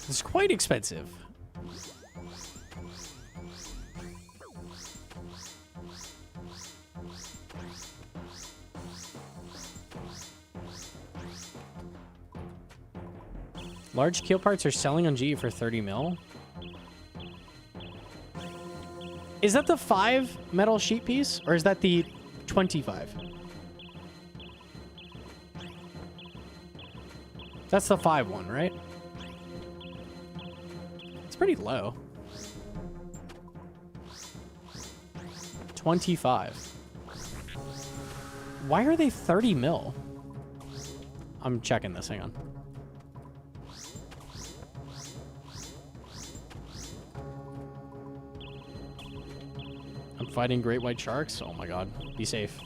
Speaker 1: It's quite expensive. Large keel parts are selling on G for 30 mil. Is that the 5 metal sheet piece, or is that the 25? That's the 5 one, right? It's pretty low. 25. Why are they 30 mil? I'm checking this, hang on. I'm fighting great white sharks? Oh my god. Be safe.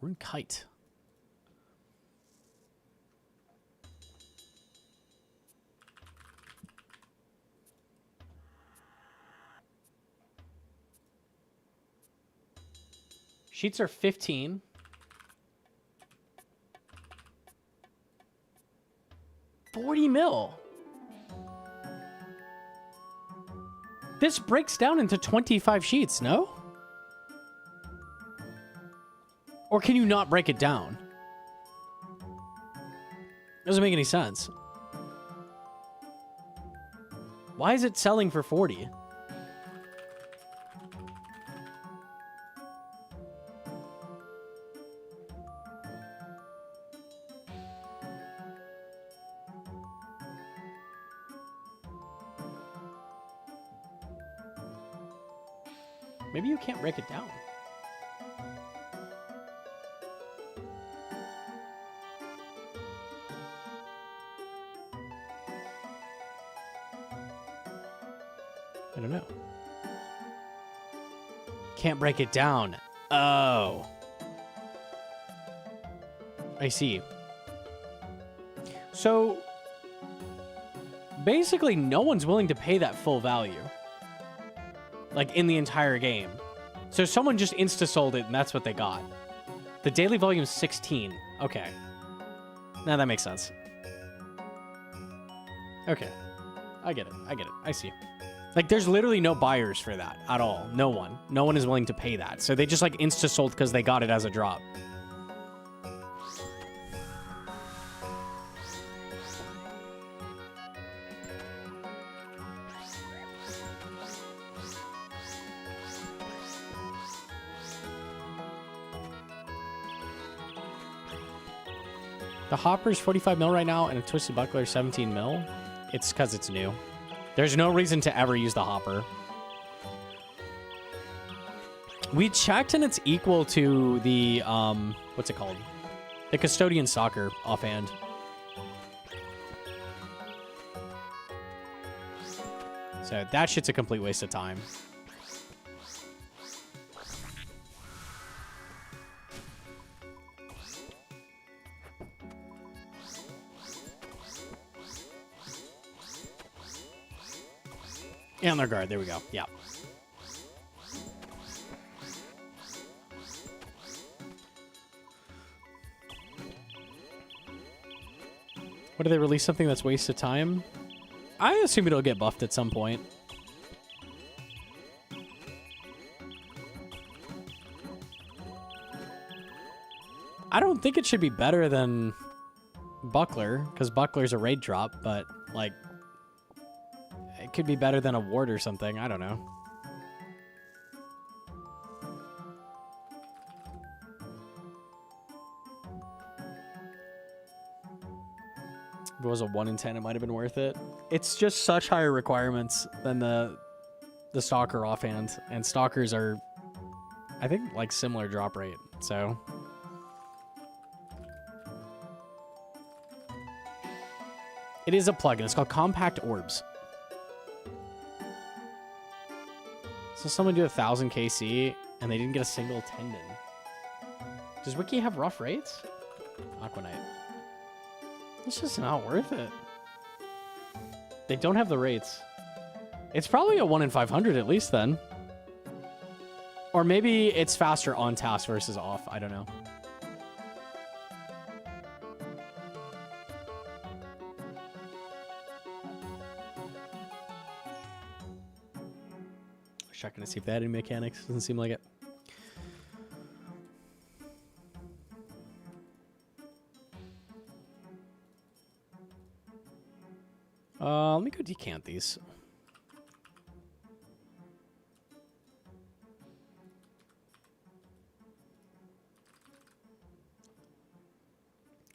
Speaker 1: We're in Kite. Sheets are 15. $40 mil. This breaks down into 25 sheets, no? Or can you not break it down? Doesn't make any sense. Why is it selling for 40? Maybe you can't break it down. I don't know. Can't break it down. Oh. I see. So, basically, no one's willing to pay that full value. Like, in the entire game. So someone just insta-sold it, and that's what they got. The daily volume is 16. Okay. Now that makes sense. Okay. I get it. I get it. I see. Like, there's literally no buyers for that at all. No one. No one is willing to pay that. So they just, like, insta-sold because they got it as a drop. The Hopper's 45 mil right now, and a Twisted Buckler 17 mil. It's because it's new. There's no reason to ever use the Hopper. We checked, and it's equal to the, what's it called? The Custodian Soccer offhand. So that shit's a complete waste of time. And their guard. There we go. Yeah. What, do they release something that's waste of time? I assume it'll get buffed at some point. I don't think it should be better than Buckler, because Buckler's a raid drop, but, like, it could be better than a ward or something. I don't know. If it was a 1 in 10, it might have been worth it. It's just such higher requirements than the Stalker offhand. And Stalkers are, I think, like, similar drop rate. So it is a plugin. It's called Compact Orbs. So someone do 1,000 KC and they didn't get a single tendon. Does Wiki have rough rates? Aquanite. It's just not worth it. They don't have the rates. It's probably a 1 in 500 at least then. Or maybe it's faster on task versus off. I don't know. Checking to see if they had any mechanics. Doesn't seem like it. Let me go decant these.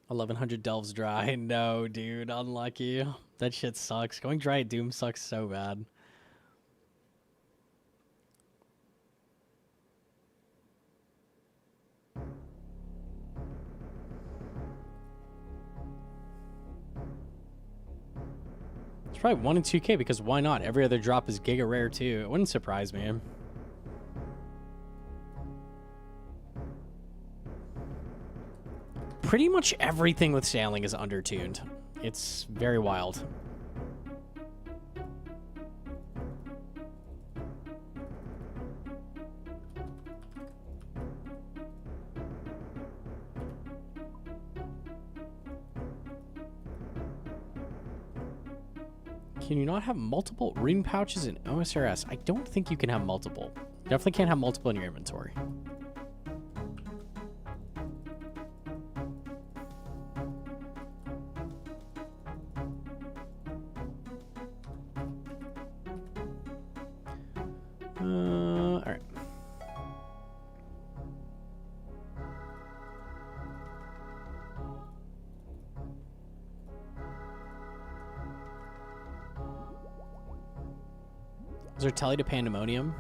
Speaker 1: $1,100 delves dry. No, dude, unlucky. That shit sucks. Going dry at Doom sucks so bad. It's probably 1 and 2K because why not? Every other drop is Giga Rare too. It wouldn't surprise me. Pretty much everything with sailing is undertuned. It's very wild. Can you not have multiple ring pouches in OSRS? I don't think you can have multiple. Definitely can't have multiple in your inventory. All right. Is there telly to Pandemonium?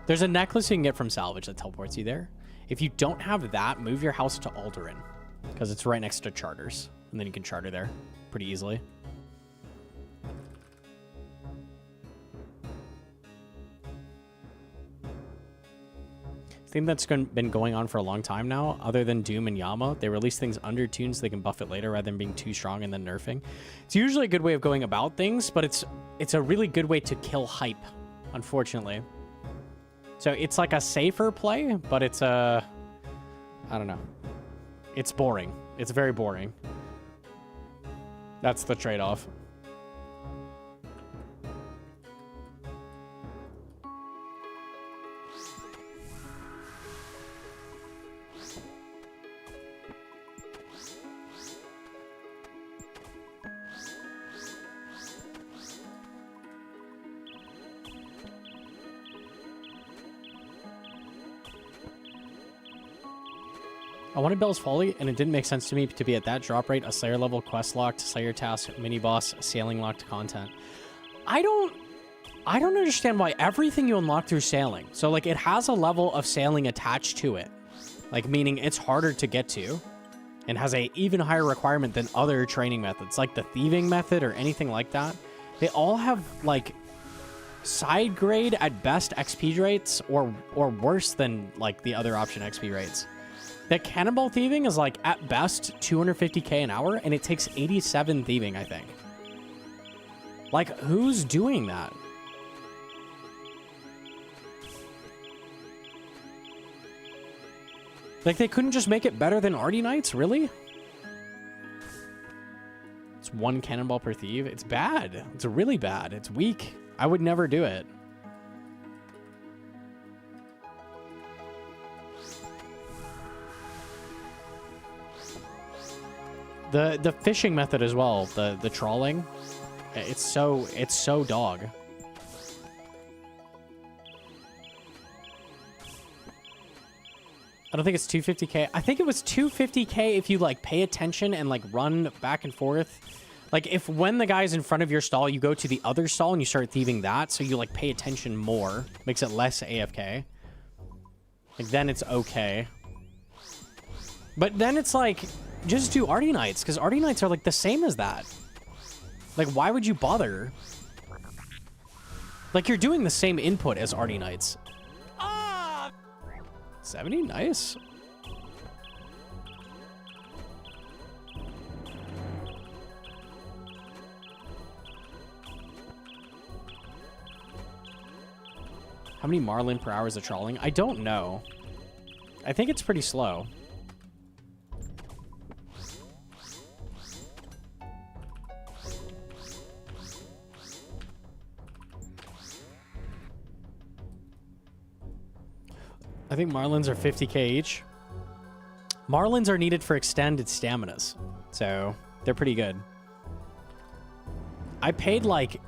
Speaker 1: There's a necklace you can get from salvage that teleports you there. If you don't have that, move your house to Alderaan, because it's right next to charters, and then you can charter there pretty easily. I think that's been going on for a long time now. Other than Doom and Yama, they release things undertuned so they can buff it later rather than being too strong and then nerfing. It's usually a good way of going about things, but it's a really good way to kill hype, unfortunately. So it's like a safer play, but it's I don't know. It's boring. It's very boring. That's the trade-off. I wanted Bell's Folly, and it didn't make sense to me to be at that drop rate, a Slayer level, quest locked, Slayer task, mini boss, sailing locked content. I don't understand why everything you unlock through sailing. So like it has a level of sailing attached to it. Like meaning it's harder to get to and has a even higher requirement than other training methods, like the thieving method or anything like that. They all have like side grade at best XP rates or worse than like the other option XP rates. That cannonball thieving is like at best 250k an hour, and it takes 87 thieving, I think. Like, who's doing that? Like, they couldn't just make it better than Arty Knights, really? It's 1 cannonball per thief. It's bad. It's really bad. It's weak. I would never do it. The fishing method as well, the trawling, it's so dog. I don't think it's 250k. I think it was 250k if you like pay attention and like run back and forth. Like if when the guy's in front of your stall, you go to the other stall and you start thieving that, so you like pay attention more, makes it less AFK. Like then it's okay. But then it's like, just do Arty Knights, because Arty Knights are like the same as that. Like, why would you bother? Like, you're doing the same input as Arty Knights. Ah! 70? Nice. How many Marlin per hour is the trawling? I don't know. I think it's pretty slow. I think Marlins are 50k each. Marlins are needed for extended staminas, so they're pretty good. I paid like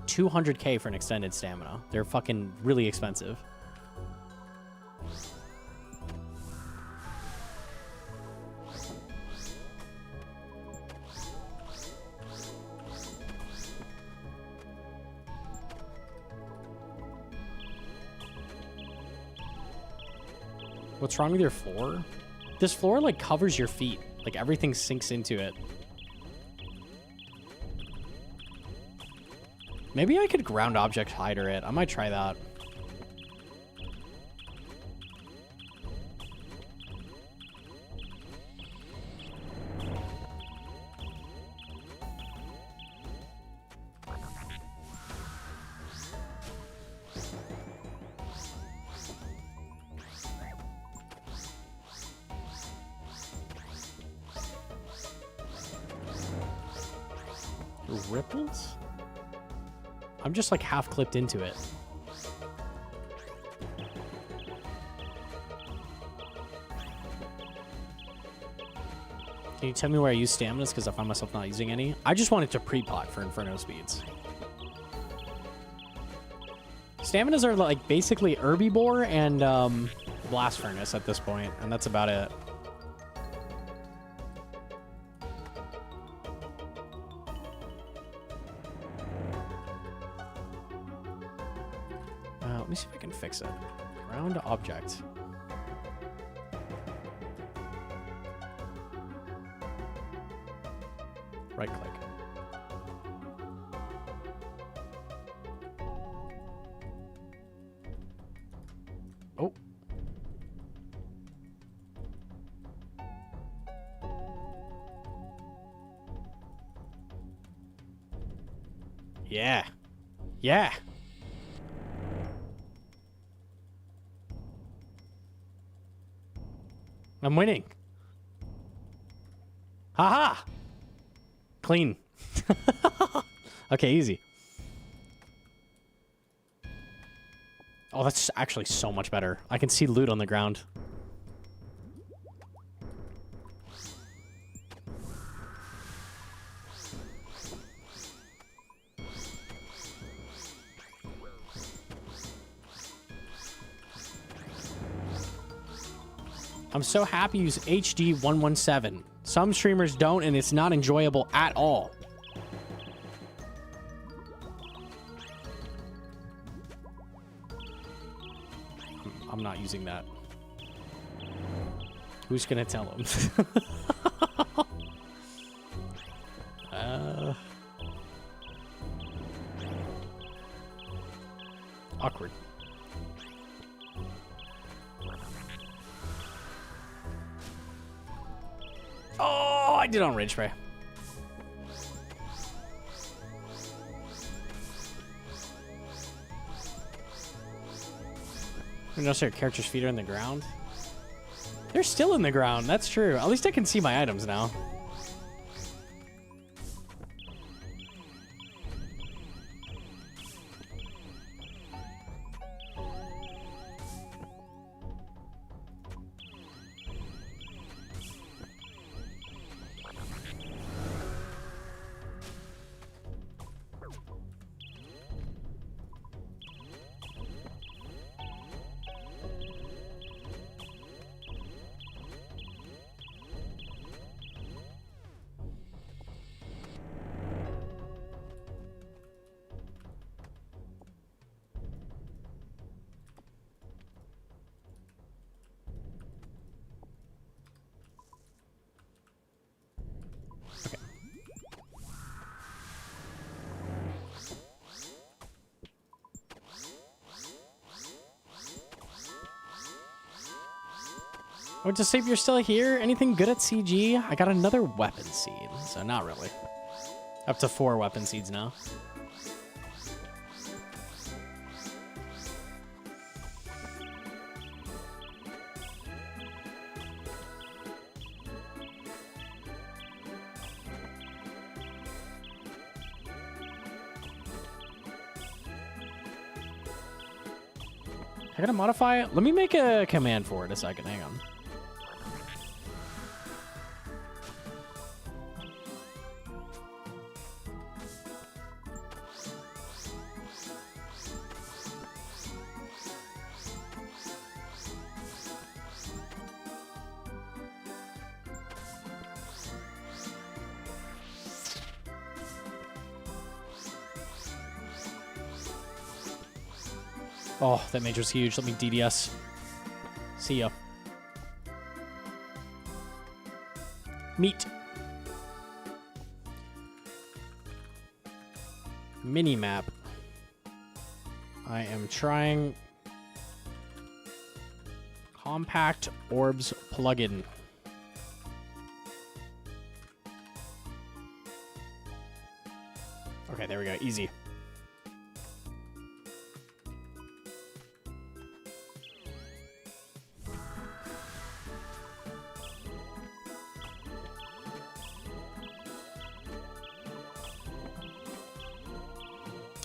Speaker 1: 200k for an extended stamina. They're fucking really expensive. What's wrong with your floor? This floor like covers your feet. Like everything sinks into it. Maybe I could ground object hider it. I might try that. Ripples? I'm just like half clipped into it. Can you tell me where I use staminas? Because I find myself not using any. I just wanted to pre-pot for Inferno speeds. Staminas are like basically Herbivore and Blast Furnace at this point, and that's about it. Let me see if I can fix it. Ground object. Right click. Oh. Yeah. Yeah. I'm winning. Haha! Clean. Okay, easy. Oh, that's actually so much better. I can see loot on the ground. I'm so happy you use HD 117. Some streamers don't, and it's not enjoyable at all. I'm not using that. Who's gonna tell him? Awkward. Oh, I did on Rage Spray. You notice your character's feet are in the ground? They're still in the ground, that's true. At least I can see my items now. Oh, to see if you're still here. Anything good at CG? I got another weapon seed, so not really. Up to 4 weapon seeds now. I gotta modify it. Let me make a command for it a second. Hang on. Oh, that mage was huge. Let me DDS. See ya. Meat. Mini-map. I am trying compact orbs plugin. Okay, there we go. Easy.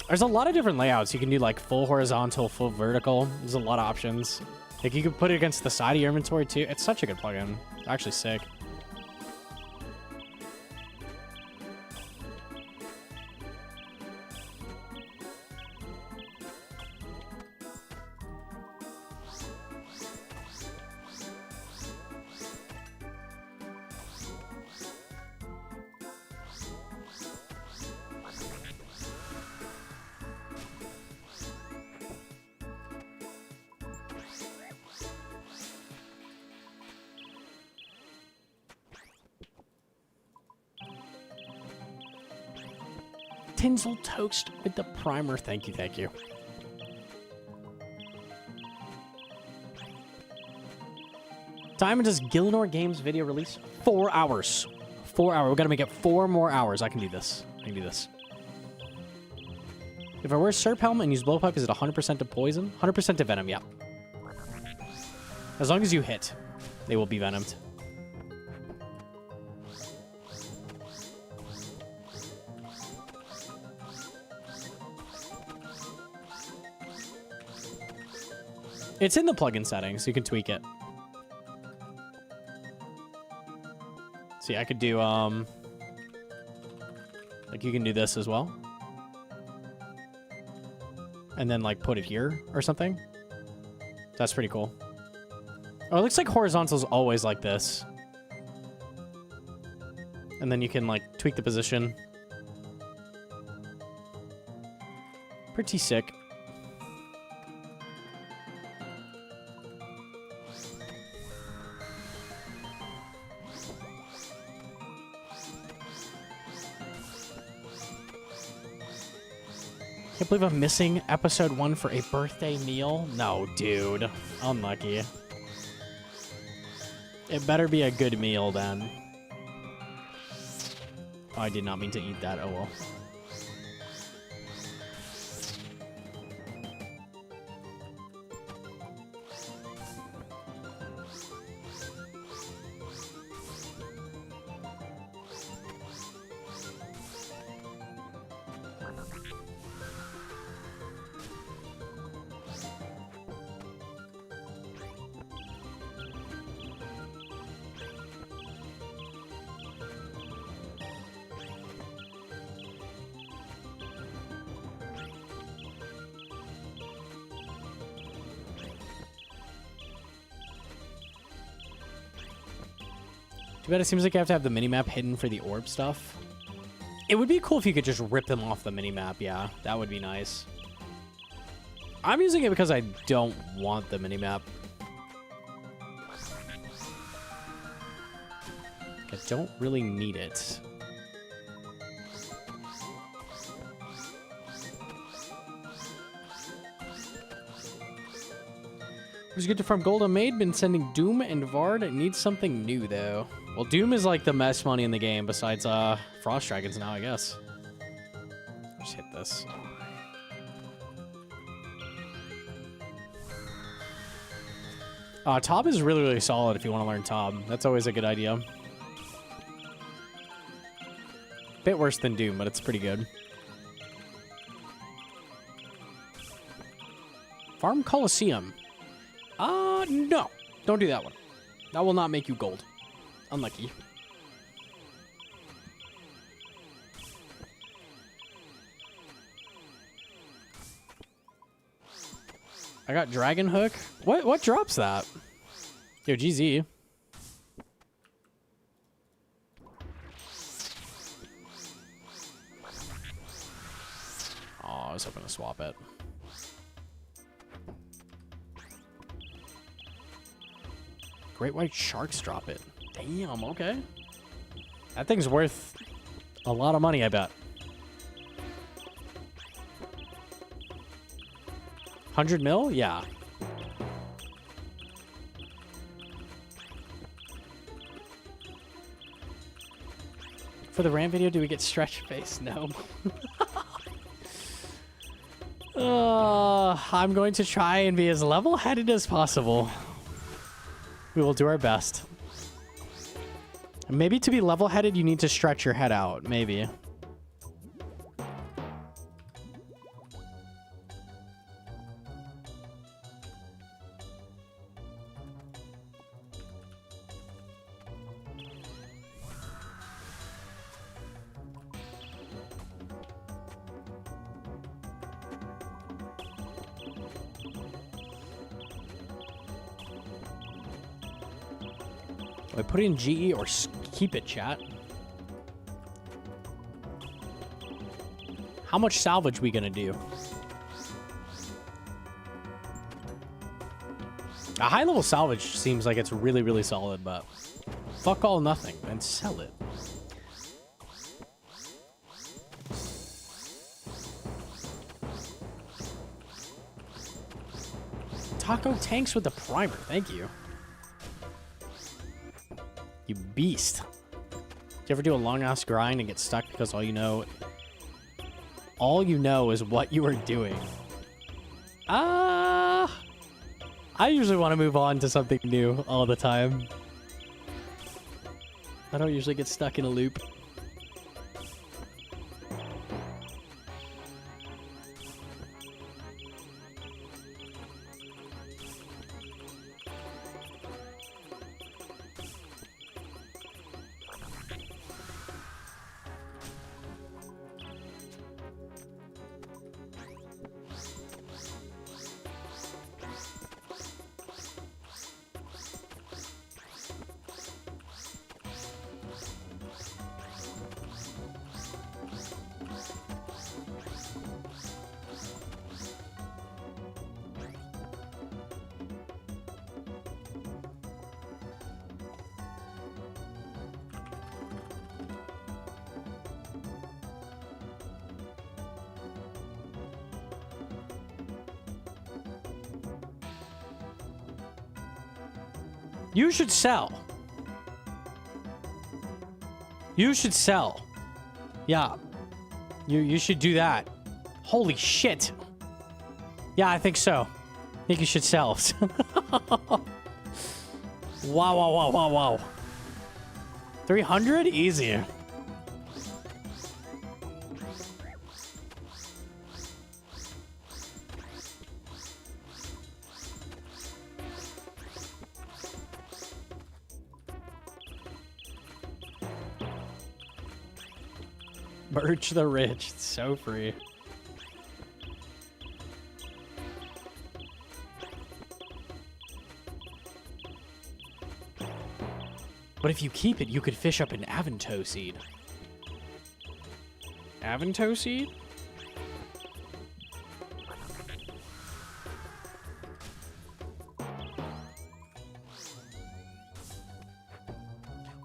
Speaker 1: There's a lot of different layouts. You can do like full horizontal, full vertical. There's a lot of options. Like you can put it against the side of your inventory too. It's such a good plugin. It's actually sick. Tinsel toast with the primer. Thank you, thank you. Time does Gilnor Games video release? 4 hours. 4 hours. We gotta make it 4 more hours. I can do this. I can do this. If I wear Serp Helm and use Blowpipe, is it 100% to poison? 100% to venom, yeah. As long as you hit, they will be venomed. It's in the plugin settings. You can tweak it. See, I could do, like you can do this as well. And then like put it here or something. That's pretty cool. Oh, it looks like horizontal's always like this. And then you can like tweak the position. Pretty sick. Can't believe I'm missing episode 1 for a birthday meal. No, dude. Unlucky. It better be a good meal, then. Oh, I did not mean to eat that. Oh, well. Too bad it seems like you have to have the minimap hidden for the orb stuff. It would be cool if you could just rip them off the minimap, yeah. That would be nice. I'm using it because I don't want the minimap. I don't really need it. It was good to farm gold on Maid, been sending Doom and Vard. It needs something new, though. Well, Doom is like the best money in the game, besides Frost Dragons now, I guess. Just hit this. Tob is really, really solid if you want to learn Tob. That's always a good idea. Bit worse than Doom, but it's pretty good. Farm Coliseum. No. Don't do that one. That will not make you gold. Unlucky. I got Dragon Hook. What drops that? Yo, GZ. Oh, I was hoping to swap it. Great white sharks drop it. Damn, okay. That thing's worth a lot of money, I bet. 100 mil? Yeah. For the RAM video, do we get stretch face? No. I'm going to try and be as level-headed as possible. We will do our best. Maybe to be level-headed, you need to stretch your head out. Maybe. Do I put it in GE or keep it, chat? How much salvage we gonna do? A high-level salvage seems like it's really, really solid, but fuck all nothing and sell it. Taco tanks with the primer, thank you. You beast. Do you ever do a long-ass grind and get stuck because all you know is what you are doing? I usually want to move on to something new all the time. I don't usually get stuck in a loop. You should sell. You should sell. Yeah. You should do that. Holy shit. Yeah, I think so. I think you should sell. Wow. 300? Easy. Merch the rich. It's so free. But if you keep it, you could fish up an Avanto seed. Avanto seed?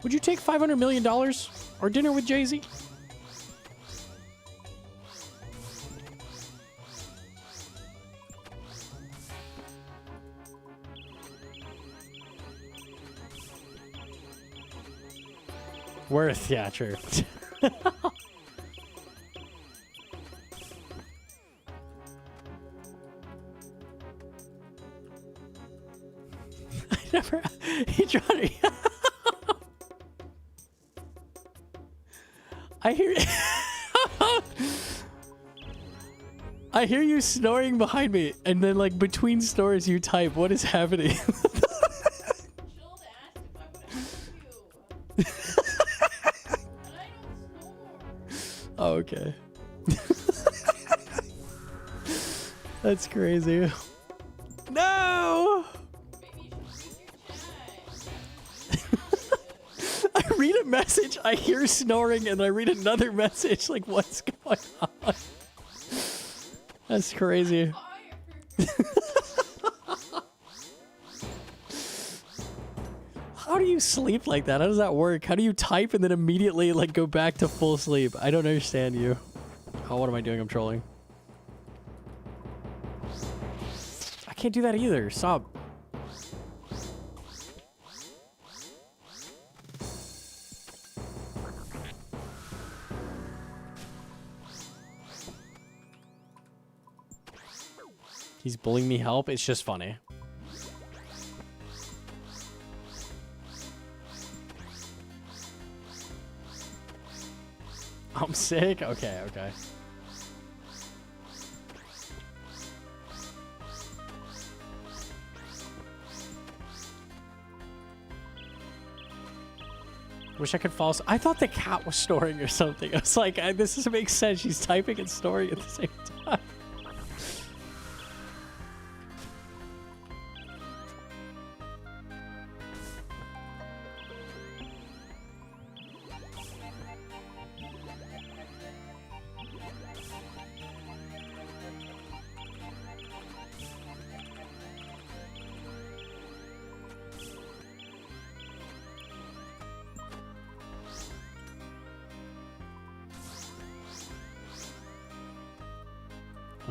Speaker 1: Would you take $500 million or dinner with Jay-Z? Worth, yeah, true. He tried to... I hear... I hear you snoring behind me, and then like between snores you type. What is happening?
Speaker 2: Jill asked if I would help you. And I don't snore.
Speaker 1: Oh, okay. That's crazy. No!
Speaker 2: Maybe you should read your chat.
Speaker 1: I read a message, I hear snoring, and I read another message. Like, what's going on? That's crazy.
Speaker 2: Fire.
Speaker 1: How do you sleep like that? How does that work? How do you type and then immediately like go back to full sleep? I don't understand you. Oh, what am I doing? I'm trolling. I can't do that either. Stop. He's bullying me. Help. It's just funny. I'm sick? Okay, okay. Wish I could fall. I thought the cat was snoring or something. I was like, this doesn't make sense. She's typing and snoring at the same time.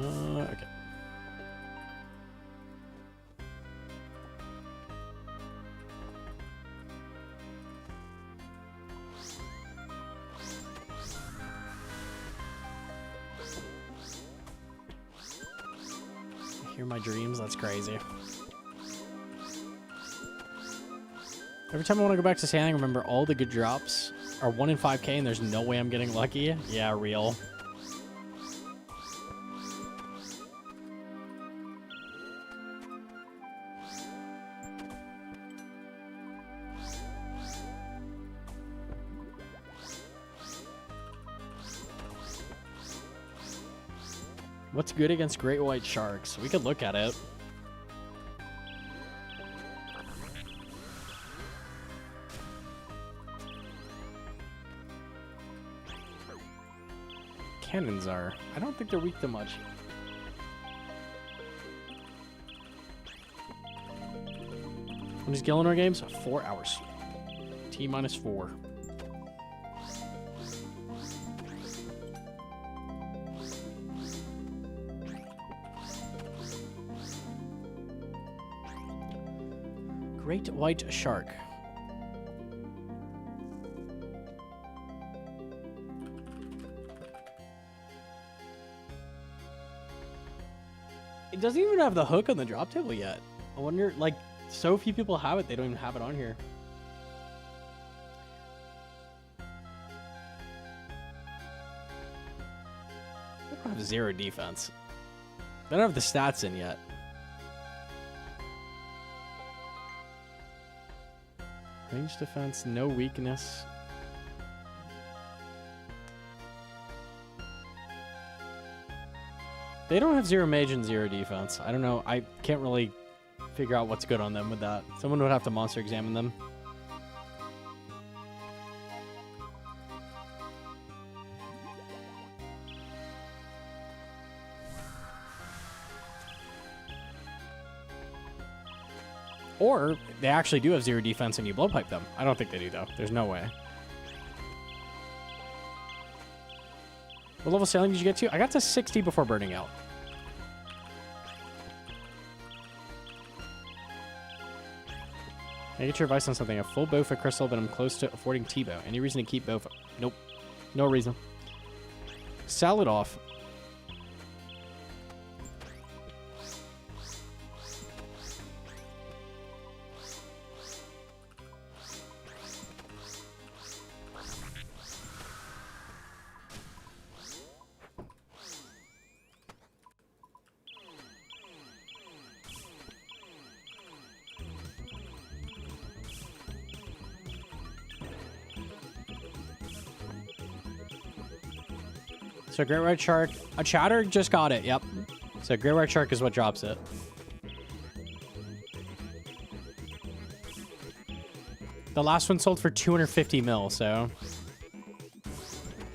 Speaker 1: Okay. I hear my dreams. That's crazy. Every time I want to go back to sailing, remember all the good drops are 1 in 5k and there's no way I'm getting lucky. Yeah, real. What's good against great white sharks? We could look at it. Cannons are. I don't think they're weak to much. When is Gillinor games? 4 hours. T minus 4. Great white shark. It doesn't even have the hook on the drop table yet. I wonder, like, so few people have it, they don't even have it on here. They don't have 0 defense. They don't have the stats in yet. Range defense, no weakness. They don't have 0 mage and 0 defense. I don't know. I can't really figure out what's good on them with that. Someone would have to monster examine them. Or they actually do have 0 defense and you blowpipe them. I don't think they do, though. There's no way. What level sailing did you get to? I got to 60 before burning out. Can I get your advice on something? A full bow for crystal, but I'm close to affording T-bow. Any reason to keep bow? Nope. No reason. Sell it off. So great white shark. A chatter just got it. Yep. So great white shark is what drops it. The last one sold for 250 mil, so...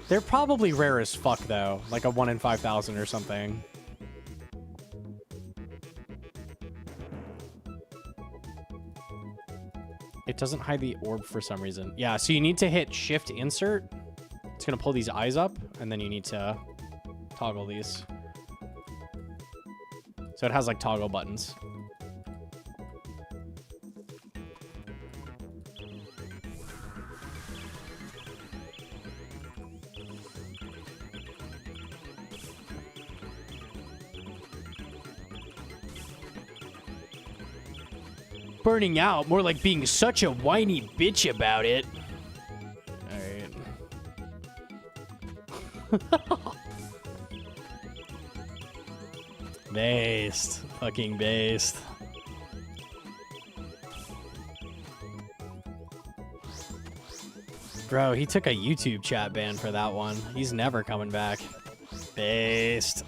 Speaker 1: They're probably rare as fuck, though. Like a 1 in 5,000 or something. It doesn't hide the orb for some reason. Yeah, so you need to hit Shift Insert. It's going to pull these eyes up, and then you need to toggle these. So it has, like, toggle buttons. Burning out, more like being such a whiny bitch about it. Alright. Based. Fucking based. Bro, he took a YouTube chat ban for that one. He's never coming back. Based.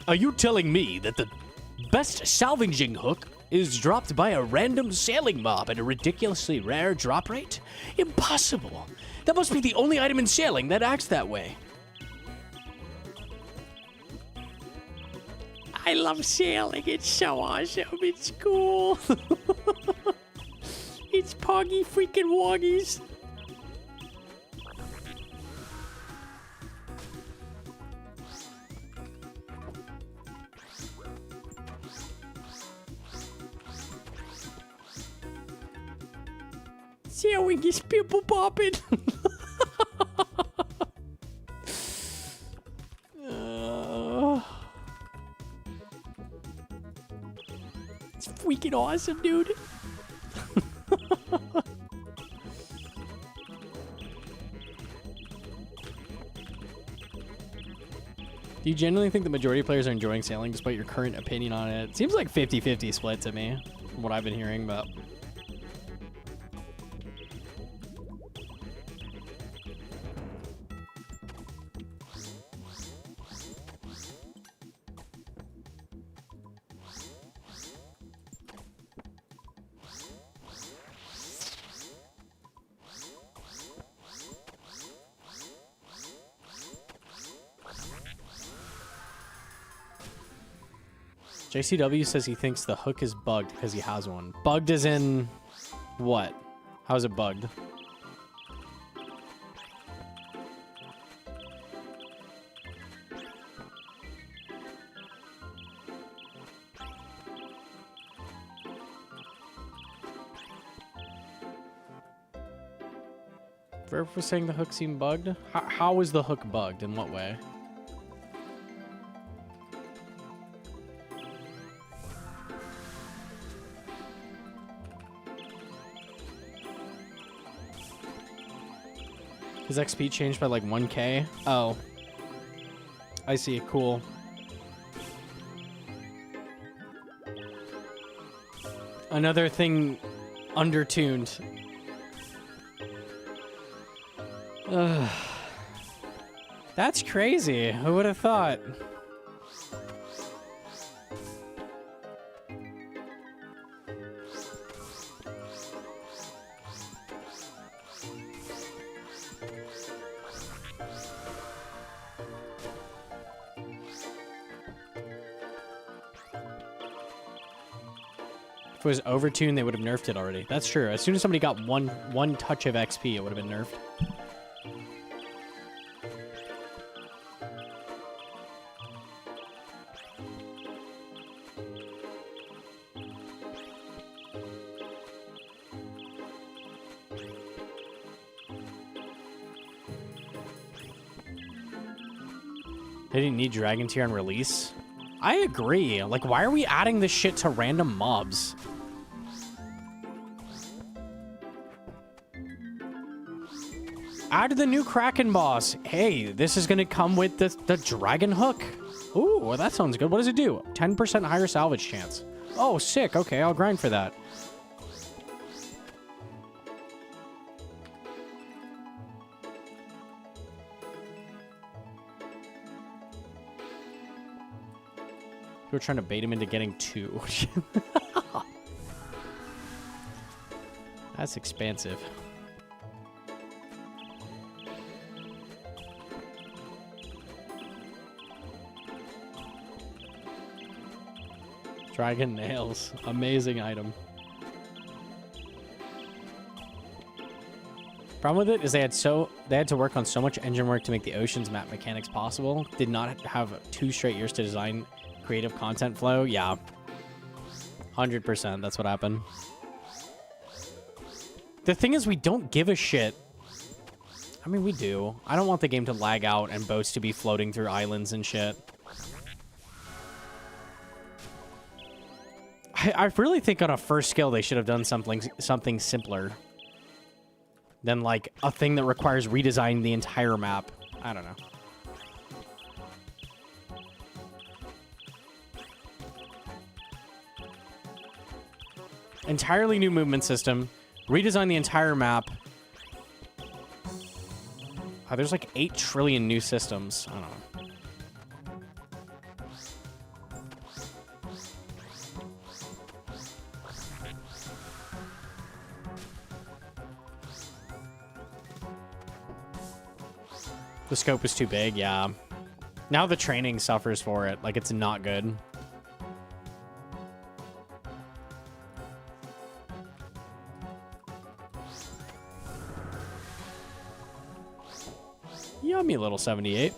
Speaker 1: Are you telling me that the best salvaging hook is dropped by a random sailing mob at a ridiculously rare drop rate? Impossible. That must be the only item in sailing that acts that way. I love sailing. It's so awesome. It's cool. It's poggy freaking woggies. Sailing is pimple popping. It's freaking awesome, dude. Do you genuinely think the majority of players are enjoying sailing despite your current opinion on it? It seems like 50-50 split to me, from what I've been hearing, but... JCW says he thinks the hook is bugged because he has one. Bugged as in what? How is it bugged? Verb was saying the hook seemed bugged? How is the hook bugged? In what way? His XP changed by like 1k? Oh. I see. Cool. Another thing undertuned. Ugh. That's crazy. Who would have thought? If it was overtuned, they would have nerfed it already. That's true. As soon as somebody got one touch of XP, it would have been nerfed. They didn't need Dragon Tier on release. I agree. Like, why are we adding this shit to random mobs? Add the new Kraken boss. Hey, this is gonna come with the dragon hook. Ooh, well, that sounds good. What does it do? 10% higher salvage chance. Oh, sick. Okay, I'll grind for that. We're trying to bait him into getting 2. That's expansive. Dragon nails. Amazing item. Problem with it is they had to work on so much engine work to make the oceans map mechanics possible. Did not have 2 straight years to design creative content flow. Yeah. 100%. That's what happened. The thing is, we don't give a shit. I mean, we do. I don't want the game to lag out and boats to be floating through islands and shit. I really think on a first skill they should have done something simpler than like a thing that requires redesigning the entire map. I don't know. Entirely new movement system. Redesign the entire map. Oh, there's like 8 trillion new systems. I don't know. The scope is too big, yeah. Now the training suffers for it. Like, it's not good. Yummy little 78.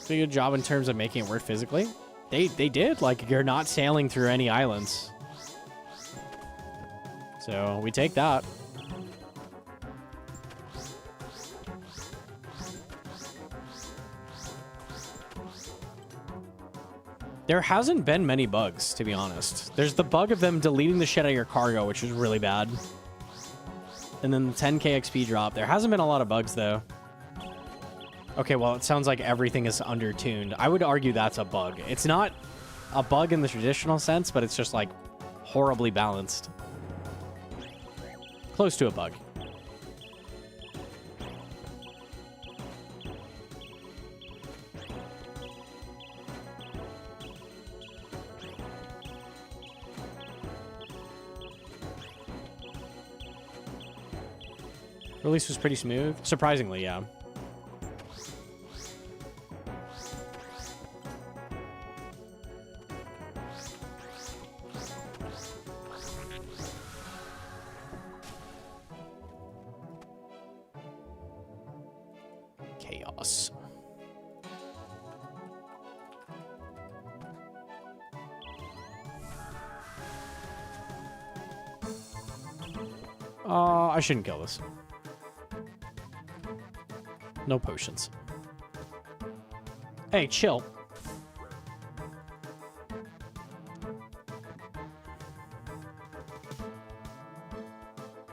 Speaker 1: Did a good job in terms of making it work physically. They did. Like, you're not sailing through any islands. So, we take that. There hasn't been many bugs, to be honest. There's the bug of them deleting the shit out of your cargo, which is really bad. And then the 10k XP drop. There hasn't been a lot of bugs, though. Okay, well, it sounds like everything is undertuned. I would argue that's a bug. It's not a bug in the traditional sense, but it's just, like, horribly balanced. Close to a bug. Release was pretty smooth. Surprisingly, yeah. Chaos. I shouldn't kill this. No potions. Hey, chill.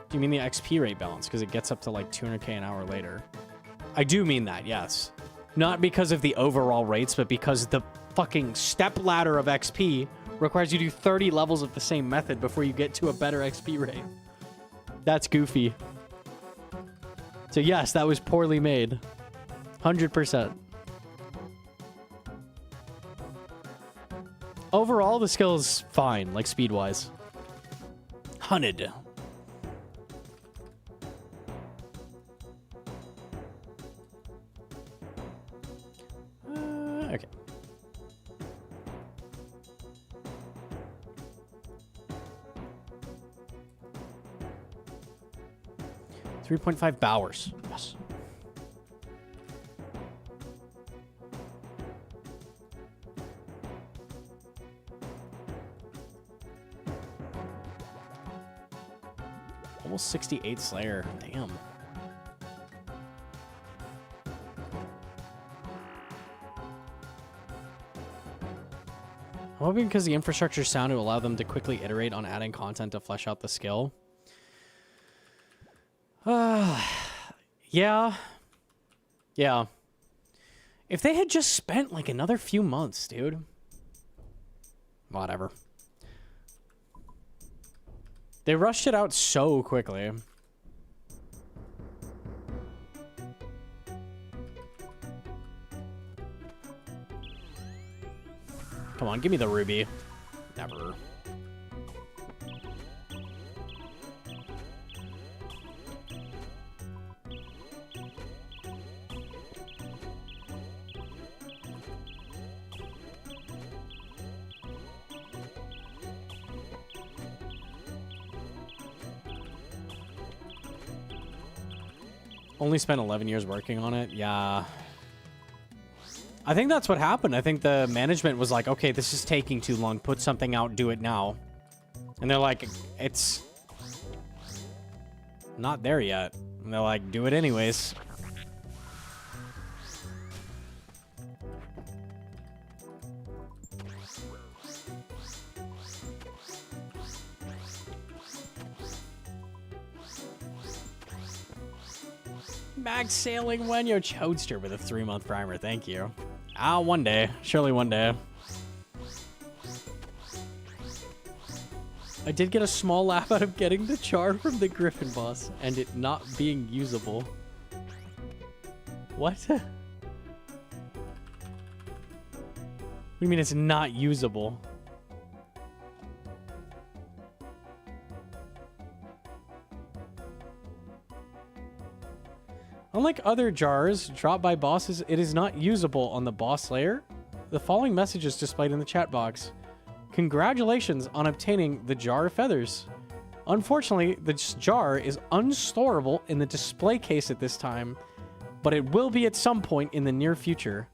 Speaker 1: Do you mean the XP rate balance? Because it gets up to like 200k an hour later. I do mean that, yes. Not because of the overall rates, but because the fucking step ladder of XP requires you to do 30 levels of the same method before you get to a better XP rate. That's goofy. So yes, that was poorly made. 100%. Overall, the skill is fine, like speed-wise. 100. Okay. 3.5 Bowers. Yes. Almost 68 Slayer. Damn. I'm hoping because the infrastructure is sound to allow them to quickly iterate on adding content to flesh out the skill. Yeah. Yeah. If they had just spent like another few months, dude. Whatever. They rushed it out so quickly. Come on, give me the ruby. Never. Only spent 11 years working on it? Yeah. I think that's what happened. I think the management was like, okay, this is taking too long. Put something out, do it now. And they're like, it's not there yet. And they're like, do it anyways. Max sailing when yo Chodester with a 3-month primer. Thank you. One day. Surely one day. I did get a small laugh out of getting the char from the Griffin boss and it not being usable. What? What do you mean it's not usable? Unlike other jars dropped by bosses, it is not usable on the boss layer. The following message is displayed in the chat box. Congratulations on obtaining the Jar of Feathers. Unfortunately, this jar is unstorable in the display case at this time, but it will be at some point in the near future.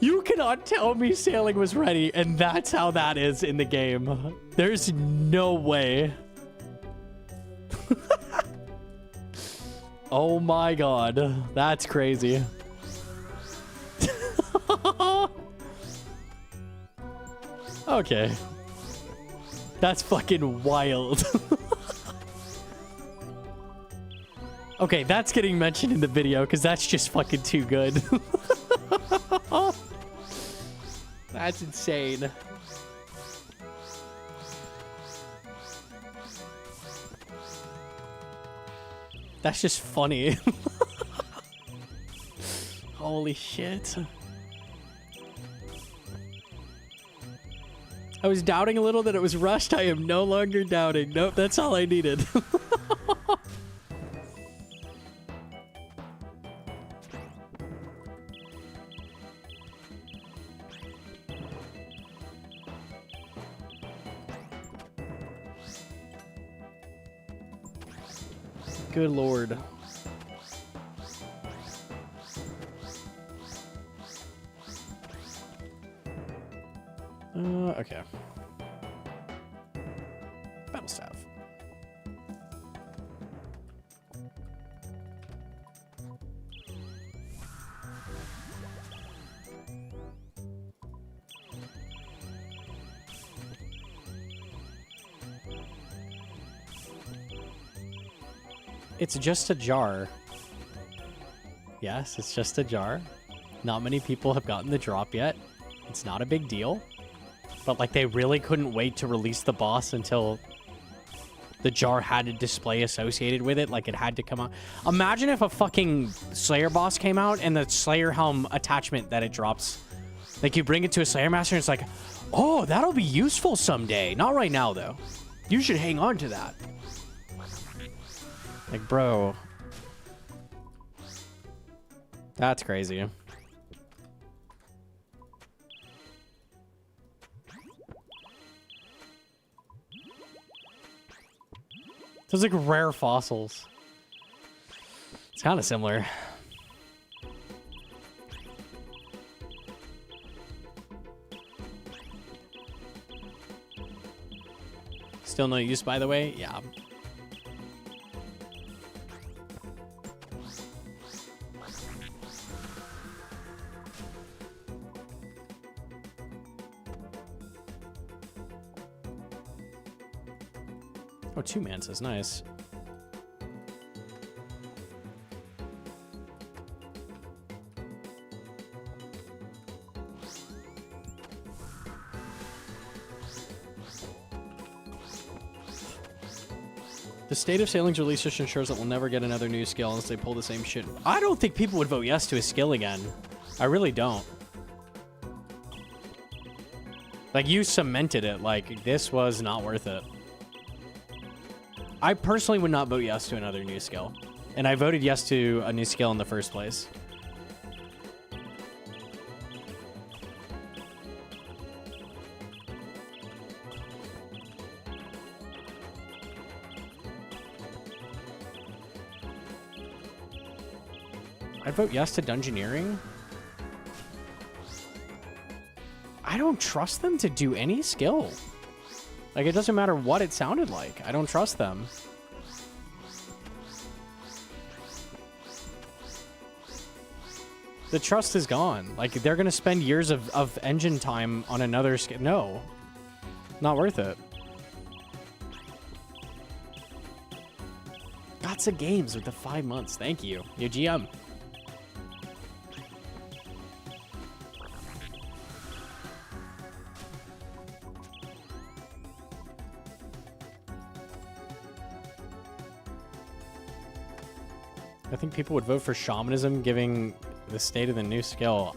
Speaker 1: You cannot tell me sailing was ready, and that's how that is in the game. There's no way. Oh my god. That's crazy. Okay. That's fucking wild. Okay, that's getting mentioned in the video, because that's just fucking too good. That's insane. That's just funny. Holy shit. I was doubting a little that it was rushed. I am no longer doubting. Nope, that's all I needed. Good lord. Okay. Battle staff. It's just a jar. Yes, it's just a jar. Not many people have gotten the drop yet. It's not a big deal. But, like, they really couldn't wait to release the boss until the jar had a display associated with it. Like, it had to come out. Imagine if a fucking Slayer boss came out and the Slayer helm attachment that it drops. Like, you bring it to a Slayer master and it's like, oh, that'll be useful someday. Not right now, though. You should hang on to that. Like, bro. That's crazy. Those like rare fossils. It's kind of similar. Still no use, by the way? Yeah. Oh, 2 mantas, nice. The state of sailing's release just ensures that we'll never get another new skill unless they pull the same shit. I don't think people would vote yes to a skill again. I really don't. Like, you cemented it. Like, this was not worth it. I personally would not vote yes to another new skill. And I voted yes to a new skill in the first place. I'd vote yes to Dungeoneering. I don't trust them to do any skill. Like, it doesn't matter what it sounded like. I don't trust them. The trust is gone. Like, they're going to spend years of engine time on another skill. No. Not worth it. Gotcha Games with the 5 months. Thank you. Your GM. I think people would vote for shamanism, giving the state of the new skill.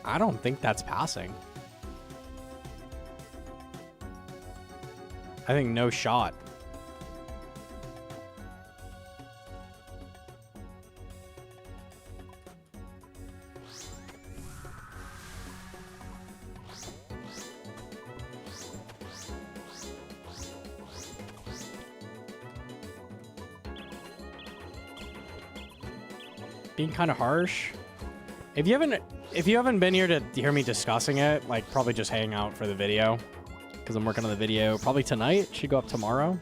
Speaker 1: I don't think that's passing. I think no shot. Being kind of harsh. If you haven't been here to hear me discussing it, like, probably just hang out for the video, because I'm working on the video probably tonight. Should go up tomorrow.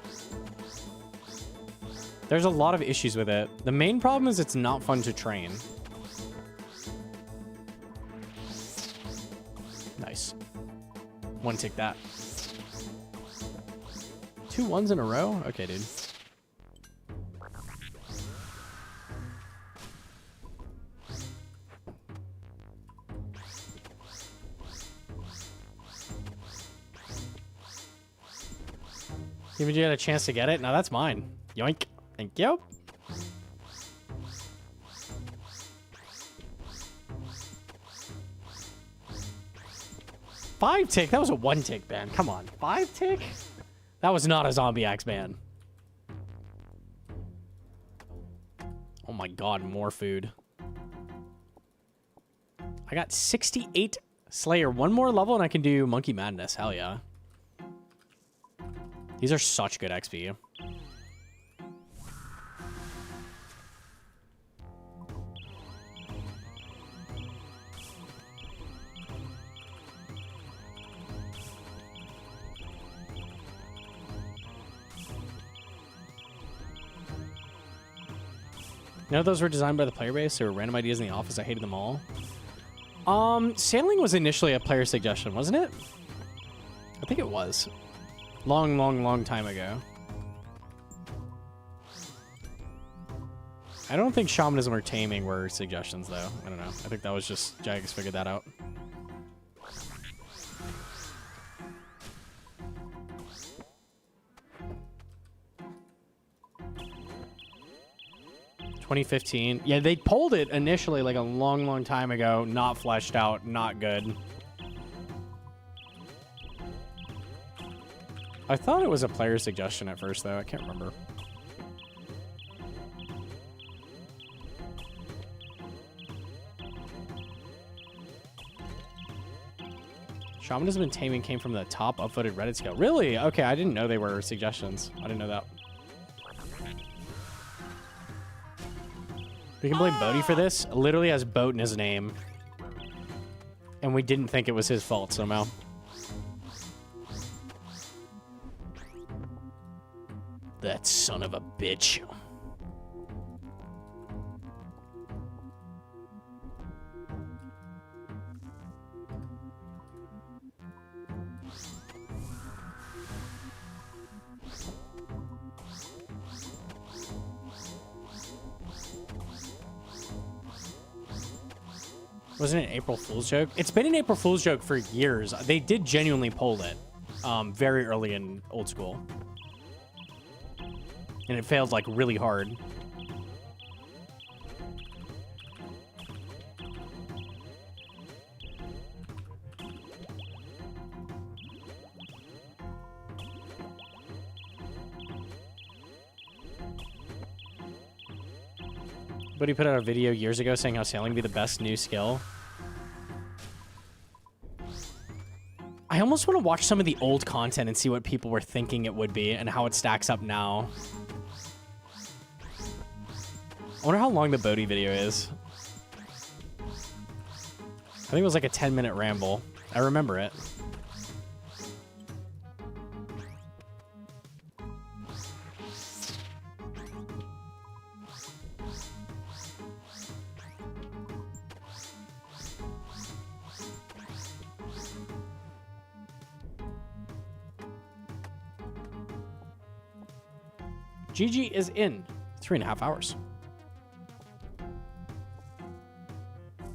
Speaker 1: There's a lot of issues with it. The main problem is it's not fun to train. Nice. One tick that. 2 1s in a row? Okay, dude. Even you had a chance to get it? No, that's mine. Yoink. Thank you. Five tick? That was a 1 tick ban. Come on. 5 tick? That was not a zombie axe ban. Oh my god, more food. I got 68 Slayer. 1 more level and I can do Monkey Madness. Hell yeah. These are such good XP. None of those were designed by the player base. They were random ideas in the office. I hated them all. Sailing was initially a player suggestion, wasn't it? I think it was. Long time ago. I don't think shamanism or taming were suggestions, though. I don't know. I think that was just Jags figured that out. $2015. Yeah, they pulled it initially like a long time ago. Not fleshed out. Not good. I thought it was a player suggestion at first, though. I can't remember. Shamanism and taming came from the top upvoted Reddit scale. Really? Okay, I didn't know they were suggestions. I didn't know that. We can blame Bodhi for this. It literally has boat in his name. And we didn't think it was his fault somehow. That son of a bitch. Wasn't it an April Fool's joke? It's been an April Fool's joke for years. They did genuinely poll it very early in old school. And it failed like really hard. But he put out a video years ago saying how sailing would be the best new skill. I almost want to watch some of the old content and see what people were thinking it would be and how it stacks up now. I wonder how long the Bodhi video is. I think it was like a 10-minute ramble. I remember it. GG is in 3.5 hours.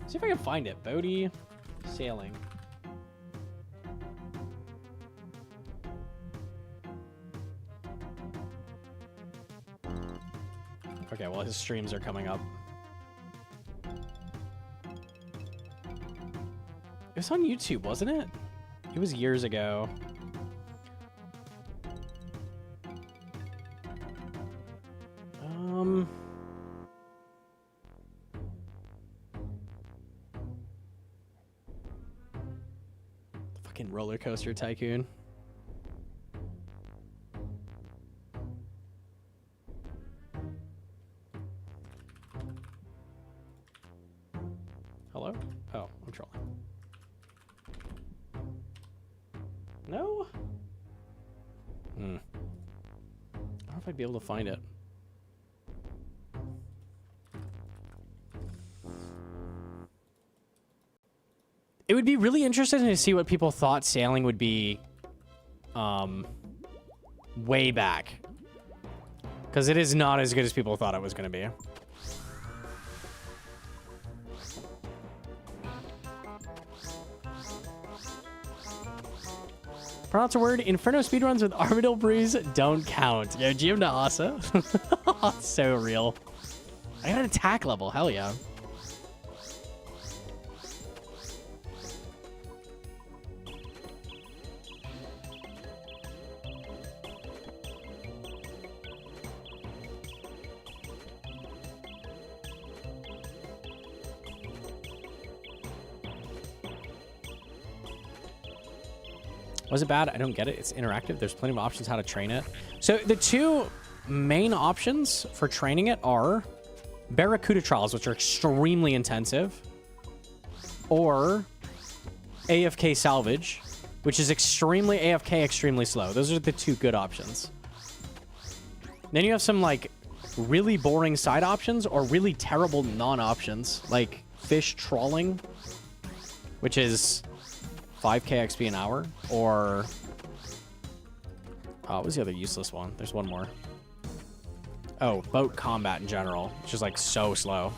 Speaker 1: See if I can find it. Bodhi sailing. Okay, well, his streams are coming up. It was on YouTube, wasn't it? It was years ago. Fucking roller coaster tycoon. Hello? Oh, I'm trolling. No? I don't know if I'd be able to find it. It would be really interesting to see what people thought sailing would be way back. Because it is not as good as people thought it was going to be. Pronounce a word. Inferno speedruns with Armadillo Breeze don't count. Yo, GM to Asa. So real. I got an attack level. Hell yeah. Was it bad? I don't get it. It's interactive. There's plenty of options how to train it. So the two main options for training it are Barracuda trials, which are extremely intensive, or AFK salvage, which is extremely AFK, extremely slow. Those are the two good options. Then you have some like really boring side options or really terrible non-options, like fish trawling, which is 5k XP an hour, or what was the other useless one? There's one more. Oh, boat combat in general, which is like so slow.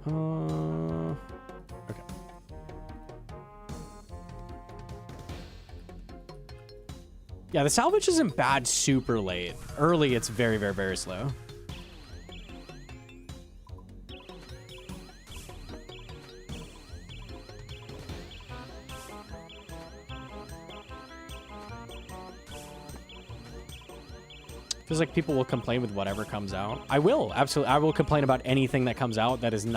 Speaker 1: Okay. Yeah, the salvage isn't bad super late. Early, it's very, very, very slow. Feels like people will complain with whatever comes out. I will, absolutely. I will complain about anything that comes out that is not